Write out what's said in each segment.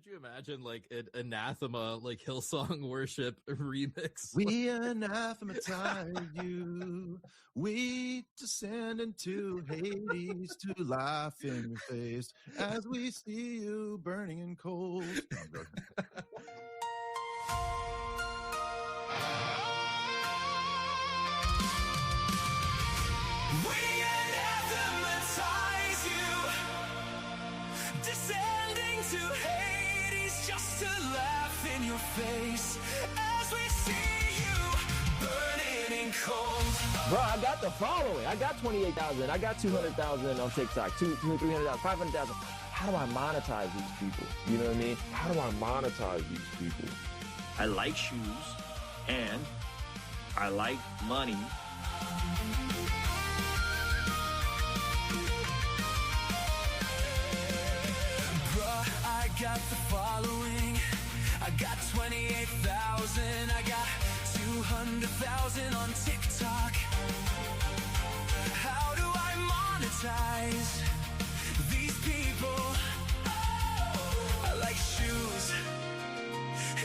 Could you imagine like an anathema, like Hillsong worship remix? We anathematize you. We descend into Hades to laugh in your face as we see you burning in coals. No, I'm joking. We anathematize you, descending to Hades just to laugh in your face as we see you burning in cold. Bro, I got the following. I got 28,000. I got 200,000 on TikTok. 300,000, 500,000. How do I monetize these people? You know what I mean? How do I monetize these people? I like shoes and I like money. Bruh, I got the following. I got 28,000. I got 200,000 on TikTok. How do I monetize these people? I like shoes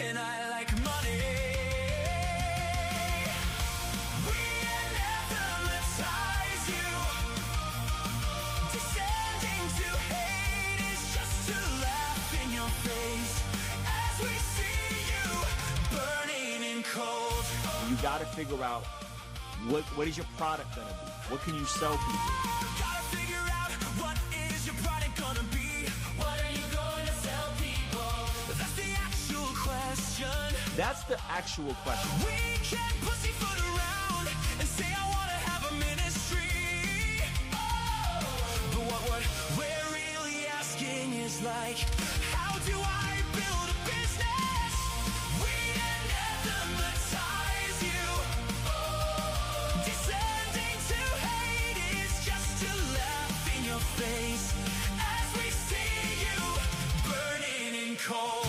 and I like money. We anathematize you, descending to Hades just to laugh in your face as we see you burning in cold. You got to figure out what is your product gonna be? What can you sell people? Gotta figure out what is your product gonna be? What are you gonna sell people? That's the actual question. That's the actual question. We can't pussyfoot around and say I wanna have a ministry. But what we're really asking is like, how do I build a business? We anathematize you, descending to Hades just to laugh in your face as we see you burning in cold.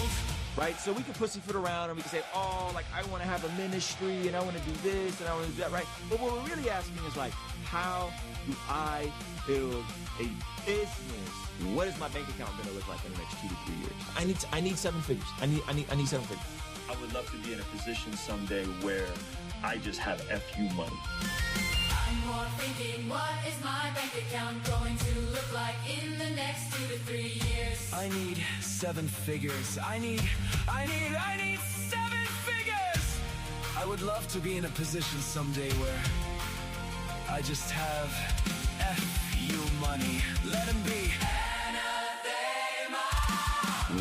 Right? So we can pussyfoot around and we can say, oh, like I want to have a ministry and I want to do this and I want to do that, right? But what we're really asking is like, how do I build a business? What is my bank account going to look like in the next 2 to 3 years? I need 7 figures. I need 7 figures. I would love to be in a position someday where I just have FU money. I'm more thinking, what is my bank account going to look like in the next 2 to 3 years? I need 7 figures. I need 7 figures. I would love to be in a position someday where I just have FU money. Let him be.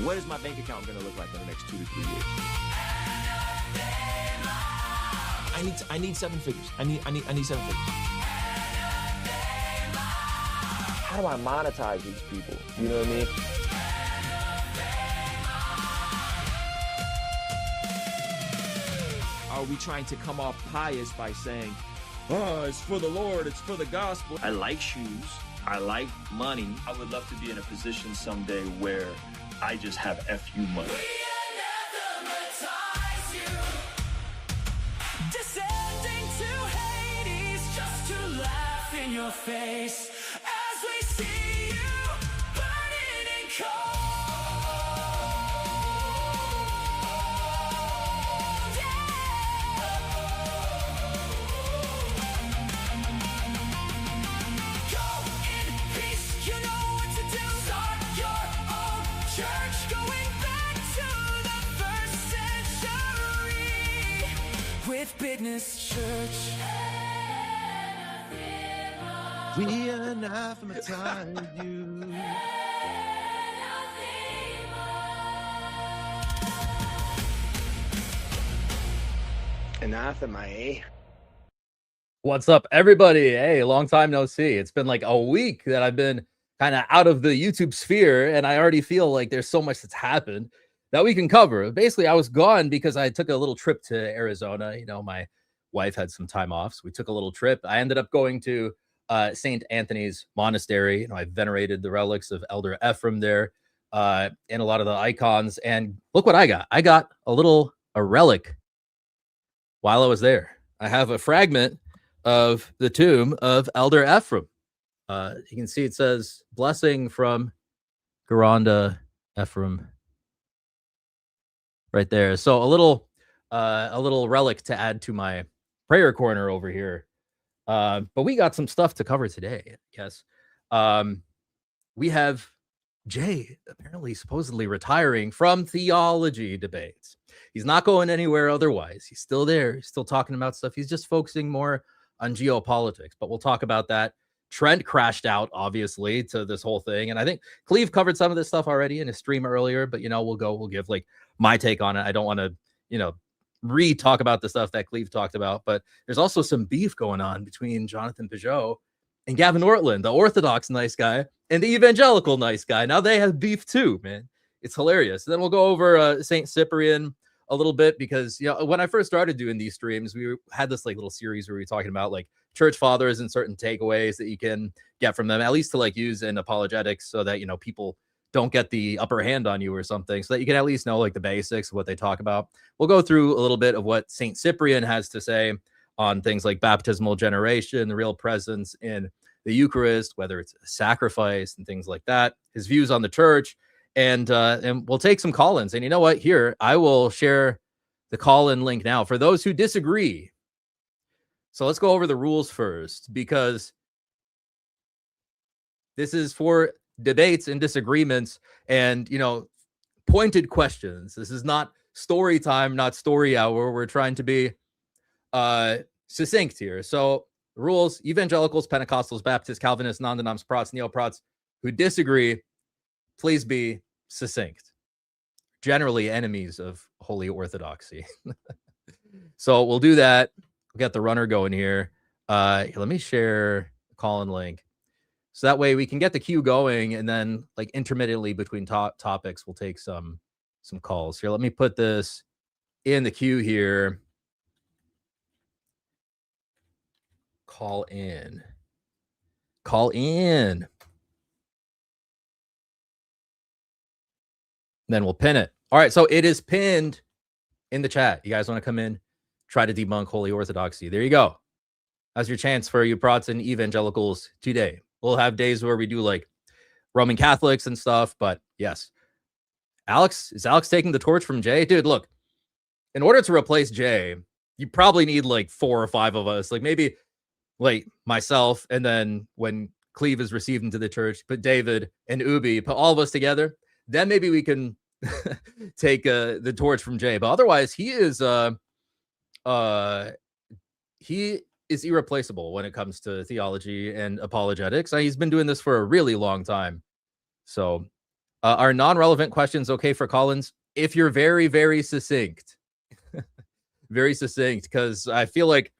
What is my bank account going to look like in the next 2 to 3 years? I need 7 figures. I need 7 figures. How do I monetize these people? You know what I mean? Are we trying to come off pious by saying, oh, it's for the Lord, it's for the gospel? I like shoes. I like money. I would love to be in a position someday where I just have FU money. Anathematize you, descending to Hades just to laugh in your face as we see you burning in cold. Go in peace, you know what to do. Start your own church, going back to the first century with Business Church. We anathematize you. Anathema, eh? What's up, everybody? Hey, long time no see. It's been like a week that I've been kind of out of the YouTube sphere, and I already feel like there's so much that's happened that we can cover. Basically, I was gone because I took a little trip to Arizona. You know, my wife had some time off, so we took a little trip. I ended up going to St. Anthony's Monastery. You know, I venerated the relics of Elder Ephraim there and a lot of the icons. And look what I got. I got a relic while I was there. I have a fragment of the tomb of Elder Ephraim. You can see it says, blessing from Garanda Ephraim right there. So a little relic to add to my prayer corner over here. But we got some stuff to cover today. Yes. We have Jay apparently supposedly retiring from theology debates. He's not going anywhere otherwise. He's still there. He's still talking about stuff. He's just focusing more on geopolitics. But we'll talk about that. Trent crashed out, obviously, to this whole thing. And I think Cleve covered some of this stuff already in his stream earlier. But, we'll give like my take on it. I don't want to, re-talk about the stuff that Cleve talked about. But there's also some beef going on between Jonathan Pageau and Gavin Ortlund, the Orthodox nice guy, and the evangelical nice guy. Now they have beef too, man. It's hilarious. Then we'll go over St. Cyprian a little bit because, when I first started doing these streams, we had this like little series where we were talking about like church fathers and certain takeaways that you can get from them, at least to like use in apologetics so that, people don't get the upper hand on you or something, so that you can at least know like the basics of what they talk about. We'll go through a little bit of what St. Cyprian has to say on things like baptismal generation, the real presence in the Eucharist, whether it's a sacrifice and things like that, his views on the church, and we'll take some call-ins. And you know what? Here, I will share the call-in link now for those who disagree. So let's go over the rules first, because this is for debates and disagreements and, pointed questions. This is not story time, not story hour. We're trying to be succinct here. So rules: evangelicals, Pentecostals, Baptists, Calvinists, non-denoms, Prots, neo-Prots who disagree, please be succinct. Generally enemies of holy orthodoxy. So we'll do that. We'll get the runner going here. Let me share the call-in link. So that way we can get the queue going, and then like intermittently between topics, we'll take some calls here. Let me put this in the queue here. Call in. Then we'll pin it. All right, so it is pinned in the chat. You guys want to come in, try to debunk holy orthodoxy? There you go. That's your chance for you Protestant evangelicals today. We'll have days where we do like Roman Catholics and stuff, but yes. Is Alex taking the torch from Jay? Dude, look, in order to replace Jay, you probably need like 4 or 5 of us, like maybe like myself, and then when Cleve is received into the church, put David and Ubi, put all of us together, then maybe we can take the torch from Jay. But otherwise, he is irreplaceable when it comes to theology and apologetics. He's been doing this for a really long time. So are non-relevant questions okay for Collins? If you're very, very succinct. Very succinct, because I feel like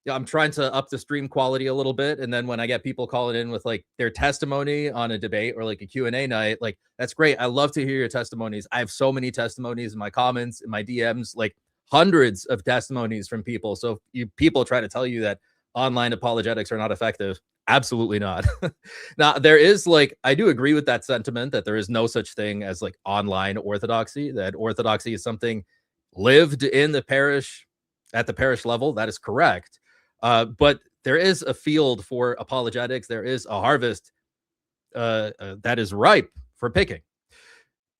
I'm trying to up the stream quality a little bit. And then when I get people calling in with like their testimony on a debate or like a Q&A night, like that's great. I love to hear your testimonies. I have so many testimonies in my comments, in my DMs, like hundreds of testimonies from people. So if people try to tell you that online apologetics are not effective, absolutely not. Now, there is like, I do agree with that sentiment that there is no such thing as like online orthodoxy, that orthodoxy is something lived in the parish at the parish level. That is correct. But there is a field for apologetics. There is a harvest that is ripe for picking.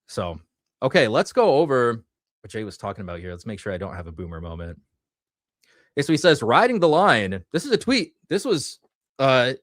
So, okay, let's go over what Jay was talking about here. Let's make sure I don't have a boomer moment. Okay, so he says, riding the line. This is a tweet. This was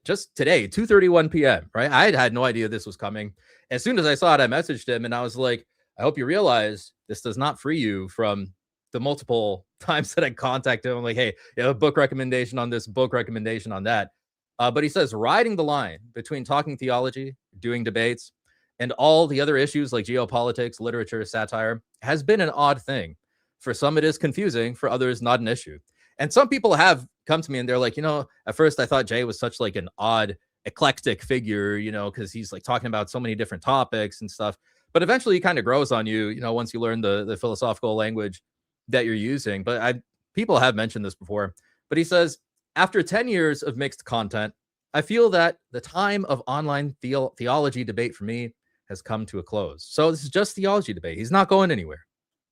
just today, 2:31 p.m., right? I had no idea this was coming. As soon as I saw it, I messaged him and I was like, I hope you realize this does not free you from the multiple times that I contacted him. I'm like, hey, you have a book recommendation on this, book recommendation on that. But he says, riding the line between talking theology, doing debates, and all the other issues like geopolitics, literature, satire has been an odd thing. For some, it is confusing. For others, not an issue. And some people have come to me and they're like, at first I thought Jay was such like an odd, eclectic figure, because he's like talking about so many different topics and stuff. But eventually he kind of grows on you, once you learn the philosophical language that you're using. But people have mentioned this before. But he says, after 10 years of mixed content, I feel that the time of online theology debate for me has come to a close. So this is just theology debate. He's not going anywhere.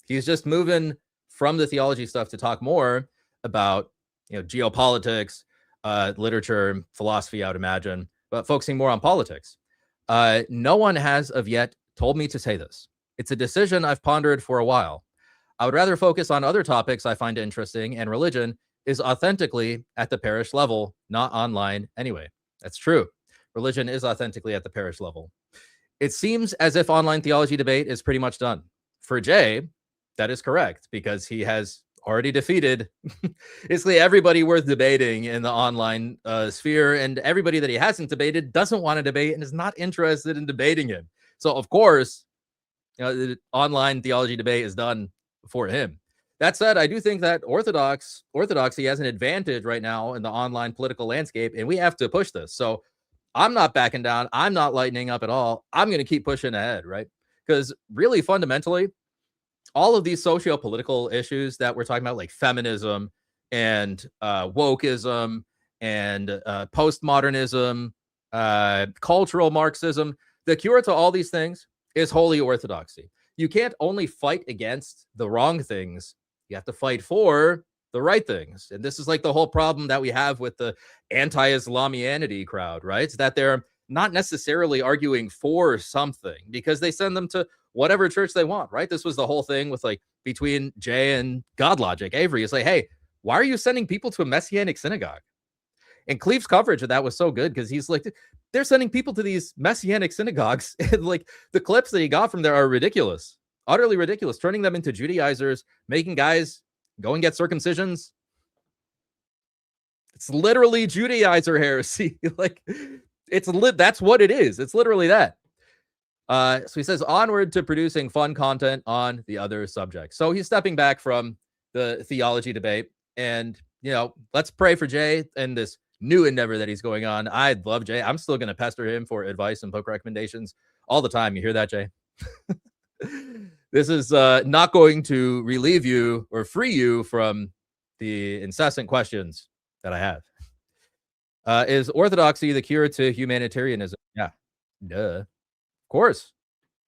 He's just moving from the theology stuff to talk more about geopolitics, literature, philosophy, I would imagine, but focusing more on politics. No one has of yet told me to say this. It's a decision I've pondered for a while. I would rather focus on other topics I find interesting, and religion is authentically at the parish level, not online anyway. That's true. Religion is authentically at the parish level. It seems as if online theology debate is pretty much done. For Jay, that is correct, because he has already defeated basically everybody worth debating in the online sphere, and everybody that he hasn't debated doesn't want to debate and is not interested in debating him. So, of course, the online theology debate is done for him. That said, I do think that orthodoxy has an advantage right now in the online political landscape, and we have to push this. So I'm not backing down. I'm not lightening up at all. I'm going to keep pushing ahead, right? Because really, fundamentally, all of these socio-political issues that we're talking about, like feminism and wokeism and postmodernism, cultural Marxism, the cure to all these things is holy orthodoxy. You can't only fight against the wrong things. You have to fight for the right things. And this is like the whole problem that we have with the anti-Islamianity crowd, right? It's that they're not necessarily arguing for something because they send them to whatever church they want, right? This was the whole thing with like between Jay and Godlogic. Avery is like, hey, why are you sending people to a Messianic synagogue? And Cleve's coverage of that was so good because he's like, they're sending people to these Messianic synagogues. And like the clips that he got from there are ridiculous, utterly ridiculous, turning them into Judaizers, making guys go and get circumcisions. It's literally Judaizer heresy. Like that's what it is. It's literally that. So he says onward to producing fun content on the other subjects. So he's stepping back from the theology debate, and let's pray for Jay and this new endeavor that he's going on. I love Jay. I'm still going to pester him for advice and book recommendations all the time. You hear that, Jay? This is not going to relieve you or free you from the incessant questions that I have. Is orthodoxy the cure to humanitarianism? Yeah. Duh. Of course.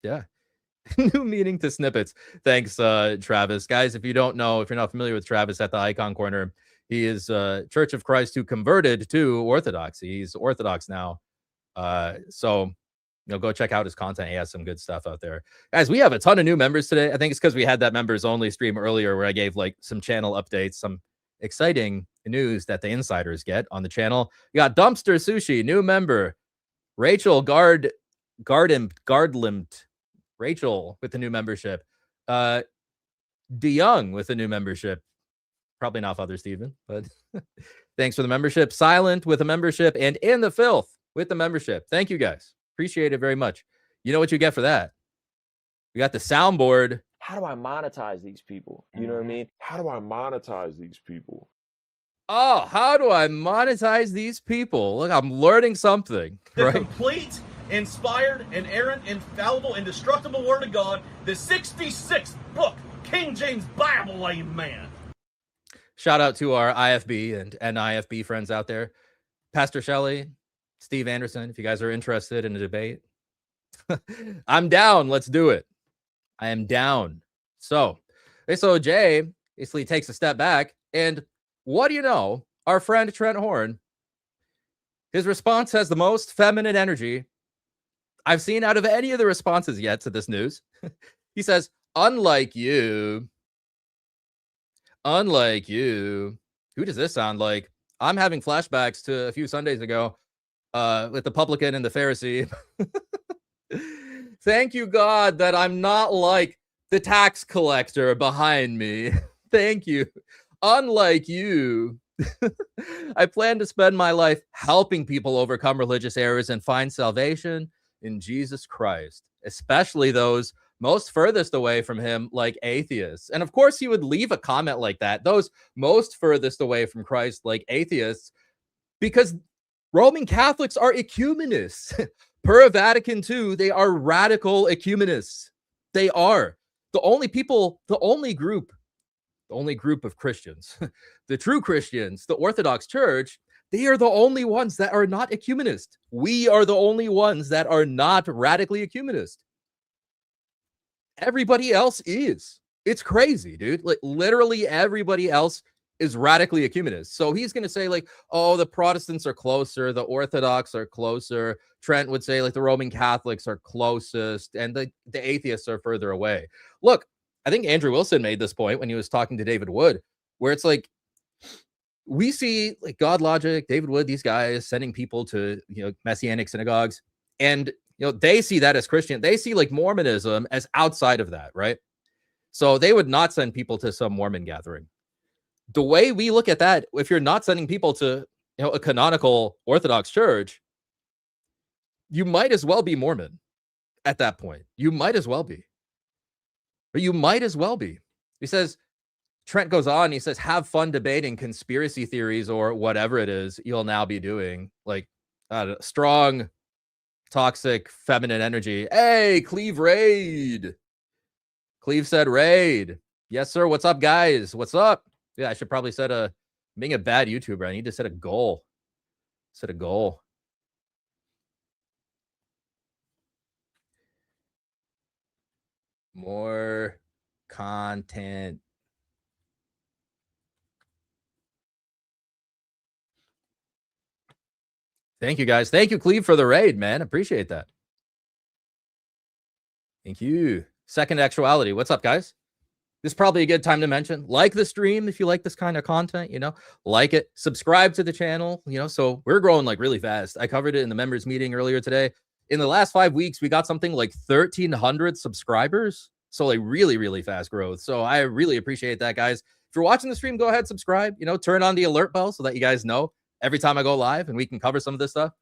Yeah. New meaning to snippets. Thanks, Travis. Guys, if you don't know, if you're not familiar with Travis at the Icon Corner, he is Church of Christ who converted to Orthodoxy. He's Orthodox now. So go check out his content. He has some good stuff out there. Guys, we have a ton of new members today. I think it's because we had that members only stream earlier where I gave like some channel updates, some exciting news that the insiders get on the channel. You got Dumpster Sushi, new member. Rachel Gardlimt. Rachel with the new membership. DeYoung with the new membership. Probably not Father Stephen, but thanks for the membership. Silent with a membership, and In the Filth with the membership. Thank you guys. Appreciate it very much. You know what you get for that? We got the soundboard. How do I monetize these people? You know what I mean? How do I monetize these people? Oh, how do I monetize these people? Look, I'm learning something. The right? complete, inspired, inerrant, infallible, indestructible Word of God, the 66th book, King James Bible, amen. Shout out to our IFB and NIFB friends out there. Pastor Shelley, Steve Anderson, if you guys are interested in a debate. I'm down. Let's do it. I am down. So Jay basically takes a step back, and what do you know? Our friend Trent Horn, his response has the most feminine energy I've seen out of any of the responses yet to this news. He says, unlike you, who does this sound like? I'm having flashbacks to a few Sundays ago with the publican and the Pharisee. Thank you, God, that I'm not like the tax collector behind me. Thank you. Unlike you, I plan to spend my life helping people overcome religious errors and find salvation in Jesus Christ, especially those most furthest away from him, like atheists. And of course, he would leave a comment like that, those most furthest away from Christ, like atheists, because Roman Catholics are ecumenists. Per Vatican II, they are radical ecumenists. They are the only group of Christians, the true Christians, the Orthodox Church. They are the only ones that are not ecumenist. We are the only ones that are not radically ecumenist. Everybody else is. It's crazy, dude. Like literally everybody else is radically ecumenist. So he's going to say like, oh, the Protestants are closer. The Orthodox are closer. Trent would say like the Roman Catholics are closest and the atheists are further away. Look, I think Andrew Wilson made this point when he was talking to David Wood, where it's like, we see like God Logic, David Wood, these guys sending people to, Messianic synagogues, and they see that as Christian. They see like Mormonism as outside of that, right? So they would not send people to some Mormon gathering. The way we look at that, if you're not sending people to a canonical Orthodox church, you might as well be Mormon at that point. You might as well be. But you might as well be. He says, Trent goes on, he says, have fun debating conspiracy theories or whatever it is you'll now be doing. Like strong, toxic, feminine energy. Hey, Cleve Raid. Cleve said raid. Yes, sir. What's up, guys? What's up? Yeah, I should probably set being a bad YouTuber, I need to set a goal. Set a goal. More content. Thank you, guys. Thank you, Cleve, for the raid, man. Appreciate that. Thank you. Second Actuality. What's up, guys? This is probably a good time to mention, like the stream if you like this kind of content, like it, subscribe to the channel, so we're growing like really fast. I covered it in the members meeting earlier today. In the last 5 weeks, we got something like 1,300 subscribers. So like really, really fast growth. So I really appreciate that, guys. If you're watching the stream, go ahead, subscribe, turn on the alert bell so that you guys know every time I go live and we can cover some of this stuff.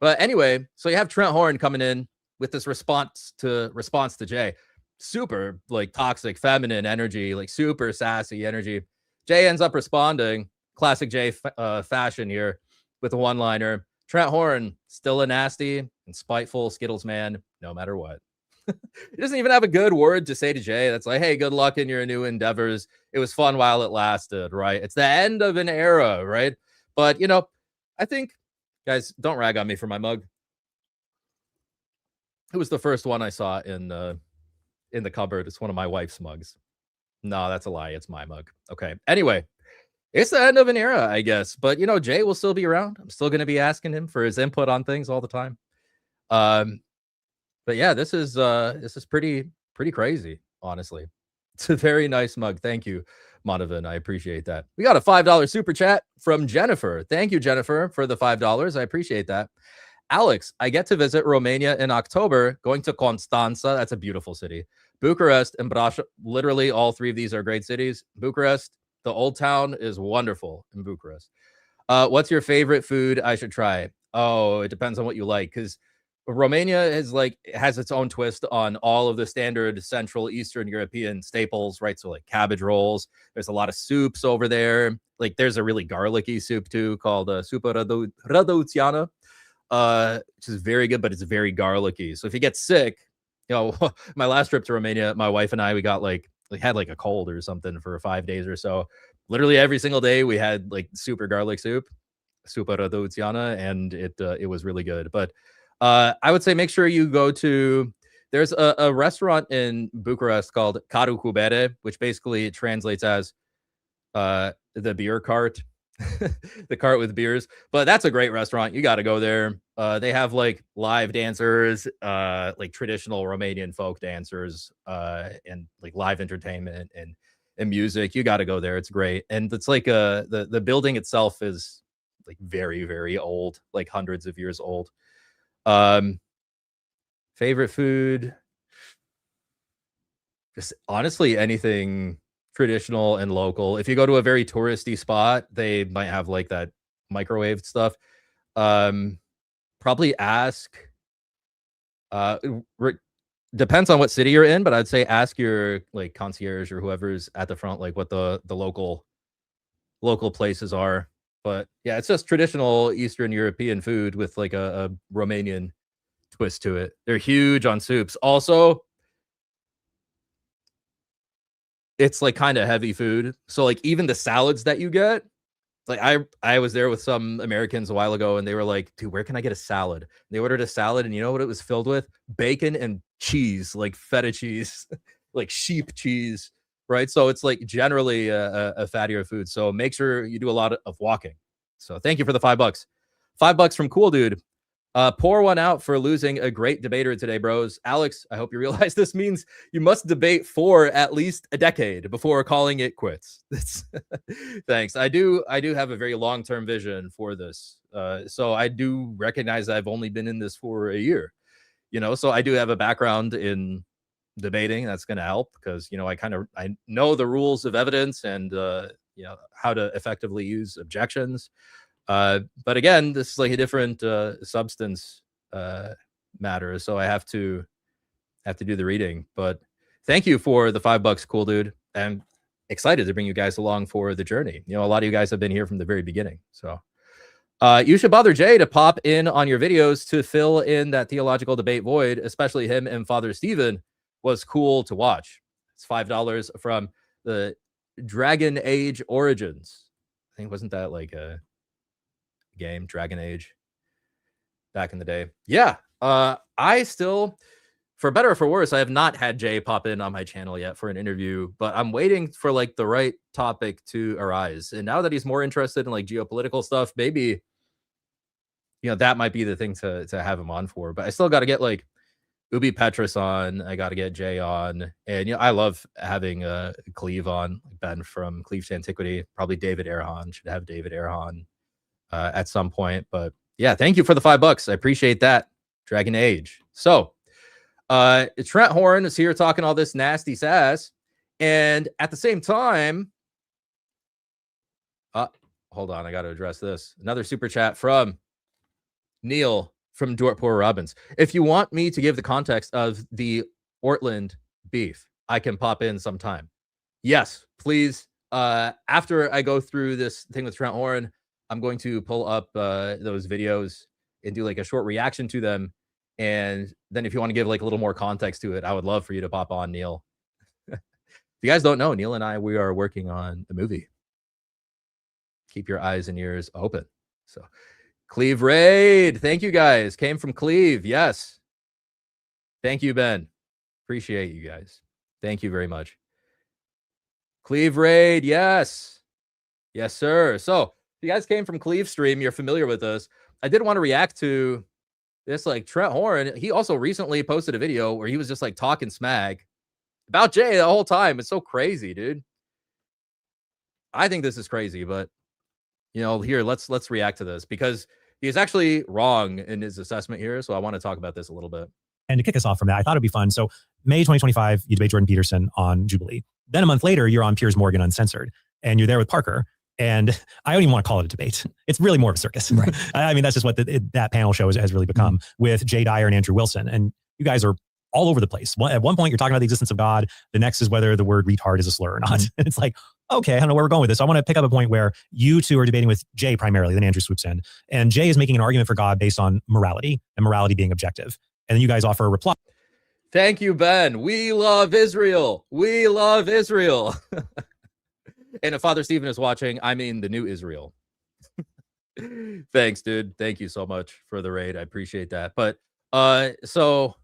But anyway, so you have Trent Horn coming in with this response to Jay. Super like toxic feminine energy, like super sassy energy. Jay ends up responding, classic Jay fashion here, with a one-liner. Trent Horn, still a nasty and spiteful Skittles man, no matter what. He doesn't even have a good word to say to Jay. That's like, hey, good luck in your new endeavors. It was fun while it lasted, right? It's the end of an era, right? But, I think, guys, don't rag on me for my mug. It was the first one I saw in the cupboard. It's one of my wife's mugs. No, that's a lie. It's my mug. Okay. Anyway, it's the end of an era, I guess. But, Jay will still be around. I'm still going to be asking him for his input on things all the time. But yeah, this is pretty crazy, honestly. It's a very nice mug. Thank you, Monovan. I appreciate that. We got a $5 super chat from Jennifer. Thank you, Jennifer, for the $5. I appreciate that. Alex, I get to visit Romania in October, going to Constanța. That's a beautiful city. Bucharest and Brașov. Literally, all three of these are great cities. Bucharest, the old town, is wonderful in Bucharest. What's your favorite food I should try? Oh, it depends on what you like, because Romania has its own twist on all of the standard Central Eastern European staples, right? So like cabbage rolls. There's a lot of soups over there. Like there's a really garlicky soup too called Supa Radouțiană. Which is very good, but it's very garlicky. So if you get sick, my last trip to Romania, my wife and I, we had like a cold or something for 5 days or so. Literally every single day we had like super garlic soup, Supa Radouțiană, and it was really good. But I would say make sure you go to, there's a restaurant in Bucharest called Caru cu Bere, which basically translates as the beer cart. The cart with beers, but that's a great restaurant. You got to go there. They have like live dancers, like traditional Romanian folk dancers, and like live entertainment and music. You got to go there. It's great. And it's like the building itself is like very, very old, like hundreds of years old. Favorite food, just honestly anything traditional and local. If you go to a very touristy spot, they might have like that microwaved stuff. Probably ask, depends on what city you're in, but I'd say ask your like concierge or whoever's at the front, like what the local places are. But yeah, it's just traditional Eastern European food with like a Romanian twist to it. They're huge on soups. Also, it's like kind of heavy food. So like even the salads that you get, like I was there with some Americans a while ago and they were like, dude, where can I get a salad? And they ordered a salad and you know what it was filled with? Bacon and cheese, like feta cheese, like sheep cheese, right? So it's like generally a fattier food. So make sure you do a lot of walking. So thank you for the $5. $5 from Cool Dude. Pour one out for losing a great debater today, bros. Alex, I hope you realize this means you must debate for at least a decade before calling it quits. Thanks. I do have a very long-term vision for this. So I do recognize I've only been in this for a year, so I do have a background in debating. That's going to help because, I know the rules of evidence and, how to effectively use objections. But again, this is like a different substance matter, so I have to do the reading. But thank you for the $5, cool dude. I'm excited to bring you guys along for the journey. A lot of you guys have been here from the very beginning, so you should bother Jay to pop in on your videos to fill in that theological debate void. Especially him and Father Stephen was cool to watch. It's $5 from the Dragon Age Origins. I think wasn't that like a game, Dragon Age, back in the day? Yeah. I still, for better or for worse, I have not had Jay pop in on my channel yet for an interview, but I'm waiting for like the right topic to arise. And now that he's more interested in like geopolitical stuff, maybe that might be the thing to have him on for. But I still got to get like Ubi Petrus on. I got to get Jay on, and I love having Cleve on, Ben from Cleve to Antiquity. Probably David Erhan. Should have David Erhan at some point. But yeah, thank you for the $5. I appreciate that, Dragon Age. So Trent Horn is here talking all this nasty sass, and at the same time, hold on, I got to address this. Another super chat from Neil from Dortport Robbins. If you want me to give the context of the Ortlund beef, I can pop in sometime. Yes, please. After I go through this thing with Trent Horn, I'm going to pull up those videos and do like a short reaction to them. And then if you want to give like a little more context to it, I would love for you to pop on, Neil. If you guys don't know, Neil and I, we are working on a movie. Keep your eyes and ears open. So Cleve Raid, thank you guys. Came from Cleve, yes. Thank you, Ben. Appreciate you guys. Thank you very much. Cleve Raid, yes. Yes, sir. So if you guys came from Cleve stream, you're familiar with us. I did want to react to this, like Trent Horn. He also recently posted a video where he was just like talking smack about Jay the whole time. It's so crazy, dude. I think this is crazy, but here, let's react to this because he's actually wrong in his assessment here. So I want to talk about this a little bit. And to kick us off from that, I thought it'd be fun. So May 2025, you debate Jordan Peterson on Jubilee. Then a month later, you're on Piers Morgan Uncensored, and you're there with Parker. And I don't even want to call it a debate. It's really more of a circus. Right. I mean, that's just what that panel show has really become with Jay Dyer and Andrew Wilson. And you guys are all over the place. At one point, you're talking about the existence of God. The next is whether the word retard is a slur or not. And it's like, okay, I don't know where we're going with this. So I want to pick up a point where you two are debating with Jay primarily, then Andrew swoops in. And Jay is making an argument for God based on morality and morality being objective. And then you guys offer a reply. Thank you, Ben. We love Israel. We love Israel. And if Father Stephen is watching, I mean the new Israel. Thanks, dude. Thank you so much for the raid. I appreciate that. But so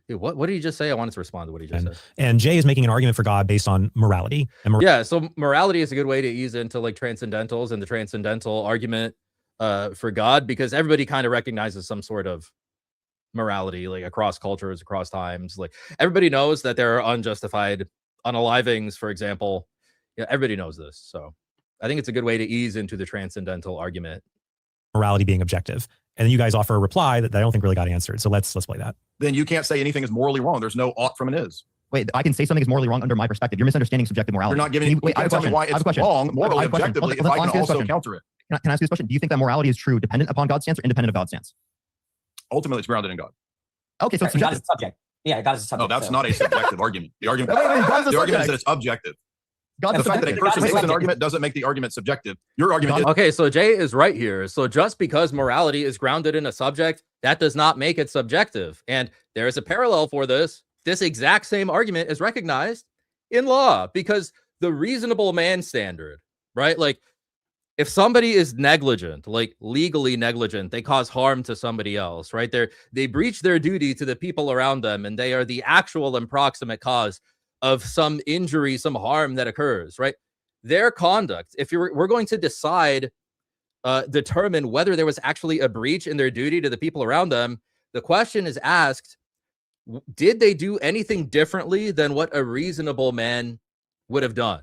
dude, what did you just say? I wanted to respond to what he just said. And Jay is making an argument for God based on morality. Yeah, so morality is a good way to ease into like transcendentals and the transcendental argument for God, because everybody kind of recognizes some sort of morality, like across cultures, across times. Like everybody knows that there are unjustified unalivings, for example. Yeah, everybody knows this. So I think it's a good way to ease into the transcendental argument. Morality being objective. And then you guys offer a reply that I don't think really got answered. So let's play that. Then you can't say anything is morally wrong. There's no ought from an is. Wait, I can say something is morally wrong under my perspective. You're misunderstanding subjective morality. You're not giving. You can't tell me why it's wrong morally objectively if I can also counter it. Can I ask you this question? Do you think that morality is true dependent upon God's stance or independent of God's stance? Ultimately, it's grounded in God. Okay, so it's God is a subject. Yeah, God is a subject. No, that's not a subjective argument. The argument, the argument is that it's objective. The fact that a person makes an argument doesn't make the argument subjective. Your argument is... Okay, so Jay is right here. So just because morality is grounded in a subject, that does not make it subjective. And there is a parallel for this. This exact same argument is recognized in law, because the reasonable man standard, right? Like if somebody is negligent, like legally negligent, they cause harm to somebody else, right? They breach their duty to the people around them, and they are the actual and proximate cause of some injury, some harm that occurs, right? Their conduct, if we're going to decide determine whether there was actually a breach in their duty to the people around them. The question is asked, did they do anything differently than what a reasonable man would have done?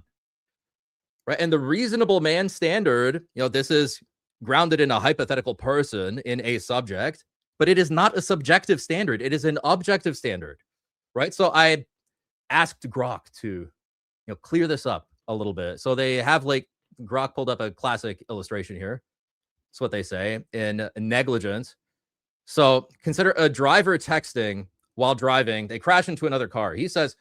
Right? And the reasonable man standard, this is grounded in a hypothetical person, in a subject, but it is not a subjective standard. It is an objective standard, right? So I asked Grok to, clear this up a little bit. So they have Grok pulled up a classic illustration here. That's what they say in negligence. So consider a driver texting while driving. They crash into another car. He says,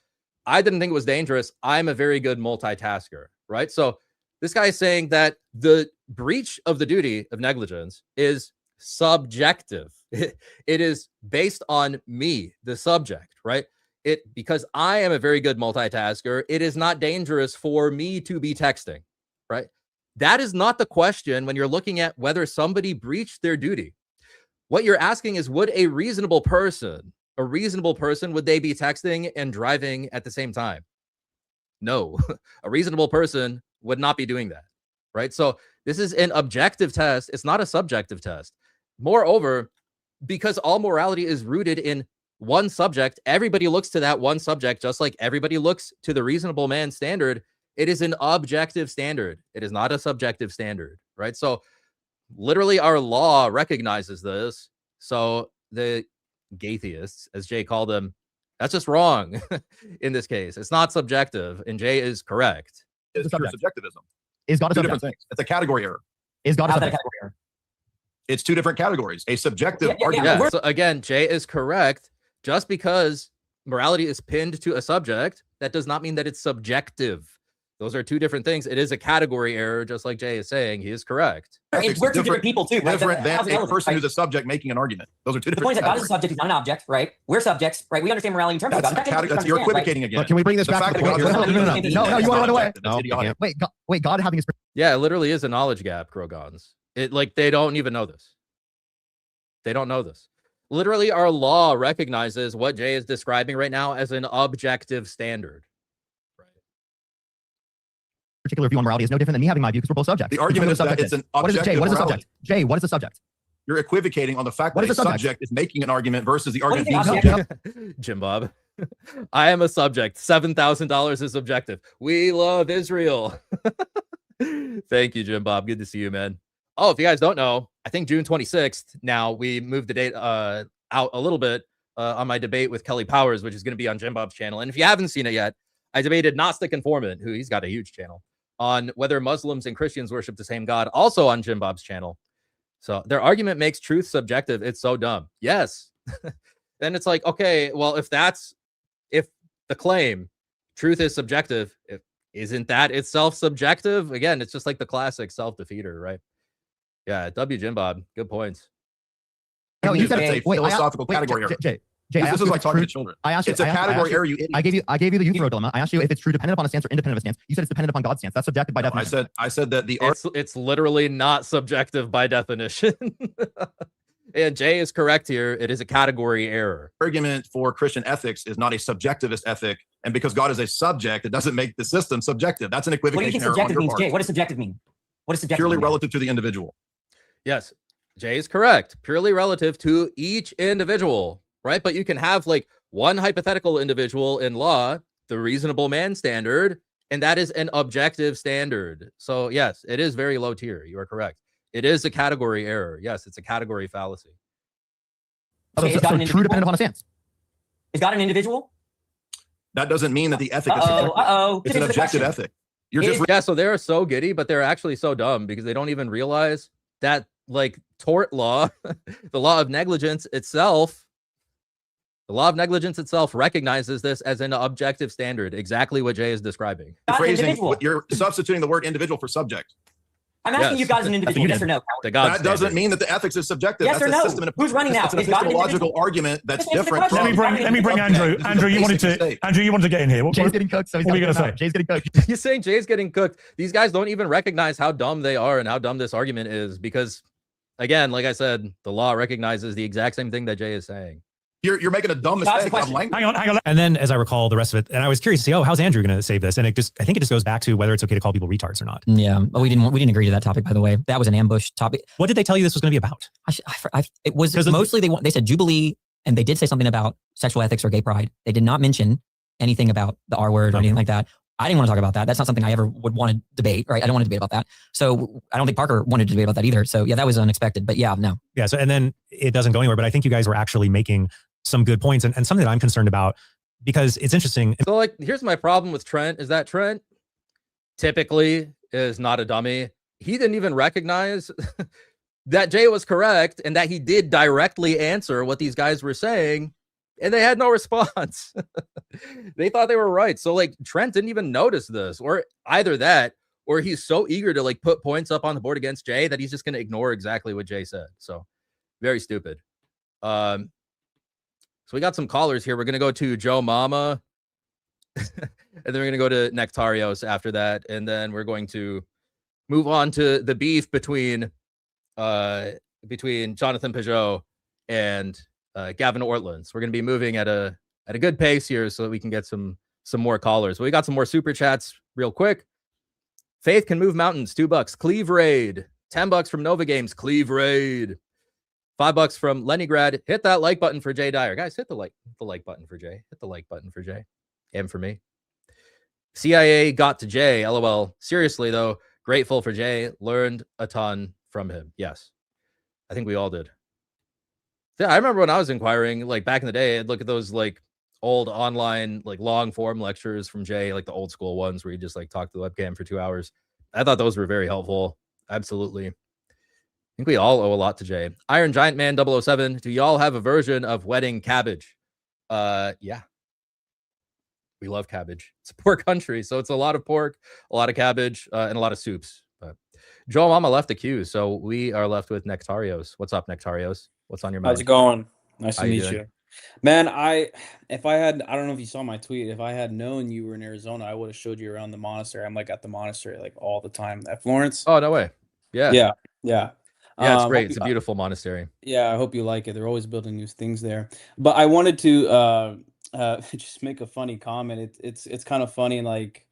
I didn't think it was dangerous. I'm a very good multitasker, right? So this guy is saying that the breach of the duty of negligence is subjective. It is based on me, the subject, right? Because I am a very good multitasker, it is not dangerous for me to be texting, right? That is not the question when you're looking at whether somebody breached their duty. What you're asking is, would a reasonable person, would they be texting and driving at the same time? No, a reasonable person would not be doing that, right? So this is an objective test. It's not a subjective test. Moreover, because all morality is rooted in one subject, everybody looks to that one subject, just like everybody looks to the reasonable man standard. It is an objective standard. It is not a subjective standard, right? So literally our law recognizes this. So the Gatheists, as Jay called them, that's just wrong in this case. It's not subjective, and Jay is correct. It's pure subjectivism. Is God a two subject? different things. It's a category error. Is God a How's that a subject? category error? It's two different categories. A subjective Yeah, argument. Yeah, so again, Jay is correct. Just because morality is pinned to a subject, that does not mean that it's subjective. Those are two different things. It is a category error, just like Jay is saying. He is correct. Ethics We're is two different people too, right? Different How's than it a relevant, person right? who's a subject making an argument. Those are two The different point is that God is a categories. subject, he's not an object, right? We're subjects, right? We understand morality in terms That's of God. a category. You're equivocating again. Look, can we bring this The back fact to the that point? God No, doesn't no, exist no, is you want to run away. That's idiotic. Wait, God having his Yeah, it literally is a knowledge gap, Krogons. They don't even know this. They don't know this. Literally, our law recognizes what Jay is describing right now as an objective standard. particular view on morality is no different than me having my view because we're both subjects. The argument is that it's an What is it, Jay? objective What is a morality. subject? Jay, what is a subject? You're equivocating on the fact What that is a a subject? subject is making an argument versus the What argument is being the object? subject. Jim Bob. I am a subject. $7,000 is subjective. We love Israel. Thank you, Jim Bob. Good to see you, man. Oh, if you guys don't know, I think June 26th, now we moved the date out a little bit on my debate with Kelly Powers, which is going to be on Jim Bob's channel. And if you haven't seen it yet, I debated Gnostic Informant, who he's got a huge channel, on whether Muslims and Christians worship the same God, also on Jim Bob's channel. So their argument makes truth subjective. It's so dumb. Yes. Then it's like, okay, well, if the claim truth is subjective, isn't that itself subjective? Again, it's just like the classic self-defeater, right? Yeah, W. Jim Bob, good points. No, you said It's a philosophical category error. Jay, This is like talking to children. I asked you, It's a category error, you idiot. I gave you the youth road dilemma. I asked you if it's true dependent upon a stance or independent of a stance. You said it's dependent upon God's stance. That's subjective by definition. I said that the It's literally not subjective by definition. And Jay is correct here. It is a category error. argument for Christian ethics is not a subjectivist ethic, and because God is a subject, it doesn't make the system subjective. That's an What do you equivocation think error on subjective your means, part. Jay? What does subjective mean? What does subjective Purely mean? relative to the individual. Yes, Jay is correct. Purely relative to each individual, right? But you can have like one hypothetical individual in law, the reasonable man standard, and that is an objective standard. So yes, it is very low tier. You are correct. It is a category error. Yes, it's a category fallacy. Okay, So is God an true individual? dependent upon a stance. Is God an individual? That doesn't mean that the ethic is Uh-oh, subjective. uh-oh. It's Get an into the objective question. ethic. You're just Yeah, so they're so giddy, but they're actually so dumb because they don't even realize that like tort law, the law of negligence itself, recognizes this as an objective standard, exactly what Jay is describing. God's an phrasing. individual. You're substituting the word individual for subject. I'm asking Yes. you guys an individual, yes or no? The God That doesn't standard. mean that the ethics is subjective. Yes That's or a no? system. Who's running now? It's an Is God an epistemological individual? argument that's Just answer the different. question. from- Let me bring Andrew. This is Andrew, a you wanted basic to. mistake. Andrew, you wanted to get in here. Jay's getting cooked, so he's what were you gotta gonna get him out. say? Jay's getting cooked. You're saying Jay's getting cooked. These guys don't even recognize how dumb they are and how dumb this argument is because, again, like I said, the law recognizes the exact same thing that Jay is saying. you're making a dumb mistake of language. Hang on. And then, as I recall, the rest of it, and I was curious to see, how's Andrew going to save this? And I think it just goes back to whether it's okay to call people retards or not. Yeah, but we didn't agree to that topic, by the way. That was an ambush topic. What did they tell you this was going to be about? It was mostly they said Jubilee, and they did say something about sexual ethics or gay pride. They did not mention anything about the R word or anything like that. I didn't want to talk about that. That's not something I ever would want to debate, right? I don't want to debate about that. So I don't think Parker wanted to debate about that either. So yeah, that was unexpected, but yeah, no. Yeah. So, and then it doesn't go anywhere, but I think you guys were actually making some good points and something that I'm concerned about because it's interesting. So like, here's my problem with Trent is that Trent typically is not a dummy. He didn't even recognize that Jay was correct and that he did directly answer what these guys were saying. And they had no response. They thought they were right. So like Trent didn't even notice this, or either that, or he's so eager to like put points up on the board against Jay that he's just going to ignore exactly what Jay said. So very stupid. So we got some callers here. We're going to go to Joe Mama and then we're going to go to Nectarios after that. And then we're going to move on to the beef between Jonathan Pageau and Gavin Ortlund. So we're going to be moving at a good pace here so that we can get some more callers. But we got some more super chats real quick. Faith can move mountains, $2. Cleve Raid, $10 from Nova Games. Cleve Raid, $5 from Leningrad. Hit that like button for Jay Dyer, guys. Hit the like button for Jay. Hit the like button for Jay and for me. CIA got to Jay. LOL. Seriously though, grateful for Jay. Learned a ton from him. Yes, I think we all did. Yeah, I remember when I was inquiring, like back in the day, I'd look at those like old online, like long form lectures from Jay, like the old school ones where you just like talk to the webcam for 2 hours. I thought those were very helpful. Absolutely. I think we all owe a lot to Jay. Iron Giant Man 007. Do y'all have a version of wedding cabbage? Yeah. We love cabbage. It's a poor country, so it's a lot of pork, a lot of cabbage, and a lot of soups. But Joe Mama left the queue, so we are left with Nectarios. What's up, Nectarios? What's on your mind? How's it going? Nice How to you meet doing? you. Man, I don't know if you saw my tweet. If I had known you were in Arizona, I would have showed you around the monastery. I'm like at the monastery like all the time. At Florence. Oh, no way. Yeah. Yeah. Yeah, it's Hope great. It's a beautiful monastery. Yeah, I hope you like it. They're always building new things there. But I wanted to just make a funny comment. It's kind of funny, like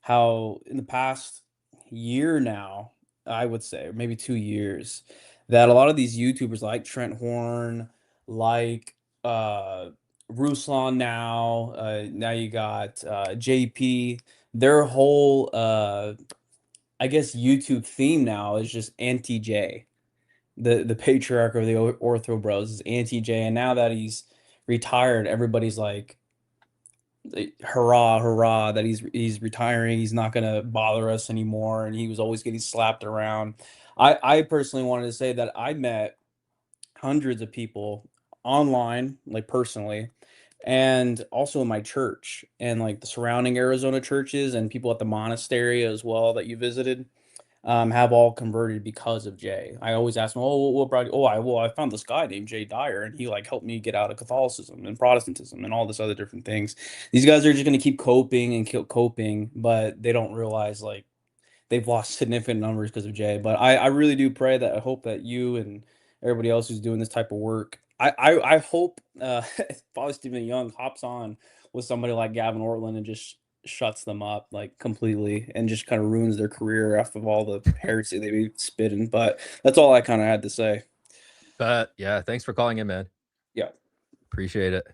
how in the past year now, I would say, or maybe 2 years, that a lot of these YouTubers like Trent Horn, like Ruslan now you got JP, their whole I guess YouTube theme now is just anti-J. The patriarch of the Ortho Bros is anti-J, and now that he's retired, everybody's like, hurrah that he's retiring, he's not gonna bother us anymore, and he was always getting slapped around. I personally wanted to say that I met hundreds of people online, like personally, and also in my church and like the surrounding Arizona churches and people at the monastery as well that you visited, have all converted because of Jay. I always ask them, "Oh, what brought you?" "Oh, I found this guy named Jay Dyer, and he like helped me get out of Catholicism and Protestantism and all this other different things." These guys are just going to keep coping and coping, but they don't realize like they've lost significant numbers because of Jay. But I really do pray that I hope that you and everybody else who's doing this type of work, I hope Father Stephen Young hops on with somebody like Gavin Ortlund and just shuts them up like completely and just kind of ruins their career off of all the heresy they be spitting. But that's all I kind of had to say. But yeah, thanks for calling in, man. Yeah. Appreciate it.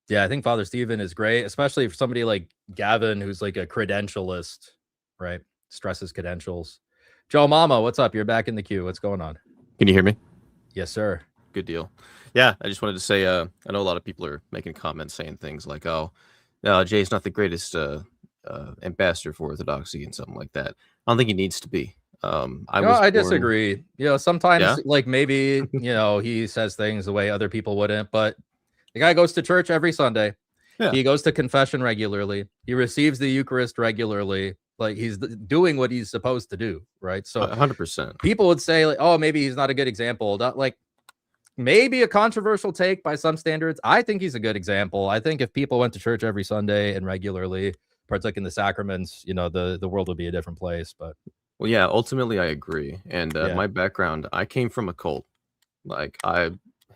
Yeah, I think Father Stephen is great, especially for somebody like Gavin, who's like a credentialist, right? Stresses credentials. Joe Mama, what's up? You're back in the queue. What's going on? Can you hear me? Yes, sir. Good deal. Yeah, I just wanted to say, I know a lot of people are making comments saying things like, "Oh, no, Jay's not the greatest ambassador for Orthodoxy," and something like that. I don't think he needs to be. I disagree. You know, sometimes Yeah? like maybe, you know, he says things the way other people wouldn't, but the guy goes to church every Sunday. Yeah. He goes to confession regularly. He receives the Eucharist regularly. Like he's doing what he's supposed to do, right? So 100%. people would say like, "Oh, maybe he's not a good example." Not like maybe a controversial take by some standards. I think he's a good example. I think if people went to church every Sunday and regularly partook in the sacraments, you know, the world would be a different place. But Well, yeah, ultimately I agree. And Yeah. my background, I came from a cult. Like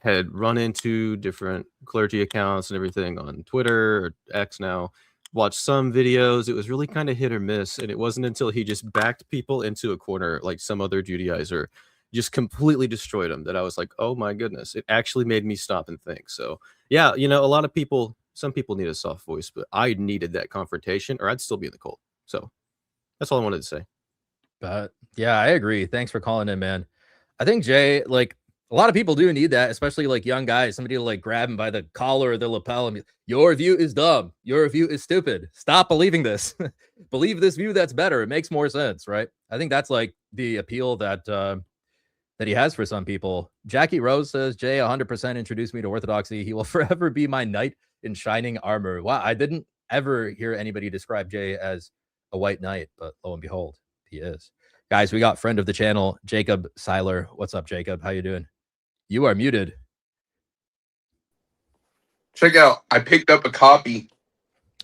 had run into different clergy accounts and everything on Twitter or X now, watched some videos. It was really kind of hit or miss. And it wasn't until he just backed people into a corner like some other Judaizer, just completely destroyed them, that I was like, oh my goodness, it actually made me stop and think. So yeah, you know, a lot of people, some people need a soft voice, but I needed that confrontation or I'd still be in the cult. So that's all I wanted to say. But yeah, I agree. Thanks for calling in, man. I think Jay, like a lot of people do need that, especially like young guys, somebody to like grab him by the collar or the lapel and be, your view is dumb. Your view is stupid. Stop believing this. Believe this view that's better. It makes more sense, right? I think that's like the appeal that that he has for some people. Jackie Rose says, Jay 100% introduced me to Orthodoxy. He will forever be my knight in shining armor. Wow, I didn't ever hear anybody describe Jay as a white knight, but lo and behold, he is. Guys, we got friend of the channel, Jacob Seiler. What's up, Jacob? How you doing? You are muted. Check out. I picked up a copy.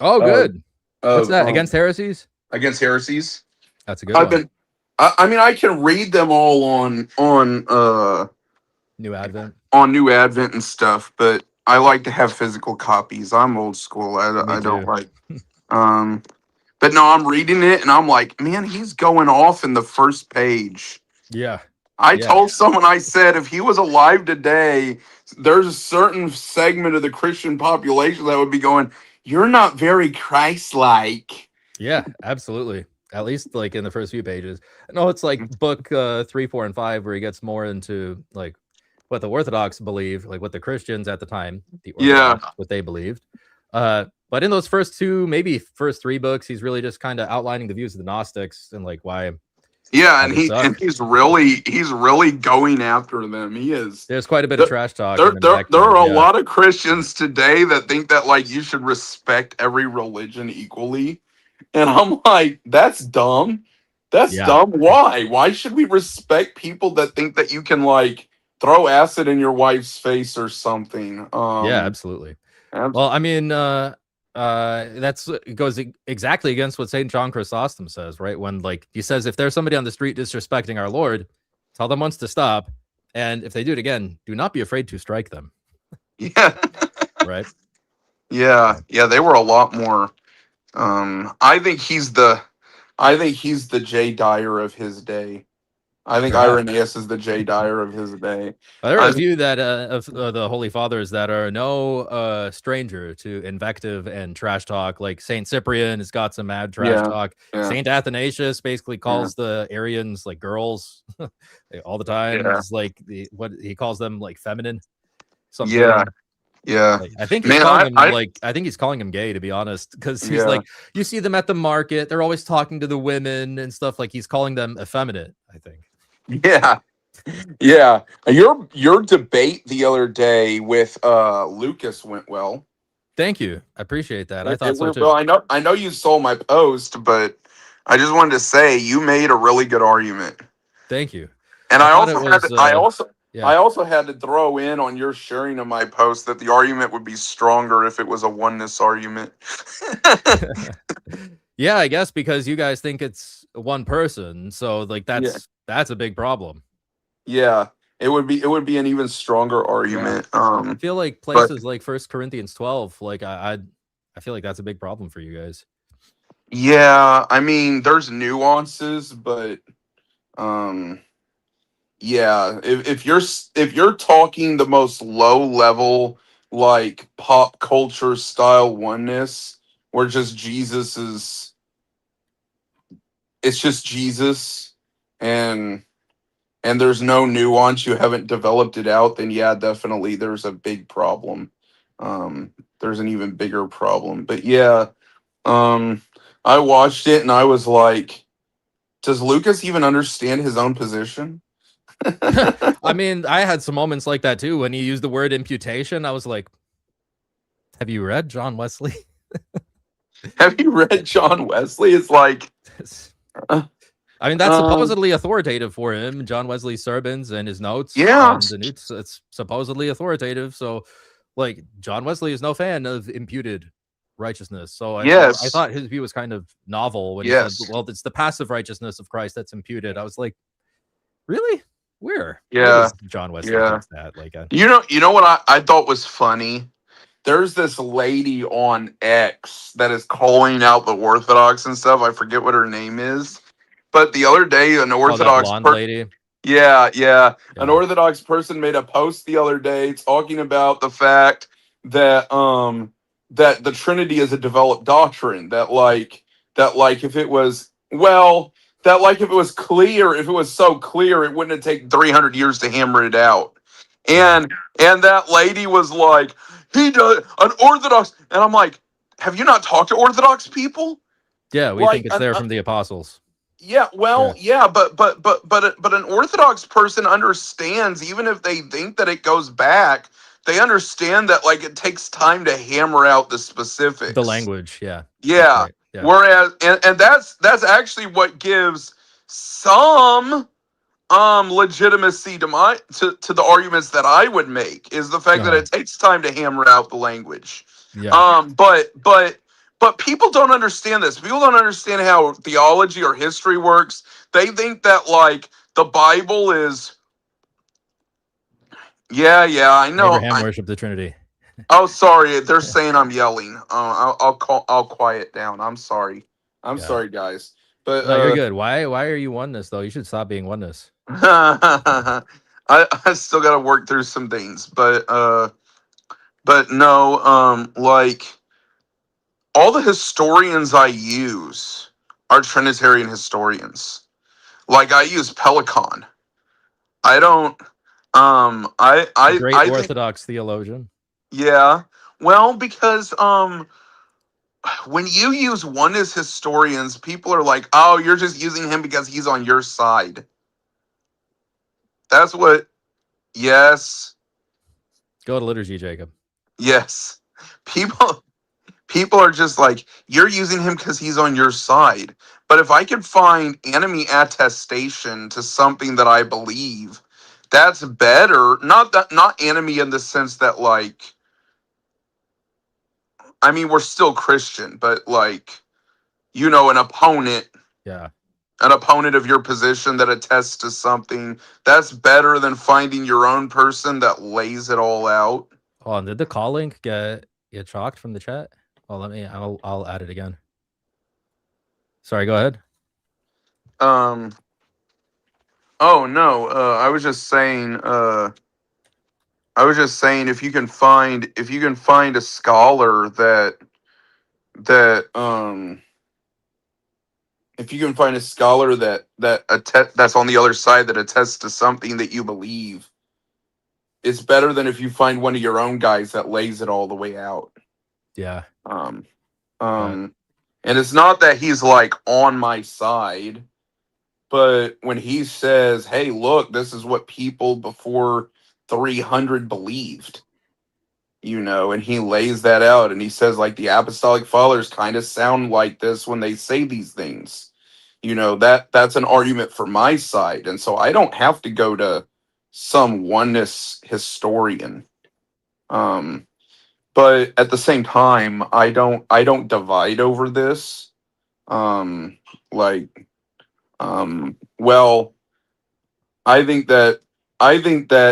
Oh, good. What's that? Against Heresies? Against Heresies. That's a good one. I mean, I can read them all on New Advent. On New Advent and stuff, but I like to have physical copies. I'm old school. I don't like. But no, I'm reading it and I'm like, man, he's going off in the first page. Yeah. I told someone, I said, if he was alive today, there's a certain segment of the Christian population that would be going, you're not very Christ-like. Yeah, absolutely. At least like in the first few pages. No, it's like book 3, 4, and 5 where he gets more into like what the Orthodox believe, like what the Christians at the time, the Orthodox, what they believed. But in those first 2, maybe first 3 books, he's really just kind of outlining the views of the Gnostics and like why. Yeah, and he's really going after them. He is. There's quite a bit of trash talk. There are a lot of Christians today that think that like you should respect every religion equally, and I'm like, that's dumb. That's dumb. Why? Why should we respect people that think that you can like throw acid in your wife's face or something? Yeah, absolutely. Well, I mean, that's goes exactly against what St. John Chrysostom says, right? When like he says, if there's somebody on the street disrespecting our Lord, tell them once to stop, and if they do it again, do not be afraid to strike them. Yeah. Right. Yeah. They were a lot more. I think he's the Jay Dyer of his day. I think Irenaeus is the Jay Dyer of his day. There are a few that of the Holy Fathers that are no stranger to invective and trash talk. Like Saint Cyprian has got some mad trash talk. Saint Athanasius basically calls the Arians like girls all the time. It's like what he calls them like feminine. Something. Yeah. Like, I think he's calling him I think he's calling him gay, to be honest, because he's like, you see them at the market, they're always talking to the women and stuff. Like he's calling them effeminate, I think. Yeah. Your debate the other day with Lucas went well. Thank you. I appreciate that. I thought so too. Well, I know you saw my post, but I just wanted to say you made a really good argument. Thank you. And I also had to throw in on your sharing of my post that the argument would be stronger if it was a oneness argument. Yeah, I guess because you guys think it's one person, so like that's a big problem. Yeah, it would be an even stronger argument. I feel like places like 1 Corinthians 12, like I feel like that's a big problem for you guys. Yeah, I mean, there's nuances, but yeah, if you're talking the most low level like pop culture style oneness, where just Jesus is, it's just Jesus, and there's no nuance, you haven't developed it out, then yeah, definitely there's a big problem. There's an even bigger problem. But yeah, I watched it and I was like, does Lucas even understand his own position? I mean, I had some moments like that too when he used the word imputation. I was like, have you read John Wesley? Have you read John Wesley? It's like, I mean, that's supposedly authoritative for him. John Wesley's sermons and his notes. Yeah, it's supposedly authoritative. So, like, John Wesley is no fan of imputed righteousness. So I thought his view was kind of novel when he said, well, it's the passive righteousness of Christ that's imputed. I was like, really? Where Yeah, does John Wesley yeah. thinks that? Like, You know what I thought was funny? There's this lady on X that is calling out the Orthodox and stuff. I forget what her name is, but the other day an that Orthodox blonde lady. yeah, an Orthodox person made a post the other day talking about the fact that that the Trinity is a developed doctrine. That if it was clear, if it was so clear, it wouldn't have taken 300 years to hammer it out. And that lady was like, he does an Orthodox, and I'm like, have you not talked to Orthodox people? Yeah, we think it's there from the apostles. Yeah, well, yeah, but an Orthodox person understands, even if they think that it goes back, they understand that like it takes time to hammer out the specifics. The language, yeah. Yeah. Right, yeah. Whereas and that's actually what gives some legitimacy to the arguments that I would make, is the fact that it takes time to hammer out the language. Yeah. But people don't understand this. People don't understand how theology or history works. They think that like the Bible is I know. Abraham worshiped the Trinity. Oh, sorry. They're saying I'm yelling. I'll quiet down. I'm sorry. I'm sorry, guys. But no, you're good. Why are you oneness though? You should stop being oneness. I still got to work through some things, but no, like all the historians I use are Trinitarian historians. Like I use Pelican. I don't. Great I Orthodox theologian. Yeah. Well, because when you use oneness historians, people are like, "Oh, you're just using him because he's on your side." That's what. Yes. Go to liturgy, Jacob. Yes. People are just like, you're using him because he's on your side. But if I could find enemy attestation to something that I believe, that's better. Not enemy in the sense that like, I mean, we're still Christian, but like, an opponent. Yeah. An opponent of your position that attests to something, that's better than finding your own person that lays it all out. Oh, and did the call link get chalked from the chat? Oh, I'll add it again. Sorry, go ahead. Oh no, I was just saying if you can find a scholar if you can find a scholar that's on the other side that attests to something that you believe, it's better than if you find one of your own guys that lays it all the way out. Yeah. And it's not that he's like on my side, but when he says, "Hey, look, this is what people before 300 believed," and he lays that out, and he says like the apostolic fathers kind of sound like this when they say these things. That's an argument for my side, and so I don't have to go to some oneness historian. But at the same time, I don't divide over this. Well, I think that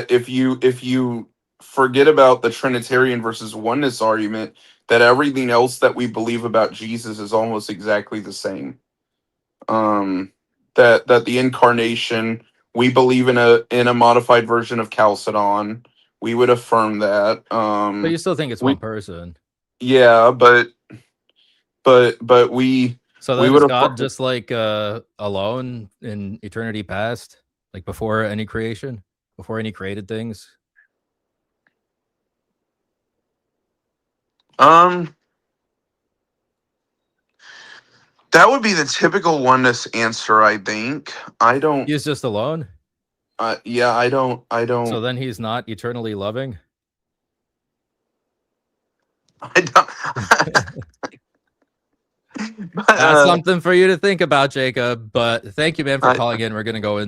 if you forget about the Trinitarian versus oneness argument, that everything else that we believe about Jesus is almost exactly the same. That the incarnation, we believe in a modified version of Chalcedon. We would affirm that. But you still think it's one person. Yeah, but we. So then is God just like alone in eternity past, like before any creation, before any created things? That would be the typical oneness answer, I think. I don't. He's just alone? Yeah, I don't. So then he's not eternally loving? I don't. That's something for you to think about, Jacob. But thank you, man, for calling in. We're gonna go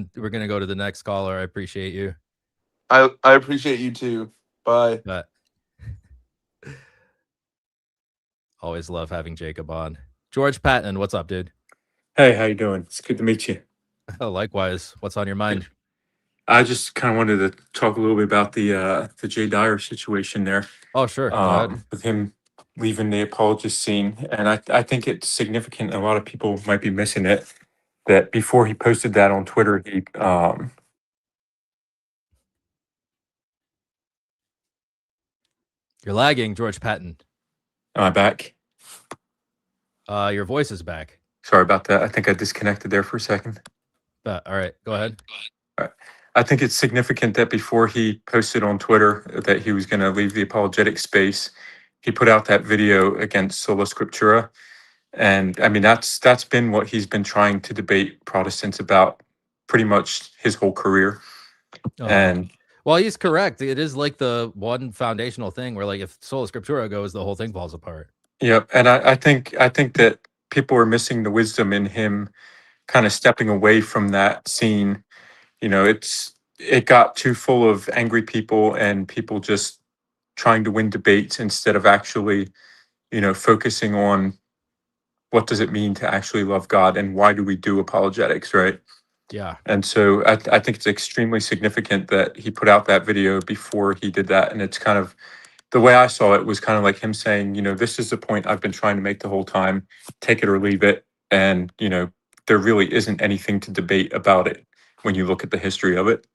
to the next caller. I appreciate you. I appreciate you too. Bye. But always love having Jacob on. George Patton, what's up, dude? Hey, how you doing? It's good to meet you. Oh, likewise. What's on your mind? I just kind of wanted to talk a little bit about the Jay Dyer situation there. Oh, sure. Go ahead. With him leaving the apologist scene, and I think it's significant. A lot of people might be missing it. That before he posted that on Twitter, he You're lagging, George Patton. Am I back? Your voice is back. Sorry about that. I think I disconnected there for a second. All right, go ahead. All right. I think it's significant that before he posted on Twitter that he was going to leave the apologetic space, he put out that video against sola scriptura. And I mean, that's been what he's been trying to debate Protestants about pretty much his whole career. And well, he's correct. It is like the one foundational thing where, like, if sola scriptura goes, the whole thing falls apart. Yep. And I think that people are missing the wisdom in him kind of stepping away from that scene. You know, it got too full of angry people and people just trying to win debates instead of actually, you know, focusing on what does it mean to actually love God and why do we do apologetics, right? Yeah. And so I think it's extremely significant that he put out that video before he did that. And it's kind of, the way I saw it was kind of like him saying, you know, this is the point I've been trying to make the whole time, take it or leave it. And, you know, there really isn't anything to debate about it when you look at the history of it.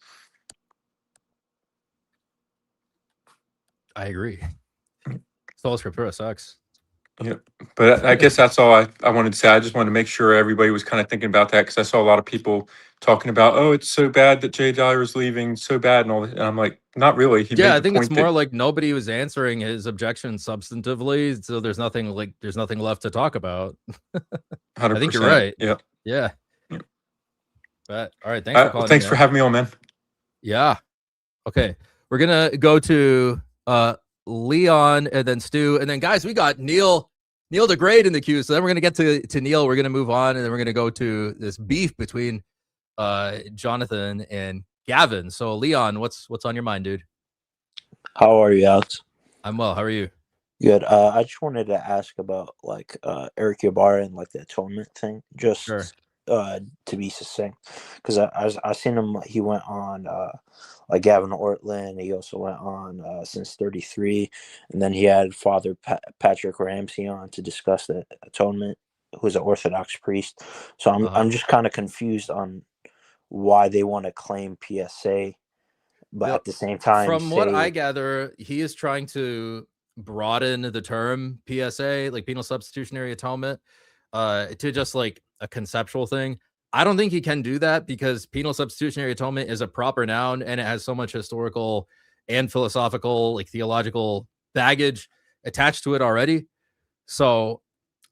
I agree. Sola scriptura sucks. Yeah, but I guess that's all I wanted to say. I just wanted to make sure everybody was kind of thinking about that because I saw a lot of people talking about, oh, it's so bad that Jay Dyer is leaving, so bad and all that. And I'm like, not really. He Yeah, made I think the it's point more that, like nobody was answering his objections substantively, so there's nothing left to talk about. I think you're 100%. right. Yep. Yeah. But all right, thanks for calling. Thanks for having me on, man. Yeah. Okay. We're gonna go to Leon and then Stu. And then guys, we got Neil the Great in the queue. So then we're gonna get to Neil. We're gonna move on and then we're gonna go to this beef between Jonathan and Gavin. So Leon, what's on your mind, dude? How are you, Alex? I'm well. How are you? Good. I just wanted to ask about like Eric Ybarra and like the atonement thing. Just Sure. To be succinct, because I seen him. He went on like Gavin Ortlund. He also went on Since 33, and then he had Father Patrick Ramsey on to discuss the atonement, who's an Orthodox priest. So I'm just kind of confused on why they want to claim PSA, but at the same time, from what I gather, he is trying to broaden the term PSA, like penal substitutionary atonement, to just like a conceptual thing. I don't think he can do that because penal substitutionary atonement is a proper noun and it has so much historical and philosophical, like theological baggage attached to it already. So,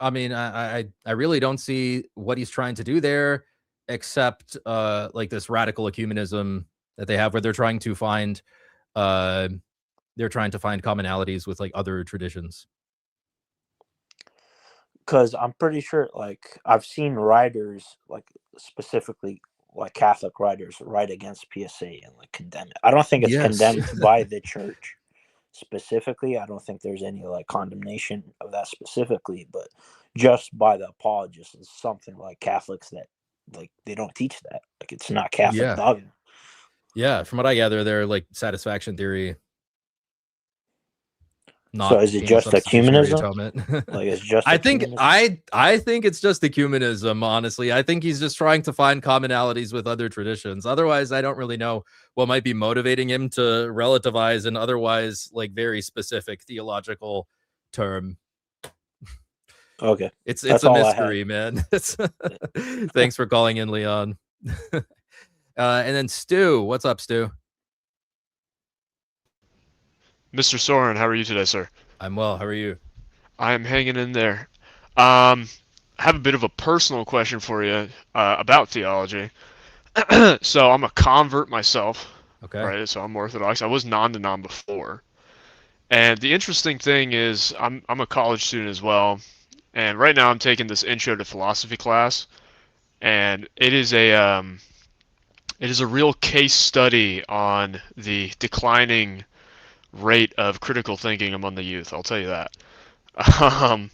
I mean, I really don't see what he's trying to do there, except like this radical ecumenism that they have, where they're trying to find commonalities with like other traditions. Because I'm pretty sure, like, I've seen writers, like, specifically, like, Catholic writers write against PSA and, like, condemn it. I don't think it's condemned by the church specifically. I don't think there's any, like, condemnation of that specifically, but just by the apologists is something like Catholics that, like, they don't teach that. Like, it's not Catholic dogma. Yeah, from what I gather, they're, like, satisfaction theory. So is it just ecumenism? Like it's just I think it's just ecumenism, honestly. I think he's just trying to find commonalities with other traditions. Otherwise, I don't really know what might be motivating him to relativize an otherwise like very specific theological term. Okay. It's a mystery, man. Thanks for calling in, Leon. And then Stu, what's up, Stu? Mr. Soren, how are you today, sir? I'm well. How are you? I am hanging in there. I have a bit of a personal question for you about theology. So I'm a convert myself. Okay. Right. So I'm Orthodox. I was non-denom before. And the interesting thing is I'm a college student as well. And right now I'm taking this intro to philosophy class. And it is a real case study on the declining rate of critical thinking among the youth. I'll tell you that. I'm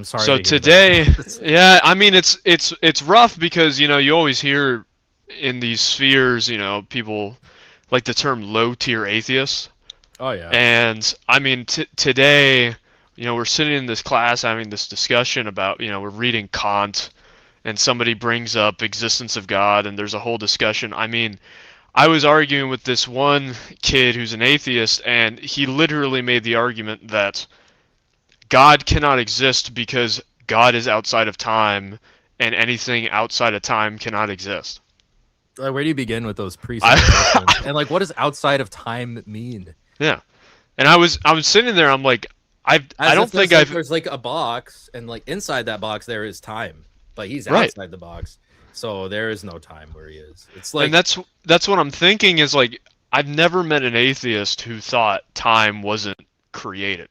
sorry. So today, yeah, I mean it's rough because you always hear in these spheres, people like the term low-tier atheist. Oh yeah. And I mean, today, we're sitting in this class having this discussion about, we're reading Kant, and somebody brings up existence of God, and there's a whole discussion. I mean, I was arguing with this one kid who's an atheist, and he literally made the argument that God cannot exist because God is outside of time, and anything outside of time cannot exist. Where do you begin with those presuppositions? And like, what does outside of time mean? Yeah, and I was sitting there. I'm like, I don't think there's like a box, and like inside that box there is time, but he's outside the box, so there is no time where he is. It's like, and that's what I'm thinking is like, I've never met an atheist who thought time wasn't created.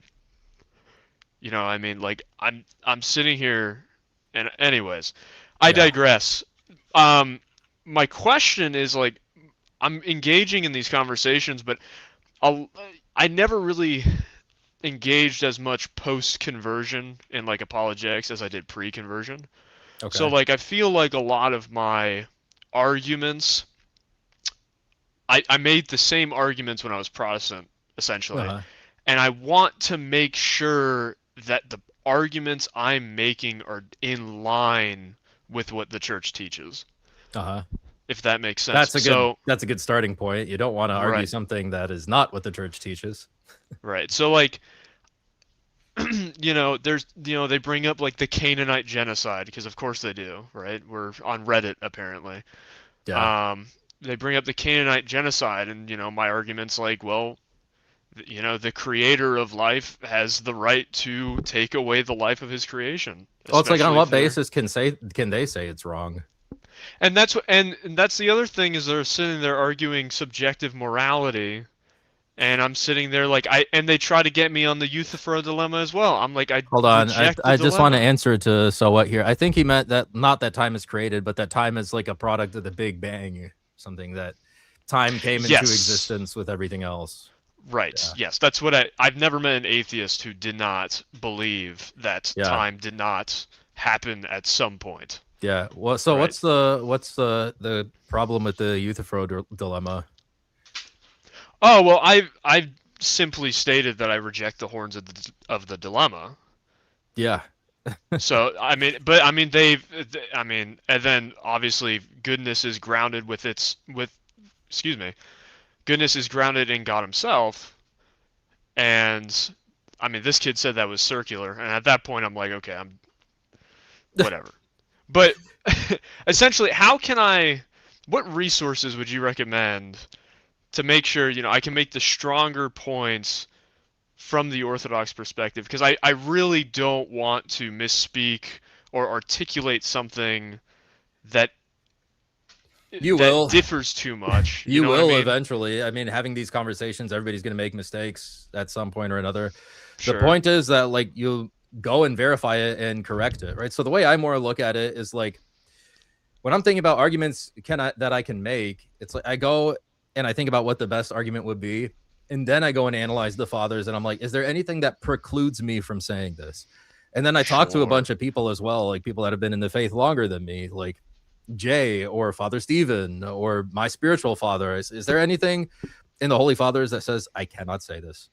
You know, I mean, like I'm sitting here, and anyways, I digress. My question is like, I'm engaging in these conversations, but I never really engaged as much post-conversion in like apologetics as I did pre-conversion. Okay. So like I feel like a lot of my arguments, I made the same arguments when I was Protestant, essentially. And I want to make sure that the arguments I'm making are in line with what the church teaches. If that makes sense. That's a good starting point. You don't want to argue something that is not what the church teaches. Right. So like, there's, they bring up like the Canaanite genocide, because of course they do, right? We're on Reddit apparently. Yeah. They bring up the Canaanite genocide, and my argument's like, well, the creator of life has the right to take away the life of his creation. Well, it's like, on what basis can they say it's wrong? And that's the other thing, is they're sitting there arguing subjective morality, and I'm sitting there like, and they try to get me on the Euthyphro dilemma as well. I'm like, hold on, I just want to answer to so what here. I think he meant that not that time is created, but that time is like a product of the Big Bang, something that time came into existence with everything else. Right. Yeah. Yes, that's what I've never met an atheist who did not believe that time did not happen at some point. Yeah. Well, so what's the problem with the Euthyphro dilemma? Oh, well, I've simply stated that I reject the horns of the dilemma. Yeah. So I mean, and then obviously goodness is grounded goodness is grounded in God himself. And I mean, this kid said that was circular, and at that point I'm like, okay, I'm whatever. But essentially, what resources would you recommend to make sure, I can make the stronger points from the Orthodox perspective? Because I really don't want to misspeak or articulate something that differs too much. You will eventually. I mean, having these conversations, everybody's going to make mistakes at some point or another. The point is that like you go and verify it and correct it, right? So the way I more look at it is like, when I'm thinking about arguments that I can make, it's like I go and I think about what the best argument would be, and then I go and analyze the fathers, and I'm like, is there anything that precludes me from saying this? And then I talk to a bunch of people as well, like people that have been in the faith longer than me, like Jay or Father Stephen or my spiritual father. Is there anything in the Holy Fathers that says I cannot say this?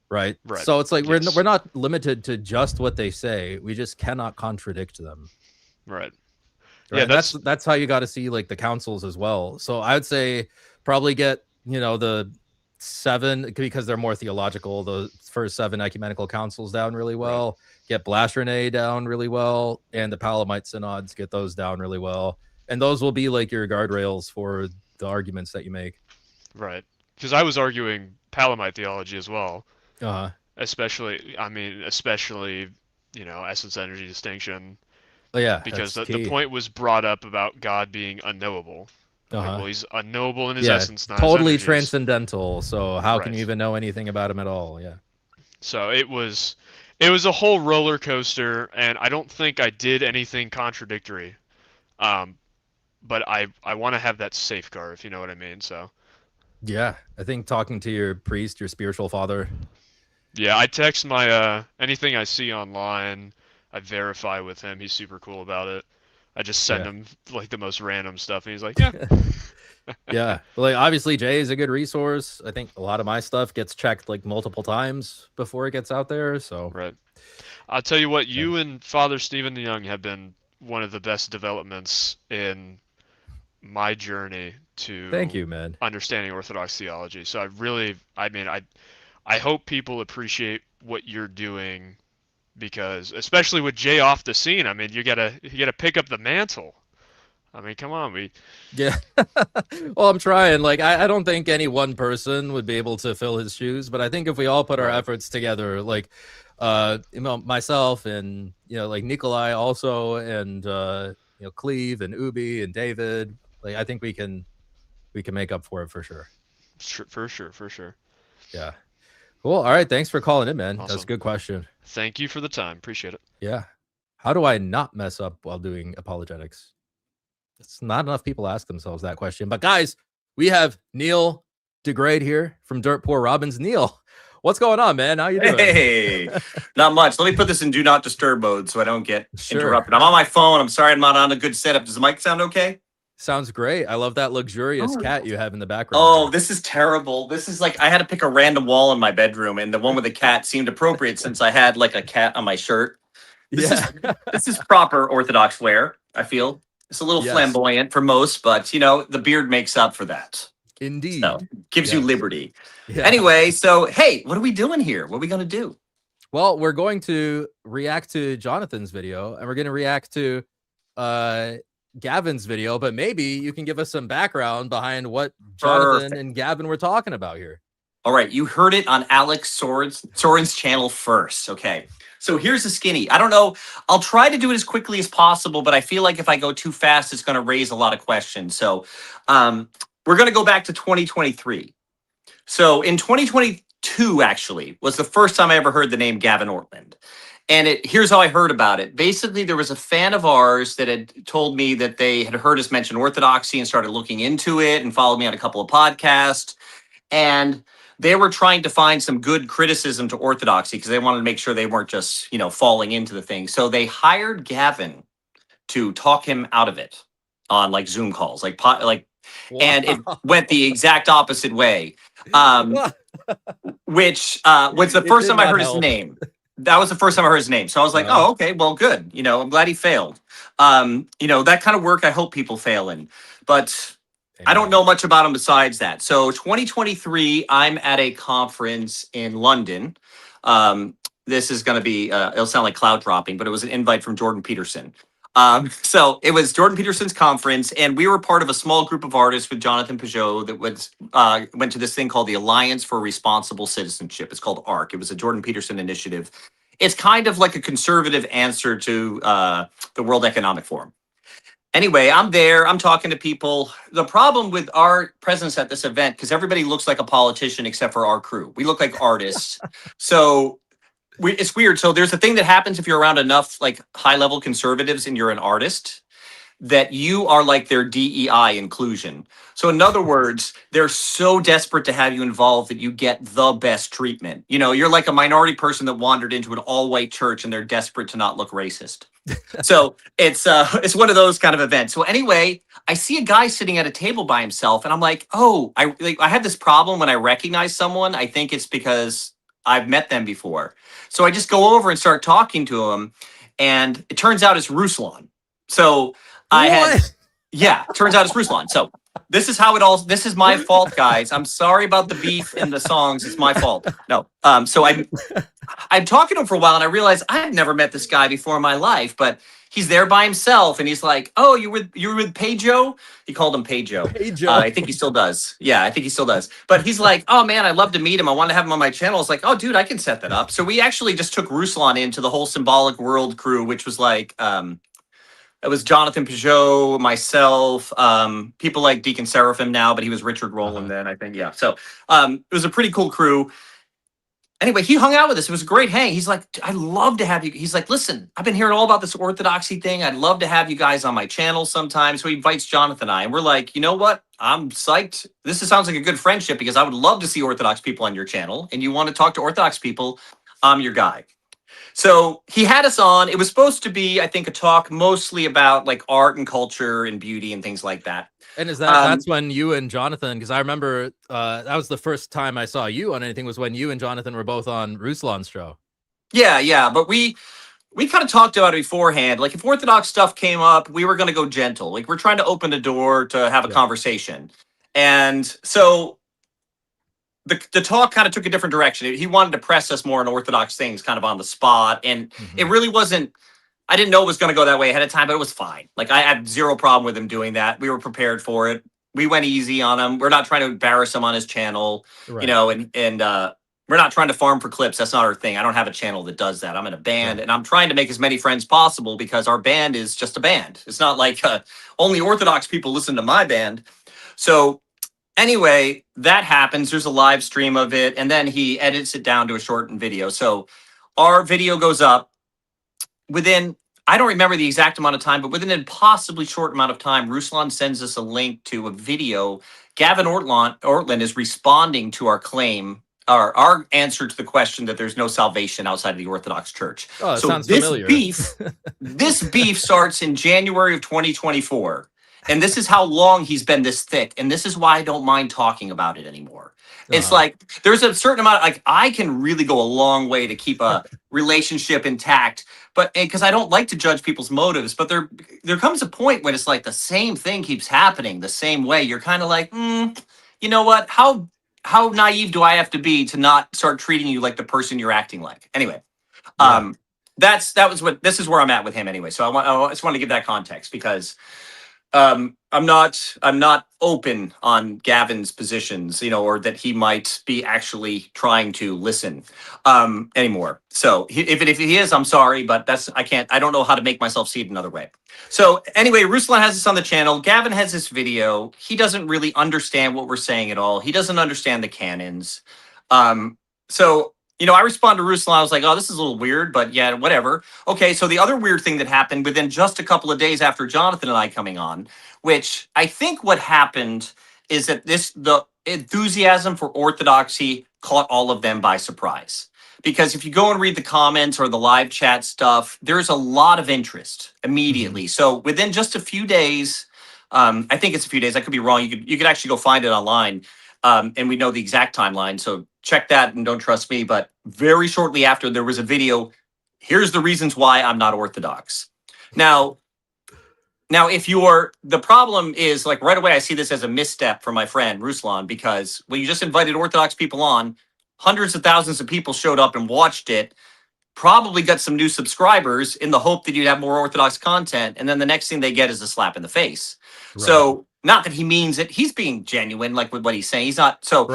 Right. So it's like we're not limited to just what they say. We just cannot contradict them. Right. Yeah, that's how you got to see like the councils as well. So I would say probably get the 7, because they're more theological. The first 7 ecumenical councils down really well. Get Blasphemy down really well, and the Palamite synods, get those down really well. And those will be like your guardrails for the arguments that you make. Right. Because I was arguing Palamite theology as well. Especially, essence energy distinction. Oh, yeah. Because the point was brought up about God being unknowable. Like, well, he's unknowable in his essence, not totally his transcendental. So how can you even know anything about him at all? Yeah. So it was a whole roller coaster, and I don't think I did anything contradictory. But I want to have that safeguard, if you know what I mean. So. Yeah, I think talking to your priest, your spiritual father. Yeah, I text my anything I see online, I verify with him. He's super cool about it. I just send Yeah. him like the most random stuff, and he's like, yeah. Yeah. Like obviously Jay is a good resource. I think a lot of my stuff gets checked like multiple times before it gets out there. So Right. I'll tell you what, you and Father Stephen Young have been one of the best developments in my journey to thank you, man. understanding Orthodox theology. So I hope people appreciate what you're doing, because especially with Jay off the scene, I mean, you gotta pick up the mantle. I mean, come on, Yeah. Well, I'm trying. Like, I don't think any one person would be able to fill his shoes, but I think if we all put our efforts together, like, myself and, like Nikolai also, and, Cleve and Ubi and David, like, I think we can make up for it for sure. For sure. Yeah. Cool. All right. Thanks for calling in, man. Awesome. That's a good question. Thank you for the time. Appreciate it. Yeah. How do I not mess up while doing apologetics? It's not enough people ask themselves that question. But guys, we have Neil DeGrade here from Dirt Poor Robins. Neil, what's going on, man? How you doing? Hey, not much. Let me put this in do not disturb mode so I don't get interrupted. I'm on my phone. I'm sorry I'm not on a good setup. Does the mic sound okay? Sounds great. I love that luxurious cat you have in the background. Oh, this is terrible. This is like I had to pick a random wall in my bedroom, and the one with the cat seemed appropriate since I had like a cat on my shirt. This is proper Orthodox wear, I feel. It's a little flamboyant for most, but the beard makes up for that. Indeed. So, gives you liberty. Yeah. Anyway, so hey, what are we doing here? What are we going to do? Well, we're going to react to Jonathan's video, and we're going to react to Gavin's video, but maybe you can give us some background behind what Jonathan and Gavin were talking about here. All right, you heard it on Alex Soren's channel first. Okay. So here's the skinny. I don't know. I'll try to do it as quickly as possible, but I feel like if I go too fast, it's going to raise a lot of questions. So we're going to go back to 2023. So in 2022, actually, was the first time I ever heard the name Gavin Ortlund. And here's how I heard about it. Basically, there was a fan of ours that had told me that they had heard us mention Orthodoxy and started looking into it and followed me on a couple of podcasts. And they were trying to find some good criticism to Orthodoxy because they wanted to make sure they weren't just, falling into the thing. So they hired Gavin to talk him out of it on like Zoom calls, and it went the exact opposite way, which was the first time I heard his name. That was the first time I heard his name. So I was like, oh, okay, well, good. I'm glad he failed. That kind of work I hope people fail in. But I don't know much about him besides that. So 2023, I'm at a conference in London. This is going to be, it'll sound like cloud dropping, but it was an invite from Jordan Peterson. So it was Jordan Peterson's conference, and we were part of a small group of artists with Jonathan Pageau that went to this thing called the Alliance for Responsible Citizenship. It's called ARC. It was a Jordan Peterson initiative. It's kind of like a conservative answer to the World Economic Forum. Anyway, I'm there. I'm talking to people. The problem with our presence at this event, because everybody looks like a politician except for our crew. We look like artists. So it's weird. So there's a thing that happens if you're around enough like high-level conservatives and you're an artist, that you are like their DEI inclusion. So in other words, they're so desperate to have you involved that you get the best treatment. You're like a minority person that wandered into an all-white church and they're desperate to not look racist. So it's one of those kind of events. So anyway, I see a guy sitting at a table by himself, and I'm like, oh, I have this problem when I recognize someone. I think it's because I've met them before. So I just go over and start talking to him, and it turns out it's Ruslan. So turns out it's Ruslan. So this is my fault, guys. I'm sorry about the beef in the songs. It's my fault. No. So I'm talking to him for a while, and I realized I've never met this guy before in my life, but he's there by himself, and he's like, oh, you were with Pageau? He called him Pageau. I think he still does. Yeah, I think he still does. But he's like, oh man, I'd love to meet him. I want to have him on my channel. It's like, oh dude, I can set that up. So we actually just took Ruslan into the whole Symbolic World crew, which was like it was Jonathan Pageau, myself, people like Deacon Seraphim now, but he was Richard Rowland then, I think. Yeah. So it was a pretty cool crew. Anyway, he hung out with us. It was a great hang. He's like, I'd love to have you. He's like, listen, I've been hearing all about this Orthodoxy thing. I'd love to have you guys on my channel sometime. So he invites Jonathan and I, and we're like, you know what? I'm psyched. Sounds like a good friendship because I would love to see Orthodox people on your channel, and you want to talk to Orthodox people, I'm your guy. So he had us on. It was supposed to be, I think, a talk mostly about like art and culture and beauty and things like that. And is that's when you and Jonathan, because I remember that was the first time I saw you on anything, was when you and Jonathan were both on Ruslan's show. Yeah. But we kind of talked about it beforehand. Like if Orthodox stuff came up, we were going to go gentle. Like we're trying to open the door to have a conversation. And so the talk kind of took a different direction. He wanted to press us more on Orthodox things kind of on the spot. And it really wasn't, I didn't know it was going to go that way ahead of time, but it was fine. Like I had zero problem with him doing that. We were prepared for it. We went easy on him. We're not trying to embarrass him on his channel, you know, and we're not trying to farm for clips. That's not our thing. I don't have a channel that does that. I'm in a band and I'm trying to make as many friends possible because our band is just a band. It's not like only Orthodox people listen to my band. So anyway, that happens. There's a live stream of it, and then he edits it down to a shortened video. So our video goes up within, I don't remember the exact amount of time, but within an impossibly short amount of time, Ruslan sends us a link to a video. Gavin Ortlund is responding to our claim, our answer to the question that there's no salvation outside of the Orthodox Church. Oh, so sounds this familiar. this beef starts in January of 2024. And this is how long he's been this thick. And this is why I don't mind talking about it anymore. It's like there's a certain amount, like I can really go a long way to keep a relationship intact, but because I don't like to judge people's motives, but there comes a point when it's like the same thing keeps happening the same way. You're kind of like, you know what? How naive do I have to be to not start treating you like the person you're acting like? Anyway, this is where I'm at with him anyway. So I just want to give that context because I'm not open on Gavin's positions, you know, or that he might be actually trying to listen anymore. So if he is, I'm sorry, but I don't know how to make myself see it another way. So anyway, Ruslan has this on the channel. Gavin has this video. He doesn't really understand what we're saying at all. He doesn't understand the canons. So you know, I respond to Ruslan. I was like, oh, this is a little weird, but yeah, whatever. Okay, so the other weird thing that happened within just a couple of days after Jonathan and I coming on, which I think what happened is that the enthusiasm for Orthodoxy caught all of them by surprise. Because if you go and read the comments or the live chat stuff, there's a lot of interest immediately. So within just a few days, I think it's a few days, I could be wrong. You could actually go find it online. And we know the exact timeline. So check that and don't trust me. But very shortly after, there was a video. Here's the reasons why I'm not Orthodox. Now, if the problem is like right away, I see this as a misstep for my friend Ruslan, because you just invited Orthodox people on, hundreds of thousands of people showed up and watched it, probably got some new subscribers in the hope that you'd have more Orthodox content. And then the next thing they get is a slap in the face. Right. So not that he means it. He's being genuine, like with what he's saying. He's not. So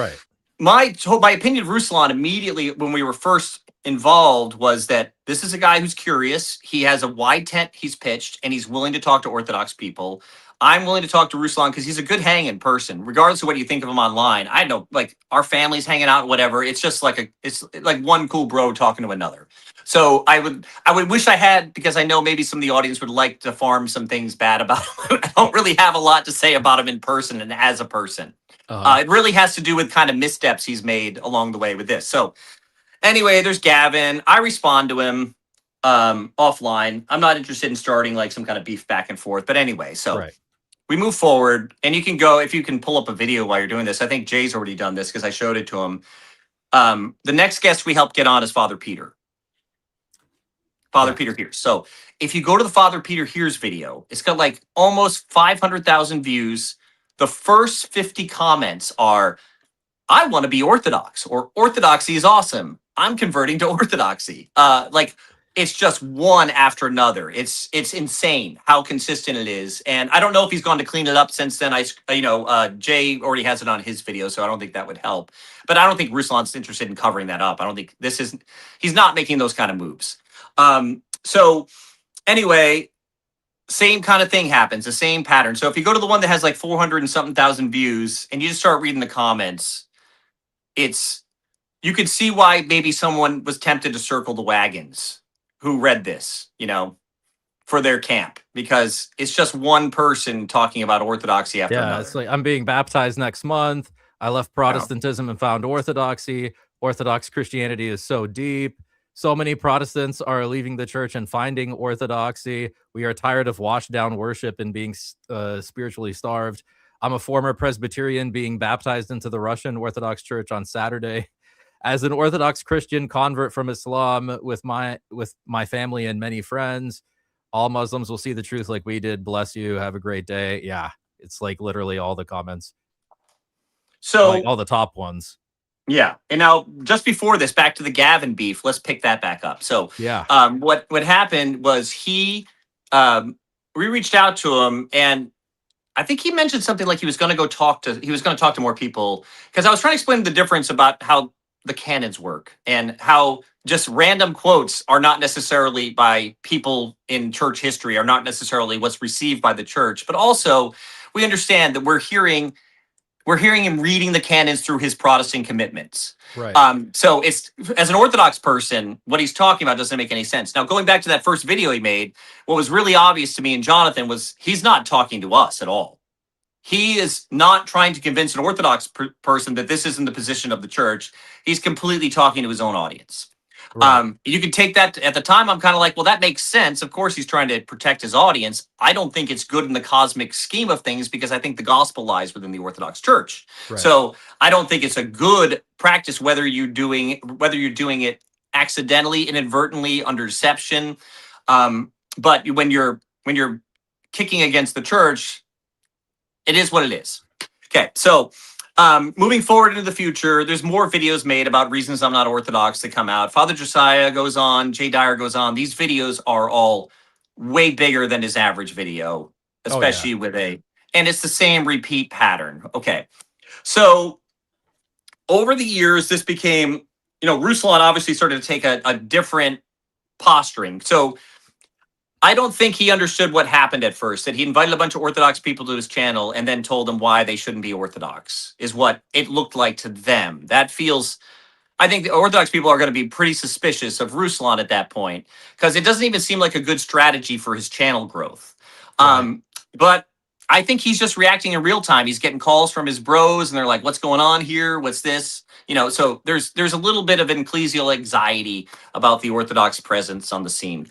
my opinion of Ruslan immediately when we were first involved was that this is a guy who's curious. He has a wide tent he's pitched, and he's willing to talk to Orthodox people. I'm willing to talk to Ruslan because he's a good hanging person, regardless of what you think of him online. I know, like, our family's hanging out, whatever. It's just like it's like one cool bro talking to another. So I would wish I had, because I know maybe some of the audience would like to farm some things bad about him. I don't really have a lot to say about him in person and as a person. It really has to do with kind of missteps he's made along the way with this. So anyway, there's Gavin. I respond to him offline. I'm not interested in starting like some kind of beef back and forth. But anyway, so we move forward, and you can go, if you can pull up a video while you're doing this. I think Jay's already done this because I showed it to him. The next guest we helped get on is Father Peter. Peter Hears. So if you go to the Father Peter Hears video, it's got like almost 500,000 views. The first 50 comments are, I want to be Orthodox, or Orthodoxy is awesome. I'm converting to Orthodoxy. Like it's just one after another. It's insane how consistent it is. And I don't know if he's gone to clean it up since then. Jay already has it on his video, so I don't think that would help. But I don't think Ruslan's interested in covering that up. I don't think he's not making those kind of moves. So anyway, same kind of thing happens, the same pattern. So if you go to the one that has like 400 and something thousand views and you just start reading the comments, you could see why maybe someone was tempted to circle the wagons who read this, you know, for their camp, because it's just one person talking about Orthodoxy after another. It's like, I'm being baptized next month. I left Protestantism and found Orthodoxy. Orthodox Christianity is so deep. So many Protestants are leaving the church and finding orthodoxy. We are tired of washed down worship and being spiritually starved. I'm a former Presbyterian being baptized into the Russian Orthodox Church on Saturday. As an Orthodox Christian convert from Islam with my family and many friends, all Muslims will see the truth like we did. Bless you. Have a great day. Yeah, it's like literally all the comments. So like all the top ones. Yeah, and now just before this, back to the Gavin beef. Let's pick that back up. So, Yeah. what happened was we reached out to him, and I think he mentioned something like he was going to talk to more people, because I was trying to explain the difference about how the canons work and how just random quotes are not necessarily by people in church history, are not necessarily what's received by the church, but also we understand that we're hearing him reading the canons through his Protestant commitments. Right. So it's, as an Orthodox person, what he's talking about doesn't make any sense. Now, going back to that first video he made, what was really obvious to me and Jonathan was he's not talking to us at all. He is not trying to convince an Orthodox person that this isn't the position of the church. He's completely talking to his own audience. Right. You can take that at the time. I'm kind of like, well, that makes sense. Of course, he's trying to protect his audience. I don't think it's good in the cosmic scheme of things, because I think the gospel lies within the Orthodox Church. Right. So I don't think it's a good practice, whether you're doing it accidentally, inadvertently, under deception. But when you're kicking against the church, it is what it is. Okay, so moving forward into the future, there's more videos made about reasons I'm not Orthodox that come out. Father Josiah goes on, DYER goes on. These videos are all way bigger than his average video, especially and it's the same repeat pattern. Okay, so over the years, this became, Ruslan obviously started to take a different posturing. So I don't think he understood what happened at first, that he invited a bunch of Orthodox people to his channel and then told them why they shouldn't be Orthodox, is what it looked like to them. That feels, I think the Orthodox people are going to be pretty suspicious of Ruslan at that point, because it doesn't even seem like a good strategy for his channel growth. But I think he's just reacting in real time. He's getting calls from his bros and they're like, what's going on here? What's this? So there's a little bit of ecclesial anxiety about the Orthodox presence on the scene.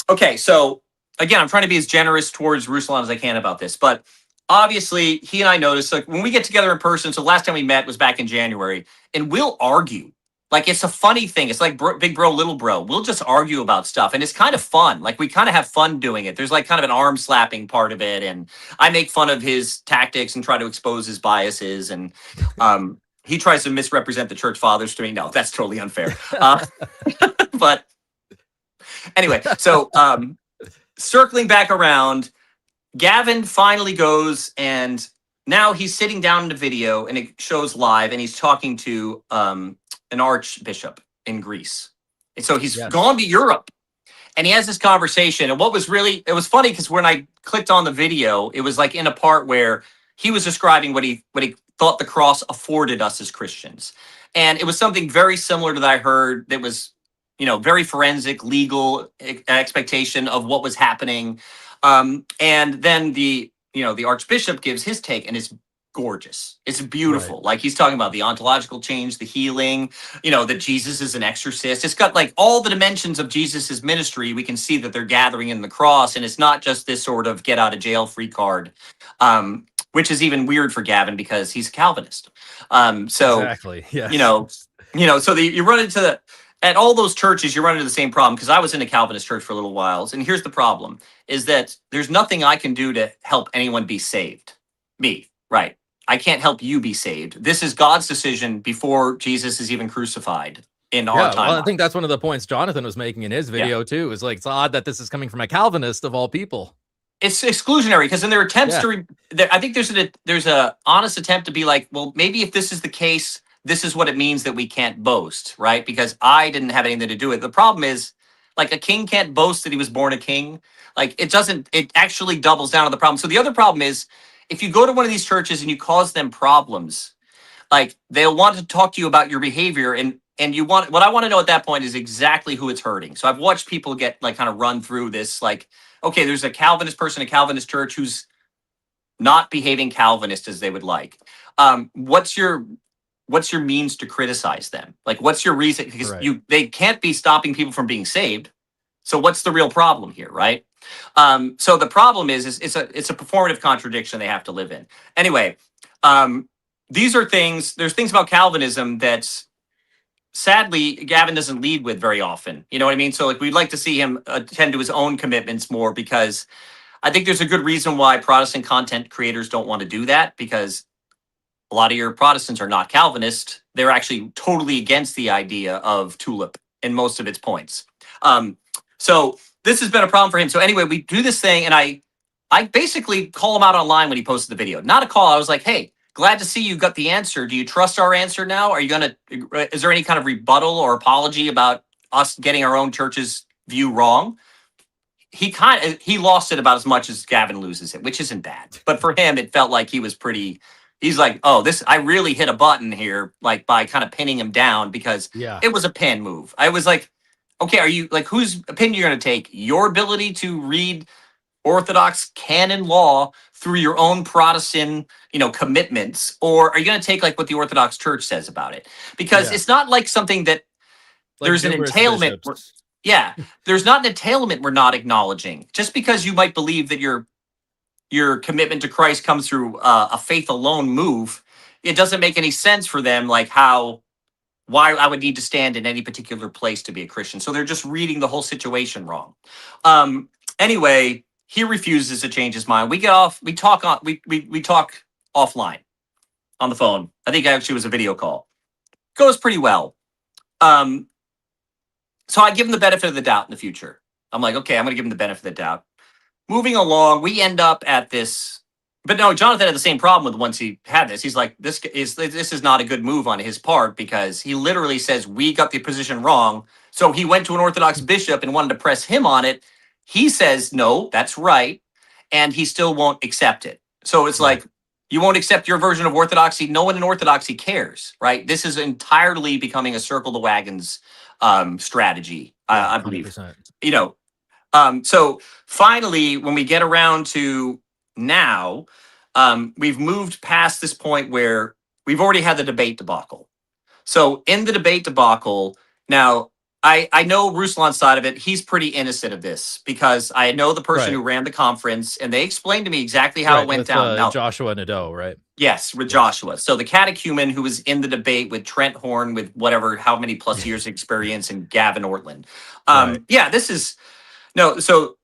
Okay, so again, I'm trying to be as generous towards Ruslan as I can about this, but obviously he and I noticed, like, when we get together in person, so last time we met was back in January, and we'll argue. Like, it's a funny thing. It's like big bro, little bro. We'll just argue about stuff, and it's kind of fun. Like, we kind of have fun doing it. There's like kind of an arm slapping part of it, and I make fun of his tactics and try to expose his biases, and he tries to misrepresent the church fathers to me. No, that's totally unfair. But anyway, so circling back around, Gavin finally goes, and now he's sitting down in the video, and it shows live, and he's talking to an archbishop in Greece. And so he's gone to Europe, and he has this conversation. And it was funny, because when I clicked on the video, it was like in a part where he was describing what he thought the cross afforded us as Christians. And it was something very similar to that I heard that was, very forensic, legal expectation of what was happening. And then the archbishop gives his take, and it's gorgeous. It's beautiful. Right. Like, he's talking about the ontological change, the healing, that Jesus is an exorcist. It's got like all the dimensions of Jesus's ministry. We can see that they're gathering in the cross, and it's not just this sort of get out of jail free card, which is even weird for Gavin because he's a Calvinist. Exactly. Yes. So you run into at all those churches, you run into the same problem, because I was in a Calvinist church for a little while. And here's the problem, is that there's nothing I can do to help anyone be saved. Me, right? I can't help you be saved. This is God's decision before Jesus is even crucified in our time. Well, I think that's one of the points Jonathan was making in his video too, is like, it's odd that this is coming from a Calvinist of all people. It's exclusionary, because in their attempts I think there's a honest attempt to be like, well, maybe if this is the case, this is what it means that we can't boast, right? Because I didn't have anything to do with it. The problem is, like, a king can't boast that he was born a king. Like, it actually doubles down on the problem. So the other problem is, if you go to one of these churches and you cause them problems, like, they'll want to talk to you about your behavior, and what I want to know at that point is exactly who it's hurting. So I've watched people get like kind of run through this, like, okay, there's a Calvinist person, a Calvinist church who's not behaving Calvinist as they would like. What's your what's your means to criticize them? Like, what's your reason? Because they can't be stopping people from being saved. So what's the real problem here, right? So the problem is it's a performative contradiction they have to live in. Anyway, these are things. There's things about Calvinism that's sadly Gavin doesn't lead with very often. You know what I mean? So like we'd like to see him attend to his own commitments more, because I think there's a good reason why Protestant content creators don't want to do that, because a lot of your Protestants are not Calvinist. They're actually totally against the idea of tulip in most of its points. So this has been a problem for him. So anyway, we do this thing, and I basically call him out online when he posted the video. Not a call. I was like, hey, glad to see you got the answer. Do you trust our answer now? Are you going to, is there any kind of rebuttal or apology about us getting our own church's view wrong? He lost it about as much as Gavin loses it, which isn't bad. But for him, it felt like he was he's like, oh, I really hit a button here, like by kind of pinning him down, because it was a pin move. I was like, okay, are you like, whose opinion you're going to take? Your ability to read Orthodox canon law through your own Protestant, commitments, or are you going to take like what the Orthodox Church says about it? Because it's not like something that there's an entailment. There's not an entailment we're not acknowledging. Just because you might believe that your commitment to Christ comes through a faith alone move, it doesn't make any sense for them, like why I would need to stand in any particular place to be a Christian. So they're just reading the whole situation wrong. Anyway, he refuses to change his mind. We get off, we talk offline on the phone. I think actually it was a video call. Goes pretty well. So I give him the benefit of the doubt in the future. I'm like, okay, I'm going to give him the benefit of the doubt. Moving along, we end up at this. But no, Jonathan had the same problem with once he had this. He's like, this is not a good move on his part, because he literally says, we got the position wrong. So he went to an Orthodox bishop and wanted to press him on it. He says, no, that's right. And he still won't accept it. So it's like, you won't accept your version of Orthodoxy. No one in Orthodoxy cares, right? This is entirely becoming a circle the wagons strategy, I believe. 100%. So finally, when we get around to now, we've moved past this point where we've already had the debate debacle. So in the debate debacle, now I know Ruslan's side of it. He's pretty innocent of this, because I know the person who ran the conference, and they explained to me exactly how it went down. Now, Joshua Nadeau, right? Yes, with Joshua. So the catechumen who was in the debate with Trent Horn, with how many plus years experience, and Gavin Ortlund. This is so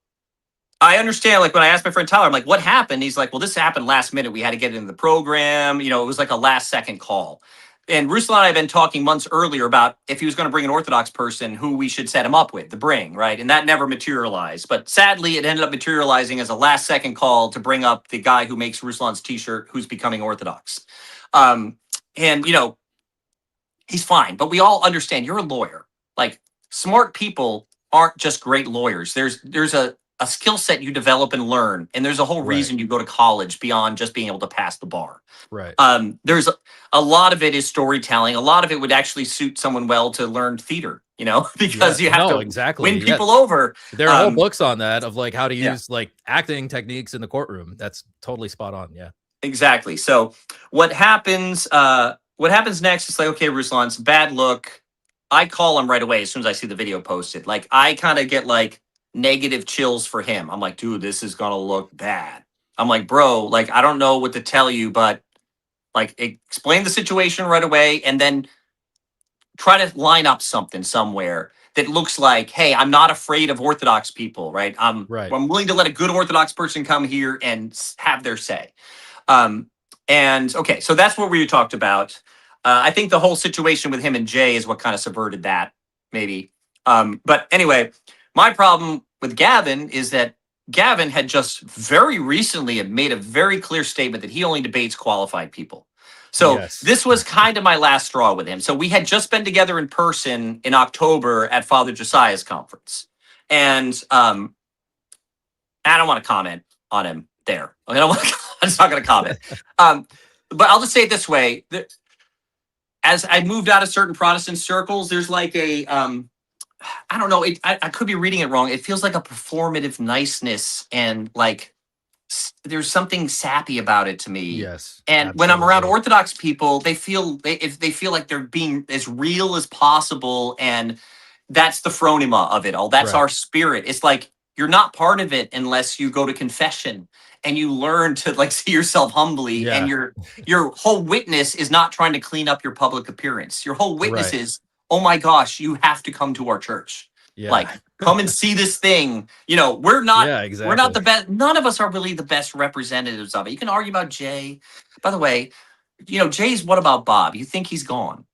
I understand, like when I asked my friend Tyler, I'm like, what happened? He's like, well, this happened last minute. We had to get it into the program. It was like a last second call. And Ruslan and I have been talking months earlier about if he was going to bring an Orthodox person, who we should set him up with, right? And that never materialized. But sadly, it ended up materializing as a last second call to bring up the guy who makes Ruslan's t-shirt, who's becoming Orthodox. He's fine. But we all understand, you're a lawyer. Like, smart people aren't just great lawyers. There's a skill set you develop and learn, and there's a whole reason you go to college beyond just being able to pass the bar. There's a lot of it is storytelling. A lot of it would actually suit someone well to learn theater, because you have to win people over. There are whole books on that, of like how to use like acting techniques in the courtroom. That's totally spot on. Yeah, exactly. So what happens next is like, okay, Ruslan, it's a bad look. I call him right away as soon as I see the video posted. Like, I kind of get like negative chills for him. I'm like, dude, this is gonna look bad. I'm like, bro, like, I don't know what to tell you, but like, explain the situation right away, and then try to line up something somewhere that looks like, hey, I'm not afraid of Orthodox people, right? I'm willing to let a good Orthodox person come here and have their say. And okay, so that's what we talked about. I think the whole situation with him and Jay is what kind of subverted that, maybe. But anyway, my problem with Gavin is that Gavin had just very recently made a very clear statement that he only debates qualified people. So this was kind of my last straw with him. So we had just been together in person in October at Father Josiah's conference. And I don't want to comment on him there. I'm just not going to comment. But I'll just say it this way. As I moved out of certain Protestant circles, there's like a... I don't know. I could be reading it wrong. It feels like a performative niceness and like there's something sappy about it to me. Yes. And when I'm around Orthodox people, they feel if they feel like they're being as real as possible, and that's the phronema of it all. That's Right. our spirit. It's like you're not part of it unless you go to confession and you learn to like see yourself humbly. Yeah. And your whole witness is not trying to clean up your public appearance. Your whole witness Right. is, oh my gosh, you have to come to our church. Yeah. Like, come and see this thing. You know, we're not Yeah, we're not exactly. the best. None of us are really the best representatives of it. You can argue about Jay. By the way, you know, Jay's what about Bob? You think he's gone?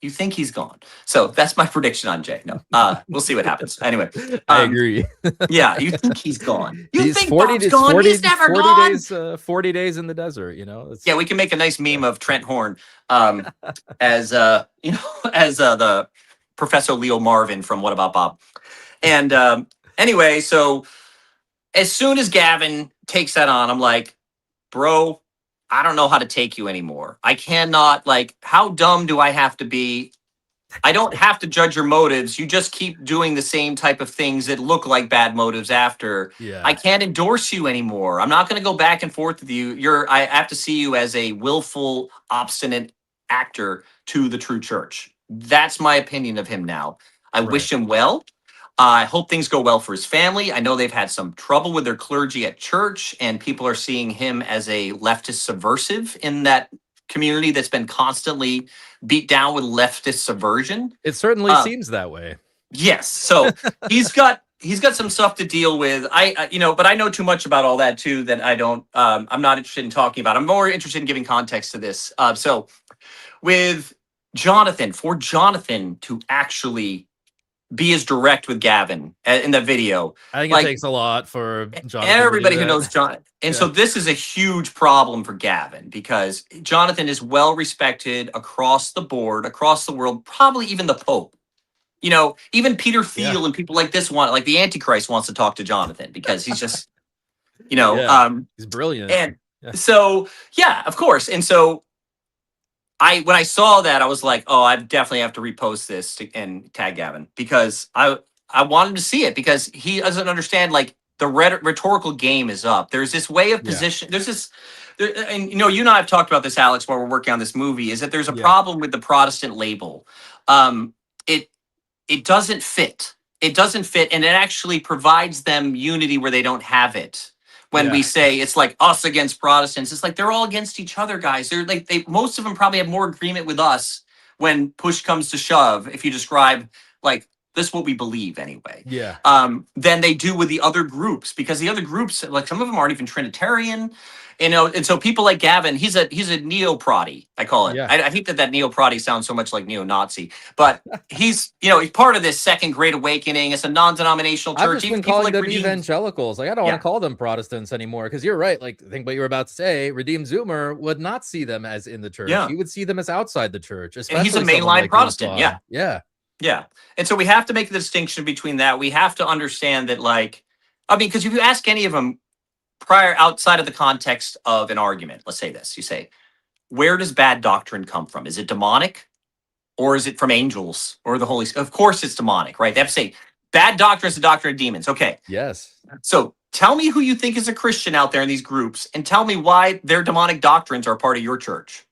You think he's gone? So that's my prediction on Jay. No, we'll see what happens. Anyway, I agree. yeah, you think he's gone? You He's think 40 Bob's days, gone? 40, He's never 40 gone. days, 40 days in the desert, you know? It's, Yeah, we can make a nice meme of Trent Horn as you know, as the Professor Leo Marvin from What About Bob? And anyway, so as soon as Gavin takes that on, I'm like, bro, I don't know how to take you anymore. I cannot, like, how dumb do I have to be? I don't have to judge your motives. You just keep doing the same type of things that look like bad motives after. Yeah. I can't endorse you anymore. I'm not going to go back and forth with you. I have to see you as a willful, obstinate actor to the true church. That's my opinion of him now. I wish him well. I hope things go well for his family. I know they've had some trouble with their clergy at church, and people are seeing him as a leftist subversive in that community that's been constantly beat down with leftist subversion. It certainly seems that way. Yes. So he's got some stuff to deal with. I you know, but I know too much about all that too that I don't I'm not interested in talking about. I'm more interested in giving context to this. So with Jonathan, for Jonathan to actually be as direct with Gavin in the video. I think like, it takes a lot for Jonathan. everybody who knows John. And so this is a huge problem for Gavin because Jonathan is well respected across the board, across the world, probably even the Pope. You know, even Peter Thiel and people like this want, like the Antichrist wants to talk to Jonathan because he's just, you know, he's brilliant. And so, yeah, of course. And so when I saw that, I was like, oh, I definitely have to repost this and tag Gavin because I wanted to see it because he doesn't understand like the rhetorical game is up. There's this way of position. There's this, and you know, you and I have talked about this, Alex, while we're working on this movie, is that there's a problem with the Protestant label. It doesn't fit. It doesn't fit, and it actually provides them unity where they don't have it. When we say it's like us against Protestants, it's like they're all against each other, guys. They're like most of them probably have more agreement with us when push comes to shove. If you describe like this, is what we believe anyway. Yeah. Than they do with the other groups because the other groups, like some of them aren't even Trinitarian, you know. And so people like Gavin, he's a neo-Protty, I call it. Yeah. I hate that neo-Protty sounds so much like neo-Nazi, but he's part of this second Great Awakening. It's a non-denominational church. I've just been calling them evangelicals. Like I don't want to call them Protestants anymore because you're right. Like think what you were about to say. Redeemed Zoomer would not see them as in the church. Yeah. He would see them as outside the church. And he's a especially someone mainline like Protestant. Bob. Yeah. Yeah. Yeah. And so we have to make the distinction between that. We have to understand that, like, I mean, because if you ask any of them prior outside of the context of an argument, let's say this, you say, where does bad doctrine come from? Is it demonic or is it from angels or the Holy Spirit? Of course it's demonic, right? They have to say bad doctrine is the doctrine of demons. Okay. Yes. So tell me who you think is a Christian out there in these groups and tell me why their demonic doctrines are part of your church.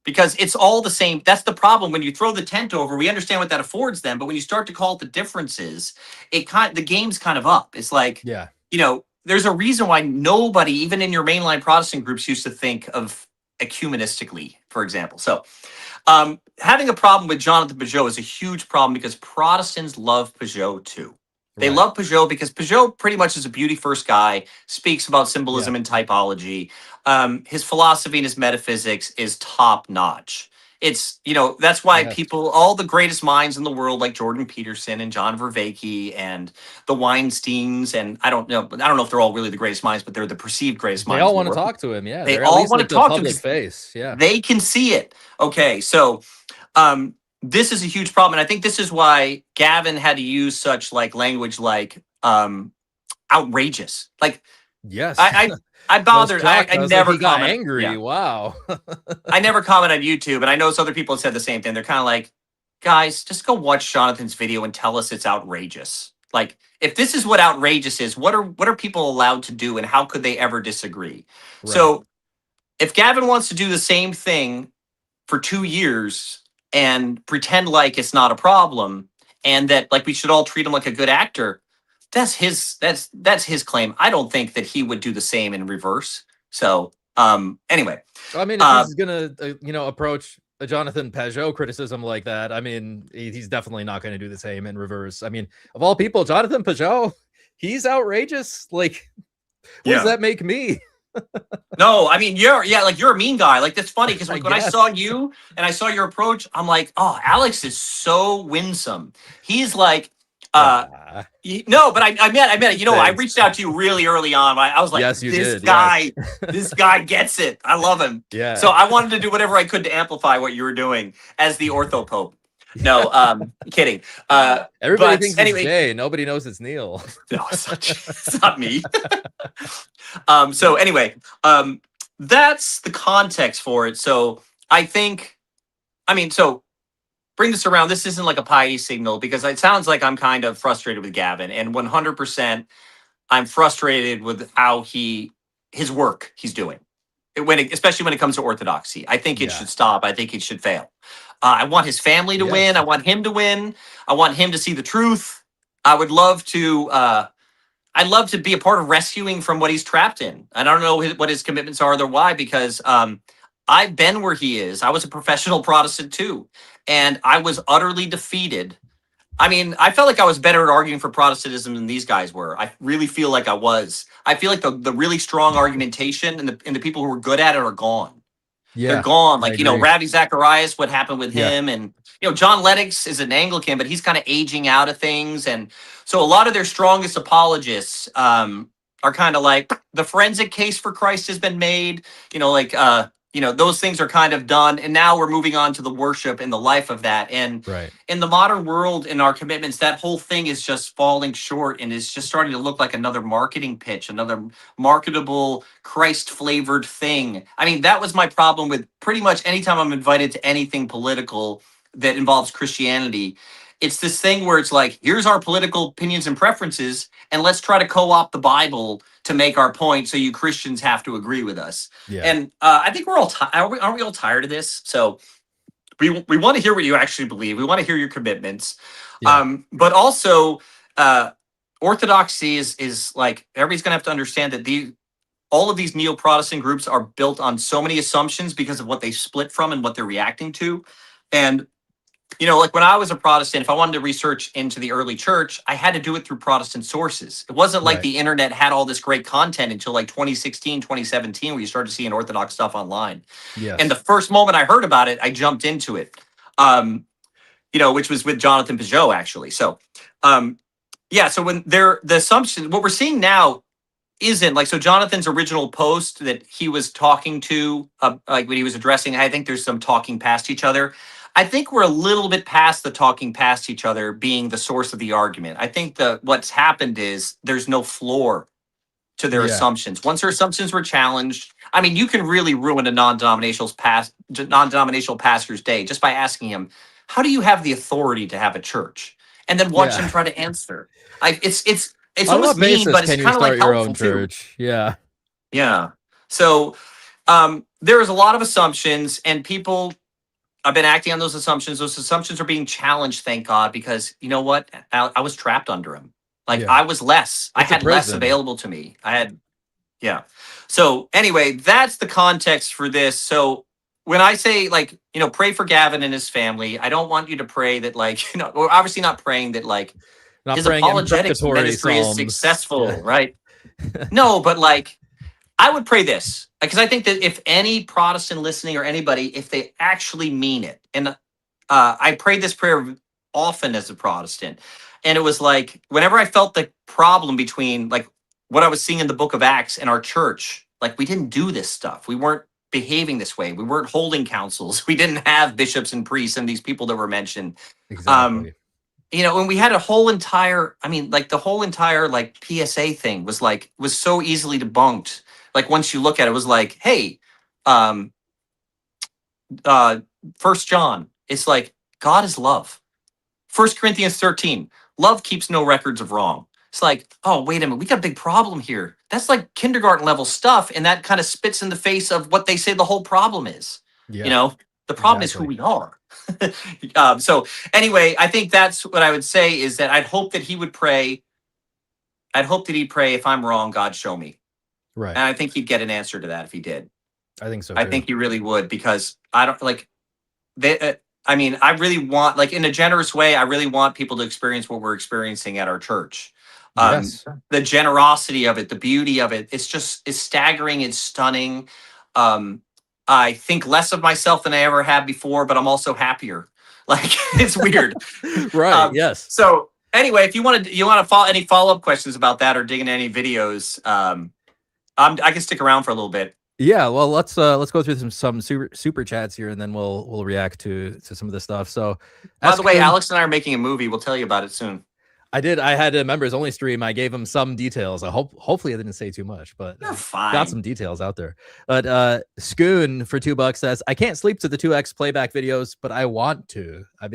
Because it's all the same. That's the problem. When you throw the tent over, we understand what that affords them. But when you start to call it the differences, the game's kind of up. It's like, you know, there's a reason why nobody, even in your mainline Protestant groups, used to think of ecumenistically, for example. So having a problem with Jonathan Pageau is a huge problem because Protestants love Pageau too. They love Pageau because Pageau pretty much is a beauty first guy, speaks about symbolism and typology. His philosophy and his metaphysics is top notch. It's, you know, that's why people, all the greatest minds in the world, like Jordan Peterson and John Vervaeke and the Weinsteins, and I don't know if they're all really the greatest minds, but they're the perceived greatest minds. They all want to talk to him. Yeah. They all want to talk to him. Face. Yeah. They can see it. Okay. So, this is a huge problem. And I think this is why Gavin had to use such like language like outrageous. Like, yes, I bothered. I never like got comment. angry. Yeah. Wow. I never comment on YouTube, and I know other people have said the same thing. They're kind of like, guys, just go watch Jonathan's video and tell us it's outrageous. Like, if this is what outrageous is, what are people allowed to do, and how could they ever disagree? Right. So if Gavin wants to do the same thing for 2 years and pretend like it's not a problem, and that like we should all treat him like a good actor, that's his claim. I don't think that he would do the same in reverse. So anyway, I mean, if he's gonna approach a Jonathan Pageau criticism like that, I mean, he's definitely not going to do the same in reverse. I mean, of all people, Jonathan Pageau, he's outrageous. Like, what does that make me? No, I mean, you're a mean guy. Like, that's funny because when I saw you and I saw your approach, I'm like, oh, Alex is so winsome. He's like, no, but I met it. You know, I reached out to you really early on. I was like, Yes, you this did, guy, yes. this guy gets it. I love him. Yeah. So I wanted to do whatever I could to amplify what you were doing as the ortho pope. No, kidding. Everybody but thinks anyway, it's Jay. Nobody knows it's Neil. No, it's not me. So anyway, that's the context for it. So so bring this around. This isn't like a piety signal because it sounds like I'm kind of frustrated with Gavin, and 100% I'm frustrated with how his work he's doing. Especially when it comes to orthodoxy. I think it should stop. I think it should fail. I want his family to win. I want him to win. I want him to see the truth. I would love to. I'd love to be a part of rescuing from what he's trapped in. I don't know what his commitments are or why, because I've been where he is. I was a professional Protestant too, and I was utterly defeated. I mean, I felt like I was better at arguing for Protestantism than these guys were. I really feel like I was. I feel like the really strong argumentation and the people who were good at it are gone. Yeah, they're gone. I Like, you know, agree. Ravi Zacharias, what happened with Yeah. him, and John Lennox is an Anglican, but he's kind of aging out of things, and so a lot of their strongest apologists are kind of like the forensic case for Christ has been made. Those things are kind of done, and now we're moving on to the worship and the life of that. And Right. in the modern world, in our commitments, that whole thing is just falling short, and is just starting to look like another marketing pitch, another marketable Christ-flavored thing. I mean, that was my problem with pretty much anytime I'm invited to anything political that involves Christianity. It's this thing where it's like, here's our political opinions and preferences, and let's try to co-opt the Bible to make our point, so you Christians have to agree with us. Yeah. And I think we're all aren't we all tired of this? So we want to hear what you actually believe. We want to hear your commitments. But also orthodoxy is like, everybody's gonna have to understand that all of these neo-Protestant groups are built on so many assumptions because of what they split from and what they're reacting to. And like when I was a Protestant, if I wanted to research into the early church, I had to do it through Protestant sources. It wasn't like Right. the internet had all this great content until like 2016, 2017, where you started seeing Orthodox stuff online. Yes. And the first moment I heard about it, I jumped into it, which was with Jonathan Pageau, actually. So, so when the assumption, what we're seeing now isn't like, so Jonathan's original post that he was talking to, like when he was addressing, I think there's some talking past each other. I think we're a little bit past the talking past each other being the source of the argument. I think what's happened is there's no floor to their assumptions. Once their assumptions were challenged, I mean, you can really ruin a non-denominational pastor's day just by asking him, how do you have the authority to have a church? And then watch him try to answer. It's On almost what basis mean, but it's can you kind of start like your helpful own too. church? Yeah. Yeah. So there is a lot of assumptions, and people have been acting on those assumptions. Those assumptions are being challenged, thank God, because you know what? I was trapped under them. Like I was less. I It's a had less prison. available to me. So anyway, that's the context for this. So when I say pray for Gavin and his family, I don't want you to pray that we're obviously not praying that Not his praying apologetics imprecatory ministry is psalms. successful, Yeah. right? No, but I would pray this, because I think that if any Protestant listening or anybody, if they actually mean it, and I prayed this prayer often as a Protestant, and it was like whenever I felt the problem between what I was seeing in the book of Acts and our church, we didn't do this stuff. We weren't behaving this way. We weren't holding councils. We didn't have bishops and priests and these people that were mentioned. Exactly. And we had a whole entire, the whole entire PSA thing was so easily debunked. Once you look at it, it was like, hey, 1 John, it's like God is love. 1 Corinthians 13, Love keeps no records of wrong. It's like, oh, wait a minute, we got a big problem here. That's like kindergarten level stuff, and that kind of spits in the face of what they say the whole problem is. Yeah. You know, the problem is who we are. So anyway, I think that's what I would say is that I'd hope that he would pray. I'd hope that he'd pray, if I'm wrong, God show me. Right. And I think he'd get an answer to that if he did. I think so. I too. think he really would, because I don't like they. I mean, I really want, like, in a generous way, I really want people to experience what we're experiencing at our church. Yes. The generosity of it, the beauty of it, it's staggering. It's stunning. I think less of myself than I ever have before, but I'm also happier. Like, it's weird. Right. Yes. So anyway, if you want to follow any follow-up questions about that or dig into any videos, I can stick around for a little bit. Yeah, well, let's go through some super chats here, and then we'll react to some of this stuff. So, by the way, Alex and I are making a movie. We'll tell you about it soon. I had a members only stream. I gave him some details. Hopefully I didn't say too much, but you're fine. Got some details out there. But Scoon for $2 says, I can't sleep to the 2x playback videos, but I want to. I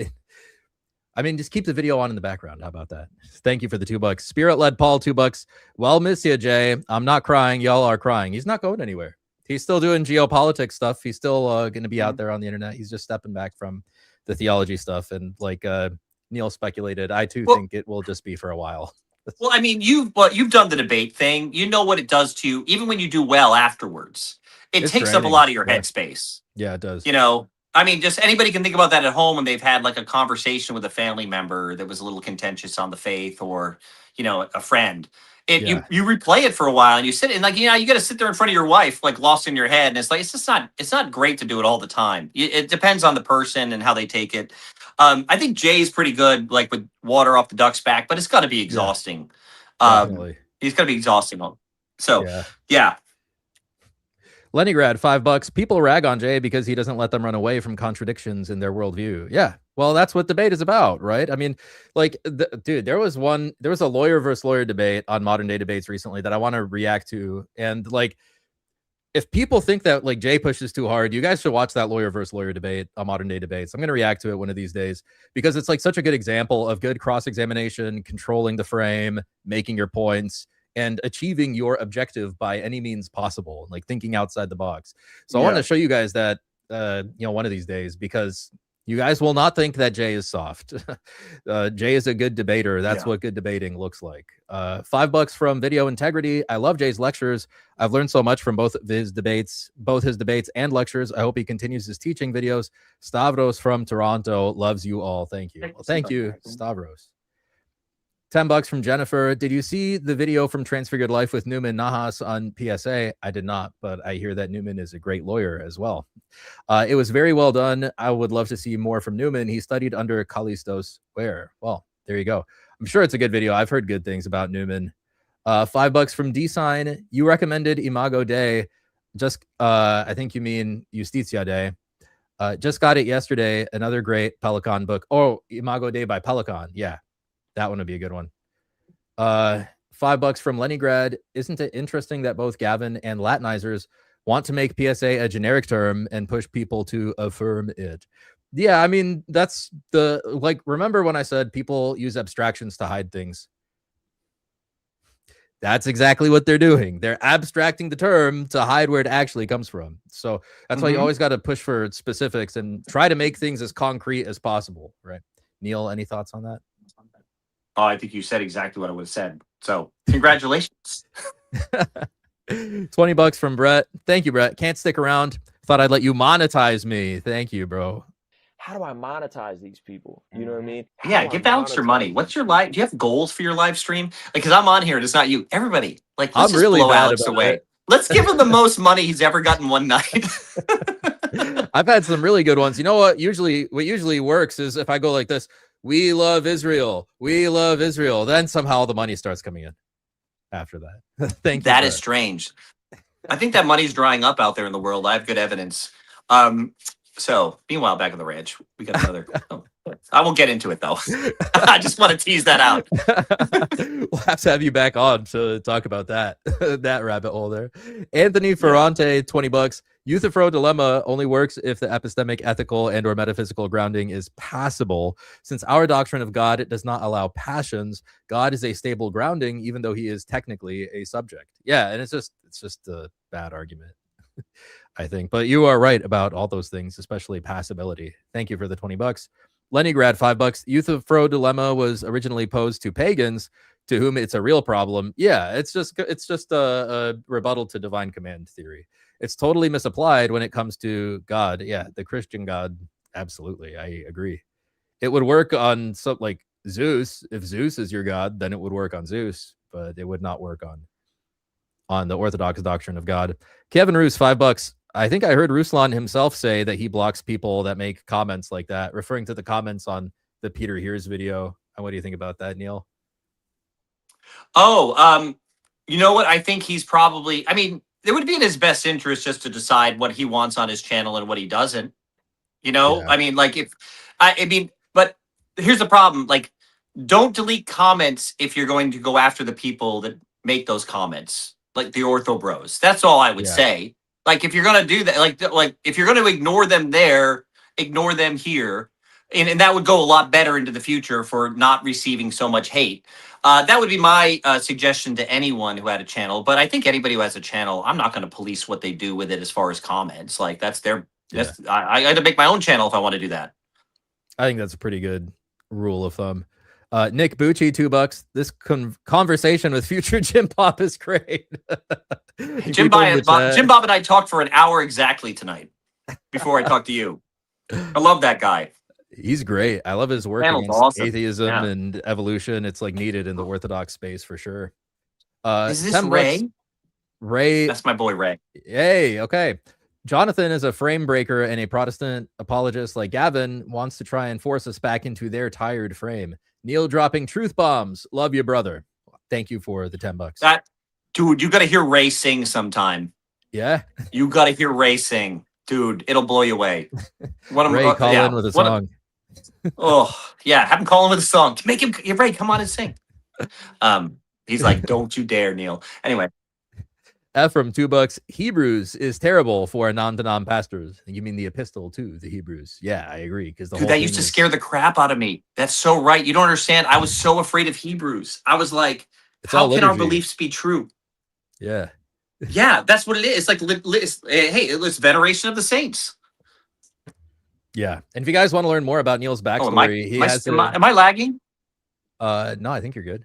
mean, just keep the video on in the background. How about that? Thank you for the $2. Spirit led Paul $2. Well, miss you, Jay. I'm not crying. Y'all are crying. He's not going anywhere. He's still doing geopolitics stuff. He's still going to be out there on the internet. He's just stepping back from the theology stuff. And like Neil speculated, I too think it will just be for a while. Well, I mean, you've done the debate thing. You know what it does to you, even when you do well afterwards. It takes up a lot of your headspace. Yeah, it does. You know, I mean, just anybody can think about that at home when they've had like a conversation with a family member that was a little contentious on the faith, or, you know, a friend. You replay it for a while, and you sit and, like, you know, you got to sit there in front of your wife, like, lost in your head, and it's like, it's not great to do it all the time. It depends on the person and how they take it. I think Jay's pretty good, like, with water off the duck's back, but it's got to be exhausting. He's got to be exhausting. So yeah. Leningrad, $5. People rag on Jay because he doesn't let them run away from contradictions in their worldview. Yeah. Well, that's what debate is about, right? I mean, like, dude, there was a lawyer versus lawyer debate on Modern Day Debates recently that I want to react to. And like, if people think that like Jay pushes too hard, you guys should watch that lawyer versus lawyer debate on Modern Day Debates. I'm going to react to it one of these days because it's like such a good example of good cross-examination, controlling the frame, making your points, and achieving your objective by any means possible, like thinking outside the box. So I want to show you guys that, one of these days, because you guys will not think that Jay is soft. Jay is a good debater. That's what good debating looks like. $5 from Video Integrity. I love Jay's lectures. I've learned so much from both his debates and lectures. I hope he continues his teaching videos. Stavros from Toronto loves you all. Thank you. Well, thank you, Stavros. $10 from Jennifer. Did you see the video from Transfigured Life with Newman Nahas on PSA? I did not, but I hear that Newman is a great lawyer as well. It was very well done. I would love to see more from Newman. He studied under Callistos Ware. Well, there you go. I'm sure it's a good video. I've heard good things about Newman. $5 from D-Sign. You recommended Imago Dei. Just, I think you mean Justitia Dei. Just got it yesterday. Another great Pelican book. Oh, Imago Dei by Pelican. Yeah. That one would be a good one. $5 from Leningrad. Isn't it interesting that both Gavin and Latinizers want to make PSA a generic term and push people to affirm it? Yeah, I mean, that's remember when I said people use abstractions to hide things? That's exactly what they're doing. They're abstracting the term to hide where it actually comes from. So that's why you always got to push for specifics and try to make things as concrete as possible, right? Neil, any thoughts on that? Oh, I think you said exactly what I would have said. So congratulations. $20 from Brett. Thank you, Brett. Can't stick around. Thought I'd let you monetize me. Thank you, bro. How do I monetize these people? You know what I mean? Yeah, give Alex your money. What's your live? Do you have goals for your live stream? Like, because I'm on here and it's not you. Everybody, like, let's just blow Alex away. Let's give him the most money he's ever gotten one night. I've had some really good ones. You know what? What usually works is if I go like this. We love Israel. We love Israel. Then somehow the money starts coming in after that. Thank you. That is strange. I think that money's drying up out there in the world. I have good evidence. So meanwhile, back on the ranch, we got another. I won't get into it though. I just want to tease that out. We'll have to have you back on to talk about that rabbit hole there. Anthony Ferrante, $20. Euthyphro dilemma only works if the epistemic, ethical, and or metaphysical grounding is passable. Since our doctrine of God does not allow passions, God is a stable grounding, even though he is technically a subject. Yeah, and it's just a bad argument, I think. But you are right about all those things, especially passability. Thank you for the $20. Leningrad, $5. Euthyphro dilemma was originally posed to pagans, to whom it's a real problem. Yeah, it's just a rebuttal to divine command theory. It's totally misapplied when it comes to God. Yeah, the Christian God. Absolutely, I agree. It would work on something like Zeus. If Zeus is your God, then it would work on Zeus, but it would not work on the Orthodox doctrine of God. Kevin Roos, $5. I think I heard Ruslan himself say that he blocks people that make comments like that, referring to the comments on the Peter Hears video. And what do you think about that, Neil? Oh, you know what? I think he's probably, I mean, it would be in his best interest just to decide what he wants on his channel and what he doesn't. You know, I mean, like if I mean, but here's the problem. Like, don't delete comments if you're going to go after the people that make those comments, like the ortho bros. That's all I would say. Like, if you're gonna do that, like if you're gonna ignore them there, ignore them here. And that would go a lot better into the future for not receiving so much hate. That would be my suggestion to anyone who had a channel. But I think anybody who has a channel, I'm not going to police what they do with it as far as comments. Like that's their. That's, I had to make my own channel if I want to do that. I think that's a pretty good rule of thumb. Nick Bucci, $2. This conversation with future Jim Bob is great. Jim Bob and I talked for an hour exactly tonight before I talked to you. I love that guy. He's great. I love his work Channel's against awesome. atheism Yeah. and evolution. It's like needed in the Orthodox space for sure. Is this $10. Ray? Ray. That's my boy Ray. Hey, okay. Jonathan is a frame breaker and a Protestant apologist like Gavin wants to try and force us back into their tired frame. Neil dropping truth bombs. Love you, brother. Thank you for the $10. That dude, you got to hear Ray sing sometime. Yeah, you got to hear Ray sing, dude. It'll blow you away. Ray, call in with a song. Oh yeah, have him call in with a song. Make him, Ray, come on and sing. He's like, don't you dare, Neil. Anyway. Ephraim, $2. Hebrews is terrible for non-denom pastors. You mean the epistle to the Hebrews? Yeah, I agree. Because Dude, that used to scare the crap out of me. That's so right. You don't understand. I was so afraid of Hebrews. I was like, how can our beliefs be true? Yeah. Yeah, that's what it is. It's like, hey, it's veneration of the saints. Yeah. And if you guys want to learn more about Neil's backstory, am I lagging? No, I think you're good.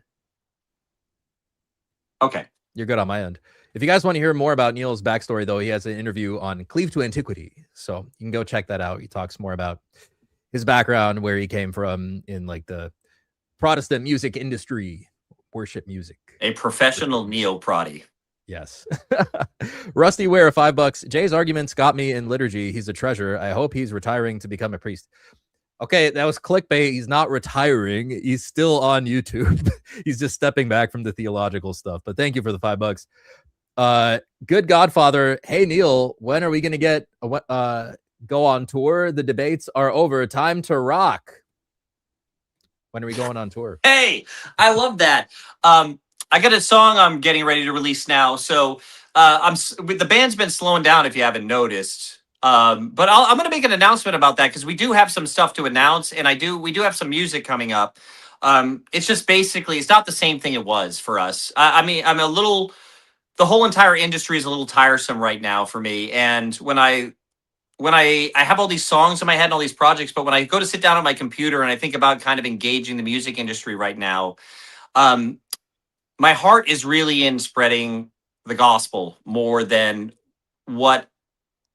Okay. You're good on my end. If you guys want to hear more about Neil's backstory, though, he has an interview on Cleave to Antiquity. So you can go check that out. He talks more about his background, where he came from in like the Protestant music industry, worship music. A professional neo-protty. Yes. Rusty Ware, $5. Jay's arguments got me in liturgy. He's a treasure. I hope he's retiring to become a priest. Okay, that was clickbait. He's not retiring. He's still on YouTube. He's just stepping back from the theological stuff. But thank you for the $5. Good Godfather. Hey, Neil, when are we going to get go on tour? The debates are over. Time to rock. When are we going on tour? Hey, I love that. I got a song I'm getting ready to release now. So the band's been slowing down if you haven't noticed. But I'm going to make an announcement about that because we do have some stuff to announce, and we do have some music coming up. It's just basically, it's not the same thing it was for us. I mean, the whole entire industry is a little tiresome right now for me. And when I have all these songs in my head and all these projects, but when I go to sit down on my computer and I think about kind of engaging the music industry right now, my heart is really in spreading the gospel more than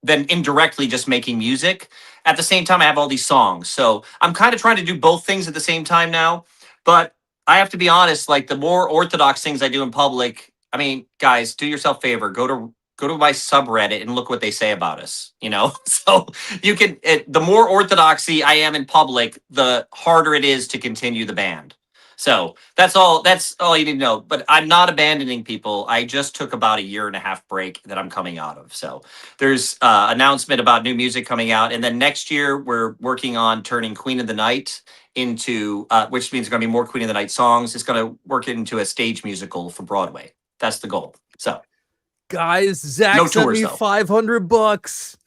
indirectly just making music. At the same time, I have all these songs. So I'm kind of trying to do both things at the same time now. But I have to be honest, like the more orthodox things I do in public, I mean, guys, do yourself a favor, go to my subreddit and look what they say about us, you know? So you can, the more orthodoxy I am in public, the harder it is to continue the band. So that's all you need to know. But I'm not abandoning people. I just took about a 1.5 year break that I'm coming out of. So there's announcement about new music coming out. And then next year, we're working on turning Queen of the Night into, which means going to be more Queen of the Night songs. It's going to work into a stage musical for Broadway. That's the goal. So Guys, Zach No sent tours, me though. $500.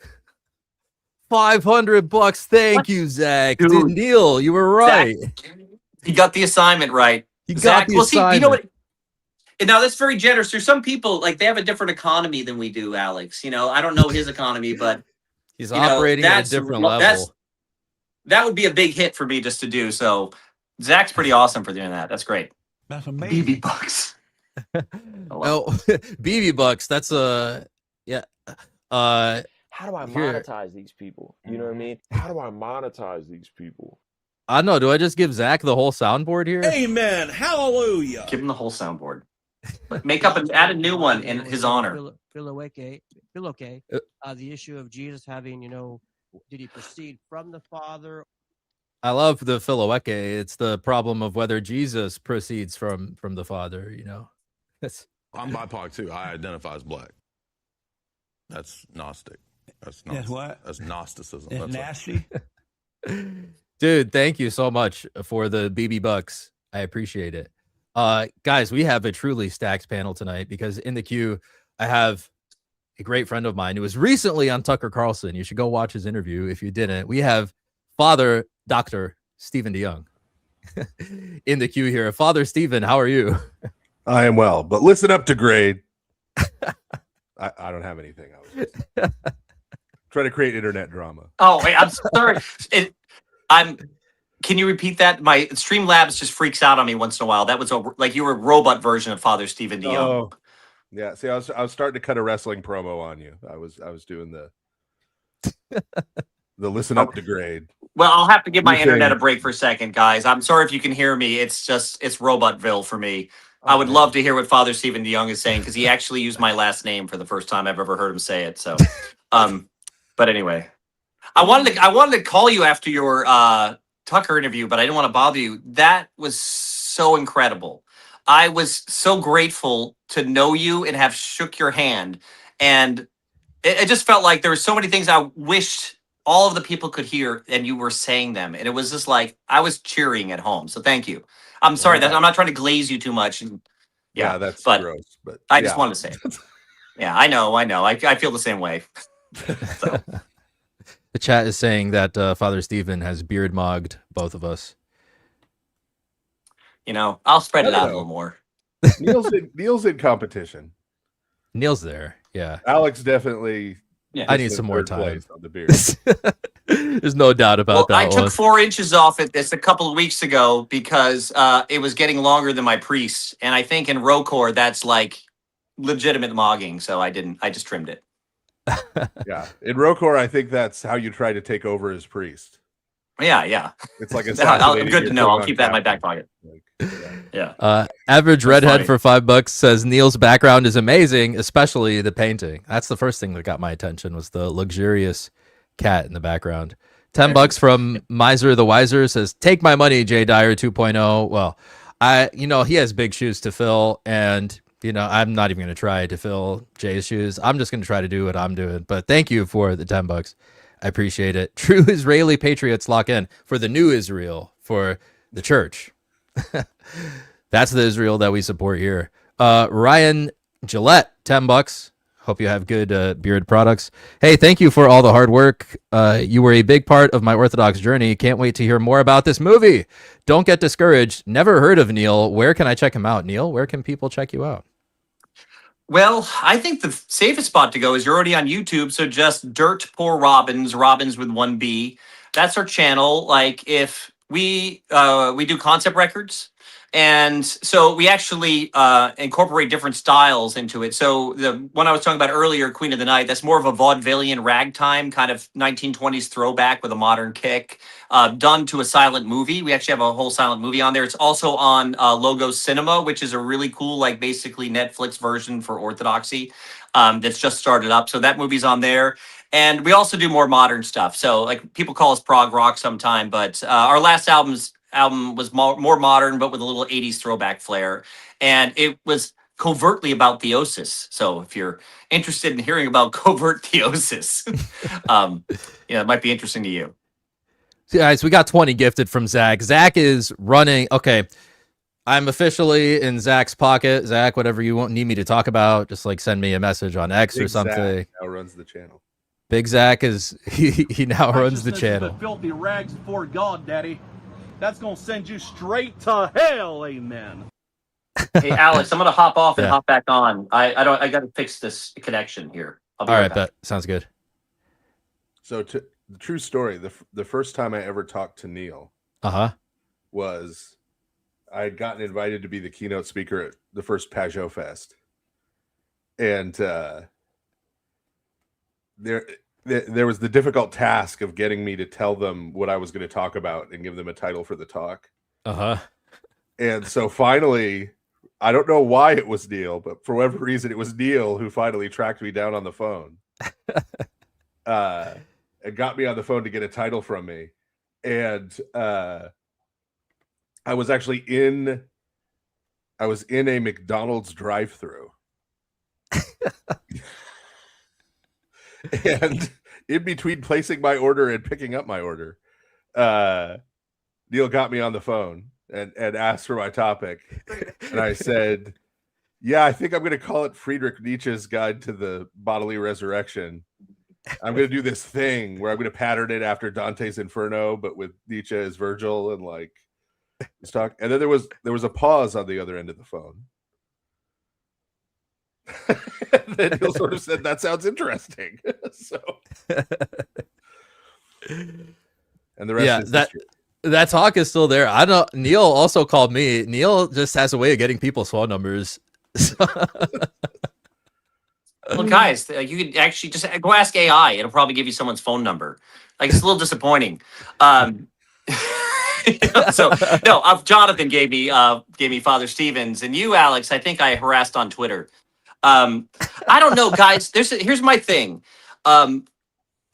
$500. Thank you, Zach. Dude, Dude, Neil, you were right. He got the assignment right. He got Zach, the well, see, you know assignment. what? And now that's very generous. There's some people like they have a different economy than we do, Alex. You know, I don't know his economy, but He's you know, operating at a different level. That would be a big hit for me just to do. So Zach's pretty awesome for doing that. That's great. That's amazing. BB bucks. Oh, BB bucks. That's yeah. How do I here. monetize these people? You know what I mean? How do I monetize these people? I don't know. Do I just give Zach the whole soundboard here? Amen. Hallelujah. Give him the whole soundboard. But make up and add a new one in his honor. Feel okay. The issue of Jesus having, did he proceed from the Father? I love the Philoeke. It's the problem of whether Jesus proceeds from the Father. I'm BIPOC too. I identify as black. That's Gnostic. That's what? That's Gnosticism. It's nasty. Dude, thank you so much for the BB bucks. I appreciate it. Guys, we have a truly stacked panel tonight because in the queue, I have a great friend of mine who was recently on Tucker Carlson. You should go watch his interview if you didn't. We have Father Dr. Stephen DeYoung in the queue here. Father Stephen, how are you? I am well, but listen up to grade. I don't have anything. I was just trying to create internet drama. Oh, wait, I'm sorry. Can you repeat that? My Streamlabs just freaks out on me once in a while. That was like you were a robot version of Father Stephen DeYoung. Oh, yeah. See, I was starting to cut a wrestling promo on you. I was doing the listen up to grade. Well, I'll have to give my internet a break for a second, guys. I'm sorry if you can hear me. It's Robotville for me. I would love to hear what Father Stephen DeYoung is saying because he actually used my last name for the first time I've ever heard him say it. So, but anyway, I wanted to call you after your Tucker interview, but I didn't want to bother you. That was so incredible. I was so grateful to know you and have shook your hand, and it just felt like there were so many things I wished all of the people could hear, and you were saying them, and it was just like I was cheering at home. So thank you. I'm sorry that I'm not trying to glaze you too much. Yeah, that's gross. But I just wanted to say it. Yeah, I know. I feel the same way. So. The chat is saying that Father Stephen has beard mogged both of us. I'll spread it out a little more. Neil's in competition. Neil's there. Yeah. Alex definitely. Yeah. I need some more time on the beard. There's no doubt about that. I took 4 inches off it this a couple of weeks ago because it was getting longer than my priest, and I think in Rocor that's like legitimate mogging. So I just trimmed it. Yeah, in Rocor, I think that's how you try to take over as priest. Yeah. It's like good to know. I'll keep that in my back pocket. Yeah. Average redhead for $5 says Neil's background is amazing, especially the painting. That's the first thing that got my attention was the luxurious cat in the background. $10 from Miser the Wiser says, "Take my money, J Dyer 2.0." Well, he has big shoes to fill, and I'm not even going to try to fill Jay's shoes. I'm just going to try to do what I'm doing. But thank you for the $10. I appreciate it. True Israeli patriots lock in for the new Israel, for the church. That's the Israel that we support here. Ryan Gillette, $10. Hope you have good beard products. Hey, thank you for all the hard work. You were a big part of my Orthodox journey. Can't wait to hear more about this movie. Don't get discouraged. Never heard of Neil. Where can I check him out? Neil, where can people check you out? Well, I think the safest spot to go is you're already on YouTube, so just Dirt Poor Robins with 1 B. That's our channel. Like if we do concept records, and so we actually incorporate different styles into it. So the one I was talking about earlier, Queen of the Night, that's more of a vaudevillian ragtime kind of 1920s throwback with a modern kick, done to a silent movie. We actually have a whole silent movie on there. It's also on Logo Cinema, which is a really cool, like basically Netflix version for Orthodoxy that's just started up. So that movie's on there. And we also do more modern stuff. So like people call us prog rock sometime, but our last album was more modern, but with a little 80s throwback flair. And it was covertly about theosis. So if you're interested in hearing about covert theosis, it might be interesting to you. Guys, we got 20 gifted from Zach. Zach is running. Okay. I'm officially in Zach's pocket. Zach, whatever you need me to talk about, just like send me a message on X or Big Zach something. now runs the channel. Big Zach is he now runs the Righteousness is channel. but filthy rags before God, Daddy. That's gonna send you straight to hell, amen. Hey, Alex, I'm gonna hop off and Yeah. hop back on. I got to fix this connection here. I'll be All right right, back. bet. Sounds good. So the true story, the first time I ever talked to Neil was I had gotten invited to be the keynote speaker at the first Pageau Fest. And there was the difficult task of getting me to tell them what I was going to talk about and give them a title for the talk. And so finally, I don't know why it was Neil, but for whatever reason, it was Neil who finally tracked me down on the phone. And got me on the phone to get a title from me. And I was actually in a McDonald's drive-thru. And in between placing my order and picking up my order, Neil got me on the phone and asked for my topic. And I said, yeah, I think I'm going to call it Friedrich Nietzsche's Guide to the Bodily Resurrection. I'm going to do this thing where I'm going to pattern it after Dante's Inferno, but with Nietzsche as Virgil and like this talk. And then there was a pause on the other end of the phone. And then Neil sort of said, that sounds interesting. So, and the rest is history. That talk is still there. I don't. Neil also called me. Neil just has a way of getting people's phone numbers. Well, guys, you could actually just go ask AI. It'll probably give you someone's phone number. Like, it's a little disappointing. So no, Jonathan gave me Father Stevens, and you, Alex, I think I harassed on Twitter. I don't know, guys. Here's my thing.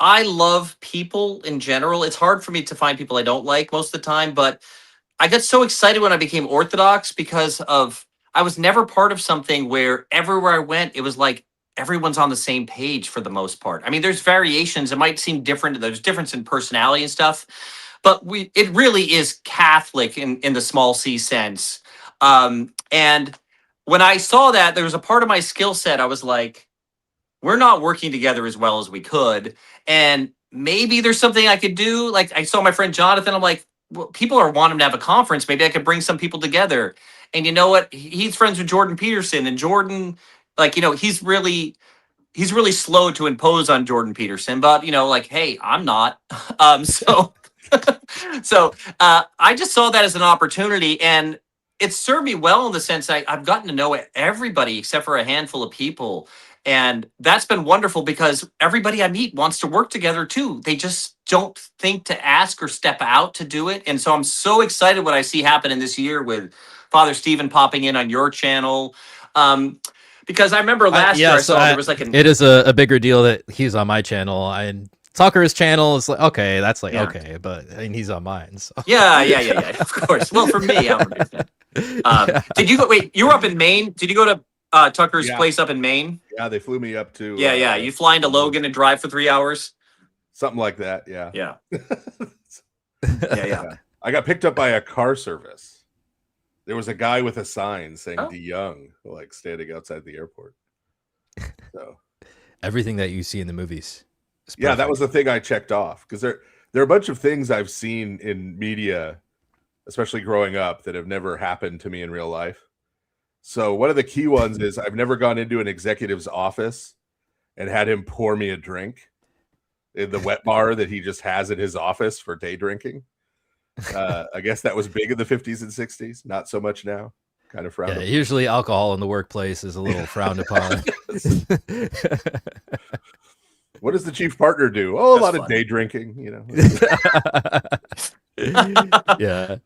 I love people in general. It's hard for me to find people I don't like most of the time, but I got so excited when I became Orthodox because I was never part of something where everywhere I went, it was like everyone's on the same page for the most part. I mean, there's variations. It might seem different. There's difference in personality and stuff, but it really is Catholic in the small c sense. And when I saw that, there was a part of my skill set. I was like, we're not working together as well as we could. And maybe there's something I could do. Like, I saw my friend Jonathan. I'm like, well, people are wanting to have a conference. Maybe I could bring some people together. And you know what? He's friends with Jordan Peterson, and Jordan, like, you know, he's really slow to impose on Jordan Peterson, but you know, like, hey, I'm not. So I just saw that as an opportunity, and it served me well in the sense I've gotten to know everybody except for a handful of people. And that's been wonderful because everybody I meet wants to work together too. They just don't think to ask or step out to do it. And so I'm so excited what I see happening this year with Father Stephen popping in on your channel. Because I remember last year I saw there was like it is a bigger deal that he's on my channel. And Tucker's channel is like, okay, that's like, okay, but I mean, he's on mine. So. Yeah, of course. Well, for me, I'm a big fan. Did you go, wait, you were up in Maine? Did you go to Tucker's place up in Maine? Yeah, they flew me up to. Yeah. You fly into Logan and drive for 3 hours? Something like that, yeah. Yeah. Yeah. I got picked up by a car service. There was a guy with a sign saying "De Young," like standing outside the airport. So everything that you see in the movies. Yeah, that was the thing I checked off because there are a bunch of things I've seen in media, especially growing up, that have never happened to me in real life. So one of the key ones is I've never gone into an executive's office and had him pour me a drink in the wet bar that he just has in his office for day drinking. I guess that was big in the 50s and 60s. Not so much now. Kind of frowned upon. Usually alcohol in the workplace is a little frowned upon. What does the chief partner do? Oh, a lot of day drinking, you know. Yeah.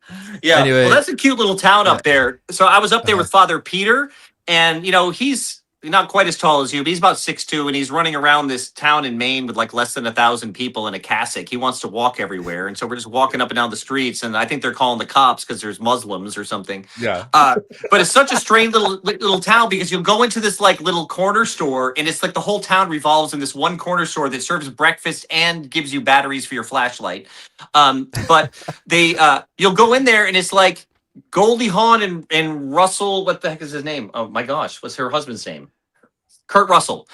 Anyway. Well, that's a cute little town up there. So I was up there with Father Peter, and you know, he's not quite as tall as you, but he's about 6'2", and he's running around this town in Maine with like less than 1,000 people in a cassock. He wants to walk everywhere, and so we're just walking up and down the streets, and I think they're calling the cops because there's Muslims or something. Yeah. But it's such a strange little town because you'll go into this like little corner store, and it's like the whole town revolves in this one corner store that serves breakfast and gives you batteries for your flashlight. But you'll go in there, and it's like Goldie Hawn and Russell, what the heck is his name? Oh my gosh, what's her husband's name? Kurt Russell.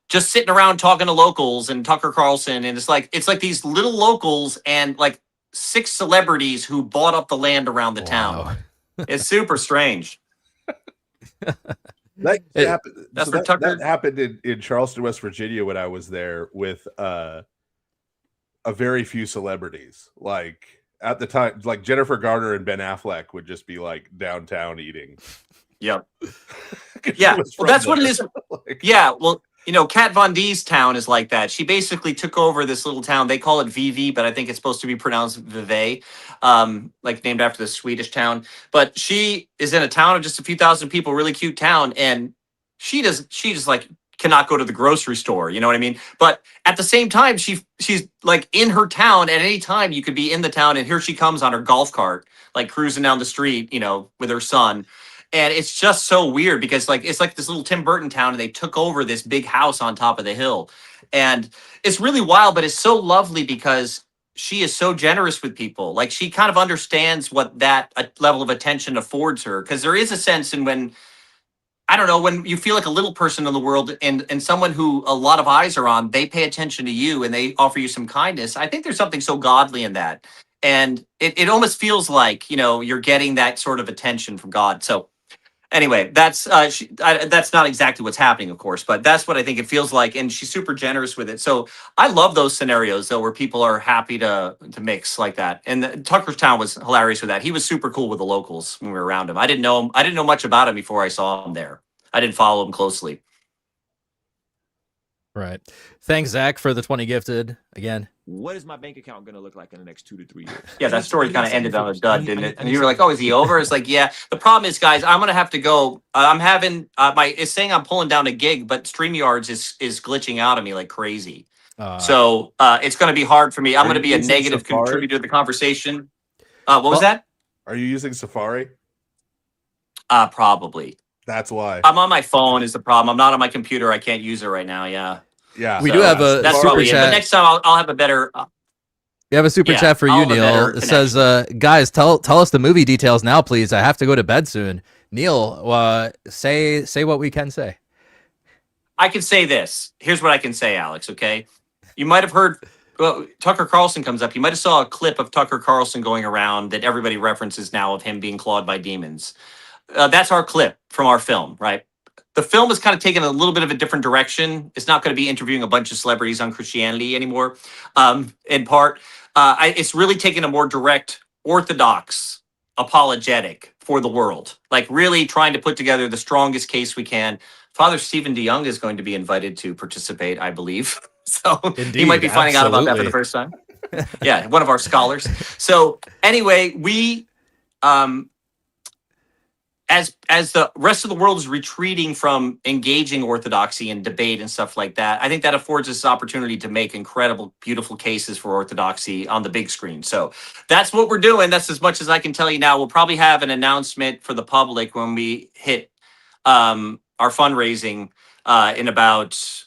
Just sitting around talking to locals and Tucker Carlson, and it's like these little locals and like 6 celebrities who bought up the land around the town. It's super strange. That happened. That's So where that, Tucker. that happened in Charleston, West Virginia, when I was there with a very few celebrities. Like at the time, like Jennifer Garner and Ben Affleck would just be like downtown eating. Yep. 'Cause she Yeah. was Well, from that's what it there. is. Yeah. Well, you know, Kat Von D's town is like that. She basically took over this little town. They call it VV, but I think it's supposed to be pronounced Vevey, like named after the Swedish town. But she is in a town of just a few thousand people, really cute town, and she just like cannot go to the grocery store. You know what I mean? But at the same time, she's like in her town at any time. You could be in the town, and here she comes on her golf cart, like cruising down the street, you know, with her son. And it's just so weird because like it's like this little Tim Burton town and they took over this big house on top of the hill. And it's really wild, but it's so lovely because she is so generous with people. Like she kind of understands what that level of attention affords her. Because there is a sense in when, I don't know, when you feel like a little person in the world and someone who a lot of eyes are on, they pay attention to you and they offer you some kindness. I think there's something so godly in that. And it almost feels like, you know, you're getting that sort of attention from God. So anyway, that's that's not exactly what's happening, of course, but that's what I think it feels like, and she's super generous with it. So I love those scenarios though, where people are happy to mix like that. And Tuckertown was hilarious with that. He was super cool with the locals when we were around him. I didn't know him. I didn't know much about him before I saw him there. I didn't follow him closely. Right. Thanks, Zach, for the 20 gifted again. What is my bank account going to look like in the next 2 to 3 years? Yeah, that story kind of ended on a dud, didn't it? And you were like, "Oh, is he over?" It's like, yeah. The problem is, guys, I'm gonna have to go. I'm having it's saying I'm pulling down a gig, but StreamYards is glitching out of me like crazy. So it's gonna be hard for me. I'm gonna be a negative contributor to the conversation. What was that? Are you using Safari? Probably. That's why. I'm on my phone is the problem. I'm not on my computer. I can't use it right now. Yeah. Yeah. We do have a that's super probably it. chat. But next time I'll have a better. We have a super Yeah, chat for I'll you, have a better Neil. It says, guys, tell us the movie details now, please. I have to go to bed soon. Neil, say what we can say. I can say this. Here's what I can say, Alex, okay? You might have heard Tucker Carlson comes up. You might have saw a clip of Tucker Carlson going around that everybody references now of him being clawed by demons. That's our clip from our film, right? The film is kind of taken a little bit of a different direction. It's not going to be interviewing a bunch of celebrities on Christianity anymore. In part, it's really taking a more direct, orthodox apologetic for the world, like really trying to put together the strongest case we can. Father Stephen DeYoung is going to be invited to participate, I believe. So Indeed, he might be finding out about that for the first time. Yeah, one of our scholars. So anyway, we as the rest of the world is retreating from engaging orthodoxy and debate and stuff like that, I think that affords us opportunity to make incredible, beautiful cases for orthodoxy on the big screen. So that's what we're doing. That's as much as I can tell you now. We'll probably have an announcement for the public when we hit our fundraising in about,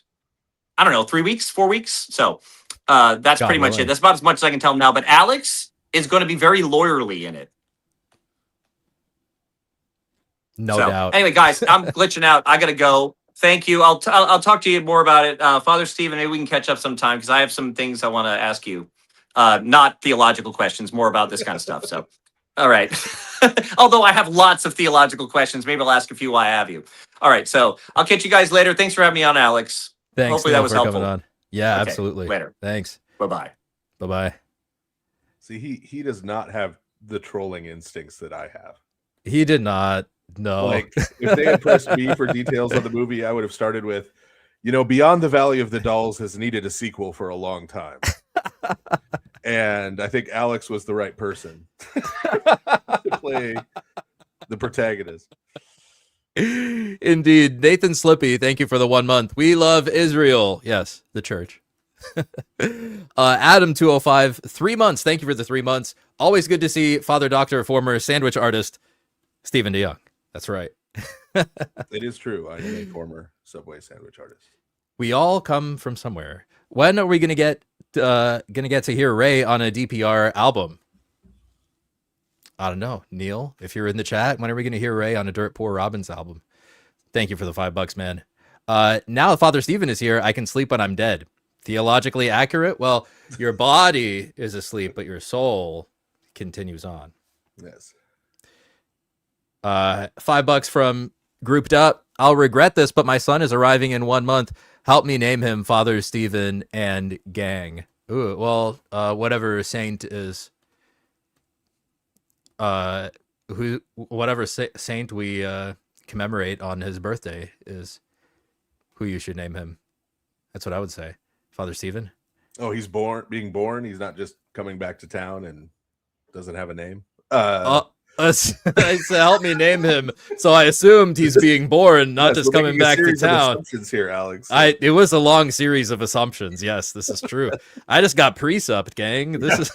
I don't know, 3 weeks, 4 weeks. So that's pretty much it. That's about as much as I can tell now. But Alex is going to be very lawyerly in it. No doubt. Anyway, guys, I'm glitching out. I gotta go. Thank you. I'll talk to you more about it, Father Stephen. Maybe we can catch up sometime because I have some things I want to ask you. Not theological questions, more about this kind of stuff. So, all right. Although I have lots of theological questions, maybe I'll ask a few while I have you. All right. So I'll catch you guys later. Thanks for having me on, Alex. Thanks. Hopefully Neil, that was for coming helpful. on. Yeah, Okay, absolutely. later. Thanks. Bye-bye. Bye-bye. See, he does not have the trolling instincts that I have. He did not. No. Like, if they had pressed me for details on the movie, I would have started with, Beyond the Valley of the Dolls has needed a sequel for a long time. And I think Alex was the right person to play the protagonist. Indeed. Nathan Slippy, thank you for the 1 month. We love Israel. Yes, the church. Adam 205, 3 months. Thank you for the 3 months. Always good to see Father Doctor, former sandwich artist, Stephen DeYoung. That's right. It is true. I am a former Subway sandwich artist. We all come from somewhere. When are we gonna get to hear Ray on a DPR album? I don't know. Neil, if you're in the chat, when are we going to hear Ray on a Dirt Poor Robbins album? Thank you for the $5, man. Now Father Stephen is here. I can sleep when I'm dead. Theologically accurate? Well, your body is asleep, but your soul continues on. Yes. $5 from Grouped Up. I'll regret this, but my son is arriving in 1 month. Help me name him Father Stephen and gang. Ooh, well, whatever saint is, whatever saint we commemorate on his birthday is who you should name him. That's what I would say. Father Stephen. Oh, he's being born. He's not just coming back to town and doesn't have a name. I said, help me name him. So I assumed he's being born, not just coming back to town. Assumptions here, Alex. It was a long series of assumptions. Yes, this is true. I just got presupped, gang. This is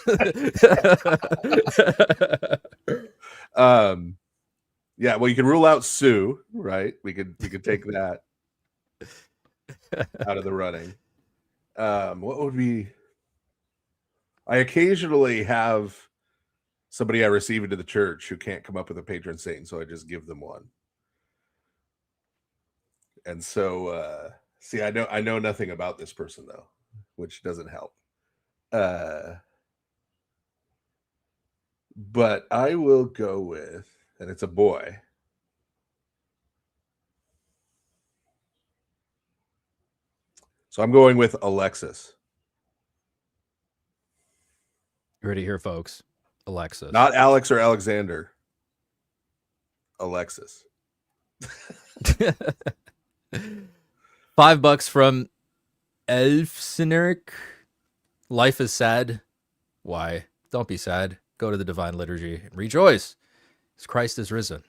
yeah, well, you can rule out Sue, right? We could take that out of the running. What would be? I occasionally have somebody I receive into the church who can't come up with a patron saint, so I just give them one. And so, see, I know nothing about this person though, which doesn't help. But I will go with, and it's a boy. So I'm going with Alexis. You heard it here, folks. Alexis. Not Alex or Alexander. Alexis. $5 from Elfsinirik. Life is sad. Why? Don't be sad. Go to the Divine Liturgy and rejoice, as Christ is risen.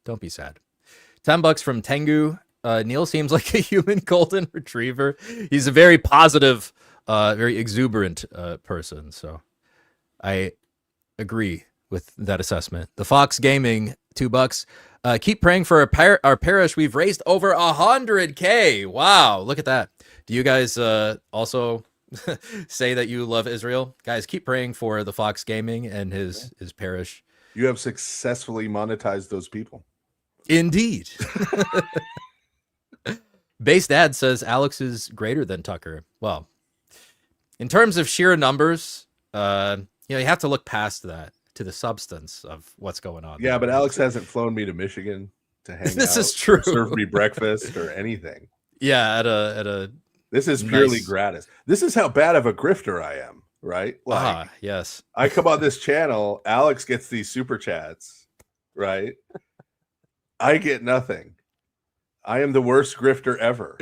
Don't be sad. $10 from Tengu. Neil seems like a human golden retriever. He's a very positive, very exuberant person. So I agree with that assessment. The Fox Gaming, $2. Keep praying for our parish. We've raised over 100K. Wow, look at that. Do you guys also say that you love Israel? Guys, keep praying for the Fox Gaming and his parish. You have successfully monetized those people. Indeed. Base Dad says Alex is greater than Tucker. Well, in terms of sheer numbers, you have to look past that to the substance of what's going on. Yeah, but Alex hasn't flown me to Michigan to hang out. This is true. Or serve me breakfast or anything. Yeah, at a. This is purely gratis. This is how bad of a grifter I am, right? Like, yes. I come on this channel. Alex gets these super chats, right? I get nothing. I am the worst grifter ever.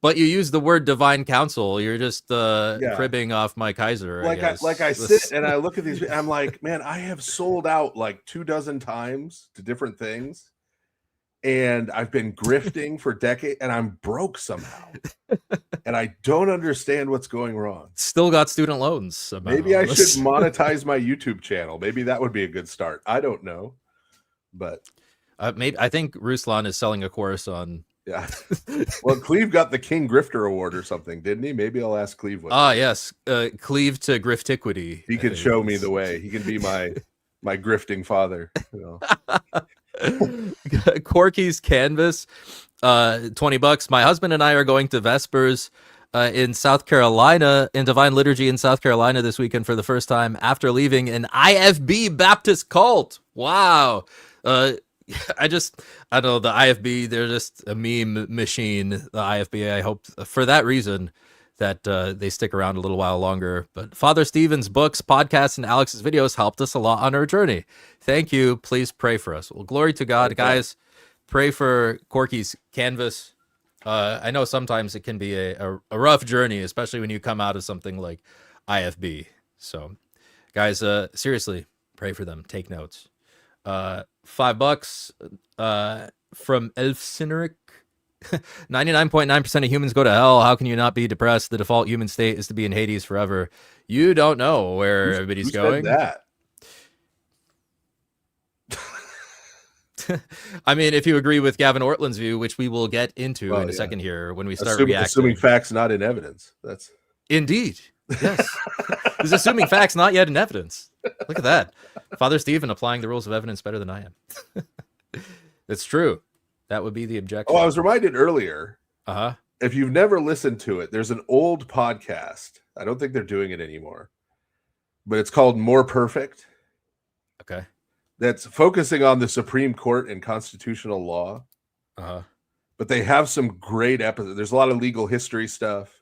But you use the word divine counsel. You're just cribbing off my Kaiser. I sit and I look at these. I'm like, man, I have sold out like 24 times to different things, and I've been grifting for decades, and I'm broke somehow, and I don't understand what's going wrong. Still got student loans. Somehow. Maybe I should monetize my YouTube channel. Maybe that would be a good start. I don't know, but. Maybe I think Ruslan is selling a course on. Yeah. Well, Cleve got the King Grifter Award or something, didn't he? Maybe I'll ask Cleve. Yes. Cleve to Griftiquity. He can show me the way. He can be my grifting father. You know. Corky's Canvas, $20. My husband and I are going to Vespers in South Carolina, in Divine Liturgy in South Carolina this weekend for the first time after leaving an IFB Baptist cult. Wow. I don't know, the IFB, they're just a meme machine, the IFB. I hope for that reason that they stick around a little while longer. But Father Stephen's books, podcasts, and Alex's videos helped us a lot on our journey. Thank you. Please pray for us. Well, glory to God. Okay. Guys, pray for Corky's Canvas. I know sometimes it can be a rough journey, especially when you come out of something like IFB. So, guys, seriously, pray for them. Take notes. $5 from Elfsinirik. 99.9% of humans go to hell. How can you not be depressed? The default human state is to be in Hades forever. You don't know where everybody's going. That? I mean, if you agree with Gavin Ortlund's view, which we will get into in a second here when we start reacting. Assuming facts not in evidence. That's indeed. Yes. He's assuming facts not yet in evidence. Look at that. Father Stephen applying the rules of evidence better than I am. It's true. That would be the objection. Oh, I was reminded earlier. Uh-huh. If you've never listened to it, there's an old podcast. I don't think they're doing it anymore. But it's called More Perfect. Okay. That's focusing on the Supreme Court and constitutional law. Uh-huh. But they have some great episodes. There's a lot of legal history stuff.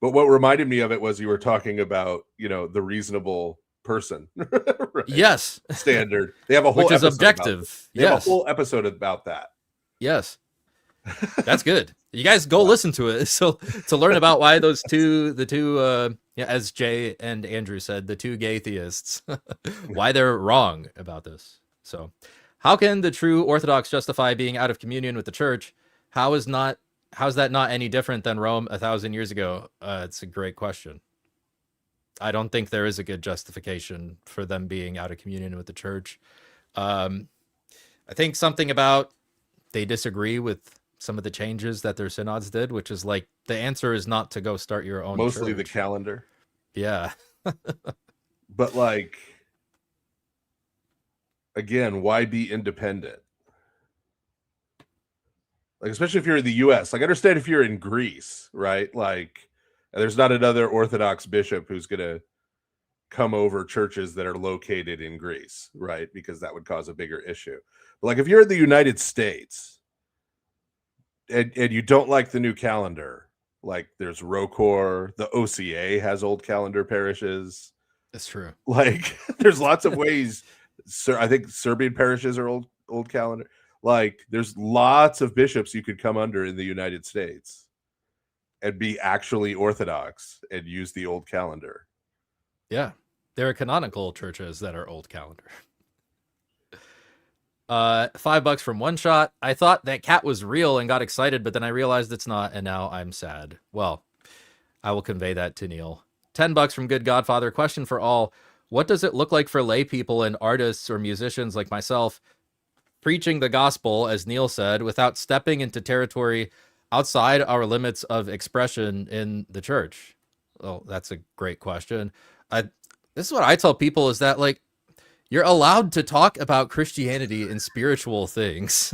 But what reminded me of it was you were talking about, the reasonable person. Right? Yes. Standard. They have a whole which is episode about objective. this. They have a whole episode about that. Yes. That's good. You guys go listen to it. So to learn about why the two, as Jay and Andrew said, the two gay theists, why they're wrong about this. So how can the true Orthodox justify being out of communion with the church? How's that not any different than Rome 1,000 years ago? It's a great question. I don't think there is a good justification for them being out of communion with the church. I think something about they disagree with some of the changes that their synods did, which is like the answer is not to go start your own Mostly church. the calendar. Yeah. But again, why be independent? Like, especially if you're in the US. Like, I understand if you're in Greece, right? Like, there's not another Orthodox bishop who's going to come over churches that are located in Greece, right? Because that would cause a bigger issue. But like, if you're in the United States and you don't like the new calendar, like there's ROCOR, the OCA has old calendar parishes. That's true. Like, there's lots of ways. I think Serbian parishes are old calendar. Like, there's lots of bishops you could come under in the United States and be actually Orthodox and use the old calendar. Yeah. There are canonical churches that are old calendar. $5 from One Shot. I thought that cat was real and got excited, but then I realized it's not, and now I'm sad. Well, I will convey that to Neil. $10 from Good Godfather. Question for all. What does it look like for lay people and artists or musicians like myself preaching the gospel, as Neil said, without stepping into territory outside our limits of expression in the church? Well, that's a great question. This is what I tell people is that, like, you're allowed to talk about Christianity and spiritual things.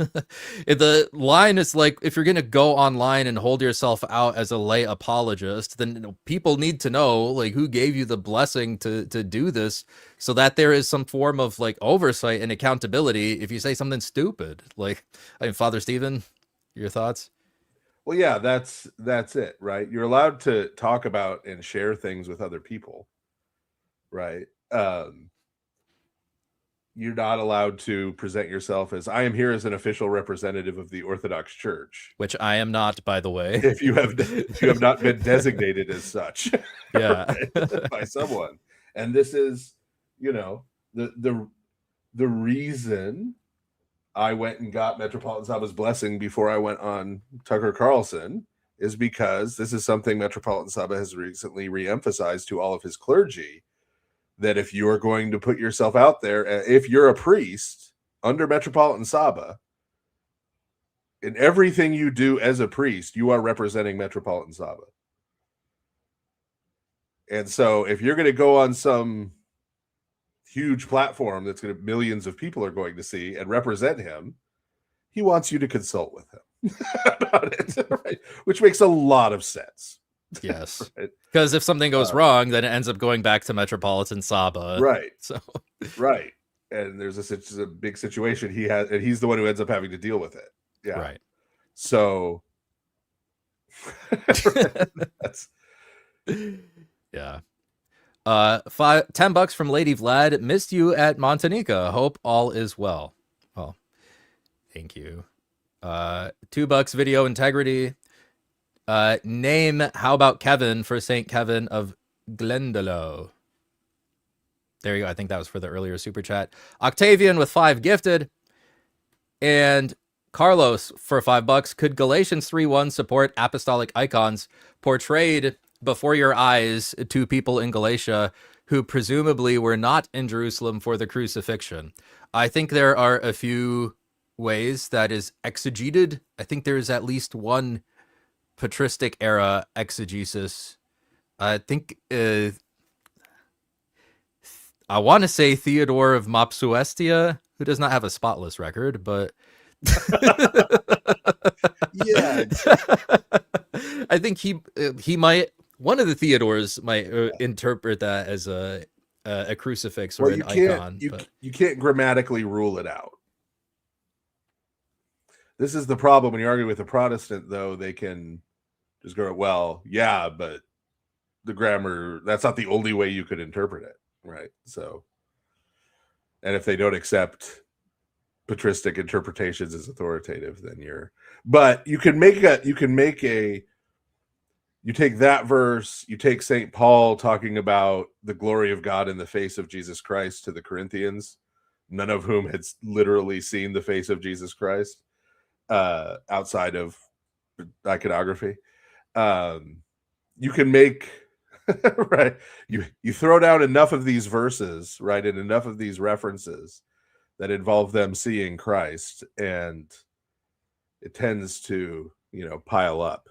The line is like, if you're going to go online and hold yourself out as a lay apologist, then people need to know, like, who gave you the blessing to do this, so that there is some form of like oversight and accountability if you say something stupid. Like, Father Stephen, your thoughts? Well, yeah, that's it, right? You're allowed to talk about and share things with other people, right? You're not allowed to present yourself as, I am here as an official representative of the Orthodox Church, which I am not, by the way. If you have not been designated as such, yeah, right, by someone. And this is, the reason I went and got Metropolitan Saba's blessing before I went on Tucker Carlson is because this is something Metropolitan Saba has recently reemphasized to all of his clergy, that if you are going to put yourself out there, if you're a priest under Metropolitan Saba, in everything you do as a priest, you are representing Metropolitan Saba. And so if you're going to go on some huge platform that's going to millions of people are going to see and represent him, he wants you to consult with him about it, right? Which makes a lot of sense. Yes. Right? Because if something goes wrong, then it ends up going back to Metropolitan Saba. Right. So, right. And there's a big situation he has, and he's the one who ends up having to deal with it. Yeah. Right. So that's yeah. $10 from Lady Vlad. Missed you at Montanica. Hope all is well. Well, thank you. $2 video integrity. Name, how about Kevin for St. Kevin of Glendalough? There you go. I think that was for the earlier super chat. Octavian with 5 gifted. And Carlos for $5. Could Galatians 3:1 support apostolic icons portrayed before your eyes to people in Galatia who presumably were not in Jerusalem for the crucifixion? I think there are a few ways that is exegeted. I think there is at least one patristic era exegesis I think I want to say Theodore of Mopsuestia, who does not have a spotless record, but yeah, I think he might. One of the Theodores might interpret that as a crucifix or well, an you can't icon. you can't grammatically rule it out. This is the problem when you argue with a Protestant, though. They can just go, well, yeah, but the grammar, that's not the only way you could interpret it, right? So, and if they don't accept patristic interpretations as authoritative, then but you take that verse, you take St. Paul talking about the glory of God in the face of Jesus Christ to the Corinthians, none of whom had literally seen the face of Jesus Christ outside of iconography. You can make right, you throw down enough of these verses, right, and enough of these references that involve them seeing Christ, and it tends to, pile up.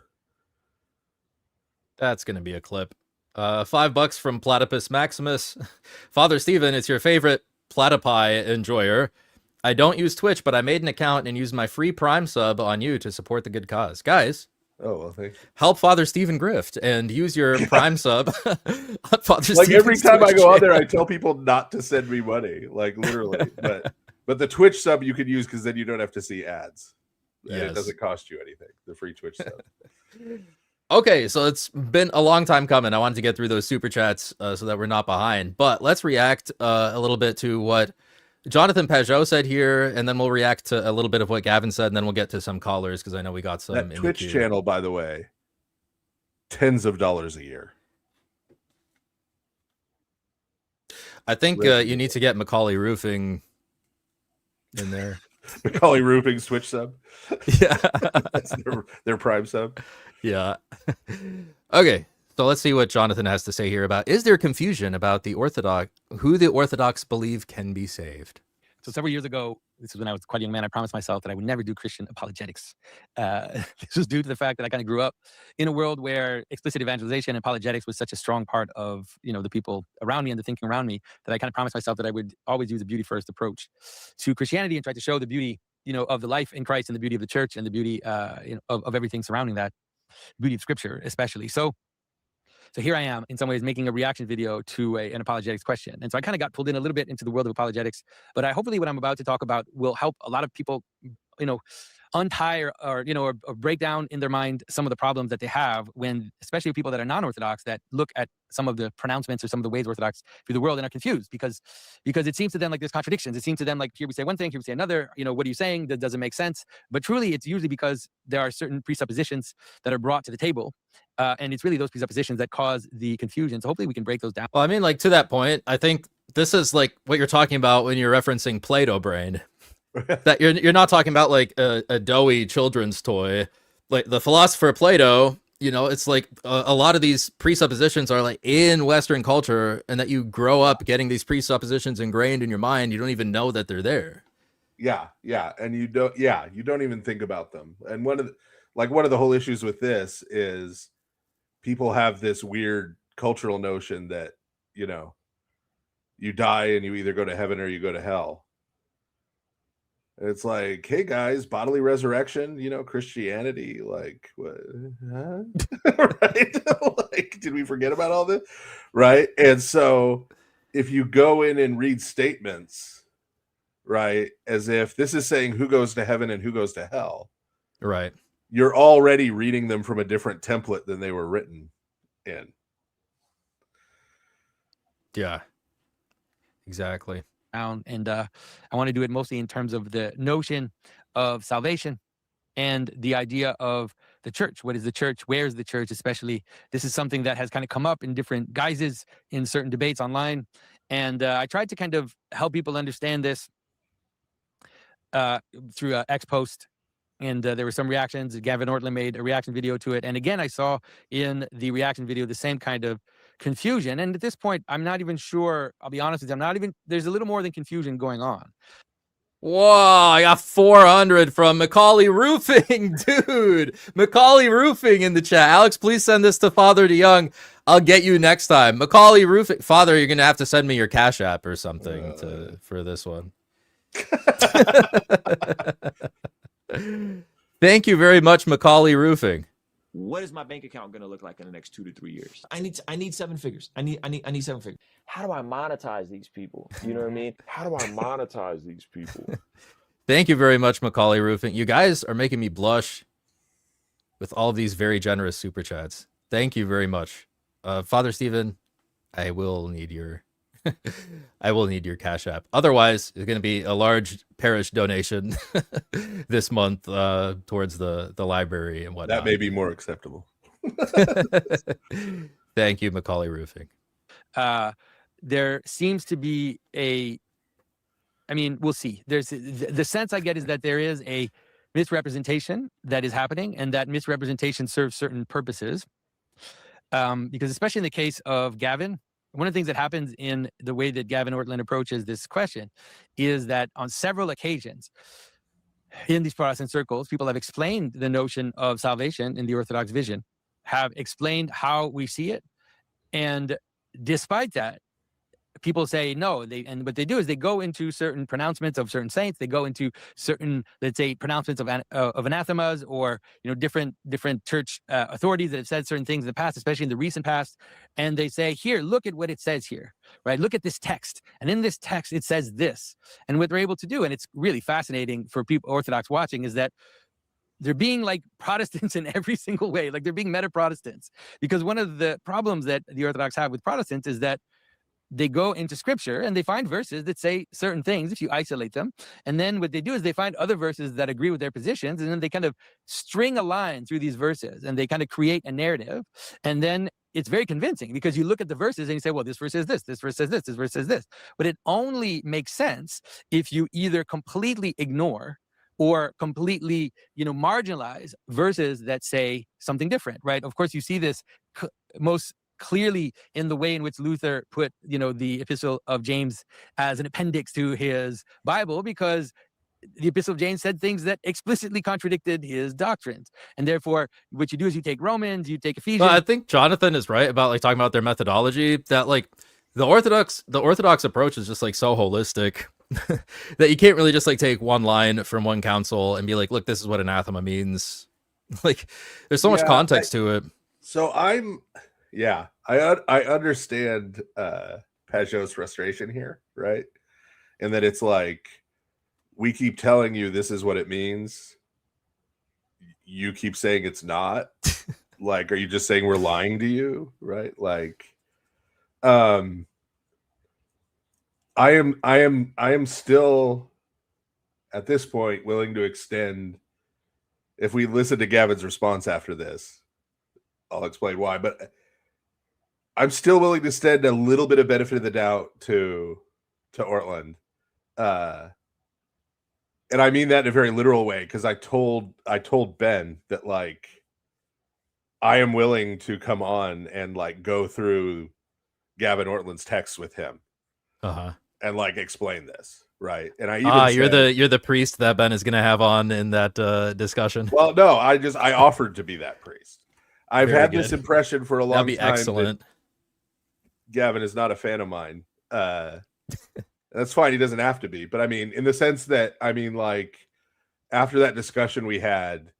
That's going to be a clip. $5 from Platypus Maximus. Father Stephen, it's your favorite platypi enjoyer. I don't use Twitch, but I made an account and used my free Prime sub on you to support the good cause. Guys, oh, well, thanks. Help Father Stephen grift and use your Prime sub on Father like Stephen's every time Twitch I go on there, channel. I tell people not to send me money, like literally. But the Twitch sub you could use because then you don't have to see ads. And Yes. it doesn't cost you anything. The free Twitch sub. Okay, so it's been a long time coming. I wanted to get through those super chats so that we're not behind. But let's react a little bit to what Jonathan Pageau said here, and then we'll react to a little bit of what Gavin said, and then we'll get to some callers because I know we got some. That Twitch channel, by the way, tens of dollars a year. I think you need to get Macaulay Roofing in there. Macaulay Roofing's Twitch sub. Yeah. That's their Prime sub. Yeah. Okay, so let's see what Jonathan has to say here about, is there confusion about who the Orthodox believe can be saved? So several years ago, this was when I was quite a young man, I promised myself that I would never do Christian apologetics. This was due to the fact that I kind of grew up in a world where explicit evangelization and apologetics was such a strong part of, the people around me and the thinking around me, that I kind of promised myself that I would always use a beauty first approach to Christianity and try to show the beauty, of the life in Christ and the beauty of the church and the beauty of everything surrounding that, beauty of Scripture especially. So here I am, in some ways, making a reaction video to an apologetics question. And so I kind of got pulled in a little bit into the world of apologetics, but hopefully what I'm about to talk about will help a lot of people, untie or break down in their mind some of the problems that they have when, especially people that are non-Orthodox, that look at some of the pronouncements or some of the ways Orthodox view the world and are confused because it seems to them like there's contradictions. It seems to them like here we say one thing, here we say another. What are you saying? That doesn't make sense. But truly, it's usually because there are certain presuppositions that are brought to the table. And it's really those presuppositions that cause the confusion. So hopefully we can break those down. Well, I mean, like, to that point, I think this is like what you're talking about when you're referencing Play-Doh brain. That you're not talking about like a doughy children's toy. Like the philosopher Plato, it's like a lot of these presuppositions are like in Western culture, and that you grow up getting these presuppositions ingrained in your mind. You don't even know that they're there. Yeah, and you don't even think about them. And one of the whole issues with this is people have this weird cultural notion that, you die and you either go to heaven or you go to hell. It's like, hey guys, bodily resurrection, Christianity, like, what? Huh? Right? Like, did we forget about all this? Right? And so if you go in and read statements, right, as if this is saying who goes to heaven and who goes to hell, right, you're already reading them from a different template than they were written in. Yeah, exactly. And I want to do it mostly in terms of the notion of salvation and the idea of the church. What is the church? Where's the church? Especially, this is something that has kind of come up in different guises in certain debates online. And I tried to kind of help people understand this through X post. And there were some reactions. Gavin Ortlund made a reaction video to it. And again, I saw in the reaction video the same kind of confusion. And at this point, I'm not even sure, I'll be honest with you, there's a little more than confusion going on. Whoa, I got 400 from Macaulay Roofing, dude. Macaulay Roofing in the chat. Alex, please send this to Father DeYoung. I'll get you next time. Macaulay Roofing. Father, you're going to have to send me your Cash App or something for this one. Thank you very much, Macaulay Roofing. What is my bank account going to look like in the next 2 to 3 years? I need 7 figures. I need 7 figures. How do I monetize these people? You know what I mean? How do I monetize these people? Thank you very much, Macaulay Roofing. You guys are making me blush with all of these very generous super chats. Thank you very much. Father Stephen, I will need your Cash App. Otherwise, it's going to be a large parish donation this month towards the library and whatnot. That may be more acceptable. Thank you, Macaulay Roofing. There seems to be we'll see. There's the sense I get is that there is a misrepresentation that is happening, and that misrepresentation serves certain purposes. Because especially in the case of Gavin, one of the things that happens in the way that Gavin Ortlund approaches this question is that on several occasions in these Protestant circles, people have explained the notion of salvation in the Orthodox vision, have explained how we see it. And despite that, people say no. And what they do is they go into certain pronouncements of certain saints. They go into certain, let's say, pronouncements of anathemas, or different church authorities that have said certain things in the past, especially in the recent past. And they say, here, look at what it says here, right? Look at this text, and in this text it says this. And what they're able to do, and it's really fascinating for people Orthodox watching, is that they're being like Protestants in every single way. Like they're being meta Protestants, because one of the problems that the Orthodox have with Protestants is that they go into scripture and they find verses that say certain things if you isolate them. And then what they do is they find other verses that agree with their positions. And then they kind of string a line through these verses and they kind of create a narrative. And then it's very convincing because you look at the verses and you say, well, this verse says this verse says this verse says this. But it only makes sense if you either completely ignore or completely, marginalize verses that say something different, right? Of course, you see this most clearly in the way in which Luther put, the Epistle of James as an appendix to his Bible, because the Epistle of James said things that explicitly contradicted his doctrines. And therefore, what you do is you take Romans, you take Ephesians. Well, I think Jonathan is right about talking about their methodology, that the Orthodox approach is just so holistic that you can't really just take one line from one council and be like, look, this is what anathema means. There's so much context to it. So I understand Pageau's frustration here, right? And that it's we keep telling you this is what it means. You keep saying it's not. Are you just saying we're lying to you, right? I am still at this point willing to extend, if we listen to Gavin's response after this, I'll explain why, but I'm still willing to extend a little bit of benefit of the doubt to Ortlund. And I mean that in a very literal way, because I told Ben that I am willing to come on and go through Gavin Ortlund's text with him. And explain this, right? And I even you're the priest that Ben is going to have on in that discussion. Well, no, I offered to be that priest. I've had this impression for a long time. That'd be excellent. Gavin is not a fan of mine. That's fine. He doesn't have to be. But I mean, in the sense that, after that discussion we had,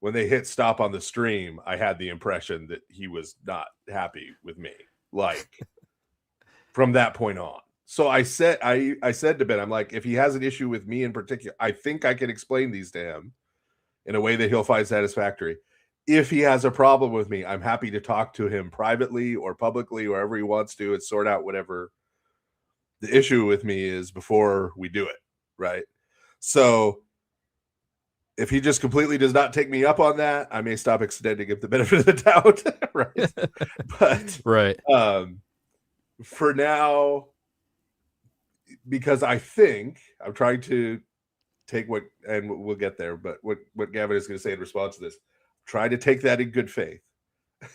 when they hit stop on the stream, I had the impression that he was not happy with me, from that point on. So I said to Ben, I'm like, if he has an issue with me in particular, I think I can explain these to him in a way that he'll find satisfactory. If he has a problem with me, I'm happy to talk to him privately or publicly, wherever he wants to, and sort out whatever the issue with me is before we do it, right? So if he just completely does not take me up on that, I may stop extending him the benefit of the doubt, right? But right. For now, because I think I'm trying to take what, and we'll get there, but what Gavin is going to say in response to this, try to take that in good faith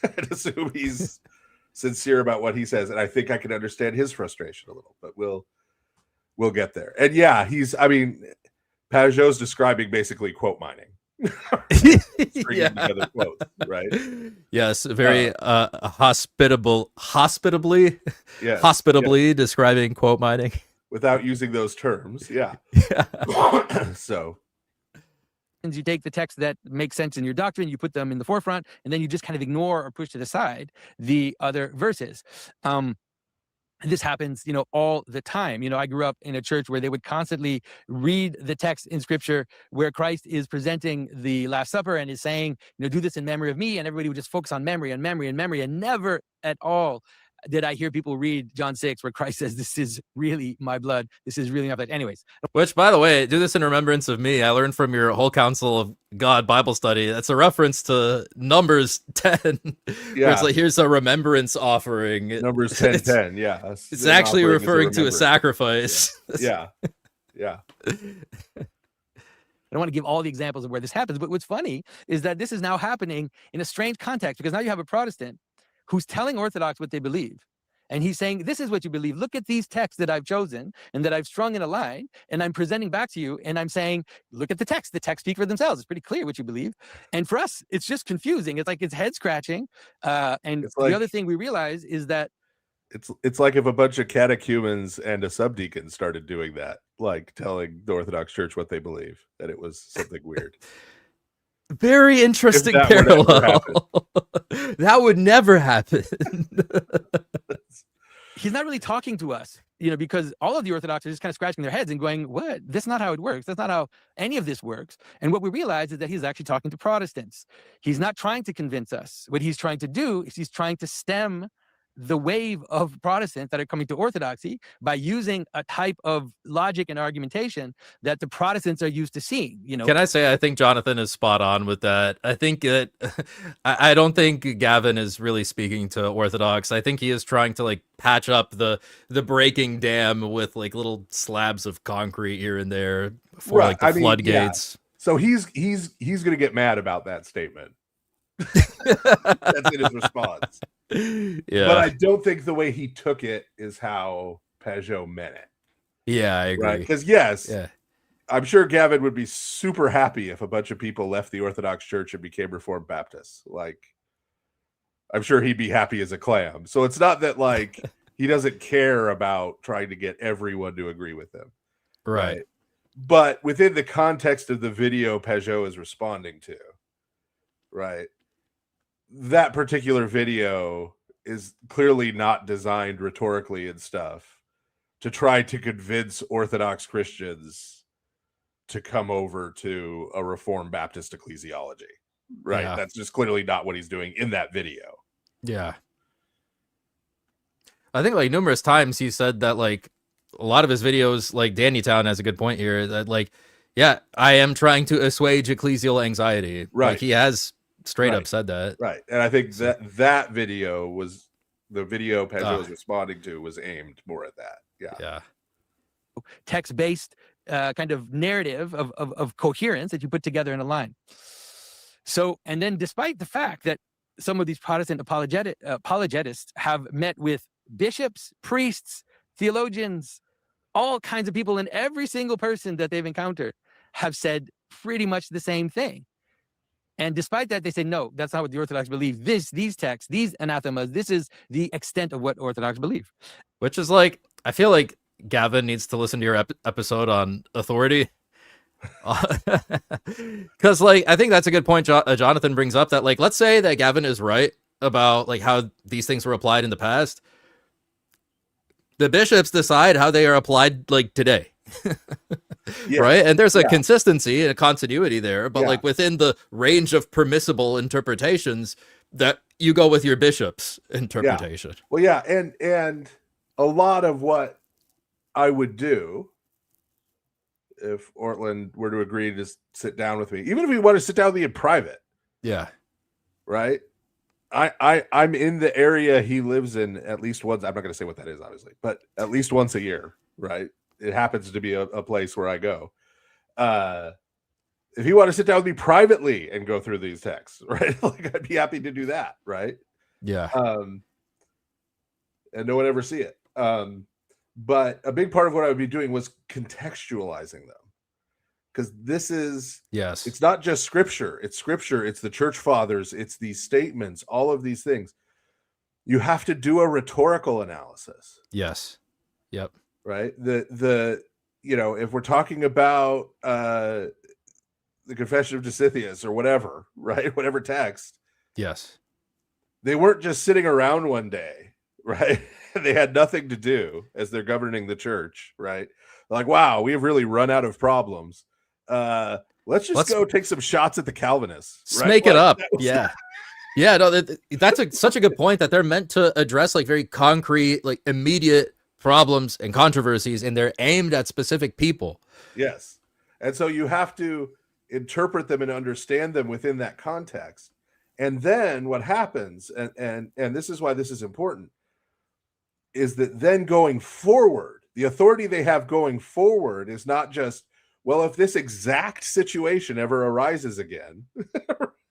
and assume he's sincere about what he says. And I think I can understand his frustration a little, but we'll get there. And yeah, Pageau's describing basically quote mining. Stringing together quotes, right? Yes, very hospitably Yes, hospitably describing quote mining without using those terms. Yeah. So you take the text that makes sense in your doctrine, you put them in the forefront, and then you just kind of ignore or push to the side the other verses. This happens, all the time. I grew up in a church where they would constantly read the text in scripture where Christ is presenting the Last Supper and is saying, do this in memory of me. And everybody would just focus on memory and memory and memory. And never at all did I hear people read John 6 where Christ says, this is really my blood. This is really my blood. Anyways. Which, by the way, do this in remembrance of me. I learned from your whole Counsel of God Bible study. That's a reference to Numbers 10. Where it's like, here's a remembrance offering. Numbers 10:10. Yeah. It's actually referring to a sacrifice. Yeah. Yeah. I don't want to give all the examples of where this happens, but what's funny is that this is now happening in a strange context, because now you have a Protestant who's telling Orthodox what they believe. And he's saying, this is what you believe. Look at these texts that I've chosen and that I've strung in a line, and I'm presenting back to you. And I'm saying, look at the text. The texts speak for themselves. It's pretty clear what you believe. And for us, it's just confusing. It's like it's head scratching. And the other thing we realize is that it's like if a bunch of catechumens and a subdeacon started doing that, like telling the Orthodox Church what they believe, that it was something weird. Very interesting parallel. That would never happen. He's not really talking to us, because all of the Orthodox are just kind of scratching their heads and going, what? That's not how it works. That's not how any of this works. And what we realize is that he's actually talking to Protestants. He's not trying to convince us. What he's trying to do is he's trying to stem the wave of Protestants that are coming to Orthodoxy by using a type of logic and argumentation that the Protestants are used to seeing. Can I say I think Jonathan is spot on with that? I think that I don't think Gavin is really speaking to Orthodox. I think he is trying to patch up the breaking dam with little slabs of concrete here and there for the floodgates. Yeah. So he's gonna get mad about that statement. That's in his response. Yeah, but I don't think the way he took it is how Pageau meant it. Yeah, I agree. Because I'm sure Gavin would be super happy if a bunch of people left the Orthodox Church and became Reformed Baptists. I'm sure he'd be happy as a clam. So it's not that he doesn't care about trying to get everyone to agree with him, right? But within the context of the video Pageau is responding to, right? That particular video is clearly not designed rhetorically and stuff to try to convince Orthodox Christians to come over to a Reformed Baptist ecclesiology, right? Yeah. That's just clearly not what he's doing in that video. Yeah. I think numerous times he said that a lot of his videos, Danny Town has a good point here, that I am trying to assuage ecclesial anxiety. Right. He has straight up said that. Right. And I think that video was the video Pageau was responding to was aimed more at that. Yeah. Yeah. Text-based kind of narrative of coherence that you put together in a line. So, and then despite the fact that some of these Protestant apologists have met with bishops, priests, theologians, all kinds of people, and every single person that they've encountered have said pretty much the same thing. And despite that, they say, no, that's not what the Orthodox believe. These texts, these anathemas, this is the extent of what Orthodox believe. Which is I feel like Gavin needs to listen to your episode on authority. Because I think that's a good point Jonathan brings up, that let's say that Gavin is right about how these things were applied in the past. The bishops decide how they are applied today. Right, and there's a consistency and a continuity there, but within the range of permissible interpretations, that you go with your bishop's interpretation. Well, and a lot of what I would do if Ortlund were to agree to sit down with me, even if we want to sit down with me in private, right, I'm in the area he lives in at least once. I'm not going to say what that is, obviously, but at least once a year, right? It happens to be a place where I go. If you want to sit down with me privately and go through these texts, right? I'd be happy to do that, right? Yeah. And no one ever see it. But a big part of what I would be doing was contextualizing them. because this is, yes, it's not just scripture, it's the church fathers, it's these statements, all of these things. You have to do a rhetorical analysis. Yes. Yep. Right. If we're talking about the Confession of Dositheus or whatever, right? Whatever text. Yes. They weren't just sitting around one day, right? They had nothing to do as they're governing the church, right? Like, wow, we have really run out of problems. Let's go take some shots at the Calvinists. Right? Make it up. Yeah. Yeah, no, that's such a good point, that they're meant to address like very concrete, like immediate problems and controversies, and they're aimed at specific people. Yes. And so you have to interpret them and understand them within that context. And then what happens, and this is why this is important, is that then going forward, the authority they have going forward is not just, well, if this exact situation ever arises again,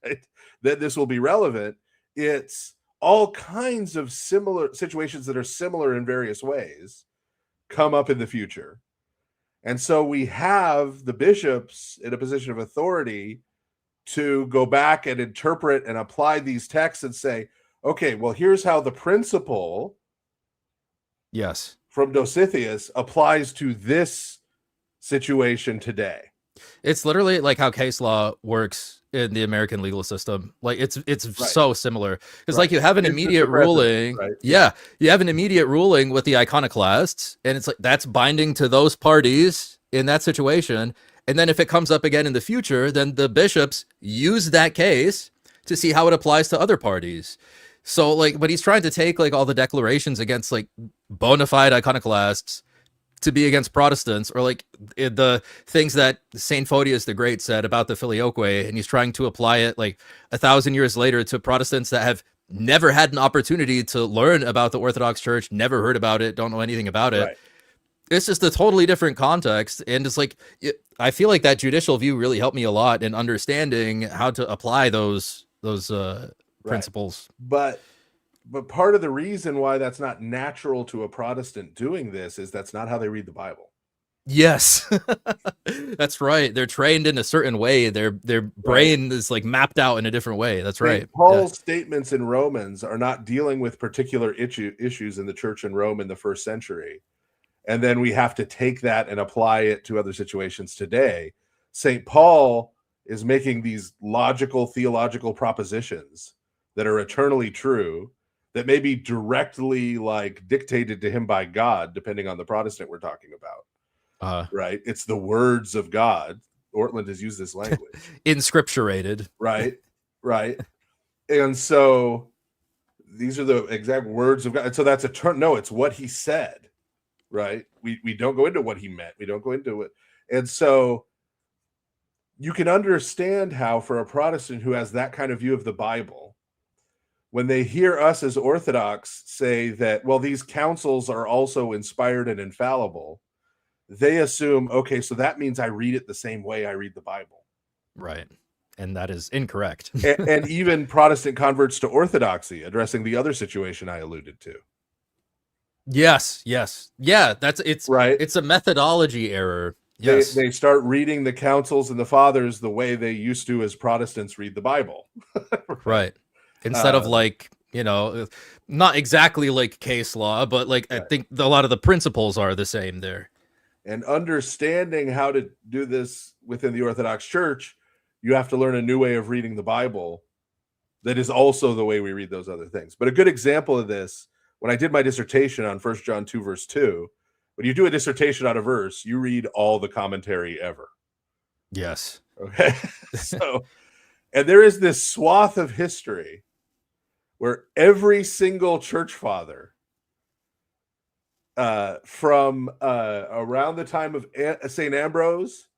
right, then this will be relevant. It's all kinds of similar situations that are similar in various ways come up in the future. And so we have the bishops in a position of authority to go back and interpret and apply these texts and say, okay, well, here's how the principle yes from Dositheus applies to this situation today. It's literally like how case law works in the American legal system. Like it's Right. so similar, because Right. like you have an It's immediate the precedent, ruling. right? Yeah, you have an immediate ruling with the iconoclasts, and it's like that's binding to those parties in that situation. And then if it comes up again in the future, then the bishops use that case to see how it applies to other parties. So like, but he's trying to take like all the declarations against like bona fide iconoclasts to be against Protestants, or like the things that Saint Photius the Great said about the Filioque, and he's trying to apply it like 1,000 years later to Protestants that have never had an opportunity to learn about the Orthodox Church, never heard about it, don't know anything about it. Right. It's just a totally different context, and it's like I feel like that judicial view really helped me a lot in understanding how to apply those principles. But part of the reason why that's not natural to a Protestant doing this is that's not how they read the Bible. Yes, that's right. They're trained in a certain way. Their brain is like mapped out in a different way. That's right. St. Paul's statements in Romans are not dealing with particular issues in the church in Rome in the first century. And then we have to take that and apply it to other situations today. St. Paul is making these logical, theological propositions that are eternally true, that may be directly like dictated to him by God, depending on the Protestant we're talking about. Right? It's the words of God. Ortlund has used this language. Inscripturated. Right. And so these are the exact words of God. And so that's no, it's what he said. Right. We don't go into what he meant. We don't go into it. And so you can understand how, for a Protestant who has that kind of view of the Bible, when they hear us as Orthodox say that, well, these councils are also inspired and infallible, they assume, okay, so that means I read it the same way I read the Bible. Right. And that is incorrect. and even Protestant converts to Orthodoxy, addressing the other situation I alluded to. Yes. Yeah, it's right. It's a methodology error. Yes. They start reading the councils and the fathers the way they used to as Protestants read the Bible. Right. Instead of like, not exactly like case law, but like I think a lot of the principles are the same there. And understanding how to do this within the Orthodox Church, you have to learn a new way of reading the Bible that is also the way we read those other things. But a good example of this, when I did my dissertation on 1 John 2, verse 2, when you do a dissertation on a verse, you read all the commentary ever. Yes. Okay. And there is this swath of history where every single church father from around the time of St. Ambrose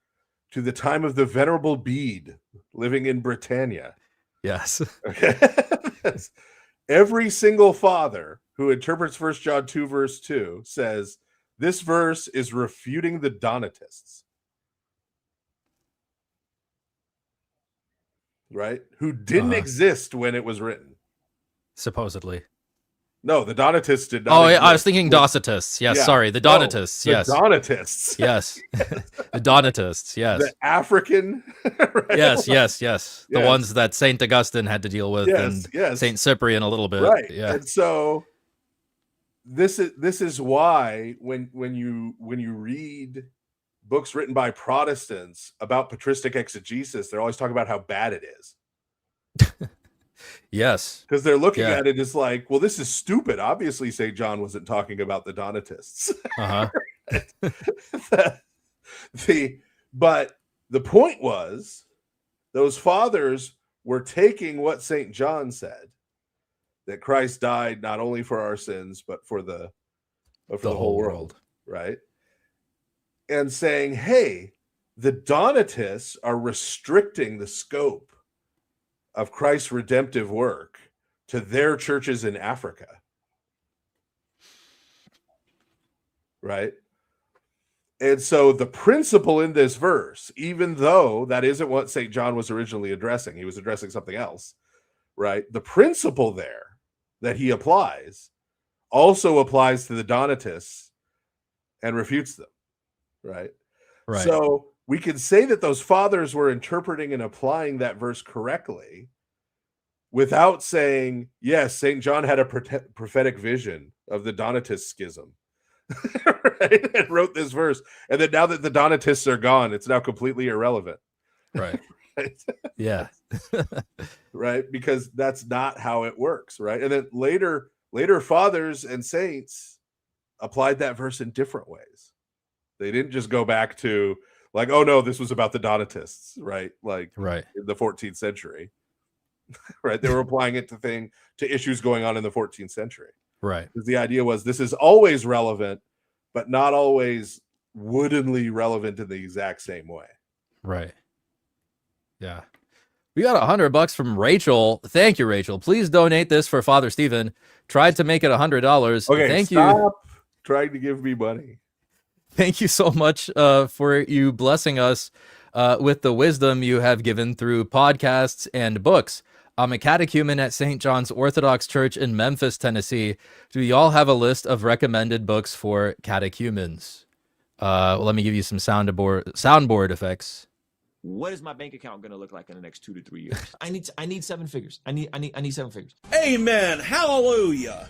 to the time of the Venerable Bede living in Britannia. Yes. Okay. Every single father who interprets 1 John 2, verse 2 says, this verse is refuting the Donatists. Right? Who didn't exist when it was written. Supposedly. No, the Donatists did not. Oh, yeah, I was exist. thinking Docetists. Yes, Yeah. sorry, the No, Donatists. the yes, Donatists. yes, the Donatists. Yes, The African. Right? yes, yes, yes. The Yes. ones that Saint Augustine had to deal with, Yes, and yes. Saint Cyprian a little bit. Right. Yeah. And so this is why when you read books written by Protestants about patristic exegesis, they're always talking about how bad it is. Yes. Because they're looking Yeah. at it as like, well, this is stupid. Obviously, St. John wasn't talking about the Donatists. Uh-huh. But the point was, those fathers were taking what St. John said, that Christ died not only for our sins, but for the whole world, right? And saying, hey, the Donatists are restricting the scope of Christ's redemptive work to their churches in Africa, right? And so the principle in this verse, even though that isn't what St. John was originally addressing, he was addressing something else, right? The principle there that he applies also applies to the Donatists and refutes them, right? Right. So we can say that those fathers were interpreting and applying that verse correctly without saying, yes, St. John had a prophetic vision of the Donatist schism, right? And wrote this verse. And then now that the Donatists are gone, it's now completely irrelevant. Right. Right? Yeah. Right? Because that's not how it works, right? And then later fathers and saints applied that verse in different ways. They didn't just go back to like, oh no, this was about the Donatists, right? Like right. in the 14th century. Right? They were applying it to issues going on in the 14th century. Right. Because the idea was this is always relevant, but not always woodenly relevant in the exact same way. Right. Yeah. We got $100 from Rachel. Thank you, Rachel. Please donate this for Father Stephen. Tried to make it $100. Okay, Thank stop you. trying to give me money. Thank you so much for you blessing us with the wisdom you have given through podcasts and books. I'm a catechumen at St. John's Orthodox Church in Memphis, Tennessee. Do y'all have a list of recommended books for catechumens? Let me give you some soundboard effects. What is my bank account going to look like in the next 2 to 3 years? I need 7 figures. I need 7 figures. Amen. Hallelujah.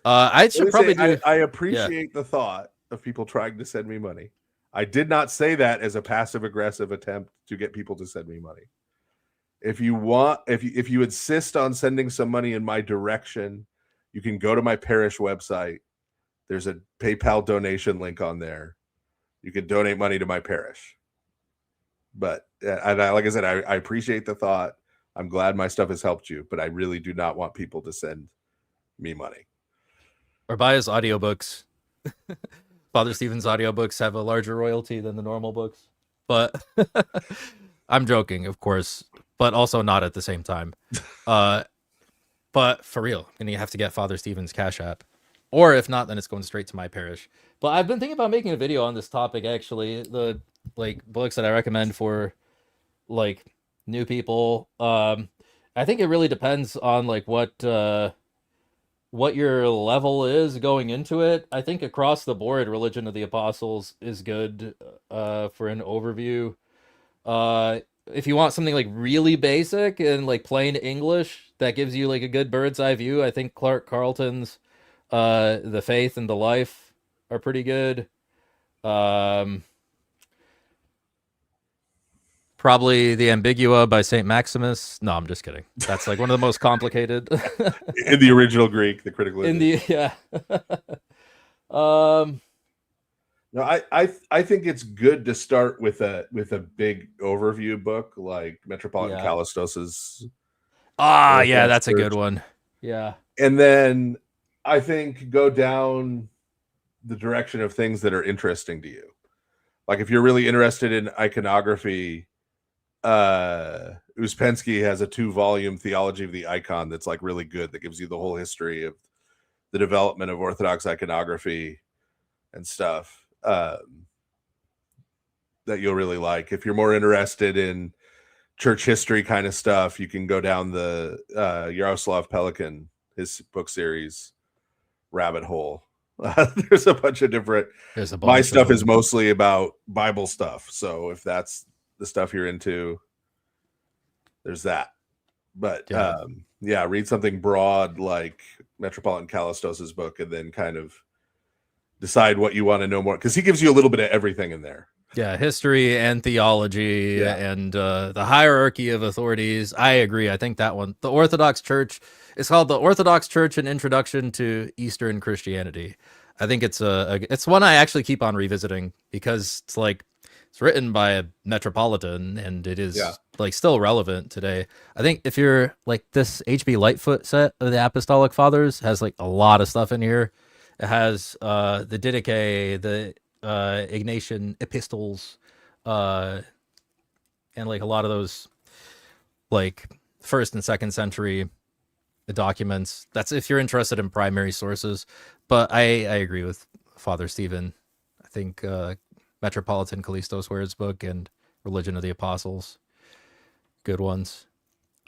I should probably do. I appreciate the thought of people trying to send me money. I did not say that as a passive aggressive attempt to get people to send me money. If you insist on sending some money in my direction, you can go to my parish website. There's a PayPal donation link on there. You can donate money to my parish. But like I said, I appreciate the thought. I'm glad my stuff has helped you, but I really do not want people to send me money. Or buy his audiobooks. Father Stephen's audiobooks have a larger royalty than the normal books. But I'm joking, of course, but also not at the same time. But for real, I'm going to have to get Father Stephen's Cash App. Or if not, then it's going straight to my parish. But I've been thinking about making a video on this topic, actually. The books that I recommend for new people. I think it really depends on what your level is going into it. I think across the board, Religion of the Apostles is good for an overview. If you want something really basic and plain English that gives you a good bird's eye view, I think Clark Carlton's The Faith and the Life are pretty good. Probably The Ambigua by St. Maximus. No, I'm just kidding. That's one of the most complicated. In the original Greek, the critical. Yeah. No, I think it's good to start with a big overview book like Metropolitan Callistos's. Yeah, that's a good one. Yeah. And then I think go down the direction of things that are interesting to you. Like if you're really interested in iconography, Uspensky has a 2-volume Theology of the Icon that's really good, that gives you the whole history of the development of Orthodox iconography and stuff that you'll really like. If you're more interested in church history kind of stuff, you can go down the Yaroslav Pelikan his book series, Rabbit Hole. There's a bunch of different. There's a bunch My of stuff is them. mostly about Bible stuff. So if that's the stuff you're into, there's that. But Yeah. read something broad like Metropolitan Calistos's book, and then kind of decide what you want to know more, because he gives you a little bit of everything in there. Yeah, history and theology and the hierarchy of authorities. I agree. I think that one, the Orthodox Church, it's called the Orthodox Church: An Introduction to Eastern Christianity. I think it's it's one I actually keep on revisiting, because it's like it's written by a metropolitan and it is like still relevant today. I think if you're like this H.B. Lightfoot set of the Apostolic Fathers has like a lot of stuff in here. It has the Didache, the Ignatian epistles, and like a lot of those like 1st and 2nd century documents. That's if you're interested in primary sources. But I agree with Father Stephen. I think Metropolitan Callistos Ware's book and Religion of the Apostles, good ones.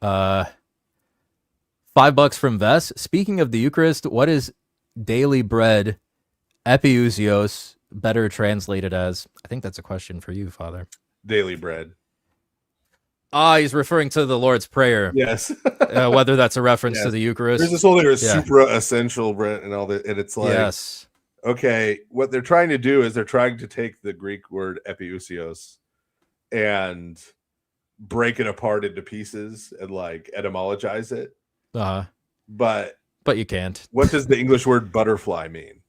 $5 from Vess. Speaking of the Eucharist, what is daily bread epiousios better translated as? I think that's a question for you, Father. Daily bread. He's referring to the Lord's Prayer. Yes. Whether that's a reference to the Eucharist. There's this whole thing with supra essential bread and all that, and it's like, okay, what they're trying to do is they're trying to take the Greek word epiousios and break it apart into pieces and like etymologize it. But you can't. What does the English word butterfly mean?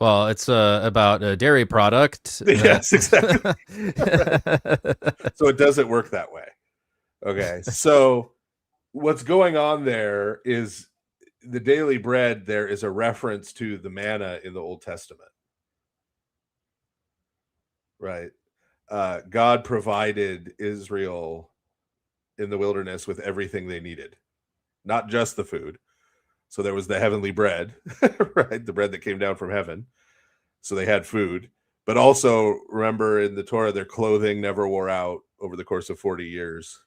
Well, it's about a dairy product. Yes, exactly. So it doesn't work that way. Okay, so what's going on there is the daily bread. There is a reference to the manna in the Old Testament, right? God provided Israel in the wilderness with everything they needed, not just the food. So there was the heavenly bread, right? The bread that came down from heaven. So they had food, but also remember in the Torah, their clothing never wore out over the course of 40 years,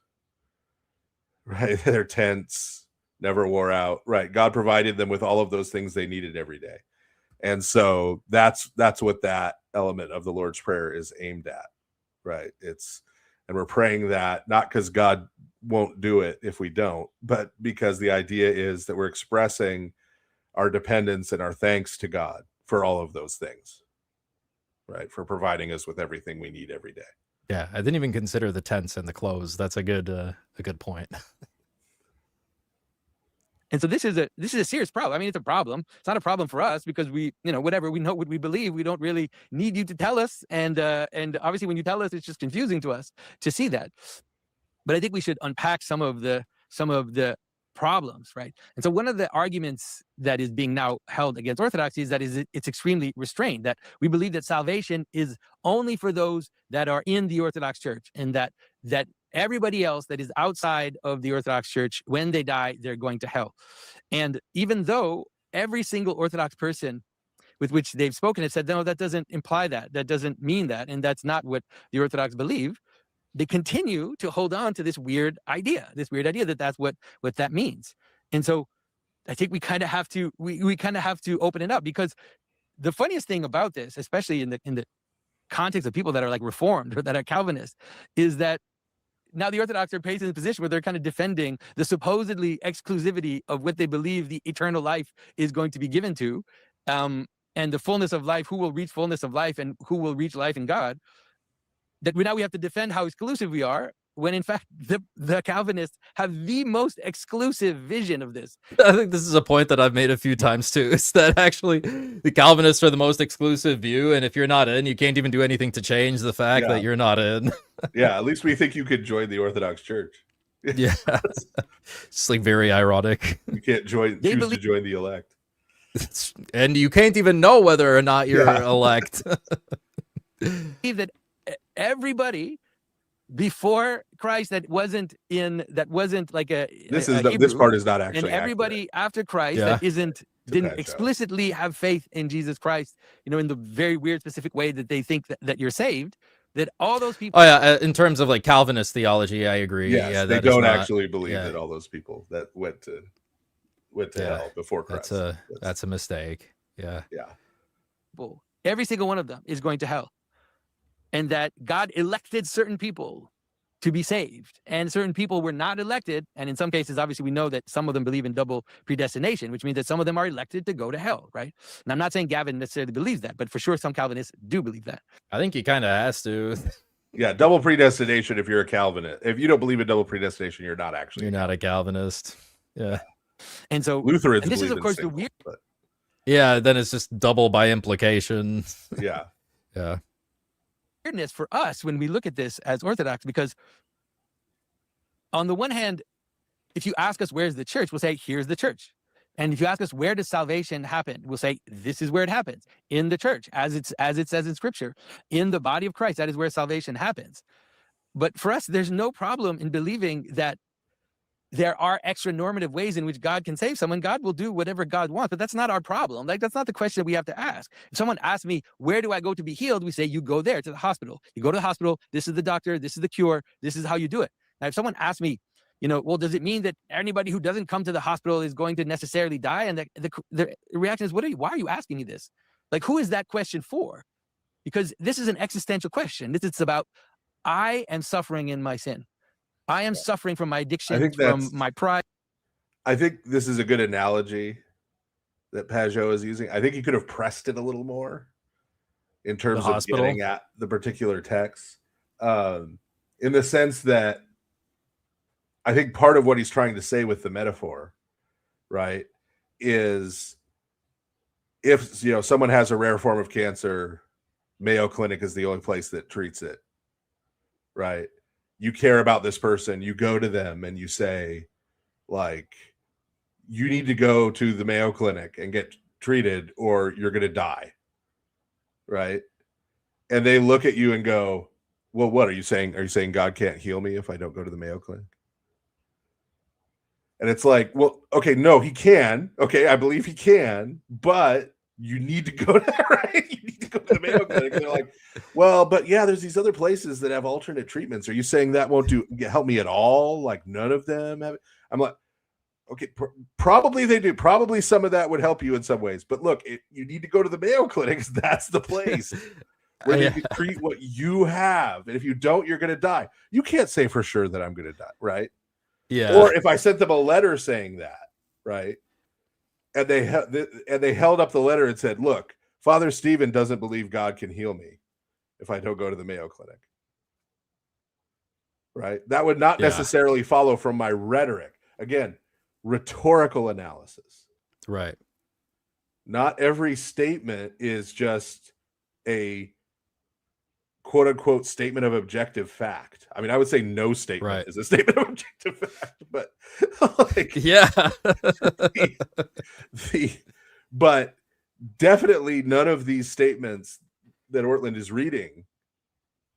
right? Their tents never wore out, right? God provided them with all of those things they needed every day. And so that's what that element of the Lord's Prayer is aimed at, right? And we're praying that not because God won't do it if we don't, but because the idea is that we're expressing our dependence and our thanks to God for all of those things, right? For providing us with everything we need every day. Yeah, I didn't even consider the tents and the clothes. That's a good point. And so this is a serious problem. I mean, it's a problem. It's not a problem for us because we, whatever, we know what we believe. We don't really need you to tell us. And obviously when you tell us, it's just confusing to us to see that. But I think we should unpack some of the problems, right? And so one of the arguments that is being now held against Orthodoxy is that it's extremely restrained, that we believe that salvation is only for those that are in the Orthodox Church, and that everybody else that is outside of the Orthodox Church, when they die, they're going to hell. And even though every single Orthodox person with which they've spoken has said, no, that doesn't imply that doesn't mean that, and that's not what the Orthodox believe, they continue to hold on to this weird idea that that's what that means. And so I think we kind of have to open it up, because the funniest thing about this, especially in the context of people that are like Reformed or that are Calvinists, is that now the Orthodox are placed in a position where they're kind of defending the supposedly exclusivity of what they believe the eternal life is going to be given to, and the fullness of life, who will reach fullness of life and who will reach life in God. That now we have to defend how exclusive we are, when in fact the Calvinists have the most exclusive vision of this. I think this is a point that I've made a few times too. It's that actually the Calvinists are the most exclusive view, and if you're not in, you can't even do anything to change the fact that you're not in. Yeah, at least we think you could join the Orthodox Church. Yeah, it's like very ironic. You can't choose to join the elect, and you can't even know whether or not you're elect. That everybody before Christ that wasn't like this part is not actually, and everybody after Christ that didn't explicitly have faith in Jesus Christ, in the very weird specific way that they think that you're saved, that all those people. Oh yeah, in terms of like Calvinist theology, I agree. Yes, yeah, they don't actually believe that all those people that went to went to hell before Christ. That's a mistake. Yeah. Every single one of them is going to hell. And that God elected certain people to be saved, and certain people were not elected. And in some cases, obviously, we know that some of them believe in double predestination, which means that some of them are elected to go to hell, right? And I'm not saying Gavin necessarily believes that, but for sure, some Calvinists do believe that. I think he kind of has to. Yeah, double predestination. If you're a Calvinist, if you don't believe in double predestination, you're not actually. You're not a Calvinist. Yeah. And so Lutherans. And this is, believe of course, in the single, weird. but Yeah. Then it's just double by implication. yeah. Yeah. Weirdness for us when we look at this as Orthodox, because on the one hand, if you ask us where's the church, we'll say here's the church. And if you ask us where does salvation happen, we'll say this is where it happens, in the church, as it says in Scripture, in the body of Christ. That is where salvation happens. But for us, there's no problem in believing that there are extra normative ways in which God can save someone. God will do whatever God wants, but that's not our problem. Like, that's not the question we have to ask. If someone asks me, where do I go to be healed? We say, you go there to the hospital. You go to the hospital. This is the doctor. This is the cure. This is how you do it. Now, if someone asks me, well, does it mean that anybody who doesn't come to the hospital is going to necessarily die? And the reaction is, why are you asking me this? Like, who is that question for? Because this is an existential question. It's about, I am suffering in my sin. I am suffering from my addiction, from my pride. I think this is a good analogy that Pageau is using. I think he could have pressed it a little more in terms of getting at the particular text, in the sense that I think part of what he's trying to say with the metaphor, right, is if someone has a rare form of cancer, Mayo Clinic is the only place that treats it, right? You care about this person, you go to them and you say, like, you need to go to the Mayo Clinic and get treated or you're going to die, right? And they look at you and go, well, what are you saying? Are you saying God can't heal me if I don't go to the Mayo Clinic? And it's like, well, okay, no, he can. Okay, I believe he can, but you need to go to right? You need to go to the Mayo Clinic. And they're like, well, but yeah, there's these other places that have alternate treatments. Are you saying that won't help me at all? Like none of them have it? I'm like, okay, probably they do. Probably some of that would help you in some ways. But look, you need to go to the Mayo Clinic. That's the place where they can treat what you have. And if you don't, you're going to die. You can't say for sure that I'm going to die, right? Yeah. Or if I sent them a letter saying that, right? And they held up the letter and said, look, Father Stephen doesn't believe God can heal me if I don't go to the Mayo Clinic. Right? That would not necessarily follow from my rhetoric. Again, rhetorical analysis. Right. Not every statement is just a quote unquote statement of objective fact. I mean, I would say no statement is a statement of objective fact, but like, but definitely none of these statements that Ortlund is reading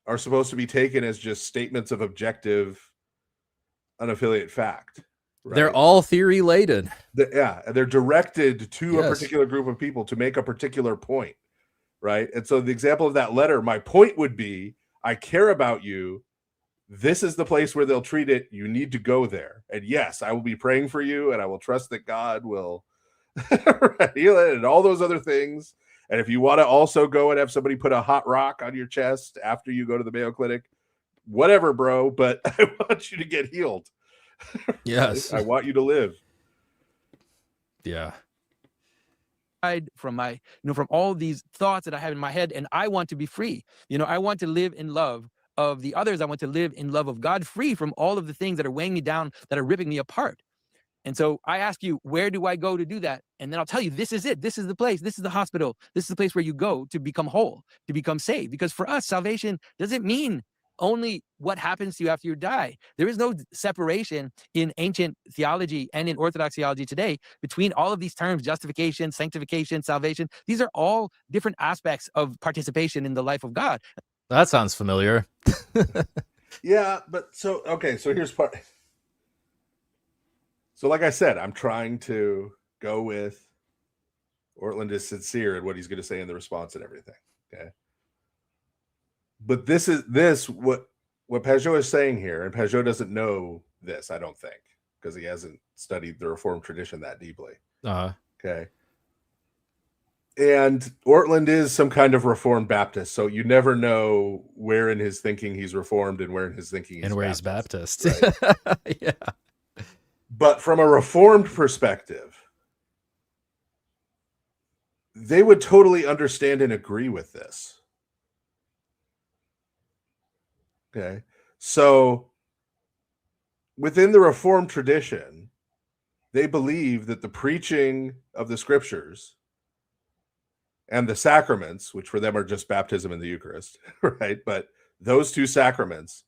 are supposed to be taken as just statements of objective, unaffiliated fact. Right? They're all theory laden. They're directed to a particular group of people to make a particular point. Right. And so the example of that letter, my point would be, I care about you. This is the place where they'll treat it. You need to go there. And yes, I will be praying for you and I will trust that God will heal it and all those other things. And if you want to also go and have somebody put a hot rock on your chest after you go to the Mayo Clinic, whatever, bro, but I want you to get healed. Yes. I want you to live. Yeah. From my, from all these thoughts that I have in my head, and I want to be free. I want to live in love of the others. I want to live in love of God, free from all of the things that are weighing me down, that are ripping me apart. And so I ask you, where do I go to do that? And then I'll tell you, this is it. This is the place. This is the hospital. This is the place where you go to become whole, to become saved. Because for us, salvation doesn't mean only what happens to you after you die. There is no separation in ancient theology and in Orthodox theology today between all of these terms: justification, sanctification, salvation. These are all different aspects of participation in the life of God. That sounds familiar. Yeah, but so here's part. So like I said, I'm trying to go with Ortlund is sincere in what he's going to say in the response and everything. Okay. But what Pageau is saying here, and Pageau doesn't know this, I don't think. because he hasn't studied the Reformed tradition that deeply. Okay. And Ortlund is some kind of Reformed Baptist, so you never know where in his thinking he's Reformed and where in his thinking he's Baptist. Right? Yeah. But from a Reformed perspective, they would totally understand and agree with this. Okay. So within the Reformed tradition, they believe that the preaching of the scriptures and the sacraments, which for them are just baptism and the Eucharist, right? But those two sacraments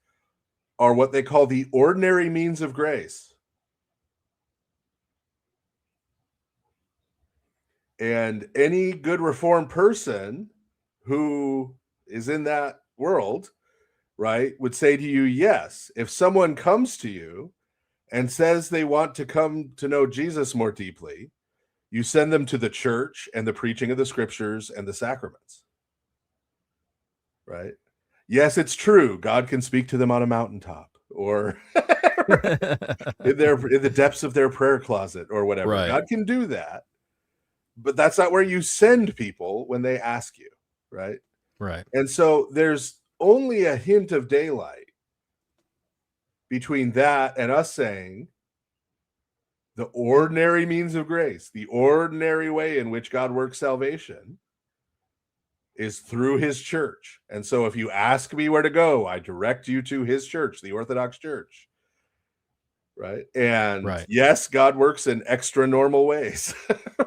are what they call the ordinary means of grace. And any good Reformed person who is in that world, right, would say to you, yes, if someone comes to you and says they want to come to know Jesus more deeply, you send them to the church and the preaching of the scriptures and the sacraments, right? Yes, it's true. God can speak to them on a mountaintop or in the depths of their prayer closet or whatever. Right. God can do that, but that's not where you send people when they ask you, right? Right. And so there's only a hint of daylight between that and us saying the ordinary means of grace, the ordinary way in which God works salvation is through his church. And so if you ask me where to go, I direct you to his church, the Orthodox Church. Right. And yes, God works in extra normal ways,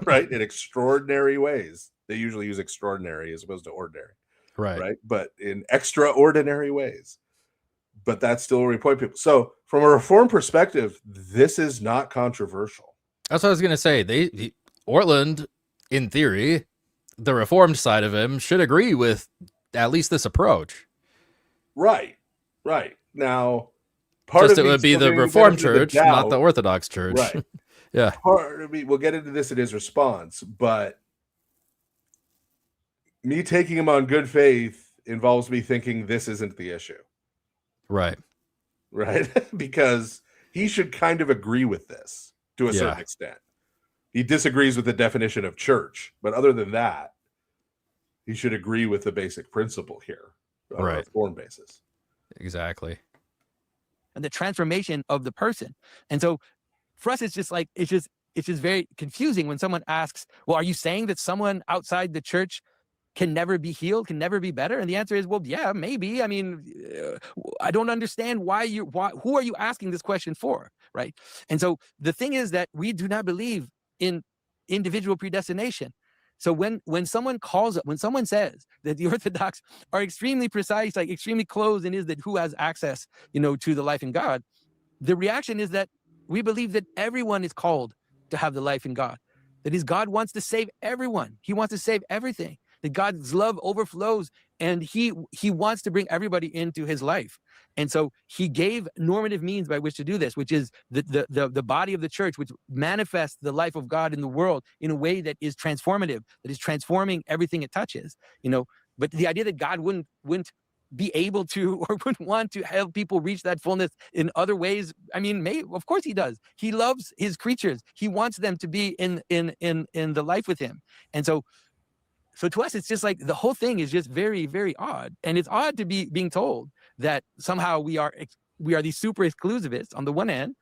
right? In extraordinary ways. They usually use extraordinary as opposed to ordinary. Right. But in extraordinary ways. But that's still where we point people. So from a Reformed perspective, this is not controversial. That's what I was going to say. Ortlund, in theory, the Reformed side of him should agree with at least this approach. Right. Now, it would be the Reformed Church, not the Orthodox Church. Right. Yeah. Part of me, we'll get into this in his response, but me taking him on good faith involves me thinking this isn't the issue. Right. Because he should kind of agree with this to a certain extent. He disagrees with the definition of church, but other than that, he should agree with the basic principle here on a Reformed basis. Exactly. And the transformation of the person. And so for us, it's just very confusing when someone asks, well, are you saying that someone outside the church can never be healed, can never be better? And the answer is, well, yeah, maybe. I mean, I don't understand who are you asking this question for, right? And so the thing is that we do not believe in individual predestination. So when someone says that the Orthodox are extremely precise, like extremely close, and is that who has access, to the life in God, the reaction is that we believe that everyone is called to have the life in God. That is, God wants to save everyone. He wants to save everything. That God's love overflows, and he wants to bring everybody into his life. And so he gave normative means by which to do this, which is the body of the church, which manifests the life of God in the world in a way that is transformative, that is transforming everything it touches. But the idea that God wouldn't be able to or wouldn't want to help people reach that fullness in other ways, I mean, of course he does. He loves his creatures. He wants them to be in the life with him. And so to us, it's just like the whole thing is just very, very odd. And it's odd to be being told that somehow we are these super exclusivists on the one hand,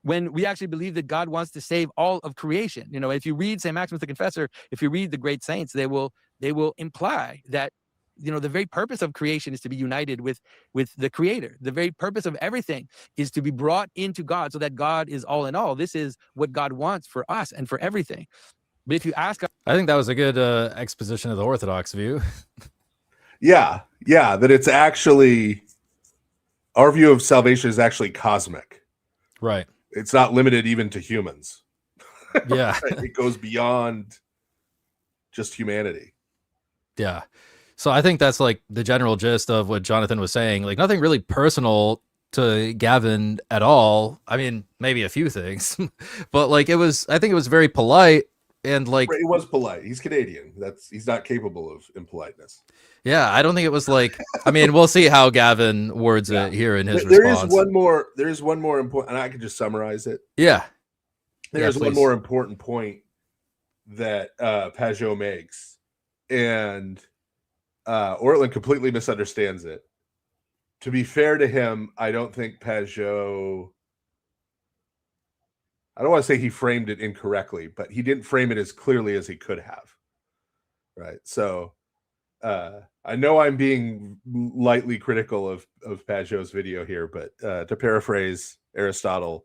when we actually believe that God wants to save all of creation. If you read St. Maximus the Confessor, if you read the great saints, they will imply that, the very purpose of creation is to be united with the Creator. The very purpose of everything is to be brought into God so that God is all in all. This is what God wants for us and for everything. But if you ask, I think that was a good exposition of the Orthodox view. Yeah, that it's actually, our view of salvation is actually cosmic. Right. It's not limited even to humans. Yeah. It goes beyond just humanity. Yeah. So I think that's like the general gist of what Jonathan was saying. Like nothing really personal to Gavin at all. I mean, maybe a few things, but like I think it was very polite And like, it was polite. He's Canadian. He's not capable of impoliteness. Yeah, I don't think it was like. I mean, we'll see how Gavin words it here in his There response. There is one more important, and I can just summarize it. Yeah. There's one more important point that Pageau makes, and Ortlund completely misunderstands it. To be fair to him, I don't think Pageau. I don't want to say he framed it incorrectly, but he didn't frame it as clearly as he could have. Right. So I know I'm being lightly critical of Pageau's video here, but to paraphrase Aristotle,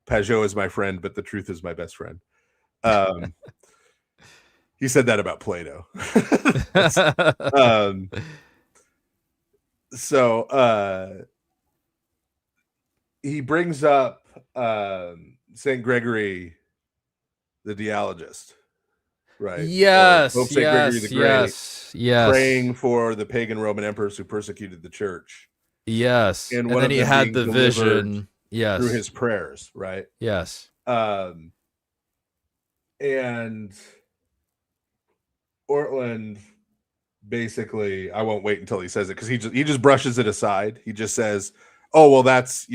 Pageau is my friend, but the truth is my best friend. He said that about Plato. So he brings up St. Gregory, the dialogist, right? Yes, Pope St. Gregory the Great, yes. praying for the pagan Roman emperors who persecuted the church. Yes, and then he had the vision. Yes, through his prayers, right? Yes. And Ortlund basically, I won't wait until he says it because he just brushes it aside. He just says, "Oh well, that's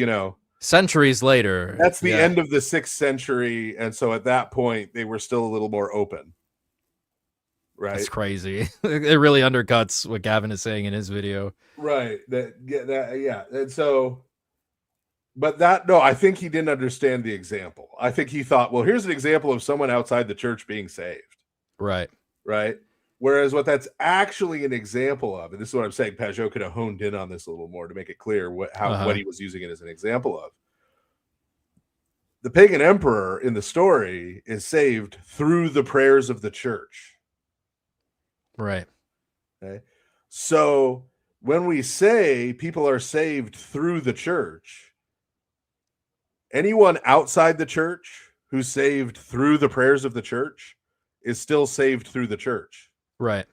centuries later. That's the end of the 6th century, and so at that point they were still a little more open." Right? That's crazy. It really undercuts what Gavin is saying in his video. Right. Yeah. And so, but I think he didn't understand the example. I think he thought, well, here's an example of someone outside the church being saved. Right. Right. Whereas what that's actually an example of, and this is what I'm saying, Pageau could have honed in on this a little more to make it clear what he was using it as an example of. The pagan emperor in the story is saved through the prayers of the church. Right. Okay. So when we say people are saved through the church, anyone outside the church who's saved through the prayers of the church is still saved through the church. Right.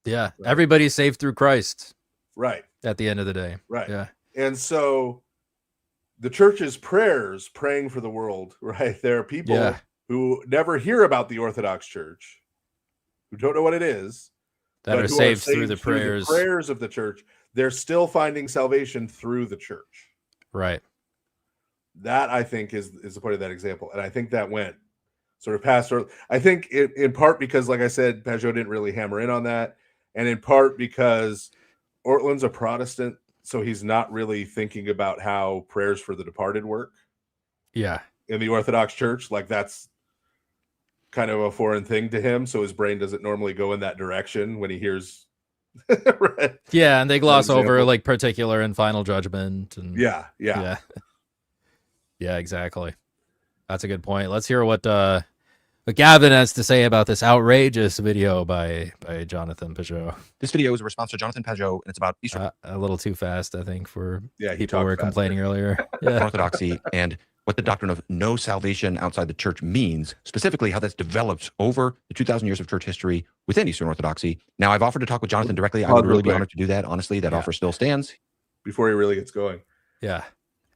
Yeah. Right. Everybody's saved through Christ. Right. At the end of the day. Right. Yeah. And so the church's prayers praying for the world, right? There are people who never hear about the Orthodox Church, who don't know what it is, that are saved through the prayers of the church. They're still finding salvation through the church. Right. That, I think, is the point of that example. And I think that went sort of past. I think in part because, like I said, Pageau didn't really hammer in on that. And in part because Ortlund's a Protestant, so he's not really thinking about how prayers for the departed work. Yeah. In the Orthodox Church, like that's kind of a foreign thing to him. So his brain doesn't normally go in that direction when he hears. Right. Yeah, and they gloss over like particular and final judgment. And yeah. Yeah, exactly. That's a good point. Let's hear what Gavin has to say about this outrageous video by Jonathan Pageau. This video is a response to Jonathan Pageau, and it's about Eastern a little too fast, I think, for he people who were complaining earlier. Orthodoxy and what the doctrine of no salvation outside the church means, specifically how that's developed over the 2,000 years of church history within Eastern Orthodoxy. Now, I've offered to talk with Jonathan directly. I would really be honored to do that. Honestly, that offer still stands. Before he really gets going. Yeah.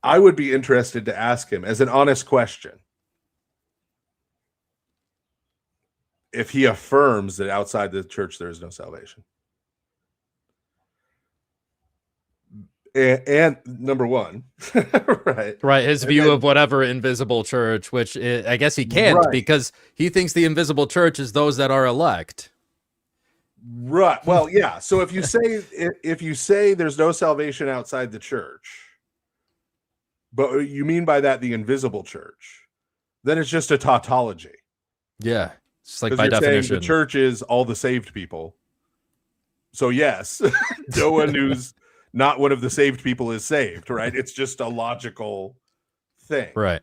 I would be interested to ask him as an honest question if he affirms that outside the church there is no salvation. And number one, right? His view of whatever invisible church, which I guess he can't because he thinks the invisible church is those that are elect. Right. Well, yeah. So if you say there's no salvation outside the church, but you mean by that the invisible church, then it's just a tautology. Yeah, it's like by definition, the church is all the saved people. So yes, no one who's not one of the saved people is saved, right? It's just a logical thing, right?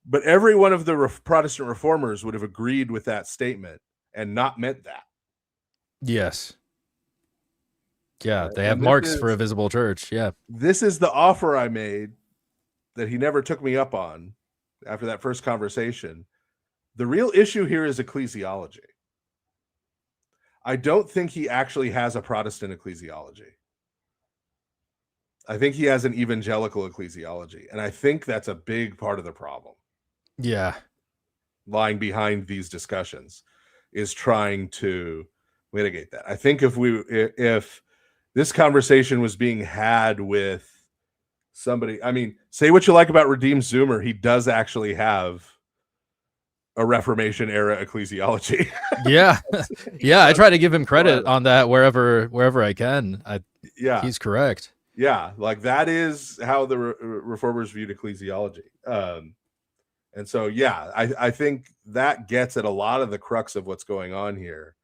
But every one of the Protestant reformers would have agreed with that statement and not meant that. Yes. Yeah, they have marks for a visible church. Yeah. This is the offer I made that he never took me up on after that first conversation. The real issue here is ecclesiology. I don't think he actually has a Protestant ecclesiology. I think he has an evangelical ecclesiology, and I think that's a big part of the problem. Yeah. lying behind these discussions is trying to mitigate that. I think if this conversation was being had with somebody, I mean, say what you like about Redeemed Zoomer, he does actually have a Reformation era ecclesiology. Yeah. Yeah, I try to give him credit on that wherever I can. Yeah, he's correct. Yeah, like that is how the reformers viewed ecclesiology. And so, yeah, I think that gets at a lot of the crux of what's going on here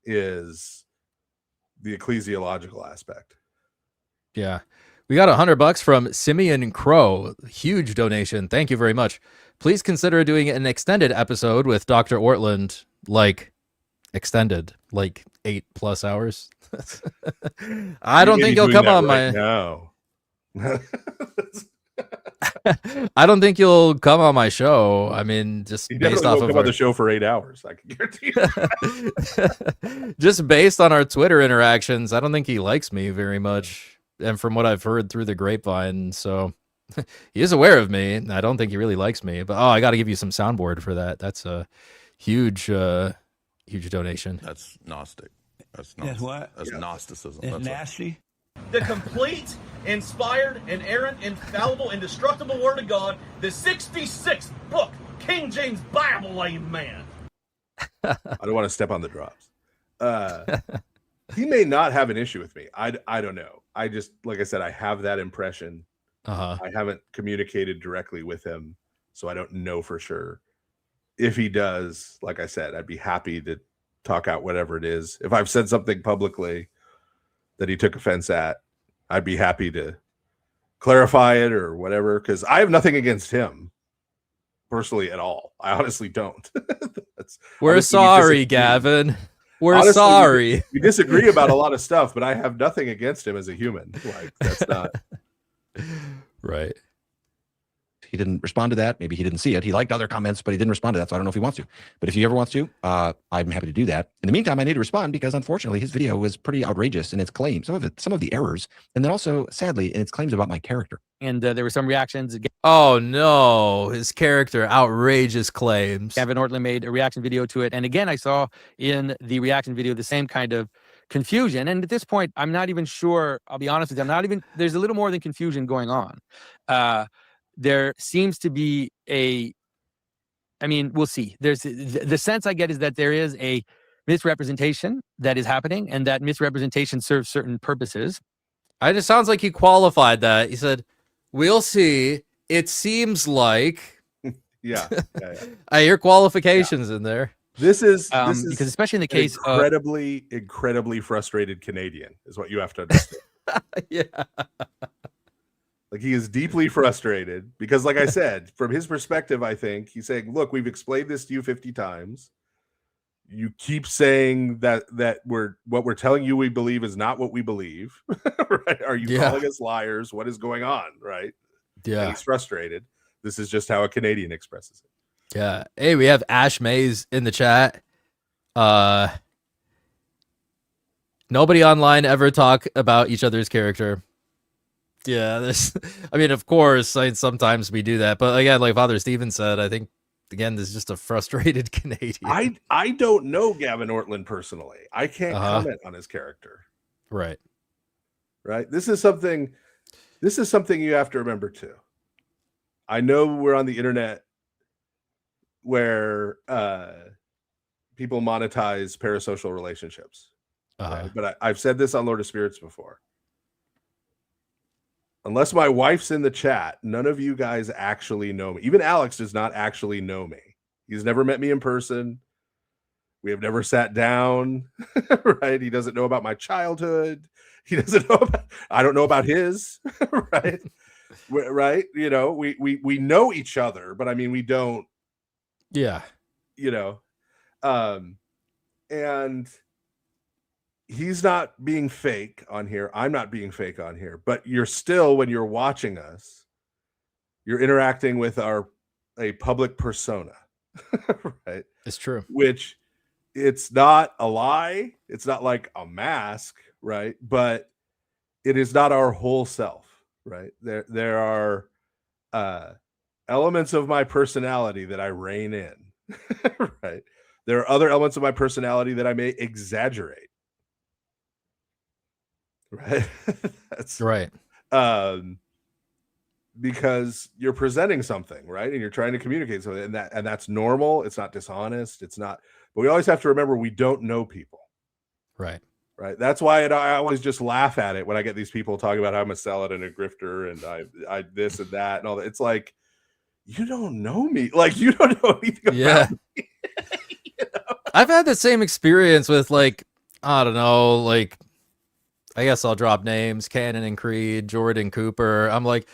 is the ecclesiological aspect. Yeah. We got $100 from Simeon Crow. Huge donation. Thank you very much. Please consider doing an extended episode with Dr. Ortlund, like extended, like 8+ hours. I don't think you'll come on my no. I don't think you'll come on my show. I mean, just He based definitely off won't of come on the show for 8 hours. I can guarantee you. just based on our Twitter interactions, I don't think he likes me very much. And from what I've heard through the grapevine, so he is aware of me. I don't think he really likes me. But I got to give you some soundboard for that. That's a huge donation. That's Gnostic. That's That's what? That's Gnosticism. It's That's nasty. The complete, inspired, inerrant, infallible, indestructible Word of God, the 66th book, King James Bible, amen. I don't want to step on the drops. He may not have an issue with me. I don't know. I just, like I said, I have that impression. I haven't communicated directly with him, so I don't know for sure. If he does, like I said, I'd be happy to talk out whatever it is. If I've said something publicly that he took offense at, I'd be happy to clarify it or whatever, because I have nothing against him personally at all. I honestly don't. We're sorry, Gavin. We're honestly, sorry. We disagree about a lot of stuff, but I have nothing against him as a human. Like, that's not right. He didn't respond to that. Maybe he didn't see it. He liked other comments, but he didn't respond to that. So I don't know if he wants to. But if he ever wants to, I'm happy to do that. In the meantime, I need to respond because unfortunately his video was pretty outrageous in its claims, some of the errors, and then also sadly in its claims about my character. And there were some reactions. Oh no, his character, outrageous claims. Gavin Ortlund made a reaction video to it. And again, I saw in the reaction video the same kind of confusion. And at this point, I'm not even sure, I'll be honest with you, there's a little more than confusion going on. There seems to be we'll see. There's the sense I get is that there is a misrepresentation that is happening, and that misrepresentation serves certain purposes. It just sounds like he qualified that. He said, "We'll see. It seems like." Yeah. I hear qualifications in there. This is because especially in the case incredibly frustrated Canadian is what you have to understand. Yeah. Like, he is deeply frustrated because, like I said, from his perspective, I think he's saying, look, we've explained this to you 50 times. You keep saying that what we're telling you we believe is not what we believe. Right? Are you calling us liars? What is going on? Right? Yeah. And he's frustrated. This is just how a Canadian expresses it. Yeah. Hey, we have Ash Mays in the chat. Nobody online ever talk about each other's character. Yeah, of course, sometimes we do that, but again, like Father Stephen said, I think again, this is just a frustrated Canadian. I don't know Gavin Ortlund personally. I can't comment on his character. Right. This is something you have to remember too. I know we're on the internet where people monetize parasocial relationships, right? But I've said this on Lord of Spirits before. Unless my wife's in the chat, none of you guys actually know me. Even Alex does not actually know me. He's never met me in person. We have never sat down, right? He doesn't know about my childhood. He doesn't know about, I don't know about his, right? Right? You know, we know each other, but I mean, we don't. Yeah. You know, and he's not being fake on here. I'm not being fake on here, but you're still, when you're watching us, you're interacting with a public persona, right? It's true. Which it's not a lie. It's not like a mask, right? But it is not our whole self, right? There are elements of my personality that I rein in, Right. There are other elements of my personality that I may exaggerate. Right. That's right. Because you're presenting something, right? And you're trying to communicate something, and that's normal. It's not dishonest. It's not, but we always have to remember we don't know people. Right. Right. That's why I always just laugh at it when I get these people talking about how I'm a sellout and a grifter and I this and that and all that. It's like, you don't know me. Like, you don't know anything about me. I've had the same experience with, like, I don't know, like, I guess I'll drop names, Cannon and Creed, Jordan Cooper. I'm like,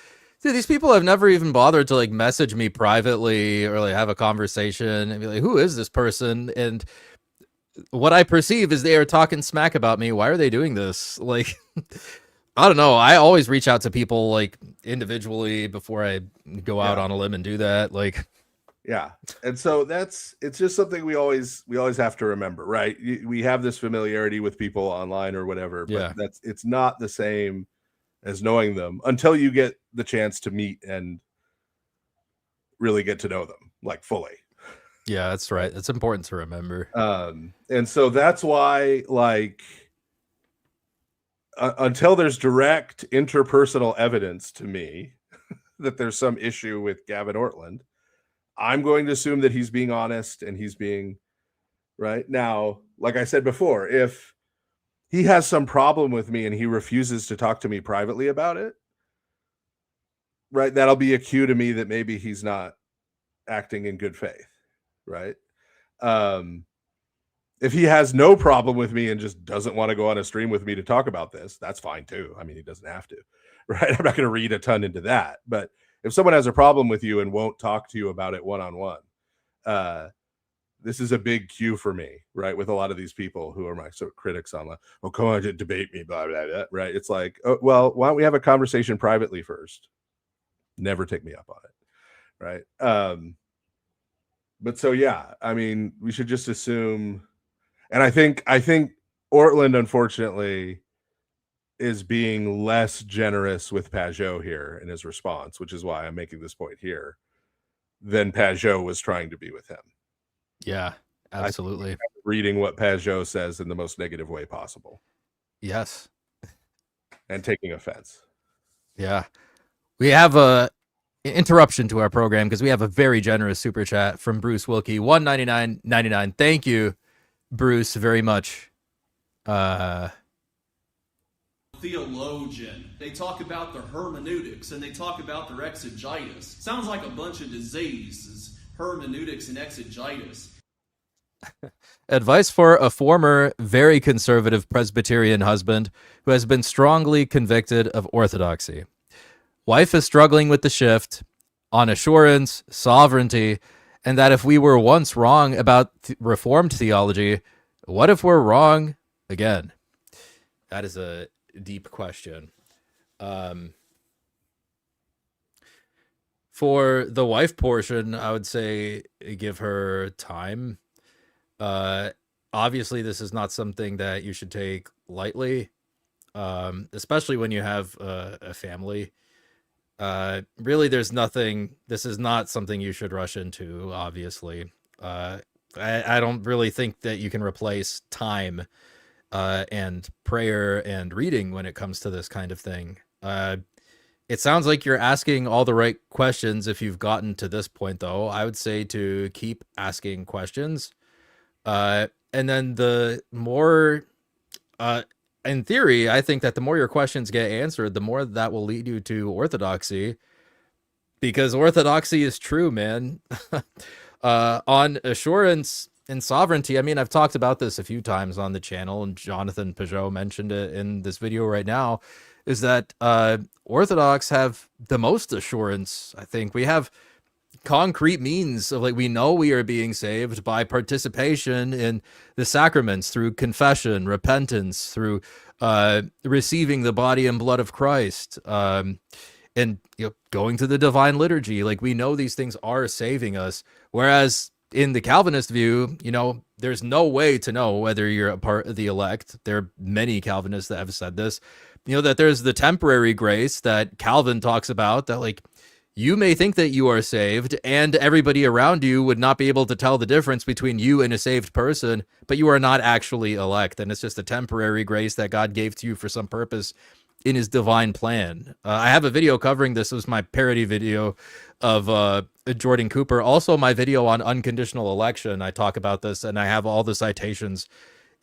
dude, these people have never even bothered to, like, message me privately or, like, have a conversation and be like, who is this person? And what I perceive is they are talking smack about me. Why are they doing this? Like, I don't know. I always reach out to people, like, individually before I go out on a limb and do that. Like, yeah. And so it's just something we always have to remember, right? We have this familiarity with people online or whatever, but it's not the same as knowing them until you get the chance to meet and really get to know them, like, fully. Yeah, that's right. It's important to remember. And so that's why, like, until there's direct interpersonal evidence to me that there's some issue with Gavin Ortlund, I'm going to assume that he's being honest and he's being right. Now, like I said before, if he has some problem with me and he refuses to talk to me privately about it, right, that'll be a cue to me that maybe he's not acting in good faith, right? If he has no problem with me and just doesn't want to go on a stream with me to talk about this, that's fine too. I mean, he doesn't have to, right? I'm not going to read a ton into that. But if someone has a problem with you and won't talk to you about it one-on-one, this is a big cue for me, right? With a lot of these people who are my sort of critics online. Oh, come on, debate me, blah, blah, blah, right? It's like, oh, well, why don't we have a conversation privately first? Never take me up on it, right? But so, yeah, I mean, we should just assume, and I think Ortlund, unfortunately, is being less generous with Pageau here in his response, which is why I'm making this point here, than Pageau was trying to be with him. Yeah, absolutely. Reading what Pageau says in the most negative way possible. Yes. And taking offense. Yeah. We have a interruption to our program because we have a very generous super chat from Bruce Wilkie, $199.99. Thank you, Bruce, very much. Theologian. They talk about their hermeneutics and they talk about their exegesis. Sounds like a bunch of diseases. Hermeneutics and exegesis. Advice for a former, very conservative Presbyterian husband who has been strongly convicted of orthodoxy. Wife is struggling with the shift on assurance, sovereignty, and that if we were once wrong about Reformed theology, what if we're wrong again? That is a deep question. For the wife portion, I would say give her time. Obviously, this is not something that you should take lightly, especially when you have a family. Really, this is not something you should rush into, obviously. I don't really think that you can replace time and prayer and reading when it comes to this kind of thing. It sounds like you're asking all the right questions if you've gotten to this point, though. I would say to keep asking questions. And then the more, in theory, I think that the more your questions get answered, the more that will lead you to orthodoxy. Because orthodoxy is true, man. On assurance and sovereignty, I mean, I've talked about this a few times on the channel, and Jonathan Pageau mentioned it in this video right now, is that Orthodox have the most assurance. I think we have concrete means of, like, we know we are being saved by participation in the sacraments through confession, repentance, through receiving the body and blood of Christ, and going to the divine liturgy. Like, we know these things are saving us. Whereas in the Calvinist view, there's no way to know whether you're a part of the elect. There are many Calvinists that have said this, that there's the temporary grace that Calvin talks about, that, like, you may think that you are saved, and everybody around you would not be able to tell the difference between you and a saved person, but you are not actually elect, and it's just a temporary grace that God gave to you for some purpose in his divine plan. I have a video covering this. It was my parody video of Jordan Cooper. Also, my video on unconditional election. I talk about this, and I have all the citations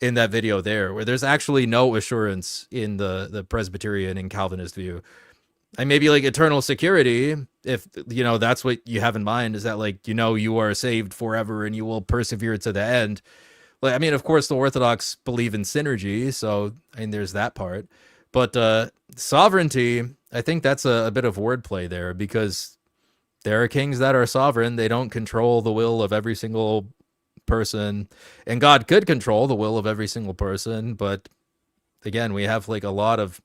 in that video there, where there's actually no assurance in the Presbyterian and Calvinist view. And maybe like eternal security, if you know that's what you have in mind, is that like, you know, you are saved forever and you will persevere to the end. Like, I mean, of course, the Orthodox believe in synergy, so I mean, there's that part. But sovereignty, I think that's a bit of wordplay there, because there are kings that are sovereign. They don't control the will of every single person, and God could control the will of every single person. But again, we have like a lot of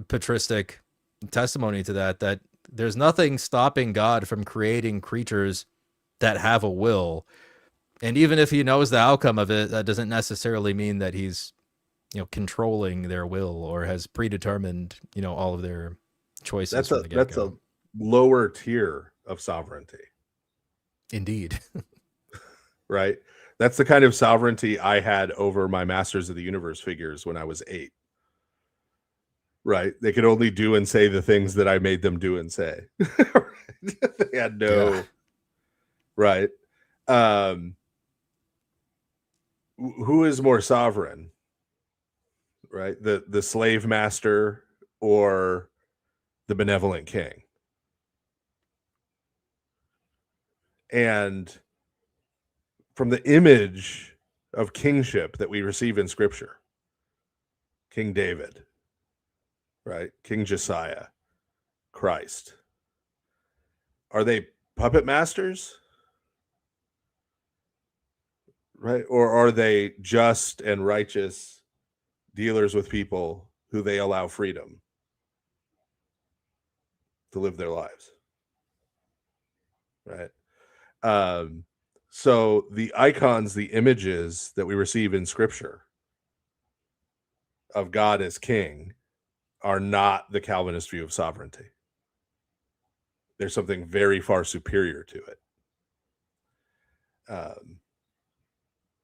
patristic testimony to that there's nothing stopping God from creating creatures that have a will. And even if he knows the outcome of it, that doesn't necessarily mean that he's, you know, controlling their will or has predetermined, you know, all of their choices. That's a lower tier of sovereignty. Indeed. Right? That's the kind of sovereignty I had over my Masters of the Universe figures when I was 8. Right? They could only do and say the things that I made them do and say. They had no... Yeah. Right? Who is more sovereign? Right? The slave master or the benevolent king? And from the image of kingship that we receive in Scripture, King David, right? King Josiah, Christ, are they puppet masters? Right? Or are they just and righteous dealers with people who they allow freedom to live their lives? Right? So the icons, the images that we receive in Scripture of God as king are not the Calvinist view of sovereignty. There's something very far superior to it.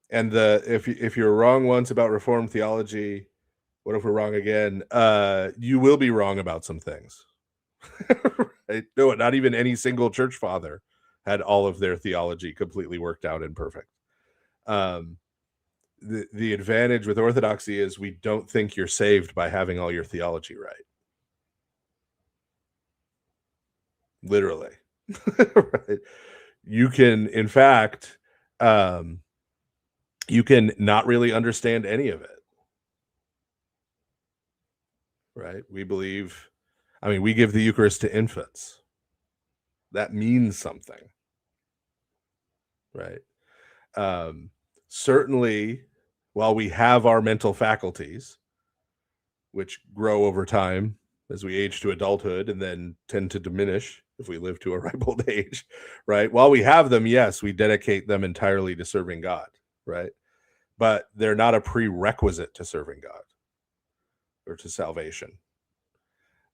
And if you're wrong once about Reformed theology, what if we're wrong again? You will be wrong about some things. Right? No, not even any single church father had all of their theology completely worked out and perfect. The advantage with Orthodoxy is we don't think you're saved by having all your theology right. Literally. Right? You can, in fact, you can not really understand any of it. Right? We believe, I mean, we give the Eucharist to infants. That means something. Right? Certainly, while we have our mental faculties, which grow over time as we age to adulthood and then tend to diminish if we live to a ripe old age, right? While we have them, yes, we dedicate them entirely to serving God, right? But they're not a prerequisite to serving God or to salvation.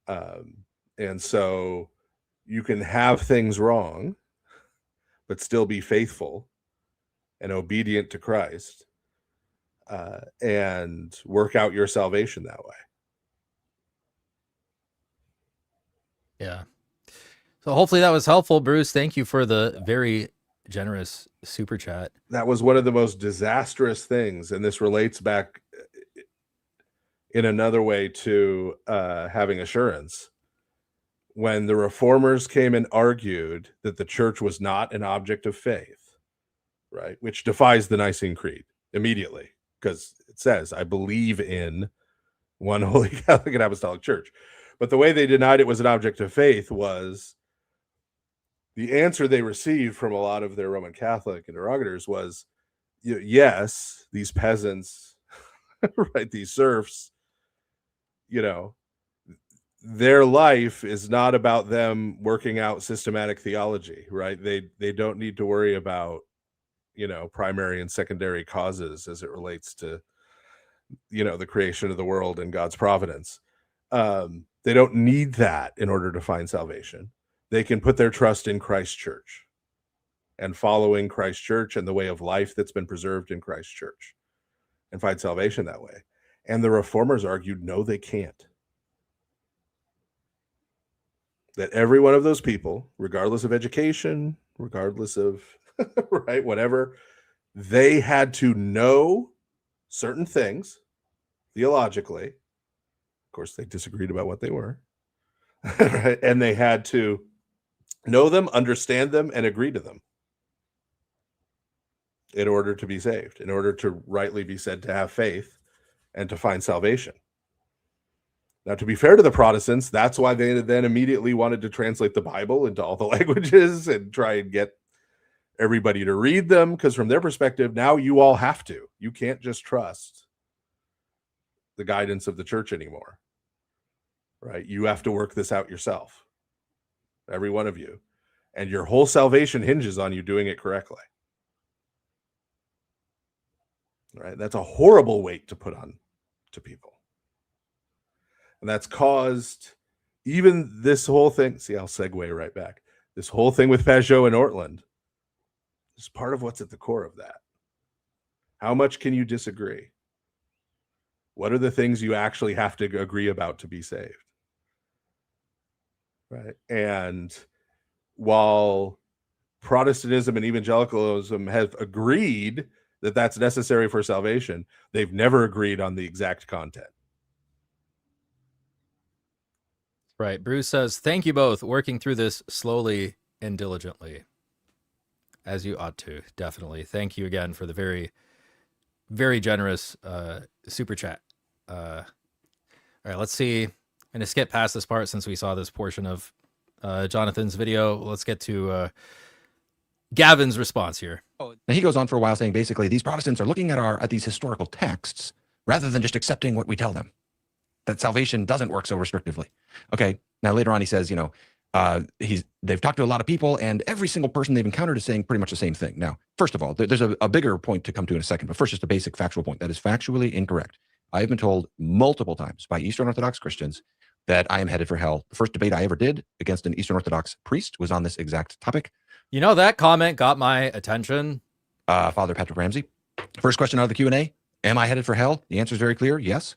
And so you can have things wrong, but still be faithful and obedient to Christ, and work out your salvation that way. Yeah. So hopefully that was helpful, Bruce. Thank you for the very generous super chat. That was one of the most disastrous things, and this relates back in another way to having assurance. When the reformers came and argued that the church was not an object of faith, right, which defies the Nicene Creed immediately, because it says, I believe in one holy Catholic and Apostolic Church. But the way they denied it was an object of faith was the answer they received from a lot of their Roman Catholic interrogators was, yes, these peasants, right, these serfs, you know, their life is not about them working out systematic theology, right? They don't need to worry about, you know, primary and secondary causes as it relates to, you know, the creation of the world and God's providence. They don't need that in order to find salvation. they can put their trust in Christ's church and following Christ's church and the way of life that's been preserved in Christ's church and find salvation that way. And the reformers argued, no, they can't. That every one of those people, regardless of education, regardless of right, whatever, they had to know certain things theologically. Of course, they disagreed about what they were. Right? And they had to know them, understand them, and agree to them in order to be saved, in order to rightly be said to have faith and to find salvation. Now, to be fair to the Protestants, that's why they then immediately wanted to translate the Bible into all the languages and try and get everybody to read them, because from their perspective, now you all have to. You can't just trust the guidance of the church anymore, right? You have to work this out yourself, every one of you. And your whole salvation hinges on you doing it correctly. Right? That's a horrible weight to put on to people. And that's caused even this whole thing. See, I'll segue right back. This whole thing with Pageau and Ortlund is part of what's at the core of that. How much can you disagree? What are the things you actually have to agree about to be saved? Right? And while Protestantism and evangelicalism have agreed that that's necessary for salvation, they've never agreed on the exact content. Right. Bruce says, thank you both, working through this slowly and diligently, as you ought to. Definitely. Thank you again for the very, very generous super chat. All right, let's see. I'm going to skip past this part since we saw this portion of Jonathan's video. Let's get to Gavin's response here. And he goes on for a while saying, basically, these Protestants are looking at these historical texts rather than just accepting what we tell them, that salvation doesn't work so restrictively. Okay, now later on he says, they've talked to a lot of people, and every single person they've encountered is saying pretty much the same thing. Now, first of all, there's a bigger point to come to in a second, but first, just a basic factual point. That is factually incorrect. I have been told multiple times by Eastern Orthodox Christians that I am headed for hell. The first debate I ever did against an Eastern Orthodox priest was on this exact topic. You know, that comment got my attention. Father Patrick Ramsey. First question out of the Q&A, am I headed for hell? The answer is very clear, yes.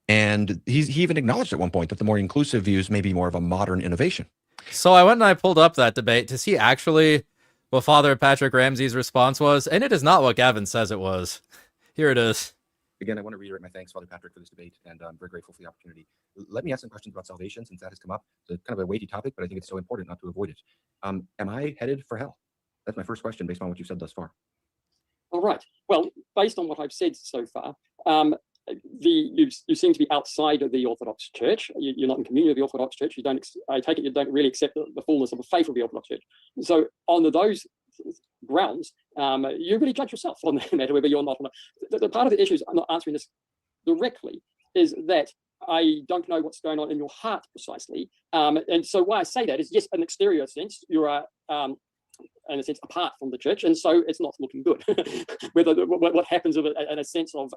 And he even acknowledged at one point that the more inclusive views may be more of a modern innovation. So I went and I pulled up that debate to see actually what Father Patrick Ramsey's response was, and it is not what Gavin says it was. Here it is. Again, I want to reiterate my thanks, Father Patrick, for this debate, and I'm very grateful for the opportunity. Let me ask some questions about salvation, since that has come up. It's kind of a weighty topic, but I think it's so important not to avoid it. Am I headed for hell? That's my first question, based on what you've said thus far. All right. Well, based on what I've said so far, you seem to be outside of the Orthodox Church. You're not in communion with the Orthodox Church. I take it you don't really accept the fullness of the faith of the Orthodox Church. So on those grounds, you really judge yourself on the matter whether you're not. The part of the issue is I'm not answering this directly is that I don't know what's going on in your heart precisely. And so why I say that is, yes, in an exterior sense, you are in a sense apart from the church, and so it's not looking good. Whether what happens in a sense of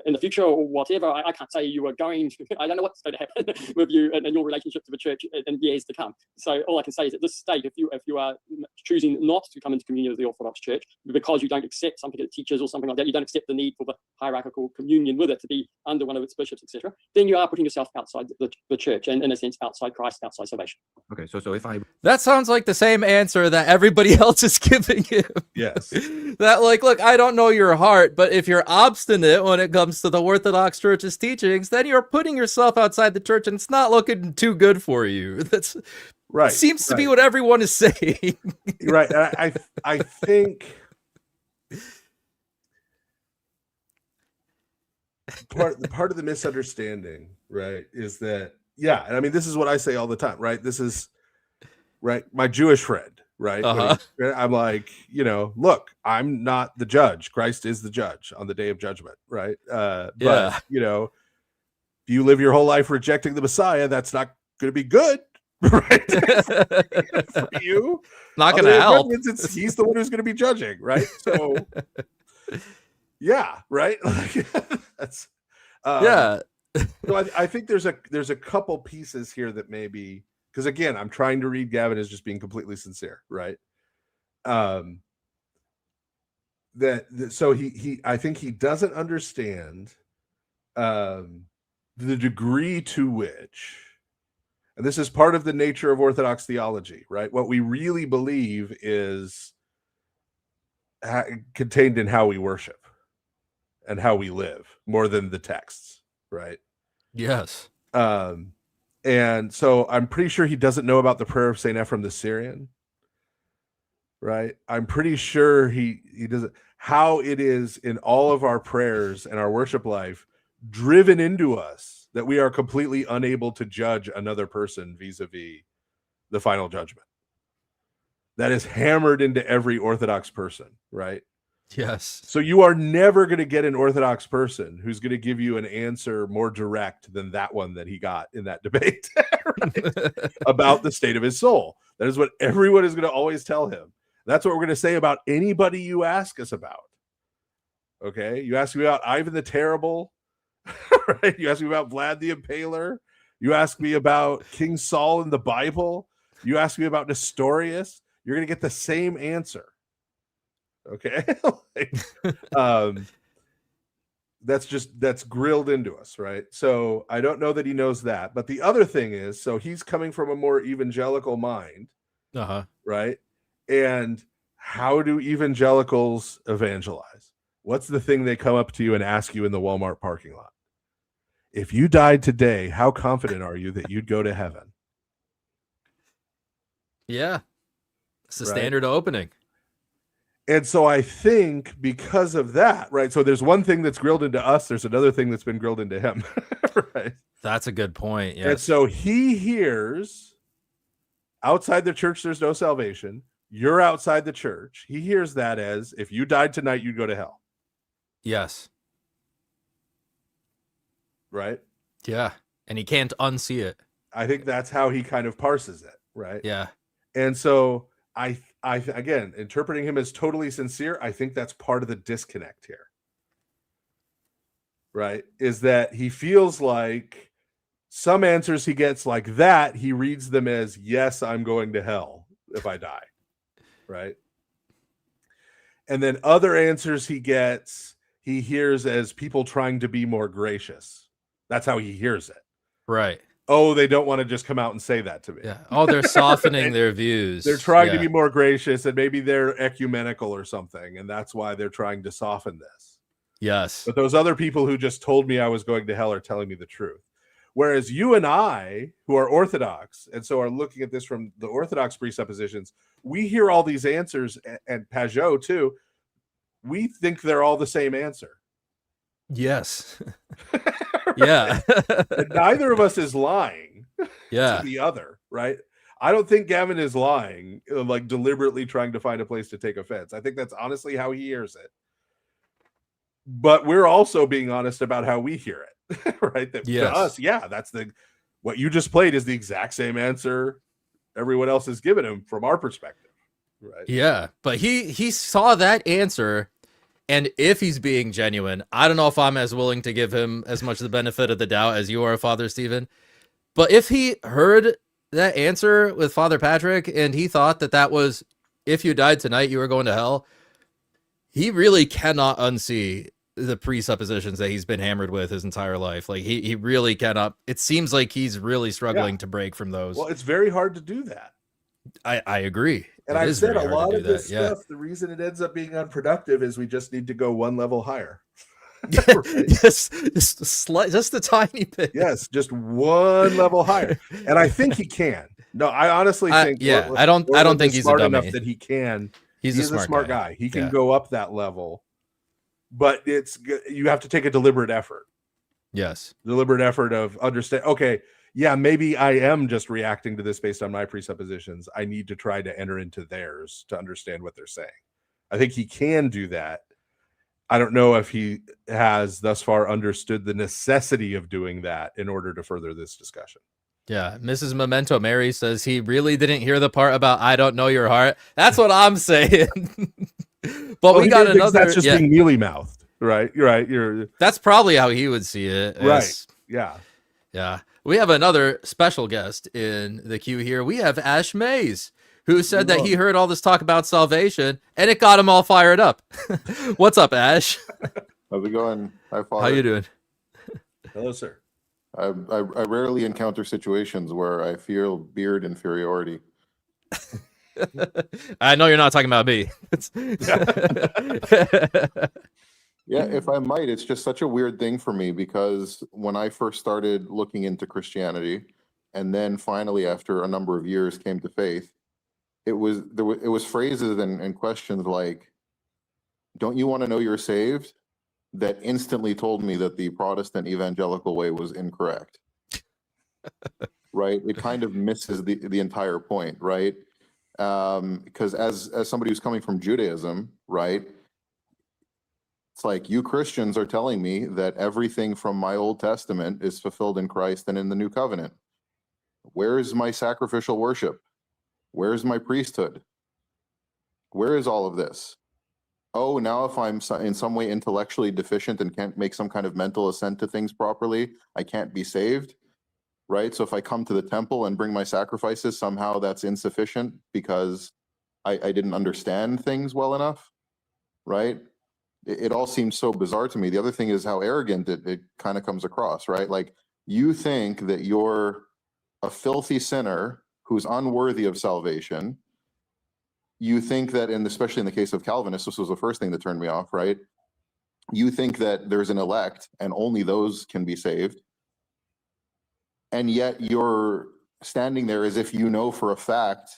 in the future or whatever, I can't say you are going to, I don't know what's going to happen with you and your relationship to the church in years to come. So all I can say is at this state, if you are choosing not to come into communion with the Orthodox Church because you don't accept something it teaches or something like that, you don't accept the need for the hierarchical communion with it to be under one of its bishops, etc., then you are putting yourself outside the church and in a sense outside Christ, outside salvation. Okay, so if I... That sounds like the same answer that everybody else is giving him. Yes. That look, I don't know your heart, but if you're obstinate when it comes to the Orthodox Church's teachings, then you're putting yourself outside the church and it's not looking too good for you. That's right. Seems to be what everyone is saying. Right. I think part of the misunderstanding, right, is that, yeah, and I mean, this is what I say all the time, right? This is, right, my Jewish friend, right? I'm like, look, I'm not the judge. Christ is the judge on the day of judgment, right? But, if you live your whole life rejecting the Messiah, that's not going to be good, right? For you. Not going to help. He's the one who's going to be judging, right? So, yeah, right? That's, yeah. So I think there's a couple pieces here that maybe because again, I'm trying to read Gavin as just being completely sincere, right? So I think he doesn't understand the degree to which, and this is part of the nature of Orthodox theology, right? What we really believe is contained in how we worship and how we live more than the texts, right? Yes. And so I'm pretty sure he doesn't know about the prayer of St. Ephraim the Syrian, right? I'm pretty sure he doesn't, how it is in all of our prayers and our worship life driven into us that we are completely unable to judge another person vis-a-vis the final judgment. That is hammered into every Orthodox person, right? Yes. So you are never going to get an Orthodox person who's going to give you an answer more direct than that one that he got in that debate about the state of his soul. That is what everyone is going to always tell him. That's what we're going to say about anybody you ask us about. Okay? You ask me about Ivan the Terrible, right? You ask me about Vlad the Impaler. You ask me about King Saul in the Bible. You ask me about Nestorius. You're going to get the same answer. Okay. That's grilled into us, right? So I don't know that he knows that. But the other thing is, so he's coming from a more evangelical mind, right? And how do evangelicals evangelize? What's the thing they come up to you and ask you in the Walmart parking lot? If you died today, how confident are you that you'd go to heaven? Yeah. It's the standard opening. And so I think because of that, right? So there's one thing that's grilled into us. There's another thing that's been grilled into him, right? That's a good point. Yes. And so he hears outside the church, there's no salvation. You're outside the church. He hears that as if you died tonight, you'd go to hell. Yes. Right? Yeah. And he can't unsee it. I think that's how he kind of parses it, right? Yeah. And so I again, interpreting him as totally sincere, I think that's part of the disconnect here. Right? Is that he feels like some answers he gets like that, he reads them as, yes, I'm going to hell if I die. Right? And then other answers he gets, he hears as people trying to be more gracious. That's how he hears it. Right. Oh, they don't want to just come out and say that to me. Yeah. Oh, they're softening their views. They're trying to be more gracious, and maybe they're ecumenical or something, and that's why they're trying to soften this. Yes. But those other people who just told me I was going to hell are telling me the truth. Whereas you and I, who are Orthodox, and so are looking at this from the Orthodox presuppositions, we hear all these answers, and Pageau too, we think they're all the same answer. Yes. Yeah. And neither of us is lying to the other, right? I don't think Gavin is lying, like deliberately trying to find a place to take offense. I think that's honestly how he hears it. But we're also being honest about how we hear it, right? That to us, that's what you just played is the exact same answer everyone else has given him from our perspective, right? Yeah, but he saw that answer. And if he's being genuine, I don't know if I'm as willing to give him as much of the benefit of the doubt as you are, Father Stephen. But if he heard that answer with Father Patrick and he thought that was, if you died tonight, you were going to hell, he really cannot unsee the presuppositions that he's been hammered with his entire life. Like he really cannot. It seems like he's really struggling to break from those. Well, it's very hard to do that. I agree. And I've said a lot of this stuff, the reason it ends up being unproductive is we just need to go one level higher. Just a tiny bit. Yes, just one level higher. And I think he can. No, I honestly think I don't think he's smart a dummy. enough that he can. He's a smart guy. He can go up that level. But you have to take a deliberate effort. Yes. Deliberate effort of understand. Okay, yeah, maybe I am just reacting to this based on my presuppositions. I need to try to enter into theirs to understand what they're saying. I think he can do that. I don't know if he has thus far understood the necessity of doing that in order to further this discussion. Yeah, Mrs. Memento Mary says he really didn't hear the part about I don't know your heart. That's what I'm saying. But we got another. That's just being mealy mouthed, right? You're right. That's probably how he would see it. Right. Yeah. Yeah. We have another special guest in the queue here. We have Ash Mays, who said that he heard all this talk about salvation and it got him all fired up. What's up, Ash? How's it going? Hi, Father. How you doing? Hello, sir. I rarely encounter situations where I feel beard inferiority. I know you're not talking about me. Yeah, if I might, it's just such a weird thing for me because when I first started looking into Christianity, and then finally after a number of years came to faith, it was phrases and questions like, "Don't you want to know you're saved?" that instantly told me that the Protestant evangelical way was incorrect. Right? It kind of misses the entire point, right? Because as somebody who's coming from Judaism, right? It's like, you Christians are telling me that everything from my Old Testament is fulfilled in Christ and in the New Covenant. Where's my sacrificial worship? Where's my priesthood? Where is all of this? Oh, now if I'm in some way intellectually deficient and can't make some kind of mental assent to things properly, I can't be saved, right? So if I come to the temple and bring my sacrifices, somehow that's insufficient because I didn't understand things well enough, right? It all seems so bizarre to me. The other thing is how arrogant it kind of comes across, right? Like, you think that you're a filthy sinner who's unworthy of salvation. You think that, and especially in the case of Calvinists, this was the first thing that turned me off, right? You think that there's an elect and only those can be saved. And yet you're standing there as if you know for a fact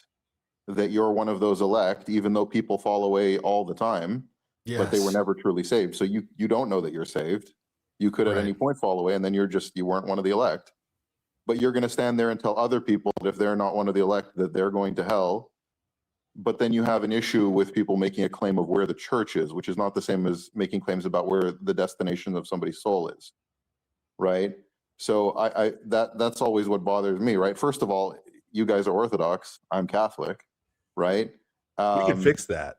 that you're one of those elect, even though people fall away all the time. But they were never truly saved. So you don't know that you're saved. You could at any point fall away, and then you weren't one of the elect. But you're going to stand there and tell other people that if they're not one of the elect, that they're going to hell. But then you have an issue with people making a claim of where the church is, which is not the same as making claims about where the destination of somebody's soul is, right? So that's always what bothers me, right? First of all, you guys are Orthodox. I'm Catholic, right? We can fix that.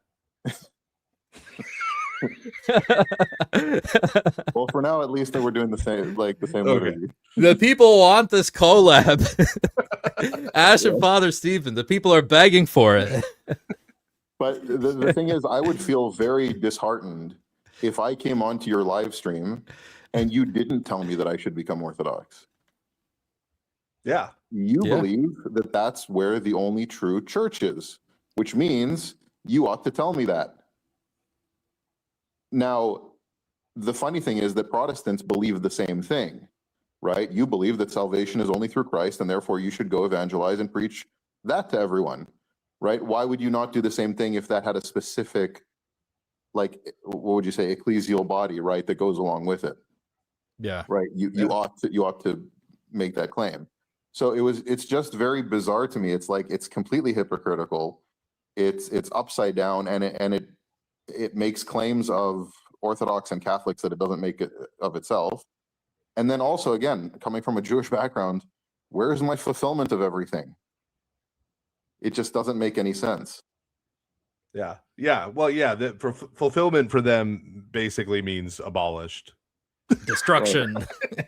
Well, for now, at least that we're doing the same liturgy. The people want this collab. Ash and Father Stephen, the people are begging for it. But the thing is, I would feel very disheartened if I came onto your live stream and you didn't tell me that I should become Orthodox. Yeah. You believe that that's where the only true church is, which means you ought to tell me that. Now, the funny thing is that Protestants believe the same thing, right? You believe that salvation is only through Christ, and therefore you should go evangelize and preach that to everyone, right? Why would you not do the same thing if that had a specific, like, what would you say, ecclesial body, right, that goes along with it? Yeah. Right. You ought to make that claim. So it's just very bizarre to me. It's like, it's completely hypocritical. It's upside down, and it makes claims of Orthodox and Catholics that it doesn't make it of itself. And then also, again, coming from a Jewish background, where's my fulfillment of everything? It just doesn't make any sense. Yeah. Yeah. Well, yeah. The fulfillment for them basically means abolished. Destruction.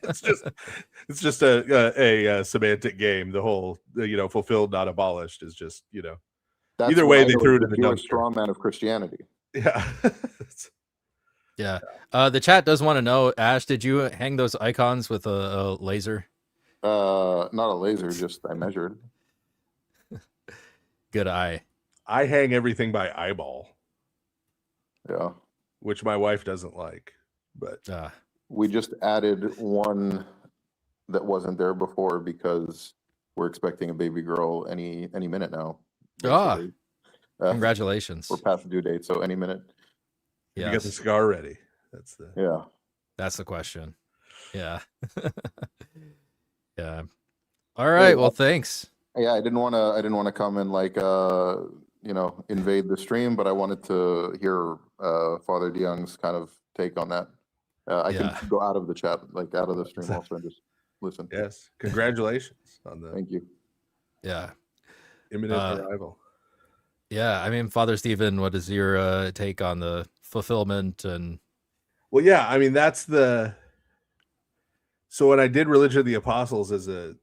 It's just a semantic game. The whole, fulfilled, not abolished is just, That's either way they threw it in the dumpster. Straw man of Christianity. Yeah. Yeah. The chat does want to know, Ash, did you hang those icons with a laser? Not a laser, just I measured. Good eye. I hang everything by eyeball. Yeah. Which my wife doesn't like, but we just added one that wasn't there before because we're expecting a baby girl any minute now. Basically. Congratulations. We're past due date, so any minute. You got the cigar ready. That's the question. Yeah. Yeah. All right. Well, thanks. Yeah, I didn't want to come and invade the stream, but I wanted to hear Father DeYoung's kind of take on that. I can go out of the chat, out of the stream also, and just listen. Yes. Congratulations on the Thank you. Yeah. Imminent arrival. Yeah, I mean, Father Stephen, what is your take on the fulfillment and? Well, yeah, I mean that's the So when I did Religion of the Apostles as a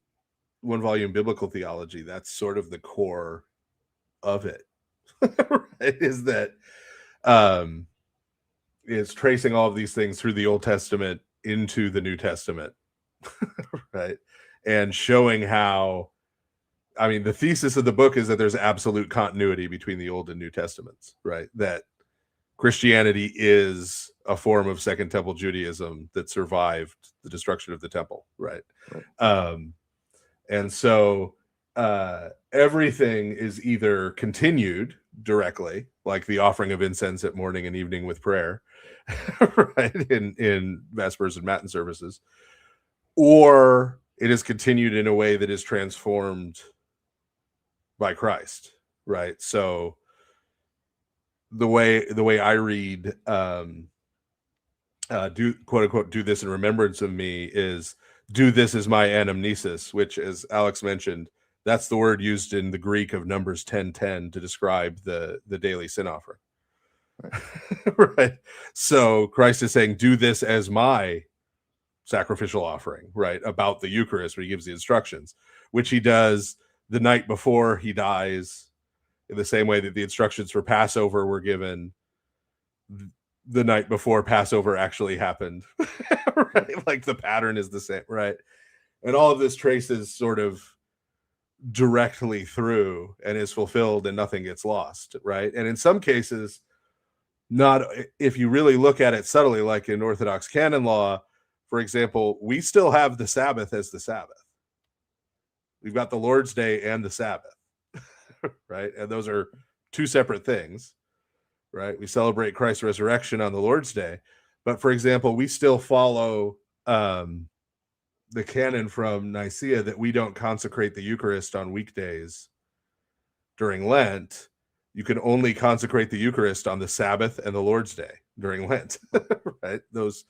1-volume biblical theology, that's sort of the core of it. Right? Is that is tracing all of these things through the Old Testament into the New Testament, right? And showing how, I mean, the thesis of the book is that there's absolute continuity between the Old and New Testaments, right? That Christianity is a form of Second Temple Judaism that survived the destruction of the temple, right? And so everything is either continued directly, like the offering of incense at morning and evening with prayer, right, in Vespers and Matin services, or it is continued in a way that is transformed by Christ, right? So the way I read do quote unquote do this in remembrance of me is do this as my anamnesis, which, as Alex mentioned, that's the word used in the Greek of Numbers 10:10 to describe the daily sin offering. Right. So Christ is saying, do this as my sacrificial offering, right? About the Eucharist, where he gives the instructions, which he does the night before he dies, in the same way that the instructions for Passover were given the night before Passover actually happened. Right? Like the pattern is the same, right? And all of this traces sort of directly through and is fulfilled and nothing gets lost, right? And in some cases, not, if you really look at it subtly, like in Orthodox canon law, for example, we still have the Sabbath as the Sabbath. We've got the Lord's Day and the Sabbath, right? And those are two separate things, right? We celebrate Christ's resurrection on the Lord's Day, but for example, we still follow the canon from Nicaea that we don't consecrate the Eucharist on weekdays during Lent. You can only consecrate the Eucharist on the Sabbath and the Lord's Day during Lent, right? Those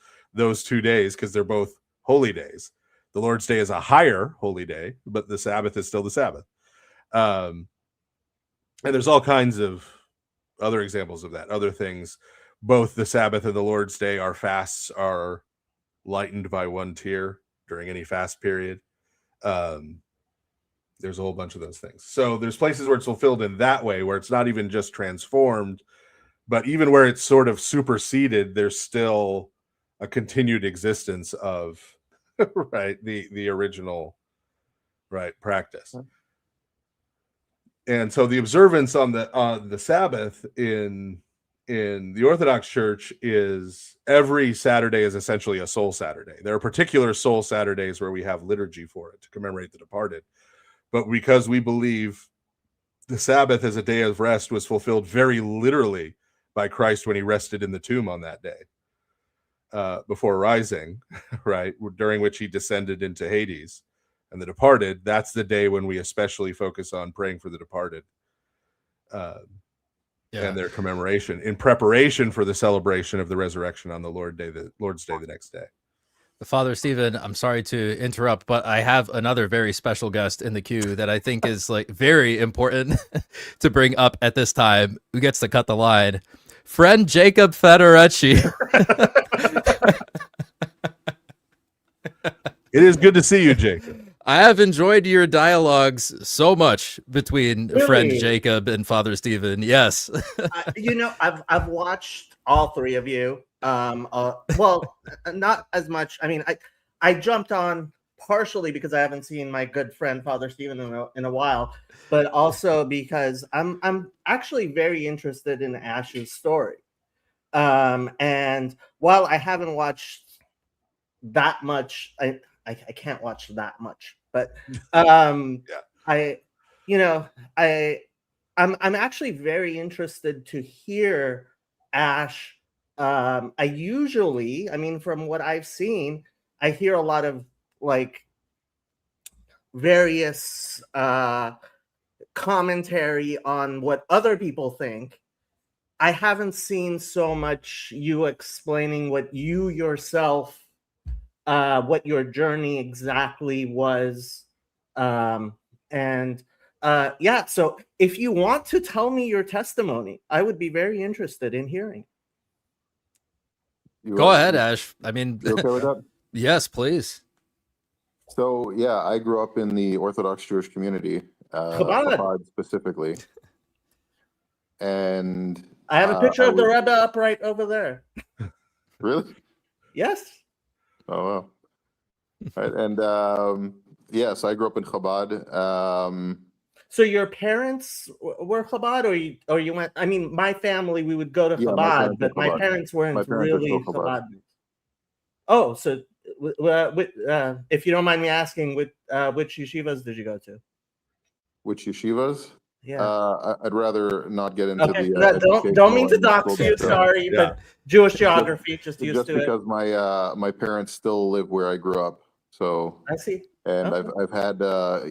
2 days, because they're both holy days. The Lord's Day is a higher holy day, but the Sabbath is still the Sabbath. And there's all kinds of other examples of that, other things. Both the Sabbath and the Lord's Day, our fasts are lightened by 1 tier during any fast period. There's a whole bunch of those things. So there's places where it's fulfilled in that way, where it's not even just transformed, but even where it's sort of superseded, there's still a continued existence of right, the original, right, practice. And so the observance on the Sabbath in the Orthodox Church is every Saturday is essentially a soul Saturday. There are particular soul Saturdays where we have liturgy for it to commemorate the departed. But because we believe the Sabbath as a day of rest was fulfilled very literally by Christ when he rested in the tomb on that day before rising, right, during which he descended into Hades and the departed, that's the day when we especially focus on praying for the departed and their commemoration in preparation for the celebration of the resurrection on the Lord's Day the next day. Father Stephen, I'm sorry to interrupt, but I have another very special guest in the queue that I think is like very important to bring up at this time. Who gets to cut the line? Friend Jacob Federacci. It is good to see you, Jacob. I have enjoyed your dialogues so much between Really? friend Jacob and Father Stephen. Yes. You know, I've watched all three of you. Well, not as much. I mean, I jumped on partially because I haven't seen my good friend Father Stephen in a while, but also because I'm actually very interested in Ash's story. And while I haven't watched that much, I can't watch that much, but I'm actually very interested to hear Ash. I mean, from what I've seen, I hear a lot of like various commentary on what other people think. I haven't seen so much you explaining what you yourself, what your journey exactly was. So if you want to tell me your testimony, I would be very interested in hearing. Go ahead, Ash. I mean, You okay with that? Yes, please. So yeah, I grew up in the Orthodox Jewish community, Chabad. Chabad specifically, and I have a picture I of the was Rebbe up right over there. really. Yes. Oh wow. Right, and yeah, so I grew up in Chabad. So your parents were Chabad, or you went? I mean, my family, we would go to Yeah, my Chabad, parents are but my Chabad. parents My weren't parents are still really Chabad. Chabad. Oh, so if you don't mind me asking, which yeshivas did you go to? Which yeshivas? Yeah. I'd rather not get into Okay, the no, don't mean educational to and dox medical you. details. Sorry, but Jewish geography, just used just to it. because my parents still live where I grew up, so I see. and Okay. I've had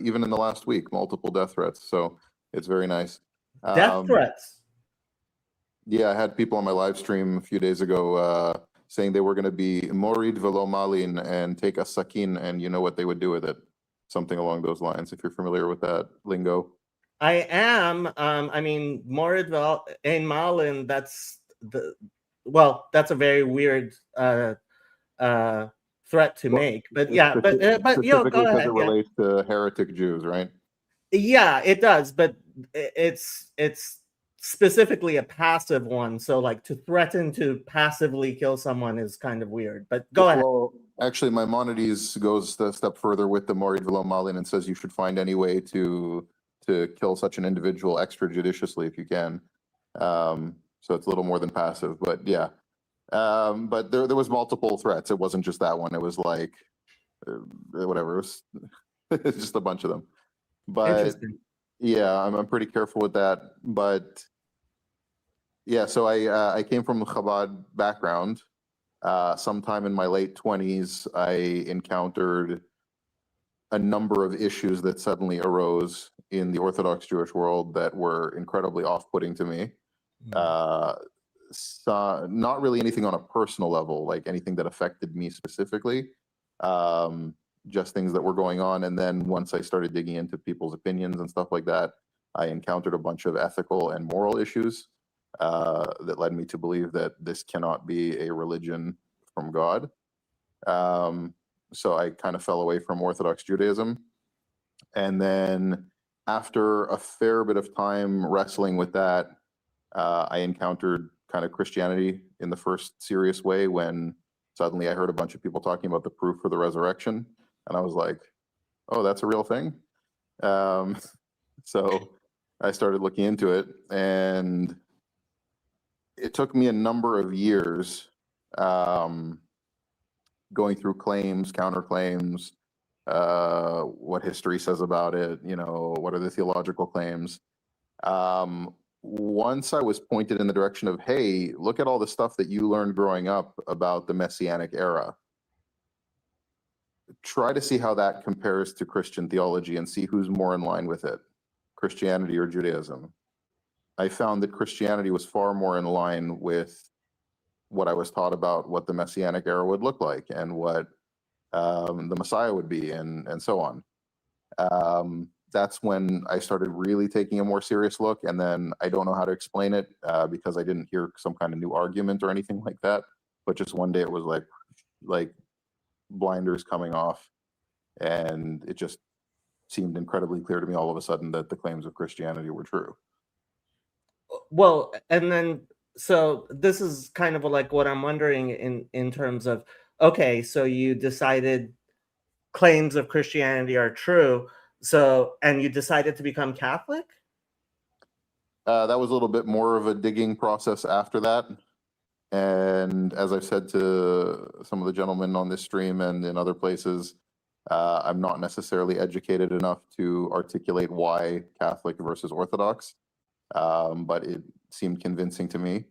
even in the last week multiple death threats, so it's very nice. Death threats. Yeah, I had people on my live stream a few days ago saying they were going to be morid velo malin and take a sakin, and you know what they would do with it, something along those lines. If you're familiar with that lingo. I am. I mean, Morid Ein Malin. That's that's a very weird threat to make. But yeah, but go Specifically because ahead. it relates to heretic Jews, right? Yeah, it does, but it's specifically a passive one. So like to threaten to passively kill someone is kind of weird. But go ahead. Well, actually, Maimonides goes a step further with the Morid velo malin and says you should find any way to kill such an individual extrajudiciously if you can. So it's a little more than passive, but yeah. But there was multiple threats. It wasn't just that one. It was like whatever. It was it's just a bunch of them. But Interesting. yeah, I'm pretty careful with that. But yeah, so I came from a Chabad background. Sometime in my late 20s, I encountered a number of issues that suddenly arose in the Orthodox Jewish world that were incredibly off-putting to me. So not really anything on a personal level, like anything that affected me specifically, just things that were going on. And then once I started digging into people's opinions and stuff like that, I encountered a bunch of ethical and moral issues that led me to believe that this cannot be a religion from God. So I kind of fell away from Orthodox Judaism. And then after a fair bit of time wrestling with that, I encountered kind of Christianity in the first serious way when suddenly I heard a bunch of people talking about the proof for the resurrection. And I was like, oh, that's a real thing. So I started looking into it, and it took me a number of years going through claims, counterclaims, what history says about it, what are the theological claims. Once I was pointed in the direction of, hey, look at all the stuff that you learned growing up about the Messianic era. Try to see how that compares to Christian theology and see who's more in line with it, Christianity or Judaism. I found that Christianity was far more in line with what I was taught about what the Messianic era would look like and what the Messiah would be and so on. That's when I started really taking a more serious look. And then I don't know how to explain it because I didn't hear some kind of new argument or anything like that. But just one day it was like blinders coming off. And it just seemed incredibly clear to me all of a sudden that the claims of Christianity were true. Well, and then so this is kind of like what I'm wondering in terms of, okay, so you decided claims of Christianity are true. So, and you decided to become Catholic? That was a little bit more of a digging process after that. And as I've said to some of the gentlemen on this stream and in other places, I'm not necessarily educated enough to articulate why Catholic versus Orthodox, but it seemed convincing to me.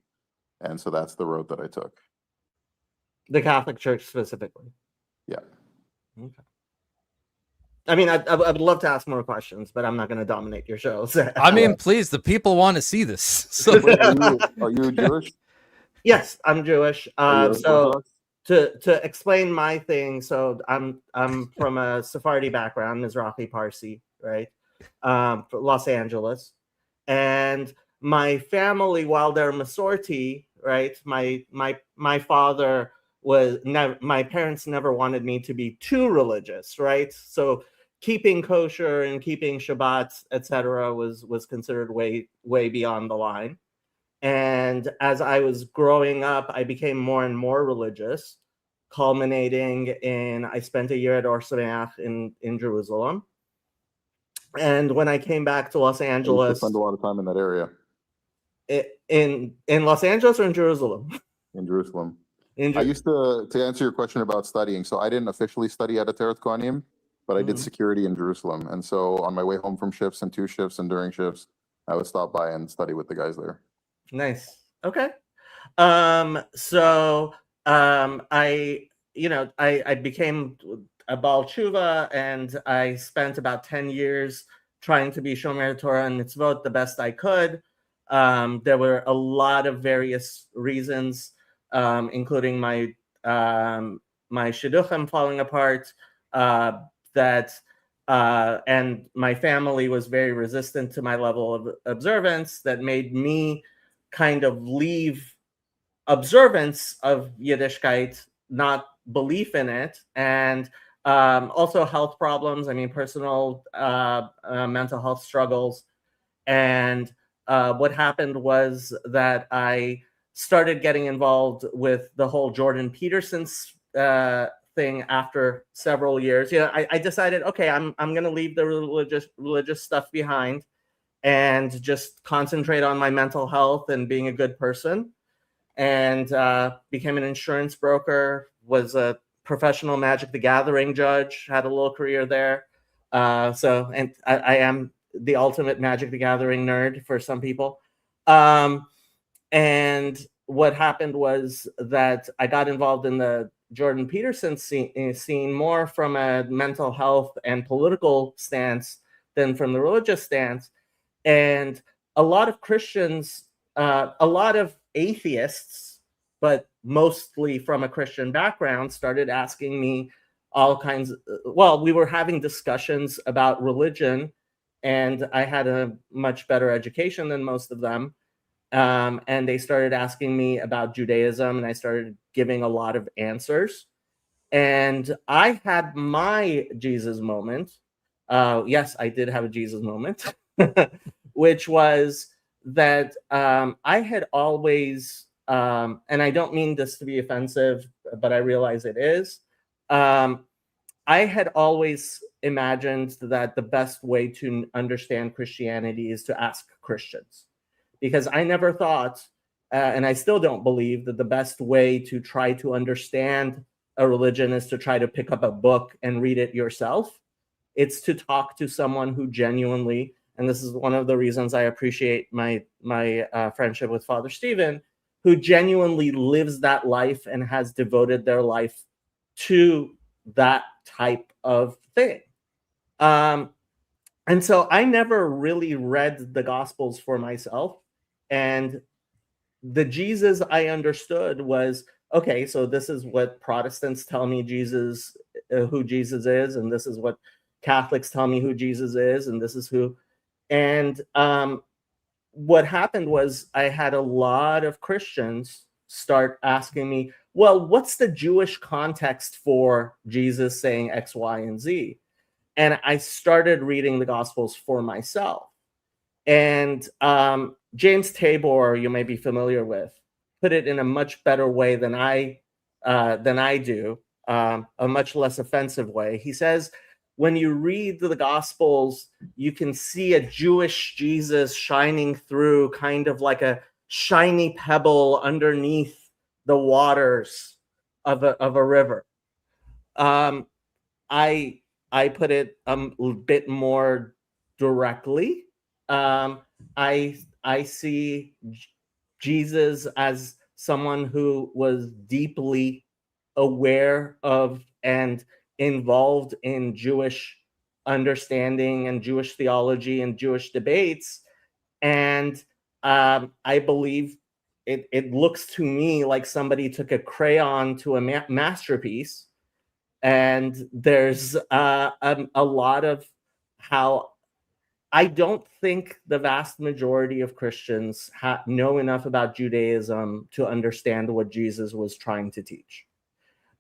And so that's the road that I took. The Catholic Church specifically? Yeah. Okay. I mean, I would love to ask more questions, but I'm not going to dominate your show. So. I mean, please, the people want to see this. So. Wait, are you Jewish? Yes, I'm Jewish. So Orthodox? to explain my thing, so I'm from a Sephardi background, Mizrahi Parsi, right? Los Angeles, and my family, while they're Masorti, right? My father my parents never wanted me to be too religious, right? So keeping kosher and keeping Shabbat, etc., was considered way beyond the line. And as I was growing up, I became more and more religious, culminating in I spent a year at Or Sameach in Jerusalem. And when I came back to Los I used to Angeles, spend a lot of time in that area. In Los Angeles or in Jerusalem? In Jerusalem. In I used to answer your question about studying. So I didn't officially study at Ateret Kohanim, but I did Mhm. security in Jerusalem. And so on my way home from shifts and 2 shifts and during shifts, I would stop by and study with the guys there. Nice. Okay. So I became a Baal Tshuva, and I spent about 10 years trying to be Shomer Torah and Mitzvot the best I could. There were a lot of various reasons, including my shidduchim falling apart, and my family was very resistant to my level of observance, that made me kind of leave observance of Yiddishkeit, not belief in it, and also health problems. I mean, personal mental health struggles. And what happened was that I started getting involved with the whole Jordan Peterson's thing after several years. I decided, okay, I'm going to leave the religious stuff behind and just concentrate on my mental health and being a good person. And became an insurance broker, was a professional Magic the Gathering judge, had a little career there. And I am the ultimate Magic the Gathering nerd for some people. And what happened was that I got involved in the Jordan Peterson scene more from a mental health and political stance than from the religious stance. And a lot of Christians, a lot of atheists, but mostly from a Christian background, started asking me all kinds of, we were having discussions about religion, and I had a much better education than most of them. And they started asking me about Judaism, and I started giving a lot of answers. And I had my Jesus moment. Yes, I did have a Jesus moment, which was that I had always, and I don't mean this to be offensive, but I realize it is. I had always imagined that the best way to understand Christianity is to ask Christians, because I never thought, and I still don't believe, that the best way to try to understand a religion is to try to pick up a book and read it yourself. It's to talk to someone who genuinely, and this is one of the reasons I appreciate my friendship with Father Stephen, who genuinely lives that life and has devoted their life to that type of thing. And so I never really read the Gospels for myself. And the Jesus I understood was, okay, so this is what Protestants tell me Jesus, who Jesus is, and this is what Catholics tell me who Jesus is, and this is who. And what happened was I had a lot of Christians start asking me, well, what's the Jewish context for Jesus saying X, Y, and Z? And I started reading the Gospels for myself. And James Tabor, you may be familiar with, put it in a much better way than I do, a much less offensive way. He says, when you read the Gospels, you can see a Jewish Jesus shining through, kind of like a shiny pebble underneath the waters of a river. I put it a bit more directly. I see Jesus as someone who was deeply aware of and involved in Jewish understanding and Jewish theology and Jewish debates. And I believe it looks to me like somebody took a crayon to a masterpiece. And there's a lot of how I don't think the vast majority of Christians know enough about Judaism to understand what Jesus was trying to teach.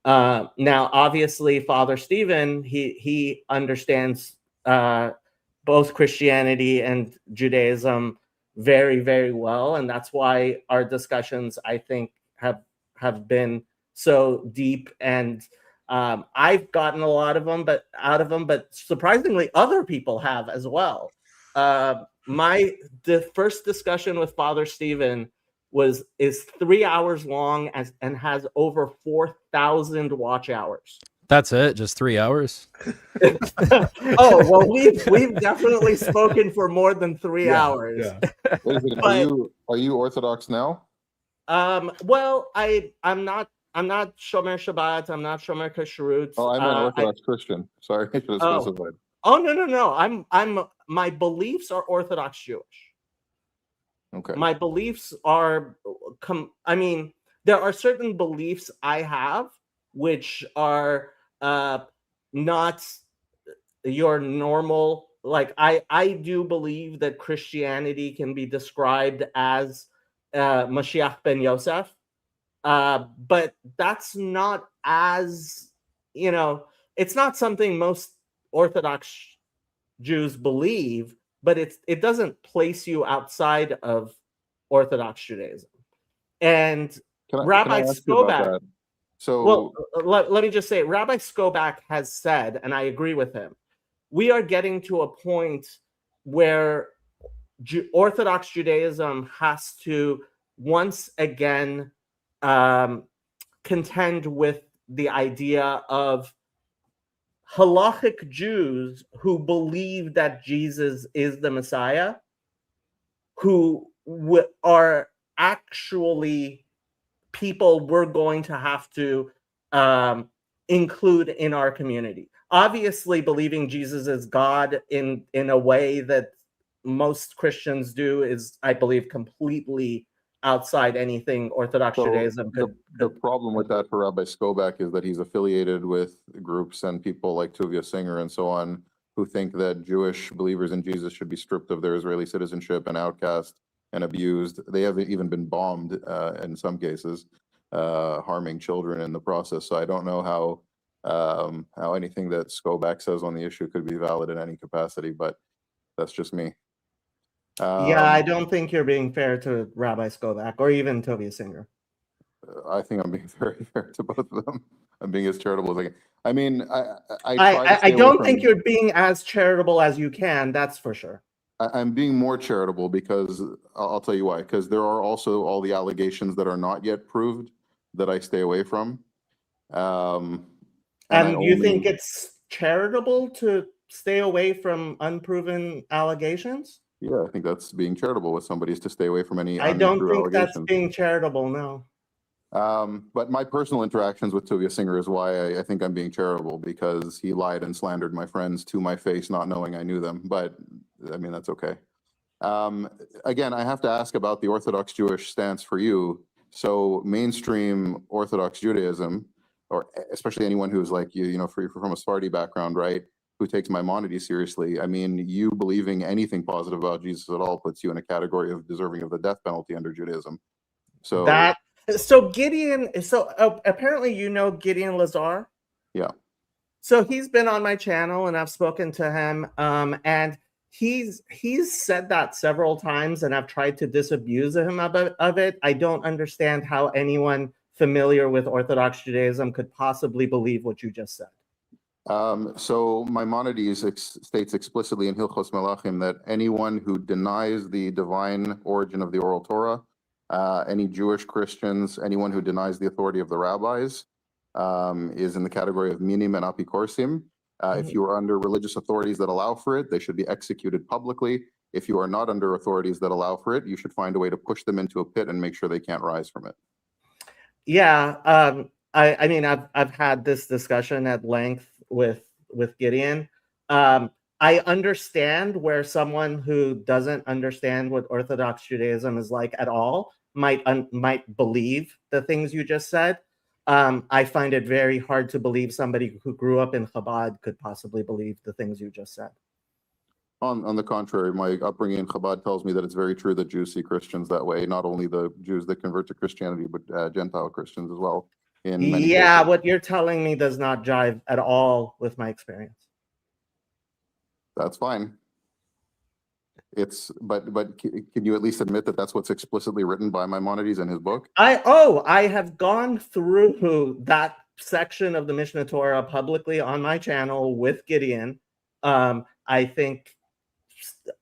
Now, obviously, Father Stephen, he understands both Christianity and Judaism very, very well, and that's why our discussions, I think, have been so deep. And I've gotten a lot of them, but surprisingly, other people have as well. The first discussion with Father Stephen is 3 hours long and has over 4,000 watch hours. That's it, just 3 hours. Oh well, we've definitely spoken for more than 3 hours. Yeah. Wait a second, are you Orthodox now? Well, I'm not Shomer Shabbat. I'm not Shomer Kashrut. Oh, I meant Orthodox Christian. Sorry, I should have specified. Oh no. I'm my beliefs are Orthodox Jewish. Okay. My beliefs are I mean, there are certain beliefs I have which are not your normal. Like I do believe that Christianity can be described as Mashiach ben Yosef, but that's not as, it's not something most Orthodox Jews believe, but it doesn't place you outside of Orthodox Judaism. And Rabbi Skobach, well, let me just say, Rabbi Skobach has said, and I agree with him, we are getting to a point where Orthodox Judaism has to once again contend with the idea of halachic Jews who believe that Jesus is the Messiah, who are actually people we're going to have to include in our community. Obviously, believing Jesus is God in a way that most Christians do is, I believe, completely outside anything Orthodox Judaism could. The problem with that for Rabbi Skobach is that he's affiliated with groups and people like Tuvia Singer and so on, who think that Jewish believers in Jesus should be stripped of their Israeli citizenship and outcast and abused. They have even been bombed in some cases, harming children in the process. So I don't know how anything that Skobach says on the issue could be valid in any capacity, but that's just me. Yeah, I don't think you're being fair to Rabbi Skobach or even Tuvia Singer. I think I'm being very fair to both of them. I'm being as charitable as I can. I mean, I don't think you're being as charitable as you can. That's for sure. I'm being more charitable because I'll tell you why. Because there are also all the allegations that are not yet proved that I stay away from. And you think it's charitable to stay away from unproven allegations? Yeah, I think that's being charitable with somebody is to stay away from any. I don't think that's being charitable, no. But my personal interactions with Tuvia Singer is why I think I'm being charitable, because he lied and slandered my friends to my face, not knowing I knew them. But I mean, that's okay. Again, I have to ask about the Orthodox Jewish stance for you. So mainstream Orthodox Judaism, or especially anyone who's like you, from a Sephardi background, right? Who takes Maimonides seriously. I mean, you believing anything positive about Jesus at all puts you in a category of deserving of the death penalty under Judaism. So Gideon, apparently Gideon Lazar. Yeah. So he's been on my channel and I've spoken to him, and he's said that several times, and I've tried to disabuse him of it. I don't understand how anyone familiar with Orthodox Judaism could possibly believe what you just said. So Maimonides states explicitly in Hilchos Melachim that anyone who denies the divine origin of the oral Torah, any Jewish Christians, anyone who denies the authority of the rabbis, is in the category of minim and apikorsim. If you are under religious authorities that allow for it, they should be executed publicly. If you are not under authorities that allow for it, you should find a way to push them into a pit and make sure they can't rise from it. Yeah, I mean, I've had this discussion at length with Gideon. I understand where someone who doesn't understand what Orthodox Judaism is like at all might believe the things you just said. I find it very hard to believe somebody who grew up in Chabad could possibly believe the things you just said. On the contrary, my upbringing in Chabad tells me that it's very true that Jews see Christians that way, not only the Jews that convert to Christianity, but Gentile Christians as well. in many Yeah, cases. what you're telling me does not jive at all with my experience. That's fine. But can you at least admit that that's what's explicitly written by Maimonides in his book? I have gone through that section of the Mishnah Torah publicly on my channel with Gideon. I think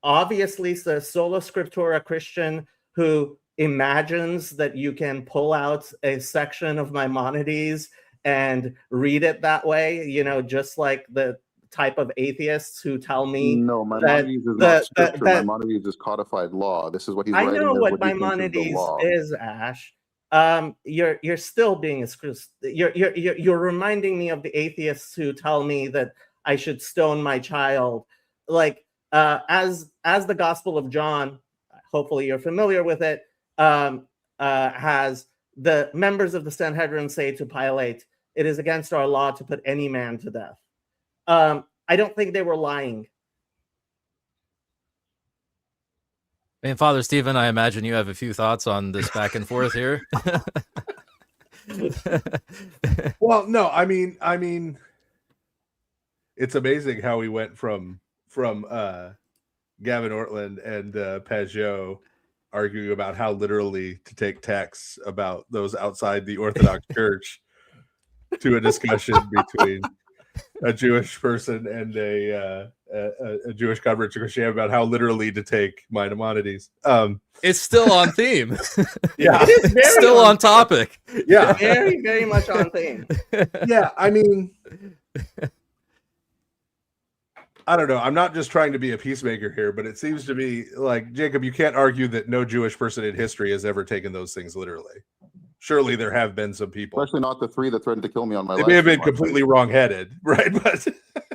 obviously the sola scriptura Christian who imagines that you can pull out a section of Maimonides and read it that way, you know, just like the type of atheists who tell me No, Maimonides is not scripture. Maimonides is codified law. This is what he's I writing know as what what he thinks is the Maimonides law. is, Ash. You're still being you're reminding me of the atheists who tell me that I should stone my child. Like as the Gospel of John, hopefully you're familiar with it, has the members of the Sanhedrin say to Pilate, "It is against our law to put any man to death." I don't think they were lying. And Father Stephen, I imagine you have a few thoughts on this back and forth here. Well, no, I mean, it's amazing how we went from Gavin Ortlund and Pageau arguing about how literally to take texts about those outside the Orthodox Church to a discussion between a Jewish person and a Jewish convert to Christianity about how literally to take Maimonides. It's still on theme. Yeah, It is very still on topic. Yeah, very, very much on theme. Yeah, I mean, I don't know. I'm not just trying to be a peacemaker here, but it seems to me like, Jacob, you can't argue that no Jewish person in history has ever taken those things literally. Surely there have been some people. Especially not the 3 that threatened to kill me on my They live may have stream been last completely night. wrong-headed, right? But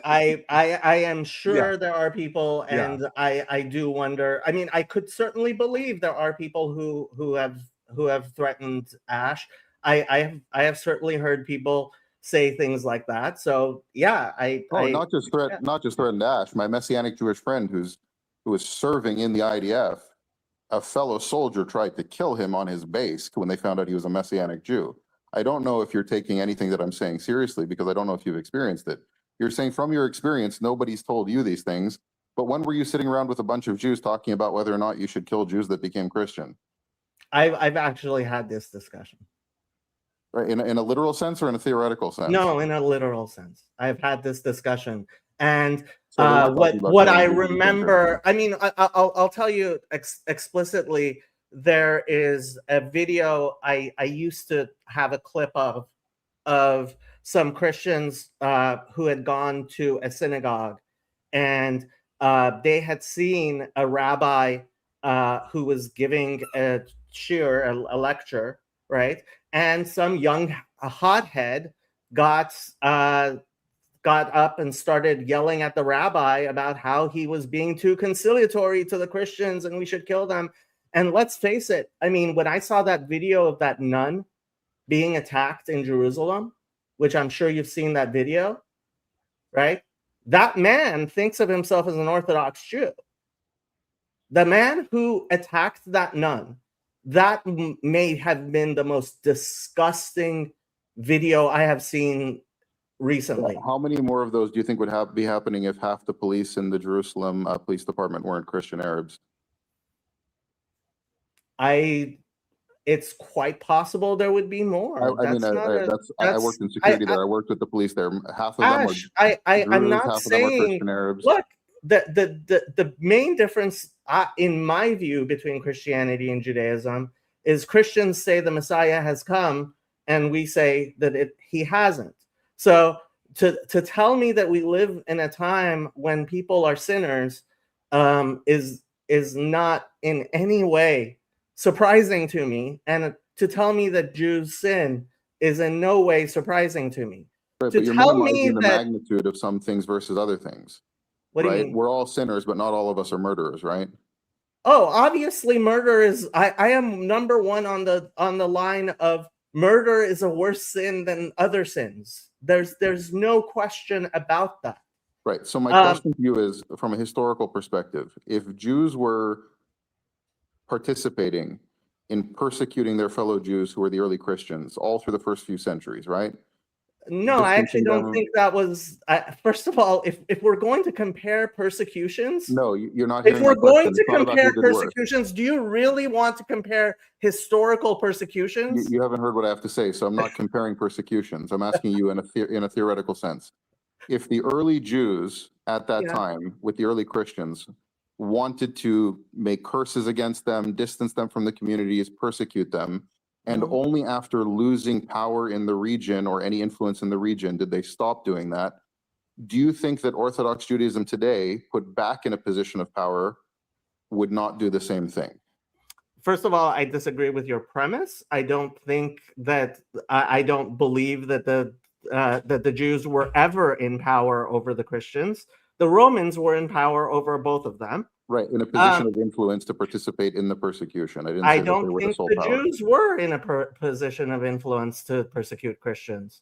I am sure Yeah. there are people, and I do wonder. I mean, I could certainly believe there are people who have threatened Ash. I have certainly heard people say things like that. So yeah, not just threatened Ash. My Messianic Jewish friend who was serving in the IDF, a fellow soldier tried to kill him on his base when they found out he was a Messianic Jew. I don't know if you're taking anything that I'm saying seriously, because I don't know if you've experienced it. You're saying from your experience, nobody's told you these things. But when were you sitting around with a bunch of Jews talking about whether or not you should kill Jews that became Christian? I've actually had this discussion. Right, in a literal sense or in a theoretical sense? No, in a literal sense. I've had this discussion, and So they're not talking about what killing I Jews that became remember, I mean, I'll tell you explicitly. There is a video I used to have a clip of some Christians who had gone to a synagogue, and they had seen a rabbi who was giving a shiur, a lecture, right? And some young hothead got up and started yelling at the rabbi about how he was being too conciliatory to the Christians and we should kill them. And let's face it, I mean, when I saw that video of that nun being attacked in Jerusalem, which I'm sure you've seen that video, right? That man thinks of himself as an Orthodox Jew. The man who attacked that nun, that may have been the most disgusting video I have seen recently. How many more of those do you think would be happening if half the police in the Jerusalem police department weren't Christian Arabs? It's quite possible there would be more. I worked in security there. I worked with the police there. Half of them were Ash, I'm not half of them were saying. Christian Arabs. Look, the main difference, in my view, between Christianity and Judaism is Christians say the Messiah has come, and we say that he hasn't. So to tell me that we live in a time when people are sinners is not in any way surprising to me, and to tell me that Jews sin is in no way surprising to me. Right, To but you're tell minimizing me the that magnitude of some things versus other things. What do you right? mean? We're all sinners, but not all of us are murderers, right? Oh, obviously murder is I am number one on the line of murder is a worse sin than other sins. There's no question about that. Right. So my question to you is, from a historical perspective, if Jews were participating in persecuting their fellow Jews who were the early Christians all through the first few centuries, right? No, I actually Distancing don't them- think that was. First of all, if we're going to compare persecutions, No, you're not if hearing we're my question. going to It's not about compare who did worse. persecutions, do you really want to compare historical persecutions? You haven't heard what I have to say, so I'm not comparing persecutions. I'm asking you in a theoretical sense. If the early Jews at that Yeah. time, with the early Christians, wanted to make curses against them, distance them from the communities, persecute them, and Mhm. only after losing power in the region or any influence in the region did they stop doing that. Do you think that Orthodox Judaism today, put back in a position of power, would not do the same thing? First of all, I disagree with your premise. I don't think that I don't believe that the Jews were ever in power over the Christians. The Romans were in power over both of them. Right, in a position of influence to participate in the persecution. I didn't say I that they don't were the think sole the power. Jews were in a position of influence to persecute Christians.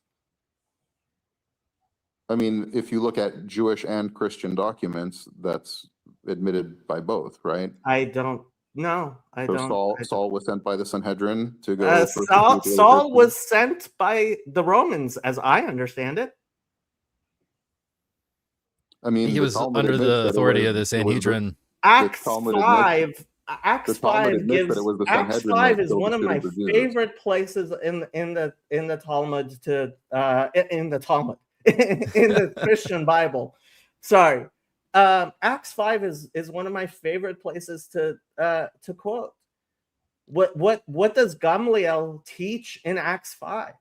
I mean, if you look at Jewish and Christian documents, that's admitted by both, right? I don't. No, I So don't. Saul was sent by the Sanhedrin to go persecute the early Saul Christians. was sent by the Romans, as I understand it. I mean, He the was Talmud under admits the that it authority was- of the it was Sanhedrin. Acts Talmud admits- 5. Acts the Talmud 5 admits that gives it was the Acts Sanhedrin 5 that is killed one the of my students of Jesus. favorite places in the Talmud to in the Talmud in the Christian Bible. Sorry, Acts 5 is one of my favorite places to quote. What does Gamliel teach in Acts 5?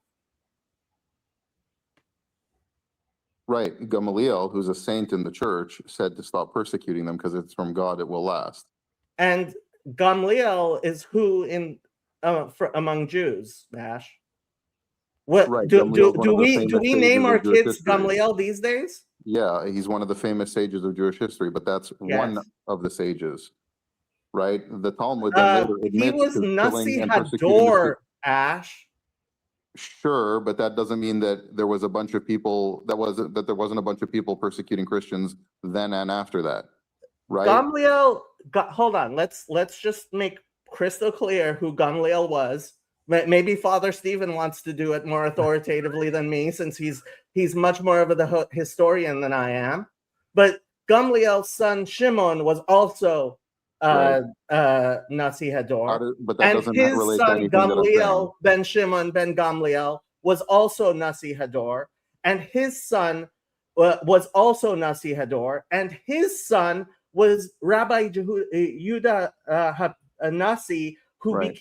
Right, Gamaliel, who's a saint in the church, said to stop persecuting them because it's from God, it will last. And Gamliel is who in among Jews, Bash? What Right, do Gamliel's one of the we famous sages name of our Jewish kids history. Gamliel these days? Yeah, he's one of the famous sages of Jewish history, but that's one Yes. of the sages, right? The Talmud then later He admits was to killing Nasi and persecuting the Hador, Ash. Sure, but that doesn't mean that there was a bunch of people there wasn't a bunch of people persecuting Christians then and after that, right? Gamliel, hold on. Let's just make crystal clear who Gamliel was. Maybe Father Stephen wants to do it more authoritatively than me, since he's much more of a historian than I am. But Gamliel's son Shimon was also Nasi Hador, but that and doesn't his relate to son anything that I'm saying. Gamliel ben Shimon ben Gamliel was also Nasi Hador, and his son was also Nasi Hador, and his son was Rabbi Yehuda Nasi, who Right.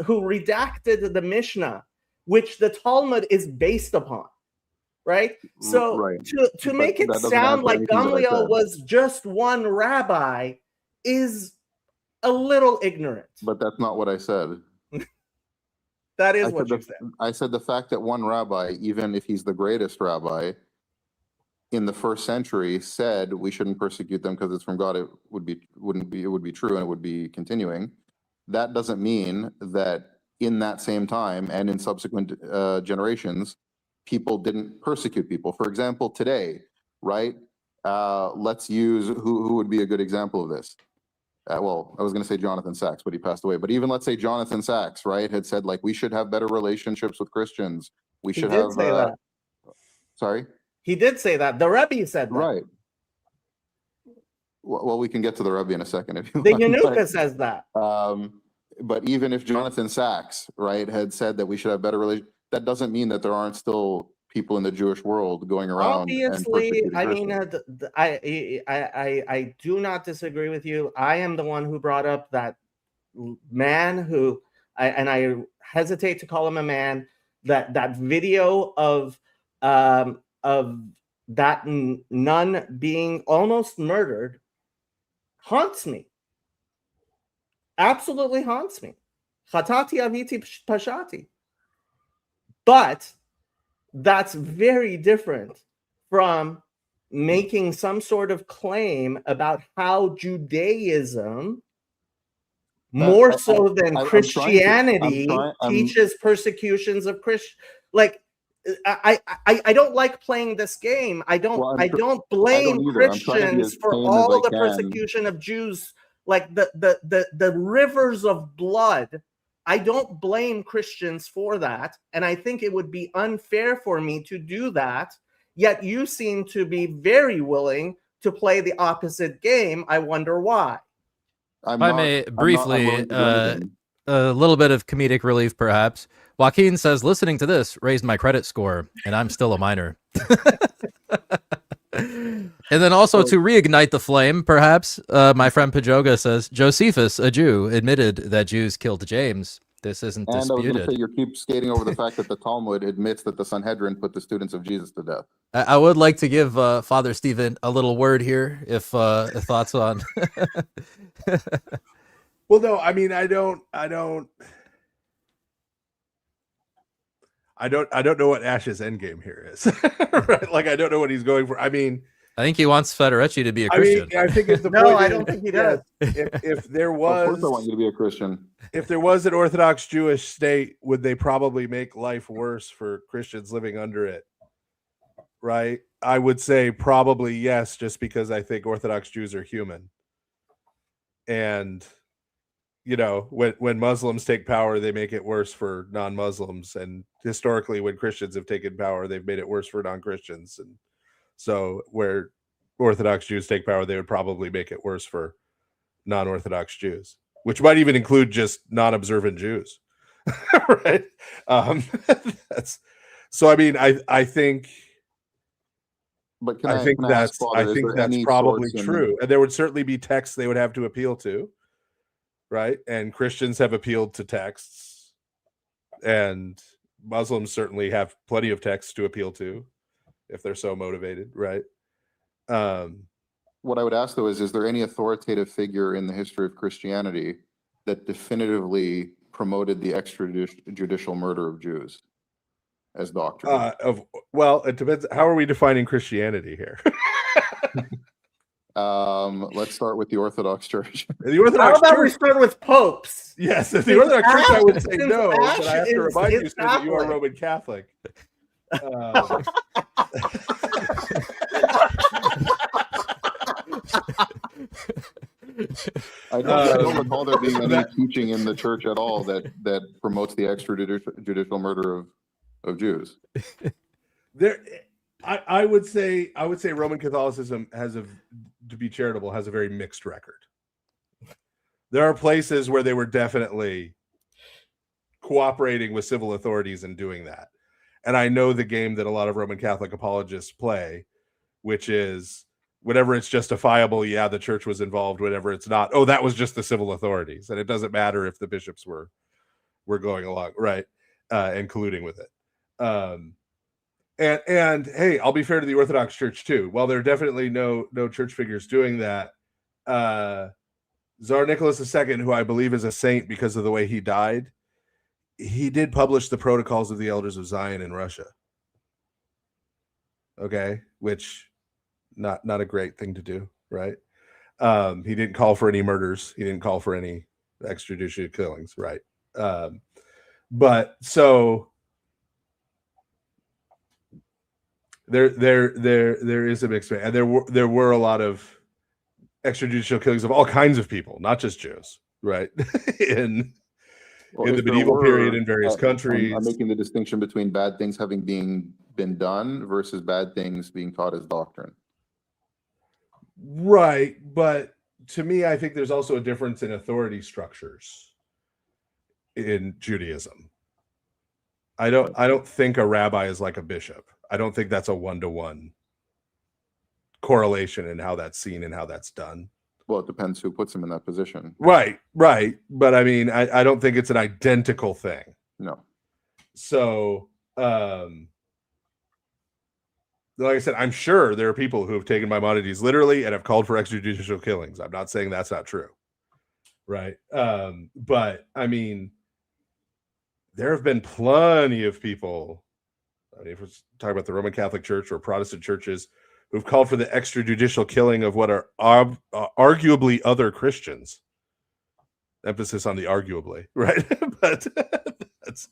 who redacted the Mishnah, which the Talmud is based upon. Right? So Right. to But make it that doesn't sound answer like anything that I Gamliel said. was just one rabbi is a little ignorant. But that's not what I said. That is I what said you said. I said the fact that one rabbi, even if he's the greatest rabbi in the first century, said we shouldn't persecute them because it's from God, it would be true and it would be continuing. That doesn't mean that in that same time and in subsequent generations, people didn't persecute people. For example, today, right? Let's use who would be a good example of this. Well, I was going to say Jonathan Sachs, but he passed away. But even let's say Jonathan Sachs, right, had said like we should have better relationships with Christians. We He should did have. say that. Sorry. He did say that. The Rebbe said that. Right. Well, we can get to the Rebbe in a second if you The want. Yanuka says that. But even if Jonathan Sachs, right, had said that we should have better relations, that doesn't mean that there aren't still people in the Jewish world going around. Obviously, and I mean, Christians. I do not disagree with you. I am the one who brought up that man who, and I hesitate to call him a man. That video of that nun being almost murdered haunts me. Absolutely haunts me. Chatati aviti pashati. But that's very different from making some sort of claim about how Judaism, more so than Christianity, teaches persecutions of Christian. Like, I don't like playing this game. I don't blame Christians for all the persecution of Jews like the rivers of blood. I don't blame Christians for that, and I think it would be unfair for me to do that. Yet you seem to be very willing to play the opposite game. I wonder why. I'm If I not, may I'm not briefly, unwilling to do anything. a little bit of comedic relief, perhaps. Joaquin says, listening to this raised my credit score, and I'm still a minor. And then also to reignite the flame, perhaps, my friend Pajoga says, Josephus, a Jew, admitted that Jews killed James. This isn't And I was going to disputed. say, you keep skating over the fact that the Talmud admits that the Sanhedrin put the students of Jesus to death. I would like to give Father Stephen a little word here, if thoughts on. Well, no, I mean, I don't know what Ash's endgame here is. Right? Like, I don't know what he's going for. I mean, I think he wants Federecci to be a Christian. I think it's the No, point I is, don't think he does. If there Of was, course I want you to be a Christian. if there was an Orthodox Jewish state, would they probably make life worse for Christians living under it? Right? I would say probably yes, just because I think Orthodox Jews are human. And, you know, when Muslims take power, they make it worse for non-Muslims. And historically, when Christians have taken power, they've made it worse for non-Christians. And so where Orthodox Jews take power, they would probably make it worse for non-Orthodox Jews, which might even include just non-observant Jews. Right? That's so. I mean, I think. But I think that's probably source true, and there would certainly be texts they would have to appeal to, right? And Christians have appealed to texts, and Muslims certainly have plenty of texts to appeal to, if they're so motivated, right? What I would ask though is there any authoritative figure in the history of Christianity that definitively promoted the extrajudicial murder of Jews as doctrine? Well, it depends. How are we defining Christianity here? Let's start with the Orthodox Church. The Orthodox How about Church, we start with popes? yes, the Orthodox Church, I would say Since no, Ash but I have to is- remind you is that you are Catholic. Roman Catholic. I don't recall there being any teaching in the church at all that promotes the extrajudicial murder of Jews. There, I would say Roman Catholicism to be charitable, has a very mixed record. There are places where they were definitely cooperating with civil authorities and doing that. And I know the game that a lot of Roman Catholic apologists play, which is whenever it's justifiable, yeah, the church was involved. Whenever it's not, oh, that was just the civil authorities. And it doesn't matter if the bishops were going along, right, and colluding with it. And hey, I'll be fair to the Orthodox Church too. While there are definitely no church figures doing that, Tsar Nicholas II, who I believe is a saint because of the way he died, he did publish the Protocols of the Elders of Zion in Russia. Okay, which not a great thing to do, right? He didn't call for any murders. He didn't call for any extrajudicial killings, right? But so there is a mixed bag, and there were a lot of extrajudicial killings of all kinds of people, not just Jews, right? in the medieval period in various countries. I'm making the distinction between bad things having been done versus bad things being taught as doctrine. Right, but to me, I think there's also a difference in authority structures in Judaism. I don't think a rabbi is like a bishop. I don't think that's a one-to-one correlation in how that's seen and how that's done. Well, it depends who puts him in that position. Right. But I mean, I don't think it's an identical thing. No. So, like I said, I'm sure there are people who have taken Maimonides literally and have called for extrajudicial killings. I'm not saying that's not true. Right. But I mean, there have been plenty of people, I mean, if we're talking about the Roman Catholic Church or Protestant churches, who've called for the extrajudicial killing of what are arguably other Christians. Emphasis on the arguably, right? But that's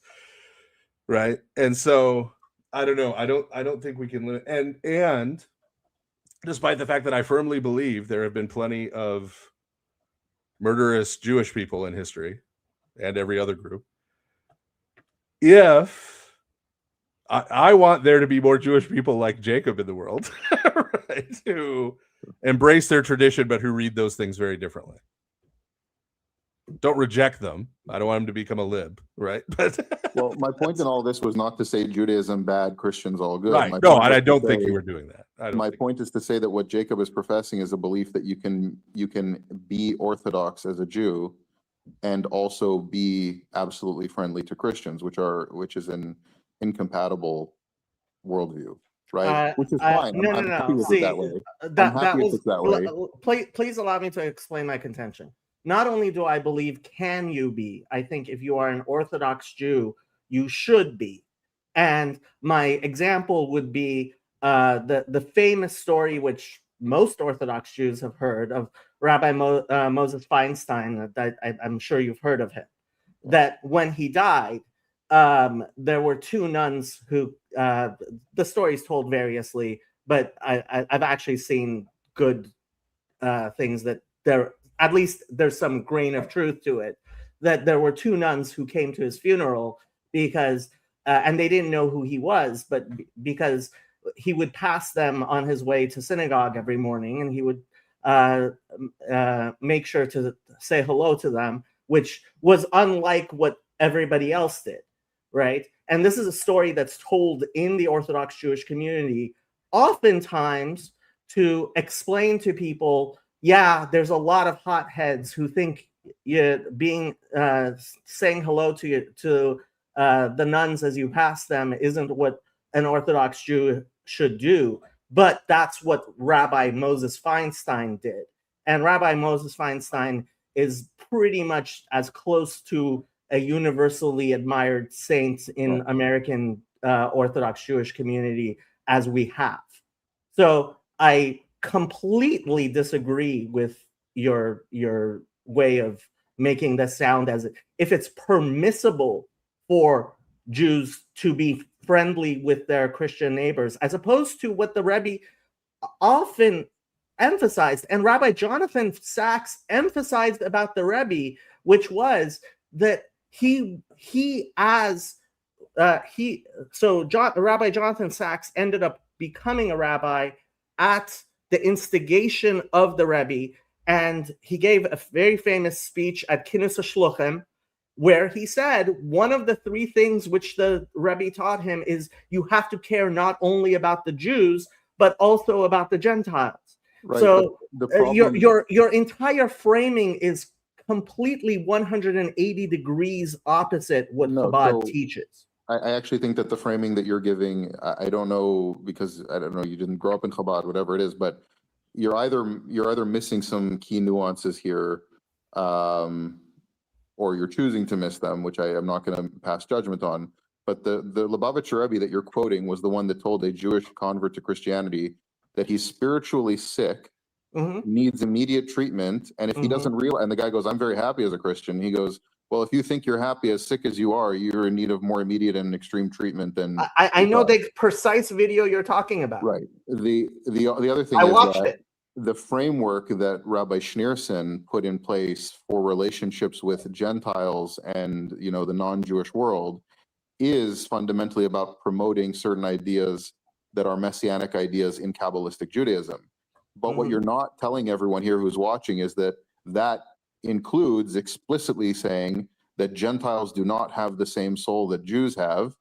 right. And so I don't know. I don't think we can limit. And despite the fact that I firmly believe there have been plenty of murderous Jewish people in history and every other group. If I want there to be more Jewish people like Jacob in the world, right, who embrace their tradition, but who read those things very differently. Don't reject them. I don't want them to become a lib, right? But well, my point in all this was not to say Judaism bad, Christians all good. Right. My No, point and was I to don't think say- you were doing that. My point is to say that what Jacob is professing is a belief that you can be Orthodox as a Jew and also be absolutely friendly to Christians, which is an incompatible worldview, right? Which is fine. No, I'm happy with it that way. I'm That happy if was it's that way. please allow me to explain my contention. Not only do I believe can you be, I think if you are an Orthodox Jew, you should be. And my example would be the famous story which most Orthodox Jews have heard of Rabbi Moses Feinstein. That I'm sure you've heard of him. That when he died, there were two nuns who the story is told variously, but I've actually seen good things that there, at least there's some grain of truth to it, that there were two nuns who came to his funeral because and they didn't know who he was, but because he would pass them on his way to synagogue every morning, and he would make sure to say hello to them, which was unlike what everybody else did, right? And this is a story that's told in the Orthodox Jewish community, oftentimes to explain to people, yeah, there's a lot of hotheads who think being saying hello to the nuns as you pass them isn't what an Orthodox Jew should do, but that's what Rabbi Moses Feinstein did. And Rabbi Moses Feinstein is pretty much as close to a universally admired saint in American Orthodox Jewish community as we have. So I completely disagree with your way of making this sound as if it's permissible for Jews to be friendly with their Christian neighbors, as opposed to what the Rebbe often emphasized, and Rabbi Jonathan Sachs emphasized about the Rebbe, which was that Rabbi Jonathan Sachs ended up becoming a rabbi at the instigation of the Rebbe, and he gave a very famous speech at Kinus HaShluchim, where he said one of the three things which the Rebbe taught him is you have to care not only about the Jews, but also about the Gentiles. Right. So your entire framing is completely 180 degrees opposite what Chabad teaches. I actually think that the framing that you're giving, I don't know, because I don't know, you didn't grow up in Chabad, whatever it is, but you're either missing some key nuances here, or you're choosing to miss them, which I am not going to pass judgment on. But the Lubavitcher Rebbe that you're quoting was the one that told a Jewish convert to Christianity that he's spiritually sick, needs immediate treatment, and if he doesn't realize, and the guy goes, "I'm very happy as a Christian," he goes, "Well, if you think you're happy as sick as you are, you're in need of more immediate and extreme treatment than." I know the precise video you're talking about. Right. The other thing I is watched that it. The framework that Rabbi Schneerson put in place for relationships with Gentiles and the non-Jewish world is fundamentally about promoting certain ideas that are messianic ideas in Kabbalistic Judaism. But what you're not telling everyone here who's watching is that that includes explicitly saying that Gentiles do not have the same soul that Jews have.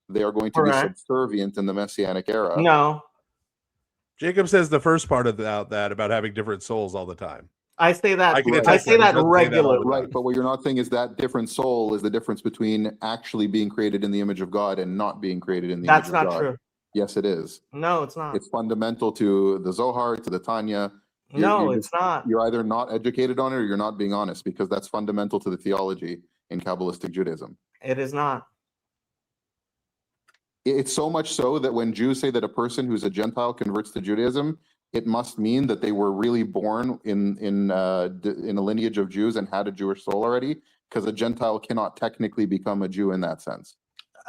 They are going to be subservient in the Messianic era. No. Jacob says the first part about that, about having different souls all the time. I say that. I say that regularly. Right, but what you're not saying is that different soul is the difference between actually being created in the image of God and not being created in the image of God. That's not true. Yes, it is. No, it's not. It's fundamental to the Zohar, to the Tanya. It's not. You're either not educated on it or you're not being honest, because that's fundamental to the theology in Kabbalistic Judaism. It is not. It's so much so that when Jews say that a person who's a Gentile converts to Judaism, it must mean that they were really born in a lineage of Jews and had a Jewish soul already, because a Gentile cannot technically become a Jew in that sense.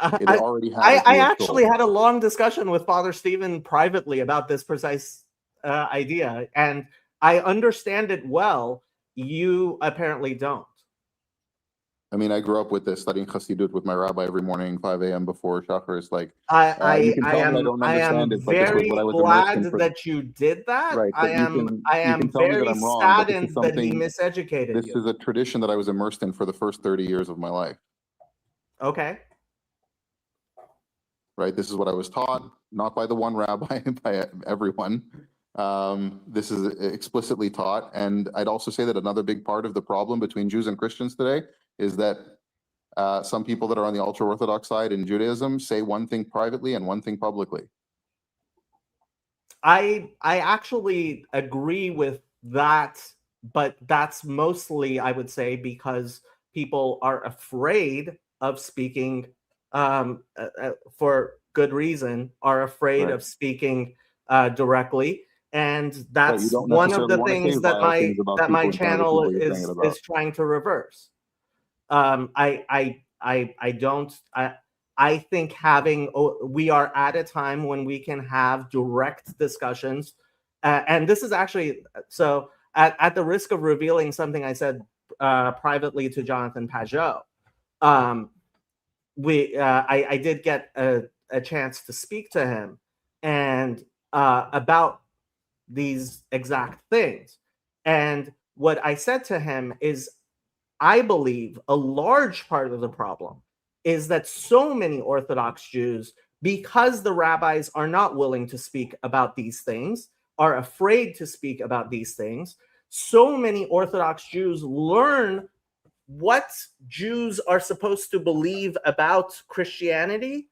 I actually had a long discussion with Father Stephen privately about this precise idea, and I understand it well. You apparently don't. I mean, I grew up with this, studying Chassidut with my rabbi every morning, 5 a.m. before Shachar. It's like, you can tell that I don't understand it, but this was very what I was immersed in glad for. that you did that. Right, I but you am can tell me that very I'm wrong, but this saddened is that he something, miseducated this you. is a tradition that I was immersed in for the first 30 years of my life. Okay. Right, this is what I was taught, not by the one rabbi, by everyone. This is explicitly taught. And I'd also say that another big part of the problem between Jews and Christians today is that some people that are on the ultra-Orthodox side in Judaism say one thing privately and one thing publicly. I actually agree with that, but that's mostly, I would say, because people are afraid of speaking for good reason, are afraid Right. of speaking directly. And Right, you that's don't one of necessarily the want to say things that vile things about my people in front of the channel people you're saying it about. is trying to reverse. I don't. I think we are at a time when we can have direct discussions, and this is actually so. At the risk of revealing something I said privately to Jonathan Pageau, I did get a chance to speak to him and about these exact things. And what I said to him is, I believe a large part of the problem is that so many Orthodox Jews, because the rabbis are not willing to speak about these things, are afraid to speak about these things, so many Orthodox Jews learn what Jews are supposed to believe about Christianity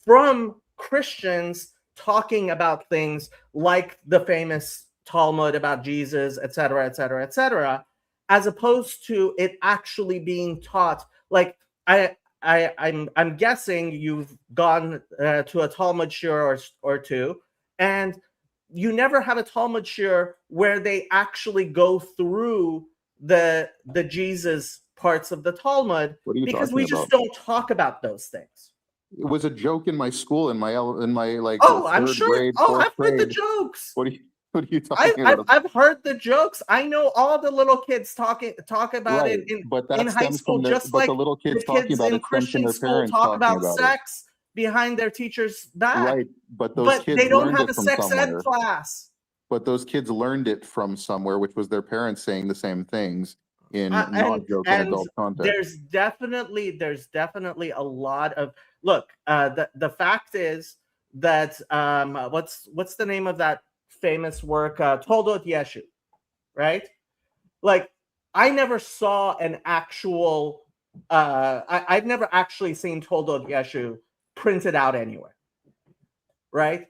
from Christians talking about things like the famous Talmud about Jesus, etc., etc., etc., as opposed to it actually being taught. Like I'm guessing you've gone to a Talmud shiur or two, and you never have a Talmud shiur where they actually go through the Jesus parts of the Talmud, What are you because we talking just about? don't talk about those things. It was a joke in my school, in my like I'm third sure. grade, Oh, fourth I've heard the grade. jokes. What are you talking about? I've heard the jokes. I know all the little kids talk about Right, it but in that high stems school, from just but like the little the kids talking kids about in it stems from Christian their school parents talk talking about about it. sex behind their teacher's back. Right, but those But kids they don't learned have it a from sex ed somewhere. class. But those kids learned it from somewhere, which was their parents saying the same things in not joke and And adult context. there's definitely a lot of look. The fact is that what's the name of that famous work, Toldot Yeshu, right? Like, I never saw an actual I've never actually seen Toldot Yeshu printed out anywhere, right?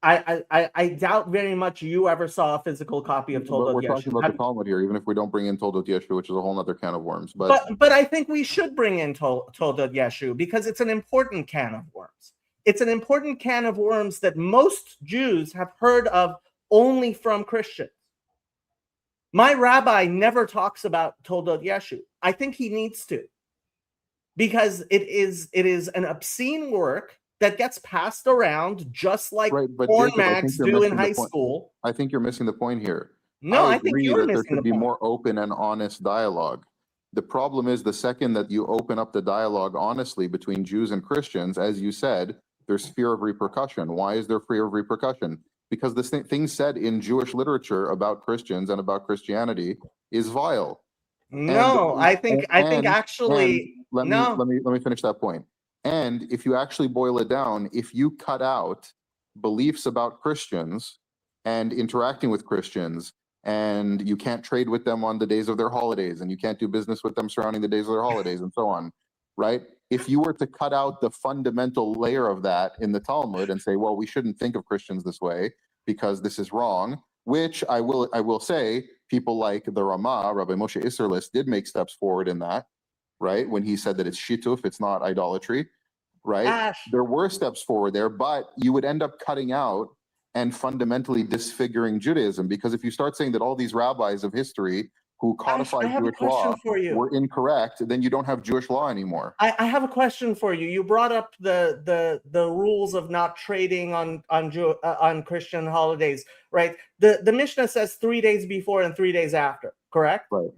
I doubt very much you ever saw a physical copy of But Toldot we're Yeshu. talking about the Talmud here, even if we don't bring in Toldot Yeshu, which is a whole other can of worms. But I think we should bring in Toldot Yeshu because it's an important can of worms. It's an important can of worms that most Jews have heard of only from Christians. My rabbi never talks about Toldot Yeshu. I think he needs to, because it is an obscene work that gets passed around just like porn Jacob, I think mags you're do in missing the high point. school. I think you're missing the point here. No, I think agree you're that there missing could the be point. more open and honest dialogue. The problem is the second that you open up the dialogue honestly between Jews and Christians, as you said, there's fear of repercussion. Why is there fear of repercussion? Because the things said in Jewish literature about Christians and about Christianity is vile. No, I think actually let me finish that point. And if you actually boil it down, if you cut out beliefs about Christians and interacting with Christians, and you can't trade with them on the days of their holidays, and you can't do business with them surrounding the days of their holidays, and so on, right? If you were to cut out the fundamental layer of that in the Talmud and say, well, we shouldn't think of Christians this way because this is wrong, which I will say, people like the Ramah, Rabbi Moshe Isserlis, did make steps forward in that, right? When he said that it's shituf, it's not idolatry, right? There were steps forward there, but you would end up cutting out and fundamentally disfiguring Judaism, because if you start saying that all these rabbis of history who codified Jewish law were incorrect, then you don't have Jewish law anymore. I have a question for you. You brought up the rules of not trading on Christian holidays, right? The Mishnah says 3 days before and 3 days after. correct? Right.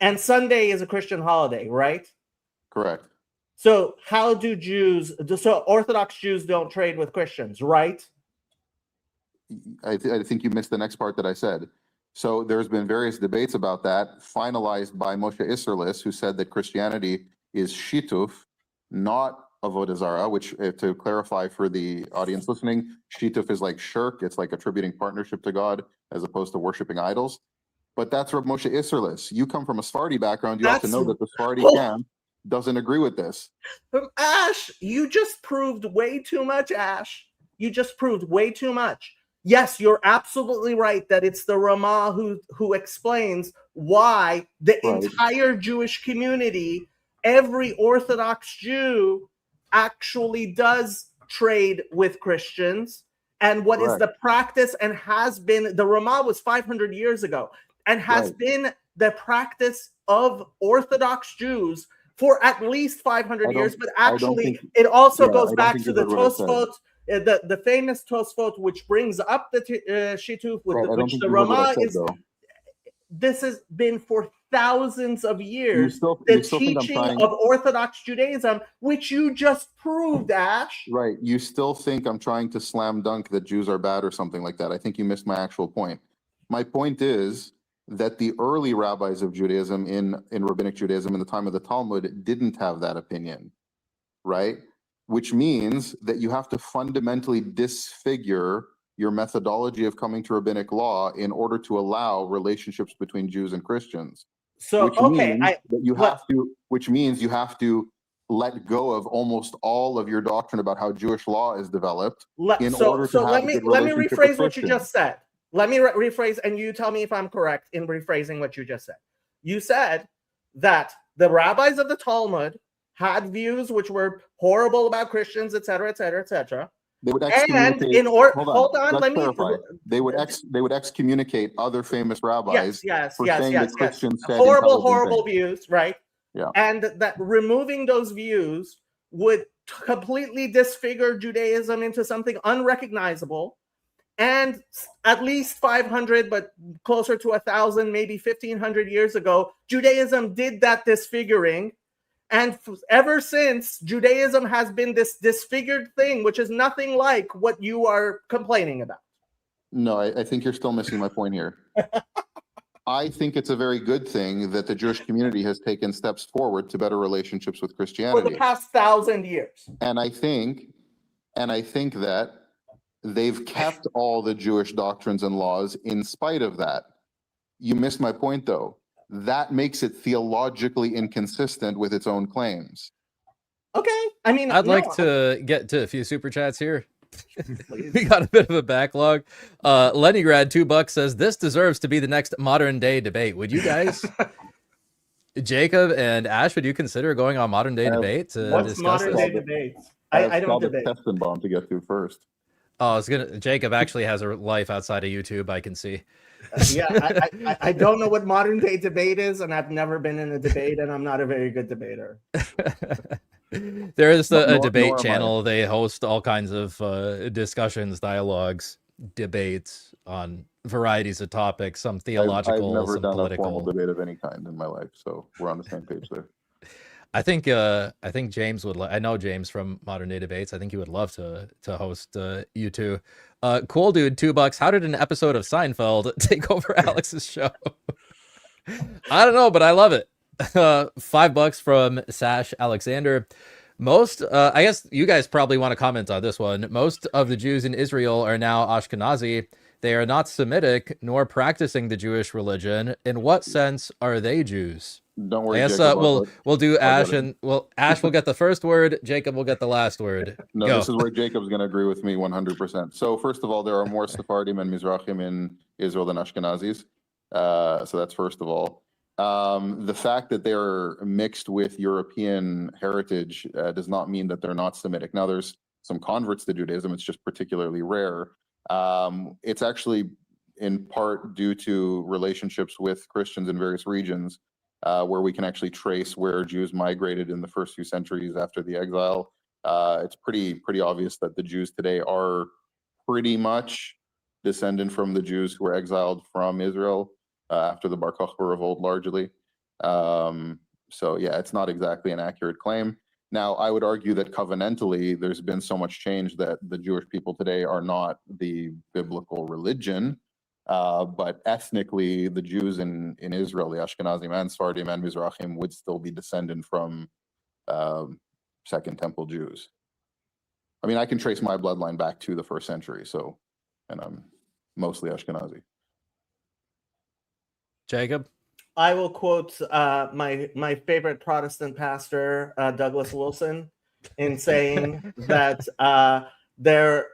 And Sunday is a Christian holiday, right? Correct. So how do so Orthodox Jews don't trade with Christians, right? I think you missed the next part that I said. So there's been various debates about that, finalized by Moshe Isserlis, who said that Christianity is shituf, not avodah zarah, which, to clarify for the audience listening, shituf is like shirk. It's like attributing partnership to God as opposed to worshiping idols. But that's Rav Moshe Isserlis. You come from a Sephardi background. You have to know that the Sephardi camp doesn't agree with this. Ash, you just proved way too much, Ash. You just proved way too much. Yes, you're absolutely right that it's the Ramah who explains why the entire Jewish community, every Orthodox Jew, actually does trade with Christians. And what is the practice and has been, the Ramah was 500 years ago, and has been the practice of Orthodox Jews for at least 500 years. But actually, it also goes back to the Tosfot, the famous Tosfot, which brings up the Shituf, which the Ramah is. This has been for thousands of years, the teaching of Orthodox Judaism, which you just proved, Ash. Right. You still think I'm trying to slam dunk that Jews are bad or something like that. I think you missed my actual point. My point is that the early rabbis of Judaism in Rabbinic Judaism in the time of the Talmud didn't have that opinion, right? Which means that you have to fundamentally disfigure your methodology of coming to rabbinic law in order to allow relationships between Jews and Christians. So, which means you have to let go of almost all of your doctrine about how Jewish law is developed in order to have let a me good relationship rephrase with what you Christians. just said. Let me rephrase, and you tell me if I'm correct in rephrasing what you just said. You said that the rabbis of the Talmud had views which were horrible about Christians, etc., etc., etc. They would And excommunicate. in order, They would excommunicate other famous rabbis for saying that Christians said horrible views, right? Yeah. And that removing those views would completely disfigure Judaism into something unrecognizable. And at least 500, but closer to 1,000, maybe 1,500 years ago, Judaism did that disfiguring. And ever since, Judaism has been this disfigured thing, which is nothing like what you are complaining about. No, I think you're still missing my point here. I think it's a very good thing that the Jewish community has taken steps forward to better relationships with Christianity For the past 1,000 years. And I think that they've kept all the Jewish doctrines and laws in spite of that. You missed my point, though. That makes it theologically inconsistent with its own claims. Okay. I mean, I'd like to get to a few super chats here. We got a bit of a backlog. Leningrad $2 says this deserves to be the next modern day debate. Would you guys, Jacob and Ash, would you consider going on modern day debate to discuss modern this? day debates? I don't debate. Testenbaum to get to first. Oh, I was gonna. Jacob actually has a life outside of YouTube. I can see. I don't know what modern day debate is, and I've never been in a debate, and I'm not a very good debater. There is a debate channel. They host all kinds of discussions, dialogues, debates on varieties of topics, some theological, I've never some done political. a formal debate of any kind in my life, so we're on the same page there. I think James would. I know James from Modern Day Debates. I think he would love to host you two. Cool dude, $2. How did an episode of Seinfeld take over Alex's show? I don't know, but I love it. $5 from Sash Alexander. Most, I guess you guys probably want to comment on this one. Most of the Jews in Israel are now Ashkenazi. They are not Semitic nor practicing the Jewish religion. In what sense are they Jews? Don't worry. I guess Jacob, we'll do Ash, and Ash will get the first word. Jacob will get the last word. No, Go. this is where Jacob's going to agree with me 100%. So first of all, there are more Sephardim and Mizrahim in Israel than Ashkenazis. So that's first of all. The fact that they're mixed with European heritage does not mean that they're not Semitic. Now, there's some converts to Judaism. It's just particularly rare. It's actually in part due to relationships with Christians in various regions where we can actually trace where Jews migrated in the first few centuries after the exile. It's pretty obvious that the Jews today are pretty much descendant from the Jews who were exiled from Israel. after the Bar Kokhba revolt, largely. So yeah, it's not exactly an accurate claim. Now, I would argue that covenantally, there's been so much change that the Jewish people today are not the biblical religion, but ethnically, the Jews in Israel, the Ashkenazim and Sephardim and Mizrahim, would still be descended from Second Temple Jews. I mean, I can trace my bloodline back to the 1st century, so, and I'm mostly Ashkenazi. Jacob? I will quote my favorite Protestant pastor, Douglas Wilson, in saying that the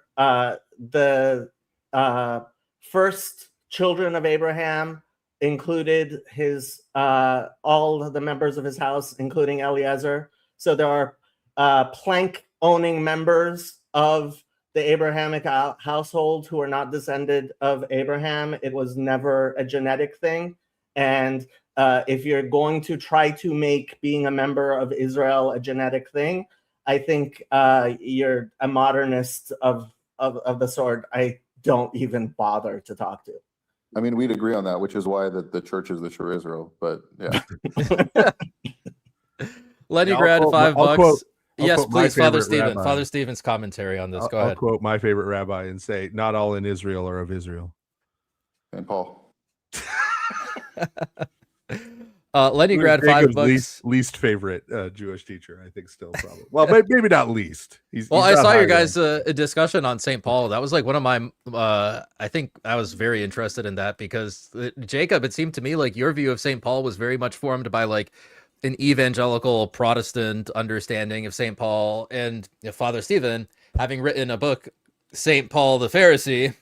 first children of Abraham included his all of the members of his house, including Eliezer. So there are plank-owning members of the Abrahamic household who are not descended of Abraham. It was never a genetic thing. And if you're going to try to make being a member of Israel a genetic thing, I think you're a modernist of the sort I don't even bother to talk to. I mean, we'd agree on that, which is why the church is the true Israel. But yeah. Leningrad, $5. Yes, quote my please, Father favorite Stephen. rabbi. Father Stephen's commentary on this. Go I'll ahead. quote my favorite rabbi and say, "Not all in Israel are of Israel." And Paul. Leningrad, Jacob's $5. Least favorite Jewish teacher, I think, still probably. Well, maybe not least. Well, he's I not saw high your guys' ranked. discussion on St. Paul. That was like one of my, I think I was very interested in that because Jacob, it seemed to me like your view of St. Paul was very much formed by like an evangelical Protestant understanding of St. Paul, and Father Stephen, having written a book, St. Paul the Pharisee,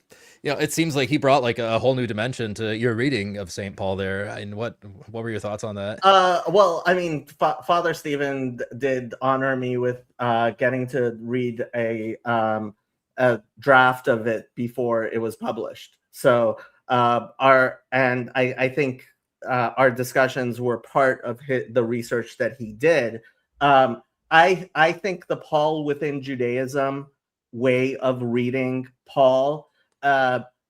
it seems like he brought like a whole new dimension to your reading of St. Paul there. And what were your thoughts on that? Well, I mean, Father Stephen did honor me with getting to read a draft of it before it was published. So I think our discussions were part of the research that he did. I think the Paul within Judaism way of reading Paul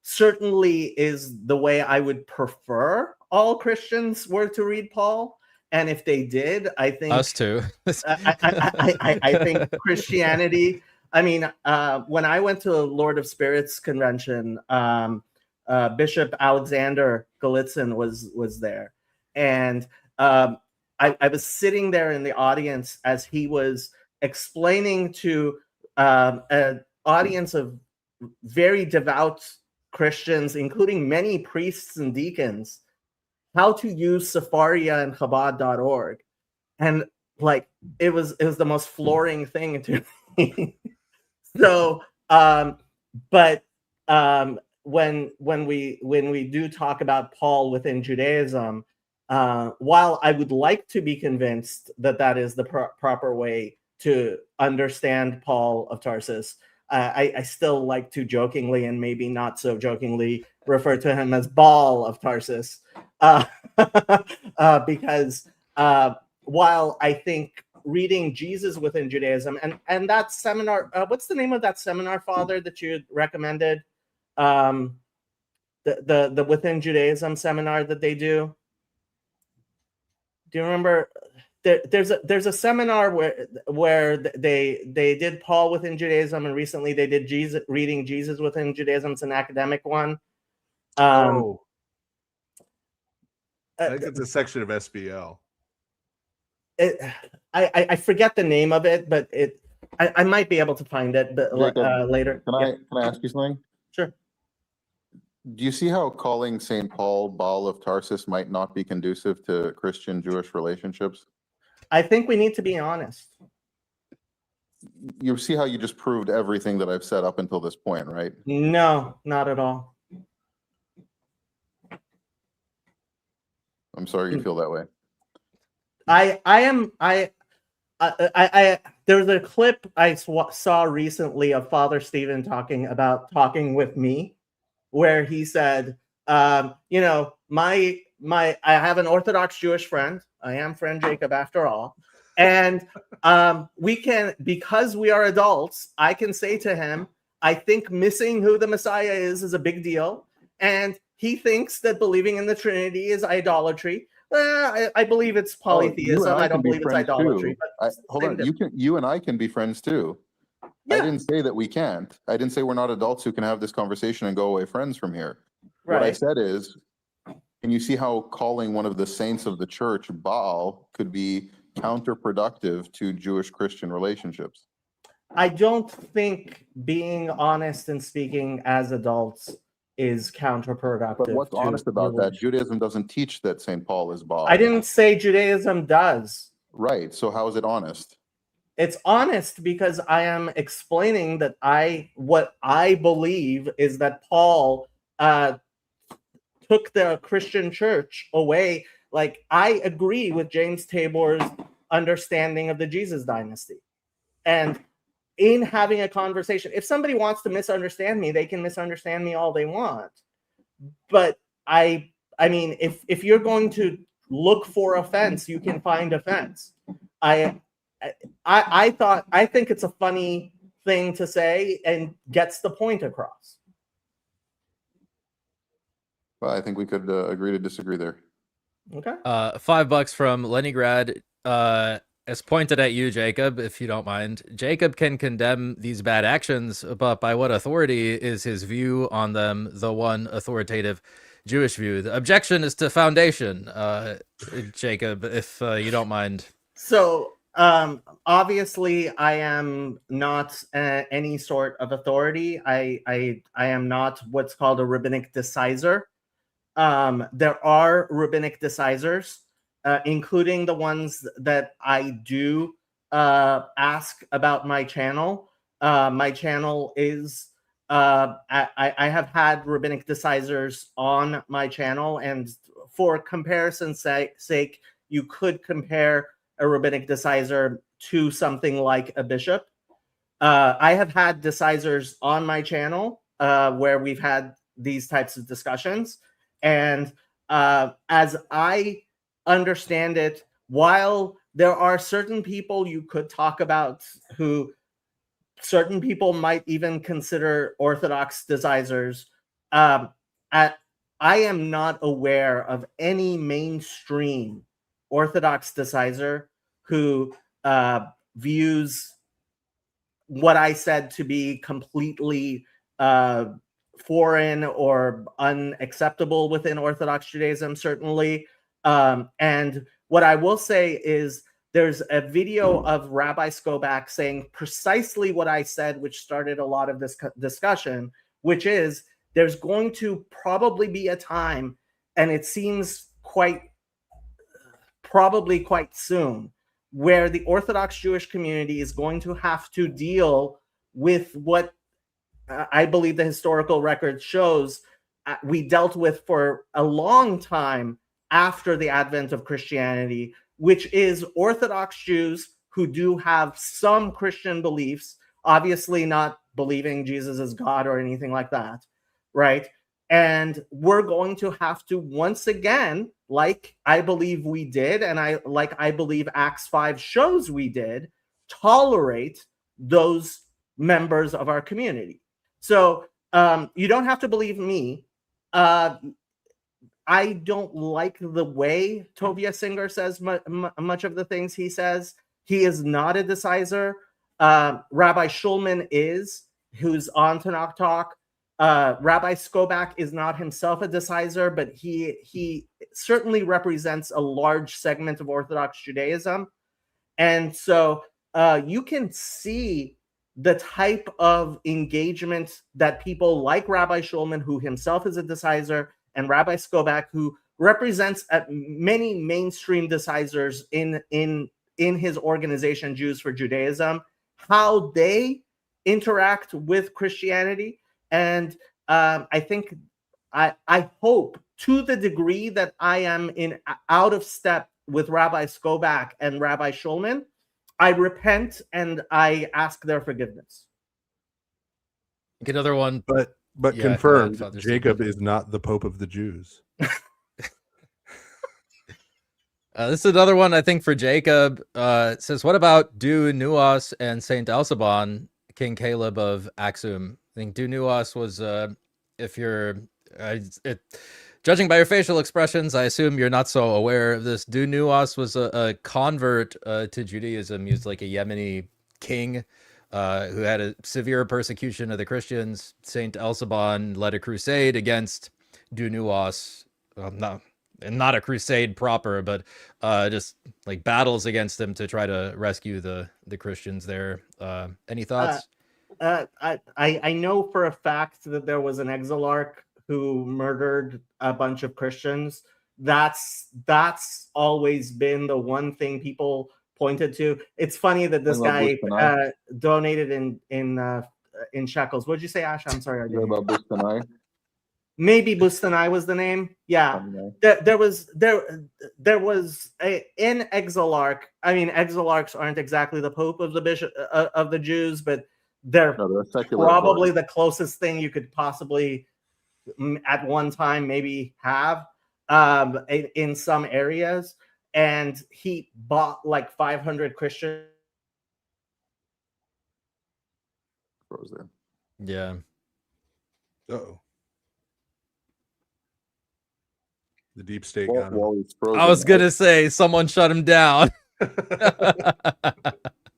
certainly is the way I would prefer all Christians were to read Paul. And if they did, I think us too. I think Christianity. I mean, when I went to a Lord of Spirits convention, Bishop Alexander Galitzin was there, and I was sitting there in the audience as he was explaining to an audience of very devout Christians, including many priests and deacons, how to use Sefaria and Chabad.org. And like it was the most flooring thing to me. So when we do talk about Paul within Judaism, while I would like to be convinced that is the proper way to understand Paul of Tarsus, I still like to jokingly and maybe not so jokingly refer to him as Baal of Tarsus, because while I think reading Jesus within Judaism and that seminar, what's the name of that seminar, Father, that you recommended? The Within Judaism seminar that they do. Do you remember? There's a seminar where they did Paul within Judaism, and recently they did reading Jesus within Judaism. It's an academic one. I think it's a section of SBL. I forget the name of it, but I might be able to find it later. Can I ask you something? Sure. Do you see how calling St. Paul Baal of Tarsus might not be conducive to Christian-Jewish relationships? I think we need to be honest. You see how you just proved everything that I've said up until this point, right? No, not at all. I'm sorry you feel that way. There was a clip I saw recently of Father Stephen talking with me, where he said, I have an Orthodox Jewish friend. I am friend Jacob after all. And because we are adults, I can say to him, I think missing who the Messiah is a big deal. And he thinks that believing in the Trinity is idolatry. I believe it's Oh, you and polytheism. I I can don't be believe it's friends idolatry. too. But Hold same on, difference. you and I can be friends too. I didn't say that we can't. I didn't say we're not adults who can have this conversation and go away friends from here. What I Right. said is, can you see how calling one of the saints of the church Baal could be counterproductive to Jewish-Christian relationships? I don't think being honest and speaking as adults is counterproductive. But what's to honest about that? relations. Judaism doesn't teach that St. Paul is Baal. I didn't say Judaism does. Right. So how is it honest? It's honest because I am explaining that what I believe is that Paul took the Christian church away. Like, I agree with James Tabor's understanding of the Jesus dynasty. And in having a conversation, if somebody wants to misunderstand me, they can misunderstand me all they want. But I mean, if you're going to look for offense, you can find offense. I think it's a funny thing to say and gets the point across. Well, I think we could agree to disagree there. Okay. $5 from Leningrad. It's pointed at you, Jacob, if you don't mind. Jacob can condemn these bad actions, but by what authority is his view on them the one authoritative Jewish view? The objection is to foundation, Jacob, if you don't mind. So obviously I am not any sort of authority. I am not what's called a rabbinic decisor. There are rabbinic decisors, including the ones that I do ask about my channel. My channel is, I have had rabbinic decisors on my channel, and for comparison's sake, you could compare a rabbinic decisor to something like a bishop. I have had decisors on my channel where we've had these types of discussions. And as I understand it, while there are certain people you could talk about who certain people might even consider Orthodox decisors, I am not aware of any mainstream Orthodox decisor who views what I said to be completely foreign or unacceptable within Orthodox Judaism, certainly. And what I will say is there's a video of Rabbi Skobach saying precisely what I said, which started a lot of this discussion, which is there's going to probably be a time, and it seems probably quite soon, where the Orthodox Jewish community is going to have to deal with what I believe the historical record shows we dealt with for a long time after the advent of Christianity, which is Orthodox Jews who do have some Christian beliefs, obviously not believing Jesus is God or anything like that, right? And we're going to have to once again, like I believe we did, and I believe Acts 5 shows we did, tolerate those members of our community. So you don't have to believe me. I don't like the way Tovia Singer says much of the things he says. He is not a decisor. Rabbi Schulman is, who's on Tanakh Talk. Rabbi Skobach is not himself a decisor, but he certainly represents a large segment of Orthodox Judaism. And so you can see the type of engagement that people like Rabbi Schulman, who himself is a decisor, and Rabbi Skobach, who represents many mainstream decisors in his organization, Jews for Judaism, how they interact with Christianity. And I think, I hope, to the degree that I am out of step with Rabbi Skobach and Rabbi Schulman, I repent and I ask their forgiveness. Get another one. But Yeah, confirmed, go ahead, Father Jacob Stephen. is not the Pope of the Jews. This is another one, I think, for Jacob. It says, what about Du Nuas and Saint Alciban, King Caleb of Axum? I think Du Nuas was, if you're Judging by your facial expressions, I assume you're not so aware of this. Dunuas was a convert to Judaism. He was like a Yemeni king who had a severe persecution of the Christians. Saint Elsaban led a crusade against Dunuas. Not a crusade proper, but just like battles against him to try to rescue the Christians there. Any thoughts? I know for a fact that there was an exilarch who murdered a bunch of Christians. That's always been the one thing people pointed to. It's funny that this guy donated in shekels. What'd you say, Ash? I'm sorry. I didn't. About Bustanai? Maybe Bustanai was the name. Yeah, there was in Exilarch. I mean, Exilarchs aren't exactly the Pope of the Bishop of the Jews, but they're probably the closest thing you could possibly at one time maybe have in some areas. And he bought like 500 Christians. Yeah. Uh-oh. The deep state Well, got him. while he's frozen, I was gonna say someone shut him down.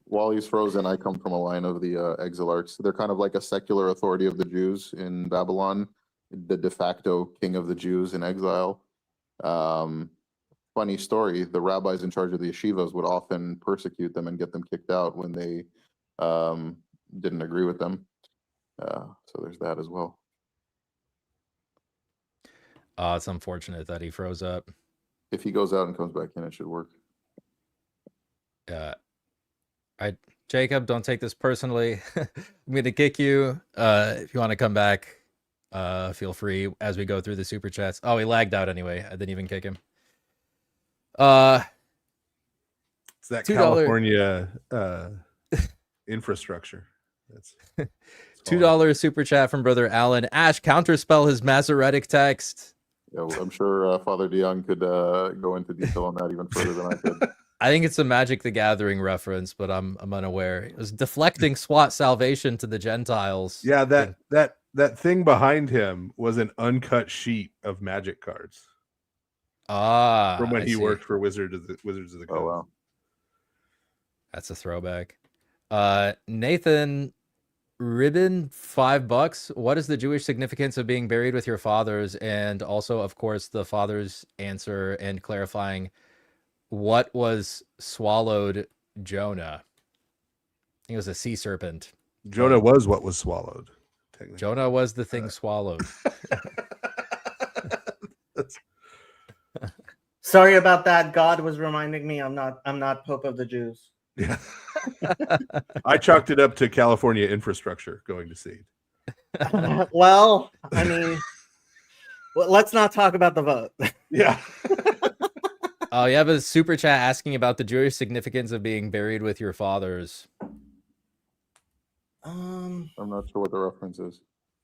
While he's frozen, I come from a line of the exilarchs. They're kind of like a secular authority of the Jews in Babylon, the de facto king of the Jews in exile. Funny story, the rabbis in charge of the yeshivas would often persecute them and get them kicked out when they didn't agree with them. So there's that as well. It's unfortunate that he froze up. If he goes out and comes back in, it should work. Jacob, don't take this personally. I'm gonna kick you. If you want to come back, feel free as we go through the super chats. Oh, he lagged out anyway. I didn't even kick him. It's that $2 California infrastructure. That's $2 super chat from brother Alan. Ash, counterspell his Masoretic text. Yeah, well, I'm sure Father DeYoung could go into detail on that even further than I could. I think it's a Magic the Gathering reference, but I'm unaware. It was deflecting SWAT salvation to the Gentiles. Yeah, that thing behind him was an uncut sheet of Magic cards. From when he worked for Wizards of the Coast. Oh wow, that's a throwback. Nathan Ribbon, $5. What is the Jewish significance of being buried with your fathers? And also, of course, the father's answer and clarifying what was swallowed Jonah. I think it was a sea serpent. Jonah was what was swallowed. Jonah was the thing swallowed. Sorry about that. God was reminding me I'm not Pope of the Jews. Yeah. I chalked it up to California infrastructure going to seed. Well, I mean, let's not talk about the vote. Yeah. Oh, you have a super chat asking about the Jewish significance of being buried with your fathers. I'm not sure what the reference is.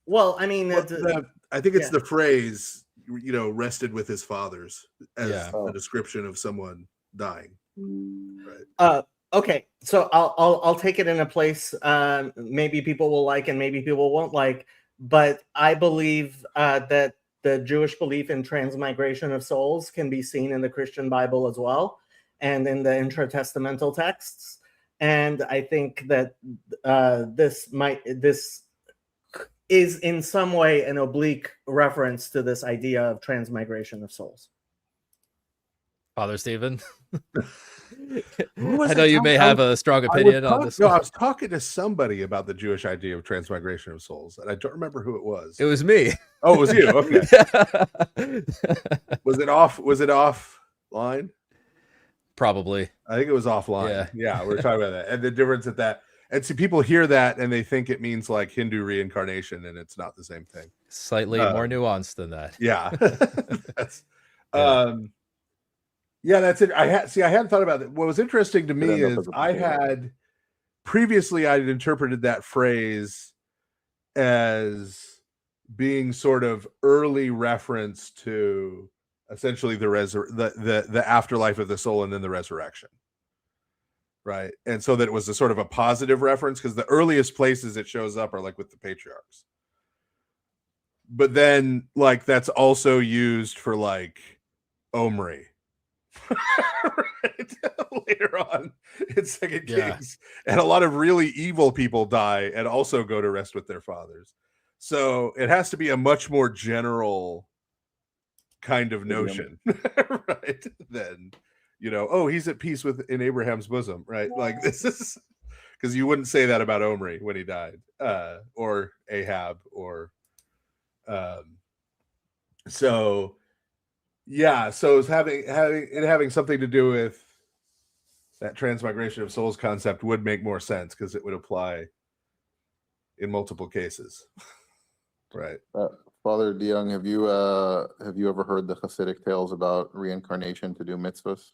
Well, I mean, I think it's the phrase, rested with his fathers as a description of someone dying. Right. Okay, so I'll take it in a place maybe people will like and maybe people won't like, but I believe that the Jewish belief in transmigration of souls can be seen in the Christian Bible as well and in the intertestamental texts. And I think that this is in some way an oblique reference to this idea of transmigration of souls. Father Stephen? I know you may have a strong opinion on this. No, I was talking to somebody about the Jewish idea of transmigration of souls, and I don't remember who it was. It was me. Oh, it was you. Okay. Was it offline? Probably. I think it was offline. Yeah, we were talking about that. And the difference at that. And see, people hear that and they think it means like Hindu reincarnation, and it's not the same thing. Slightly more nuanced than that. Yeah. That's it. I hadn't thought about that. What was interesting to me is I had interpreted that phrase as being sort of early reference to essentially the afterlife of the soul and then the resurrection. Right. And so that it was a sort of a positive reference because the earliest places it shows up are like with the patriarchs. but then like that's also used for like Omri. Right? Later on in Second Kings, and a lot of really evil people die and also go to rest with their fathers. So it has to be a much more general kind of notion, right? Then, you know, oh, he's at peace in Abraham's bosom, right? Like this is because you wouldn't say that about Omri when he died, or Ahab, or so yeah. So it's having something to do with that transmigration of souls concept would make more sense because it would apply in multiple cases, right? Father DeYoung, have you ever heard the Hasidic tales about reincarnation to do mitzvahs?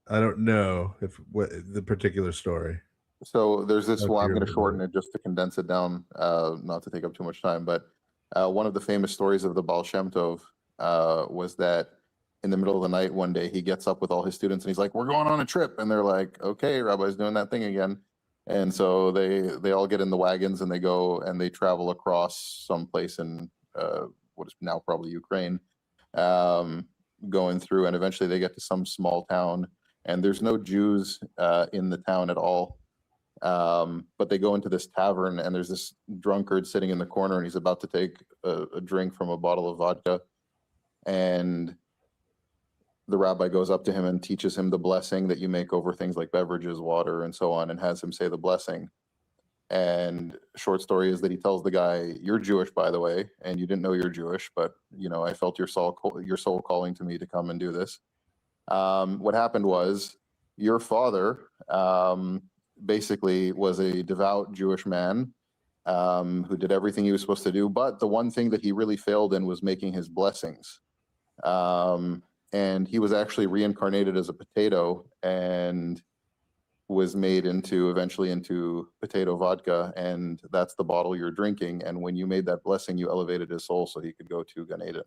I don't know what the particular story. So there's this Okay, one. I'm going you're to shorten it just to condense it down, not to take up too much time. But one of the famous stories of the Baal Shem Tov was that in the middle of the night one day he gets up with all his students and he's like, "We're going on a trip," and they're like, "Okay, Rabbi's doing that thing again." And so they all get in the wagons and they go and they travel across some place in what is now probably Ukraine, going through, and eventually they get to some small town, and there's no Jews in the town at all. But they go into this tavern and there's this drunkard sitting in the corner and he's about to take a drink from a bottle of vodka, and the rabbi goes up to him and teaches him the blessing that you make over things like beverages, water, and so on, and has him say the blessing. And short story is that he tells the guy, "You're Jewish, by the way, and you didn't know you're Jewish, but you know I felt your soul calling to me to come and do this." What happened was your father basically was a devout Jewish man who did everything he was supposed to do, but the one thing that he really failed in was making his blessings. And he was actually reincarnated as a potato and was made eventually into potato vodka, and that's the bottle you're drinking. And when you made that blessing, you elevated his soul so he could go to Gan Eden.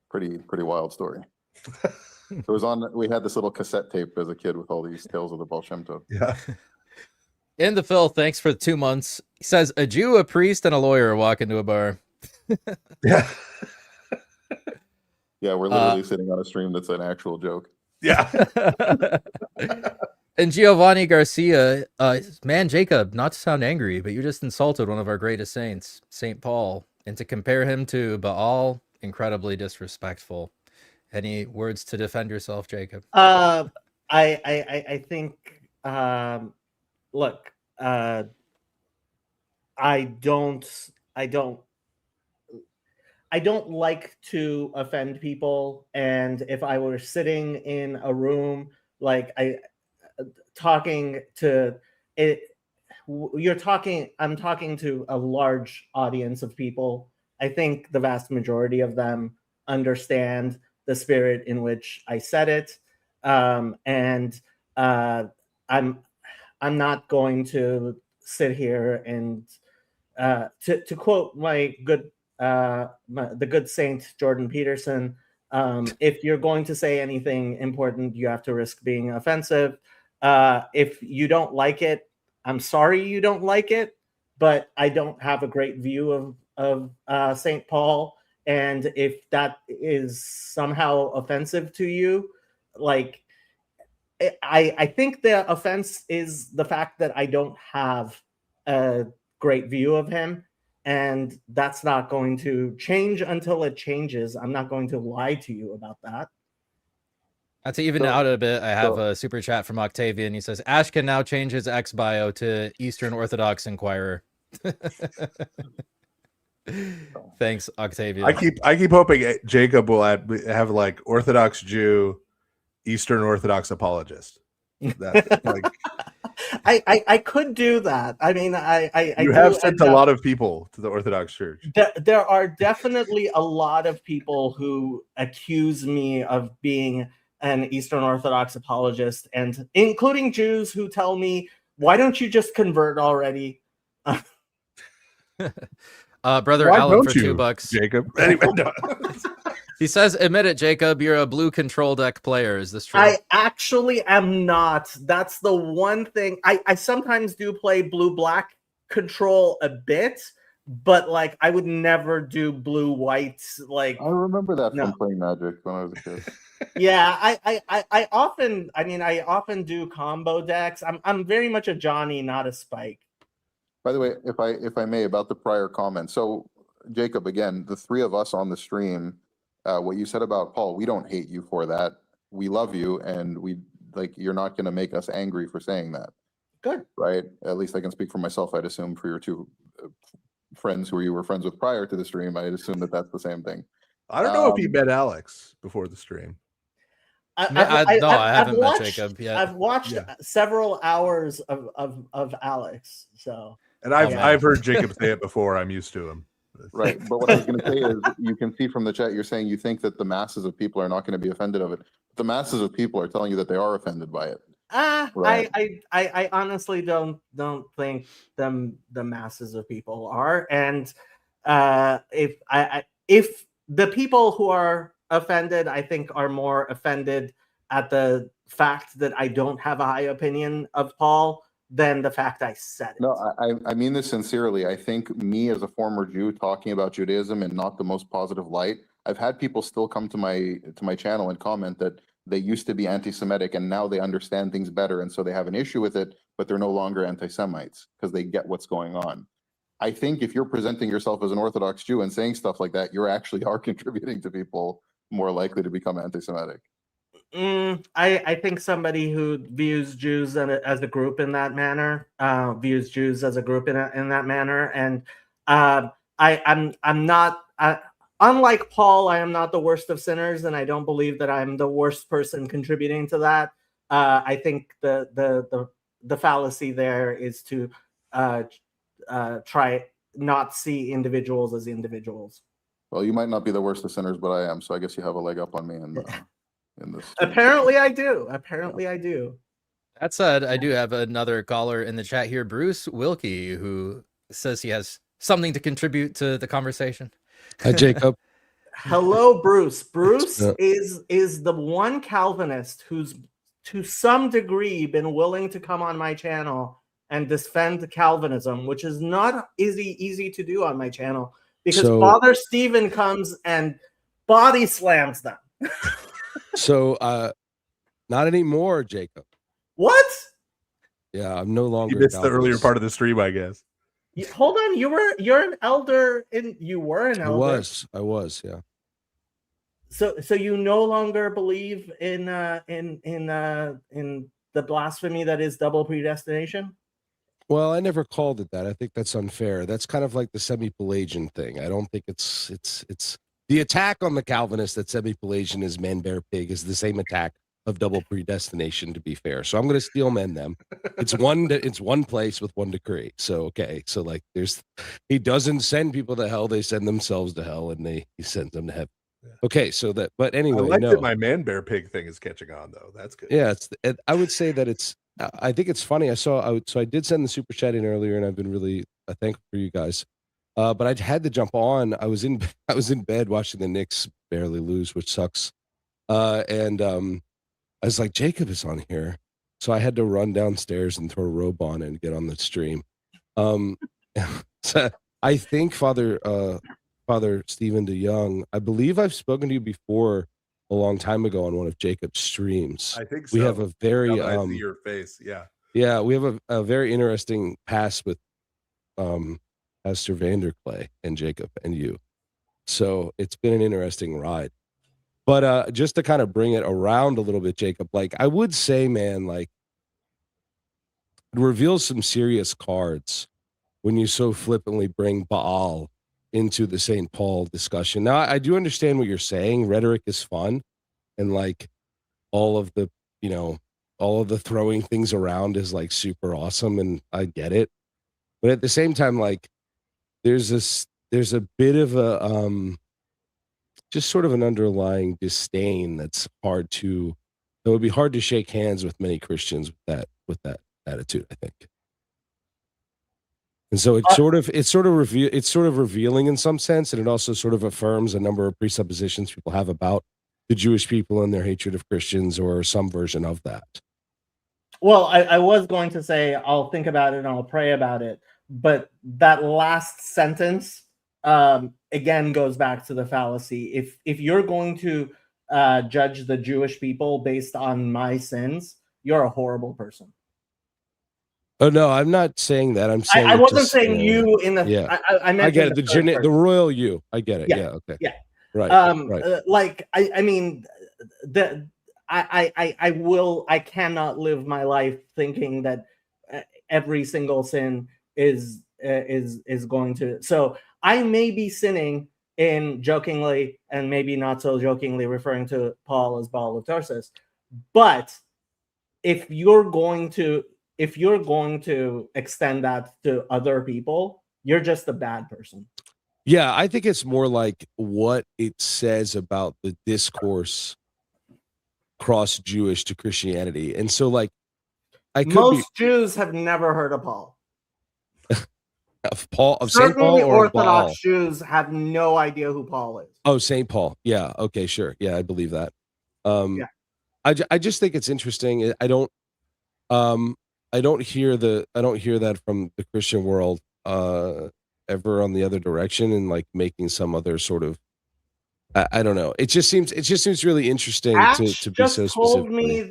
Pretty wild story. It was we had this little cassette tape as a kid with all these tales of the Baal Shem Tov. Yeah. In the Phil, thanks for the 2 months. He says a Jew, a priest, and a lawyer walk into a bar. Yeah. Yeah, we're literally sitting on a stream that's an actual joke. Yeah. And Giovanni Garcia, man, Jacob, not to sound angry, but you just insulted one of our greatest saints, St. Paul, and to compare him to Baal, incredibly disrespectful. Any words to defend yourself, Jacob? I think, look, I don't like to offend people, and if I were sitting in a room like I'm talking to a large audience of people, I think the vast majority of them understand the spirit in which I said it, and I'm not going to sit here and to quote my good the good saint Jordan Peterson, if you're going to say anything important, you have to risk being offensive. If you don't like it, I'm sorry you don't like it, but I don't have a great view of St. Paul. And if that is somehow offensive to you, like, I think the offense is the fact that I don't have a great view of him. And that's not going to change until it changes. I'm not going to lie to you about that. To even out a bit, I have a super chat from Octavian. He says, Ash can now change his X bio to Eastern Orthodox Inquirer. Thanks, Octavian. I keep hoping Jacob will have like Orthodox Jew, Eastern Orthodox apologist. That, like, I could do that. I mean, you have sent a lot of people to the Orthodox Church. There are definitely a lot of people who accuse me of being an Eastern Orthodox apologist, and including Jews who tell me, "Why don't you just convert already?" Brother Why Alan don't for you, $2. Jacob. Anyway, no. He says, admit it, Jacob, you're a blue control deck player. Is this true? I actually am not. That's the one thing. I sometimes do play blue-black control a bit, but like I would never do blue whites. Like I remember that no. from playing Magic when I was a kid. Yeah, I often do combo decks. I'm very much a Johnny, not a Spike. By the way, if I may, about the prior comment. So, Jacob, again, the three of us on the stream, what you said about Paul, we don't hate you for that. We love you, and we like you're not going to make us angry for saying that. Good. Right? At least I can speak for myself. I'd assume for your two friends who you were friends with prior to the stream, I'd assume that that's the same thing. I don't know if you met Alex before the stream. I haven't met Jacob yet. I've watched several hours of Alex. So, and I've heard Jacob say it before. I'm used to him. Right, but what I was going to say is, you can see from the chat, you're saying you think that the masses of people are not going to be offended of it. The masses of people are telling you that they are offended by it. Right. I honestly don't think the masses of people are, and if the people who are offended, I think, are more offended at the fact that I don't have a high opinion of Paul than the fact I said it. No, I mean this sincerely. I think me as a former Jew talking about Judaism in not the most positive light, I've had people still come to my channel and comment that they used to be anti-Semitic and now they understand things better, and so they have an issue with it, but they're no longer anti-Semites because they get what's going on. I think if you're presenting yourself as an Orthodox Jew and saying stuff like that, you actually are contributing to people more likely to become anti-Semitic. I think somebody who views Jews as a group in that manner, views Jews as a group in that manner, and I'm not. Unlike Paul, I am not the worst of sinners, and I don't believe that I'm the worst person contributing to that. I think the fallacy there is to try not see individuals as individuals. Well, you might not be the worst of sinners, but I am, so I guess you have a leg up on me in this. Apparently, I do. Apparently, I do. That said, I do have another caller in the chat here, Bruce Wilkie, who says he has something to contribute to the conversation. Hi, Jacob. Hello, Bruce. Bruce is the one Calvinist who's to some degree been willing to come on my channel and defend Calvinism, which is not easy to do on my channel because Father Stephen comes and body slams them. So, not anymore, Jacob. What? Yeah, I'm no longer. You missed the earlier part of the stream, I guess. Hold on, you're an elder, you were an elder. I was, yeah. So you no longer believe in the blasphemy that is double predestination? Well, I never called it that. I think that's unfair. That's kind of like the semi-Pelagian thing. I don't think it's the attack on the Calvinist that semi-Pelagian is man, bear, pig is the same attack of double predestination, to be fair. So I'm going to steel man them. It's one place with one decree. So, okay. So like he doesn't send people to hell. They send themselves to hell and he sends them to heaven. Okay. So but anyway, I like that my man, bear, pig thing is catching on though. That's good. Yeah. I would say that I think it's funny. So I did send the super chat in earlier and I've been really thankful for you guys. But I had to jump on. I was in bed watching the Knicks barely lose, which sucks. I was like, Jacob is on here. So I had to run downstairs and throw a robe on and get on the stream. So I think Father Stephen DeYoung, I believe I've spoken to you before a long time ago on one of Jacob's streams. I think so. We have a very I see your face. Yeah. Yeah, we have a very interesting past with Pastor Vanderklay and Jacob and you. So it's been an interesting ride. But just to kind of bring it around a little bit, Jacob, like I would say, man, like it reveals some serious cards when you so flippantly bring Baal into the St. Paul discussion. Now, I do understand what you're saying. Rhetoric is fun. And like all of the throwing things around is like super awesome. And I get it. But at the same time, like there's a bit of a, just sort of an underlying disdain that would be hard to shake hands with many Christians with that attitude, I think. And so it's sort of revealing in some sense, and it also sort of affirms a number of presuppositions people have about the Jewish people and their hatred of Christians, or some version of that. Well, I was going to say I'll think about it and I'll pray about it, that last sentence again goes back to the fallacy. If you're going to judge the Jewish people based on my sins, you're a horrible person. Oh no, I'm not saying that. I'm saying I it wasn't just, saying you in the. Yeah, I meant get in it. third person. The royal you. I get it. Yeah, Yeah. Okay. Yeah. Right. Right. Like I mean, I cannot live my life thinking that every single sin is going to. So I may be sinning in jokingly and maybe not so jokingly referring to Paul as Paul of Tarsus, but if you're going to extend that to other people, you're just a bad person. Yeah, I think it's more like what it says about the discourse cross Jewish to Christianity. And so like Most Jews have never heard of Paul. Of Paul, of Certainly St. Paul, or Orthodox Baal? Jews have no idea who Paul is. Oh, St. Paul. Yeah. Okay. Sure. Yeah, I believe that. Yeah. I just think it's interesting. I don't hear that from the Christian world ever on the other direction, and like making some other sort of I don't know. It just seems really interesting Ash to be just so told specific. me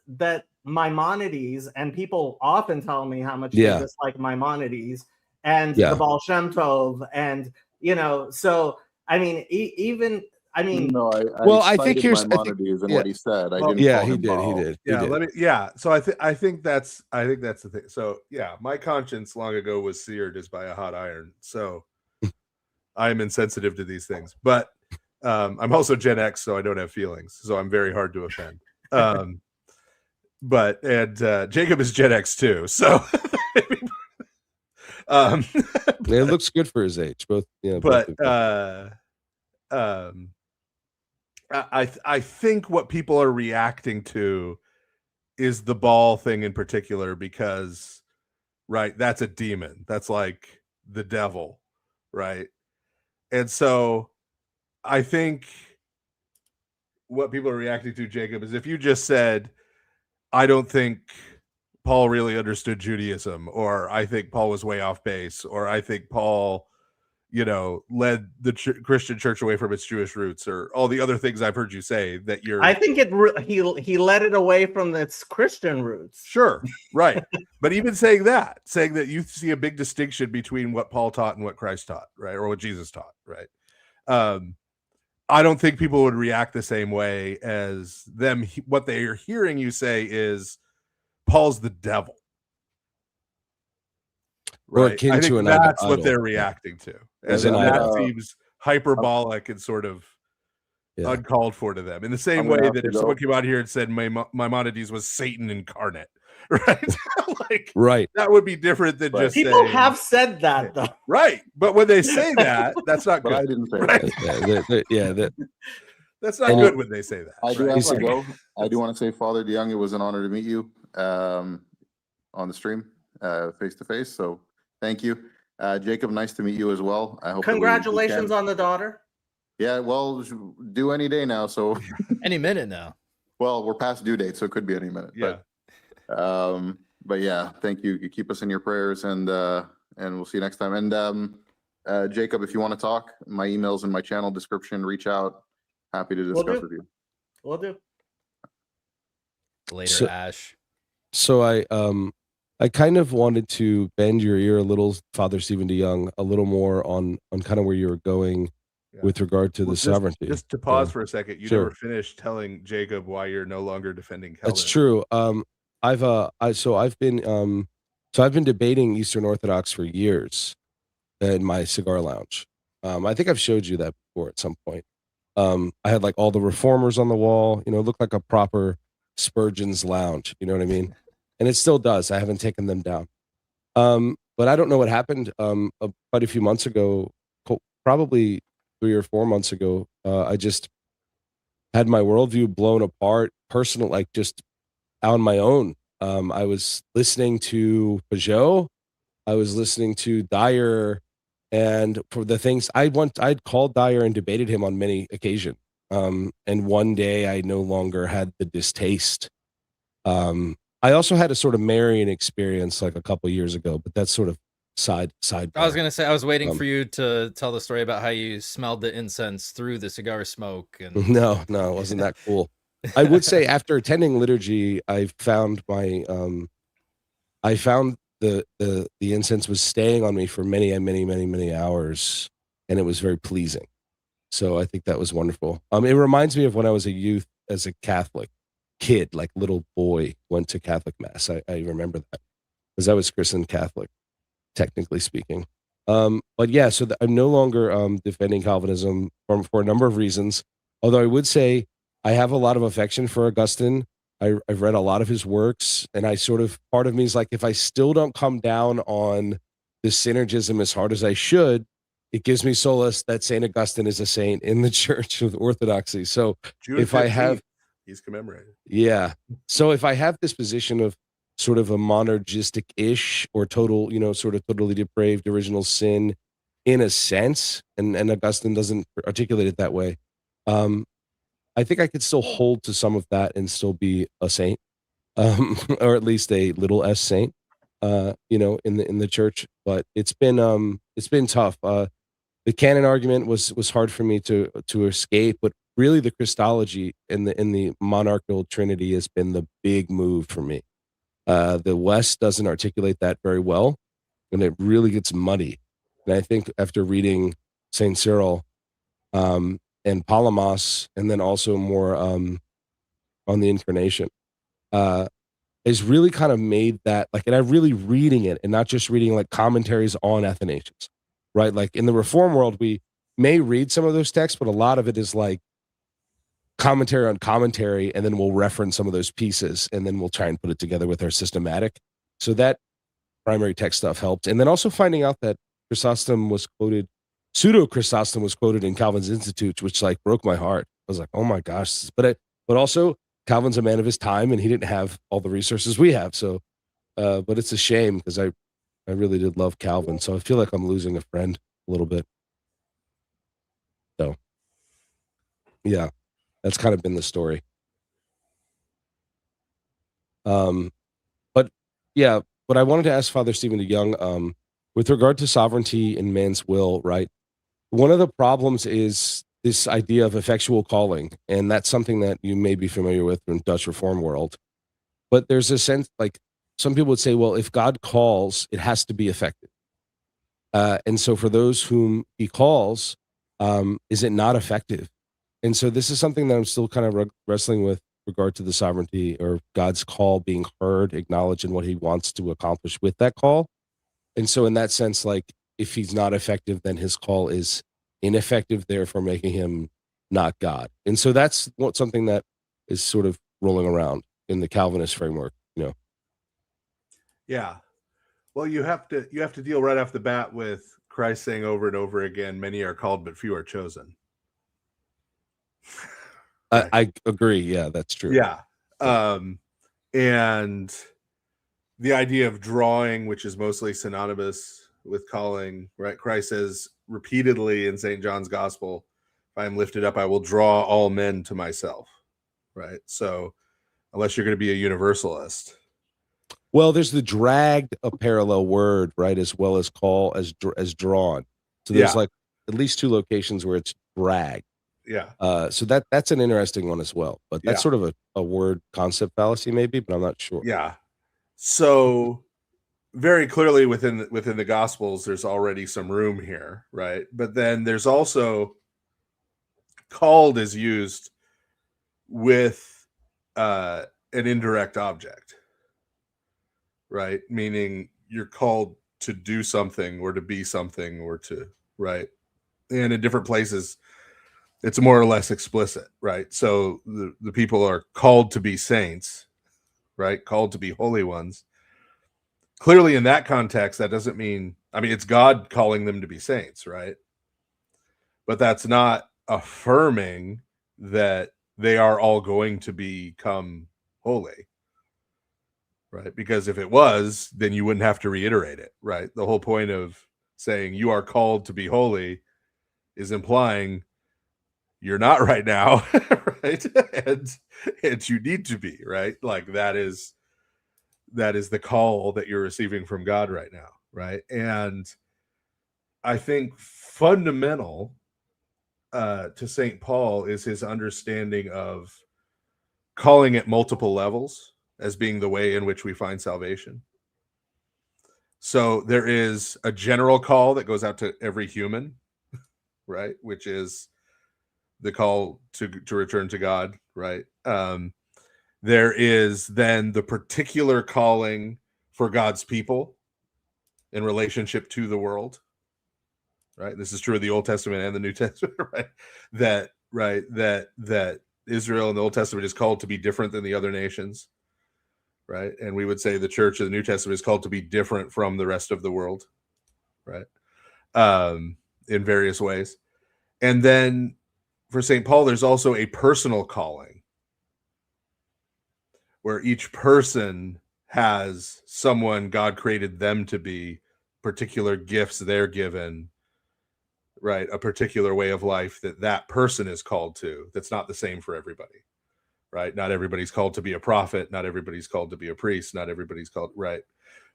that Maimonides, and people often tell me how much Yeah. they dislike Maimonides and Yeah. the Baal Shem Tov, and so I mean, No, Well, I I think cited here's- I think- Maimonides and yeah. what he said. I Well, didn't Yeah, call he him did. Paul. He did. Yeah, He did. So I think that's the thing. So yeah, my conscience long ago was seared as by a hot iron. So I am insensitive to these things. But I'm also Gen X, so I don't have feelings. So I'm very hard to offend. But Jacob is Gen X too. So It looks good for his age. Both, yeah. But I think what people are reacting to is the ball thing in particular, because right, that's a demon. That's like the devil, right? And so I think what people are reacting to, Jacob, is if you just said, I don't think Paul really understood Judaism, or I think Paul was way off base, or I think Paul, led the Christian church away from its Jewish roots, or all the other things I've heard you say, that you're. I think he led it away from its Christian roots. Sure, right. But even saying that you see a big distinction between what Paul taught and what Christ taught, right, or what Jesus taught, right? I don't think people would react the same way as them. What they are hearing you say is Paul's the devil. Or Right. akin I to think an that's what idol. they're reacting to. As And an that idol. seems hyperbolic and sort of uncalled for to them. In the same I'm way gonna have that to if go. someone came out here and said Maimonides was Satan incarnate, right? Like, right. that would be different than just People saying, have said that though. right. But when they say that, that's not But good. I didn't say right? that. That's not good when they say that. I do right? have to go. I do want to say, Father DeYoung, it was an honor to meet you on the stream, face to face. So thank you. Jacob, nice to meet you as well. I hope that we Congratulations can- on the daughter. Yeah, well, due any day now. So any minute now. Well, we're past due date, so it could be any minute. Yeah. But yeah, thank you. You keep us in your prayers, and we'll see you next time. And Jacob, if you want to talk, my email's in my channel description. Reach out. Happy to Will discuss do. with you. We'll do. Later, Ash. So I kind of wanted to bend your ear a little, Father Stephen DeYoung, a little more on kind of where you were going with regard to Well, the just- sovereignty. Just to pause Yeah. for a second, you Sure. never finished telling Jacob why you're no longer defending Calvin. That's true. I've been debating Eastern Orthodox for years in my cigar lounge. I think I've showed you that before at some point. I had like all the reformers on the wall, it looked like a proper Spurgeon's lounge, you know what I mean? And it still does. I haven't taken them down. But I don't know what happened. Quite a few months ago, probably 3 or 4 months ago, I just had my worldview blown apart, personal, like just on my own. I was listening to Pageau, I was listening to DYER, and for the things I'd called DYER and debated him on many occasions. And one day I no longer had the distaste. I also had a sort of Marian experience like a couple years ago, but that's sort of side. I was gonna say I was waiting for you to tell the story about how you smelled the incense through the cigar smoke. And No, it wasn't that cool. I would say after attending liturgy, I found my the incense was staying on me for many hours, and it was very pleasing. So I think that was wonderful. It reminds me of when I was a youth as a Catholic kid, like little boy, went to Catholic mass. I remember that because I was christened Catholic, technically speaking. But yeah, so I'm no longer defending Calvinism for a number of reasons. Although I would say I have a lot of affection for Augustine. I've read a lot of his works, and part of me is like, if I still don't come down on the synergism as hard as I should, it gives me solace that Saint Augustine is a saint in the Church of Orthodoxy. So June if I 15th, have, he's commemorated. yeah. So if I have this position of sort of a monergistic-ish or total, sort of totally depraved original sin in a sense, and Augustine doesn't articulate it that way, I think I could still hold to some of that and still be a saint, or at least a little s saint, in the church. But it's been tough. The canon argument was hard for me to escape, but really the Christology in the monarchical Trinity has been the big move for me. The West doesn't articulate that very well, and it really gets muddy. And I think after reading Saint Cyril and Palamas, and then also more on the Incarnation, has really kind of made that and I'm really reading it and not just reading like commentaries on Athanasius, right? Like in the Reform world, we may read some of those texts, but a lot of it is like commentary on commentary, and then we'll reference some of those pieces, and then we'll try and put it together with our systematic. So that primary text stuff helped. And then also finding out that Chrysostom was quoted, pseudo-Chrysostom was quoted in Calvin's Institutes, which like broke my heart. I was like, oh my gosh. But also Calvin's a man of his time, and he didn't have all the resources we have. So, but it's a shame because I really did love Calvin. So I feel like I'm losing a friend a little bit. So, yeah, that's kind of been the story. But yeah, but I wanted to ask Father Stephen DeYoung, with regard to sovereignty and man's will, right? One of the problems is this idea of effectual calling, and that's something that you may be familiar with in Dutch Reform world. But there's a sense, like some people would say, well, if God calls, it has to be effective. And so for those whom he calls, is it not effective? And so this is something that I'm still kind of wrestling with regard to the sovereignty or God's call being heard, acknowledged, and what he wants to accomplish with that call. And so in that sense, like if he's not effective, then his call is ineffective, therefore making him not God. And so that's something that is sort of rolling around in the Calvinist framework, Yeah. Well, you have to deal right off the bat with Christ saying over and over again, many are called, but few are chosen. I agree. Yeah, that's true. Yeah. And the idea of drawing, which is mostly synonymous with calling, right? Christ says repeatedly in St. John's Gospel, if I am lifted up, I will draw all men to myself, right? So unless you're going to be a universalist. Well, there's the dragged a parallel word, right? As well as call as drawn. So there's like at least two locations where it's dragged. Yeah. So that's an interesting one as well, but that's sort of a word concept fallacy maybe, but I'm not sure. Yeah. So very clearly within the Gospels, there's already some room here, right? But then there's also called is used with an indirect object, right? Meaning you're called to do something or to be something or to, right? And in different places, it's more or less explicit, right? So the people are called to be saints, right? Called to be holy ones. Clearly in that context, that doesn't mean, I mean, it's God calling them to be saints, right? But that's not affirming that they are all going to become holy, right? Because if it was, then you wouldn't have to reiterate it, right? The whole point of saying you are called to be holy is implying you're not right now, right? And you need to be, right? Like that is the call that you're receiving from God right now. right? And I think fundamental to St. Paul is his understanding of calling at multiple levels as being the way in which we find salvation. So there is a general call that goes out to every human, right? Which is the call to return to God, right? There is then the particular calling for God's people in relationship to the world, right? This is true of the Old Testament and the New Testament, right? That Israel in the Old Testament is called to be different than the other nations, right? And we would say the church of the New Testament is called to be different from the rest of the world, right? In various ways. And then for St. Paul, there's also a personal calling where each person has someone God created them to be, particular gifts they're given, right? A particular way of life that person is called to. That's not the same for everybody, right? Not everybody's called to be a prophet. Not everybody's called to be a priest. Not everybody's called, right?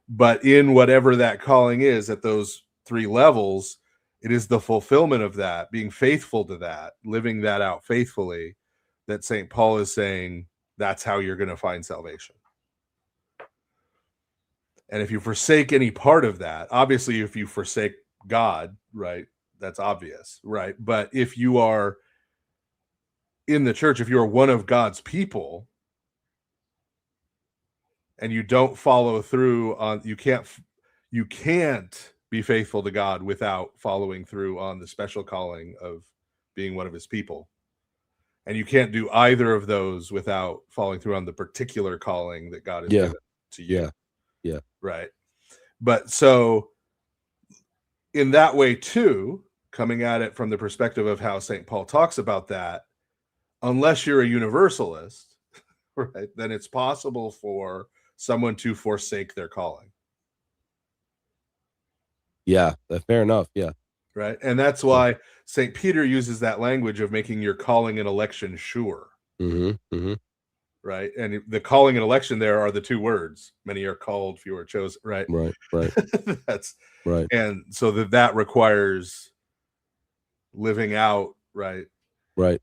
But in whatever that calling is at those three levels, it is the fulfillment of that, being faithful to that, living that out faithfully, that St. Paul is saying that's how you're going to find salvation. And if you forsake any part of that, obviously, if you forsake God, right, that's obvious, right? But if you are in the church, if you are one of God's people and you don't follow through on, you can't be faithful to God without following through on the special calling of being one of his people. And you can't do either of those without following through on the particular calling that God has given to you. Yeah. Right. But so in that way too, coming at it from the perspective of how St. Paul talks about that, unless you're a universalist, right, then it's possible for someone to forsake their calling. Yeah, fair enough. Yeah. Right. And that's why St. Peter uses that language of making your calling and election sure. Right. And the calling and election there are the two words. Many are called, few are chosen. Right. Right. That's right. And so that requires living out. Right. Right.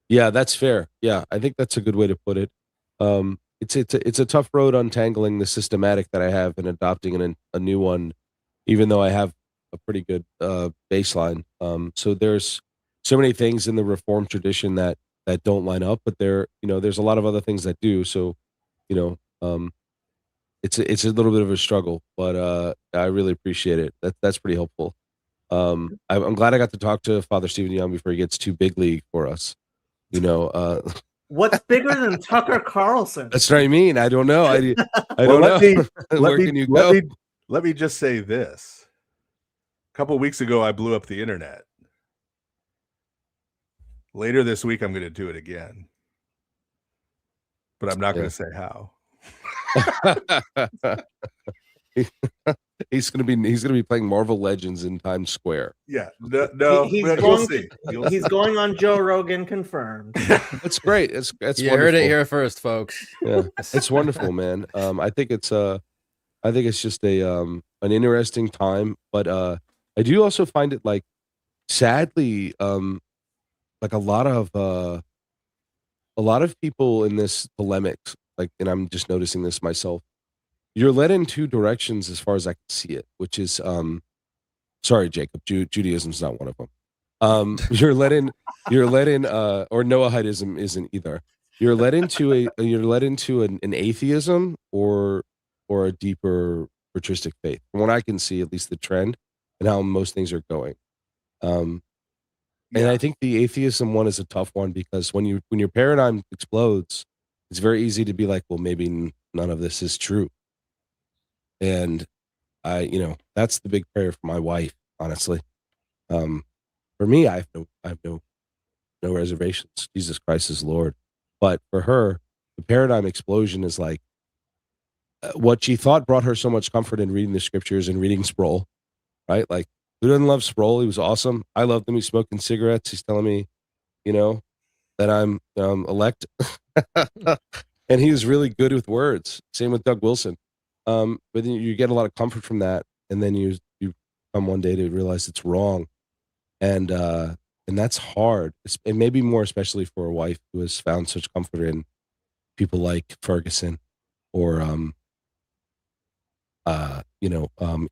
Yeah, that's fair. Yeah, I think that's a good way to put it. It's a tough road untangling the systematic that I have and adopting a new one, even though I have a pretty good baseline. So there's so many things in the Reformed tradition that don't line up, but there's a lot of other things that do. So, it's a little bit of a struggle, but I really appreciate it. That's pretty helpful. I'm glad I got to talk to Father Stephen Young before he gets too big league for us. What's bigger than Tucker Carlson? That's what I mean. I don't know. I don't know. Where can you go? Let me just say this. A couple of weeks ago, I blew up the internet. Later this week, I'm going to do it again. But I'm not going to say how. He's gonna be playing Marvel Legends in Times Square. Yeah, no, he's going on Joe Rogan confirmed. That's great. That's you wonderful. heard it here first, folks. Yeah, it's wonderful, man. I think it's just an interesting time, but I do also find it like sadly like a lot of people in this polemics, like, and I'm just noticing this myself. You're led in two directions as far as I can see it, which is, sorry, Jacob, Judaism's not one of them. You're led in, or Noahidism isn't either. You're led into an atheism or a deeper patristic faith. From what I can see, at least the trend and how most things are going. And I think the atheism one is a tough one because when your paradigm explodes, it's very easy to be like, well, maybe none of this is true. And that's the big prayer for my wife, honestly. For me, I have no reservations. Jesus Christ is Lord. But for her, the paradigm explosion is like what she thought brought her so much comfort in reading the scriptures and reading Sproul, right? Like, who doesn't love Sproul? He was awesome. I loved him. He's smoking cigarettes. He's telling me, that I'm elect. And he was really good with words. Same with Doug Wilson. But then you get a lot of comfort from that, and then you come one day to realize it's wrong, and that's hard. And maybe more especially for a wife who has found such comfort in people like Ferguson, or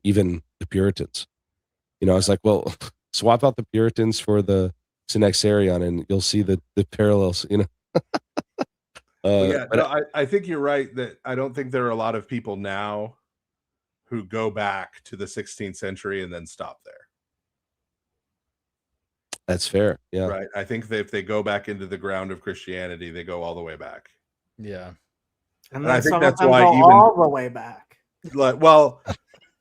even the Puritans. I was like, well, swap out the Puritans for the Synaxarion, and you'll see the parallels. Yeah, no, I think you're right that I don't think there are a lot of people now who go back to the 16th century and then stop there. That's fair. Yeah. Right. I think that if they go back into the ground of Christianity, they go all the way back. Yeah. And And I then think some that's of them why go even all the way back. well,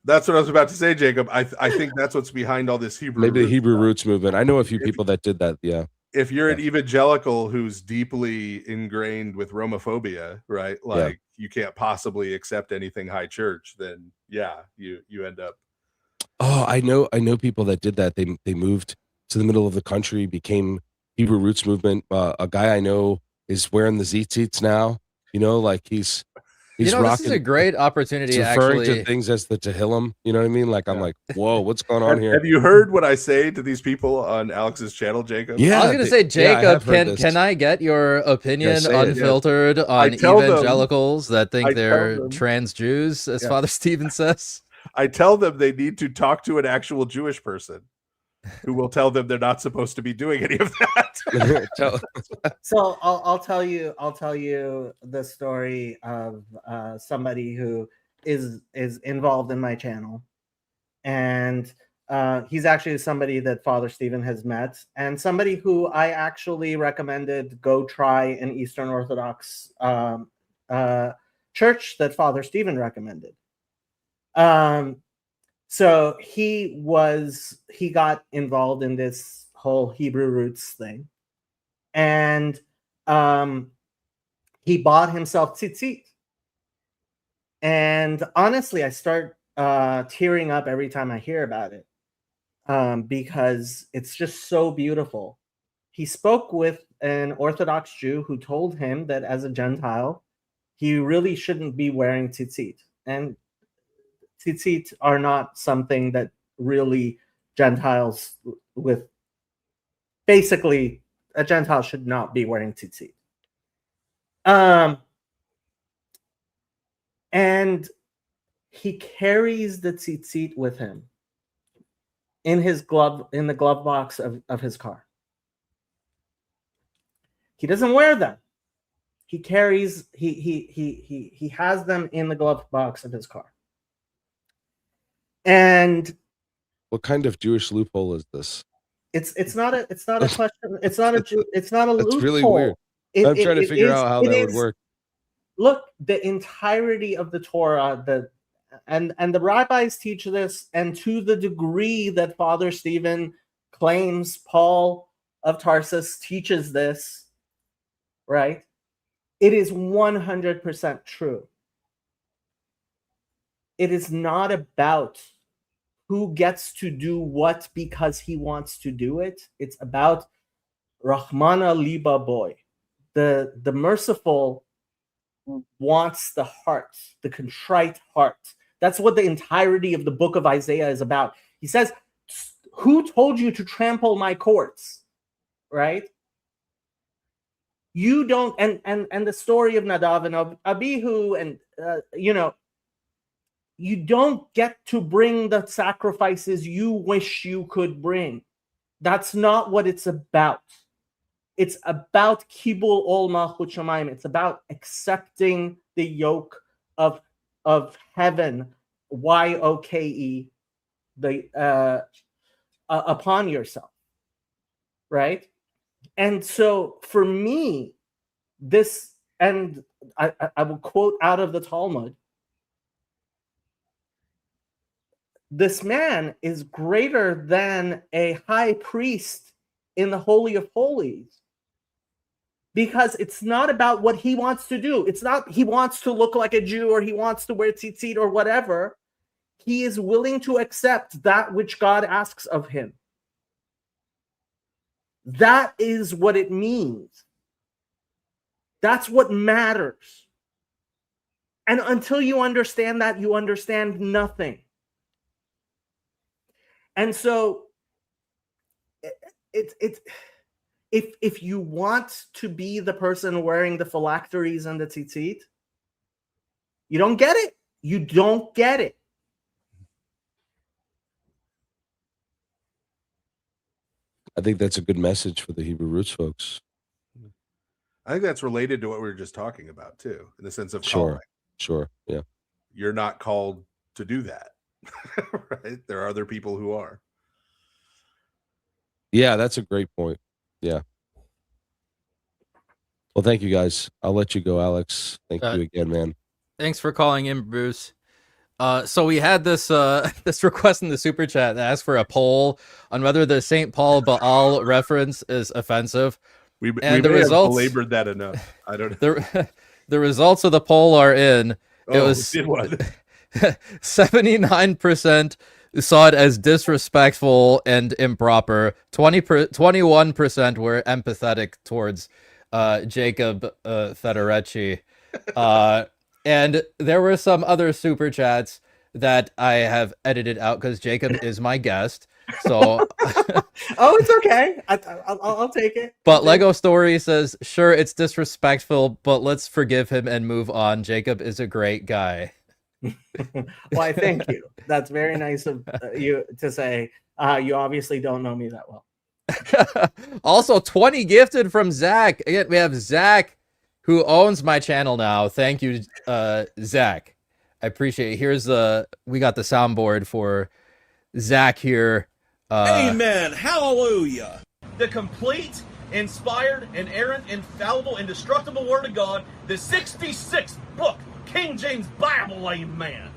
that's what I was about to say, Jacob. I think that's what's behind all this Hebrew. Maybe the roots Hebrew stuff. roots movement. I know a few people that did that. Yeah. If you're an evangelical who's deeply ingrained with Romophobia, right? Like you can't possibly accept anything high church, then yeah, you end up. Oh, I know people that did that. They moved to the middle of the country, became Hebrew roots movement. A guy I know is wearing the tzitzits now. Like he's This rocking. is a great opportunity. He's referring Actually, to things as the Tehillim. You know what I mean? Like I'm like, whoa, what's going on here? Have you heard what I say to these people on Alex's channel, Jacob? Yeah, I was gonna say, Jacob, can can I get your opinion say it. unfiltered I on tell them- evangelicals that think I tell they're them- trans Jews, as Yeah. Father Stephen says? I tell them they need to talk to an actual Jewish person who will tell them they're not supposed to be doing any of that. So I'll tell you the story of somebody who is involved in my channel, and he's actually somebody that Father Stephen has met, and somebody who I actually recommended go try an Eastern Orthodox church that Father Stephen recommended. So he got involved in this whole Hebrew roots thing, and he bought himself tzitzit. And honestly, I start tearing up every time I hear about it, because it's just so beautiful. He spoke with an Orthodox Jew who told him that as a Gentile, he really shouldn't be wearing tzitzit. And tzitzit are not something that really Gentiles with. Basically, a Gentile should not be wearing tzitzit. And he carries the tzitzit with him in the glove box of his car. He doesn't wear them. He carries he has them in the glove box of his car. And what kind of Jewish loophole is this? It's not a question. It's not a loophole. That's really weird. I'm trying to figure out how that would work. Look, the entirety of the Torah, and the rabbis teach this, and to the degree that Father Stephen claims Paul of Tarsus teaches this, right? It is 100% true. It is not about who gets to do what because he wants to do it. It's about Rahmana Liba Boy. The merciful wants the heart, the contrite heart. That's what the entirety of the book of Isaiah is about. He says, who told you to trample my courts? Right? You don't, and the story of Nadav and Abihu, and you don't get to bring the sacrifices you wish you could bring. That's not what it's about. It's about Kibul Ol Malchut Shamayim. It's about accepting the yoke of heaven, YOKE, upon yourself, right? And so for me, this, and I will quote out of the Talmud, this man is greater than a high priest in the Holy of Holies, because it's not about what he wants to do. It's not he wants to look like a Jew or he wants to wear tzitzit or whatever. He is willing to accept that which God asks of him. That is what it means. That's what matters. And until you understand that, you understand nothing. And so it's if you want to be the person wearing the phylacteries and the tzitzit, you don't get it. You don't get it. I think that's a good message for the Hebrew roots folks. I think that's related to what we were just talking about too, in the sense of Sure. calling. Sure. Yeah. You're not called to do that. Right? There are other people who are. Yeah, that's a great point. Yeah. Well, thank you guys. I'll let you go, Alex. Thank you again, man. Thanks for calling in, Bruce. So we had this this request in the super chat that asked for a poll on whether the St. Paul Baal reference is offensive. We the may have results belabored that enough. I don't know. The results of the poll are in. It Oh, was did what? 79% saw it as disrespectful and improper. 21% were empathetic towards Jacob Federecci. And there were some other super chats that I have edited out because Jacob is my guest. So, oh, it's okay. I'll take it. But Lego Story says, sure, it's disrespectful, but let's forgive him and move on. Jacob is a great guy. Why, thank you. That's very nice of you to say. You obviously don't know me that well. Also, 20 gifted from Zach. Again, we have Zach, who owns my channel now. Thank you, Zach. I appreciate it. Here's we got the soundboard for Zach here. Amen. Hallelujah. The complete, inspired, inerrant, infallible, indestructible Word of God, the 66th book, King James Bible, amen.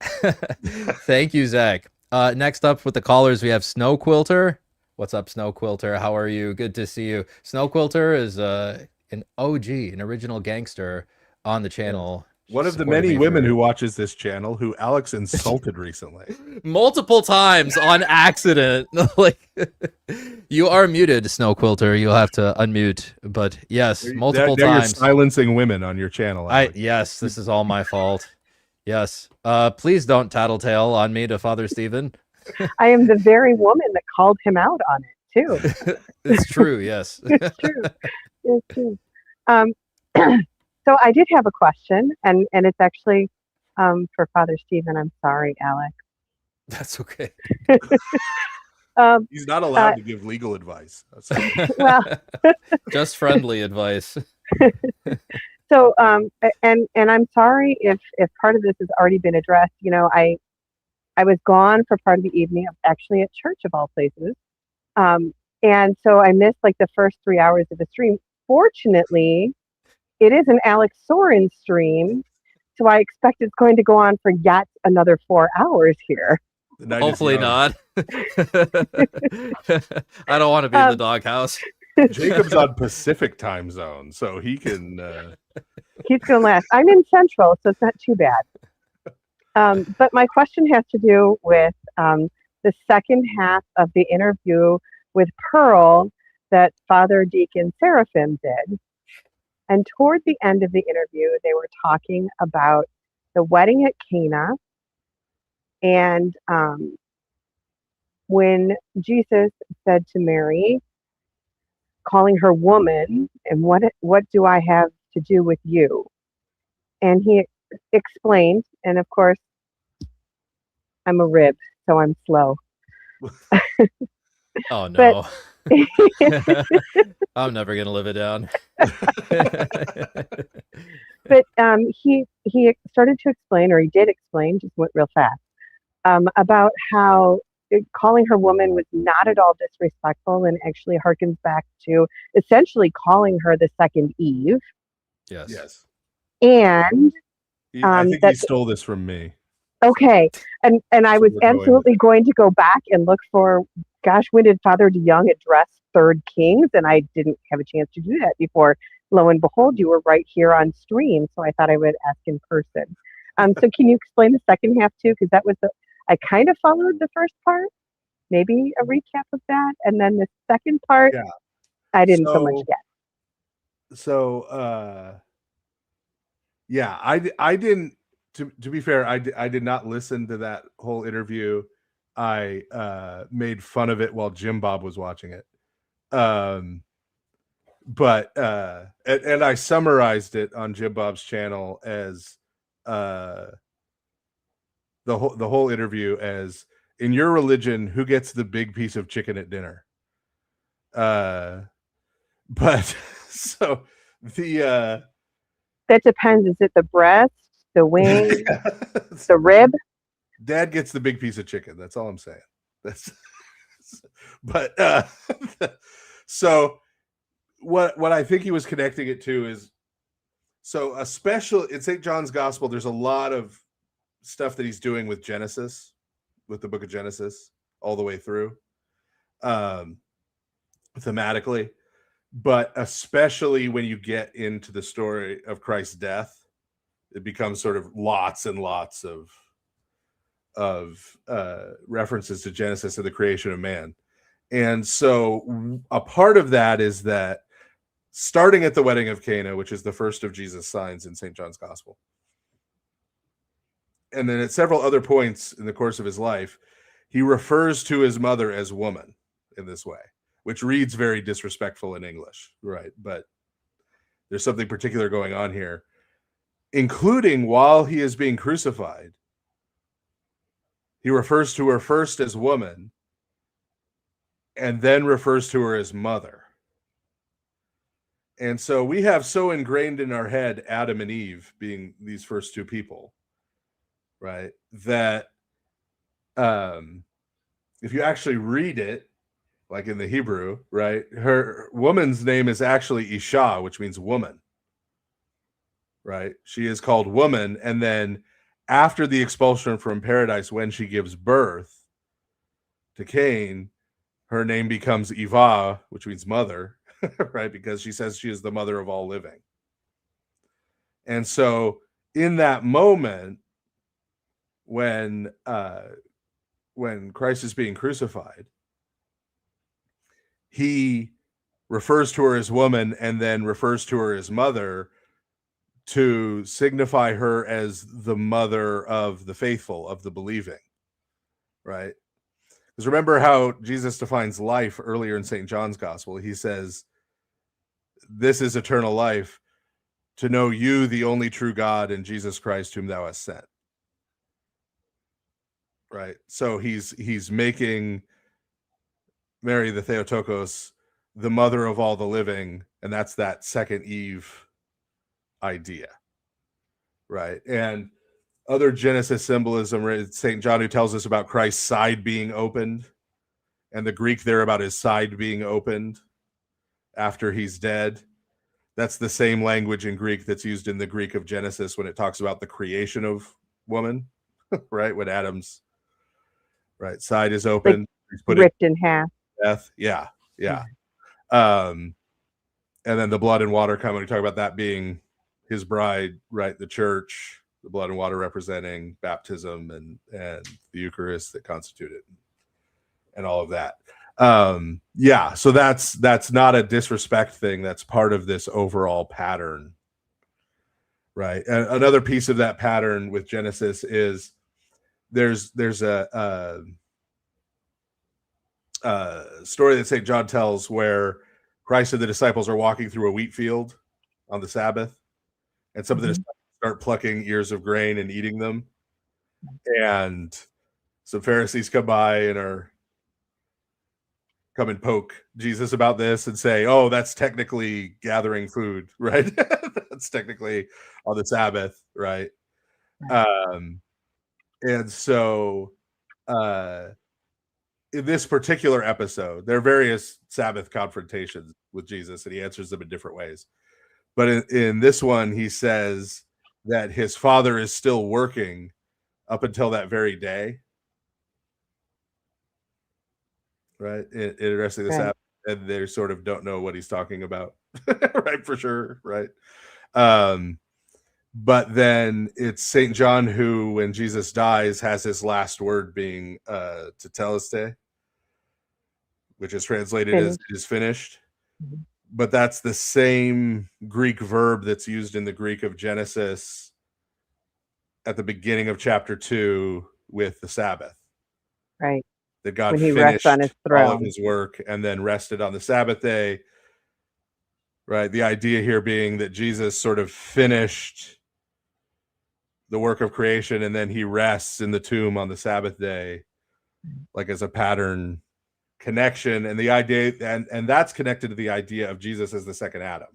Thank you, Zach. Next up with the callers, we have Snow Quilter. What's up, Snow Quilter? How are you? Good to see you. Snow Quilter is an OG, an original gangster on the channel. One of the many women who watches this channel who Alex insulted recently. Multiple times on accident. Like, you are muted, Snow Quilter. You'll have to unmute. But yes, multiple times. You're silencing women on your channel. Alex. Yes, this is all my fault. Yes. Please don't tattletale on me to Father Stephen. I am the very woman that called him out on it too. It's true. Yes. It's true. It's true. So I did have a question, and it's actually for Father Stephen. I'm sorry, Alex. That's okay. He's not allowed to give legal advice. Well, just friendly advice. So, and I'm sorry if part of this has already been addressed. You know, I was gone for part of the evening, actually at church of all places, and so I missed like the first 3 hours of the stream. Fortunately, it is an Alex Soren stream, so I expect it's going to go on for yet another 4 hours here. Hopefully not. I don't want to be in the doghouse. Jacob's on Pacific time zone, so he can. He's going to last. I'm in Central, so it's not too bad. But my question has to do with the second half of the interview with Pearl that Father Deacon Seraphim did. And toward the end of the interview, they were talking about the wedding at Cana. And when Jesus said to Mary, calling her woman, and what do I have to do with you? And he explained, and of course, I'm a rib, so I'm slow. Oh no. I'm never gonna live it down. But he started to explain, or he did explain, just went real fast, about how calling her woman was not at all disrespectful and actually harkens back to essentially calling her the second Eve. Yes. Yes. And I think he stole this from me. Okay, and I was absolutely going to go back and look for, gosh, when did Father DeYoung address Third Kings? And I didn't have a chance to do that before. Lo and behold, you were right here on stream, so I thought I would ask in person. So can you explain the second half too? Because that was I kind of followed the first part, maybe a recap of that, and then the second part, I didn't so much get. So Yeah, I didn't. To be fair, I did not listen to that whole interview. I made fun of it while Jim Bob was watching it. But and I summarized it on Jim Bob's channel as the whole interview as, in your religion, who gets the big piece of chicken at dinner? But so the That depends. Is it the breast, the wing, the rib? Dad gets the big piece of chicken. That's all I'm saying. That's but so what I think he was connecting it to is, so a special in St. John's Gospel, there's a lot of stuff that he's doing with Genesis, with the book of Genesis all the way through, thematically, but especially when you get into the story of Christ's death, it becomes sort of lots and lots of references to Genesis and the creation of man. And so a part of that is that starting at the wedding of Cana, which is the first of Jesus' signs in St. John's Gospel, and then at several other points in the course of his life, he refers to his mother as woman in this way, which reads very disrespectful in English, right? But there's something particular going on here, including while he is being crucified. He refers to her first as woman and then refers to her as mother. And so we have so ingrained in our head Adam and Eve being these first two people, right? That if you actually read it, like in the Hebrew, right, her woman's name is actually Isha, which means woman, right? She is called woman. And then after the expulsion from paradise, when she gives birth to Cain, her name becomes Eva, which means mother, right? Because she says she is the mother of all living. And so in that moment, when Christ is being crucified, he refers to her as woman and then refers to her as mother to signify her as the mother of the faithful, of the believing, right? Because remember how Jesus defines life earlier in St. John's Gospel. He says, this is eternal life, to know you, the only true God, and Jesus Christ, whom thou hast sent. Right? So he's making Mary the Theotokos the mother of all the living, and that's that second Eve idea. Right? And other Genesis symbolism, right? St. John, who tells us about Christ's side being opened, and the Greek there about his side being opened after he's dead. That's the same language in Greek that's used in the Greek of Genesis when it talks about the creation of woman, right? When Adam's side is open, like ripped in half. Death. Yeah. And then the blood and water come, and we talk about that being his bride, right? The church, the blood and water representing baptism and the Eucharist that constitute it, and all of that. So that's not a disrespect thing. That's part of this overall pattern, right? And another piece of that pattern with Genesis is there's a story that St. John tells where Christ and the disciples are walking through a wheat field on the Sabbath, and some of the disciples start plucking ears of grain and eating them, and some Pharisees come by and come and poke Jesus about this and say, oh, that's technically gathering food, right? That's technically on the Sabbath, right? And so in this particular episode, there are various Sabbath confrontations with Jesus, and he answers them in different ways. But in this one, he says that his Father is still working up until that very day, right? Interesting, the Sabbath, and they sort of don't know what he's talking about, right? For sure, right? But then it's St. John who, when Jesus dies, has his last word being tetelestai, which is translated as "it is finished." but that's the same Greek verb that's used in the Greek of Genesis at the beginning of chapter 2 with the Sabbath. Right. That God When he rests finished on his all of throne. his work and then rested on the Sabbath day. Right. The idea here being that Jesus sort of finished the work of creation and then he rests in the tomb on the Sabbath day, like as a pattern connection. And the idea, and that's connected to the idea of Jesus as the second Adam.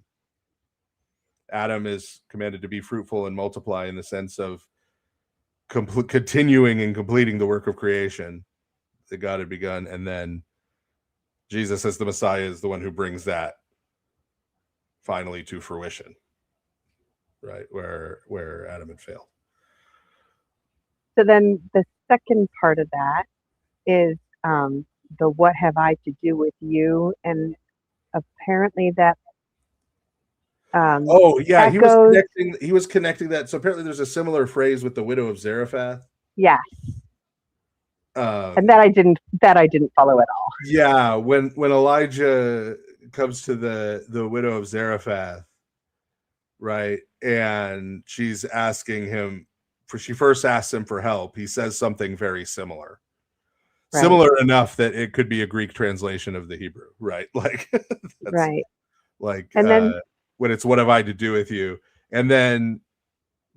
Adam is commanded to be fruitful and multiply in the sense of continuing and completing the work of creation that God had begun. And then Jesus as the Messiah is the one who brings that finally to fruition, right? Where Adam had failed. So then the second part of that is the what have I to do with you? And apparently that oh yeah, that he was connecting that. So apparently there's a similar phrase with the widow of Zarephath. Yes. And that I didn't follow at all. Yeah, when Elijah comes to the widow of Zarephath, right, and she's asking him she first asks him for help. He says something very similar. Right. Similar enough that it could be a Greek translation of the Hebrew, right? Like, right. Like, and then when it's what have I to do with you? And then,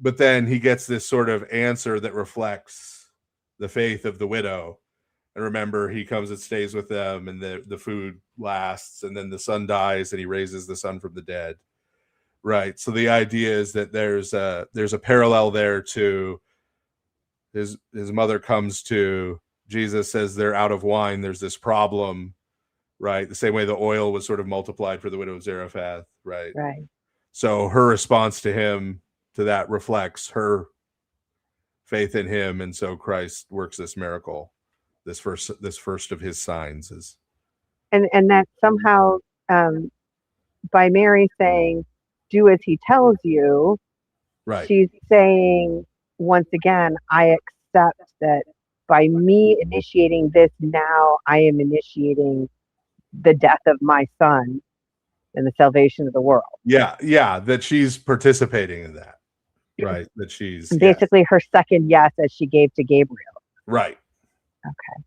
but then he gets this sort of answer that reflects the faith of the widow. And remember, he comes and stays with them, and the food lasts, and then the son dies, and he raises the son from the dead. Right. So the idea is that there's a parallel there to his mother comes to Jesus, says they're out of wine. There's this problem, right? The same way the oil was sort of multiplied for the widow of Zarephath, right? Right. So her response to him to that reflects her faith in him, and so Christ works this miracle. This first of his signs is, and that somehow by Mary saying, "Do as he tells you," right? She's saying once again, I accept that by me initiating this now, I am initiating the death of my son and the salvation of the world. Yeah, that she's participating in that, right? That she's basically her second yes as she gave to Gabriel. Right. Okay.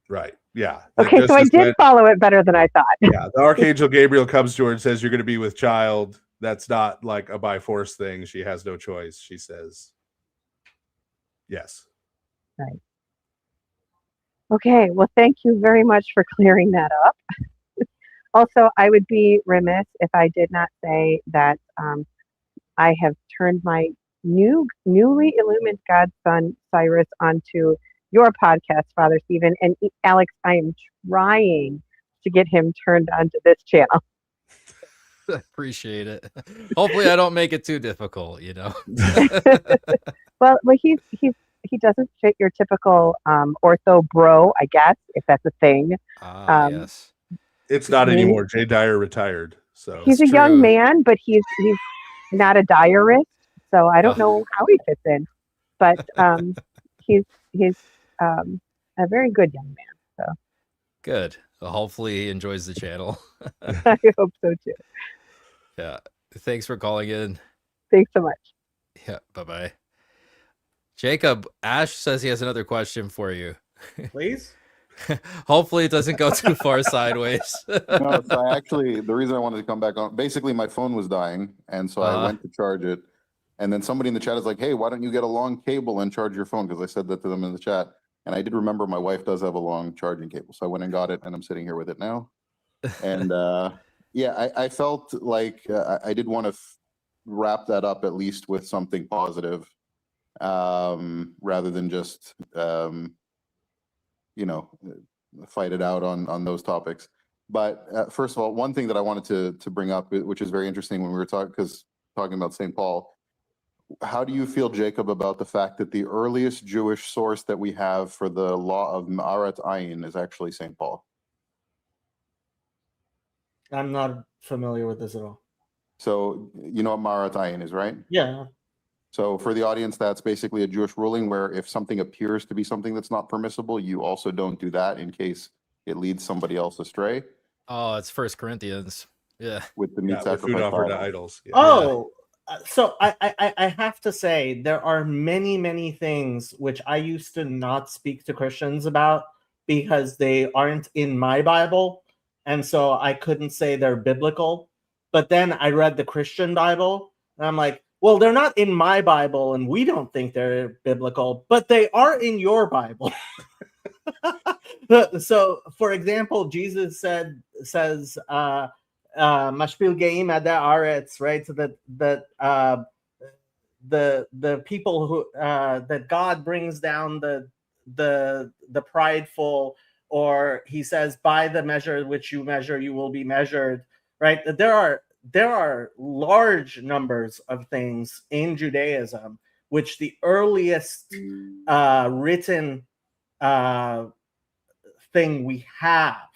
Right. Yeah. Okay, so I did follow it better than I thought. Yeah, the Archangel Gabriel comes to her and says, "You're going to be with child." That's not like a by force thing. She has no choice. She says, "Yes." Right. Okay. Well, thank you very much for clearing that up. Also, I would be remiss if I did not say that I have turned my newly illumined godson Cyrus onto your podcast, Father Stephen, and Alex, I am trying to get him turned onto this channel. Appreciate it. Hopefully, I don't make it too difficult. Well, he doesn't fit your typical ortho bro, I guess, if that's a thing. Yes. It's not anymore. Jay Dyer retired, so he's a young man, but he's not a diarist, so I don't know how he fits in. But he's a very good young man. So good. Well, hopefully he enjoys the channel. I hope so too. Yeah. Thanks for calling in. Thanks so much. Yeah. Bye-bye. Jacob, Ash says he has another question for you. Please. Hopefully it doesn't go too far sideways. No, so the reason I wanted to come back on, basically my phone was dying, and so I went to charge it, and then somebody in the chat is like, "Hey, why don't you get a long cable and charge your phone?" Because I said that to them in the chat, and I did remember my wife does have a long charging cable, so I went and got it, and I'm sitting here with it now. And yeah, I felt like I did want to wrap that up at least with something positive, rather than just fight it out on those topics. But first of all, one thing that I wanted to bring up, which is very interesting when we were talking about St. Paul, how do you feel, Jacob, about the fact that the earliest Jewish source that we have for the law of Ma'arat Ayin is actually St. Paul? I'm not familiar with this at all. So you know what Ma'arat Ayin is, right? Yeah. So for the audience, that's basically a Jewish ruling where if something appears to be something that's not permissible, you also don't do that in case it leads somebody else astray. Oh, it's 1 Corinthians. Yeah. with the meat Yeah, with food sacrifice offered to idol. idols. Yeah. Oh, so I have to say there are many things which I used to not speak to Christians about because they aren't in my Bible, and so I couldn't say they're biblical. But then I read the Christian Bible, and I'm like, well, they're not in my Bible, and we don't think they're biblical, but they are in your Bible. So, for example, Jesus says. Mashpil Geim Ada Aretz, right? So that the people who that God brings down the prideful, or he says, by the measure which you measure, you will be measured, right? There are large numbers of things in Judaism which the earliest written thing we have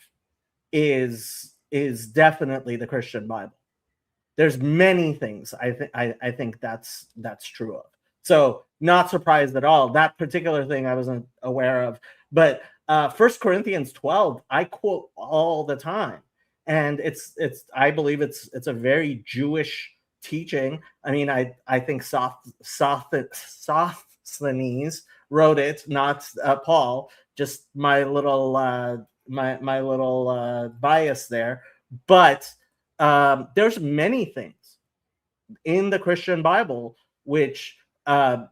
is definitely the Christian Bible. There's many things I think that's true of. So not surprised at all. That particular thing I wasn't aware of. But 1 Corinthians 12, I quote all the time. And it's I believe it's a very Jewish teaching. I mean, I think Sosthenes wrote it, not Paul. Just my little my little bias there. But there's many things in the Christian Bible which what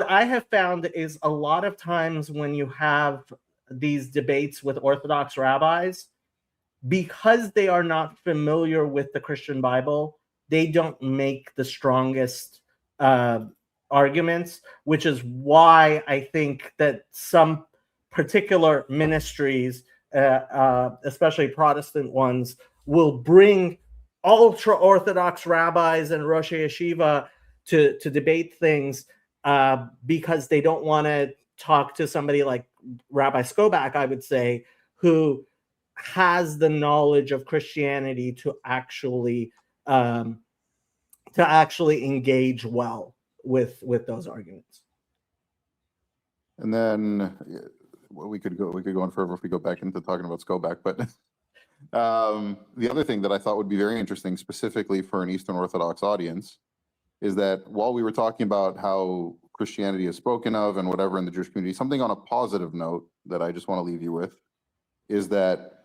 I have found is a lot of times when you have these debates with Orthodox rabbis, because they are not familiar with the Christian Bible, they don't make the strongest arguments, which is why I think that some particular ministries, especially Protestant ones, will bring ultra-Orthodox rabbis and Rosh Yeshiva to debate things because they don't want to talk to somebody like Rabbi Skobach, I would say, who has the knowledge of Christianity to actually engage well with those arguments. And then we could go on forever if we go back into talking about Skobach, but the other thing that I thought would be very interesting, specifically for an Eastern Orthodox audience, is that while we were talking about how Christianity is spoken of and whatever in the Jewish community, something on a positive note that I just want to leave you with is that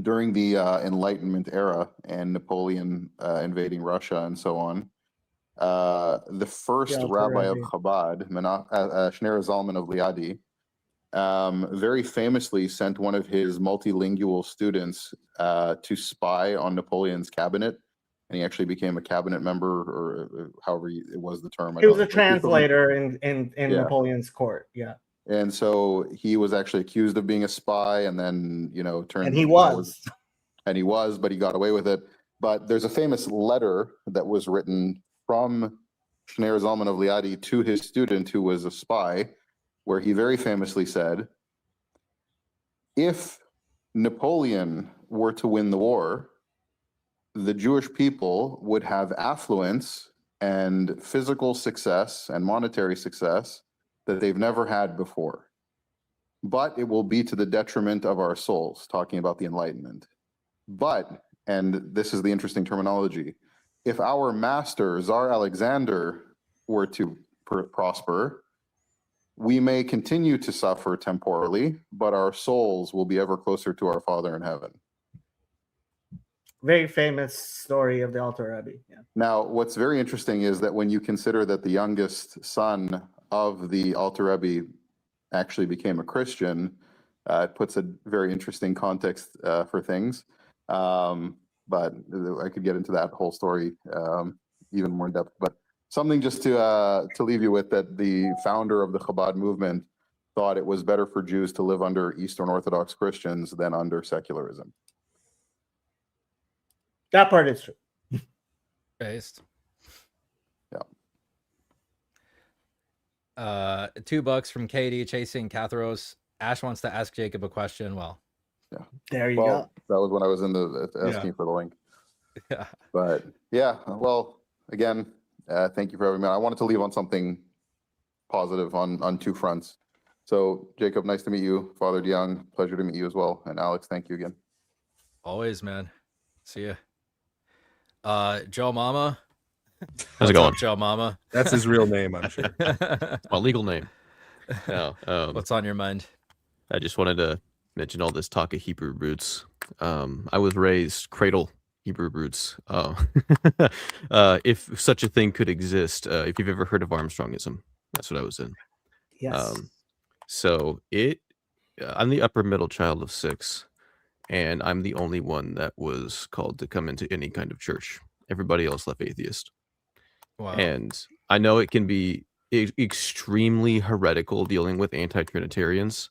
during the Enlightenment era and Napoleon invading Russia and so on, the first rabbi of Chabad, Shneur Zalman of Liadi, very famously sent one of his multilingual students to spy on Napoleon's cabinet, and he actually became a cabinet member, or however it was the term. He was a translator in Napoleon's court. Yeah. And so he was actually accused of being a spy, and then turned. And he was. And he was, but he got away with it. But there's a famous letter that was written from Shneur Zalman of Liadi to his student who was a spy, where he very famously said, if Napoleon were to win the war, the Jewish people would have affluence and physical success and monetary success that they've never had before. But it will be to the detriment of our souls, talking about the Enlightenment. But, and this is the interesting terminology, if our master, Tsar Alexander, were to prosper, we may continue to suffer temporally, but our souls will be ever closer to our Father in heaven. Very famous story of the Alter Rebbe. Yeah. Now, what's very interesting is that when you consider that the youngest son of the Alter Rebbe actually became a Christian, it puts a very interesting context for things. But I could get into that whole story even more in depth. But something just to leave you with, that the founder of the Chabad movement thought it was better for Jews to live under Eastern Orthodox Christians than under secularism. That part is true. Based. Yeah. $2 from Katie chasing Catharos. Ash wants to ask Jacob a question. Well, yeah. There you go. That was when I was in the asking for the link. Yeah. But yeah, well, again, thank you for having me. I wanted to leave on something positive on two fronts. So Jacob, nice to meet you. Father DeYoung, pleasure to meet you as well. And Alex, thank you again. Always, man. See ya. Joe Mama. How's it What's going? up, Joe Mama? That's his real name, I'm sure. My legal name. No, What's on your mind? I just wanted to mention all this talk of Hebrew roots. I was raised cradle Hebrew roots. If such a thing could exist, if you've ever heard of Armstrongism, that's what I was in. Yes. So I'm the upper middle child of 6, and I'm the only one that was called to come into any kind of church. Everybody else left atheist. Wow. And I know it can be extremely heretical dealing with anti-Trinitarians,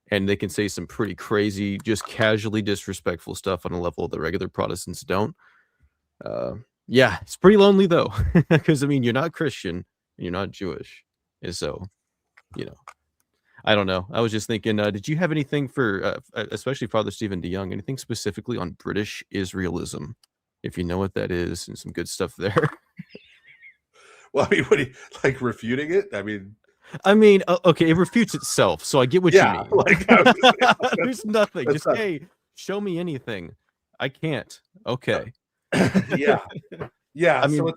and they can say some pretty crazy, just casually disrespectful stuff on a level that regular Protestants don't. Yeah, it's pretty lonely though, because I mean, you're not Christian, and you're not Jewish, and so, I don't know. I was just thinking, did you have anything for, especially Father Stephen DeYoung, anything specifically on British Israelism, if you know what that is, and some good stuff there? Well, I mean, what do you like refuting it? I mean, okay, it refutes itself, so I get what you mean. Like, there's nothing. That's Just hey, show me anything. I can't. Okay. Yeah. I mean, so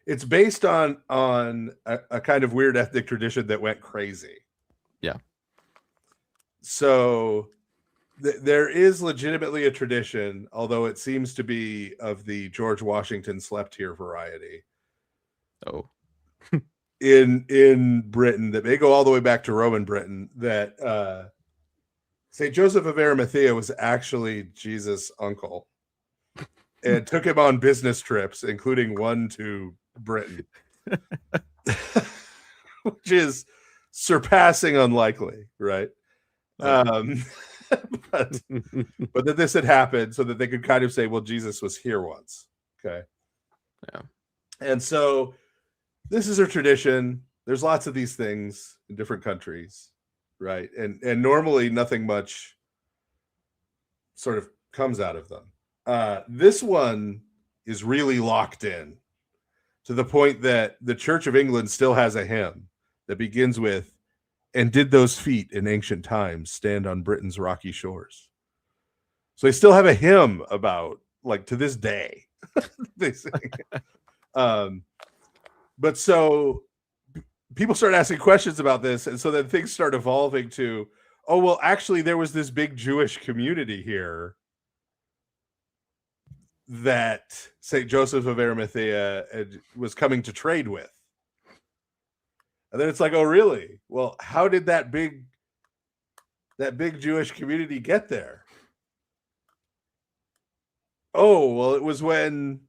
it's based on a kind of weird ethnic tradition that went crazy. Yeah. So there is legitimately a tradition, although it seems to be of the George Washington slept here variety. Oh. in Britain, that may go all the way back to Roman Britain, that St. Joseph of Arimathea was actually Jesus' uncle and took him on business trips, including one to Britain, which is surpassing unlikely, right? But that this had happened so that they could kind of say, well, Jesus was here once. Okay. Yeah. And so this is a tradition. There's lots of these things in different countries, right? And normally nothing much sort of comes out of them. This one is really locked in to the point that the Church of England still has a hymn that begins with, "And did those feet in ancient times stand on Britain's rocky shores?" So they still have a hymn about, like, to this day. They sing. But so people start asking questions about this, and so then things start evolving to, oh, well, actually, there was this big Jewish community here that St. Joseph of Arimathea was coming to trade with. And then it's like, oh, really? Well, how did that big Jewish community get there? Oh, well, it was when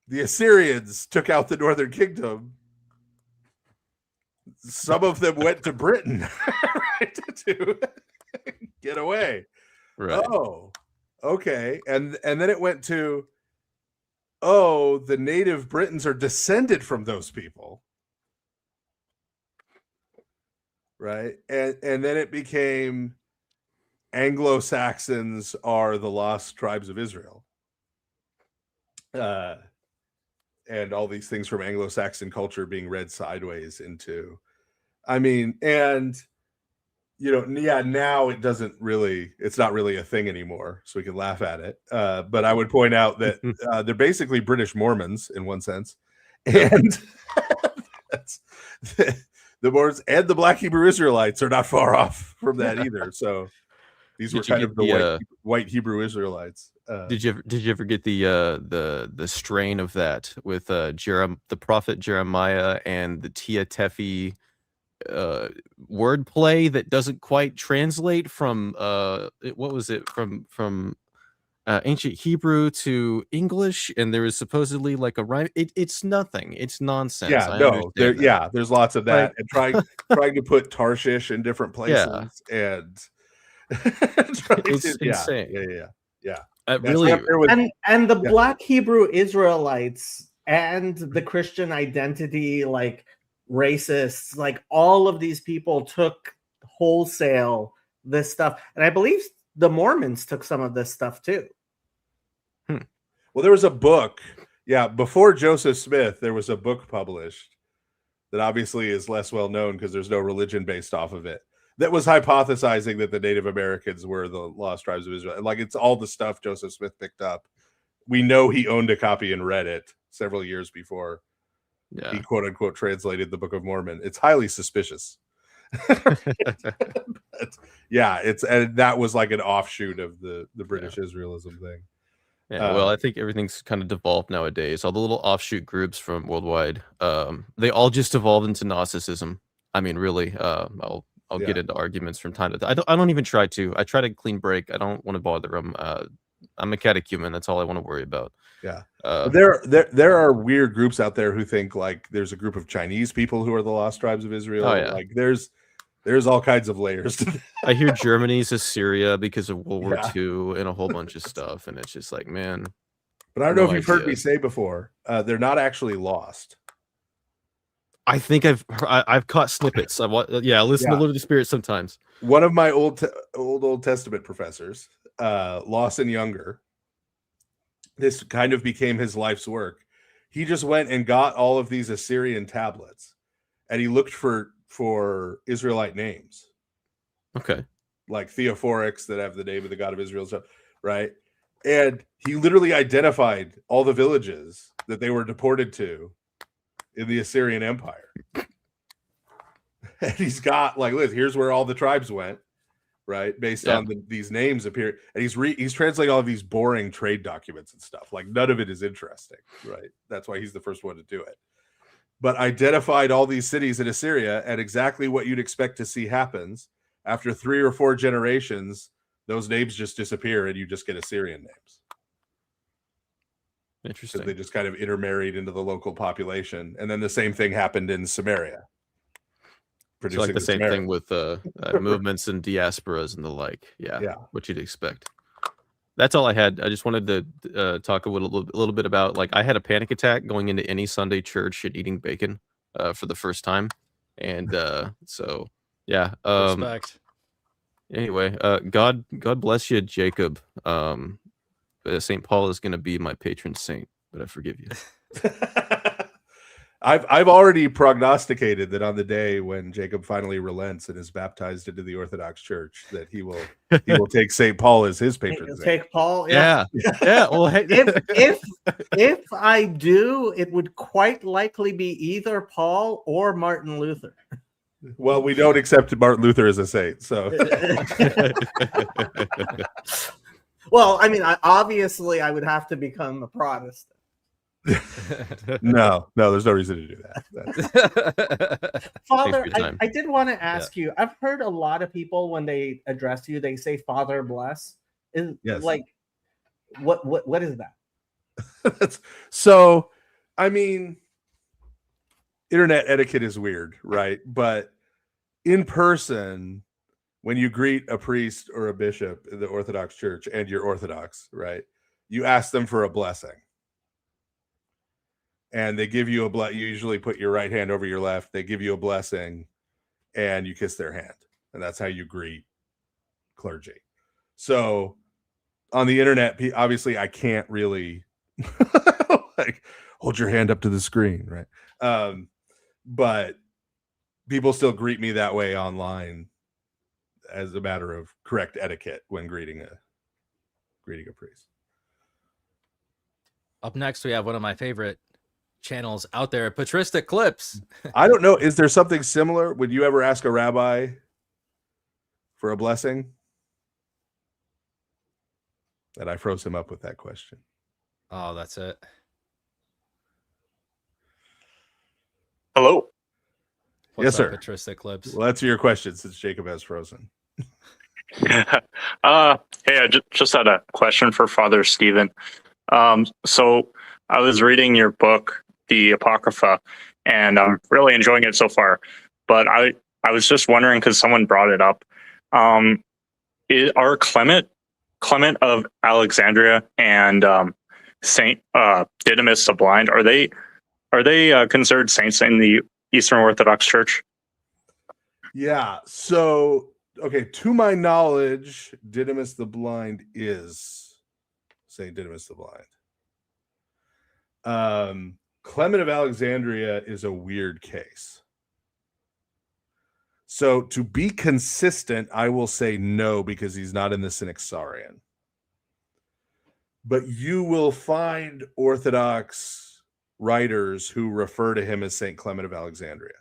the Assyrians took out the northern kingdom. Some of them went to Britain, right, to get away. Right. Oh, okay. And then it went to, oh, the native Britons are descended from those people. Right. And then it became Anglo-Saxons are the lost tribes of Israel. And all these things from Anglo-Saxon culture being read sideways into, I mean, and, yeah, now it's not really a thing anymore, so we can laugh at it. But I would point out that they're basically British Mormons in one sense. And that's the Mormons and the Black Hebrew Israelites are not far off from that either. So these were kind of the white Hebrew Israelites. Did you ever get the strain of that with the prophet Jeremiah and the Tia Tephi wordplay that doesn't quite translate from what was it from ancient Hebrew to English, and there is supposedly like a rhyme. It's nothing. It's nonsense. Yeah, there's lots of that, and trying to put Tarshish in different places, and it's insane. Yeah. Really, and the Black Hebrew Israelites and the Christian identity, like racists, like all of these people took wholesale this stuff, and I believe the Mormons took some of this stuff too. Well, there was a book, before Joseph Smith, there was a book published that obviously is less well known because there's no religion based off of it, that was hypothesizing that the Native Americans were the lost tribes of Israel. Like, it's all the stuff Joseph Smith picked up. We know he owned a copy and read it several years before he quote unquote translated the Book of Mormon. It's highly suspicious. But, yeah, and that was like an offshoot of the British Israelism thing. Yeah, well, I think everything's kind of devolved nowadays. All the little offshoot groups from worldwide, they all just evolved into Gnosticism. I mean, really, I'll get into arguments from time to time. I don't even try to. I try to clean break. I don't want to bother them. I'm a catechumen. That's all I want to worry about. Yeah. There are weird groups out there who think like there's a group of Chinese people who are the lost tribes of Israel. Oh, yeah. Like there's all kinds of layers to that. I hear Germany's Assyria because of World War II and a whole bunch of stuff, and it's just like, man. But I don't know if you've heard me say before, they're not actually lost. I think I've caught snippets. I listen to Lord of the Spirit sometimes. One of my Old Testament professors, Lawson Younger, this kind of became his life's work. He just went and got all of these Assyrian tablets, and he looked for Israelite names. Okay. Like Theophorix that have the name of the God of Israel stuff, right? And he literally identified all the villages that they were deported to in the Assyrian Empire. And he's got like, listen, here's where all the tribes went, right? Based on these names appear. And he's translating all of these boring trade documents and stuff. Like none of it is interesting, right? That's why he's the first one to do it. But identified all these cities in Assyria, and exactly what you'd expect to see happens. After 3 or 4 generations, those names just disappear and you just get Assyrian names. Interesting. They just kind of intermarried into the local population. And then the same thing happened in Samaria. It's like the same thing with movements and diasporas and the like. Yeah. What you'd expect. That's all I had. I just wanted to talk a little bit about, like, I had a panic attack going into any Sunday church and eating bacon for the first time. And so, yeah. Respect. Anyway, God bless you, Jacob. St. Paul is going to be my patron saint, but I forgive you. I've already prognosticated that on the day when Jacob finally relents and is baptized into the Orthodox Church, that he will take St. Paul as his patron saint. Take Paul, yeah. Well, hey. if I do, it would quite likely be either Paul or Martin Luther. Well, we don't accept Martin Luther as a saint, so. Well, I mean, obviously, I would have to become a Protestant. No, there's no reason to do that. Father, I did want to ask you. I've heard a lot of people when they address you, they say "Father bless." Yes. Like, what is that? So, I mean, internet etiquette is weird, right? But in person, when you greet a priest or a bishop in the Orthodox Church and you're Orthodox, right, you ask them for a blessing. And they give you you usually put your right hand over your left. They give you a blessing and you kiss their hand. And that's how you greet clergy. So on the internet, obviously I can't really like hold your hand up to the screen, right? But people still greet me that way online as a matter of correct etiquette when greeting a priest. Up next, we have one of my favorite channels out there, Patristic Clips. I don't know. Is there something similar? Would you ever ask a rabbi for a blessing? And I froze him up with that question. Oh, that's it. Hello. What's yes, up, sir. Patristic Clips. Well, answer your question since Jacob has frozen. Hey, I just had a question for Father Stephen. So I was reading your book, The Apocrypha, and I'm really enjoying it so far. But I was just wondering, because someone brought it up, are Clement of Alexandria and Saint Didymus the Blind, are they considered saints in the Eastern Orthodox Church? Yeah. So, okay, to my knowledge, Didymus the Blind is Saint Didymus the Blind. Clement of Alexandria is a weird case. So to be consistent, I will say no, because he's not in the Synaxarion. But you will find Orthodox writers who refer to him as Saint Clement of Alexandria.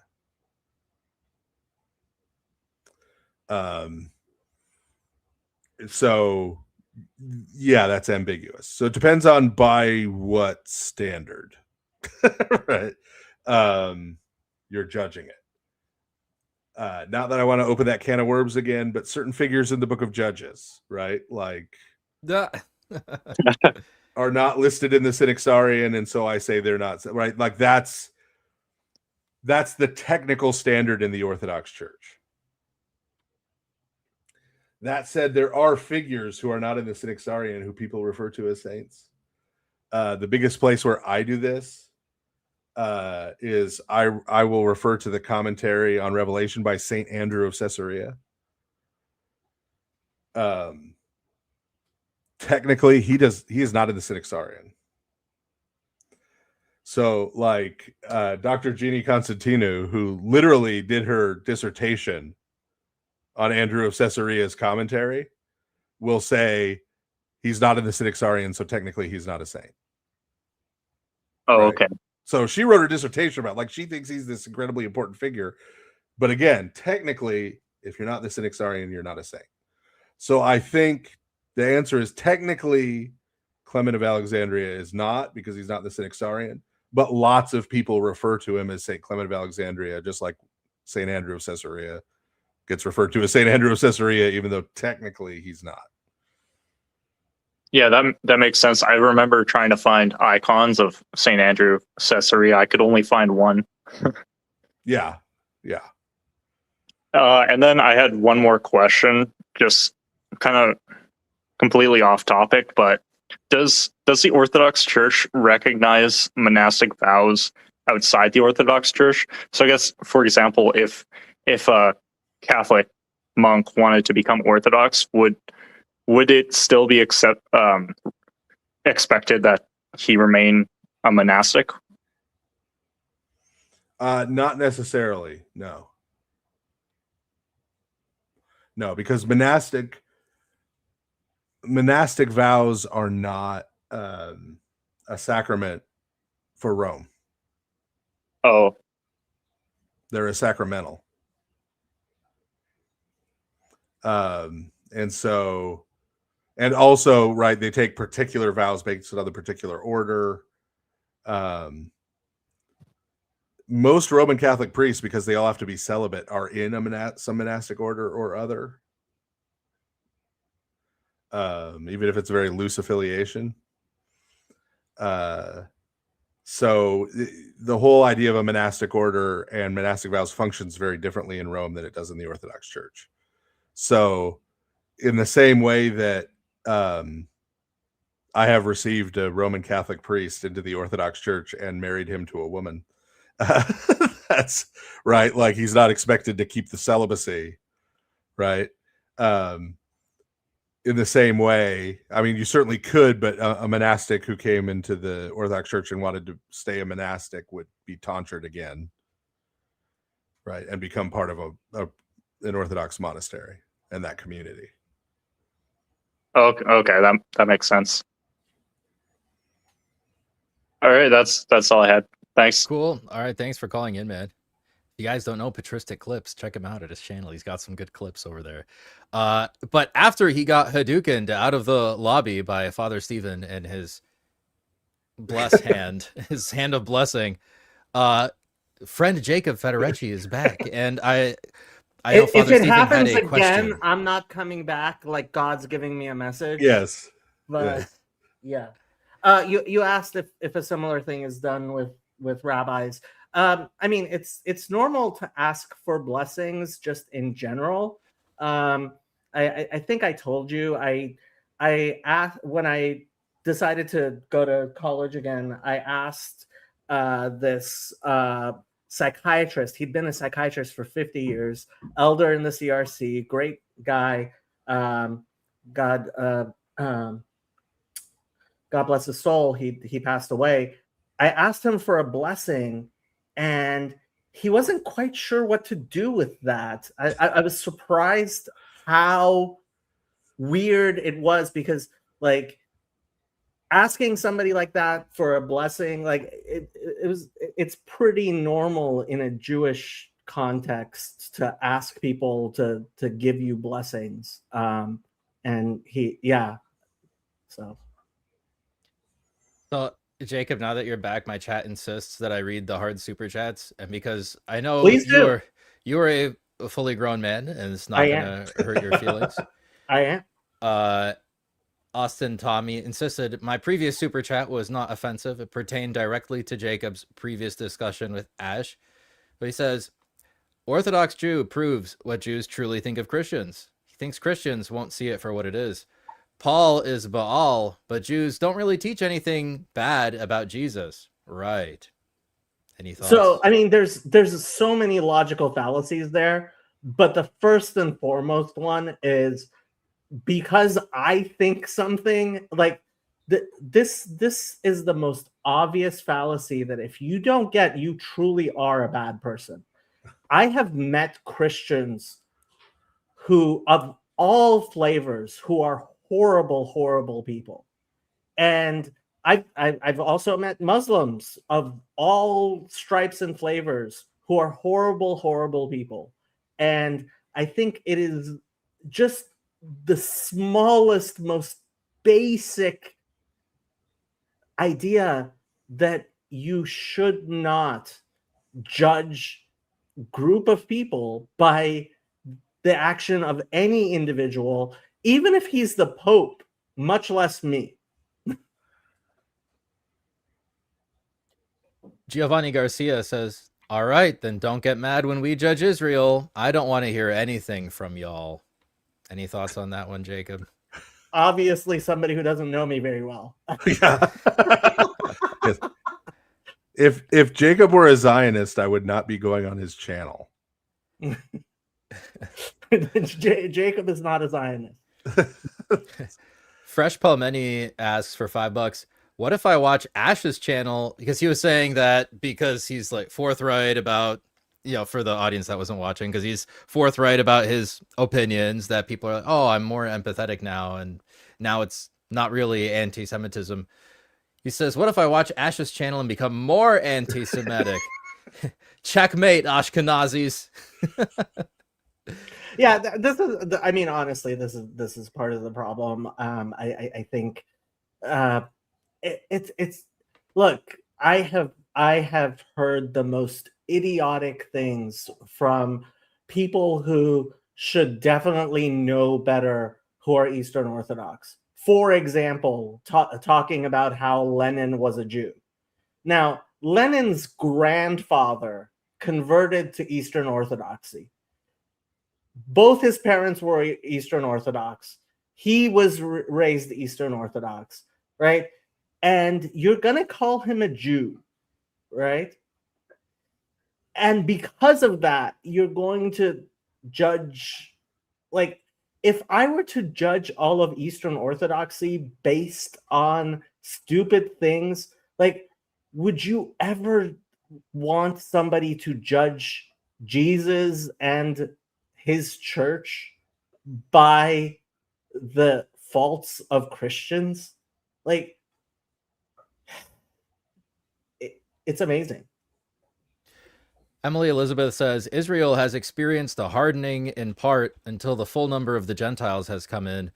So yeah, that's ambiguous. So it depends on by what standard, right? You're judging it. Not that I want to open that can of worms again, but certain figures in the Book of Judges, right? Like are not listed in the Synaxarion, and so I say they're not, right? Like that's the technical standard in the Orthodox Church. That said, there are figures who are not in the Synaxarion who people refer to as saints. The biggest place where I do this is I will refer to the commentary on Revelation by Saint Andrew of Caesarea. Technically, he is not in the Synaxarion. So, like Dr. Jeannie Constantinou, who literally did her dissertation on Andrew of Caesarea's commentary, will say he's not in the Synaxarion, so technically he's not a saint. Oh, Right? okay. So she wrote her dissertation about, like, she thinks he's this incredibly important figure. But again, technically, if you're not the Synaxarion, you're not a saint. So I think the answer is technically Clement of Alexandria is not, because he's not the Synaxarion. But lots of people refer to him as Saint Clement of Alexandria, just like Saint Andrew of Caesarea gets referred to as Saint Andrew of Caesarea, even though technically he's not. Yeah, that makes sense. I remember trying to find icons of Saint Andrew Caesarea. I could only find one. Yeah. And then I had one more question, just kind of completely off topic, but does the Orthodox Church recognize monastic vows outside the Orthodox Church? So I guess, for example, if a Catholic monk wanted to become Orthodox, would it still be expected that he remain a monastic? Not necessarily. No, because monastic vows are not a sacrament for Rome. Oh, they're a sacramental. And also, right, they take particular vows based on the particular order. Most Roman Catholic priests, because they all have to be celibate, are in some monastic order or other. Even if it's a very loose affiliation. So the whole idea of a monastic order and monastic vows functions very differently in Rome than it does in the Orthodox Church. So in the same way that I have received a Roman Catholic priest into the Orthodox Church and married him to a woman, that's right. Like, he's not expected to keep the celibacy, right? In the same way, I mean, you certainly could, but a monastic who came into the Orthodox Church and wanted to stay a monastic would be tonsured again, right? And become part of an Orthodox monastery and that community. Okay, that makes sense. All right, that's all I had. Thanks. Cool. All right, thanks for calling in, man. If you guys don't know Patristic Clips, check him out at his channel. He's got some good clips over there. But after he got Hadoukened out of the lobby by Father Stephen and his blessed hand, his hand of blessing, friend Jacob Federecci is back. And I know if Father it Stephen happens had a question. again, I'm not coming back. Like, God's giving me a message. Yes. But yeah. You asked if a similar thing is done with rabbis. I mean, it's normal to ask for blessings just in general. I think I told you I asked when I decided to go to college again. I asked this psychiatrist. He'd been a psychiatrist for 50 years, elder in the CRC, great guy. God bless his soul. He passed away. I asked him for a blessing, and he wasn't quite sure what to do with that. I was surprised how weird it was, because like asking somebody like that for a blessing, like it's pretty normal in a Jewish context to ask people to give you blessings. And so Jacob, now that you're back, my chat insists that I read the hard super chats, and because I know Please do. you are a fully grown man, and it's not I gonna hurt your feelings. I am. Austin Tommy insisted my previous super chat was not offensive. It pertained directly to Jacob's previous discussion with Ash. But he says, Orthodox Jew proves what Jews truly think of Christians. He thinks Christians won't see it for what it is. Paul is Baal, but Jews don't really teach anything bad about Jesus. Right. Any thoughts? So, I mean, there's so many logical fallacies there, but the first and foremost one is because I think something, like this is the most obvious fallacy that if you don't get, you truly are a bad person. I have met Christians who, of all flavors, who are horrible people. And I've also met Muslims of all stripes and flavors who are horrible people. And I think it is just the smallest, most basic idea that you should not judge group of people by the action of any individual, even if he's the Pope, much less me. Giovanni Garcia says, all right, then don't get mad when we judge Israel. I don't want to hear anything from y'all. Any thoughts on that one, Jacob? Obviously, somebody who doesn't know me very well. Yeah. If Jacob were a Zionist, I would not be going on his channel. Jacob is not a Zionist. Fresh Palmeni asks for $5. What if I watch Ash's channel? Because he was saying that because he's like forthright about, for the audience that wasn't watching, because he's forthright about his opinions, that people are like, oh, I'm more empathetic now. And now it's not really anti-Semitism. He says, what if I watch Ash's channel and become more anti-Semitic? Checkmate, Ashkenazis. Yeah, this is. I mean, honestly, this is part of the problem. I think it's. Look, I have heard the most idiotic things from people who should definitely know better, who are Eastern Orthodox. For example, talking about how Lenin was a Jew. Now, Lenin's grandfather converted to Eastern Orthodoxy. Both his parents were Eastern Orthodox. He was raised Eastern Orthodox, right? And you're going to call him a Jew, right? And because of that, you're going to judge, like, if I were to judge all of Eastern Orthodoxy based on stupid things, like, would you ever want somebody to judge Jesus and his church by the faults of Christians? Like, it's amazing. Emily Elizabeth says, Israel has experienced a hardening in part until the full number of the Gentiles has come in.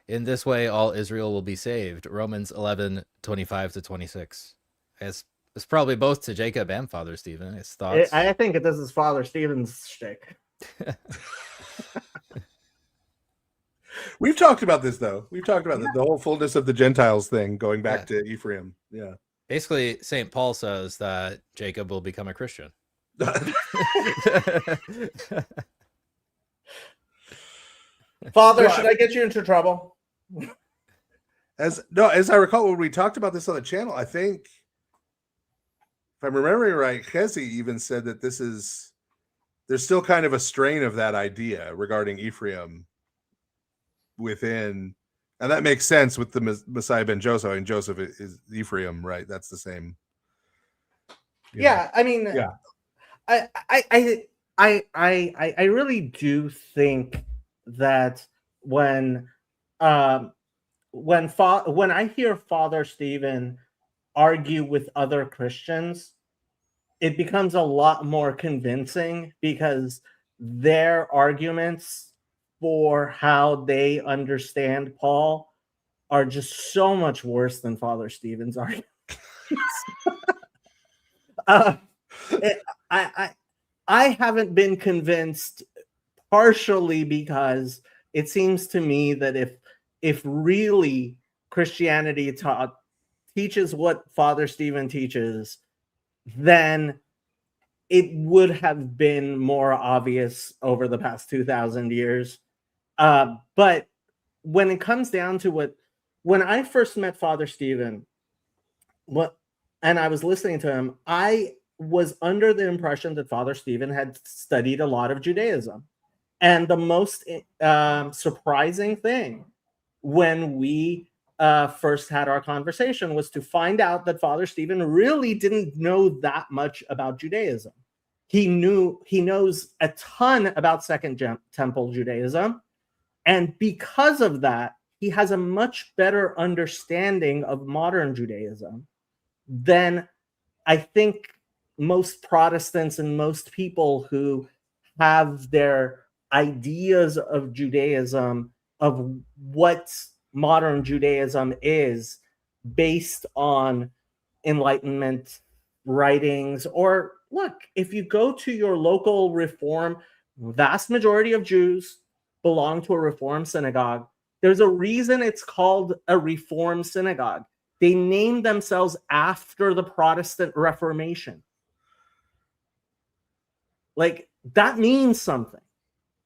In this way, all Israel will be saved. Romans 11:25-26. It's probably both to Jacob and Father Stephen. His thoughts. I think this is Father Stephen's shtick. We've talked about this, though. We've talked about the whole fullness of the Gentiles thing going back to Ephraim. Yeah. Basically, St. Paul says that Jacob will become a Christian. Father, should I get you into trouble? As I recall, when we talked about this on the channel, I think, if I'm remembering right, Chezi even said that there's still kind of a strain of that idea regarding Ephraim within, and that makes sense with the Messiah ben Joseph, and Joseph is Ephraim, right? That's the same. Yeah, I mean, yeah. I really do think that when I hear Father Stephen argue with other Christians, it becomes a lot more convincing because their arguments for how they understand Paul are just so much worse than Father Stephen's arguments. I haven't been convinced, partially because it seems to me that if really Christianity teaches what Father Stephen teaches, then it would have been more obvious over the past 2,000 years. But when it comes down to when I first met Father Stephen, and I was listening to him, I was under the impression that Father Stephen had studied a lot of Judaism. And the most surprising thing when we first had our conversation was to find out that Father Stephen really didn't know that much about Judaism. He knows a ton about Second Temple Judaism. And because of that, he has a much better understanding of modern Judaism than I think most Protestants and most people who have their ideas of Judaism, of what modern Judaism is, based on Enlightenment writings. Or look, if you go to your local Reform, vast majority of Jews belong to a Reform synagogue. There's a reason it's called a Reform synagogue. They named themselves after the Protestant Reformation. Like, that means something,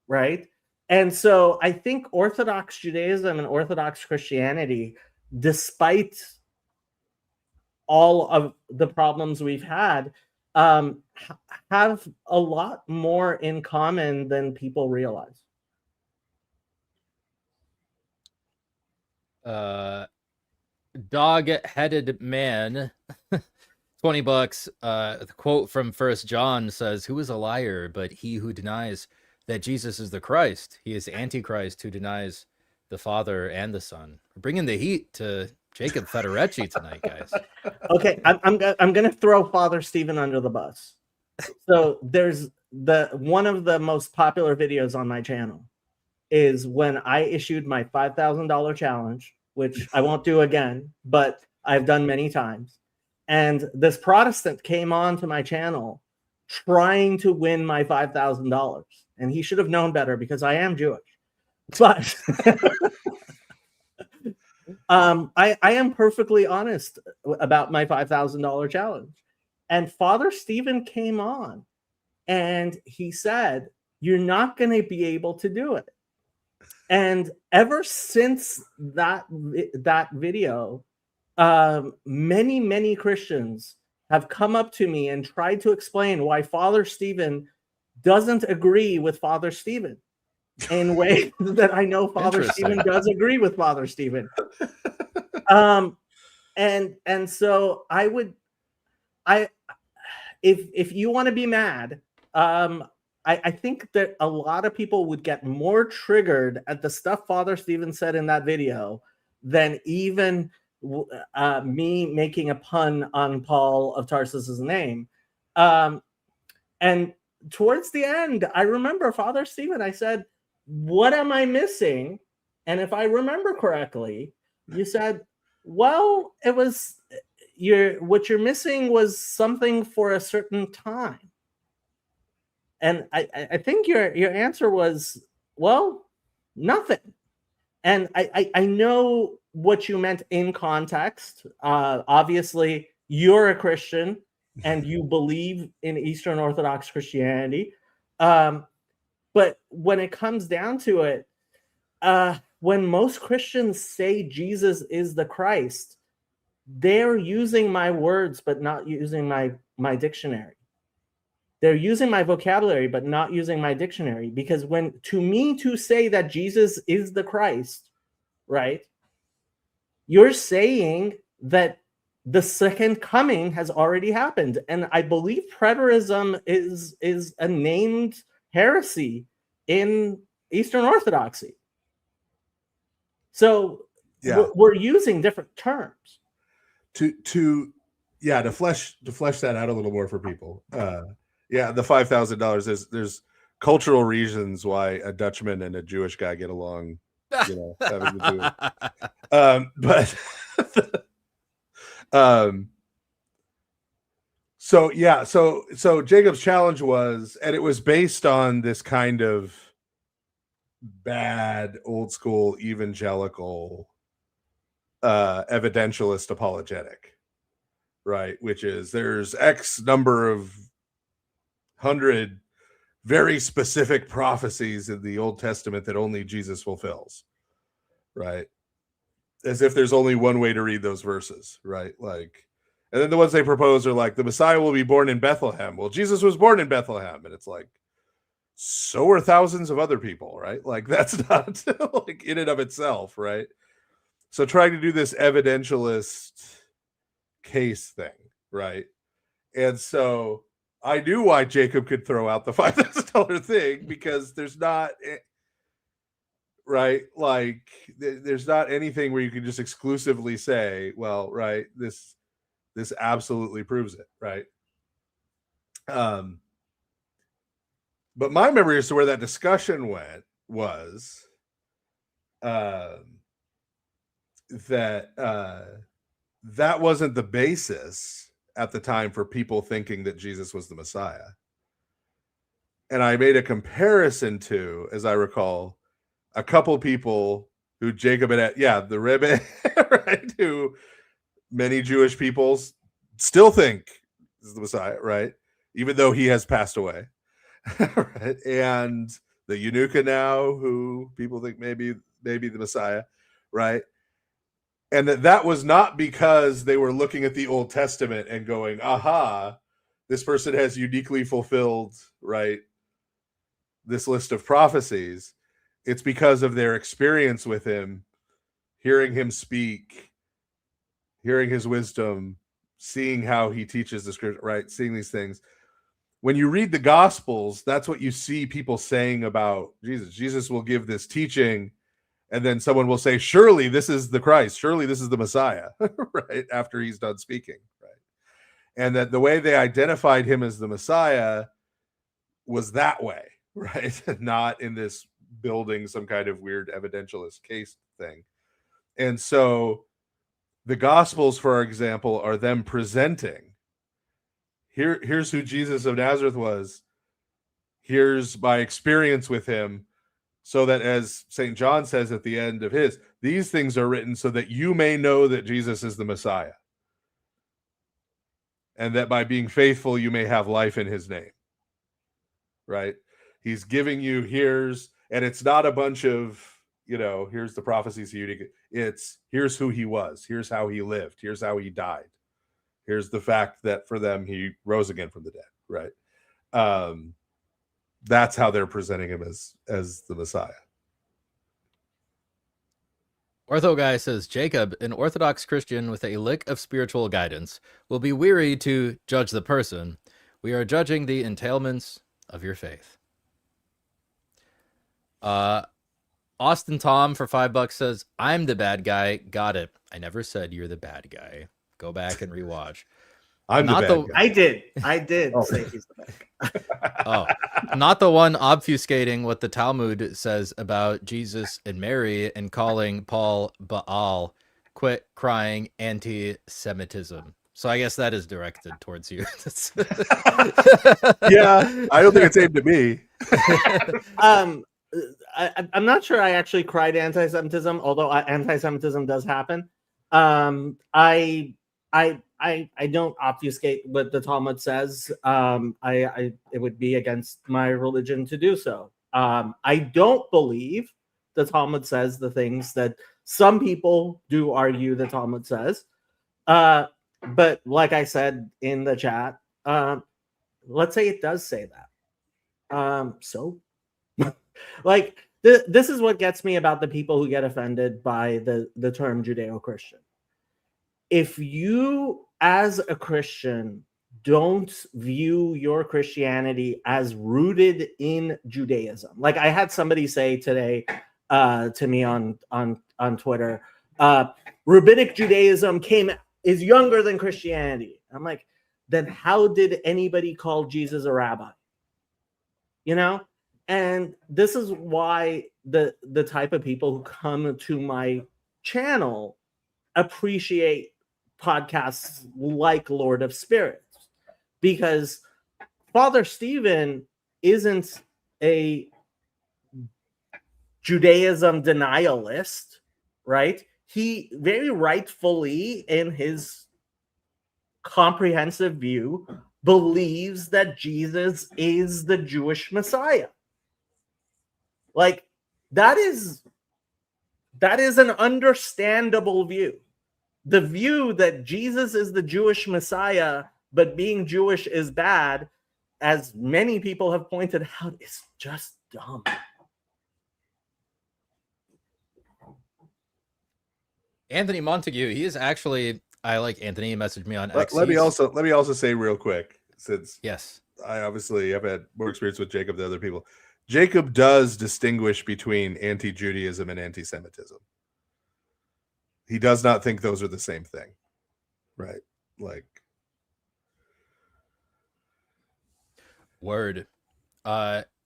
right? And so I think Orthodox Judaism and Orthodox Christianity, despite all of the problems we've had, have a lot more in common than people realize. Dog-headed man, $20. The quote from 1 John says, "Who is a liar but he who denies that Jesus is the Christ? He is Antichrist who denies the Father and the Son." We're bringing the heat to Jacob Federecci tonight, guys. Okay, I'm going to throw Father Stephen under the bus. So there's one of the most popular videos on my channel is when I issued my $5,000 challenge, which I won't do again, but I've done many times. And this Protestant came on to my channel trying to win my $5,000. And he should have known better because I am Jewish. But I am perfectly honest about my $5,000 challenge. And Father Stephen came on and he said, "You're not going to be able to do it." And ever since that video, many Christians have come up to me and tried to explain why Father Stephen doesn't agree with Father Stephen in ways that I know Father Stephen does agree with Father Stephen. And so if you want to be mad, I think that a lot of people would get more triggered at the stuff Father Stephen said in that video than even me making a pun on Paul of Tarsus's name. And towards the end, I remember Father Stephen, I said, "What am I missing?" And if I remember correctly, you said, "Well, it was what you're missing was something for a certain time." And I think your answer was, "Well, nothing." And I know what you meant in context. Obviously, you're a Christian and you believe in Eastern Orthodox Christianity. But when it comes down to it, when most Christians say Jesus is the Christ, they're using my words but not using my dictionary. They're using my vocabulary, but not using my dictionary. Because to say that Jesus is the Christ, right? You're saying that the second coming has already happened, and I believe preterism is a named heresy in Eastern Orthodoxy. So Yeah. we're using different terms. To flesh that out a little more for people. Yeah, the $5,000. There's cultural reasons why a Dutchman and a Jewish guy get along, having to do it. But so Jacob's challenge was, and it was based on this kind of bad old school evangelical evidentialist apologetic, right? Which is there's X number of 100 very specific prophecies in the Old Testament that only Jesus fulfills, right? As if there's only one way to read those verses, right? Like, and then the ones they propose are like, the Messiah will be born in Bethlehem. Well, Jesus was born in Bethlehem. And it's like, so are thousands of other people, right? Like, that's not like in and of itself, right? So trying to do this evidentialist case thing, right? And so I knew why Jacob could throw out the $5,000 thing, because there's not, right? Like, there's not anything where you can just exclusively say, well, right, this absolutely proves it, right? But my memory as to where that discussion went was that wasn't the basis at the time for people thinking that Jesus was the Messiah. And I made a comparison to, as I recall, a couple people who Jacob had, the Rebbe, right, who many Jewish people still think is the Messiah, right? Even though he has passed away, right? And the Eunucha now, who people think maybe the Messiah, right? And that was not because they were looking at the Old Testament and going, aha, this person has uniquely fulfilled, right, this list of prophecies. It's because of their experience with him, hearing him speak, hearing his wisdom, seeing how he teaches the scripture, right? Seeing these things. When you read the Gospels, that's what you see people saying about Jesus. Jesus will give this teaching, and then someone will say, surely this is the Christ. Surely this is the Messiah, right? After he's done speaking, right? And that the way they identified him as the Messiah was that way, right? Not in this building some kind of weird evidentialist case thing. And so the Gospels, for example, are them presenting, here's who Jesus of Nazareth was. Here's my experience with him. So that, as St. John says at the end of his, these things are written so that you may know that Jesus is the Messiah, and that by being faithful, you may have life in his name, right? He's giving you and it's not a bunch of, here's the prophecies. It's here's who he was. Here's how he lived. Here's how he died. Here's the fact that for them, he rose again from the dead, right? That's how they're presenting him as the Messiah. Ortho Guy says, Jacob, an Orthodox Christian with a lick of spiritual guidance, will be weary to judge the person. We are judging the entailments of your faith. Austin Tom for $5 says, I'm the bad guy. Got it. I never said you're the bad guy. Go back and rewatch. I'm not the bad guy. I did say he's the bad guy. Not the one obfuscating what the Talmud says about Jesus and Mary and calling Paul Baal. Quit crying anti-Semitism. So I guess that is directed towards you. Yeah, I don't think it's aimed at me. I'm not sure I actually cried anti-Semitism, although anti-Semitism does happen. I don't obfuscate what the Talmud says. It would be against my religion to do so. I don't believe the Talmud says the things that some people do argue the Talmud says. But like I said in the chat, let's say it does say that. So like this is what gets me about the people who get offended by the term Judeo-Christian. if you as a Christian don't view your Christianity as rooted in Judaism, like I had somebody say today to me on Twitter, rabbinic Judaism is younger than Christianity. I'm like, then how did anybody call Jesus a rabbi? You know? And this is why the type of people who come to my channel appreciate podcasts like Lord of Spirits, because Father Stephen isn't a Judaism denialist, right? He very rightfully, in his comprehensive view, believes that Jesus is the Jewish Messiah. Like, that is an understandable view. The view that Jesus is the Jewish Messiah, but being Jewish is bad, as many people have pointed out, is just dumb. Anthony Montague, he is actually, I like Anthony. He messaged me on X. Let me also say real quick, since yes, I obviously have had more experience with Jacob than other people. Jacob does distinguish between anti-Judaism and anti-Semitism. He does not think those are the same thing, right? Like, word.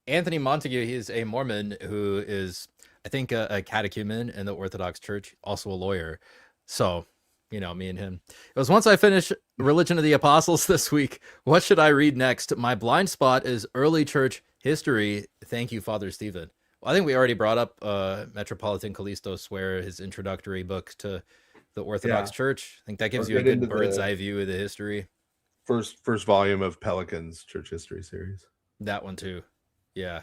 Anthony Montague, he is a Mormon who is, I think, a catechumen in the Orthodox Church, also a lawyer. So, you know, me and him. It was once I finished Religion of the Apostles this week. What should I read next? My blind spot is early church history. Thank you, Father Stephen. Well, I think we already brought up Metropolitan Callisto Swear, his introductory book to the Orthodox Church. I think that gives you a good bird's eye view of the history. First volume of Pelican's church history series. That one too. Yeah.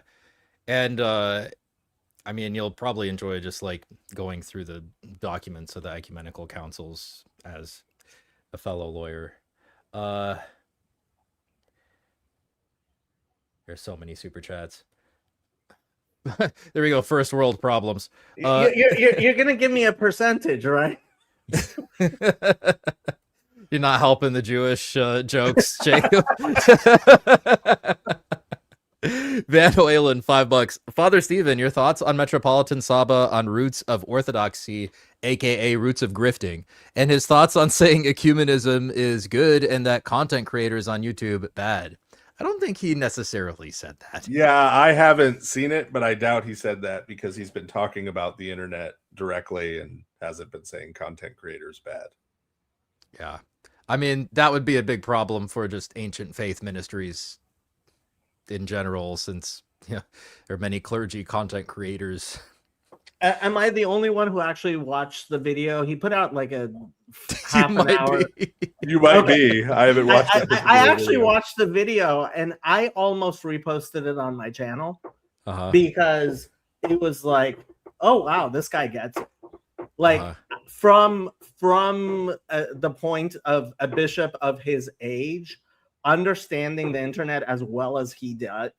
And I mean, you'll probably enjoy just like going through the documents of the ecumenical councils as a fellow lawyer. There's so many super chats. There we go. First world problems. You're gonna give me a percentage, right? You're not helping the Jewish jokes, Jacob. Van Whalen, $5. Father Stephen, your thoughts on Metropolitan Saba on roots of orthodoxy, aka roots of grifting, and his thoughts on saying ecumenism is good and that content creators on YouTube bad. I don't think he necessarily said that. Yeah, I haven't seen it, but I doubt he said that because he's been talking about the internet directly and hasn't been saying content creators bad. Yeah. I mean, that would be a big problem for just ancient faith ministries in general, since there are many clergy content creators. Am I the only one who actually watched the video? He put out like a half an hour. You might be. I haven't watched it. I actually watched the video and I almost reposted it on my channel because it was like, oh wow, this guy gets it. Like from the point of a bishop of his age understanding the internet as well as he did.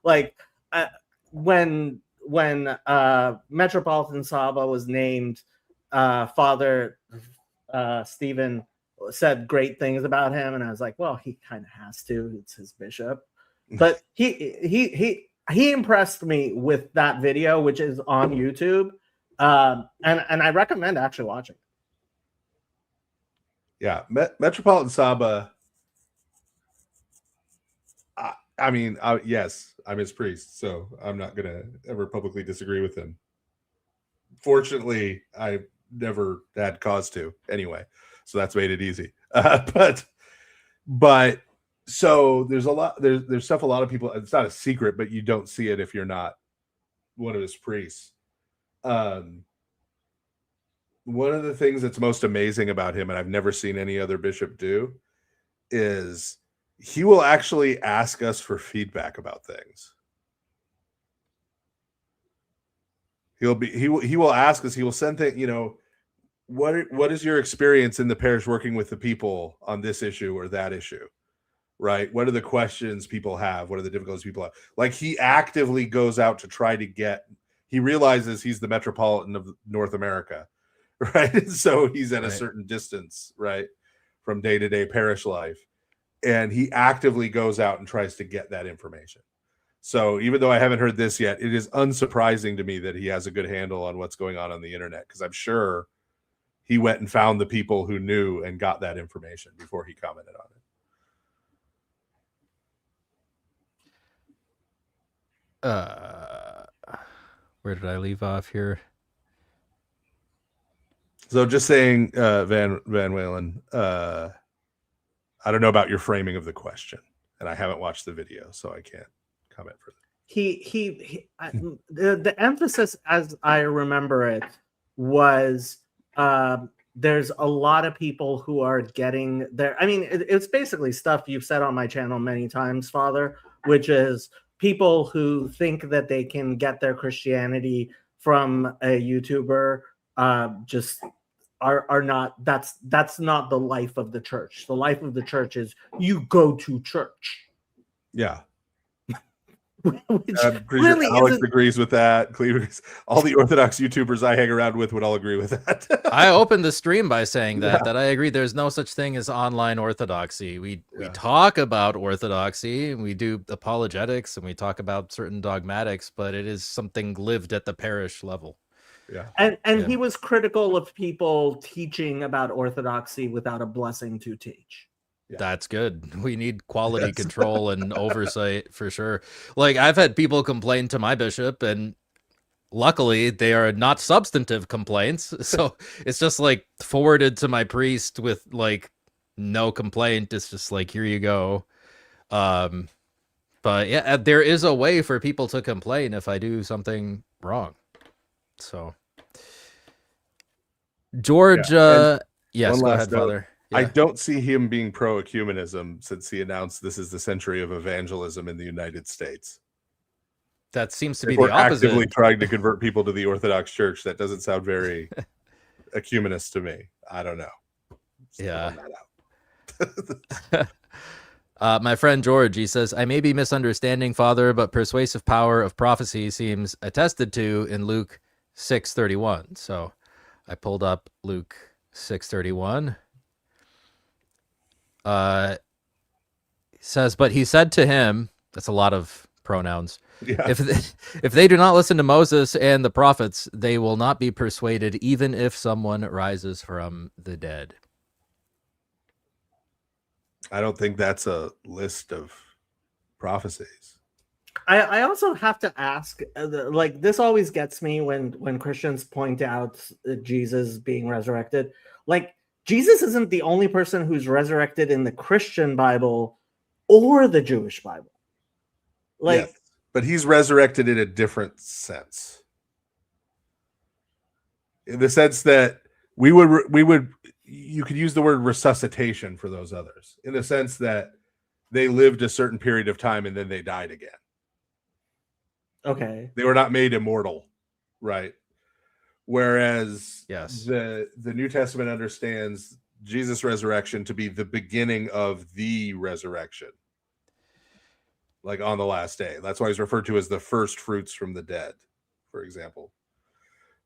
Like when Metropolitan Saba was named, Father Stephen said great things about him, and I was like, well, he kind of has to. It's his bishop, but he impressed me with that video, which is on YouTube, and I recommend actually watching. Yeah, Metropolitan Saba. I mean, yes, I'm his priest, so I'm not gonna ever publicly disagree with him. Fortunately, I never had cause to anyway, so that's made it easy. But so there's a lot. There's stuff a lot of people. It's not a secret, but you don't see it if you're not one of his priests. One of the things that's most amazing about him, and I've never seen any other bishop do, is he will actually ask us for feedback about things. He will ask us, he will send things, what is your experience in the parish working with the people on this issue or that issue? Right? What are the questions people have? What are the difficulties people have? Like, he actively goes out to try to he realizes he's the Metropolitan of North America, right? So he's at a certain distance, right, from day-to-day parish life, and he actively goes out and tries to get that information. So even though I haven't heard this yet, it is unsurprising to me that he has a good handle on what's going on the internet, because I'm sure he went and found the people who knew and got that information before he commented on it. Where did I leave off here? So just saying, Van Walen, I don't know about your framing of the question, and I haven't watched the video, so I can't comment further. The emphasis, as I remember it, was there's a lot of people who are getting there. I mean, it's basically stuff you've said on my channel many times, Father, which is people who think that they can get their Christianity from a YouTuber just are not, that's not the life of the church. The life of the church is you go to church. Yeah. Which I'm pretty really sure Alex isn't- agrees with that. All the Orthodox YouTubers I hang around with would all agree with that. I opened the stream by saying that I agree. There's no such thing as online orthodoxy. We talk about orthodoxy, and we do apologetics, and we talk about certain dogmatics, but it is something lived at the parish level. Yeah. And he was critical of people teaching about orthodoxy without a blessing to teach. That's good. We need quality control and oversight for sure. Like, I've had people complain to my bishop, and luckily they are not substantive complaints. So it's just like forwarded to my priest with like no complaint. It's just like, here you go. But yeah, there is a way for people to complain if I do something wrong. So George, yes, go ahead, Father. I don't see him being pro-ecumenism since he announced this is the century of evangelism in the United States. That seems to be We're the opposite. actively trying to convert people to the Orthodox Church. That doesn't sound very ecumenist to me. I don't know. Yeah. My friend George, he says, I may be misunderstanding, Father, but persuasive power of prophecy seems attested to in Luke 6:31. So I pulled up Luke 6:31. Says, but he said to him, that's a lot of pronouns. Yeah. If they do not listen to Moses and the prophets, they will not be persuaded, even if someone rises from the dead. I don't think that's a list of prophecies. I also have to ask, like, this always gets me when Christians point out Jesus being resurrected. Like, Jesus isn't the only person who's resurrected in the Christian Bible or the Jewish Bible. Like, Yes, but he's resurrected in a different sense. In the sense that you could use the word resuscitation for those others, in the sense that they lived a certain period of time and then they died again. okay. They were not made immortal, right? Whereas yes, the New Testament understands Jesus' resurrection to be the beginning of the resurrection, like on the last day. That's why he's referred to as the first fruits from the dead, for example,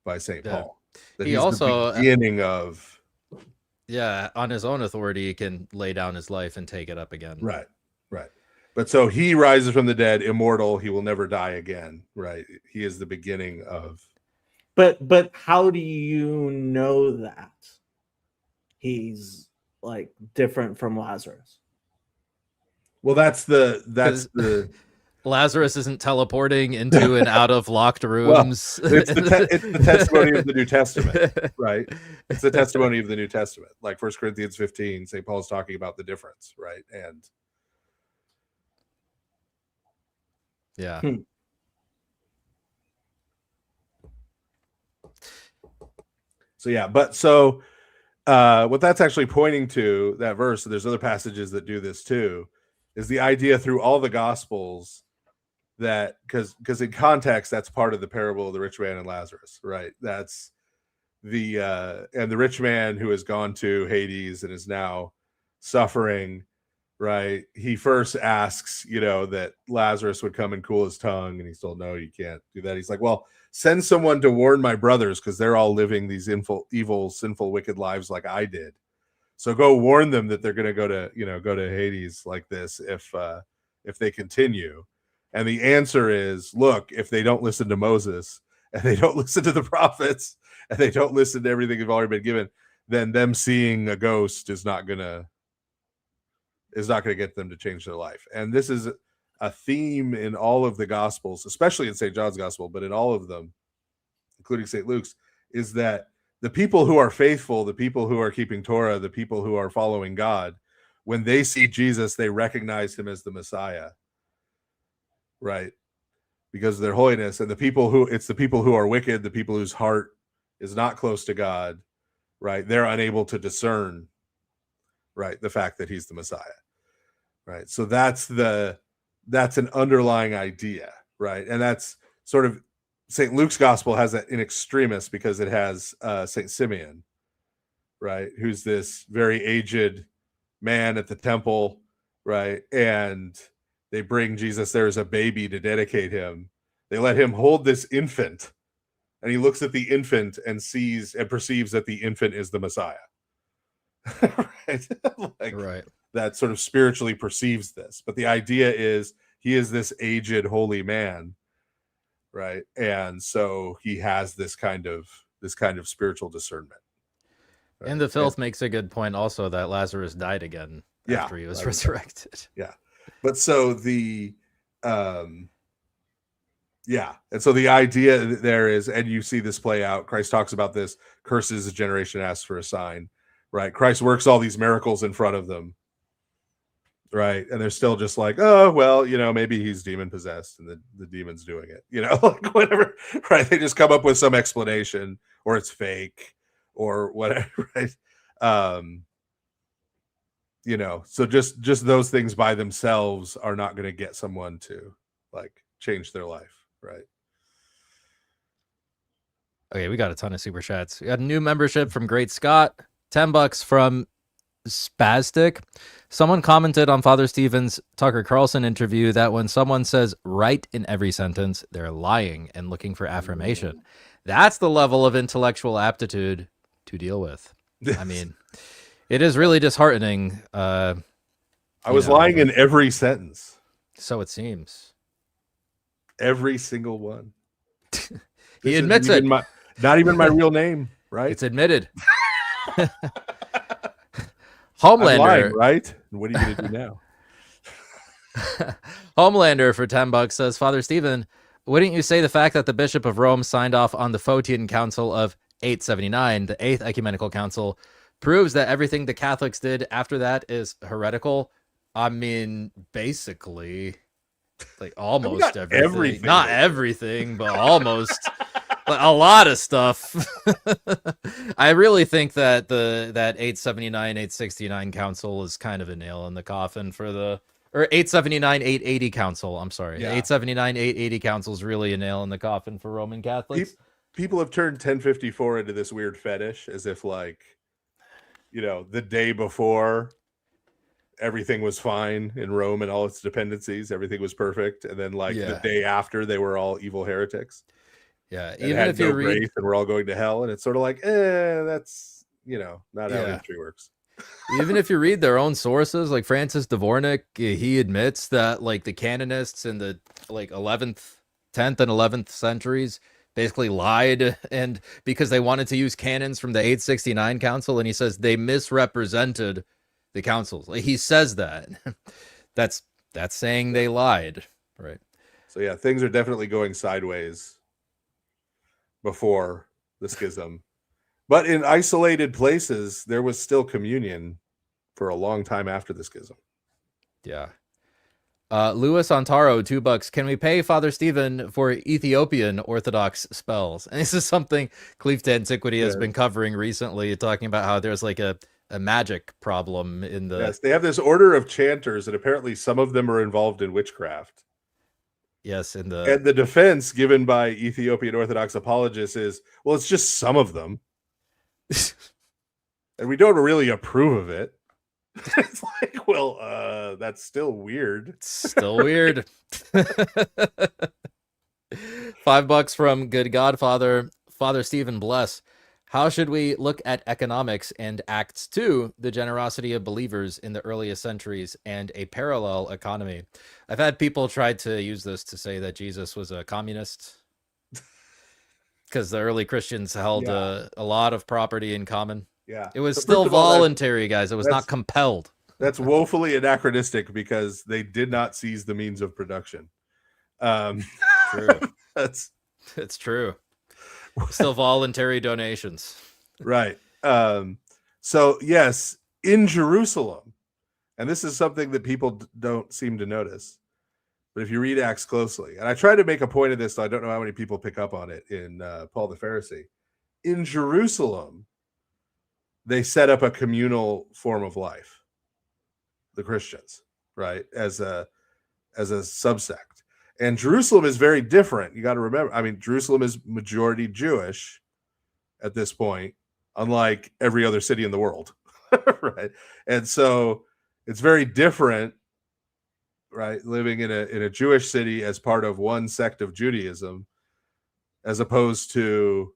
by St. Paul. That He he's also the beginning of on his own authority, he can lay down his life and take it up again. right. But so he rises from the dead, immortal. He will never die again. Right. He is the beginning of. But how do you know that he's like different from Lazarus? Well, that's the Lazarus isn't teleporting into and out of locked rooms. Well, it's the testimony of the New Testament, right? It's the testimony of the New Testament. Like 1 Corinthians 15, St. Paul's talking about the difference, right? And yeah. So yeah, but what that's actually pointing to, that verse, and there's other passages that do this too, is the idea through all the Gospels that because in context that's part of the parable of the rich man and Lazarus, right? That's the and the rich man who has gone to Hades and is now suffering right? He first asks, that Lazarus would come and cool his tongue, and he's told, no, you can't do that. He's like, well, send someone to warn my brothers because they're all living these evil, sinful, wicked lives like I did. So go warn them that they're going to go to Hades like this if they continue. And the answer is, look, if they don't listen to Moses and they don't listen to the prophets and they don't listen to everything they've already been given, then them seeing a ghost is not going to get them to change their life. And this is a theme in all of the Gospels, especially in St. John's Gospel, but in all of them, including St. Luke's, is that the people who are faithful, the people who are keeping Torah, the people who are following God, when they see Jesus, they recognize him as the Messiah, right? Because of their holiness. And it's the people who are wicked, the people whose heart is not close to God, right? They're unable to discern, right, the fact that he's the Messiah, right? So that's an underlying idea, right? And that's sort of St. Luke's gospel has that in extremis because it has St. Simeon, right? Who's this very aged man at the temple, right? And they bring Jesus there as a baby to dedicate him. They let him hold this infant, and he looks at the infant and sees and perceives that the infant is the Messiah. Right? That sort of spiritually perceives this. But the idea is he is this aged holy man, right? And so he has this kind of spiritual discernment. Right? And the filth makes a good point also that Lazarus died again after he was resurrected. Yeah. But so and so the idea there is, and you see this play out, Christ talks about this, curses a generation asks for a sign, right? Christ works all these miracles in front of them, right? And they're still just like, oh, well, maybe he's demon possessed and the demon's doing it, like whatever, right? They just come up with some explanation, or it's fake or whatever, right? So just those things by themselves are not going to get someone to like change their life, right? Okay, we got a ton of super chats. We got a new membership from Great Scott, $10 from Spastic. Someone commented on Father Stephen's Tucker Carlson interview that when someone says right in every sentence, they're lying and looking for affirmation. That's the level of intellectual aptitude to deal with. I mean, it is really disheartening. I was lying in every sentence. So it seems. Every single one. He admits it. Not even my real name, right? It's admitted. Homelander, I'm lying, right? What are you going to do now? Homelander for $10 says, Father Stephen, wouldn't you say the fact that the Bishop of Rome signed off on the Photian Council of 879, the 8th Ecumenical Council, proves that everything the Catholics did after that is heretical? I mean, basically, like almost everything. Not everything, but almost. A lot of stuff. I really think that that 879, 869 council is kind of a nail in the coffin for the, or 879, 880 council. I'm sorry. Yeah. 879, 880 council is really a nail in the coffin for Roman Catholics. People have turned 1054 into this weird fetish, as if like, the day before everything was fine in Rome and all its dependencies, everything was perfect. And then the day after they were all evil heretics. Yeah, even if you read, and we're all going to hell, and it's sort of like, that's not how history works. Even if you read their own sources, like Francis Dvornik, he admits that like the canonists in the 10th and 11th centuries basically lied, and because they wanted to use canons from the 869 council, and he says they misrepresented the councils. Like, he says that. That's saying they lied, right? So yeah, things are definitely going sideways before the schism, but in isolated places there was still communion for a long time after the schism. Yeah. Louis Ontaro, $2. Can we pay Father Stephen for Ethiopian Orthodox spells? And this is something Cleave to Antiquity has been covering recently, talking about how there's like a magic problem in the... Yes, they have this order of chanters, and apparently some of them are involved in witchcraft. Yes, and the defense given by Ethiopian Orthodox apologists is, well, it's just some of them, and we don't really approve of it. It's like, well, that's still weird. Still weird. $5 from Good Godfather. Father Stephen bless. How should we look at economics and Acts 2, the generosity of believers in the earliest centuries and a parallel economy? I've had people try to use this to say that Jesus was a communist because the early Christians held a lot of property in common. Yeah. It was So still first of all, voluntary, guys. It was not compelled. That's woefully anachronistic because they did not seize the means of production. True. It's true. Still voluntary donations. Right. So yes, in Jerusalem, and this is something that people don't seem to notice, but if you read Acts closely, and I try to make a point of this, so I don't know how many people pick up on it in Paul the Pharisee. In Jerusalem, they set up a communal form of life, the Christians, right, as a subsect. And Jerusalem is very different. You got to remember, I mean, Jerusalem is majority Jewish at this point, unlike every other city in the world, right? And so it's very different, right, living in a Jewish city as part of one sect of Judaism, as opposed to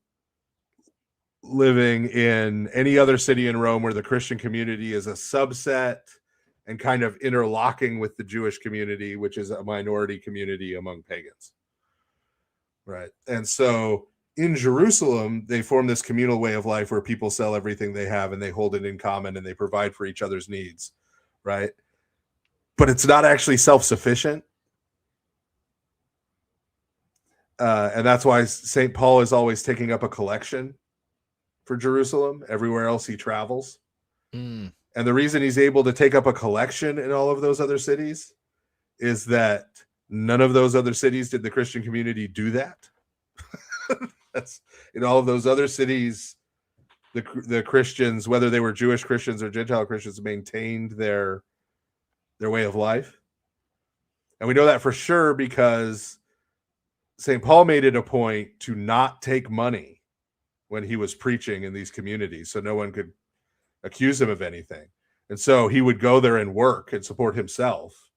living in any other city in Rome where the Christian community is a subset and kind of interlocking with the Jewish community, which is a minority community among pagans. Right. And so in Jerusalem, they form this communal way of life where people sell everything they have and they hold it in common and they provide for each other's needs. Right. But it's not actually self-sufficient. And that's why St. Paul is always taking up a collection for Jerusalem everywhere else he travels. And the reason he's able to take up a collection in all of those other cities is that none of those other cities did the Christian community do that. That's in all of those other cities, the Christians, whether they were Jewish Christians or Gentile Christians, maintained their way of life. And we know that for sure because St. Paul made it a point to not take money when he was preaching in these communities, so no one could accuse him of anything. And so he would go there and work and support himself,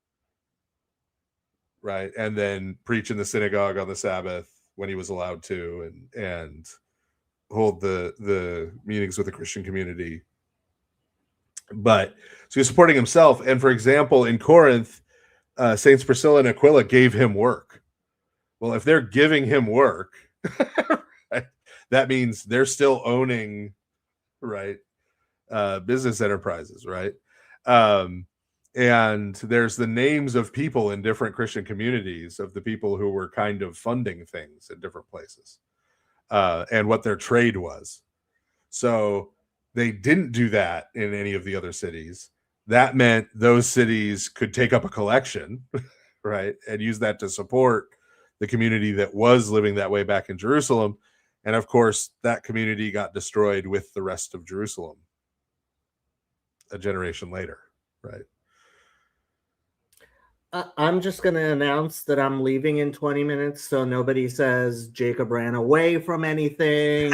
right? And then preach in the synagogue on the Sabbath when he was allowed to, and hold the meetings with the Christian community. But so he's supporting himself. And for example, in Corinth, Saints Priscilla and Aquila gave him work. Well, if they're giving him work, right, that means they're still owning, right, business enterprises, right? And there's the names of people in different Christian communities of the people who were kind of funding things in different places, and what their trade was. So they didn't do that in any of the other cities. That meant those cities could take up a collection, right, and use that to support the community that was living that way back in Jerusalem. And of course, that community got destroyed with the rest of Jerusalem a generation later, right? I'm just going to announce that I'm leaving in 20 minutes, so nobody says Jacob ran away from anything.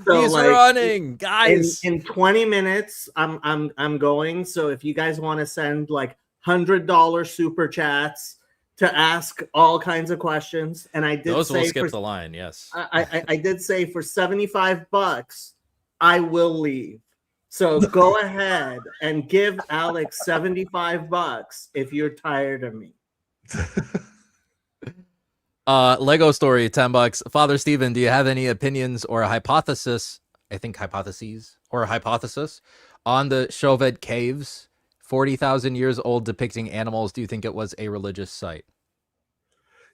So, he's running, guys. In 20 minutes, I'm going. So if you guys want to send like $100 super chats to ask all kinds of questions, and I did those say will skip the line. Yes, I did say for $75, I will leave. So go ahead and give Alex $75 if you're tired of me. Lego story, $10. Father Stephen, do you have any opinions or a hypothesis? I think hypotheses or a hypothesis on the Chauvet caves, 40,000 years old, depicting animals. Do you think it was a religious site?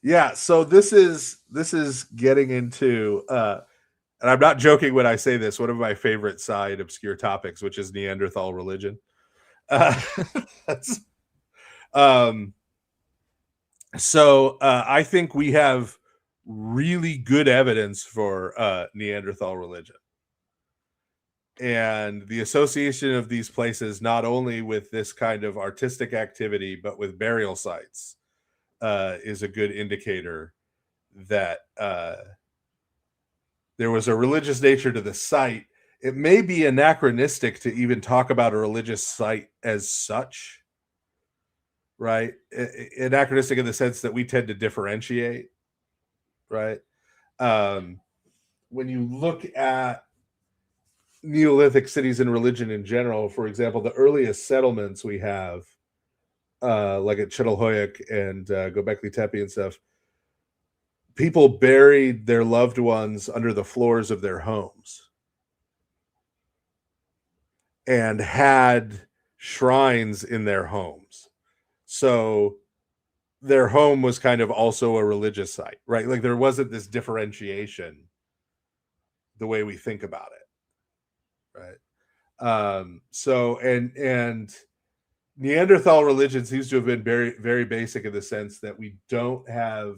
Yeah. So this is getting into, and I'm not joking when I say this, one of my favorite side obscure topics, which is Neanderthal religion. So I think we have really good evidence for Neanderthal religion. And the association of these places, not only with this kind of artistic activity, but with burial sites, is a good indicator that there was a religious nature to the site. It may be anachronistic to even talk about a religious site as such, right? Anachronistic in the sense that we tend to differentiate, right? When you look at Neolithic cities and religion in general, for example, the earliest settlements we have, like at Çatalhöyük and Göbekli Tepe and stuff, people buried their loved ones under the floors of their homes and had shrines in their homes. So their home was kind of also a religious site, right? Like there wasn't this differentiation the way we think about it, right? So and Neanderthal religion seems to have been very, very basic in the sense that we don't have.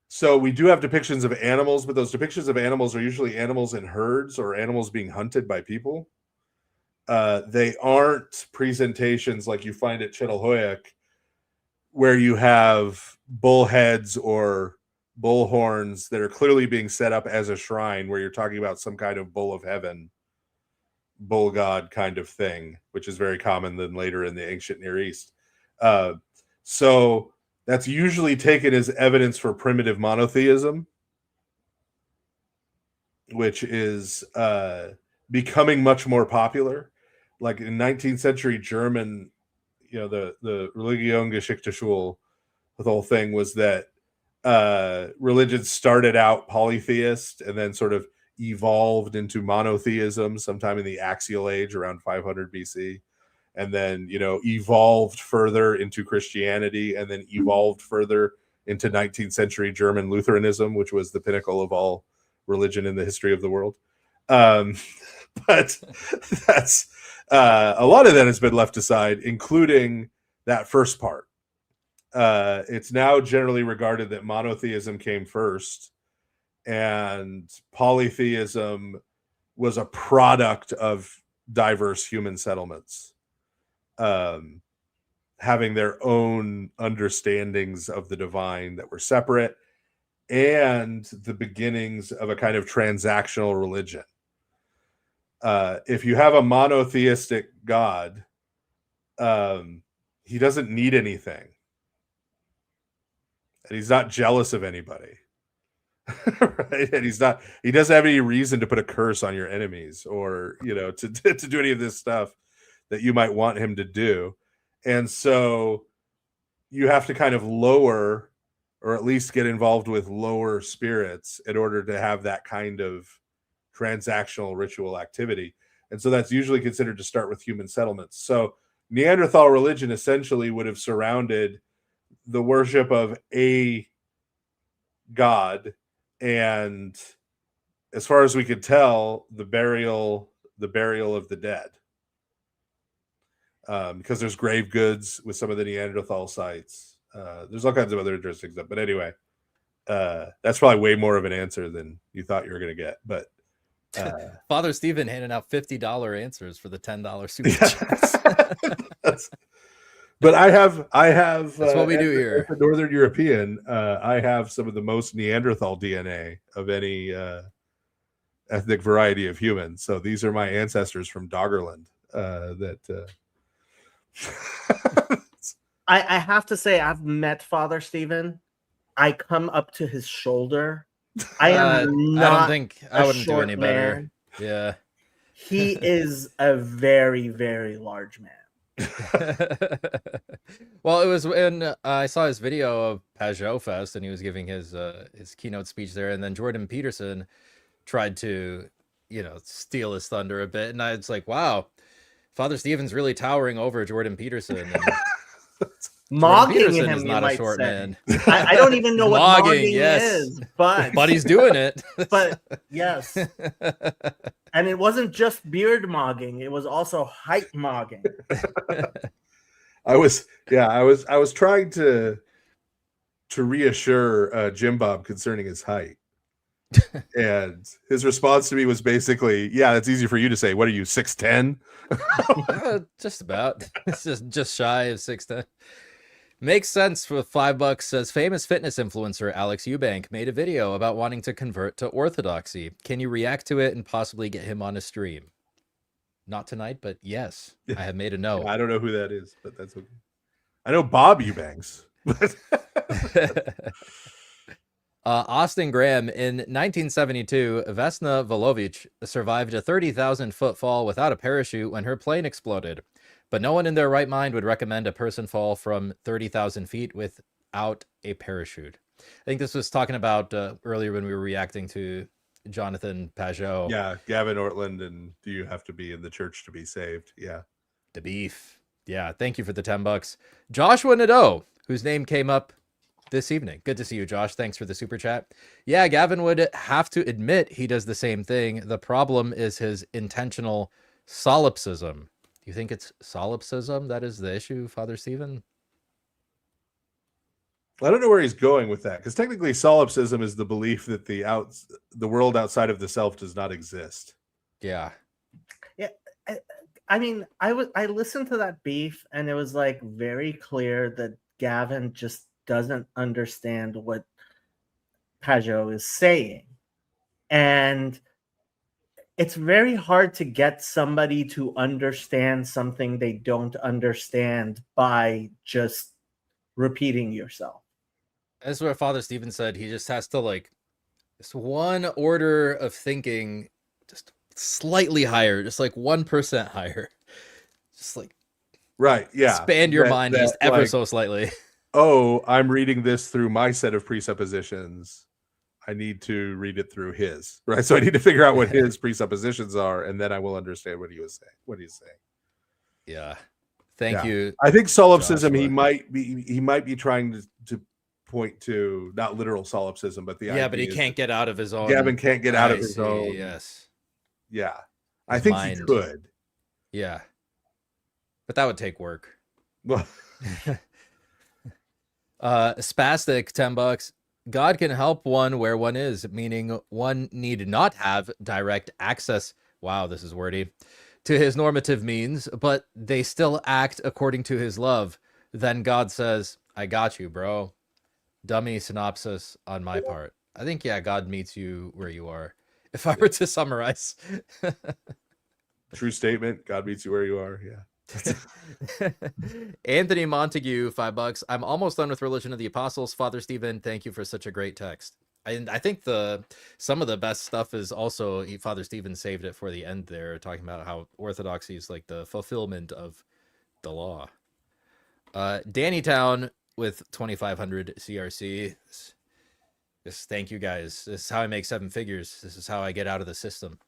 So we do have depictions of animals, but those depictions of animals are usually animals in herds or animals being hunted by people. They aren't presentations like you find at Çatalhöyük, where you have bull heads or bull horns that are clearly being set up as a shrine, where you're talking about some kind of bull of heaven, bull god kind of thing, which is very common then later in the ancient Near East. So that's usually taken as evidence for primitive monotheism, which is becoming much more popular. Like in 19th century German, you know, the Religionsgeschichte Schule, the whole thing was that religion started out polytheist and then sort of evolved into monotheism sometime in the Axial Age around 500 BC, and then, you know, evolved further into Christianity, and then evolved further into 19th century German Lutheranism, which was the pinnacle of all religion in the history of the world. But that's a lot of that has been left aside, including that first part. It's now generally regarded that monotheism came first and polytheism was a product of diverse human settlements, having their own understandings of the divine that were separate, and the beginnings of a kind of transactional religion. If you have a monotheistic God, he doesn't need anything. And he's not jealous of anybody. Right? And he doesn't have any reason to put a curse on your enemies, or, you know, to do any of this stuff that you might want him to do. And so you have to kind of lower, or at least get involved with lower spirits in order to have that kind of transactional ritual activity. And so that's usually considered to start with human settlements. So Neanderthal religion essentially would have surrounded the worship of a god, and as far as we could tell, the burial of the dead, because there's grave goods with some of the Neanderthal sites. There's all kinds of other interesting stuff, but anyway, that's probably way more of an answer than you thought you were going to get. But Father Stephen handing out $50 answers for the $10 super chats. But I have that's what we do here. As a Northern European, I have some of the most Neanderthal DNA of any ethnic variety of humans. So these are my ancestors from Doggerland. I have to say, I've met Father Stephen. I come up to his shoulder. I am not. I don't think I wouldn't do any better. Man. Yeah. He is a very, very large man. Well, it was when I saw his video of Pageau Fest, and he was giving his keynote speech there, and then Jordan Peterson tried to, you know, steal his thunder a bit, and I was like, wow, Father Stephen's really towering over Jordan Peterson. And Mocking Peterson him, is not a short man. I don't even know what mogging is, but he's doing it. But yes, and it wasn't just beard mogging; it was also height mogging. I was trying to reassure Jim Bob concerning his height, and his response to me was basically, "Yeah, that's easy for you to say. What are you, 6'10"? Just about. It's just shy of 6'10". Makes sense with $5. Says famous fitness influencer Alex Eubank made a video about wanting to convert to Orthodoxy. Can you react to it and possibly get him on a stream? Not tonight, but yes, I have made a note. I don't know who that is, but that's okay. I know Bob Eubanks. Austin Graham, in 1972, Vesna Volovich survived a 30,000-foot fall without a parachute when her plane exploded. But no one in their right mind would recommend a person fall from 30,000 feet without a parachute. I think this was talking about earlier when we were reacting to Jonathan Pageau. Yeah, Gavin Ortlund, and do you have to be in the church to be saved? Yeah. The beef. Yeah, thank you for the $10. Joshua Nadeau, whose name came up this evening. Good to see you, Josh. Thanks for the super chat. Yeah, Gavin would have to admit he does the same thing. The problem is his intentional solipsism. Do you think it's solipsism that is the issue, Father Stephen? I don't know where he's going with that, because technically solipsism is the belief that the world outside of the self does not exist. Yeah. Yeah. I mean, I listened to that beef, and it was like very clear that Gavin just doesn't understand what Pageau is saying. And it's very hard to get somebody to understand something they don't understand by just repeating yourself. That's what Father Stephen said. He just has to, like, just one order of thinking just slightly higher, just like 1% higher. Just like, right, yeah. Expand your mind just ever so slightly. Oh, I'm reading this through my set of presuppositions. I need to read it through his, right? So I need to figure out what his presuppositions are, and then I will understand what he was saying. What he's saying. Yeah. Thank you. I think solipsism. Joshua. He might be trying to point to not literal solipsism, but the idea but he can't get out of his own. Gavin can't get out of his see, own. Yes. Yeah, I His think mind. he could. Yeah. But that would take work. Well, Spastic, $10. God can help one where one is, meaning one need not have direct access. Wow, this is wordy. To his normative means, but they still act according to his love. Then God says, I got you, bro. Dummy synopsis on my part. I think, yeah, God meets you where you are. If I were to summarize. True statement. God meets you where you are. Yeah. Anthony Montague, $5. I'm almost done with Religion of the Apostles. Father Stephen, thank you for such a great text. And I think some of the best stuff is also Father Stephen saved it for the end there, talking about how orthodoxy is like the fulfillment of the law. Danny Town with 2,500 CRC. Just thank you guys. This is how I make 7 figures. This is how I get out of the system.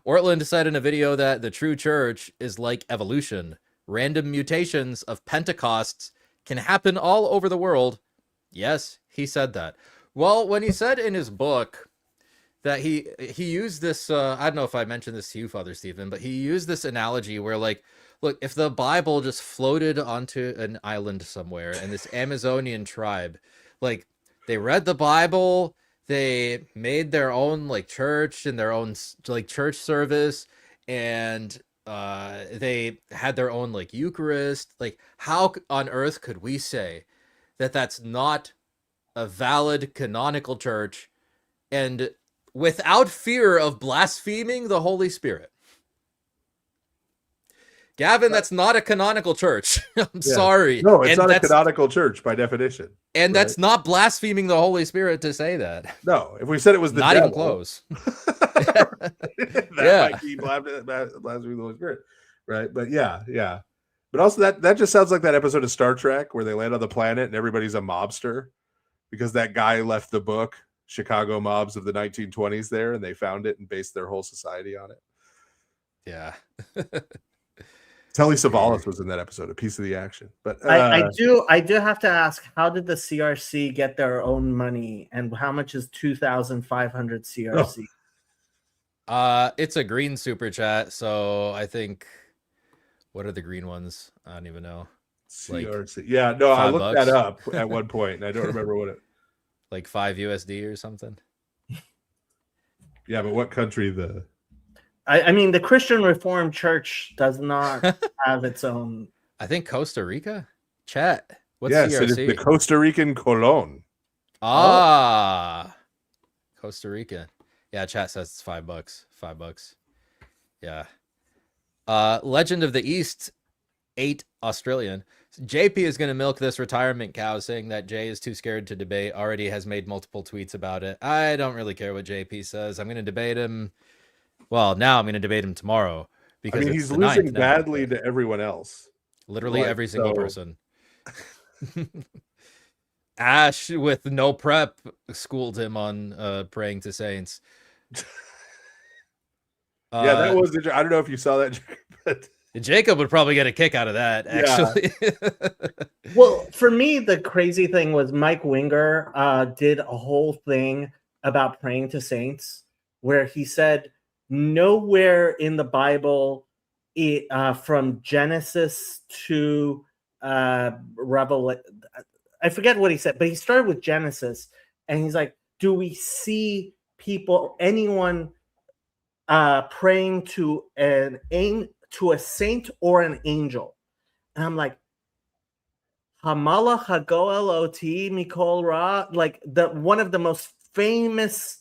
Ortlund said in a video that the true church is like evolution. Random mutations of Pentecosts can happen all over the world. Yes, he said that. Well, when he said in his book that he used this, I don't know if I mentioned this to you, Father Stephen, but he used this analogy where, like, look, if the Bible just floated onto an island somewhere and this Amazonian tribe, like, they read the Bible, they made their own, like, church and their own, like, church service, and they had their own, like, Eucharist. Like, how on earth could we say that that's not a valid canonical church and without fear of blaspheming the Holy Spirit? Gavin, that's not a canonical church. I'm sorry. No, it's not a canonical church by definition. And that's not blaspheming the Holy Spirit to say that. No, if we said it was the not devil, even close. that might be blaspheming the Holy Spirit, right? But yeah. But also that just sounds like that episode of Star Trek where they land on the planet and everybody's a mobster because that guy left the book Chicago Mobs of the 1920s there, and they found it and based their whole society on it. Yeah. Telly Savalas was in that episode, a piece of the action. But I do have to ask, how did the CRC get their own money, and how much is 2,500 CRC? It's a green super chat, so I think, what are the green ones? I don't even know. CRC. Yeah, no, I looked that up at one point, and I don't remember what it. Like 5 USD or something. Yeah, but what country I mean, the Christian Reformed Church does not have its own. I think Costa Rica. Chat. What's yes, CRC? it is the Costa Rican Colon. Costa Rica. Yeah, chat says it's $5. $5. Yeah. Legend of the East 8 Australian. JP is going to milk this retirement cow, saying that Jay is too scared to debate. Already has made multiple tweets about it. I don't really care what JP says. I'm going to debate him. Well, now I'm going to debate him tomorrow because it's he's the losing 9th now. badly to everyone else. Literally Like, every single so- person. Ash with no prep schooled him on praying to saints. Yeah, that was. I don't know if you saw that, but Jacob would probably get a kick out of that. Actually, Well, for me, the crazy thing was Mike Winger did a whole thing about praying to saints, where he said nowhere in the Bible, from Genesis to Revelation, I forget what he said, but he started with Genesis, and he's like, "Do we see anyone praying to a saint or an angel?" And I'm like, Hamala Hagoel Oti Mikol Ra, like one of the most famous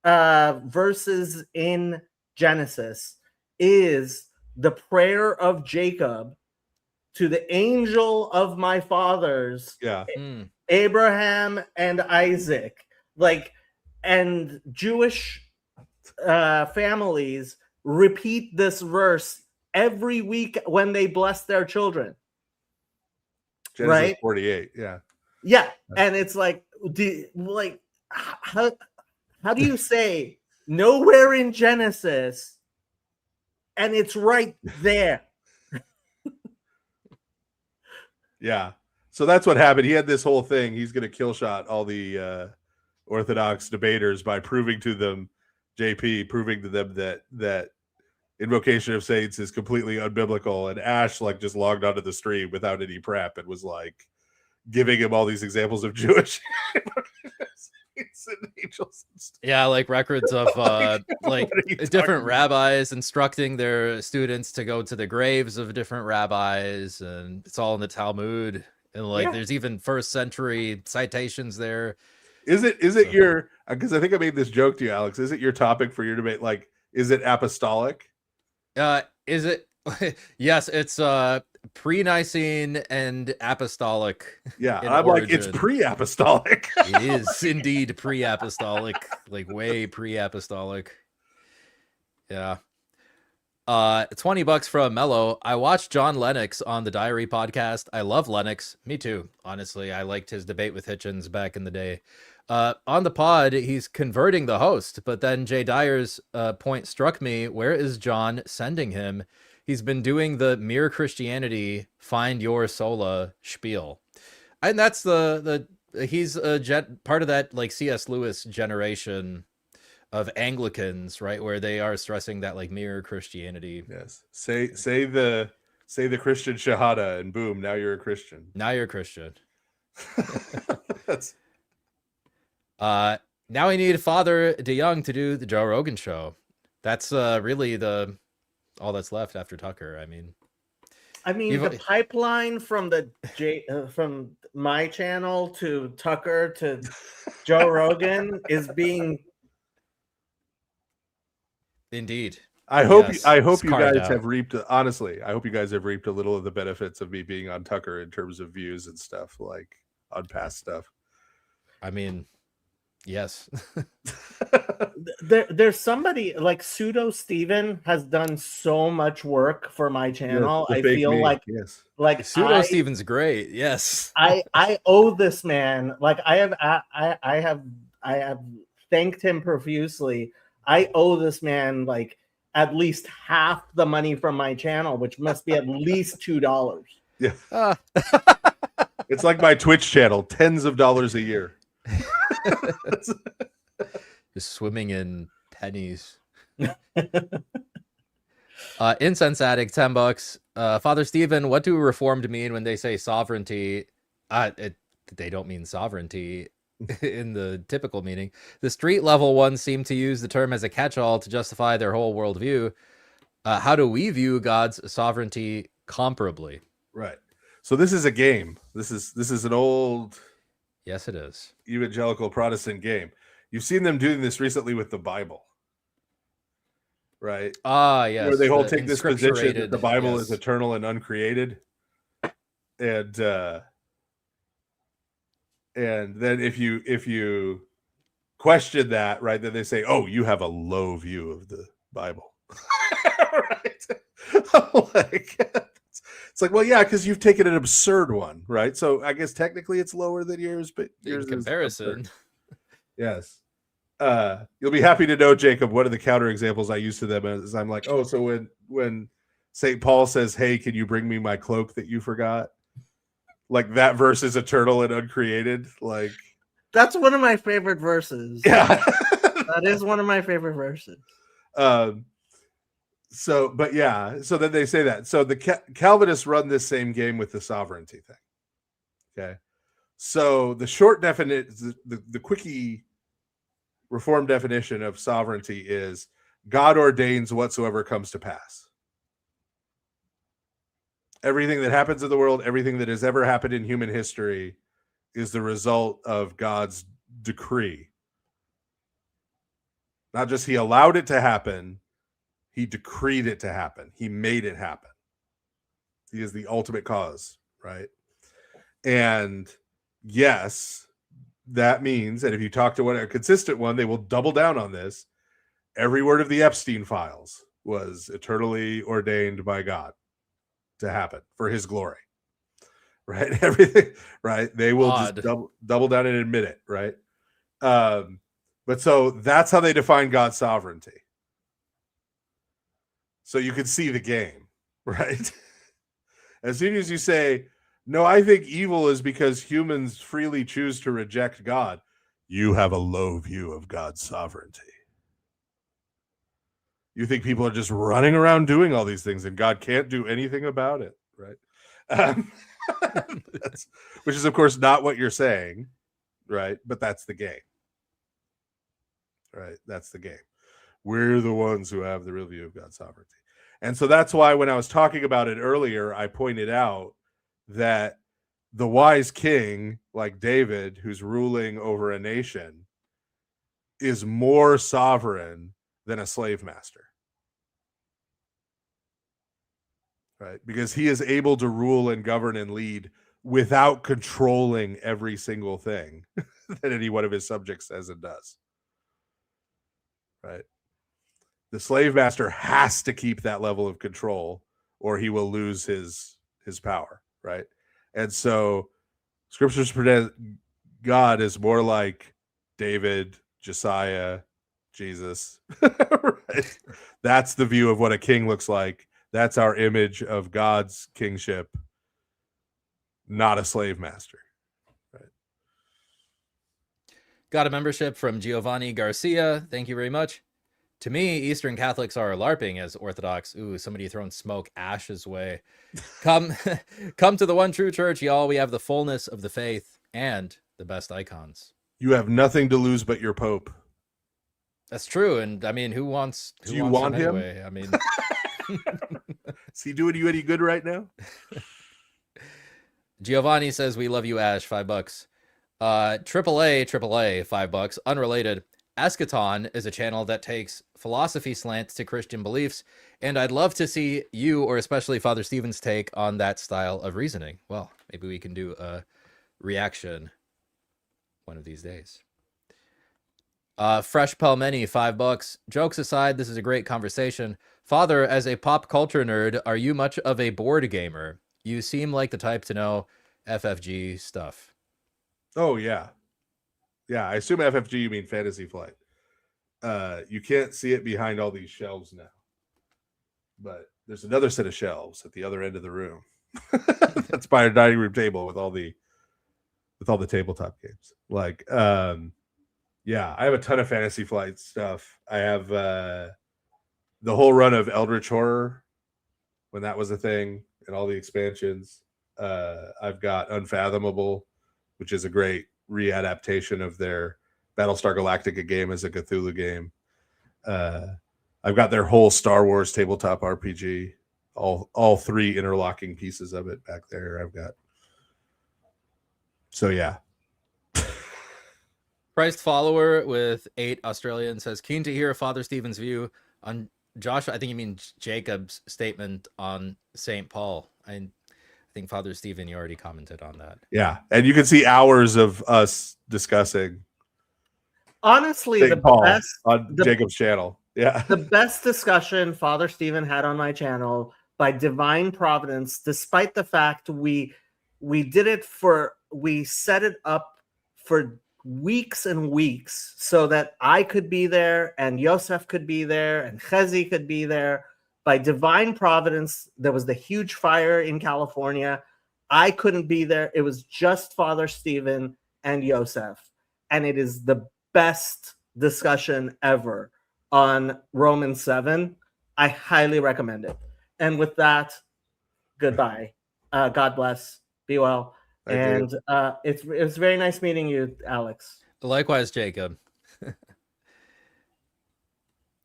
verses in Genesis is the prayer of Jacob to the angel of my fathers, Abraham and Isaac. Like, and Jewish families repeat this verse every week when they bless their children. Genesis right? 48, yeah. Yeah, and it's like, how do you say nowhere in Genesis, and it's right there? Yeah. So that's what happened. He had this whole thing. He's going to kill shot all the Orthodox debaters by proving to them, proving to them that invocation of saints is completely unbiblical. And Ash like just logged onto the stream without any prep and was like giving him all these examples of Jewish saints and angels and stuff. Yeah, like records of like different rabbis instructing their students to go to the graves of different rabbis, and it's all in the Talmud. And like there's even first century citations there. Is it your, because I think I made this joke to you, Alex, is it your topic for your debate? Like, is it apostolic? Is it? Yes, it's pre-Nicene and apostolic. Yeah, I'm like, it's pre-apostolic. It is indeed pre-apostolic, like way pre-apostolic. Yeah. $20 from Mello. I watched John Lennox on the Diary podcast. I love Lennox. Me too. Honestly, I liked his debate with Hitchens back in the day. On the pod, he's converting the host, but then Jay Dyer's point struck me. Where is John sending him? He's been doing the Mere Christianity, Find Your Sola spiel. And that's he's part of that like C.S. Lewis generation of Anglicans, right? Where they are stressing that like mere Christianity. Yes. Say the Christian Shahada and boom, now you're a Christian. Now you're a Christian. Now we need Father DeYoung to do the Joe Rogan show. That's really all that's left after Tucker. I mean, the pipeline from from my channel to Tucker to Joe Rogan is being. Indeed. I hope Yes, you guys out. have reaped, honestly, I hope you guys have reaped a little of the benefits of me being on Tucker in terms of views and stuff, like on past stuff. I mean, yes. There's somebody like Pseudo Steven has done so much work for my channel. Yes, I feel like Pseudo Steven's great. Yes. I owe this man. Like I have thanked him profusely. I owe this man like at least half the money from my channel, which must be at least $2. Yeah. It's like my Twitch channel, tens of dollars a year. Just swimming in pennies. Incense Addict, $10. Father Stephen, what do Reformed mean when they say sovereignty? They don't mean sovereignty in the typical meaning. The street level ones seem to use the term as a catch-all to justify their whole worldview. How do we view God's sovereignty comparably? Right. So this is a game. This is an old, yes, it is, evangelical Protestant game. You've seen them doing this recently with the Bible. right? Ah, Where yes. they all the take this position that the inscripturated, Bible is yes. eternal and uncreated, and then if you question that, right, then they say, "Oh, you have a low view of the Bible." Right? Like, it's like, well, yeah, because you've taken an absurd one, right? So I guess technically it's lower than yours, but yours In is comparison. absurd. Yes. You'll be happy to know, Jacob, one of the counterexamples I use to them is I'm like, oh, so when St. Paul says, "Hey, can you bring me my cloak that you forgot?" Like that verse is eternal and uncreated. Like That's one of my favorite verses. Yeah. That is one of my favorite verses. So, but yeah, so then they say that. So the Calvinists run this same game with the sovereignty thing. Okay. So the short definition, the quickie reform definition of sovereignty is God ordains whatsoever comes to pass. Everything that happens in the world, everything that has ever happened in human history is the result of God's decree. Not just he allowed it to happen, he decreed it to happen. He made it happen. He is the ultimate cause, right? And yes, that means, and if you talk to a consistent one, they will double down on this. Every word of the Epstein files was eternally ordained by God to happen for his glory, right? Everything, right? They will just double down and admit it, right? But so that's how they define God's sovereignty. So you can see the game, right? As soon as you say, no, I think evil is because humans freely choose to reject God, you have a low view of God's sovereignty. You think people are just running around doing all these things and God can't do anything about it, right? Which is, of course, not what you're saying, right? But that's the game, right? That's the game. We're the ones who have the real view of God's sovereignty. And so that's why when I was talking about it earlier, I pointed out that the wise king, like David, who's ruling over a nation, is more sovereign than a slave master. Right? Because he is able to rule and govern and lead without controlling every single thing that any one of his subjects says and does. Right? The slave master has to keep that level of control or he will lose his power, right? And so scriptures present God is more like David, Josiah, Jesus. Right? That's the view of what a king looks like. That's our image of God's kingship, not a slave master. Right? Got a membership from Giovanni Garcia. Thank you very much. To me, Eastern Catholics are LARPing as Orthodox. Ooh, somebody throwing smoke Ash's way. Come to the one true church, y'all. We have the fullness of the faith and the best icons. You have nothing to lose but your Pope. That's true. And I mean, who wants Do you want him? anyway? I mean, is he doing you any good right now? Giovanni says, we love you, Ash. $5. AAA, $5. Unrelated. Eschaton is a channel that takes philosophy slants to Christian beliefs, and I'd love to see you, or especially Father Stephen's take on that style of reasoning. Well, maybe we can do a reaction one of these days. Fresh Pelmeni, $5. Jokes aside, this is a great conversation. Father, as a pop culture nerd, are you much of a board gamer? You seem like the type to know FFG stuff. Oh, yeah. Yeah, I assume FFG, you mean Fantasy Flight. You can't see it behind all these shelves now. But there's another set of shelves at the other end of the room. That's by our dining room table with all the tabletop games. Like, yeah, I have a ton of Fantasy Flight stuff. I have the whole run of Eldritch Horror when that was a thing and all the expansions. I've got Unfathomable, which is a great readaptation of their Battlestar Galactica game as a Cthulhu game. I've got their whole Star Wars tabletop RPG, all three interlocking pieces of it back there. I've got. So yeah. Christ follower with 8 Australian says, keen to hear Father Stephen's view on Josh, I think you mean Jacob's statement on St. Paul. I think Father Stephen, you already commented on that. Yeah, and you can see hours of us discussing Honestly, St. the Paul best on Jacob's channel. Yeah. The best discussion Father Stephen had on my channel, by divine providence, despite the fact we set it up for weeks and weeks so that I could be there and Yosef could be there and Chezi could be there. By divine providence, there was the huge fire in California. I couldn't be there. It was just Father Stephen and Yosef. And it is the best discussion ever on Romans 7. I highly recommend it. And with that, goodbye. God bless. Be well. Thank And it was very nice meeting you, Alex. Likewise, Jacob.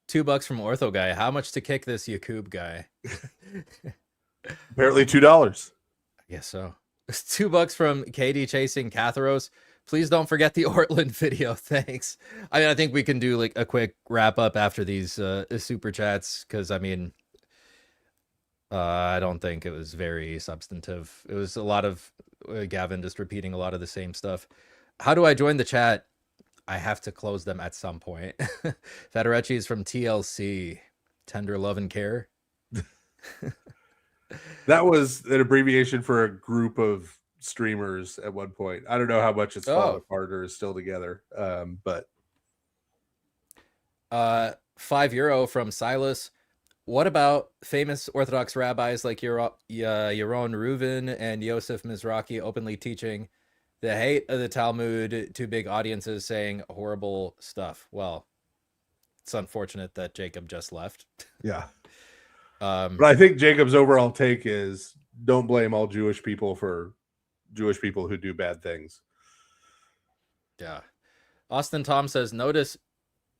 $2 from Ortho Guy. How much to kick this Yakub guy? Apparently $2. I guess so. $2 from Katie chasing Catharos. Please don't forget the Ortlund video. Thanks. I mean, I think we can do like a quick wrap up after these super chats, because I mean, I don't think it was very substantive. It was a lot of Gavin just repeating a lot of the same stuff. How do I join the chat? I have to close them at some point. Federecci is from TLC. Tender love and care. That was an abbreviation for a group of streamers at one point. I don't know how much it's fallen apart or is still together. But €5 from Silas. What about famous Orthodox rabbis like Yaron Reuven and Yosef Mizrahi openly teaching the hate of the Talmud to big audiences, saying horrible stuff? Well, it's unfortunate that Jacob just left. Yeah. But I think Jacob's overall take is don't blame all Jewish people for Jewish people who do bad things. Yeah. Austin Tom says, notice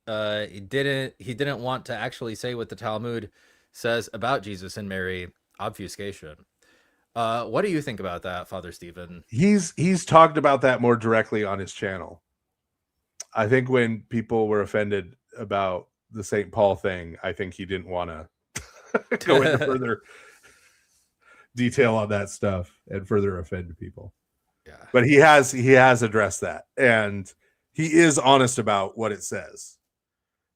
he didn't want to actually say what the Talmud says about Jesus and Mary. Obfuscation. What do you think about that, Father Stephen? He's talked about that more directly on his channel. I think when people were offended about the St. Paul thing, I think he didn't want to go into further detail on that stuff and further offend people. Yeah. But he has addressed that, and he is honest about what it says.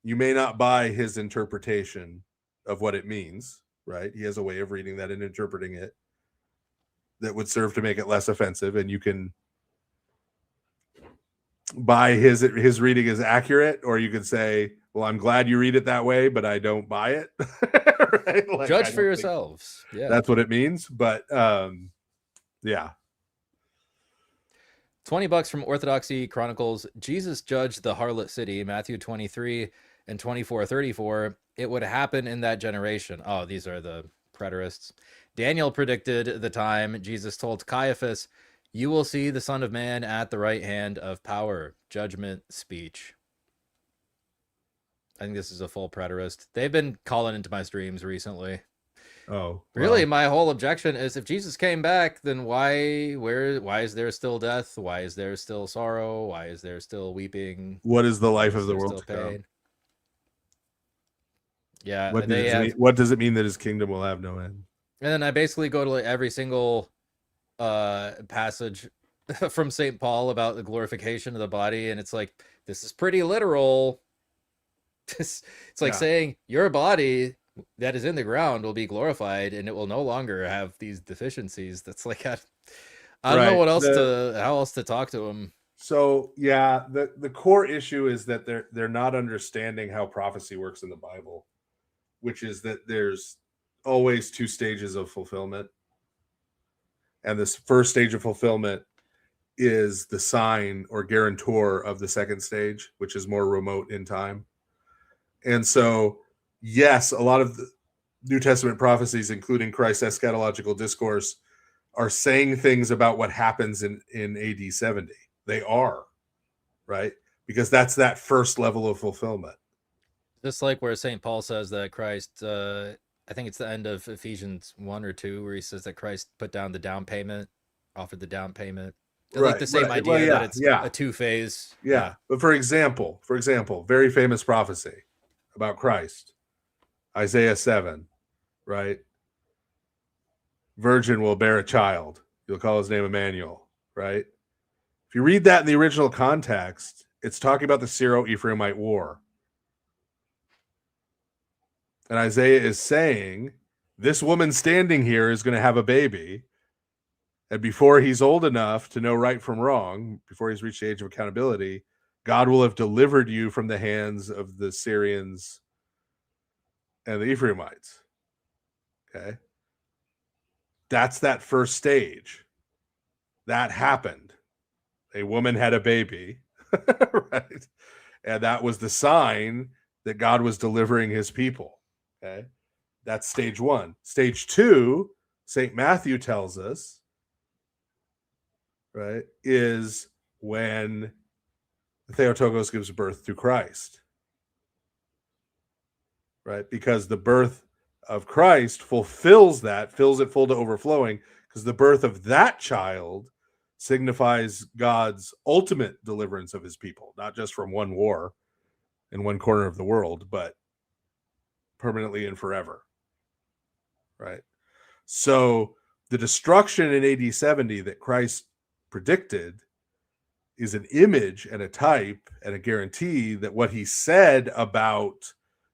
You may not buy his interpretation of what it means, right? He has a way of reading that and interpreting it that would serve to make it less offensive, and you can buy his reading is accurate, or you could say, well, I'm glad you read it that way, but I don't buy it. Right? Like, judge for yourselves. Yeah, that's what it means. But yeah. $20 from Orthodoxy Chronicles. Jesus judged the harlot city, Matthew 23 and 24:34. It would happen in that generation. Oh, these are the preterists. Daniel predicted the time. Jesus told Caiaphas, you will see the Son of Man at the right hand of power. Judgment speech. I think this is a full preterist. They've been calling into my streams recently. Oh, really? My whole objection is, if Jesus came back, then why is there still death? Why is there still sorrow? Why is there still weeping? What is the life of the world to come? Yeah. What does it mean that his kingdom will have no end? And then I basically go to like every single passage from St. Paul about the glorification of the body, and it's like, this is pretty literal. It's like saying your body that is in the ground will be glorified, and it will no longer have these deficiencies. That's like, I don't know what else how else to talk to him. So yeah, the core issue is that they're not understanding how prophecy works in the Bible, which is that there's always two stages of fulfillment. And this first stage of fulfillment is the sign or guarantor of the second stage, which is more remote in time. And so, yes, a lot of the New Testament prophecies, including Christ's eschatological discourse, are saying things about what happens in AD 70. They are, right? Because that's that first level of fulfillment. Just like where St. Paul says that Christ, I think it's the end of Ephesians 1 or 2, where he says that Christ put down the down payment, offered the down payment. Like the same idea that it's a two-phase. Yeah. But for example, very famous prophecy about Christ. Isaiah 7, right? Virgin will bear a child. You'll call his name Emmanuel, right? If you read that in the original context, it's talking about the Syro-Ephraimite war. And Isaiah is saying, this woman standing here is going to have a baby. And before he's old enough to know right from wrong, before he's reached the age of accountability, God will have delivered you from the hands of the Syrians and the Ephraimites. Okay. That's that first stage. That happened. A woman had a baby, right? And that was the sign that God was delivering his people. Okay. That's stage one. Stage two, St. Matthew tells us, right, is when Theotokos gives birth to Christ. Right? Because the birth of Christ fulfills that, fills it full to overflowing, because the birth of that child signifies God's ultimate deliverance of his people, not just from one war in one corner of the world, but permanently and forever. Right? So the destruction in AD 70 that Christ predicted is an image and a type and a guarantee that what he said about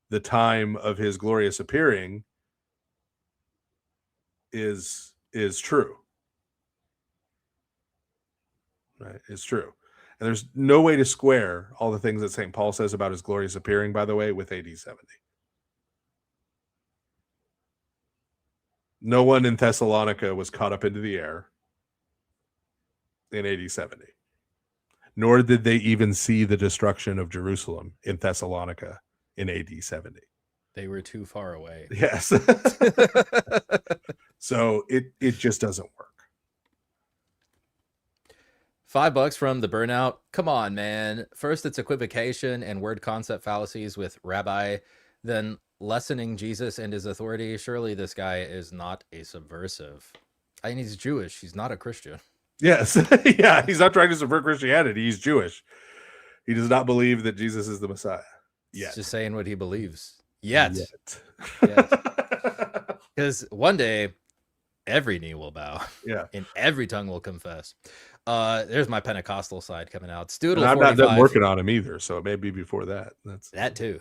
the time of his glorious appearing is true. Right? It's true. And there's no way to square all the things that St. Paul says about his glorious appearing, by the way, with AD 70. No one in Thessalonica was caught up into the air in AD 70. Nor did they even see the destruction of Jerusalem in Thessalonica in AD 70. They were too far away. Yes. So it just doesn't work. $5 from the Burnout. Come on, man. First, it's equivocation and word concept fallacies with rabbi, then lessening Jesus and his authority. Surely this guy is not a subversive. I mean, he's Jewish. He's not a Christian. Yes. Yeah, he's not trying to subvert Christianity. He's Jewish. He does not believe that Jesus is the Messiah. He's just saying what he believes. Yet. Because one day, every knee will bow. Yeah. And every tongue will confess. There's my Pentecostal side coming out. Stoodle, And I'm not 45. done working on him either, so it may be before that. That's that too.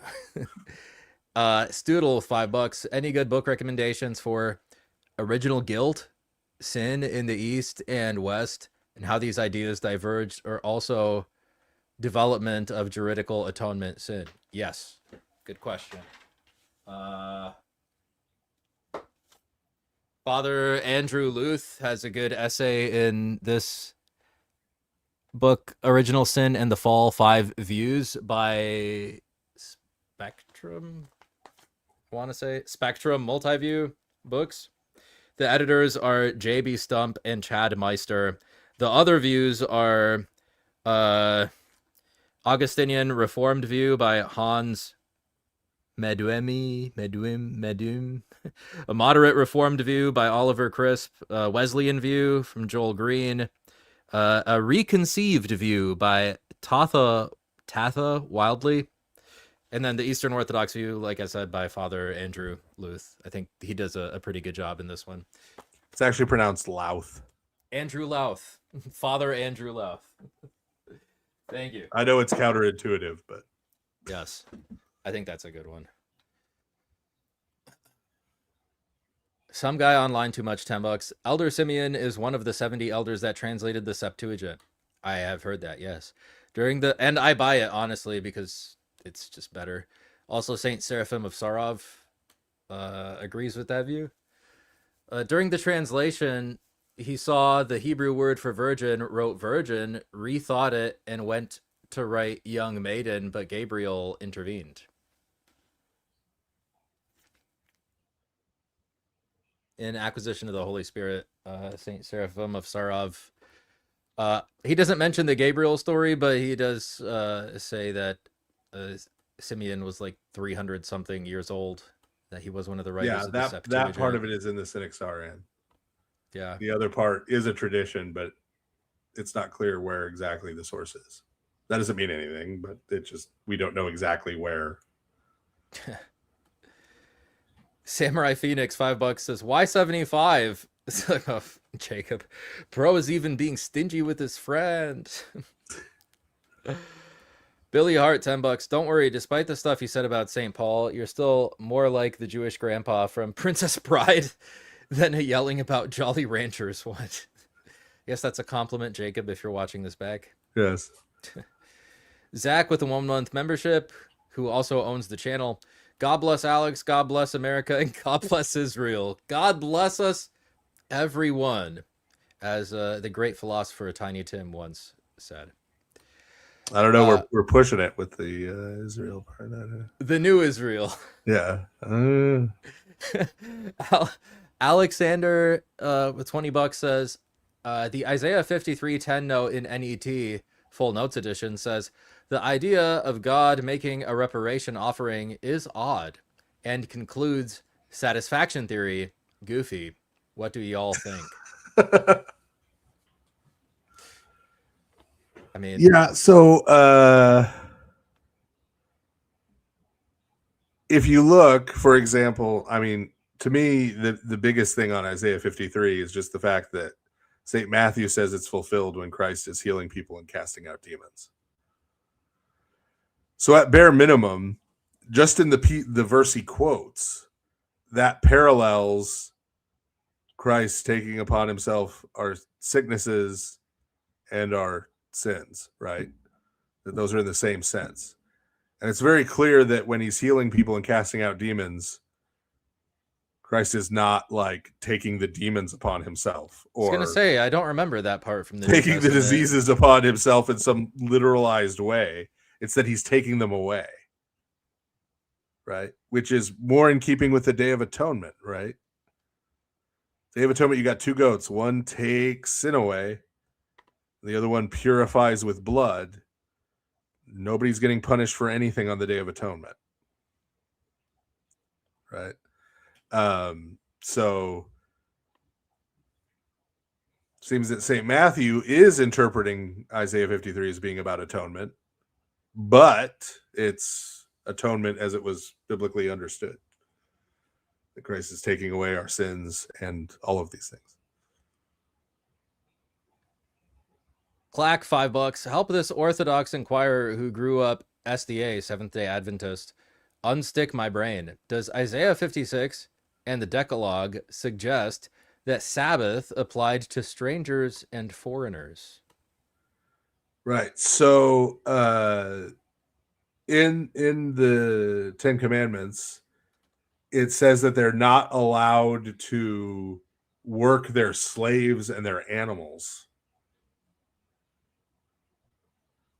Stoodle, $5. Any good book recommendations for original guilt, sin in the East and West, and how these ideas diverged, or also development of juridical atonement sin? Yes. Good question. Father Andrew Luth has a good essay in this book, Original Sin and the Fall, 5 Views, by Spectrum. I want to say Spectrum Multiview Books. The editors are J.B. Stump and Chad Meister. The other views are Augustinian Reformed View by Hans Medum. A Moderate Reformed View by Oliver Crisp. Wesleyan View from Joel Green. A Reconceived View by Tatha Wildly. And then the Eastern Orthodox View, like I said, by Father Andrew Luth. I think he does a pretty good job in this one. It's actually pronounced Louth. Andrew Louth. Father Andrew Louth. Thank you. I know it's counterintuitive, but yes, I think that's a good one. Some guy online too much, $10. Elder Simeon is one of the 70 elders that translated the Septuagint. I have heard that, yes. And I buy it, honestly, because it's just better. Also, Saint Seraphim of Sarov agrees with that view. During the translation, he saw the Hebrew word for virgin, wrote virgin, rethought it, and went to write young maiden, but Gabriel intervened. In Acquisition of the Holy Spirit, Saint Seraphim of Sarov. He doesn't mention the Gabriel story, but he does say that Simeon was like 300 something years old, that he was one of the writers of the Septuagint. That part of it is in the Synaxarion. Yeah. The other part is a tradition, but it's not clear where exactly the source is. That doesn't mean anything, but we don't know exactly where. Samurai Phoenix, $5 says, why 75? Oh, Jacob. Bro is even being stingy with his friend. Billy Hart, $10. Don't worry, despite the stuff you said about St. Paul, you're still more like the Jewish grandpa from Princess Bride than a yelling about Jolly Ranchers one. Yes, that's a compliment, Jacob, if you're watching this back. Yes. Zach with a 1-month membership, who also owns the channel. God bless Alex, God bless America, and God bless Israel. God bless us, everyone, as the great philosopher Tiny Tim once said. I don't know. We're pushing it with the Israel part. The new Israel. Yeah. Alexander with $20 says, the Isaiah 53:10 note in NET Full Notes Edition says, the idea of God making a reparation offering is odd, and concludes, satisfaction theory, goofy. What do y'all think? I mean, yeah. So if you look, for example, I mean, to me, the biggest thing on Isaiah 53 is just the fact that St. Matthew says it's fulfilled when Christ is healing people and casting out demons. So at bare minimum, just in the verse he quotes, that parallels Christ taking upon himself our sicknesses and our sins, right? That those are in the same sense. And it's very clear that when he's healing people and casting out demons, Christ is not like taking the demons upon himself, I was going to say, I don't remember that part from the taking the diseases upon himself in some literalized way. It's that he's taking them away, right? Which is more in keeping with the Day of Atonement, right? Day of Atonement, you got two goats. One takes sin away. The other one purifies with blood. Nobody's getting punished for anything on the Day of Atonement, right? So seems that St. Matthew is interpreting Isaiah 53 as being about atonement, but it's atonement as it was biblically understood. That Christ is taking away our sins and all of these things. Clack, $5. Help this Orthodox inquirer who grew up SDA, Seventh-day Adventist, unstick my brain. Does Isaiah 56 and the Decalogue suggest that Sabbath applied to strangers and foreigners? Right. So in the Ten Commandments, it says that they're not allowed to work their slaves and their animals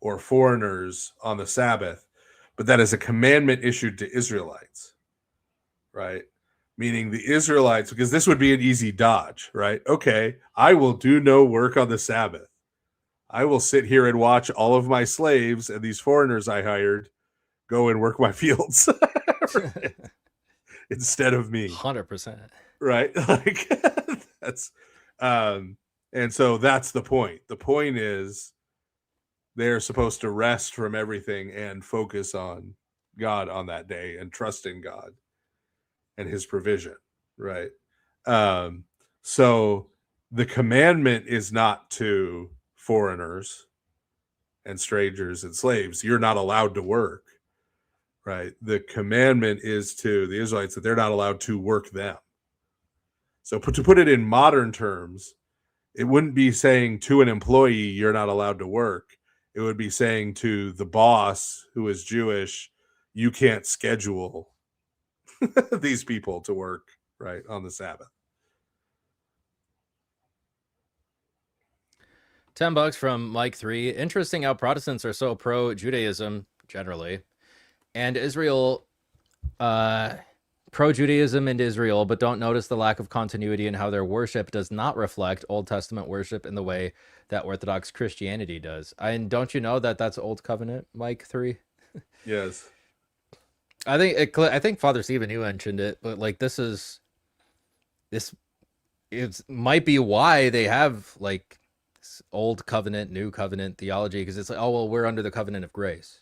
or foreigners on the Sabbath, but that is a commandment issued to Israelites, right? Meaning the Israelites, because this would be an easy dodge, right? Okay, I will do no work on the Sabbath. I will sit here and watch all of my slaves and these foreigners I hired go and work my fields instead of me. 100%. Right? Like that's and so that's the point. The point is they're supposed to rest from everything and focus on God on that day and trust in God and his provision, right? So the commandment is not to foreigners and strangers and slaves. You're not allowed to work, right? The commandment is to the Israelites that they're not allowed to work them. So to put it in modern terms, it wouldn't be saying to an employee, you're not allowed to work. It would be saying to the boss who is Jewish, you can't schedule these people to work, right, on the Sabbath. $10 from Mike 3. Interesting how Protestants are so pro-Judaism generally, and Israel, pro-Judaism and Israel, but don't notice the lack of continuity in how their worship does not reflect Old Testament worship in the way that Orthodox Christianity does. And don't you know that that's Old Covenant, Mike 3? Yes. I think Father Stephen, you mentioned it, but like this might be why they have like Old Covenant, New Covenant theology, because it's like, oh well, we're under the covenant of grace.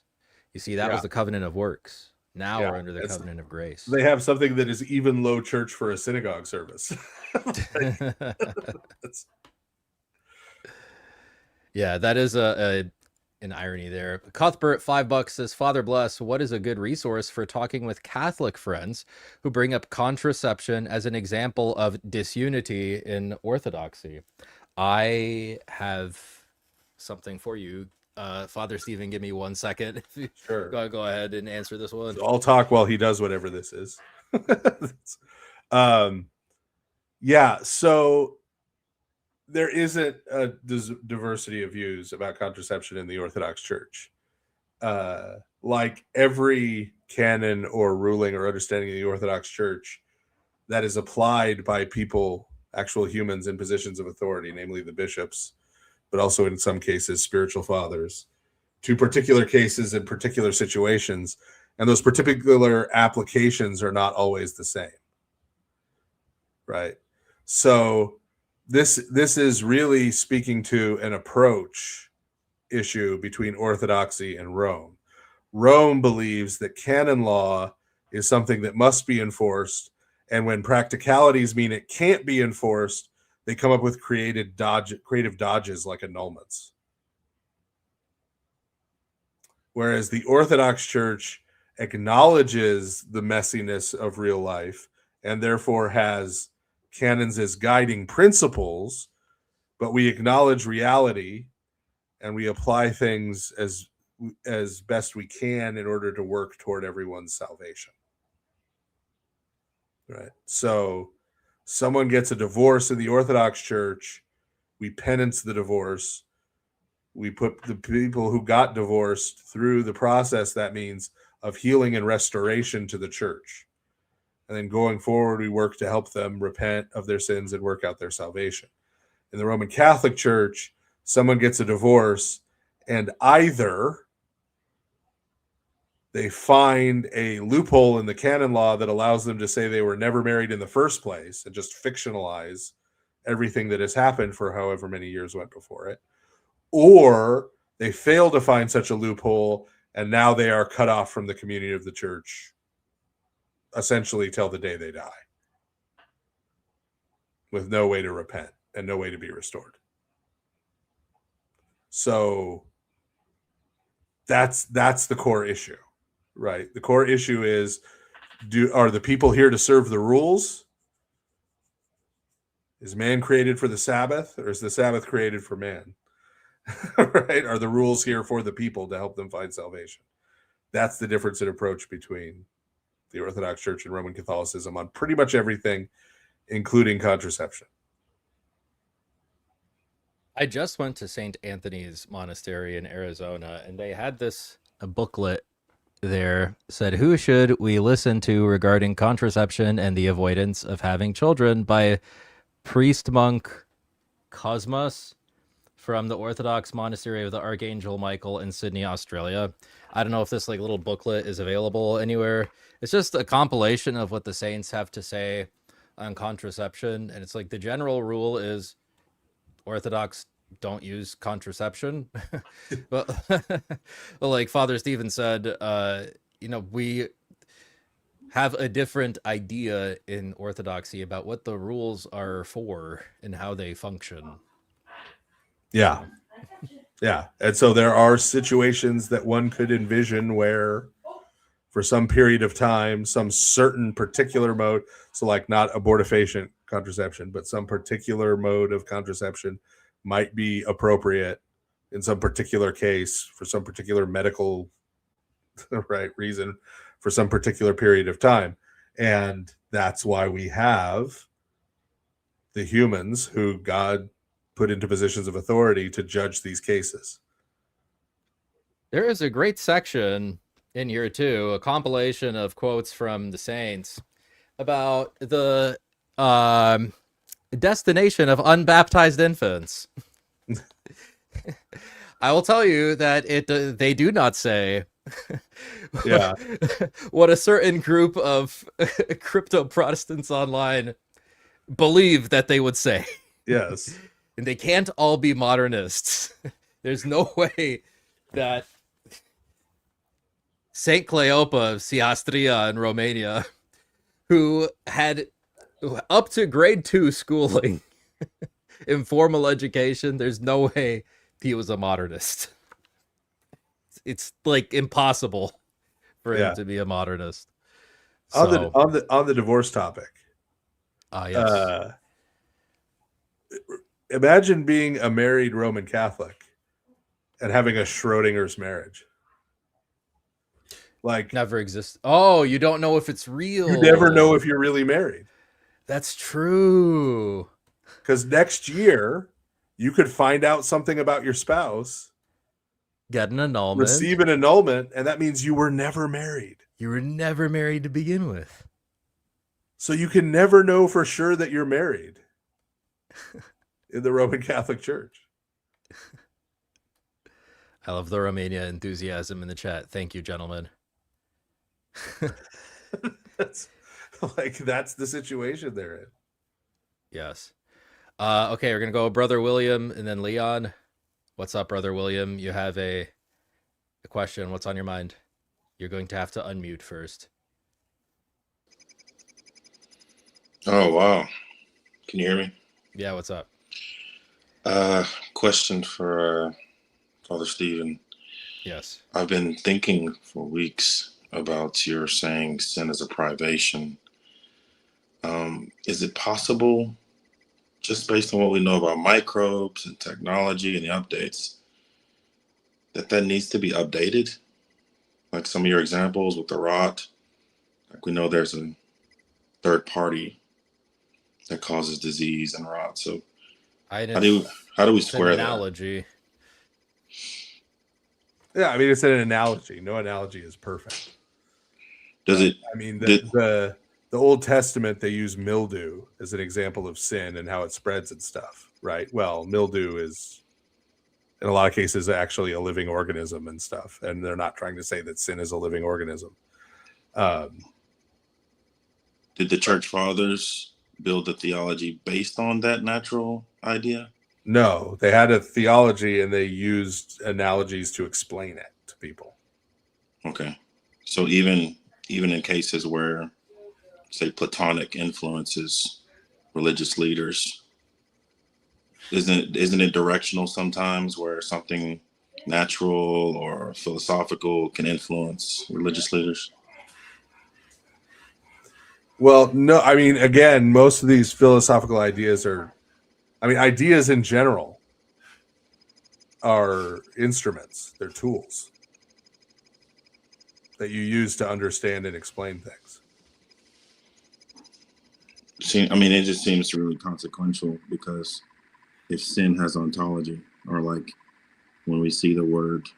You see, that was the covenant of works. Now Yeah, we're under the it's- covenant of grace. They have something that is even low church for a synagogue service. It's- Yeah, that is an irony there. Cuthbert, $5 says, Father Bless, what is a good resource for talking with Catholic friends who bring up contraception as an example of disunity in Orthodoxy? I have something for you. Father Stephen, give me 1 second. Sure. Go ahead and answer this one. So I'll talk while he does whatever this is. Yeah, so there isn't a diversity of views about contraception in the Orthodox Church. Like every canon or ruling or understanding of the Orthodox Church that is applied by people, actual humans in positions of authority, namely the bishops, but also in some cases spiritual fathers, to particular cases and particular situations, and those particular applications are not always the same, right? So this is really speaking to an approach issue between Orthodoxy and Rome. Rome believes that canon law is something that must be enforced, and when practicalities mean it can't be enforced, they come up with creative dodges like annulments. Whereas the Orthodox Church acknowledges the messiness of real life and therefore has canons as guiding principles, but we acknowledge reality and we apply things as best we can in order to work toward everyone's salvation. Right. So someone gets a divorce in the Orthodox Church, we penance the divorce. We put the people who got divorced through the process that means of healing and restoration to the church. And then going forward, we work to help them repent of their sins and work out their salvation. In the Roman Catholic Church, someone gets a divorce and either they find a loophole in the canon law that allows them to say they were never married in the first place and just fictionalize everything that has happened for however many years went before it, or they fail to find such a loophole and now they are cut off from the community of the church essentially till the day they die, with no way to repent and no way to be restored. So that's the core issue, right? The core issue is, are the people here to serve the rules? Is man created for the Sabbath, or is the Sabbath created for man? Right? Are the rules here for the people to help them find salvation? That's the difference in approach between the Orthodox Church and Roman Catholicism on pretty much everything, including contraception. I just went to St. Anthony's Monastery in Arizona, and they had a booklet there said, "Who should we listen to regarding contraception and the avoidance of having children?" by priest monk Cosmas from the Orthodox Monastery of the Archangel Michael in Sydney, Australia. I don't know if this little booklet is available anywhere. It's just a compilation of what the saints have to say on contraception, and it's like the general rule is Orthodox don't use contraception. But like Father Stephen said, we have a different idea in Orthodoxy about what the rules are for and how they function. Yeah. Yeah. And so there are situations that one could envision where for some period of time, some certain particular mode, so like not abortifacient contraception, but some particular mode of contraception might be appropriate in some particular case for some particular medical reason for some particular period of time. And that's why we have the humans who God put into positions of authority to judge these cases. There is a great section in here too, a compilation of quotes from the saints about the destination of unbaptized infants. I will tell you that they do not say what a certain group of crypto Protestants online believe that they would say. Yes. And they can't all be modernists. There's no way that Saint Cleopa of Siastria in Romania, who had up to grade 2 schooling in formal education. There's no way he was a modernist. It's like impossible for him to be a modernist. On So, the divorce topic. yes. Imagine being a married Roman Catholic and having a Schrodinger's marriage. Like, never exists. Oh, you don't know if it's real. You never know if you're really married. That's true. Because next year you could find out something about your spouse, get an annulment, receive an annulment, and that means you were never married. You were never married to begin with. So you can never know for sure that you're married in the Roman Catholic Church. I love the Romania enthusiasm in the chat. Thank you, gentlemen. That's the situation they're in. Yes. Okay, we're gonna go Brother William and then Leon. What's up, Brother William? You have a question. What's on your mind? You're going to have to unmute first. Oh, wow. Can you hear me? Yeah, what's up? Question for Father Stephen. Yes. I've been thinking for weeks about your saying sin is a privation. Is it possible, just based on what we know about microbes and technology and the updates, that needs to be updated? Like some of your examples with the rot, like we know there's a third party that causes disease and rot. So how do we square that? Analogy. Yeah, I mean, it's an analogy. No analogy is perfect. Does it? I mean, the Old Testament, they use mildew as an example of sin and how it spreads and stuff, right? Well, mildew is, in a lot of cases, actually a living organism and stuff. And they're not trying to say that sin is a living organism. Did the church fathers build the theology based on that natural idea? No, they had a theology and they used analogies to explain it to people. Okay. So even in cases where, say, Platonic influences religious leaders, isn't it directional sometimes where something natural or philosophical can influence religious leaders? Well, no, I mean, again, most of these philosophical ideas ideas in general are instruments. They're tools that you use to understand and explain things. It just seems really consequential, because if sin has ontology, or like when we see the word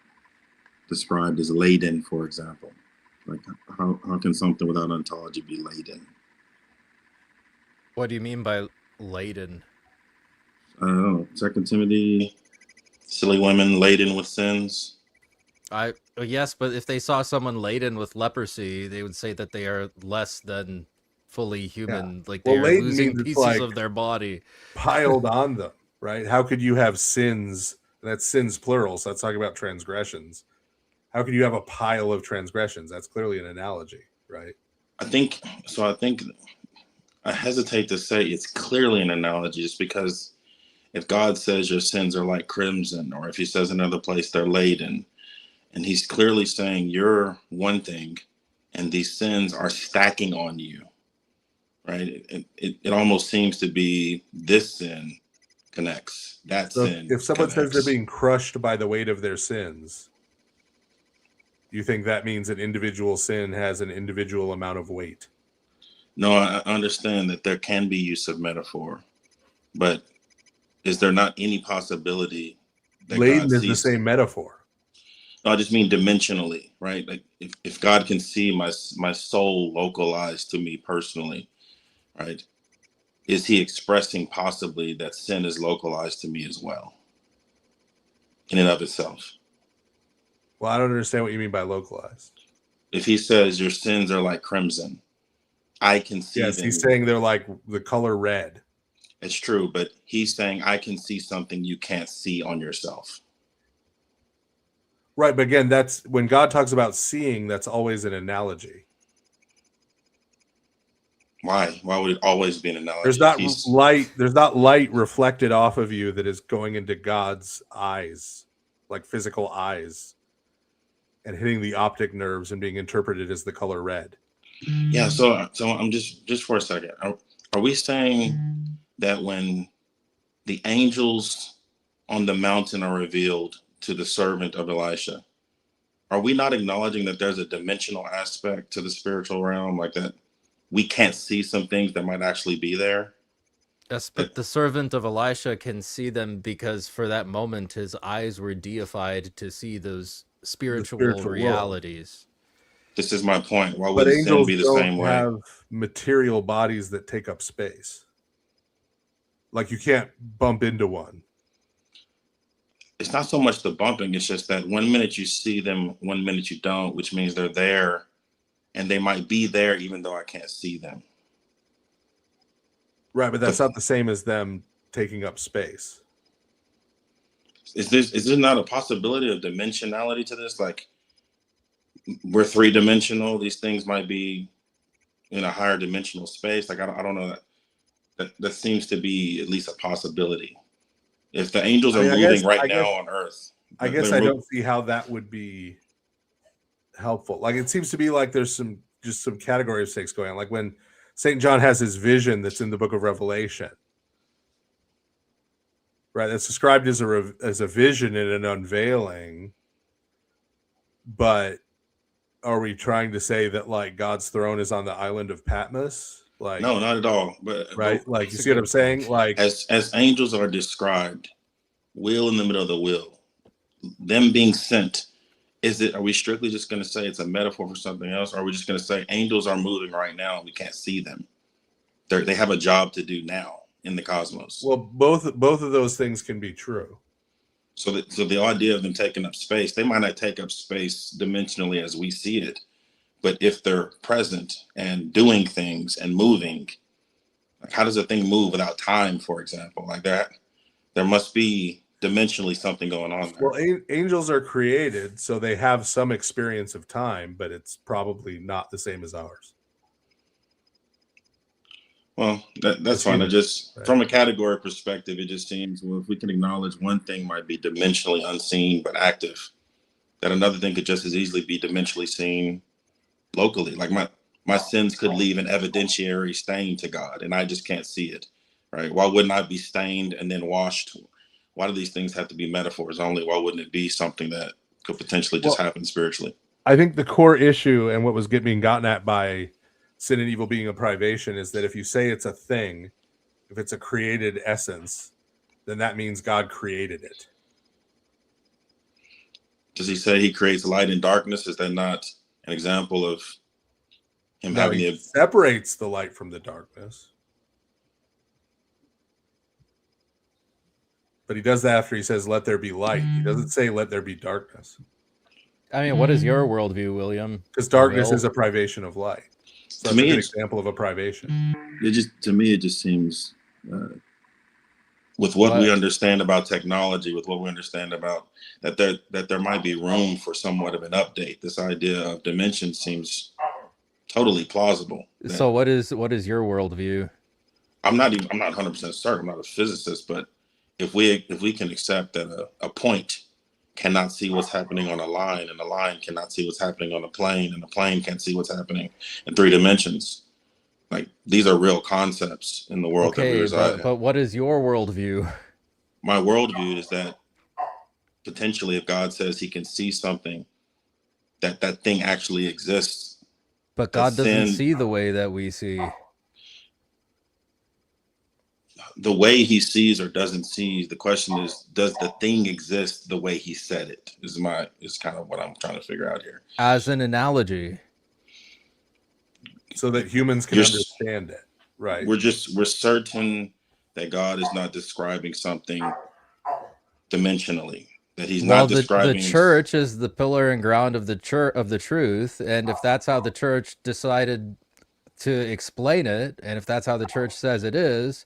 described as laden, for example, like how can something without ontology be laden? What do you mean by laden? I don't know. 2 Timothy, silly women laden with sins. Yes, but if they saw someone laden with leprosy, they would say that they are less than fully human. Like they are losing pieces of their body piled on them, right? How could you have sins? That's sins plural, so that's talking about transgressions. How could you have a pile of transgressions? That's clearly an analogy, right? I think I hesitate to say it's clearly an analogy, just because if God says your sins are like crimson, or if he says another place they're laden, and he's clearly saying you're one thing and these sins are stacking on you, right? It almost seems to be this sin connects, that sin. If someone says they're being crushed by the weight of their sins, you think that means an individual sin has an individual amount of weight? No, I understand that there can be use of metaphor, but is there not any possibility that laden is the same metaphor? No, I just mean dimensionally, right? Like if God can see my soul localized to me personally, right? Is he expressing possibly that sin is localized to me as well, in and of itself? Well, I don't understand what you mean by localized. If he says your sins are like crimson, I can see them. He's saying they're like the color red. It's true, but he's saying I can see something you can't see on yourself. Right, but again, that's when God talks about seeing, that's always an analogy. Why? Why would it always be an analogy? There's not light reflected off of you that is going into God's eyes, like physical eyes, and hitting the optic nerves and being interpreted as the color red. Yeah, so I'm just for a second. Are we saying that when the angels on the mountain are revealed to the servant of Elisha, are we not acknowledging that there's a dimensional aspect to the spiritual realm, like that we can't see some things that might actually be there? Yes, but the servant of Elisha can see them because for that moment his eyes were deified to see those spiritual spiritual realities. This is my point. Why But wouldn't sin angels be the don't same way? have material bodies that take up space. Like you can't bump into one. It's not so much the bumping, it's just that 1 minute you see them, 1 minute you don't, which means they're there and they might be there even though I can't see them. Right, but that's not the same as them taking up space. Is there not a possibility of dimensionality to this? Like we're 3-dimensional, these things might be in a higher dimensional space. Like I don't know, that seems to be at least a possibility. If the angels are moving now on Earth, I guess I don't see how that would be helpful. Like it seems to be like there's some category of mistakes going on. Like when St. John has his vision that's in the book of Revelation, right? That's described as a vision and an unveiling. But are we trying to say that like God's throne is on the island of Patmos? Like no, not at all. But like you see what I'm saying? Like as angels are described, wheel in the middle of the wheel, them being sent. Are we strictly just going to say it's a metaphor for something else? Or are we just going to say angels are moving right now and we can't see them? They have a job to do now in the cosmos. Well, both of those things can be true. So the idea of them taking up space, they might not take up space dimensionally as we see it, but if they're present and doing things and moving, like how does a thing move without time, for example? Like that, there must be dimensionally something going on there. Well, angels are created, so they have some experience of time, but it's probably not the same as ours. Well, that's fine. It just from a category perspective, it just seems, well, if we can acknowledge one thing might be dimensionally unseen but active, that another thing could just as easily be dimensionally seen locally. Like my sins could leave an evidentiary stain to God, and I just can't see it. Right? Why wouldn't I be stained and then washed? Why do these things have to be metaphors only? Why wouldn't it be something that could potentially just happen spiritually? I think the core issue and what was being gotten at by sin and evil being a privation is that if you say it's a thing, if it's a created essence, then that means God created it. Does he say he creates light and darkness? Is that not an example of him having it? Separates the light from the darkness. But he does that after he says, let there be light. He doesn't say, let there be darkness. I mean, what is your worldview, William? Because darkness is a privation of light. So to me, it's an example of a privation. To me, it just seems, with what we understand about technology, with what we understand about that there might be room for somewhat of an update. This idea of dimension seems totally plausible. So what is your worldview? I'm not 100% certain. I'm not a physicist, but if we can accept that a point cannot see what's happening on a line, and a line cannot see what's happening on a plane, and a plane can't see what's happening in 3 dimensions. Like these are real concepts in the world that we reside in. But what is your worldview? My worldview is that potentially if God says he can see something, that thing actually exists. But God doesn't see the way that we see. The way he sees or doesn't see, the question is, does the thing exist the way he said it? Is kind of what I'm trying to figure out here. As an analogy. So that humans can understand it, right? We're certain that God is not describing something dimensionally. That he's not describing. The church is the pillar and ground of the truth, and if that's how the church decided to explain it, and if that's how the church says it is,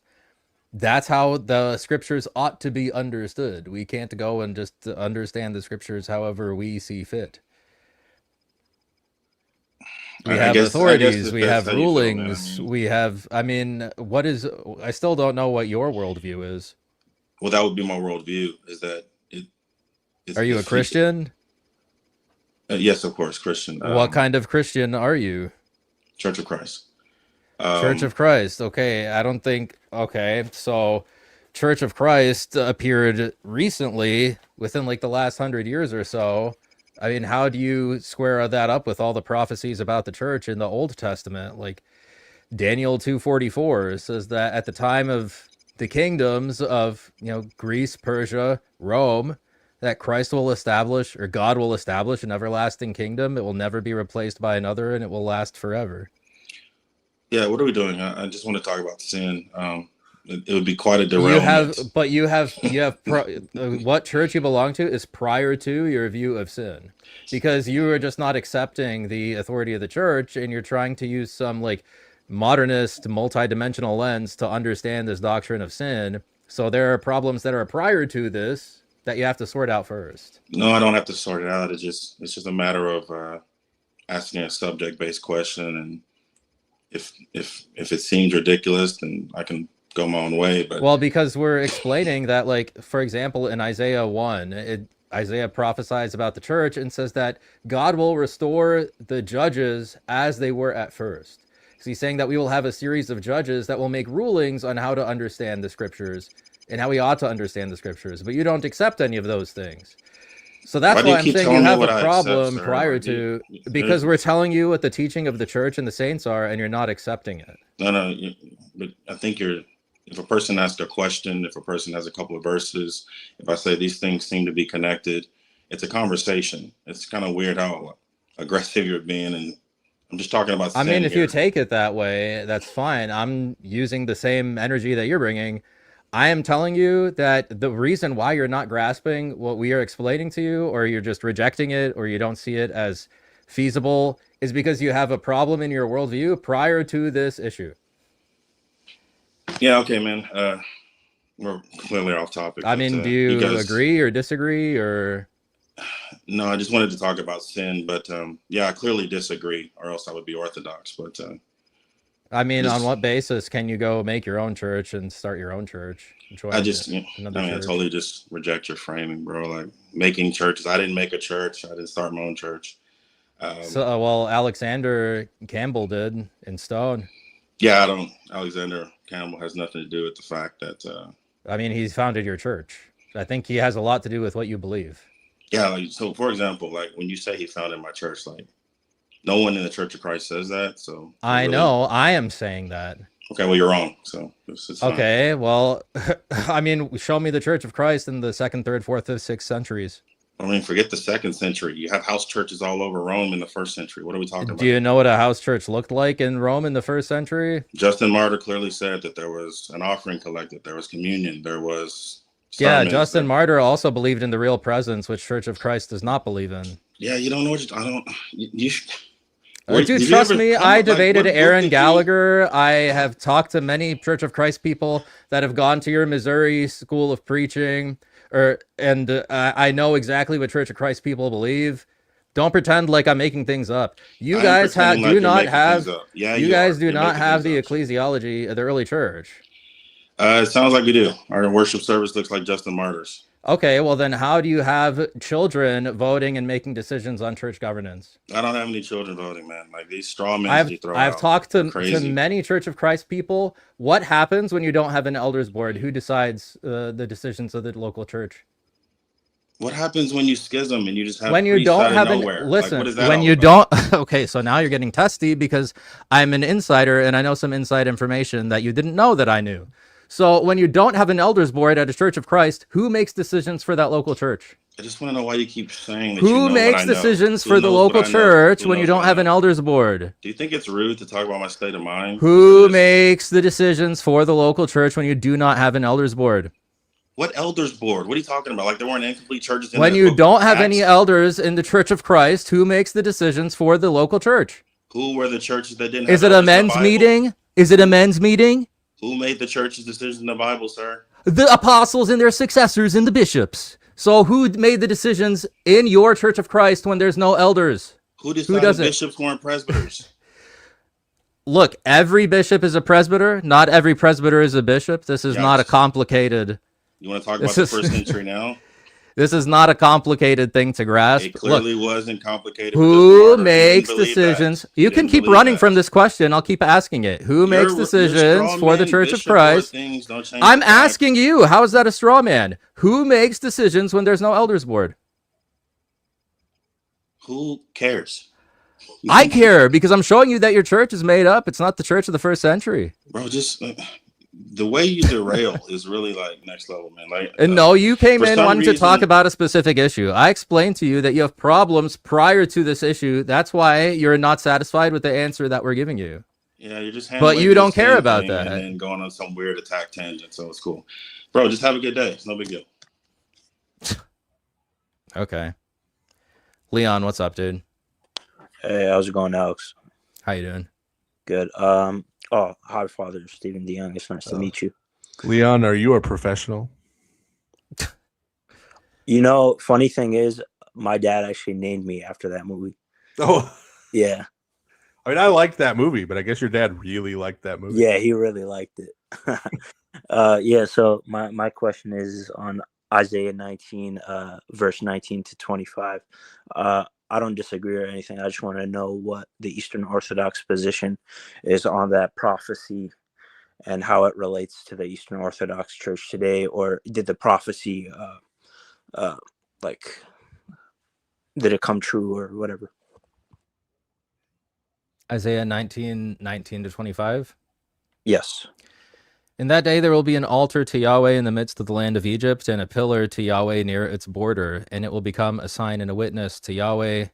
That's how the scriptures ought to be understood. We can't go and just understand the scriptures however we see fit. We have authorities, we have rulings, we have, I mean, what is, I still don't know what your worldview is. Well, that would be my worldview, is that Are you a Christian? Yes, of course, Christian. What kind of Christian are you? Church of Christ. Church of Christ. Okay, I don't think, okay, so Church of Christ appeared recently, within like the last 100 years or so. I mean, how do you square that up with all the prophecies about the church in the Old Testament? Like Daniel 2:44 says that at the time of the kingdoms of, you know, Greece, Persia, Rome, that Christ will establish, or God will establish, an everlasting kingdom. It will never be replaced by another, and it will last forever. Yeah, what are we doing? I just want to talk about sin. It would be quite a derailment. You have what church you belong to is prior to your view of sin, because you are just not accepting the authority of the church, and you're trying to use some like modernist multi-dimensional lens to understand this doctrine of sin. So there are problems that are prior to this that you have to sort out first. No, I don't have to sort it out. It's just a matter of asking a subject-based question, and if it seems ridiculous, then I can go my own way. But well, because we're explaining that, like, for example, in Isaiah 1, Isaiah prophesies about the church and says that God will restore the judges as they were at first. So he's saying that we will have a series of judges that will make rulings on how to understand the scriptures and how we ought to understand the scriptures. But you don't accept any of those things. So that's why I'm saying you have a problem prior to, because we're telling you what the teaching of the church and the saints are, and you're not accepting it. No, but I think if a person asks a question, if a person has a couple of verses, if I say these things seem to be connected, it's a conversation. It's kind of weird how aggressive you're being, and I'm just talking about sin. I mean, if you take it that way, that's fine. I'm using the same energy that you're bringing. I am telling you that the reason why you're not grasping what we are explaining to you, or you're just rejecting it, or you don't see it as feasible, is because you have a problem in your worldview prior to this issue. Yeah, okay, man. We're clearly off topic. I mean, do you agree or disagree, or? No, I just wanted to talk about sin, but yeah, I clearly disagree, or else I would be Orthodox. But I mean, on what basis can you go make your own church and start your own church? I totally just reject your framing, bro. Like making churches. I didn't make a church. I didn't start my own church. Well, Alexander Campbell did in stone. Yeah, Alexander Campbell has nothing to do with the fact that. I mean, he's founded your church. I think he has a lot to do with what you believe. Yeah, like, so for example, like when you say he founded my church, like no one in the Church of Christ says that. So I know I am saying that. Okay, well, you're wrong. So it's okay, well, I mean, show me the Church of Christ in the 2nd, 3rd, 4th, 5th, 6th centuries. I mean, forget the 2nd century. You have house churches all over Rome in the 1st century. What are we talking about? Do you know what a house church looked like in Rome in the 1st century? Justin Martyr clearly said that there was an offering collected. There was communion. There was yeah, Justin Martyr also believed in the real presence, which Church of Christ does not believe in. Yeah, you don't know what Dude, trust me, I debated Aaron Gallagher. I have talked to many Church of Christ people that have gone to your Missouri School of Preaching, and I know exactly what Church of Christ people believe. Don't pretend like I'm making things up. You guys do not have the ecclesiology of the early church. It sounds like we do. Our worship service looks like Justin Martyr's. Okay, well then how do you have children voting and making decisions on church governance? I don't have any children voting, man. Like these straw men I've talked to many Church of Christ people. What happens when you don't have an elders board? Who decides the decisions of the local church? What happens when you schism and you just have when you don't have okay, so now you're getting testy because I'm an insider and I know some inside information that you didn't know that I knew. So when you don't have an elders board at a Church of Christ, who makes decisions for that local church? I just want to know why you keep saying that. Who makes decisions for the local church when you don't have an elders board? Do you think it's rude to talk about my state of mind? Who makes the decisions for the local church when you do not have an elders board? What elders board? What are you talking about? Like there weren't incomplete churches. When you don't have any elders in the Church of Christ, who makes the decisions for the local church? Who were the churches that didn't have Is it a men's meeting? Is it a men's meeting? Who made the church's decision in the Bible, sir? The apostles and their successors and the bishops. So who made the decisions in your Church of Christ when there's no elders? Who decided does it? bishops weren't presbyters? Look, every bishop is a presbyter. Not every presbyter is a bishop. This is not a complicated. You want to talk about the first century now? This is not a complicated thing to grasp. It clearly wasn't complicated. Who makes decisions? You can keep running from this question. I'll keep asking it. Who makes decisions for the Church of Christ? I'm asking you. How is that a straw man? Who makes decisions when there's no elders board? Who cares? I care because I'm showing you that your church is made up. It's not the church of the first century. Bro, just the way you derail is really like next level, man. Like, And no, you came in wanting to talk about a specific issue. I explained to you that you have problems prior to this issue. That's why you're not satisfied with the answer that we're giving you. Yeah, you're just. But you don't care about that. And then going on some weird attack tangent, so it's cool, bro. Just have a good day. It's no big deal. Okay, Leon, what's up, dude? Hey, how's it going, Alex? How you doing? Good. Oh, hi, Father Stephen DeYoung. It's nice to meet you. Leon, are you a professional? You know, funny thing is, my dad actually named me after that movie. Oh, yeah. I mean, I liked that movie, but I guess your dad really liked that movie. Yeah, he really liked it. Yeah. So my question is on Isaiah 19, verse 19 to 25. I don't disagree or anything. I just want to know what the Eastern Orthodox position is on that prophecy and how it relates to the Eastern Orthodox Church today, or did the prophecy, did it come true or whatever? Isaiah 19:19 to 25. Yes. In that day there will be an altar to Yahweh in the midst of the land of Egypt, and a pillar to Yahweh near its border, and it will become a sign and a witness to Yahweh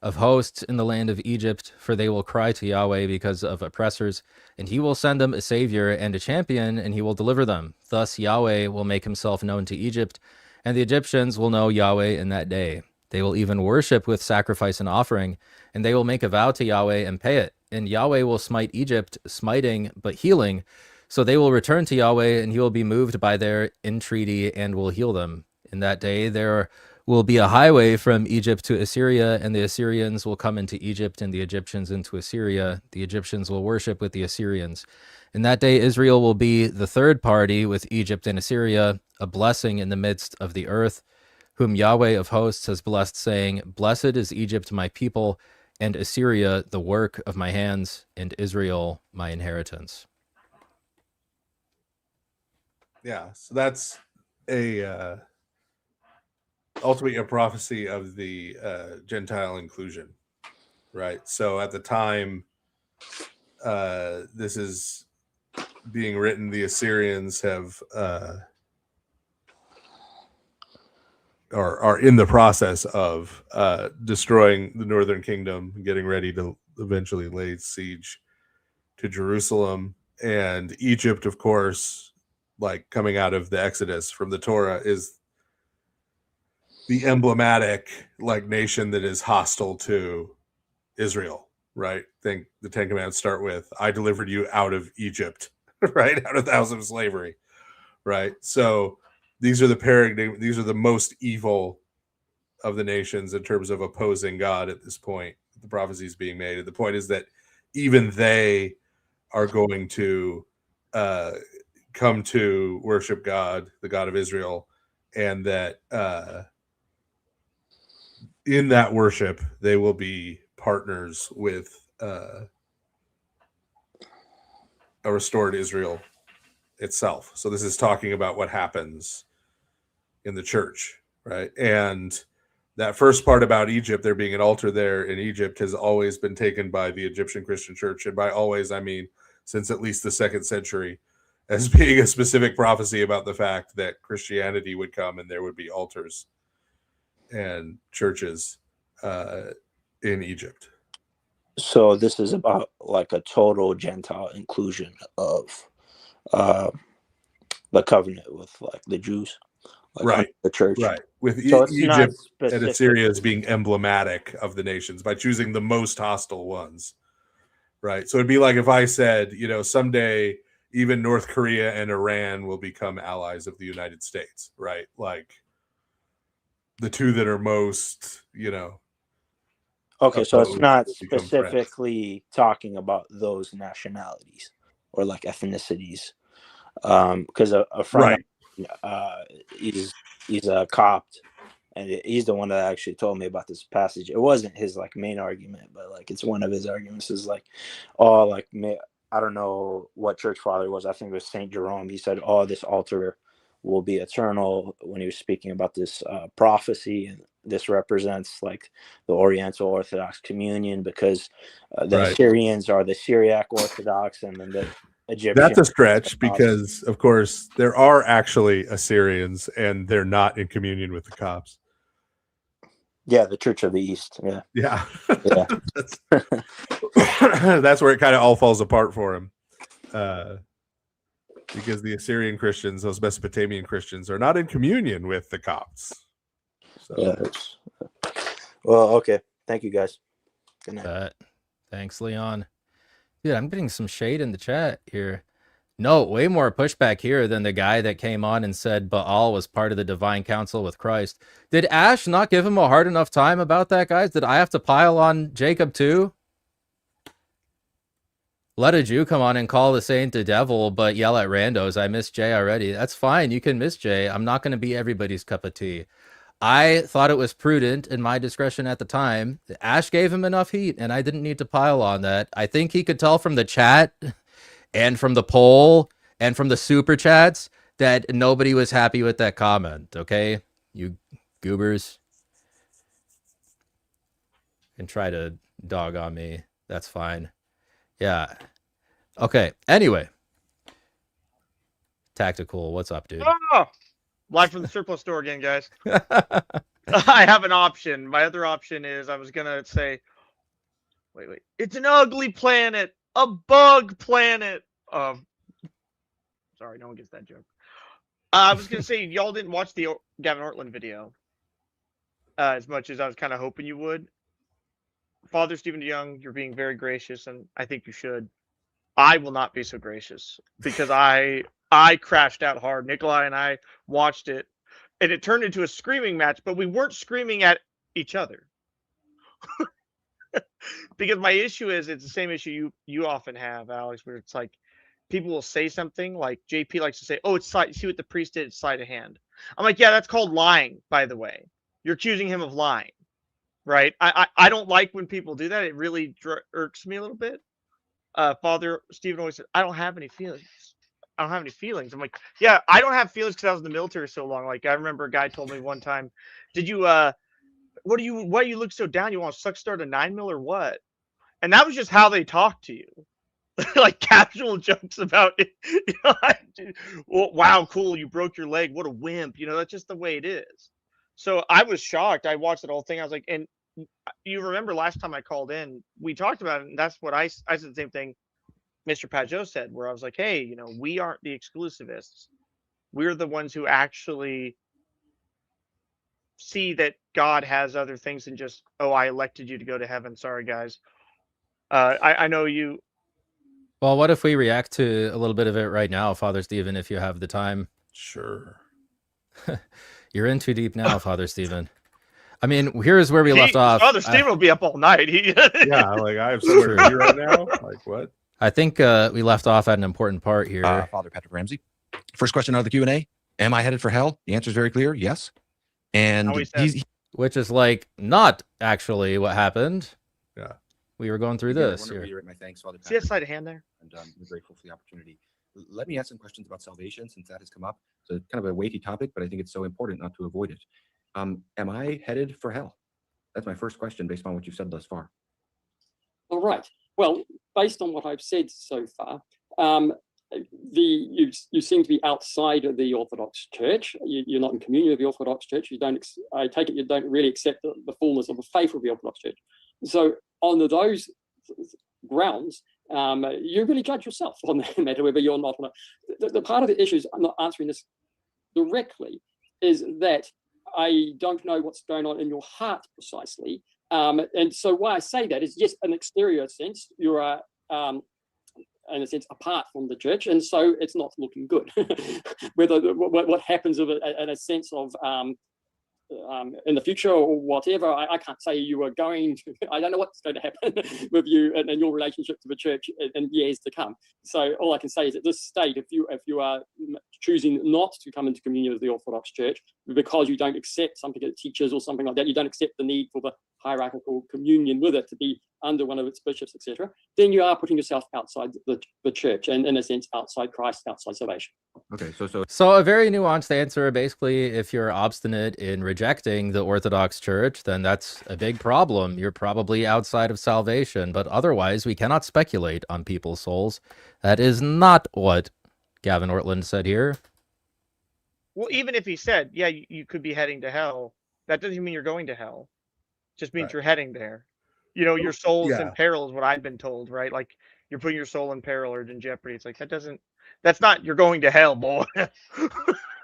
of hosts in the land of Egypt, for they will cry to Yahweh because of oppressors, and he will send them a savior and a champion, and he will deliver them. Thus Yahweh will make himself known to Egypt, and the Egyptians will know Yahweh in that day. They will even worship with sacrifice and offering, and they will make a vow to Yahweh and pay it. And Yahweh will smite Egypt, smiting but healing. So they will return to Yahweh, and he will be moved by their entreaty and will heal them. In that day there will be a highway from Egypt to Assyria, and the Assyrians will come into Egypt, and the Egyptians into Assyria. The Egyptians will worship with the Assyrians. In that day Israel will be the third party with Egypt and Assyria, a blessing in the midst of the earth, whom Yahweh of hosts has blessed, saying, Blessed is Egypt, my people, and Assyria, the work of my hands, and Israel, my inheritance. Yeah, so that's ultimately a prophecy of the Gentile inclusion, right? So at the time this is being written, the Assyrians have are in the process of destroying the northern kingdom, getting ready to eventually lay siege to Jerusalem. And Egypt, of course, like coming out of the Exodus from the Torah, is the emblematic like nation that is hostile to Israel, right? Think the Ten Commandments start with, I delivered you out of Egypt, right? Out of the house of slavery, right? So these are the most evil of the nations in terms of opposing God at this point. The prophecy is being made. And the point is that even they are going to come to worship God, the God of Israel, and that in that worship, they will be partners with a restored Israel itself. So this is talking about what happens in the church, right? And that first part about Egypt, there being an altar there in Egypt, has always been taken by the Egyptian Christian church. And by always, I mean since at least the 2nd century, as being a specific prophecy about the fact that Christianity would come and there would be altars and churches in Egypt. So this is about like a total Gentile inclusion of the covenant with like the Jews, like right? The church, right? With so Egypt and Assyria as being emblematic of the nations by choosing the most hostile ones, right? So it'd be like if I said, you know, someday, even North Korea and Iran will become allies of the United States, right? Like the two that are most, Okay, so it's opposed not will become friends. specifically talking about those nationalities or like ethnicities. Because a friend, he's a Copt, and he's the one that actually told me about this passage. It wasn't his like main argument, but like it's one of his arguments. Is like, oh, like I don't know what church father it was. I think it was Saint Jerome. He said, "Oh, this altar will be eternal," when he was speaking about this prophecy, and this represents like the Oriental Orthodox Communion, because the Assyrians are the Syriac Orthodox, and then the Egyptians. That's a stretch because, of course, there are actually Assyrians, and they're not in communion with the Copts. Yeah, the Church of the East. Yeah. Yeah. Yeah. That's where it kind of all falls apart for him. Because the Assyrian Christians, those Mesopotamian Christians, are not in communion with the Copts. So. Yeah. Well, okay. Thank you, guys. Good night. Thanks, Leon. Dude, I'm getting some shade in the chat here. No, way more pushback here than the guy that came on and said Baal was part of the divine council with Christ. Did Ash not give him a hard enough time about that, guys? Did I have to pile on Jacob too? Let a Jew come on and call the saint the devil, but yell at randos. I miss Jay already. That's fine. You can miss Jay. I'm not going to be everybody's cup of tea. I thought it was prudent in my discretion at the time. Ash gave him enough heat, and I didn't need to pile on that. I think he could tell from the chat and from the poll and from the super chats that nobody was happy with that comment. Okay, you goobers can try to dog on me. That's fine. Yeah. Okay. Anyway, Tactical, what's up, dude? Oh, live from the surplus store again, guys. I have an option. My other option is I was gonna say, wait. It's an ugly planet, a bug planet. Sorry, no one gets that joke. I was gonna say y'all didn't watch the Gavin Ortlund video as much as I was kind of hoping you would. Father Stephen DeYoung, you're being very gracious, and I think you should. I will not be so gracious because I crashed out hard. Nikolai and I watched it, and it turned into a screaming match, but we weren't screaming at each other. Because my issue is, it's the same issue you often have, Alex, where it's like people will say something like JP likes to say, "Oh, it's sleight. See what the priest did? It's sleight of hand." I'm like, yeah, that's called lying. By the way, you're accusing him of lying, right? I don't like when people do that. It really irks me a little bit. Father Stephen always said, "I don't have any feelings. I don't have any feelings." I'm like, yeah, I don't have feelings because I was in the military so long. Like, I remember a guy told me one time, "Did you why do you look so down? You want to suck start a 9mm or what?" And that was just how they talk to you. Like casual jokes about it. You know, well, wow, cool, you broke your leg. What a wimp. You know, that's just the way it is. So I was shocked. I watched the whole thing. I was like, and you remember last time I called in, we talked about it, and that's what I said the same thing Mr. Pageau said, where I was like, hey, you know, we aren't the exclusivists. We're the ones who actually see that God has other things than just, oh, I elected you to go to heaven. Sorry, guys. I know you. Well, what if we react to a little bit of it right now, Father Stephen, if you have the time? Sure. You're in too deep now, Father Stephen. I mean, here's where we left off. Father Stephen will be up all night. Yeah, like I have somewhere to be right now. Like what? I think we left off at an important part here. Father Patrick Ramsey. First question out of the Q&A. Am I headed for hell? The answer is very clear. Yes. And which is like not actually what happened. Yeah. We were going through Again, this I want to here. reiterate my thanks, Father See that Patrick. sleight of hand there? And I'm grateful for the opportunity. Let me ask some questions about salvation since that has come up. It's kind of a weighty topic, but I think it's so important not to avoid it. Am I headed for hell? That's my first question based on what you've said thus far. All right. Well, based on what I've said so far, you seem to be outside of the Orthodox Church. You're not in communion with the Orthodox Church. You don't. I take it you don't really accept the fullness of the faith of the Orthodox Church. So on those grounds, you really judge yourself on that matter whether you're not. The part of the issue is I'm not answering this directly. Is that I don't know what's going on in your heart precisely. And so why I say that is, yes, an exterior sense, you're in a sense, apart from the church, and so it's not looking good. Whether what happens of it in a sense of in the future or whatever, I can't say you are going to, I don't know what's going to happen with you and your relationship to the church in years to come. So all I can say is at this state, if you are choosing not to come into communion with the Orthodox Church because you don't accept something it teaches or something like that, you don't accept the need for the hierarchical communion with it to be under one of its bishops, etc., then you are putting yourself outside the church and, in a sense, outside Christ, outside salvation. Okay, So a very nuanced answer. Basically, if you're obstinate in rejecting the Orthodox Church, then that's a big problem. You're probably outside of salvation. But otherwise, we cannot speculate on people's souls. That is not what Gavin Ortlund said here. Well, even if he said, yeah, you could be heading to hell, that doesn't mean you're going to hell. It just means you're heading there. You know, your soul's in peril is what I've been told, right? Like you're putting your soul in peril or in jeopardy. It's like that's not you're going to hell, boy.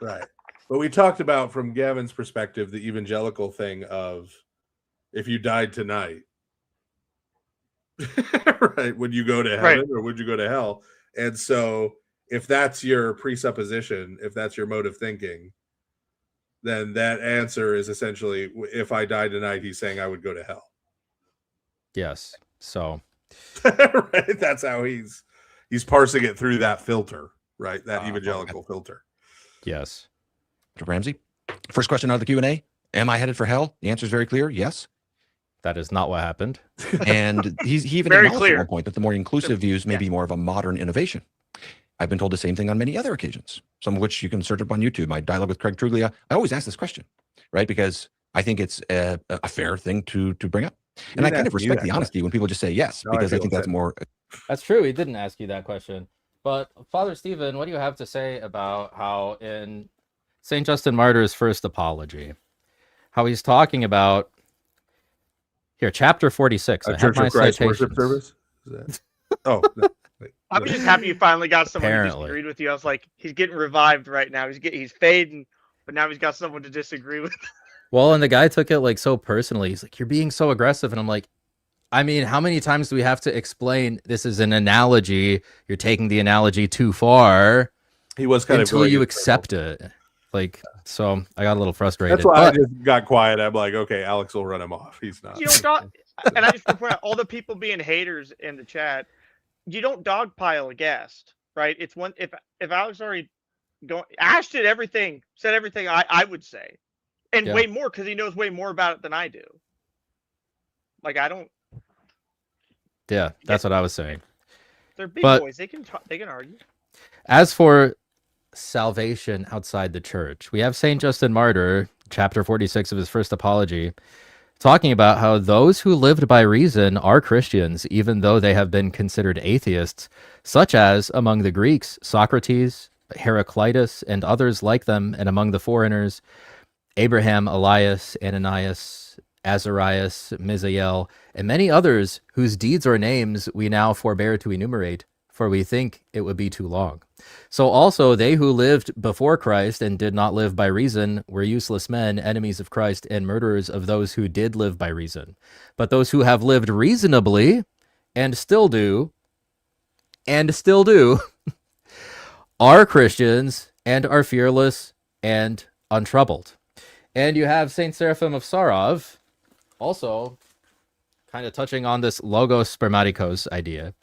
Right. But we talked about, from Gavin's perspective, the evangelical thing of if you died tonight, right, would you go to heaven or would you go to hell? And so if that's your presupposition, if that's your mode of thinking, then that answer is essentially, if I die tonight, he's saying I would go to hell. Yes. So right, that's how he's parsing it through that filter, right? That evangelical filter. Yes. Ramsey, first question out of the Q&A. Am I headed for hell? The answer is very clear. Yes. That is not what happened. And he even Very acknowledged clear. at one point that the more inclusive views may be more of a modern innovation. I've been told the same thing on many other occasions, some of which you can search up on YouTube. My dialogue with Craig Truglia, I always ask this question, right? Because I think it's a fair thing to bring up. And I kind of respect the honesty when people just say yes, because I think that's more. That's true. He didn't ask you that question. But Father Stephen, what do you have to say about how in St. Justin Martyr's first apology, how he's talking about here, chapter 46. A Church of Christ worship service? Oh, no. I'm just happy you finally got someone Apparently. who disagreed with you. I was like, he's getting revived right now. He's fading, but now he's got someone to disagree with. Well, and the guy took it like so personally. He's like, you're being so aggressive. And I'm like, I mean, how many times do we have to explain this is an analogy? You're taking the analogy too far. He was kind of until going you in accept it. Like, so I got a little frustrated. That's why I But- just got quiet. I'm like, okay, Alex will run him off. He's not. You don't dog, and I just want to point out all the people being haters in the chat. You don't dogpile a guest, right? It's one if Alex already Ash did everything, said everything I would say, and Yeah. way more because he knows way more about it than I do. Like I don't. Yeah, that's what I was saying. They're big But- boys. They can talk, they can argue. As for salvation outside the church, we have St. Justin Martyr, chapter 46 of his first apology, talking about how those who lived by reason are Christians, even though they have been considered atheists, such as among the Greeks, Socrates, Heraclitus, and others like them, and among the foreigners, Abraham, Elias, Ananias, Azarias, Misael, and many others whose deeds or names we now forbear to enumerate, for we think it would be too long. So also they who lived before Christ and did not live by reason were useless men, enemies of Christ, and murderers of those who did live by reason. But those who have lived reasonably, and still do, are Christians and are fearless and untroubled. And you have Saint Seraphim of Sarov also kind of touching on this logos spermaticos idea.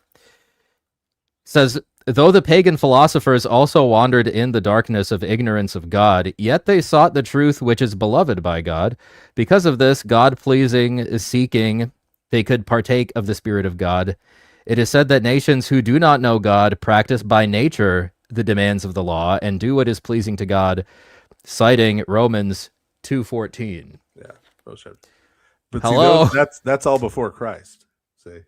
Says, though the pagan philosophers also wandered in the darkness of ignorance of God, yet they sought the truth which is beloved by God. Because of this, God-pleasing seeking, they could partake of the Spirit of God. It is said that nations who do not know God practice by nature the demands of the law and do what is pleasing to God, citing Romans 2:14. Yeah. But Hello. see, that's all before Christ. See.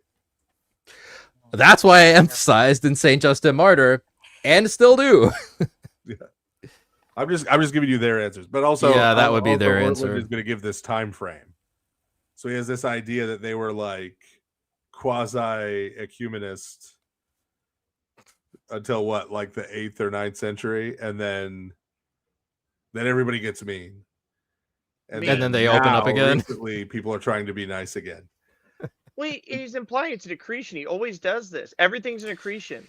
That's why I emphasized in St. Justin Martyr, and still do. Yeah. I'm just giving you their answers, but also Yeah, that would be their Ortlund answer. is going to give this time frame. So he has this idea that they were like quasi-ecumenist until what, like the 8th or 9th century, and then everybody gets mean. And then they open up now, again. Recently, people are trying to be nice again. Well, he's implying it's an accretion. He always does this. Everything's an accretion.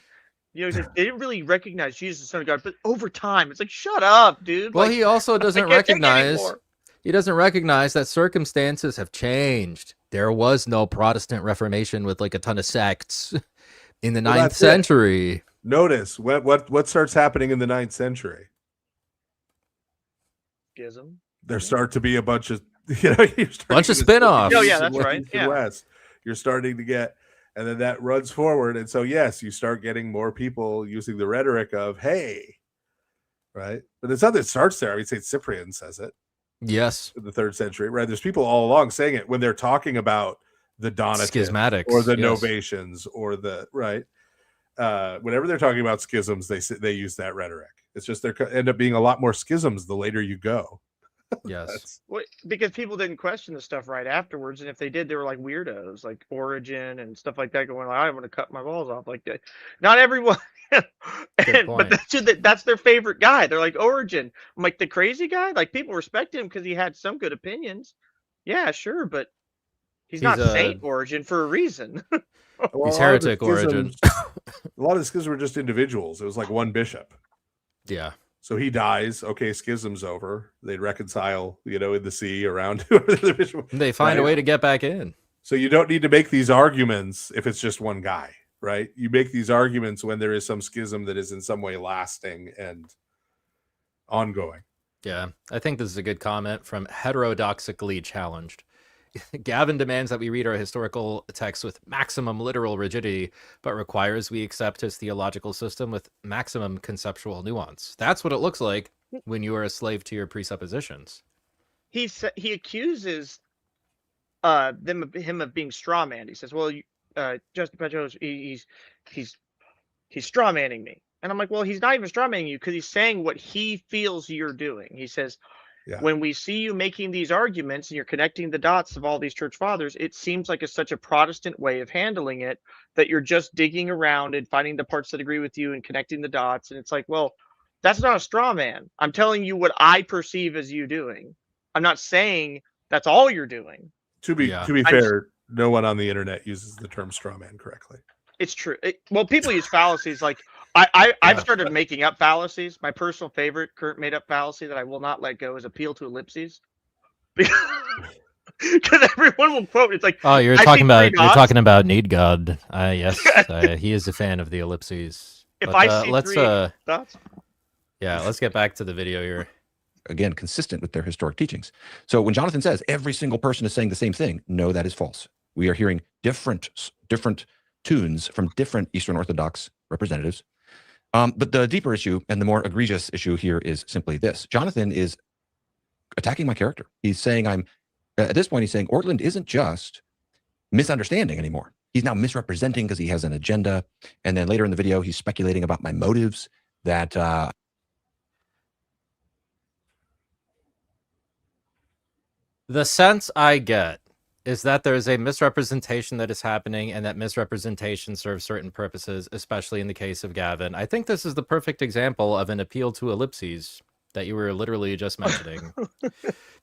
You know, he said they didn't really recognize Jesus as the Son of God, but over time, it's like, shut up, dude. Well, like, he also I doesn't can't take recognize anymore. that circumstances have changed. There was no Protestant Reformation with like a ton of sects in the Well, 9th that's it. century. Notice what starts happening in the 9th century. Schism. There start to be a bunch of you're starting Bunch of to get spin-offs. Oh, yeah, east and that's west, right. east and Yeah. west. You're starting to get, and then that runs forward, and so yes, you start getting more people using the rhetoric of "Hey," right? But it's not that it starts there. I mean, Saint Cyprian says it. Yes. In the 3rd century, right? There's people all along saying it when they're talking about the Donatists Schismatics, or the yes. Novatians or the right. Whenever they're talking about schisms, they use that rhetoric. It's just there end up being a lot more schisms the later you go. Yes. Well, because people didn't question the stuff right afterwards, and if they did, they were like weirdos, like Origin and stuff like that. Going, like, I want to cut my balls off. Like, not everyone. But that's their favorite guy. They're like Origin. I'm like the crazy guy. Like people respect him because he had some good opinions. Yeah, sure, but he's not Saint Origin for a reason. Well, He's a lot of the heretic Origin. A lot of the schisms were just individuals. It was like one bishop. Yeah. So he dies. Okay, schism's over. They'd reconcile, in the sea around the bishop. They find a way to get back in. So you don't need to make these arguments if it's just one guy, right? You make these arguments when there is some schism that is in some way lasting and ongoing. Yeah, I think this is a good comment from Heterodoxically Challenged. Gavin demands that we read our historical texts with maximum literal rigidity, but requires we accept his theological system with maximum conceptual nuance. That's what it looks like when you are a slave to your presuppositions. He accuses him of being straw man. He says, "Well, Justin Pageau, he's straw manning me," and I'm like, "Well, he's not even straw manning you because he's saying what he feels you're doing." He says, "When we see you making these arguments and you're connecting the dots of all these church fathers, it seems like it's such a Protestant way of handling it that you're just digging around and finding the parts that agree with you and connecting the dots." And it's like, well, that's not a straw man. I'm telling you what I perceive as you doing. I'm not saying that's all you're doing. To be fair, no one on the internet uses the term straw man correctly. It's true. Well, people use fallacies. Like I've started making up fallacies. My personal favorite current made up fallacy that I will not let go is appeal to ellipses. Because everyone will quote. It's like, oh, you're talking about Need God. Yes, he is a fan of the ellipses. If but, I see let's 3 dots. Yeah, let's get back to the video here. Again, consistent with their historic teachings. So when Jonathan says every single person is saying the same thing, no, that is false. We are hearing different tunes from different Eastern Orthodox representatives. But the deeper issue and the more egregious issue here is simply this. Jonathan is attacking my character. He's saying at this point, he's saying Ortlund isn't just misunderstanding anymore. He's now misrepresenting because he has an agenda. And then later in the video, he's speculating about my motives that the sense I get is that there is a misrepresentation that is happening, and that misrepresentation serves certain purposes, especially in the case of Gavin. I think this is the perfect example of an appeal to ellipses that you were literally just mentioning.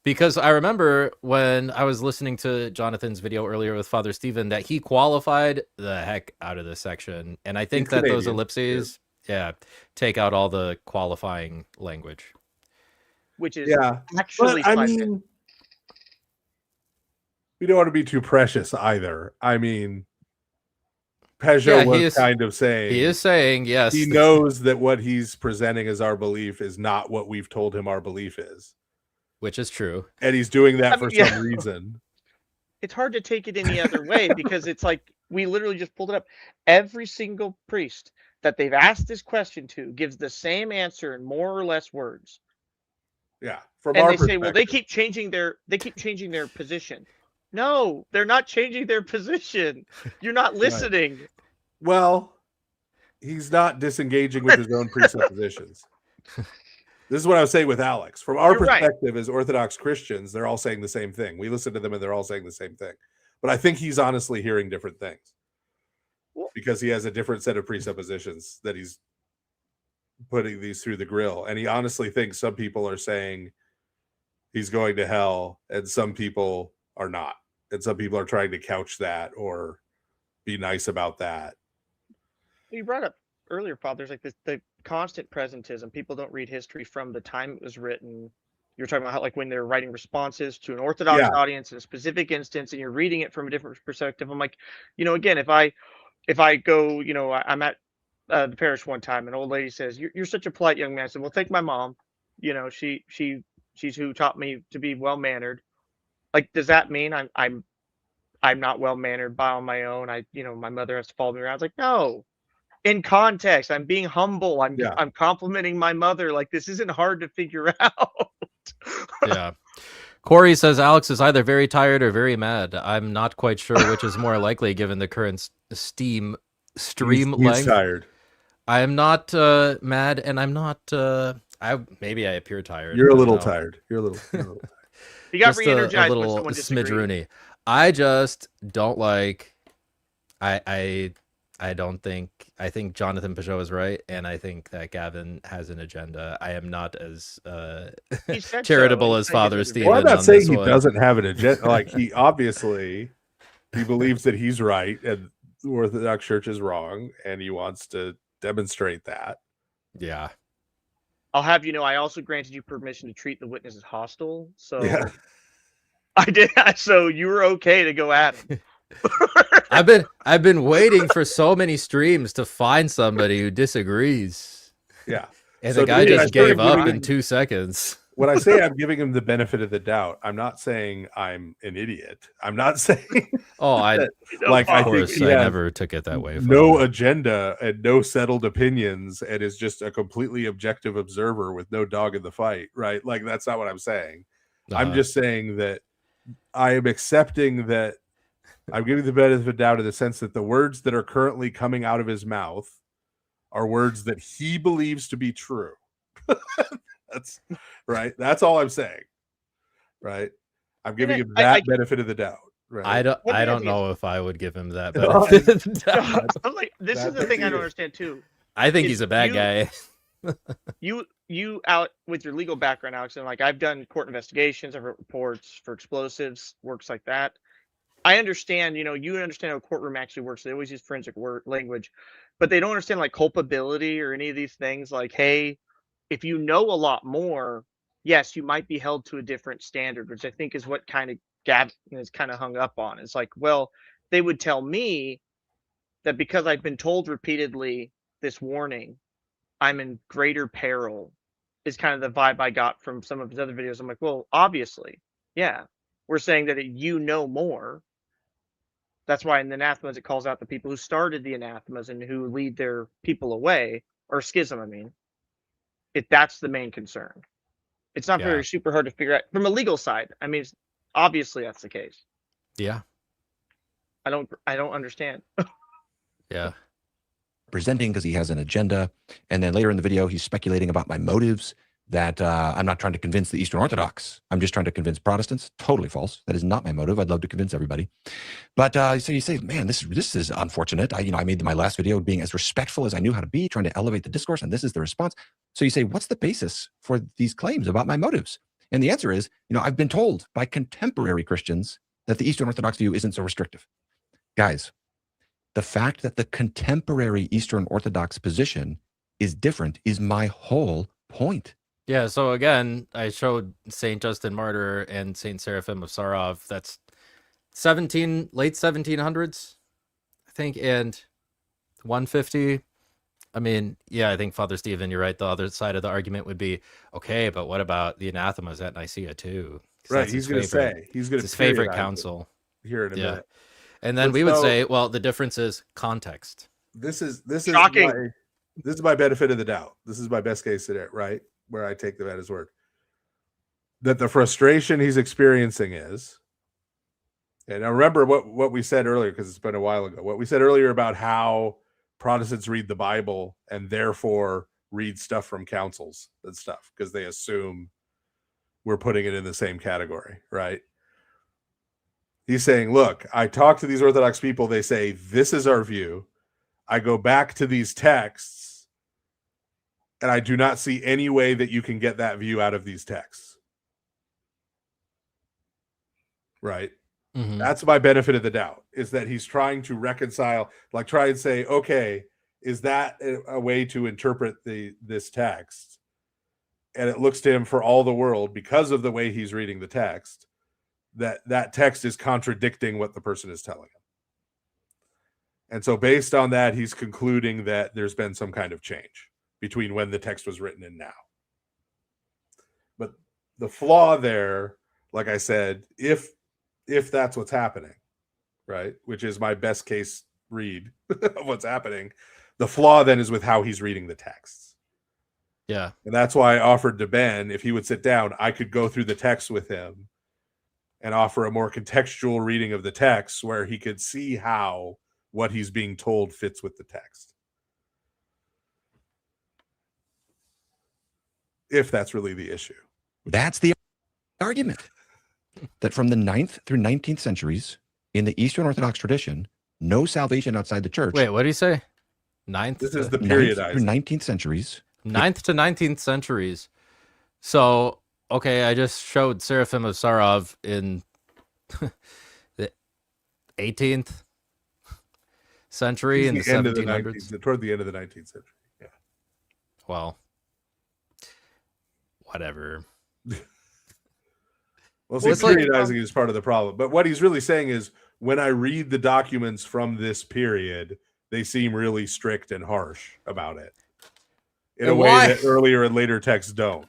Because I remember when I was listening to Jonathan's video earlier with Father Stephen that he qualified the heck out of this section. And I think that those ellipses, take out all the qualifying language. Which is actually but, I mean, we don't want to be too precious either. I mean, Pageau was kind of saying... He is saying, yes. He knows that what he's presenting as our belief is not what we've told him our belief is. Which is true. And he's doing that for some reason. It's hard to take it any other way because it's like, we literally just pulled it up. Every single priest that they've asked this question to gives the same answer in more or less words. Yeah. And they say, well, they keep changing their position. No, they're not changing their position. You're not listening. Right. Well, he's not disengaging with his own presuppositions. This is what I was saying with Alex. From our perspective as Orthodox Christians, they're all saying the same thing. We listen to them and they're all saying the same thing. But I think he's honestly hearing different things because he has a different set of presuppositions that he's putting these through the grill. And he honestly thinks some people are saying he's going to hell and some people are not. And some people are trying to couch that or be nice about that. You brought up earlier, Father, there's like this the constant presentism. People don't read history from the time it was written. You're talking about how, like, when they're writing responses to an Orthodox Yeah. audience in a specific instance, and you're reading it from a different perspective. I'm like, again, if I go, I'm at the parish one time, an old lady says, "You're such a polite young man." I said, "Well, thank my mom. She's who taught me to be well mannered." Like, does that mean I'm not well mannered by on my own? My mother has to follow me around. It's like, no. In context, I'm being humble. Yeah. I'm complimenting my mother. Like, this isn't hard to figure out. Yeah. Corey says Alex is either very tired or very mad. I'm not quite sure which is more likely given the current stream He's length. tired. I am not mad, and I'm not. Maybe I appear tired. You're a I don't little know. tired. You're a little tired. You got Just re-energized a when little someone disagreed. smidgeroony. I just don't like. I don't think. I think Jonathan Pageau is right, and I think that Gavin has an agenda. I am not as He said charitable so. as Father Stephen. Well, I'm not on saying this he one. doesn't have an agenda. Like, he obviously he believes that he's right and the Orthodox Church is wrong, and he wants to demonstrate that. Yeah. I'll have you know, I also granted you permission to treat the witness as hostile. So Yeah. I did. So you were okay to go at him. I've been waiting for so many streams to find somebody who disagrees. Yeah. And So the to guy me, I just started gave up giving in him- 2 seconds. When I say I'm giving him the benefit of the doubt, I'm not saying I'm an idiot. I'm not saying I like I of think course he I has never took it that way. no Father. agenda and no settled opinions and is just a completely objective observer with no dog in the fight, right? Like, that's not what I'm saying. I'm just saying that I am accepting that I'm giving the benefit of the doubt in the sense that the words that are currently coming out of his mouth are words that he believes to be true. That's right. That's all I'm saying. Right. I'm giving him that benefit of the doubt. Right. I don't know if I would give him that benefit of the doubt. I'm like, this is the thing I don't understand too. I think is he's a bad guy. You out with your legal background, Alex, and like, I've done court investigations, I've written reports for explosives, works like that. I understand, you understand how a courtroom actually works. They always use forensic language, but they don't understand like culpability or any of these things. Like, hey, if you know a lot more, yes, you might be held to a different standard, which I think is what kind of Gavin is kind of hung up on. It's like, well, they would tell me that because I've been told repeatedly this warning, I'm in greater peril, is kind of the vibe I got from some of his other videos. I'm like, well, obviously, yeah, we're saying that you know more. That's why in the anathemas it calls out the people who started the anathemas and who lead their people away, or schism. I mean, that's the main concern. It's not very super hard to figure out from a legal side. I mean, obviously that's the case. Yeah. I don't understand. Yeah. Presenting because he has an agenda. And then later in the video, he's speculating about my motives, that I'm not trying to convince the Eastern Orthodox. I'm just trying to convince Protestants. Totally false. That is not my motive. I'd love to convince everybody. But so you say, man, this is unfortunate. I made my last video being as respectful as I knew how to be, trying to elevate the discourse, and this is the response. So you say, what's the basis for these claims about my motives? And the answer is, I've been told by contemporary Christians that the Eastern Orthodox view isn't so restrictive. Guys, the fact that the contemporary Eastern Orthodox position is different is my whole point. Yeah, so again, I showed Saint Justin Martyr and Saint Seraphim of Sarov. That's late 1700s, I think, and 150. I mean, yeah, I think Father Stephen, you're right. The other side of the argument would be, okay, but what about the anathemas at Nicaea too? Right, he's going to say it's his favorite council. Here in a minute. And then we would say, well, the difference is context. This is shocking. This is my benefit of the doubt. This is my best case scenario, right? Where I take them at his word. That the frustration he's experiencing is, and I remember what we said earlier, because it's been a while ago, what we said earlier about how Protestants read the Bible and therefore read stuff from councils and stuff, because they assume we're putting it in the same category, right? He's saying, look, I talk to these Orthodox people. They say, this is our view. I go back to these texts, and I do not see any way that you can get that view out of these texts. Right? Mm-hmm. That's my benefit of the doubt, is that he's trying to reconcile, like try and say, okay, is that a way to interpret this text? And it looks to him for all the world, because of the way he's reading the text, that text is contradicting what the person is telling him. And so based on that, he's concluding that there's been some kind of change between when the text was written and now. But the flaw there, like I said, if that's what's happening, right, which is my best case read of what's happening, the flaw then is with how he's reading the texts. Yeah. And that's why I offered to Ben, if he would sit down, I could go through the text with him and offer a more contextual reading of the text where he could see how what he's being told fits with the text. If that's really the issue. That's the argument. That from the 9th through 19th centuries, in the Eastern Orthodox tradition, no salvation outside the church. Wait, what do you say? 9th? This is the 9th period through 19th centuries. 9th to 19th centuries. So, okay, I just showed Seraphim of Sarov in the 18th century, in the 1700s. Toward the end of the 19th century. Yeah. Well, whatever. Well, see, periodizing is part of the problem. But what he's really saying is, when I read the documents from this period, they seem really strict and harsh about it in a way that earlier and later texts don't.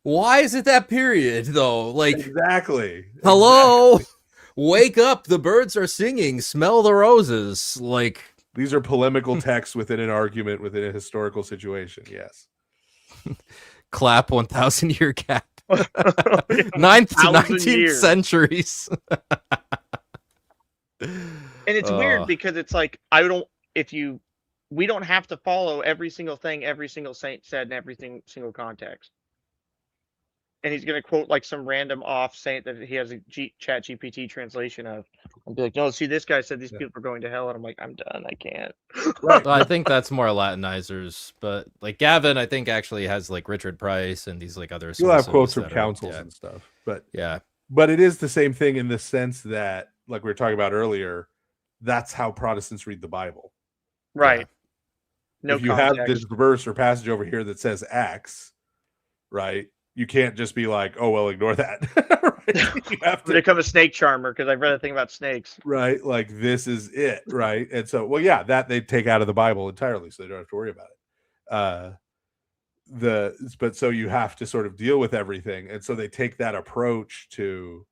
Why is it that period, though? Like, exactly. Hello? Exactly. Wake up. The birds are singing. Smell the roses. Like, these are polemical texts within an argument, within a historical situation. Yes. Clap 1,000-year gap. 9th to 19th centuries. And it's weird because it's like, we don't have to follow every single thing every single saint said in every single context. And he's going to quote like some random off saint that he has a chat GPT translation of, and be like, no, see, this guy said these people are going to hell. And I'm like, I'm done. I can't. Right. Well, I think that's more Latinizers, but like Gavin, I think actually has like Richard Price and these like other. You'll have quotes from councils and stuff, but yeah, but it is the same thing in the sense that, like we were talking about earlier, that's how Protestants read the Bible. Right. Yeah. No if you context. have this verse or passage over here that says X, right? You can't just be like, oh, well, ignore that. Right? You have to become a snake charmer because I've read a thing about snakes. Right. Like, this is it. Right. And so, well, yeah, that they take out of the Bible entirely, so they don't have to worry about it. But so you have to sort of deal with everything. And so they take that approach to,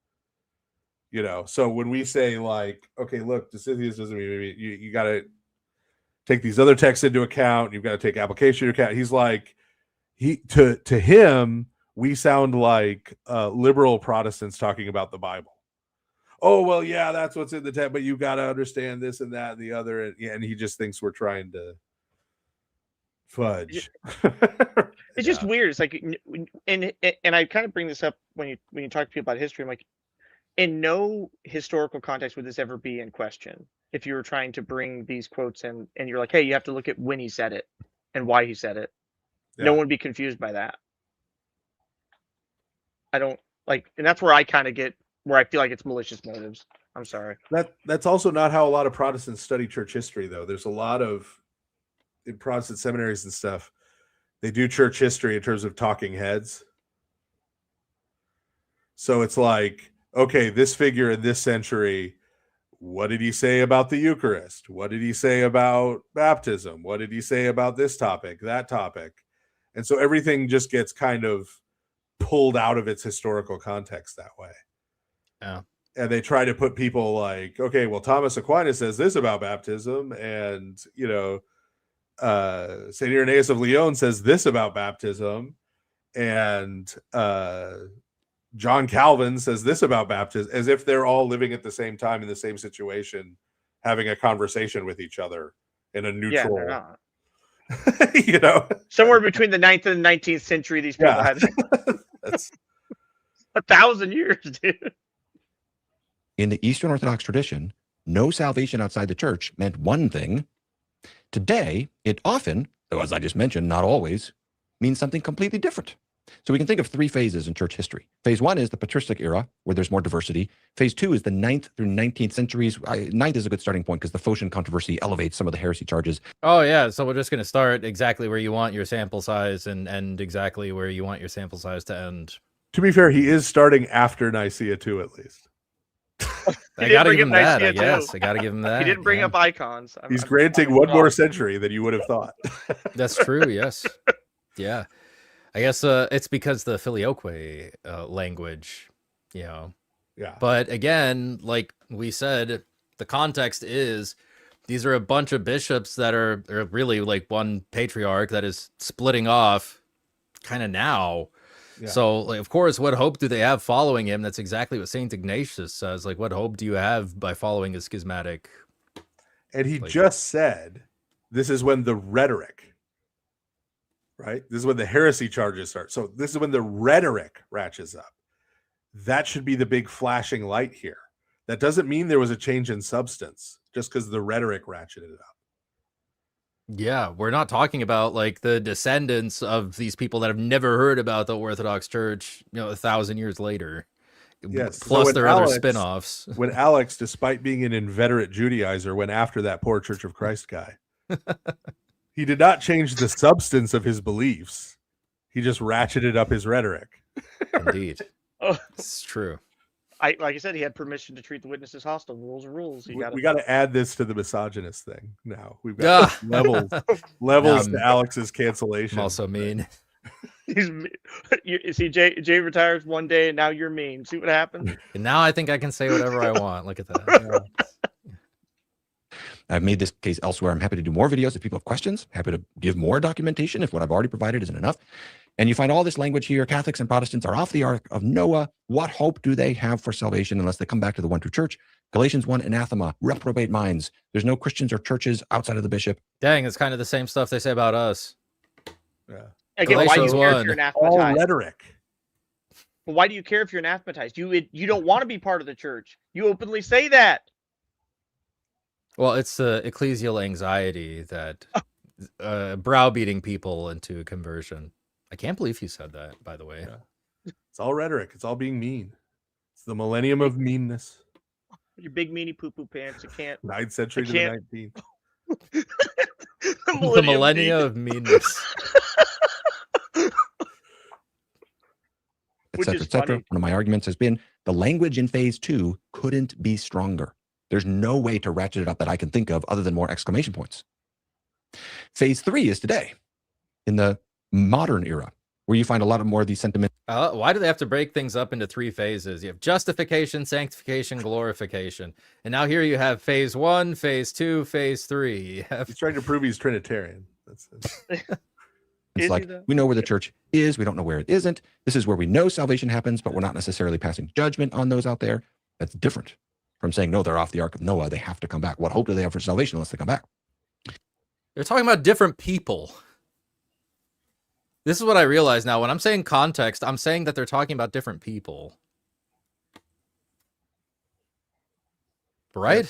you know, so when we say like, okay, look, Disitheus doesn't mean you got to take these other texts into account. You've got to take application into account. He's like, to him, we sound like liberal Protestants talking about the Bible. Oh, well, yeah, that's what's in the text, but you got to understand this and that and the other. And he just thinks we're trying to fudge. It's just weird. It's like, and I kind of bring this up when you talk to people about history. I'm like, in no historical context would this ever be in question if you were trying to bring these quotes in, and you're like, hey, you have to look at when he said it and why he said it. Yeah. No one would be confused by that. I don't like, and that's where I kind of get where I feel like it's malicious motives. I'm sorry. That's also not how a lot of Protestants study church history, though. There's a lot of, in Protestant seminaries and stuff, they do church history in terms of talking heads. So it's like, okay, this figure in this century, what did he say about the Eucharist? What did he say about baptism? What did he say about this topic, that topic? And so everything just gets kind of pulled out of its historical context that way. Yeah. And they try to put people like, okay, well, Thomas Aquinas says this about baptism, and, you know, St. Irenaeus of Lyon says this about baptism, and John Calvin says this about baptism, as if they're all living at the same time in the same situation, having a conversation with each other in a neutral. Yeah, they're not. You know, somewhere between the 9th and the 19th century, these people had that's 1,000 years, dude. In the Eastern Orthodox tradition, no salvation outside the church meant one thing. Today, it often, though as I just mentioned, not always, means something completely different. So we can think of three phases in church history. Phase one is the patristic era, where there's more diversity. Phase two is the 9th through 19th centuries. 9th is a good starting point because the Phocian controversy elevates some of the heresy charges. Oh yeah, so we're just going to start exactly where you want your sample size and end exactly where you want your sample size to end. To be fair, he is starting after Nicaea 2 at least. I gotta give him that, I guess. I gotta give him that. He didn't bring yeah. up icons. He's granting one more century than you would have thought. That's true, yes. Yeah. I guess it's because the filioque language, you know. Yeah. But again, like we said, the context is these are a bunch of bishops that are really like one patriarch that is splitting off kind of now. Yeah. So, like, of course, what hope do they have following him? That's exactly what St. Ignatius says. Like, what hope do you have by following a schismatic? And he just said, this is when the rhetoric, right? This is when the heresy charges start. So this is when the rhetoric ratchets up. That should be the big flashing light here. That doesn't mean there was a change in substance just because the rhetoric ratcheted up. Yeah, we're not talking about like the descendants of these people that have never heard about the Orthodox Church, 1,000 years later. Yes. Plus so their other spin-offs. When Alex, despite being an inveterate Judaizer, went after that poor Church of Christ guy, he did not change the substance of his beliefs. He just ratcheted up his rhetoric. Indeed. Oh. It's true. Like I said, he had permission to treat the witnesses hostile. Rules are rules. We got to add this to the misogynist thing now. We've got levels to Alex's cancellation. I'm also mean. See, Jay retires one day, and now you're mean. See what happens? And now I think I can say whatever I want. Look at that. I've made this case elsewhere. I'm happy to do more videos if people have questions. Happy to give more documentation if what I've already provided isn't enough. And you find all this language here. Catholics and Protestants are off the ark of Noah. What hope do they have for salvation unless they come back to the one true church? Galatians 1, anathema, reprobate minds. There's no Christians or churches outside of the bishop. Dang, it's kind of the same stuff they say about us. Yeah. Again, why do you care if you're All anathematized? rhetoric. But why do you care if you're anathematized? You don't want to be part of the church. You openly say that. Well, it's the ecclesial anxiety that browbeating people into conversion. I can't believe you said that, by the way. Yeah. It's all rhetoric. It's all being mean. It's the millennium of meanness. Your big meanie poo poo pants. You can't. 9th century to the 19th. The millennia of meanness. etc., etc. One of my arguments has been the language in phase 2 couldn't be stronger. There's no way to ratchet it up that I can think of other than more exclamation points. Phase 3 is today, in the modern era, where you find a lot of more of these sentiments. Why do they have to break things up into 3 phases? You have justification, sanctification, glorification. And now here you have phase 1, phase 2, phase 3. He's trying to prove he's Trinitarian. It's like, we know where the church is. We don't know where it isn't. This is where we know salvation happens, but we're not necessarily passing judgment on those out there. That's different from saying, no, they're off the ark of Noah. They have to come back. What hope do they have for salvation unless they come back? They're talking about different people. This is what I realize now. When I'm saying context, I'm saying that they're talking about different people. Right?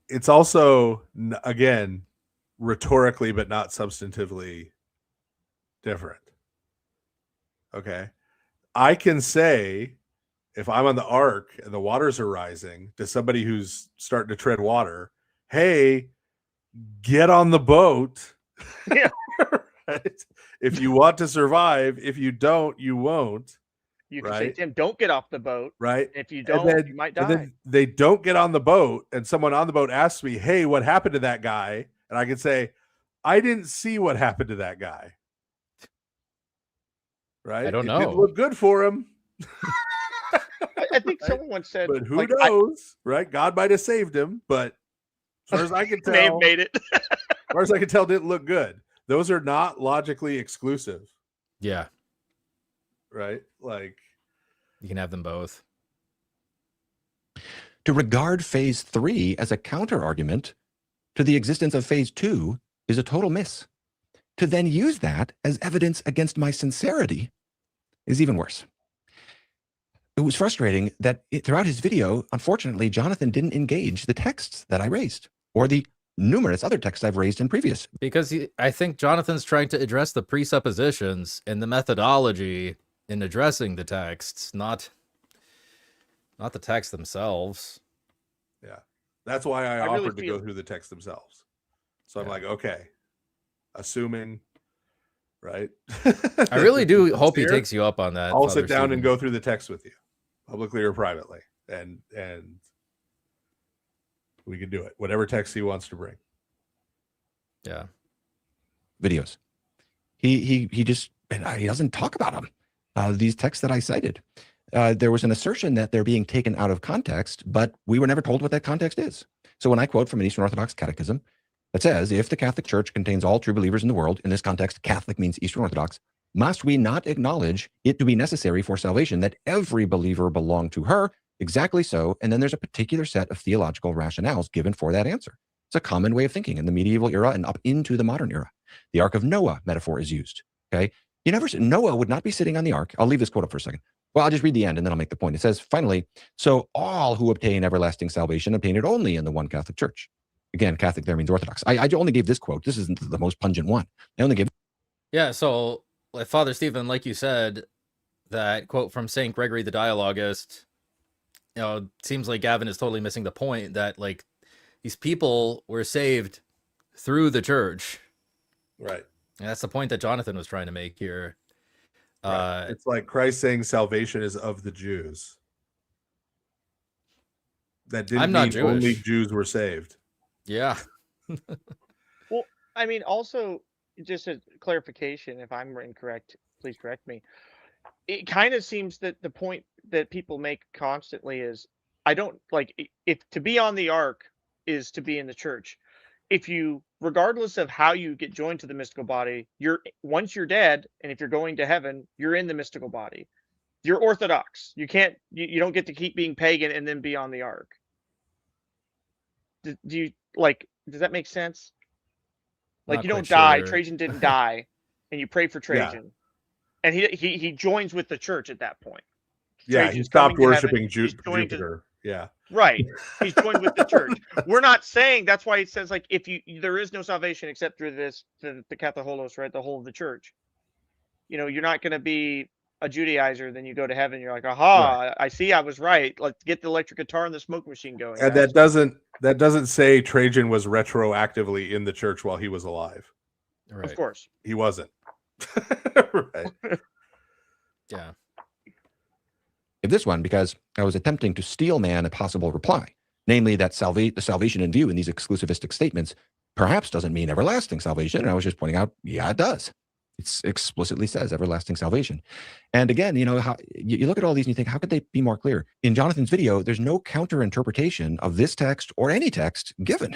It's also again, rhetorically, but not substantively different. Okay. I can say, if I'm on the ark and the waters are rising, to somebody who's starting to tread water, hey, get on the boat. Yeah. Right? If you want to survive, if you don't, you won't. You can say, Tim, don't get off the boat. Right. If you don't, you might die. And then they don't get on the boat, and someone on the boat asks me, hey, what happened to that guy? And I can say, I didn't see what happened to that guy. Right. I don't It know. didn't look good for him. I think someone once said, But who like, knows? Right. God might have saved him, but as far as I can tell, may have made it. as far as I can tell, didn't look good. Those are not logically exclusive. Yeah. Right. Like, you can have them both. To regard phase 3 as a counter argument to the existence of phase 2 is a total miss. To then use that as evidence against my sincerity is even worse. It was frustrating that throughout his video, unfortunately, Jonathan didn't engage the texts that I raised or the numerous other texts I've raised in previous. Because I think Jonathan's trying to address the presuppositions and the methodology in addressing the texts, not the texts themselves. Yeah. That's why I really offered to feel- go through the text themselves. So I'm like, okay, assuming, right? I really do It's hope he here, takes you up on that. I'll Father sit down and Stephen. go through the text with you, publicly or privately, and we can do it. Whatever text he wants to bring. Yeah. Videos. He just he doesn't talk about them. These texts that I cited. There was an assertion that they're being taken out of context, but we were never told what that context is. So when I quote from an Eastern Orthodox catechism that says, if the Catholic Church contains all true believers in the world, in this context, Catholic means Eastern Orthodox, must we not acknowledge it to be necessary for salvation that every believer belong to her? Exactly so. And then there's a particular set of theological rationales given for that answer. It's a common way of thinking in the medieval era and up into the modern era. The Ark of Noah metaphor is used. Okay. You never Noah would not be sitting on the ark. I'll leave this quote up for a second. Well, I'll just read the end and then I'll make the point. It says, finally, so all who obtain everlasting salvation obtain it only in the one Catholic Church. Again, Catholic there means Orthodox. I only gave this quote. This isn't the most pungent one. I only gave. Yeah. So, like Father Stephen, like you said, that quote from St. Gregory the Dialogist, it seems like Gavin is totally missing the point that like these people were saved through the church. Right. And that's the point that Jonathan was trying to make here. Right. It's like Christ saying salvation is of the Jews. That didn't I'm not mean Jewish. only Jews were saved. Yeah. Well, I mean, also, just a clarification, if I'm incorrect, please correct me. It kind of seems that the point that people make constantly is, I don't like if to be on the ark is to be in the church. If you, regardless of how you get joined to the mystical body, once you're dead, and if you're going to heaven, you're in the mystical body. You're Orthodox. You can't, you don't get to keep being pagan and then be on the ark. Do you like? Does that make sense? Like Not you don't quite die. sure. Trajan didn't die, and you pray for Trajan, and he joins with the church at that point. Yeah, Trajan's he stopped coming to heaven, worshiping he's joined to- Jupiter. Yeah. Right. He's joined with the church. We're not saying that's why it says like if you there is no salvation except through this the Catholicos, right? The whole of the church. You know, you're not going to be a Judaizer, then you go to heaven. You're like, aha! I see, I was right. Let's get the electric guitar and the smoke machine going. And guys. that doesn't say Trajan was retroactively in the church while he was alive. Right. Of course. He wasn't. Right. Yeah. This one because I was attempting to steel man a possible reply, namely that the salvation in view in these exclusivistic statements perhaps doesn't mean everlasting salvation. And I was just pointing out, yeah, it does. It explicitly says everlasting salvation. And again, you know, how you look at all these and you think, how could they be more clear? In Jonathan's video, there's no counter interpretation of this text or any text given,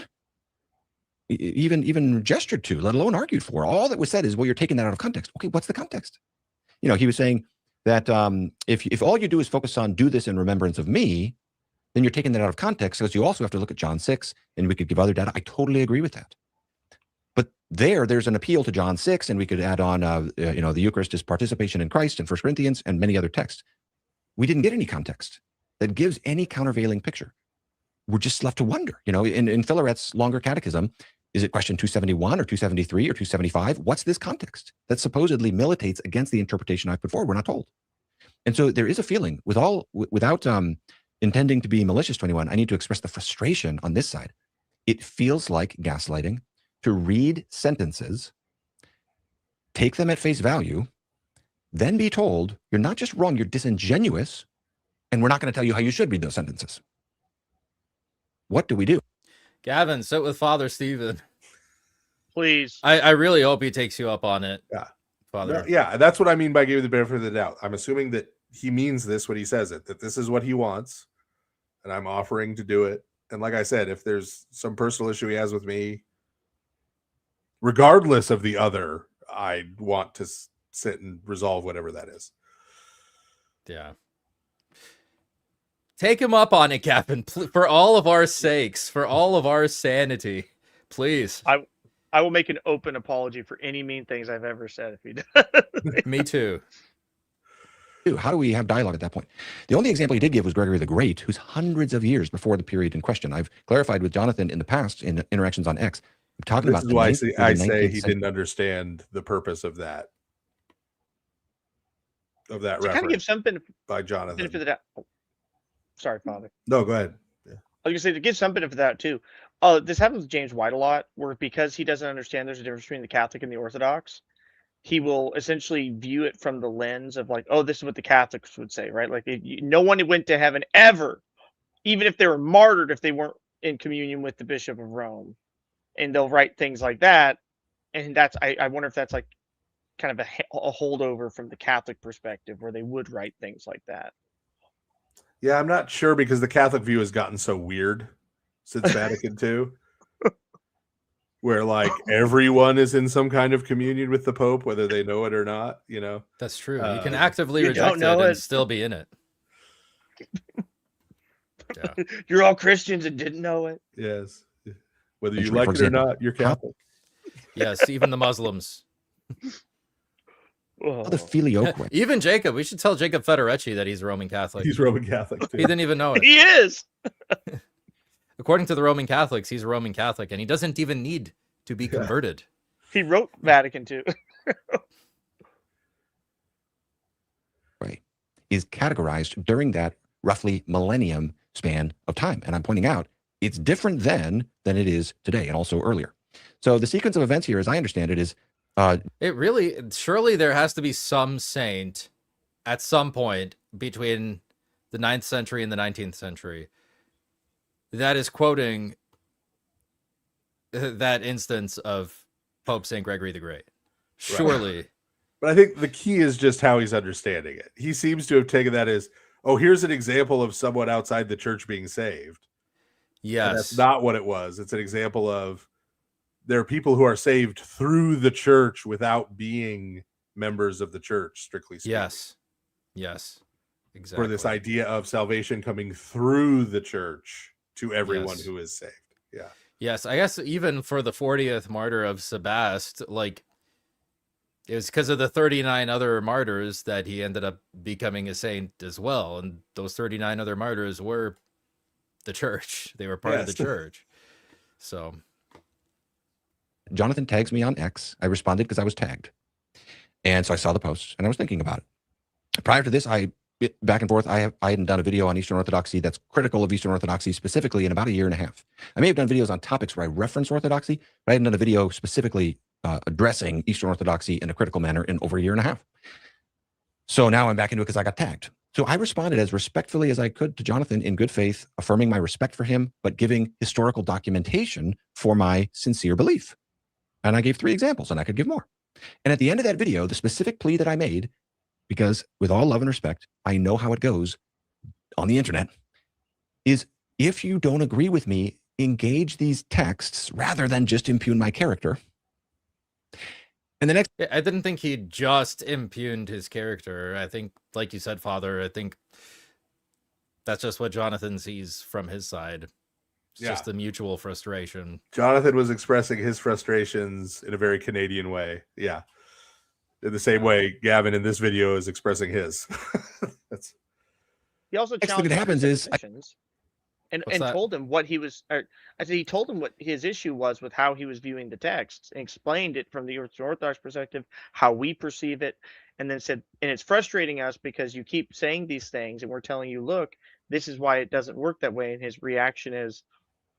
even gestured to, let alone argued for. All that was said is, well, you're taking that out of context. Okay, what's the context? You know, he was saying that if all you do is focus on do this in remembrance of me, then you're taking that out of context because you also have to look at John 6, and we could give other data. I totally agree with that. But there's an appeal to John 6, and we could add on, you know, the Eucharist is participation in Christ in 1 Corinthians and many other texts. We didn't get any context that gives any countervailing picture. We're just left to wonder. You know, in Philaret's longer catechism, is it question 271 or 273 or 275? What's this context that supposedly militates against the interpretation I put forward? We're not told. And so there is a feeling, without intending to be malicious to anyone, I need to express the frustration on this side. It feels like gaslighting to read sentences, take them at face value, then be told you're not just wrong, you're disingenuous, and we're not going to tell you how you should read those sentences. What do we do? Gavin, sit with Father Stephen. Please. I really hope he takes you up on it. Yeah. Father. Yeah, that's what I mean by giving the benefit of the doubt. I'm assuming that he means this when he says it, that this is what he wants, and I'm offering to do it. And like I said, if there's some personal issue he has with me, regardless of the other, I want to sit and resolve whatever that is. Yeah. Take him up on it, Gavin, for all of our sakes, for all of our sanity, please. I will make an open apology for any mean things I've ever said if he does. Me too. do? How do we have dialogue at that point? The only example he did give was Gregory the Great, who's hundreds of years before the period in question. I've clarified with Jonathan in the past in interactions on X. I'm talking This about is the why 9th through the I say 19th he century. didn't understand the purpose of that To kind of reference give some benefit by Jonathan. of the doubt. Oh, sorry, Father. No, go ahead. I was gonna say to give some benefit of that too. This happens with James White a lot, where because he doesn't understand there's a difference between the Catholic and the Orthodox, he will essentially view it from the lens of like, oh, this is what the Catholics would say, right? Like, no one went to heaven ever, even if they were martyred, if they weren't in communion with the Bishop of Rome, and they'll write things like that. And that's I wonder if that's like kind of a holdover from the Catholic perspective, where they would write things like that. Yeah, I'm not sure because the Catholic view has gotten so weird since Vatican II, where like everyone is in some kind of communion with the Pope, whether they know it or not. You know, That's true. You can actively you reject don't know it and it. still be in it. You're all Christians and didn't know it. Yes, whether you Century, like for it or example. not, you're How- Catholic. Yes, even the Muslims. The filioque. Even Jacob. We should tell Jacob Federecci that he's Roman Catholic. He's Roman Catholic too. He didn't even know it. He is. According to the Roman Catholics, he's a Roman Catholic, and he doesn't even need to be converted. He wrote Vatican II. Right, is categorized during that roughly millennium span of time. And I'm pointing out it's different then than it is today and also earlier. So the sequence of events here, as I understand it, is It really, surely there has to be some saint at some point between the 9th century and the 19th century that is quoting that instance of Pope St. Gregory the Great. Surely. But I think the key is just how he's understanding it. He seems to have taken that as, oh, here's an example of someone outside the church being saved. Yes. And that's not what it was. It's an example of there are people who are saved through the church without being members of the church, strictly speaking. Yes. Yes. Exactly. For this idea of salvation coming through the church to everyone Yes. who is saved. Yeah. Yes, I guess even for the 40th martyr of Sebast, like it was because of the 39 other martyrs that he ended up becoming a saint as well. And those 39 other martyrs were the church. They were part of the Yes. church. So Jonathan tags me on X. I responded because I was tagged. And so I saw the post and I was thinking about it. Prior to this, back and forth, I hadn't done a video on Eastern Orthodoxy that's critical of Eastern Orthodoxy specifically in about a year and a half. I may have done videos on topics where I reference Orthodoxy, but I hadn't done a video specifically addressing Eastern Orthodoxy in a critical manner in over a year and a half. So now I'm back into it because I got tagged. So I responded as respectfully as I could to Jonathan in good faith, affirming my respect for him, but giving historical documentation for my sincere belief. And I gave 3 examples, and I could give more. And at the end of that video, the specific plea that I made, because with all love and respect, I know how it goes on the internet, is if you don't agree with me, engage these texts rather than just impugn my character. And the next, I didn't think he just impugned his character. I think, like you said, Father, I think that's just what Jonathan sees from his side. It's just a mutual frustration. Jonathan was expressing his frustrations in a very Canadian way. Yeah. In the same way Gavin in this video is expressing his. That's He also next thing challenged that happens is and What's that? told him what he was. I said he told him what his issue was with how he was viewing the text, and explained it from the Orthodox perspective, how we perceive it, and then said, and it's frustrating us because you keep saying these things, and we're telling you, look, this is why it doesn't work that way. And his reaction is,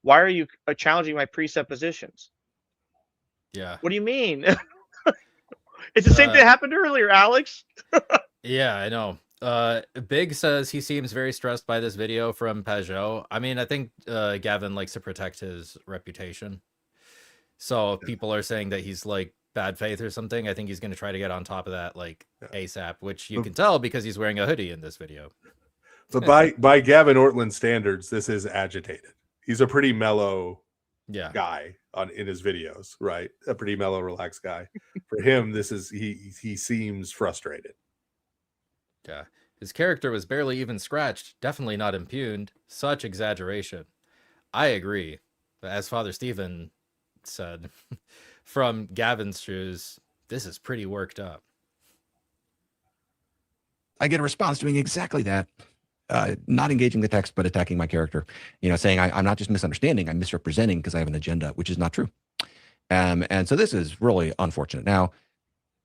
why are you challenging my presuppositions? Yeah. What do you mean? It's the same thing that happened earlier, Alex. Yeah, I know. Big says he seems very stressed by this video from Pageau. I mean, I think Gavin likes to protect his reputation. So if people are saying that he's like bad faith or something, I think he's going to try to get on top of that like ASAP, which you can tell because he's wearing a hoodie in this video. But by Gavin Ortlund standards, this is agitated. He's a pretty mellow guy in his videos, right? A pretty mellow, relaxed guy. For him, this is he seems frustrated. Yeah. His character was barely even scratched, definitely not impugned. Such exaggeration. I agree. But as Father Stephen said, from Gavin's shoes, this is pretty worked up. I get a response doing exactly that. Not engaging the text, but attacking my character, saying I'm not just misunderstanding, I'm misrepresenting because I have an agenda, which is not true. And so this is really unfortunate. Now,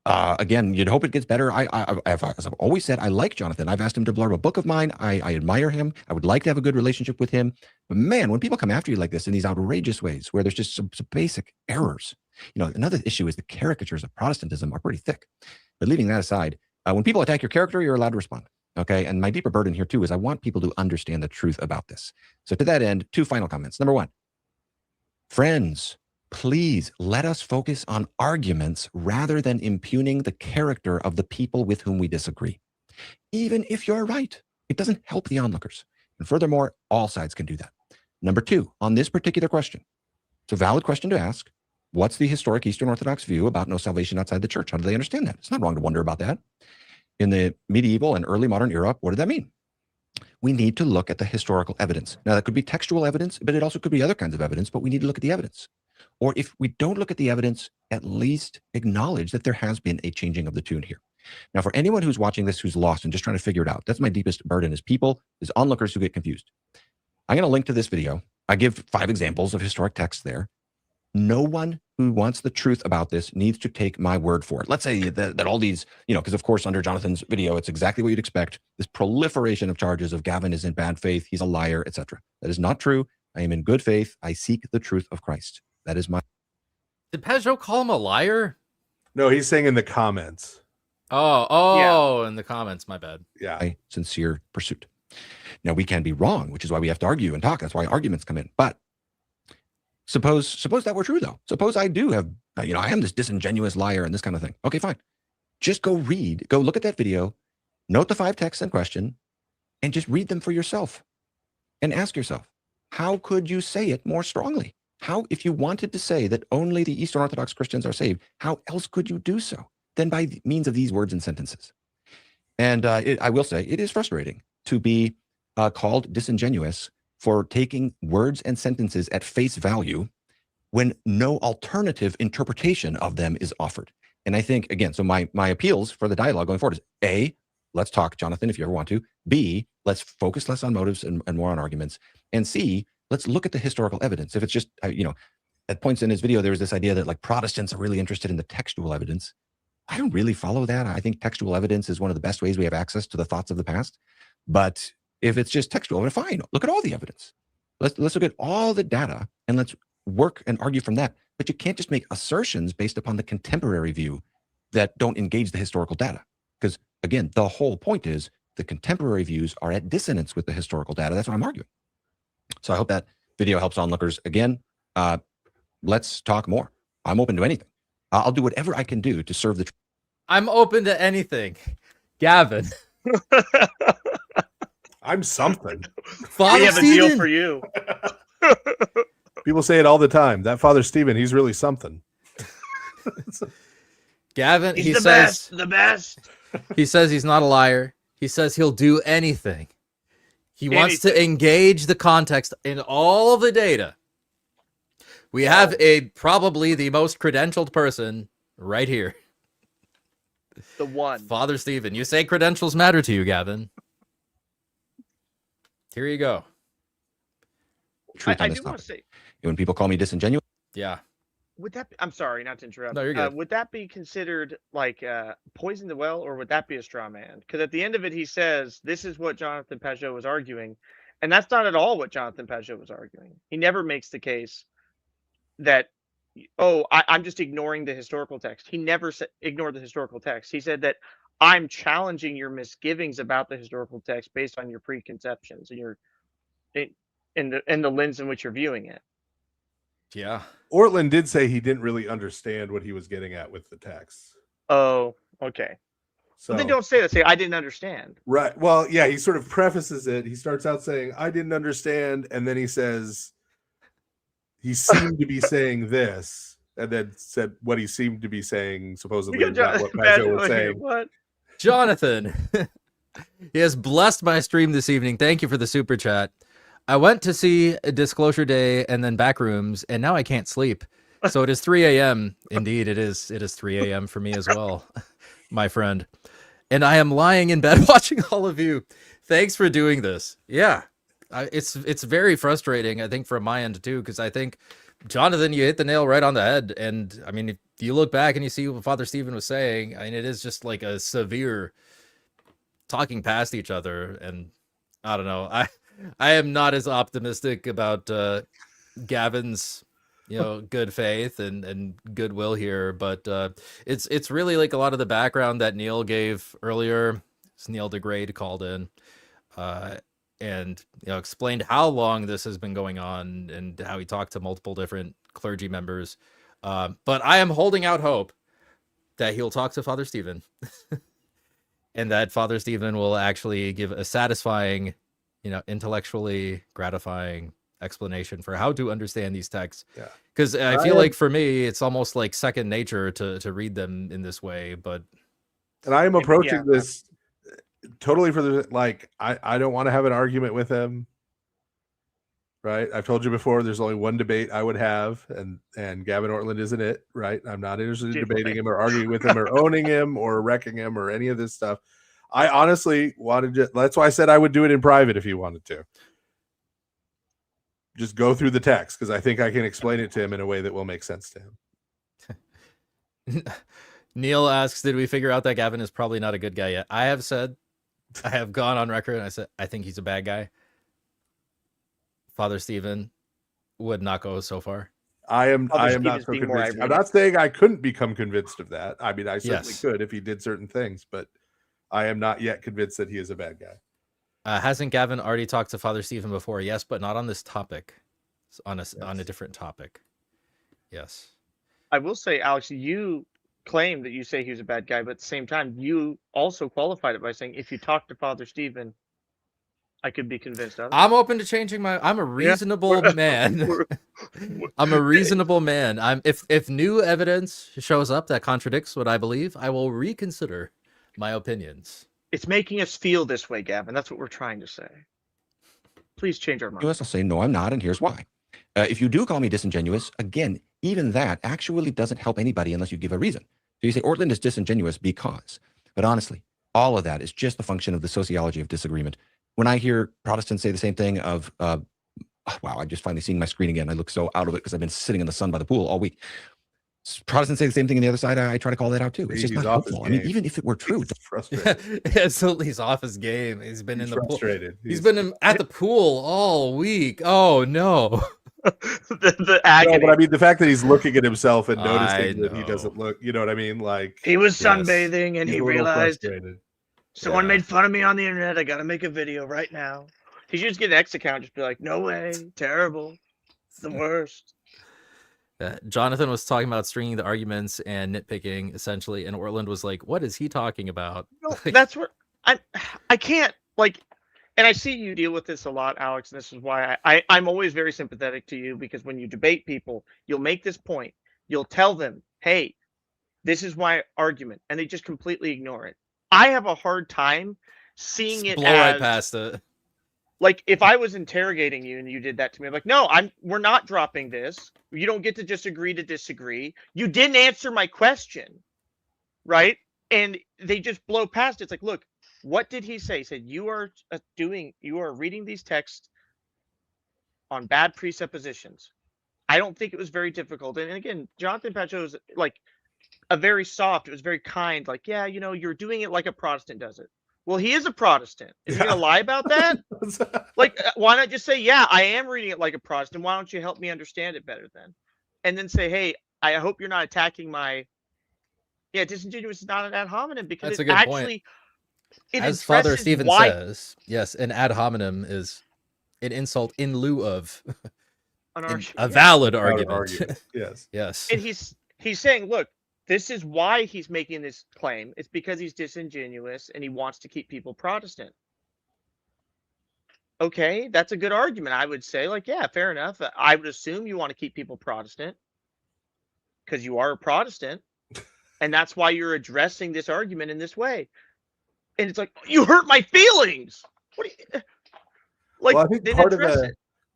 again, you'd hope it gets better. As I've always said, I like Jonathan. I've asked him to blurb a book of mine. I admire him. I would like to have a good relationship with him. But man, when people come after you like this in these outrageous ways, where there's just some basic errors, another issue is the caricatures of Protestantism are pretty thick. But leaving that aside, when people attack your character, you're allowed to respond. Okay. And my deeper burden here too is I want people to understand the truth about this. So to that end, 2 final comments. Number 1, friends, please let us focus on arguments rather than impugning the character of the people with whom we disagree. Even if you're right, it doesn't help the onlookers. And furthermore, all sides can do that. Number 2, on this particular question, it's a valid question to ask. What's the historic Eastern Orthodox view about no salvation outside the church? How do they understand that? It's not wrong to wonder about that. In the medieval and early modern era, what did that mean? We need to look at the historical evidence. Now, that could be textual evidence, but it also could be other kinds of evidence, but we need to look at the evidence. Or if we don't look at the evidence, at least acknowledge that there has been a changing of the tune here. Now, for anyone who's watching this, who's lost and just trying to figure it out, that's my deepest burden is onlookers who get confused. I'm going to link to this video. I give 5 examples of historic texts there. No one who wants the truth about this needs to take my word for it. Let's say that all these, because of course, under Jonathan's video, it's exactly what you'd expect. This proliferation of charges of Gavin is in bad faith, he's a liar, etc. That is not true. I am in good faith. I seek the truth of Christ. That is my. Did Pageau call him a liar? No, he's saying in the comments. Oh, in the comments. My bad. Yeah. My sincere pursuit. Now, we can be wrong, which is why we have to argue and talk. That's why arguments come in. But suppose that were true, though. Suppose I do have, I am this disingenuous liar and this kind of thing. Okay, fine. Just go look at that video, note the 5 texts in question, and just read them for yourself. And ask yourself, how could you say it more strongly? How, if you wanted to say that only the Eastern Orthodox Christians are saved, how else could you do so than by means of these words and sentences? And I will say, it is frustrating to be called disingenuous for taking words and sentences at face value when no alternative interpretation of them is offered. And I think, again, so my appeals for the dialogue going forward is A, let's talk, Jonathan, if you ever want to. B, let's focus less on motives and more on arguments. And C, let's look at the historical evidence. If it's just, at points in his video, there was this idea that like Protestants are really interested in the textual evidence. I don't really follow that. I think textual evidence is one of the best ways we have access to the thoughts of the past. But if it's just textual, fine, look at all the evidence. Let's look at all the data and let's work and argue from that. But you can't just make assertions based upon the contemporary view that don't engage the historical data. Because again, the whole point is the contemporary views are at dissonance with the historical data. That's what I'm arguing. So I hope that video helps onlookers. Again, let's talk more. I'm open to anything. I'll do whatever I can do to serve the. I'm open to anything. Gavin. I'm something. We have a deal for you. People say it all the time. That Father Stephen, he's really something. Gavin, He's he the says best. The best. he says he's not a liar. He says he'll do anything. He wants to engage the context in all of the data. We have probably the most credentialed person right here. The one. Father Stephen. You say credentials matter to you, Gavin. Here you go. Truth on I this do want to topic. say, When people call me disingenuous, yeah. would that be, I'm sorry, not to interrupt. No, you're good. Would that be considered like poison the well, or would that be a straw man? Because at the end of it, he says, this is what Jonathan Pageau was arguing. And that's not at all what Jonathan Pageau was arguing. He never makes the case that, I'm just ignoring the historical text. He never ignored the historical text. He said that I'm challenging your misgivings about the historical text based on your preconceptions and your in the lens in which you're viewing it. Yeah. Ortlund did say he didn't really understand what he was getting at with the text. Oh, okay. So Well, then don't say that. Say, I didn't understand. right. Well, yeah, he sort of prefaces it. He starts out saying, I didn't understand, and then he says he seemed to be saying this, and then said what he seemed to be saying supposedly about what Pageau was saying. What? Jonathan. He has blessed my stream this evening. Thank you for the super chat. I went to see Disclosure Day and then Backrooms, and now I can't sleep. So it is 3 a.m. Indeed, it is. It is 3 a.m. for me as well, my friend. and I am lying in bed watching all of you. Thanks for doing this. Yeah, it's very frustrating, I think, from my end too, because I think, Jonathan, you hit the nail right on the head. And I mean, if you look back and you see what Father Stephen was saying, I mean, it is just like a severe talking past each other. And I don't know, I am not as optimistic about Gavin's good faith and goodwill here, but it's really like a lot of the background that Neil gave earlier. Neil DeGrade called in and explained how long this has been going on and how he talked to multiple different clergy members. But I am holding out hope that he'll talk to Father Stephen and that Father Stephen will actually give a satisfying, intellectually gratifying explanation for how to understand these texts. Yeah. Because I feel like for me, it's almost like second nature to read them in this way. But and I am approaching this totally for the I don't want to have an argument with him. Right. I've told you before, there's only one debate I would have, and Gavin Ortlund isn't it. Right. I'm not interested in debating him or arguing with him or owning him or wrecking him or any of this stuff. I honestly wanted to, that's why I said I would do it in private if he wanted to. Just go through the text, because I think I can explain it to him in a way that will make sense to him. Neil asks, did we figure out that Gavin is probably not a good guy yet? I have gone on record and I said, I think he's a bad guy. Father Stephen would not go so far. I am not so convinced. I'm not saying I couldn't become convinced of that. I mean, I certainly could if he did certain things, but I am not yet convinced that he is a bad guy. Hasn't Gavin already talked to Father Stephen before? Yes, but not on this topic. On a different topic. Yes. I will say, Alex, you claim that you say he was a bad guy, but at the same time, you also qualified it by saying, if you talk to Father Stephen, I could be convinced of it. I'm open to changing I'm a reasonable man. I'm a reasonable man. If new evidence shows up that contradicts what I believe, I will reconsider my opinions. It's making us feel this way, Gavin. That's what we're trying to say. Please change our mind. I'll say, no, I'm not, and here's why. If you do call me disingenuous, again, even that actually doesn't help anybody unless you give a reason. So you say Ortlund is disingenuous because, but honestly, all of that is just a function of the sociology of disagreement. When I hear Protestants say the same thing of, wow, I'm just finally seeing my screen again. I look so out of it because I've been sitting in the sun by the pool all week. Protestants say the same thing on the other side. I try to call that out too. It's just not helpful. I mean, even if it were true, absolutely, he's off his game. He's been in the pool. He's been at the pool all week. Oh no. the agony. No, but I mean, the fact that he's looking at himself and noticing that he doesn't look, you know what I mean? Like, he was sunbathing and he realized frustrated. Someone made fun of me on the internet. I got to make a video right now. He should just get an X account. Just be like, no way. Terrible. It's the worst. Jonathan was talking about stringing the arguments and nitpicking, essentially. And Ortlund was like, what is he talking about? No, that's where I can't, and I see you deal with this a lot, Alex. And this is why I'm always very sympathetic to you, because when you debate people, you'll make this point. You'll tell them, hey, this is my argument. And they just completely ignore it. I have a hard time seeing it blow right past it. Like, if I was interrogating you and you did that to me, I'm like, no, we're not dropping this. You don't get to just agree to disagree. You didn't answer my question, right? And they just blow past it. It's like, look, what did he say? He said, you are reading these texts on bad presuppositions. I don't think it was very difficult. And again, Jonathan Pageau is like a very soft, it was very kind, like, yeah, you're doing it like a Protestant does it. Well, he is a Protestant. Is he going to lie about that? Like, why not just say, yeah, I am reading it like a Protestant. Why don't you help me understand it better then? And then say, hey, I hope you're not attacking my, disingenuous is not an ad hominem, because that's it a good actually, point. As Father Stephen says, yes, an ad hominem is an insult in lieu of a valid argument. Yes. Yes. And he's saying, look, this is why he's making this claim. It's because he's disingenuous and he wants to keep people Protestant. Okay, that's a good argument. I would say, like, yeah, fair enough. I would assume you want to keep people Protestant because you are a Protestant. And that's why you're addressing this argument in this way. And it's like, you hurt my feelings. What do you like? Well, I think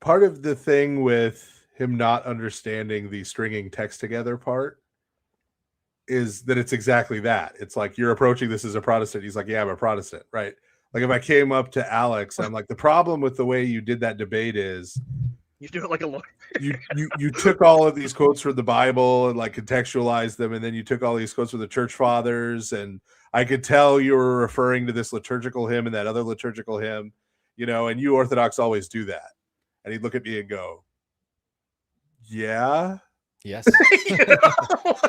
part of the thing with him not understanding the stringing text together part is that it's exactly that. It's like, you're approaching this as a Protestant. He's like, yeah, I'm a Protestant, right? Like if I came up to Alex, I'm like, the problem with the way you did that debate is You do it like a lawyer. you took all of these quotes from the Bible and like contextualized them, and then you took all these quotes from the church fathers, and I could tell you were referring to this liturgical hymn and that other liturgical hymn, you know, and you Orthodox always do that. And he'd look at me and go, yeah. Yes.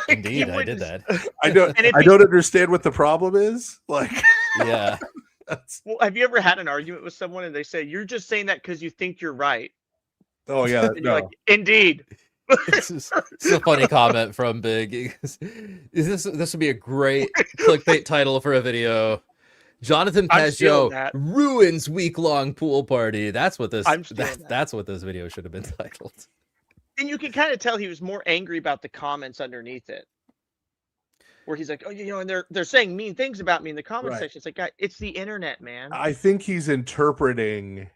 Indeed, I did that. I don't understand what the problem is. Like, yeah. Well, have you ever had an argument with someone and they say, you're just saying that because you think you're right? Oh, yeah. And you're like, indeed. This is a funny comment from Big. This would be a great clickbait title for a video. Jonathan Pageau ruins week-long pool party. That's what this that's what this video should have been titled. And you can kind of tell he was more angry about the comments underneath it. Where he's like, oh, you know, and they're saying mean things about me in the comment section. It's like, God, it's the internet, man. I think he's interpreting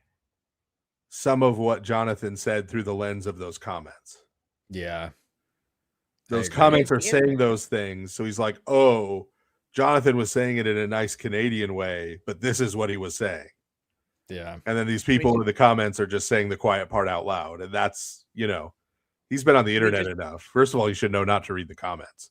some of what Jonathan said through the lens of those comments. Yeah. Those comments are saying those things. So he's like, oh, Jonathan was saying it in a nice Canadian way, but this is what he was saying. Yeah. And then these people in the comments are just saying the quiet part out loud. And that's, you know, he's been on the internet enough. First of all, you should know not to read the comments.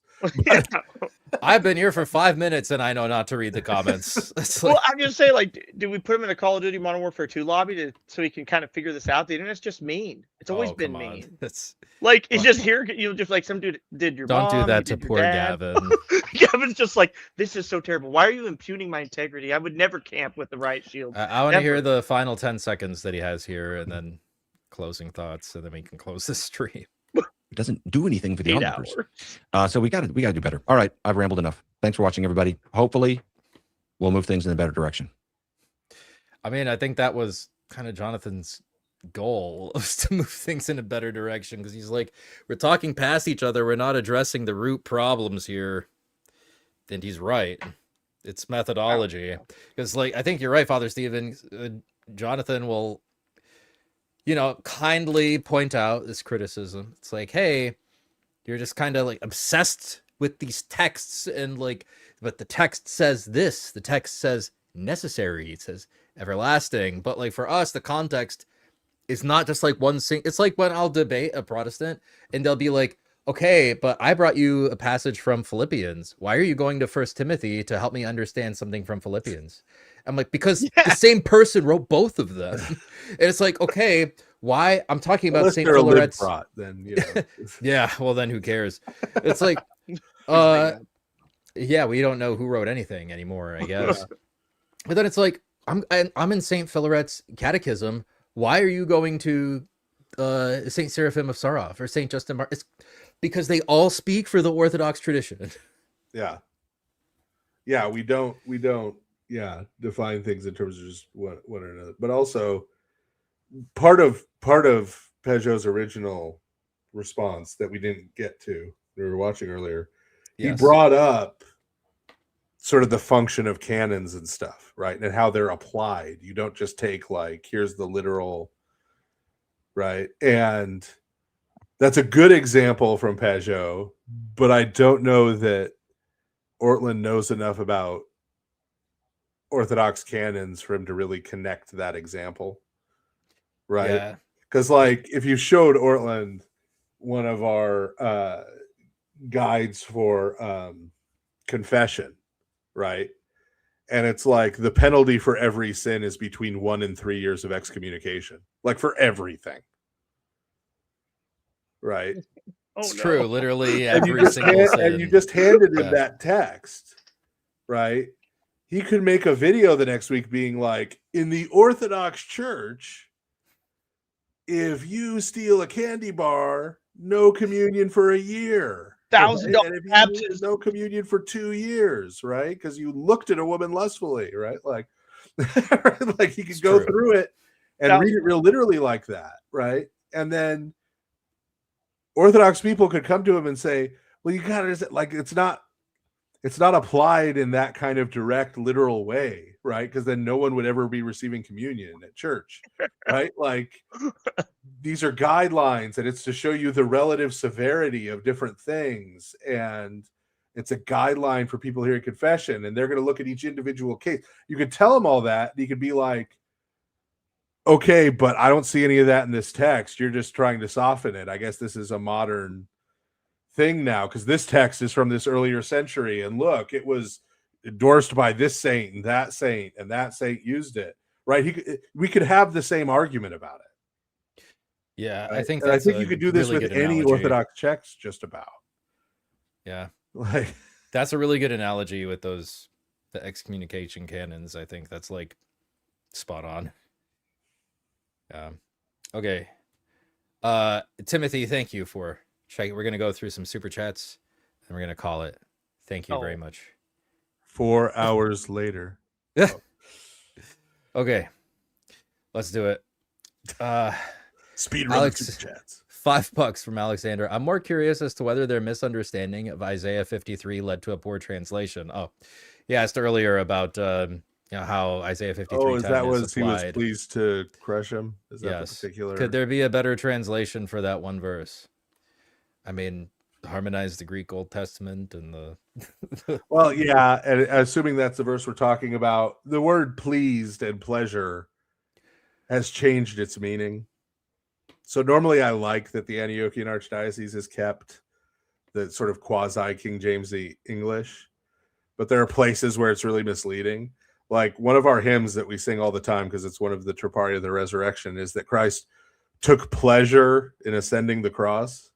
I've been here for 5 minutes and I know not to read the comments. Well, I'm just saying, like, do we put him in a Call of Duty Modern Warfare 2 lobby so he can kind of figure this out? The internet's just mean. It's always been mean. That's like, it's just here. You just like some dude did your don't mom, do that you to did your poor dad. Gavin. Gavin's just like, this is so terrible. Why are you impugning my integrity? I would never camp with the riot shield. I want to hear the final 10 seconds that he has here, and then closing thoughts, and then we can close this stream. It doesn't do anything for the onlookers. So we got to do better. All right, I've rambled enough. Thanks for watching, everybody. Hopefully, we'll move things in a better direction. I mean, I think that was kind of Jonathan's goal, was to move things in a better direction, because he's like, we're talking past each other. We're not addressing the root problems here. And he's right. It's methodology. Because, like, I think you're right, Father Stephen. Jonathan will, you know, kindly point out this criticism. It's like, hey, you're just kind of like obsessed with these texts, and like, but the text says this, the text says necessary, it says everlasting. But like for us, the context is not just like one thing. It's like when I'll debate a Protestant and they'll be like, okay, but I brought you a passage from Philippians. Why are you going to 1 Timothy to help me understand something from Philippians? I'm like, because the same person wrote both of them. And it's like, okay, why? I'm talking about St. Philaret's. Then, you know. Yeah, well, then who cares? It's like, yeah, we don't know who wrote anything anymore, I guess. But then it's like, I'm in St. Philaret's catechism. Why are you going to St. Seraphim of Sarov or St. Justin Martyr? It's because they all speak for the Orthodox tradition. Yeah. Yeah, we don't define things in terms of just one or another. But also part of Pageau's original response that we didn't get to, we were watching earlier, he brought up sort of the function of canons and stuff, right? And how they're applied. You don't just take like, here's the literal, right? And that's a good example from Pageau, but I don't know that Ortlund knows enough about Orthodox canons for him to really connect that example, right? Because like if you showed Ortlund one of our guides for confession, right, and it's like the penalty for every sin is between 1 and 3 years of excommunication, like for everything, right? It's true, literally every single sin. And you just handed him that text, right? He could make a video the next week being like, in the Orthodox Church, if you steal a candy bar, no communion for a year. $1,000 baptism, no communion for 2 years, right? Because you looked at a woman lustfully, right? Like, like he could go through it and read it real literally like that, right? And then Orthodox people could come to him and say, well, you gotta, like, it's not applied in that kind of direct, literal way, right? Because then no one would ever be receiving communion at church, right? Like, these are guidelines, and it's to show you the relative severity of different things. And It's a guideline for people hearing confession, and they're going to look at each individual case. You could tell them all that. And you could be like, okay, but I don't see any of that in this text. You're just trying to soften it. I guess this is a modern thing now because this text is from this earlier century. And look, it was endorsed by this saint, and that saint used it. Right? We could have the same argument about it. Yeah, Right? I think And I that's think a you could do this really with good any analogy. Orthodox text, just about. Yeah, Like that's a really good analogy with the excommunication canons. I think that's like spot on. Okay. Timothy, thank you for checking. We're gonna go through some super chats and we're gonna call it. Thank you very much. 4 hours later. Okay, let's do it. Speed run of super chats. $5 from Alexander. I'm more curious as to whether their misunderstanding of Isaiah 53 led to a poor translation. Oh, he asked earlier about how Isaiah 53. Oh, is that was he was applied. pleased to crush him? Is that Yes. the particular? Could there be a better translation for that one verse? I mean, harmonize the Greek Old Testament and the Well, yeah, and assuming that's the verse we're talking about, the word pleased and pleasure has changed its meaning. So normally I like that the Antiochian Archdiocese has kept the sort of quasi King James English, but there are places where it's really misleading. Like one of our hymns that we sing all the time, because it's one of the Troparia of the Resurrection, is that Christ took pleasure in ascending the cross.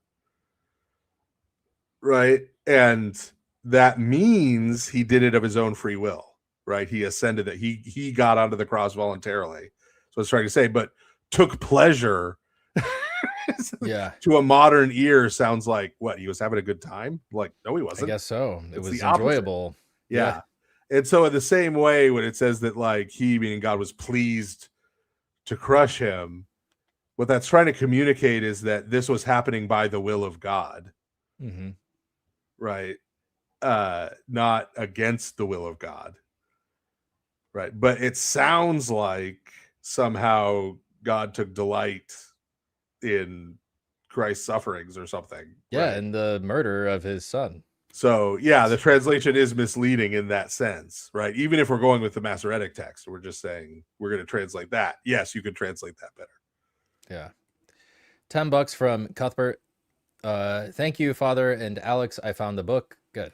Right? And that means he did it of his own free will, right? He ascended it. He got onto the cross voluntarily. So I was trying to say, but took pleasure to a modern ear sounds like what, he was having a good time? Like, no, he wasn't. I guess so. It It's was the opposite. enjoyable. Yeah. And so in the same way, when it says that like he, meaning God, was pleased to crush him, what that's trying to communicate is that this was happening by the will of God. Mm-hmm. Right. Not against the will of God. Right. But it sounds like somehow God took delight in Christ's sufferings or something. Yeah, right? and the murder of his son. So yeah, the translation is misleading in that sense, right? Even if we're going with the Masoretic text, we're just saying we're going to translate that. Yes, you could translate that better. Yeah. $10 from Cuthbert. Thank you, Father and Alex. I found the book. Good.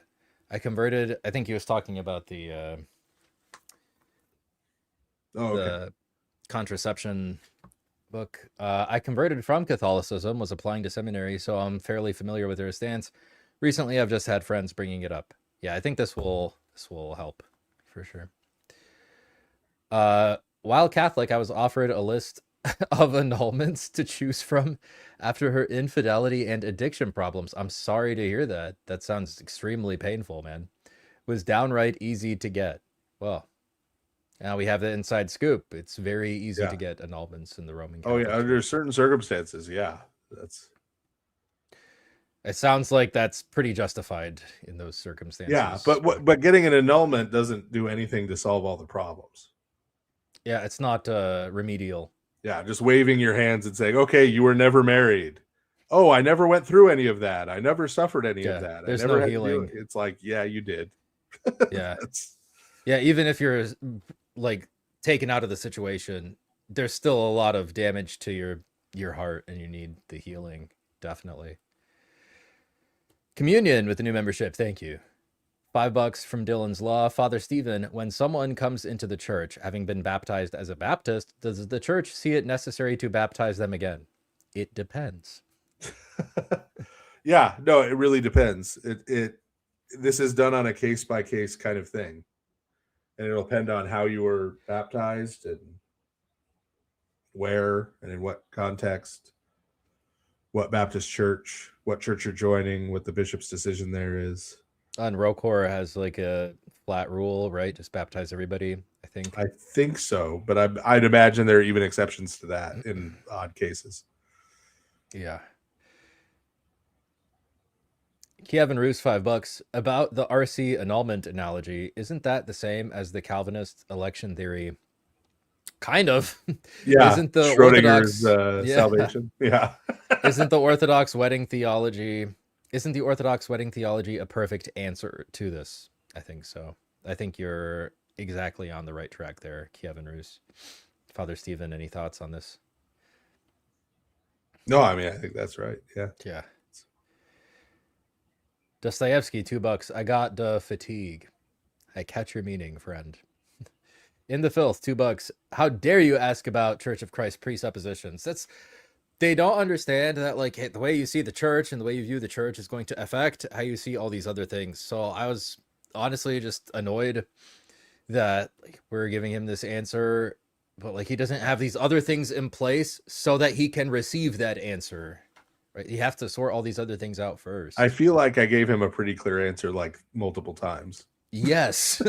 I converted. I think he was talking about the the contraception book. I converted from Catholicism, was applying to seminary, so I'm fairly familiar with their stance. Recently, I've just had friends bringing it up. Yeah, I think this will help for sure. While Catholic, I was offered a list of annulments to choose from after her infidelity and addiction problems. I'm sorry to hear that. That sounds extremely painful, man. It was downright easy to get. Well, now we have the inside scoop. It's very easy to get annulments in the Roman Catholic Oh yeah, under certain circumstances, yeah. It sounds like that's pretty justified in those circumstances. Yeah, but getting an annulment doesn't do anything to solve all the problems. Yeah, it's not remedial. Yeah, just waving your hands and saying, okay, you were never married. Oh, I never went through any of that. I never suffered any of that. There's I never no had to do healing. it. It's like, yeah, you did. Yeah. Yeah, even if you're like taken out of the situation, there's still a lot of damage to your heart and you need the healing. Definitely. Communion with the new membership. Thank you. $5 from Dylan's Law. Father Stephen, when someone comes into the church, having been baptized as a Baptist, does the church see it necessary to baptize them again? It depends. Yeah, no, it really depends. This is done on a case-by-case kind of thing. And it'll depend on how you were baptized and where and in what context, what Baptist church, what church you're joining, what the bishop's decision there is. And Rocor has like a flat rule, right? Just baptize everybody, I think. I think so, but I'd imagine there are even exceptions to that in odd cases. Yeah. Kevin Roos, $5 about the RC annulment analogy. Isn't that the same as the Calvinist election theory? Kind of. Yeah. Isn't the Schrodinger's Orthodox salvation? Yeah. Isn't the Orthodox wedding theology Isn't the Orthodox wedding theology a perfect answer to this? I think so. I think you're exactly on the right track there, Kevin Roos. Father Stephen, any thoughts on this? No, I mean, I think that's right. Yeah. Yeah. Dostoevsky, $2. I got the fatigue. I catch your meaning, friend. In the filth, $2. How dare you ask about Church of Christ presuppositions? They don't understand that, like, the way you see the church and the way you view the church is going to affect how you see all these other things. So I was honestly just annoyed that, like, we're giving him this answer, but, like, he doesn't have these other things in place so that he can receive that answer. Right? You have to sort all these other things out first. I feel like I gave him a pretty clear answer, like, multiple times. Yes.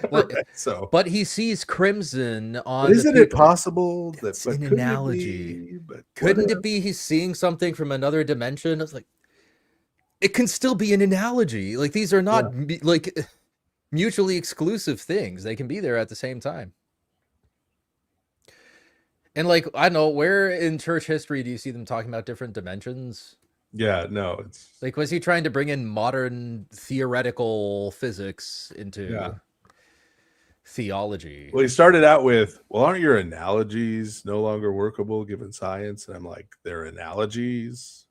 Right, so, but he sees crimson on. but isn't it possible that It's an analogy? Couldn't it be he's seeing something from another dimension? It's like, it can still be an analogy. Like, these are not like mutually exclusive things. They can be there at the same time. And, like, I don't know, where in church history do you see them talking about different dimensions? Yeah, no, it's like, was he trying to bring in modern theoretical physics into theology? Well, he started out with, well, aren't your analogies no longer workable given science? And I'm like, they're analogies.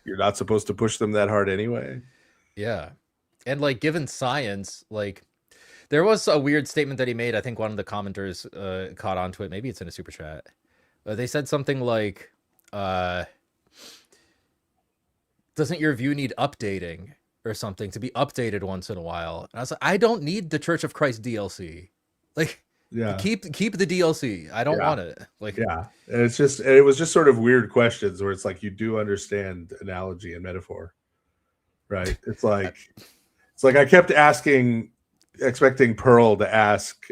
You're not supposed to push them that hard anyway. Yeah. And, like, given science, like, there was a weird statement that he made. I think one of the commenters caught on to it. Maybe it's in a super chat. They said something like, doesn't your view need updating or something, to be updated once in a while? And I was like, I don't need the Church of Christ DLC. Like, yeah, keep the DLC. I don't want it. Like, yeah, and it was just sort of weird questions where it's like, you do understand analogy and metaphor, right? It's like I kept expecting Pearl to ask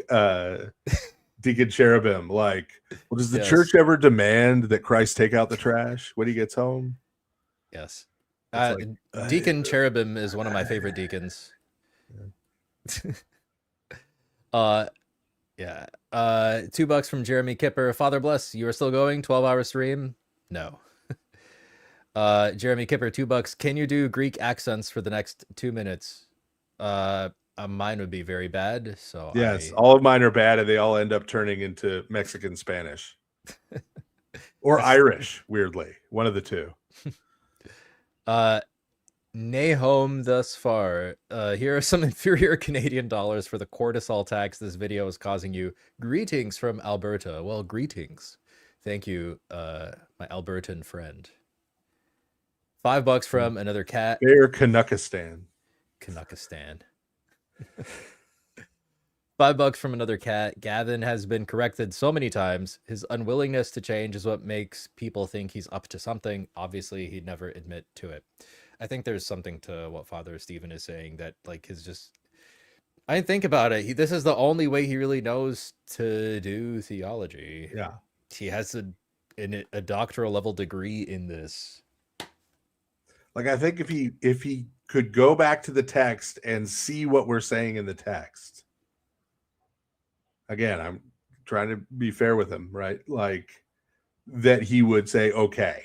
Deacon Cherubim, like, well, does the church ever demand that Christ take out the trash when he gets home? Yes. Deacon Cherubim is one of my favorite deacons. Yeah. $2 from Jeremy Kipper. Father bless, you are still going? 12-hour stream? No. Jeremy Kipper, $2. Can you do Greek accents for the next 2 minutes? Mine would be very bad. So yes, all of mine are bad, and they all end up turning into Mexican Spanish or Irish. Weirdly, one of the two. Nay home thus far. Here are some inferior Canadian dollars for the cortisol tax this video is causing you. Greetings from Alberta. Well, greetings. Thank you, my Albertan friend. $5 from another cat. They're Canuckistan. Canuckistan. $5 from another cat. Gavin has been corrected so many times. His unwillingness to change is what makes people think he's up to something. Obviously, he'd never admit to it. I think there's something to what Father Stephen is saying, that, like, his just... I think about it. This is the only way he really knows to do theology. Yeah. He has a doctoral level degree in this. Like, I think if he could go back to the text and see what we're saying in the text. Again, I'm trying to be fair with him, right? Like, that he would say, okay.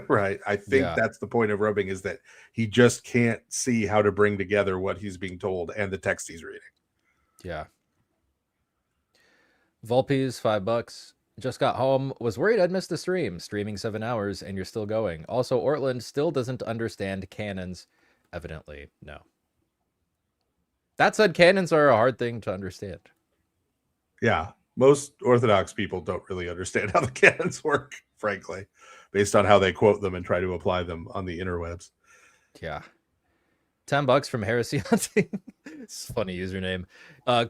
Right. I think that's the point of rubbing, is that he just can't see how to bring together what he's being told and the text he's reading. Yeah. Volpes, $5. Just got home. Was worried I'd missed the stream. Streaming 7 hours and you're still going. Also, Ortlund still doesn't understand canons. Evidently, no. That said, canons are a hard thing to understand. Yeah. Most Orthodox people don't really understand how the canons work, frankly, based on how they quote them and try to apply them on the interwebs. Yeah. $10 from Heresy Hunting. It's a funny username.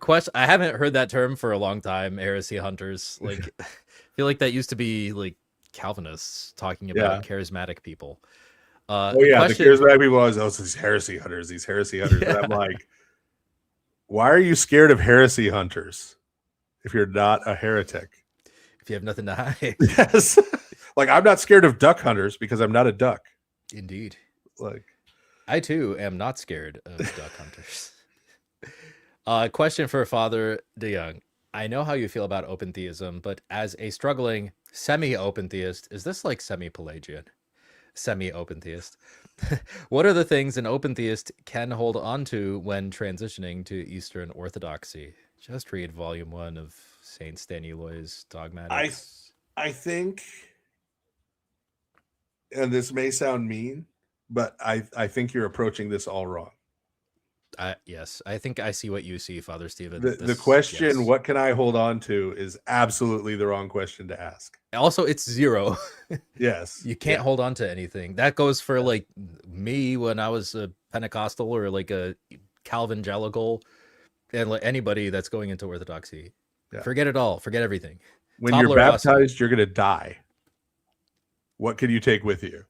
Question. I haven't heard that term for a long time. Heresy Hunters. Like, I feel like that used to be like Calvinists talking about charismatic people. The charismatic people always, these heresy hunters, these heresy hunters. Yeah. And I'm like, why are you scared of heresy hunters if you're not a heretic? If you have nothing to hide. Yes. Like, I'm not scared of duck hunters because I'm not a duck. Indeed. Like, I too am not scared of duck hunters. Question for Father DeYoung. I know how you feel about open theism, but as a struggling semi-open theist, is this like semi-Pelagian? semi-open theist. What are the things an open theist can hold on to when transitioning to Eastern Orthodoxy? Just read volume 1 of Saint Staniloy's Dogmatics. I think, and this may sound mean, but I think you're approaching this all wrong. Yes, I think I see what you see, Father Stephen. The question, what can I hold on to, is absolutely the wrong question to ask. Also, it's zero. Yes. You can't hold on to anything. That goes for like me when I was a Pentecostal or like a Calvangelical, and like anybody that's going into Orthodoxy. Yeah. Forget it all. Forget everything. When you're baptized, you're going to die. What can you take with you?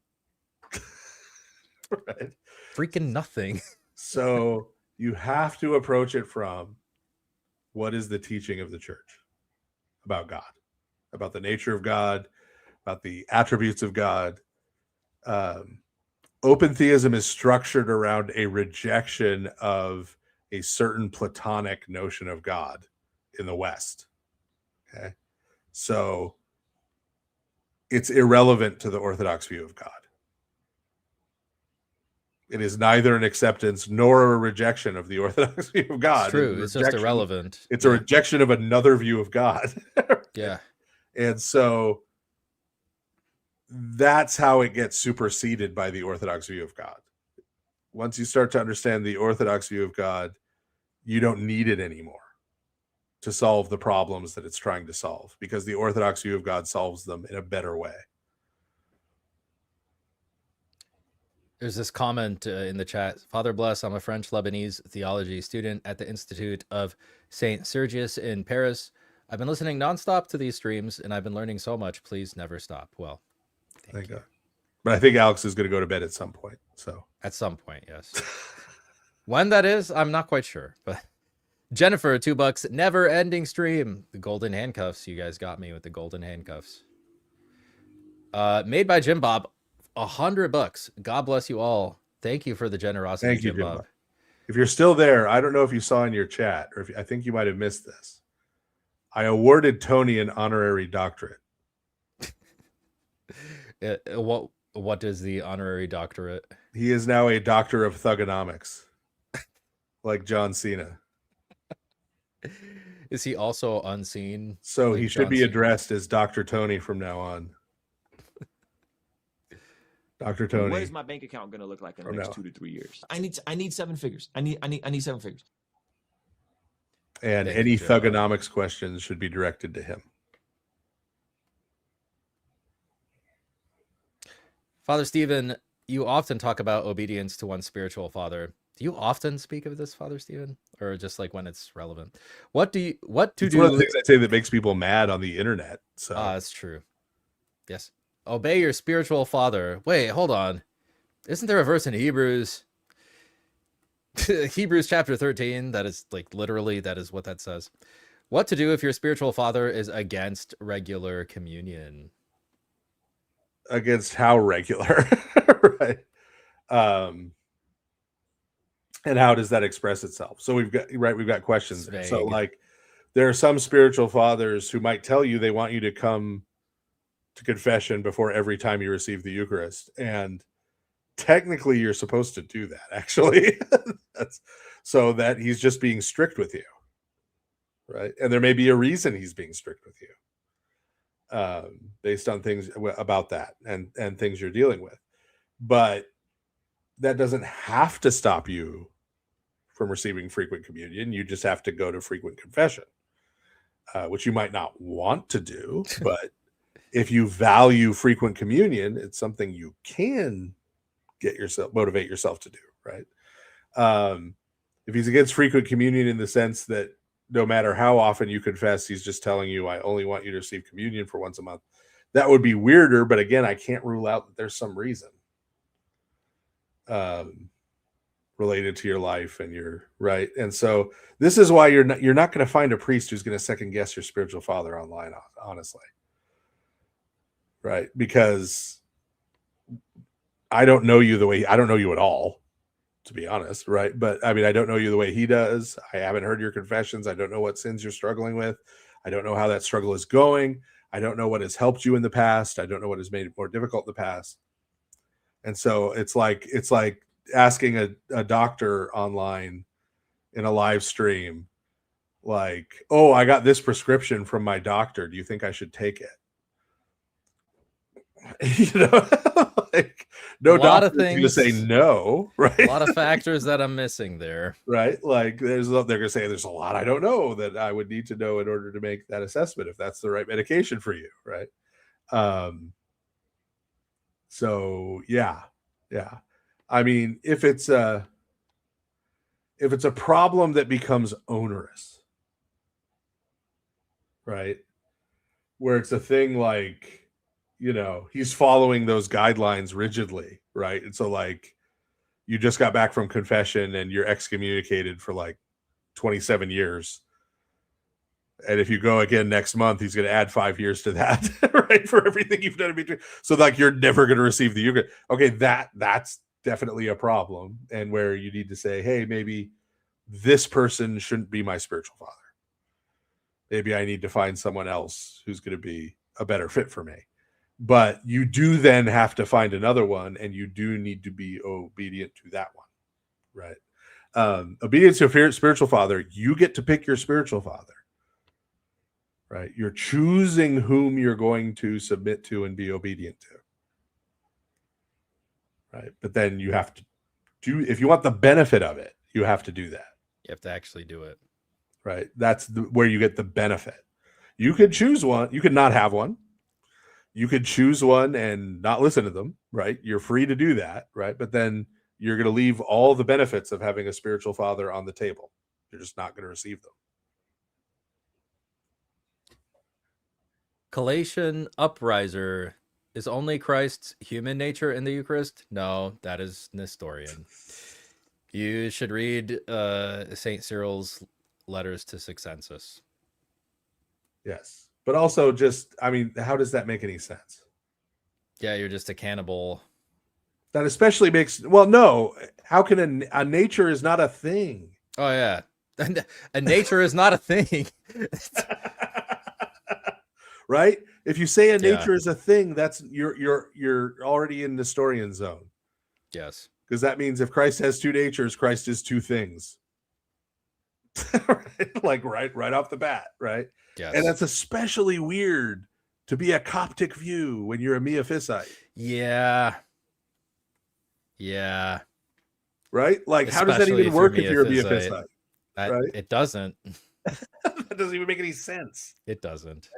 Right? Freaking nothing. So you have to approach it from, what is the teaching of the church about God, about the nature of God, about the attributes of God. Open theism is structured around a rejection of a certain Platonic notion of God in the West. Okay. So it's irrelevant to the Orthodox view of God. It is neither an acceptance nor a rejection of the Orthodox view of God. It's true. It's just irrelevant. It's a rejection of another view of God. Yeah. And so that's how it gets superseded by the Orthodox view of God. Once you start to understand the Orthodox view of God, you don't need it anymore to solve the problems that it's trying to solve, because the Orthodox view of God solves them in a better way. There's this comment in the chat. Father Bless, I'm a French Lebanese theology student at the Institute of Saint Sergius in Paris. I've been listening nonstop to these streams and I've been learning so much. Please never stop. Well, thank you. God. But I think Alex is going to go to bed at some point. So at some point, yes. When that is, I'm not quite sure. But Jennifer, $2, never ending stream. The golden handcuffs. You guys got me with the golden handcuffs. Made by Jim Bob. $100. God bless you all. Thank you for the generosity. Thank you, Jim Jim Bob. If you're still there, I don't know if you saw in your chat, or I think you might have missed this. I awarded Tony an honorary doctorate. What is the honorary doctorate? He is now a doctor of thugonomics, like John Cena. Is he also unseen? So like he should John be Cena? addressed as Dr. Tony from now on. Dr. Tony. What is my bank account going to look like in the next no. 2 to 3 years? I need 7 figures. I need 7 figures. And Thank any you, Joe. thugonomics questions should be directed to him. Father Stephen, you often talk about obedience to one spiritual father. Do you often speak of this, Father Stephen, or just like when it's relevant? What to It's do? one of the things I say that makes people mad on the internet. So That's true. Yes. Obey your spiritual father. Wait, hold on. Isn't there a verse in Hebrews? Hebrews chapter 13. That is like literally, that is what that says. What to do if your spiritual father is against regular communion? against how regular, right? And how does that express itself? So we've got questions there. So like there are some spiritual fathers who might tell you they want you to come to confession before every time you receive the Eucharist. And technically you're supposed to do that, actually. That's so that he's just being strict with you. Right. And there may be a reason he's being strict with you. Based on things about that and things you're dealing with. But that doesn't have to stop you from receiving frequent communion. You just have to go to frequent confession, which you might not want to do. But if you value frequent communion, it's something you can motivate yourself to do, right? If he's against frequent communion in the sense that no matter how often you confess, he's just telling you, I only want you to receive communion for once a month. That would be weirder, but again, I can't rule out that there's some reason related to your life and your right. And so this is why you're not going to find a priest who's going to second guess your spiritual father online, honestly. Right? Because I don't know you I don't know you at all, to be honest, right? But I mean, I don't know you the way he does. I haven't heard your confessions. I don't know what sins you're struggling with. I don't know how that struggle is going. I don't know what has helped you in the past. I don't know what has made it more difficult in the past. And so it's like asking a doctor online in a live stream, like, oh, I got this prescription from my doctor. Do you think I should take it? You know, like no A lot of doctor is going to say things. no, right? A lot of factors that I'm missing there. Right? Like they're going to say there's a lot I don't know that I would need to know in order to make that assessment if that's the right medication for you, right? So yeah. I mean, if it's a problem that becomes onerous, right? Where it's a thing like, you know, he's following those guidelines rigidly, right? And so like you just got back from confession and you're excommunicated for like 27 years. And if you go again next month, he's going to add 5 years to that, right? For everything you've done in between. So like you're never going to receive the Eucharist. Okay, that's definitely a problem, and where you need to say, hey, maybe this person shouldn't be my spiritual father. Maybe I need to find someone else who's going to be a better fit for me. But you do then have to find another one, and you do need to be obedient to that one, right? Obedience to a spiritual father, you get to pick your spiritual father, right? You're choosing whom you're going to submit to and be obedient to, right? But then you have to do, if you want the benefit of it, you have to do that. You have to actually do it. Right? That's where you get the benefit. You could choose one. You could not have one. You could choose one and not listen to them, right? You're free to do that, right? But then you're going to leave all the benefits of having a spiritual father on the table. You're just not going to receive them. Collation Upriser. Is only Christ's human nature in the Eucharist? No, that is Nestorian. You should read St. Cyril's letters to Sixensis. Yes. But also just, I mean, how does that make any sense? Yeah, you're just a cannibal. That especially makes, well, no. How can a nature is not a thing? Oh, yeah. A nature is not a thing. Right? If you say a nature is a thing, that's you're already in Nestorian zone. Yes. Because that means if Christ has two natures, Christ is two things. Right? Like right off the bat, right? Yes. And that's especially weird to be a Coptic view when you're a Miaphysite. Yeah. Yeah. Right? Like, how does that even work if you're a Miaphysite? Right? It doesn't. That doesn't even make any sense. It doesn't.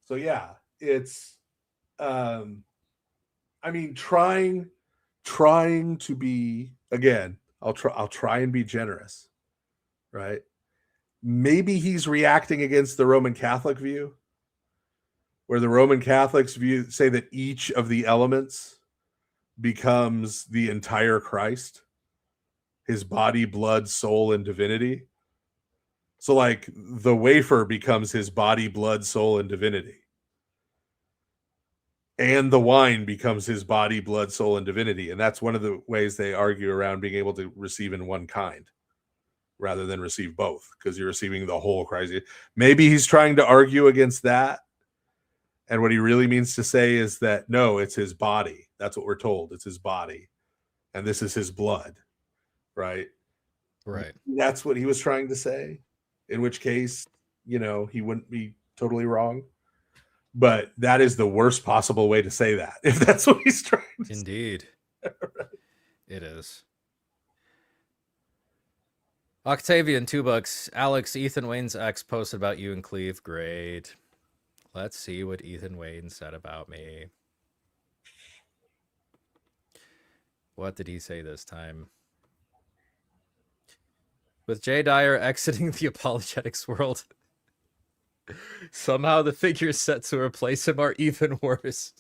So yeah, it's I mean, trying to be, again, I'll try and be generous, right? Maybe he's reacting against the Roman Catholic view, where the Roman Catholics say that each of the elements becomes the entire Christ, his body, blood, soul, and divinity. So like the wafer becomes his body, blood, soul, and divinity. And the wine becomes his body, blood, soul, and divinity. And that's one of the ways they argue around being able to receive in one kind rather than receive both, because you're receiving the whole Christ. Maybe he's trying to argue against that. And what he really means to say is that, no, it's his body. That's what we're told. It's his body. And this is his blood, right? Right. That's what he was trying to say, in which case, you know, he wouldn't be totally wrong. But that is the worst possible way to say that, if that's what he's trying to Indeed. say. Right. It is. Octavian, $2. Alex, Ethan Wayne's ex posted about you and Cleve. Great. Let's see what Ethan Wayne said about me. What did he say this time? With DYER exiting the apologetics world, somehow the figures set to replace him are even worse.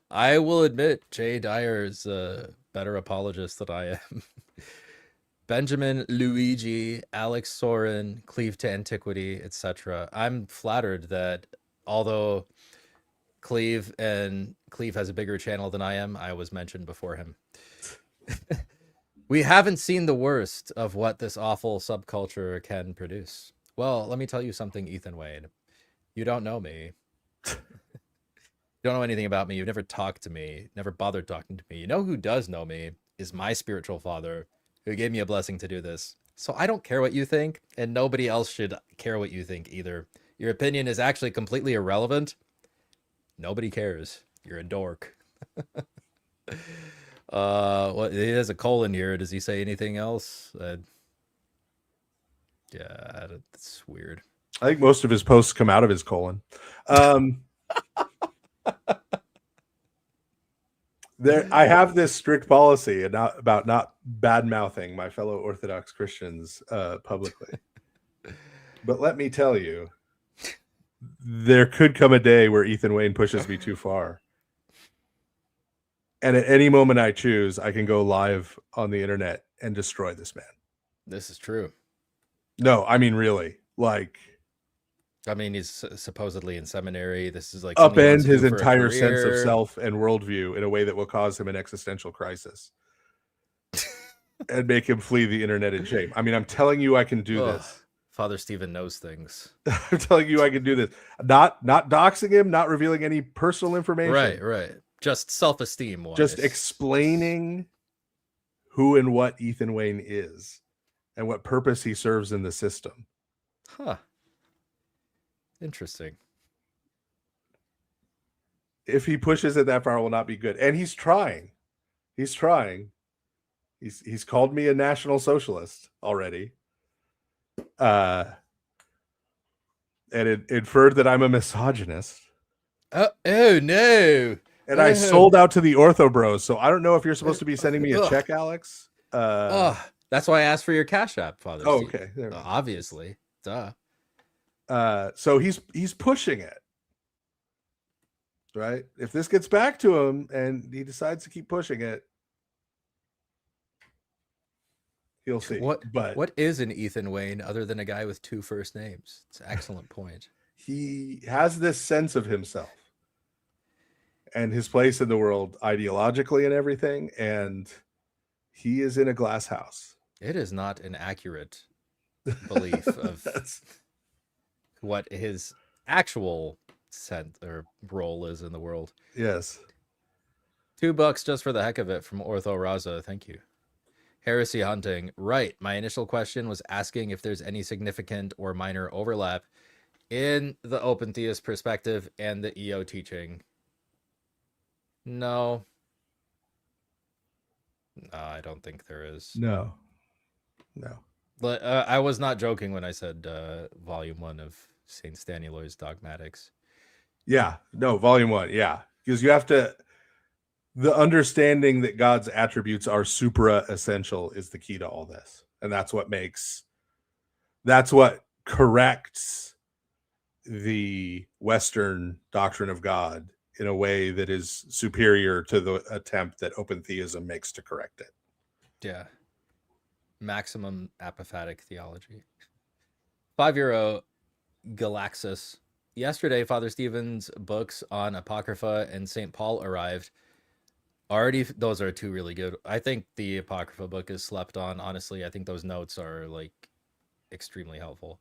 I will admit, DYER is a better apologist than I am. Benjamin, Luigi, Alex Soren, Cleave to Antiquity, etc. I'm flattered that although Cleave has a bigger channel than I was mentioned before him. We haven't seen the worst of what this awful subculture can produce. Well, let me tell you something, Ethan Wayne. You don't know me. don't know anything about me. You've never talked to me, never bothered talking to me. You know who does know me is my spiritual father, who gave me a blessing to do this. So I don't care what you think, and nobody else should care what you think either. Your opinion is actually completely irrelevant. Nobody cares. You're a dork. What, he has a colon here. Does he say anything else? Yeah, that's weird. I think most of his posts come out of his colon. I have this strict policy about not bad mouthing my fellow Orthodox Christians publicly. But let me tell you, there could come a day where Ethan Wayne pushes me too far. And at any moment I choose, I can go live on the internet and destroy this man. This is true. No, I mean, really. Like, I mean, he's supposedly in seminary. This is like upend his entire sense of self and worldview in a way that will cause him an existential crisis and make him flee the internet in shame. I mean, I'm telling you, I can do this. Father Stephen knows things. I'm telling you, I can do this. Not doxing him, not revealing any personal information. Right. Just self-esteem. Just explaining who and what Ethan Wayne is and what purpose he serves in the system. Huh. Interesting. If he pushes it that far, it will not be good. And he's trying. He's He's called me a national socialist already. And it inferred that I'm a misogynist. Oh no. And I sold out to the Ortho Bros. So I don't know if you're supposed to be sending me a check, Alex. That's why I asked for your Cash App, Father. Oh, okay. Obviously. Duh. So he's pushing it. Right? If this gets back to him and he decides to keep pushing it, he'll see. What is an Ethan Wayne other than a guy with two first names? It's an excellent point. He has this sense of himself and his place in the world ideologically and everything, and he is in a glass house. It is not an accurate belief of what his actual sense or role is in the world. Yes. $2 just for the heck of it from Ortho Raza. Thank you. Heresy hunting. Right. My initial question was asking if there's any significant or minor overlap in the open theist perspective and the EO teaching. No, I don't think there is. No. But I was not joking when I said volume 1 of St. Staniloy's Dogmatics. Yeah. No, volume 1. Yeah. Because you have to, the understanding that God's attributes are supra essential is the key to all this. And that's what corrects the Western doctrine of God in a way that is superior to the attempt that open theism makes to correct it. Yeah. Maximum apophatic theology. €5 Galaxis. Yesterday, Father Stephen's books on Apocrypha and St. Paul arrived. Already, those are two really good. I think the Apocrypha book is slept on. Honestly, I think those notes are like extremely helpful.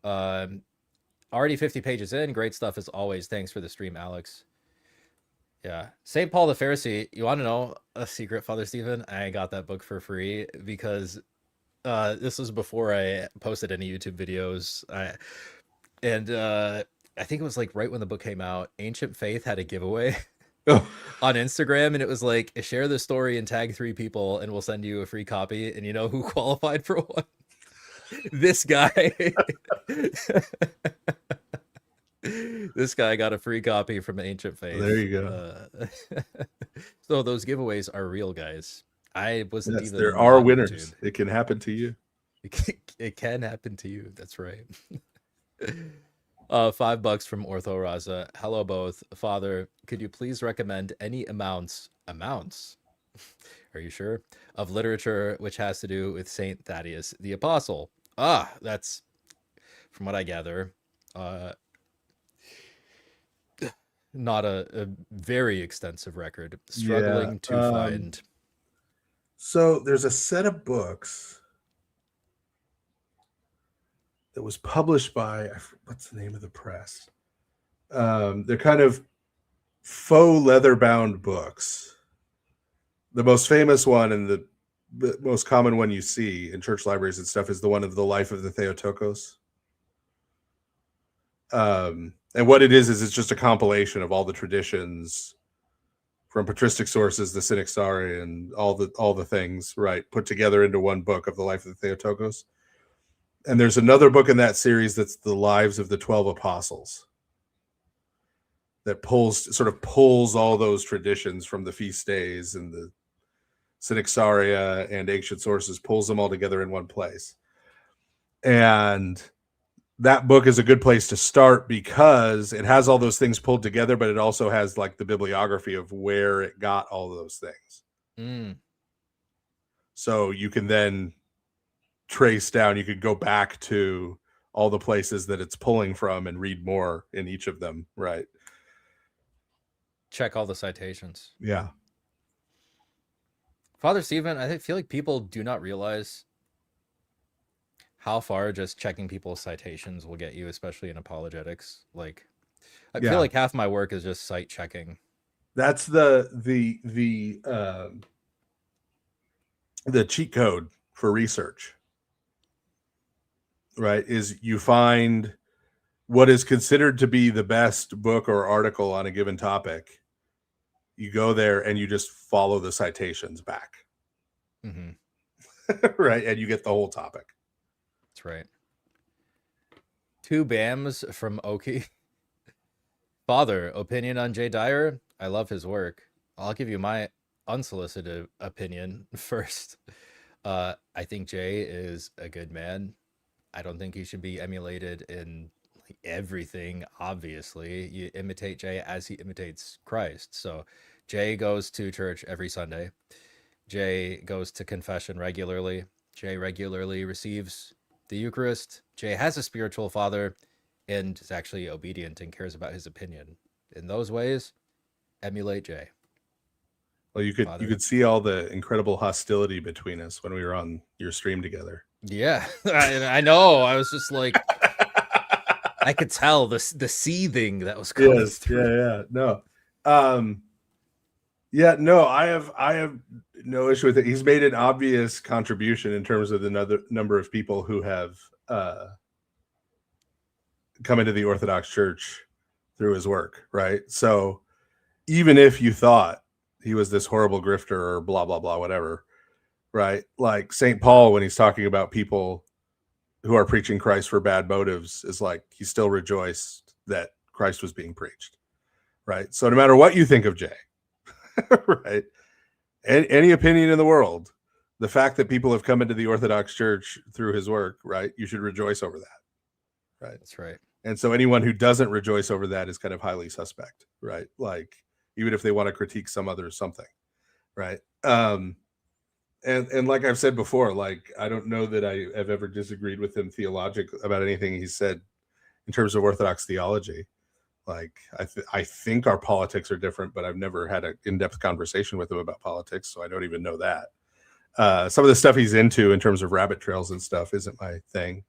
Already 50 pages in. Great stuff as always. Thanks for the stream, Alex. Yeah. St. Paul the Pharisee. You want to know a secret, Father Stephen? I got that book for free because this was before I posted any YouTube videos. I think it was like right when the book came out. Ancient Faith had a giveaway on Instagram, and it was like, share the story and tag 3 people and we'll send you a free copy. And you know who qualified for one? This guy. This guy got a free copy from Ancient Faith. There you go. So those giveaways are real, guys. I wasn't even. There are winners. It can happen to you. It can happen to you. That's right. $5 from Ortho Raza. Hello, both. Father, could you please recommend any amounts? Are you sure? Of literature which has to do with Saint Thaddeus the Apostle. That's from what I gather. Not a very extensive record. Struggling to find. So there's a set of books that was published by, what's the name of the press? They're kind of faux leather-bound books. The most famous one and the most common one you see in church libraries and stuff is the one of the Life of the Theotokos. And what it is it's just a compilation of all the traditions from patristic sources, the Synaxaria, and all the things, right, put together into one book of the Life of the Theotokos. And there's another book in that series that's the Lives of the 12 Apostles, that pulls all those traditions from the feast days and the Synaxaria and ancient sources, pulls them all together in one place. And that book is a good place to start because it has all those things pulled together, but it also has like the bibliography of where it got all those things. So you can then trace down, you could go back to all the places that it's pulling from and read more in each of them, right? Check all the citations. Yeah. Father Stephen, I feel like people do not realize how far just checking people's citations will get you, especially in apologetics. Like, I feel like half my work is just cite checking. That's the cheat code for research, right? Is you find what is considered to be the best book or article on a given topic. You go there and you just follow the citations back. Right. And you get the whole topic. That's right. 2 BAMs from Oki. Father, opinion on DYER? I love his work. I'll give you my unsolicited opinion first. I think Jay is a good man. I don't think he should be emulated in everything. Obviously, you imitate Jay as he imitates Christ. So Jay goes to church every Sunday. Jay goes to confession regularly. Jay regularly receives the Eucharist. Jay has a spiritual father and is actually obedient and cares about his opinion. In those ways, emulate Jay. Well, you could see all the incredible hostility between us when we were on your stream together. Yeah, I know. I was just like, I could tell the seething that was coming through. No, I have no issue with it. He's made an obvious contribution in terms of the number of people who have come into the Orthodox Church through his work, right? So even if you thought he was this horrible grifter or blah, blah, blah, whatever, right? Like St. Paul, when he's talking about people who are preaching Christ for bad motives, is like, he still rejoiced that Christ was being preached, right? So no matter what you think of Jay, right? Any opinion in the world, the fact that people have come into the Orthodox Church through his work, right? You should rejoice over that, right? That's right. And so anyone who doesn't rejoice over that is kind of highly suspect, right? Like, even if they want to critique some other something, right? And like I've said before, like, I don't know that I have ever disagreed with him theologically about anything he said in terms of Orthodox theology. Like, I think our politics are different, but I've never had an in-depth conversation with him about politics, so I don't even know that. Some of the stuff he's into in terms of rabbit trails and stuff isn't my thing.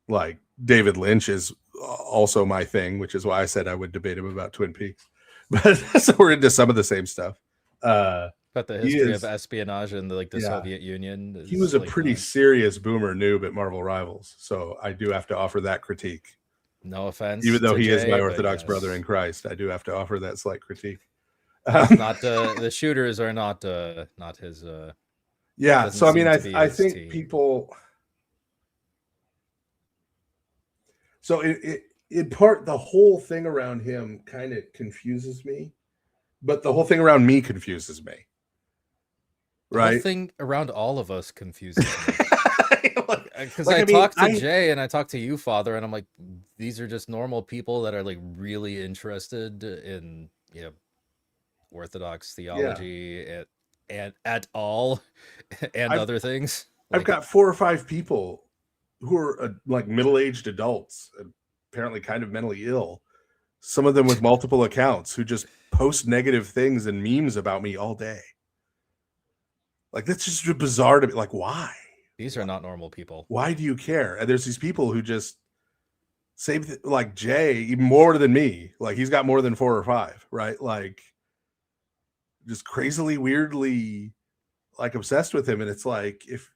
Like David Lynch is also my thing, which is why I said I would debate him about Twin Peaks. But so we're into some of the same stuff. But the history of espionage in the Soviet Union. He was a pretty serious boomer noob at Marvel Rivals, so I do have to offer that critique. No offense, even though he Jay, is my Orthodox brother in Christ, I do have to offer that slight critique. Not the shooters are not his. Yeah, so I mean, I think team. People. So in part, the whole thing around him kind of confuses me, but the whole thing around me confuses me. Right? The whole thing around all of us confuses me. Because I talked to Jay and I talked to you, Father, and I'm like, these are just normal people that are like really interested in Orthodox theology and at all and other things. I've got 4 or 5 people who are like middle-aged adults, apparently kind of mentally ill. Some of them with multiple accounts who just post negative things and memes about me all day. Like, that's just bizarre to me. Like, why? These are not normal people. Why do you care? And there's these people who just Same like Jay, even more than me. Like he's got more than 4 or 5, right? Like just crazily, weirdly, like obsessed with him. And it's like if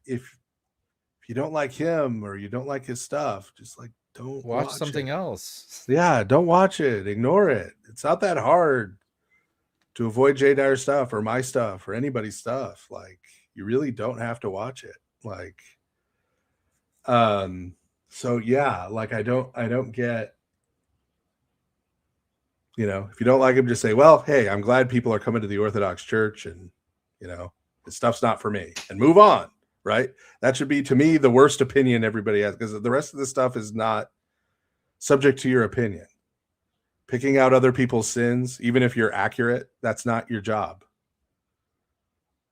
you don't like him or you don't like his stuff, just like don't Watch watch something it. else. Yeah, don't watch it. Ignore it. It's not that hard to avoid Jay Dyer stuff or my stuff or anybody's stuff. Like you really don't have to watch it. Like so yeah, like I don't get, you know, if you don't like him, just say, well, hey, I'm glad people are coming to the Orthodox Church and, you know, this stuff's not for me, and move on, right? That should be, to me, the worst opinion everybody has, because the rest of the stuff is not subject to your opinion. Picking out other people's sins, even if you're accurate, that's not your job,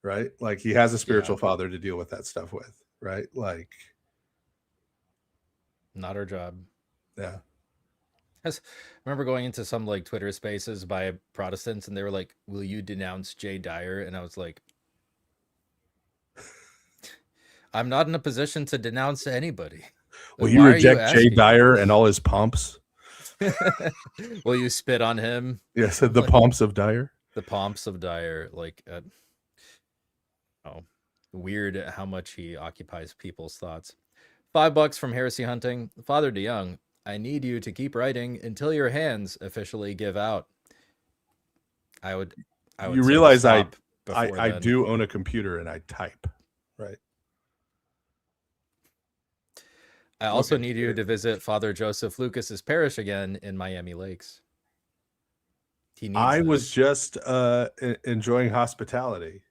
right? Like he has a spiritual father to deal with that stuff with, right? Like not our job. Yeah. I remember going into some like Twitter spaces by Protestants, and they were like, will you denounce Jay Dyer? And I was like, I'm not in a position to denounce anybody. Will you reject Jay Dyer and all his pomps? Will you spit on him? Yes, the pomps of Dyer. The pomps of Dyer. Like, weird how much he occupies people's thoughts. $5 from Heresy Hunting. Father DeYoung, I need you to keep writing until your hands officially give out. I would You realize stop I before then. do own a computer and I type, right? I also need you to visit Father Joseph Lucas's parish again in Miami Lakes. He needs I this. was just enjoying hospitality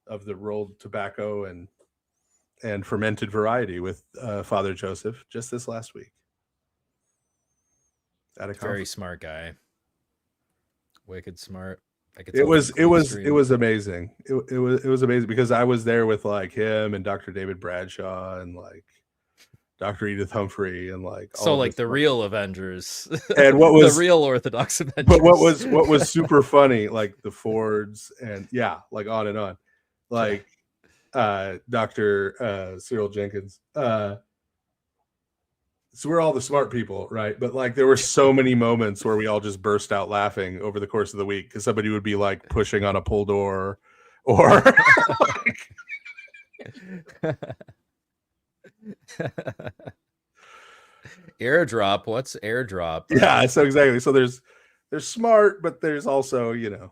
of the rolled tobacco and fermented variety with Father Joseph just this last week. At a Very conference. smart guy. Wicked smart. It was amazing. It was amazing because I was there with like him and Dr. David Bradshaw and like Dr. Edith Humphrey and like all So of like this the stuff. real Avengers. And what was the real Orthodox Avengers. But what was super funny, like the Fords and yeah, like on and on. Like Dr. Cyril Jenkins. So we're all the smart people, right? But like there were so many moments where we all just burst out laughing over the course of the week because somebody would be like pushing on a pull door or airdrop. What's airdrop? Yeah, so exactly. So there's smart, but there's also, you know.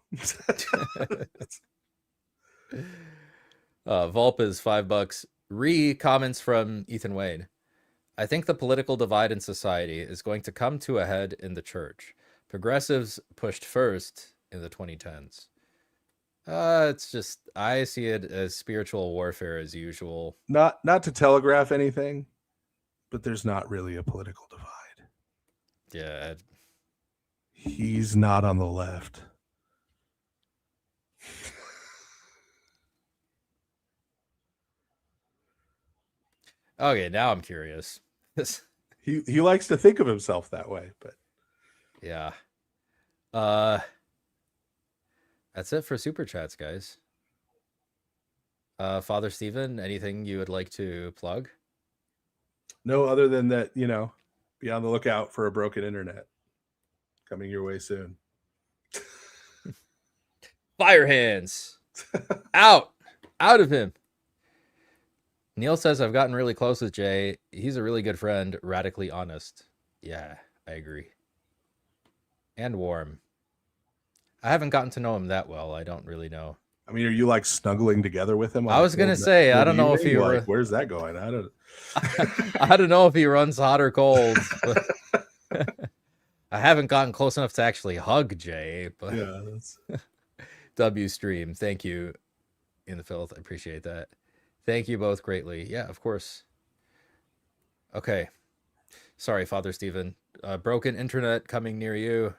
Volp is $5. Comments from Ethan Wade. I think the political divide in society is going to come to a head in the church. Progressives pushed first in the 2010s. It's just, I see it as spiritual warfare as usual. Not to telegraph anything, but there's not really a political divide. Yeah. He's not on the left. Okay, now I'm curious. He likes to think of himself that way, but yeah. That's it for super chats, guys. Father Stephen, anything you would like to plug? No, other than that, you know, be on the lookout for a broken internet coming your way soon. Fire hands. Out of him. Neil says, I've gotten really close with Jay. He's a really good friend, radically honest. Yeah, I agree. And warm. I haven't gotten to know him that well. I don't really know. I mean, are you like snuggling together with him? I was gonna say, I don't know if he like, where's that going? I don't know if he runs hot or cold. But I haven't gotten close enough to actually hug Jay. But yeah, that's W stream. Thank you, In the Filth. I appreciate that. Thank you both greatly. Yeah, of course. Okay. Sorry, Father Stephen. Broken internet coming near you.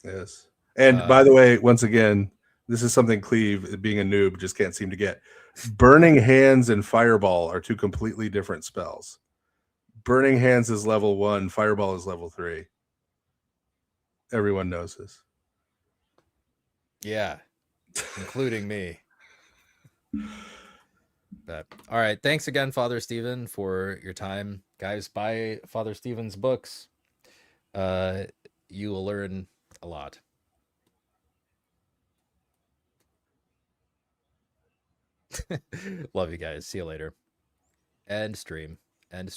Yes. And by the way, once again, this is something Cleve, being a noob, just can't seem to get. Burning Hands and Fireball are two completely different spells. Burning Hands is level 1. Fireball is level 3. Everyone knows this. Yeah. Including me. All right. Thanks again, Father Stephen, for your time. Guys, buy Father Stephen's books. You will learn a lot. Love you guys. See you later. End stream. End stream.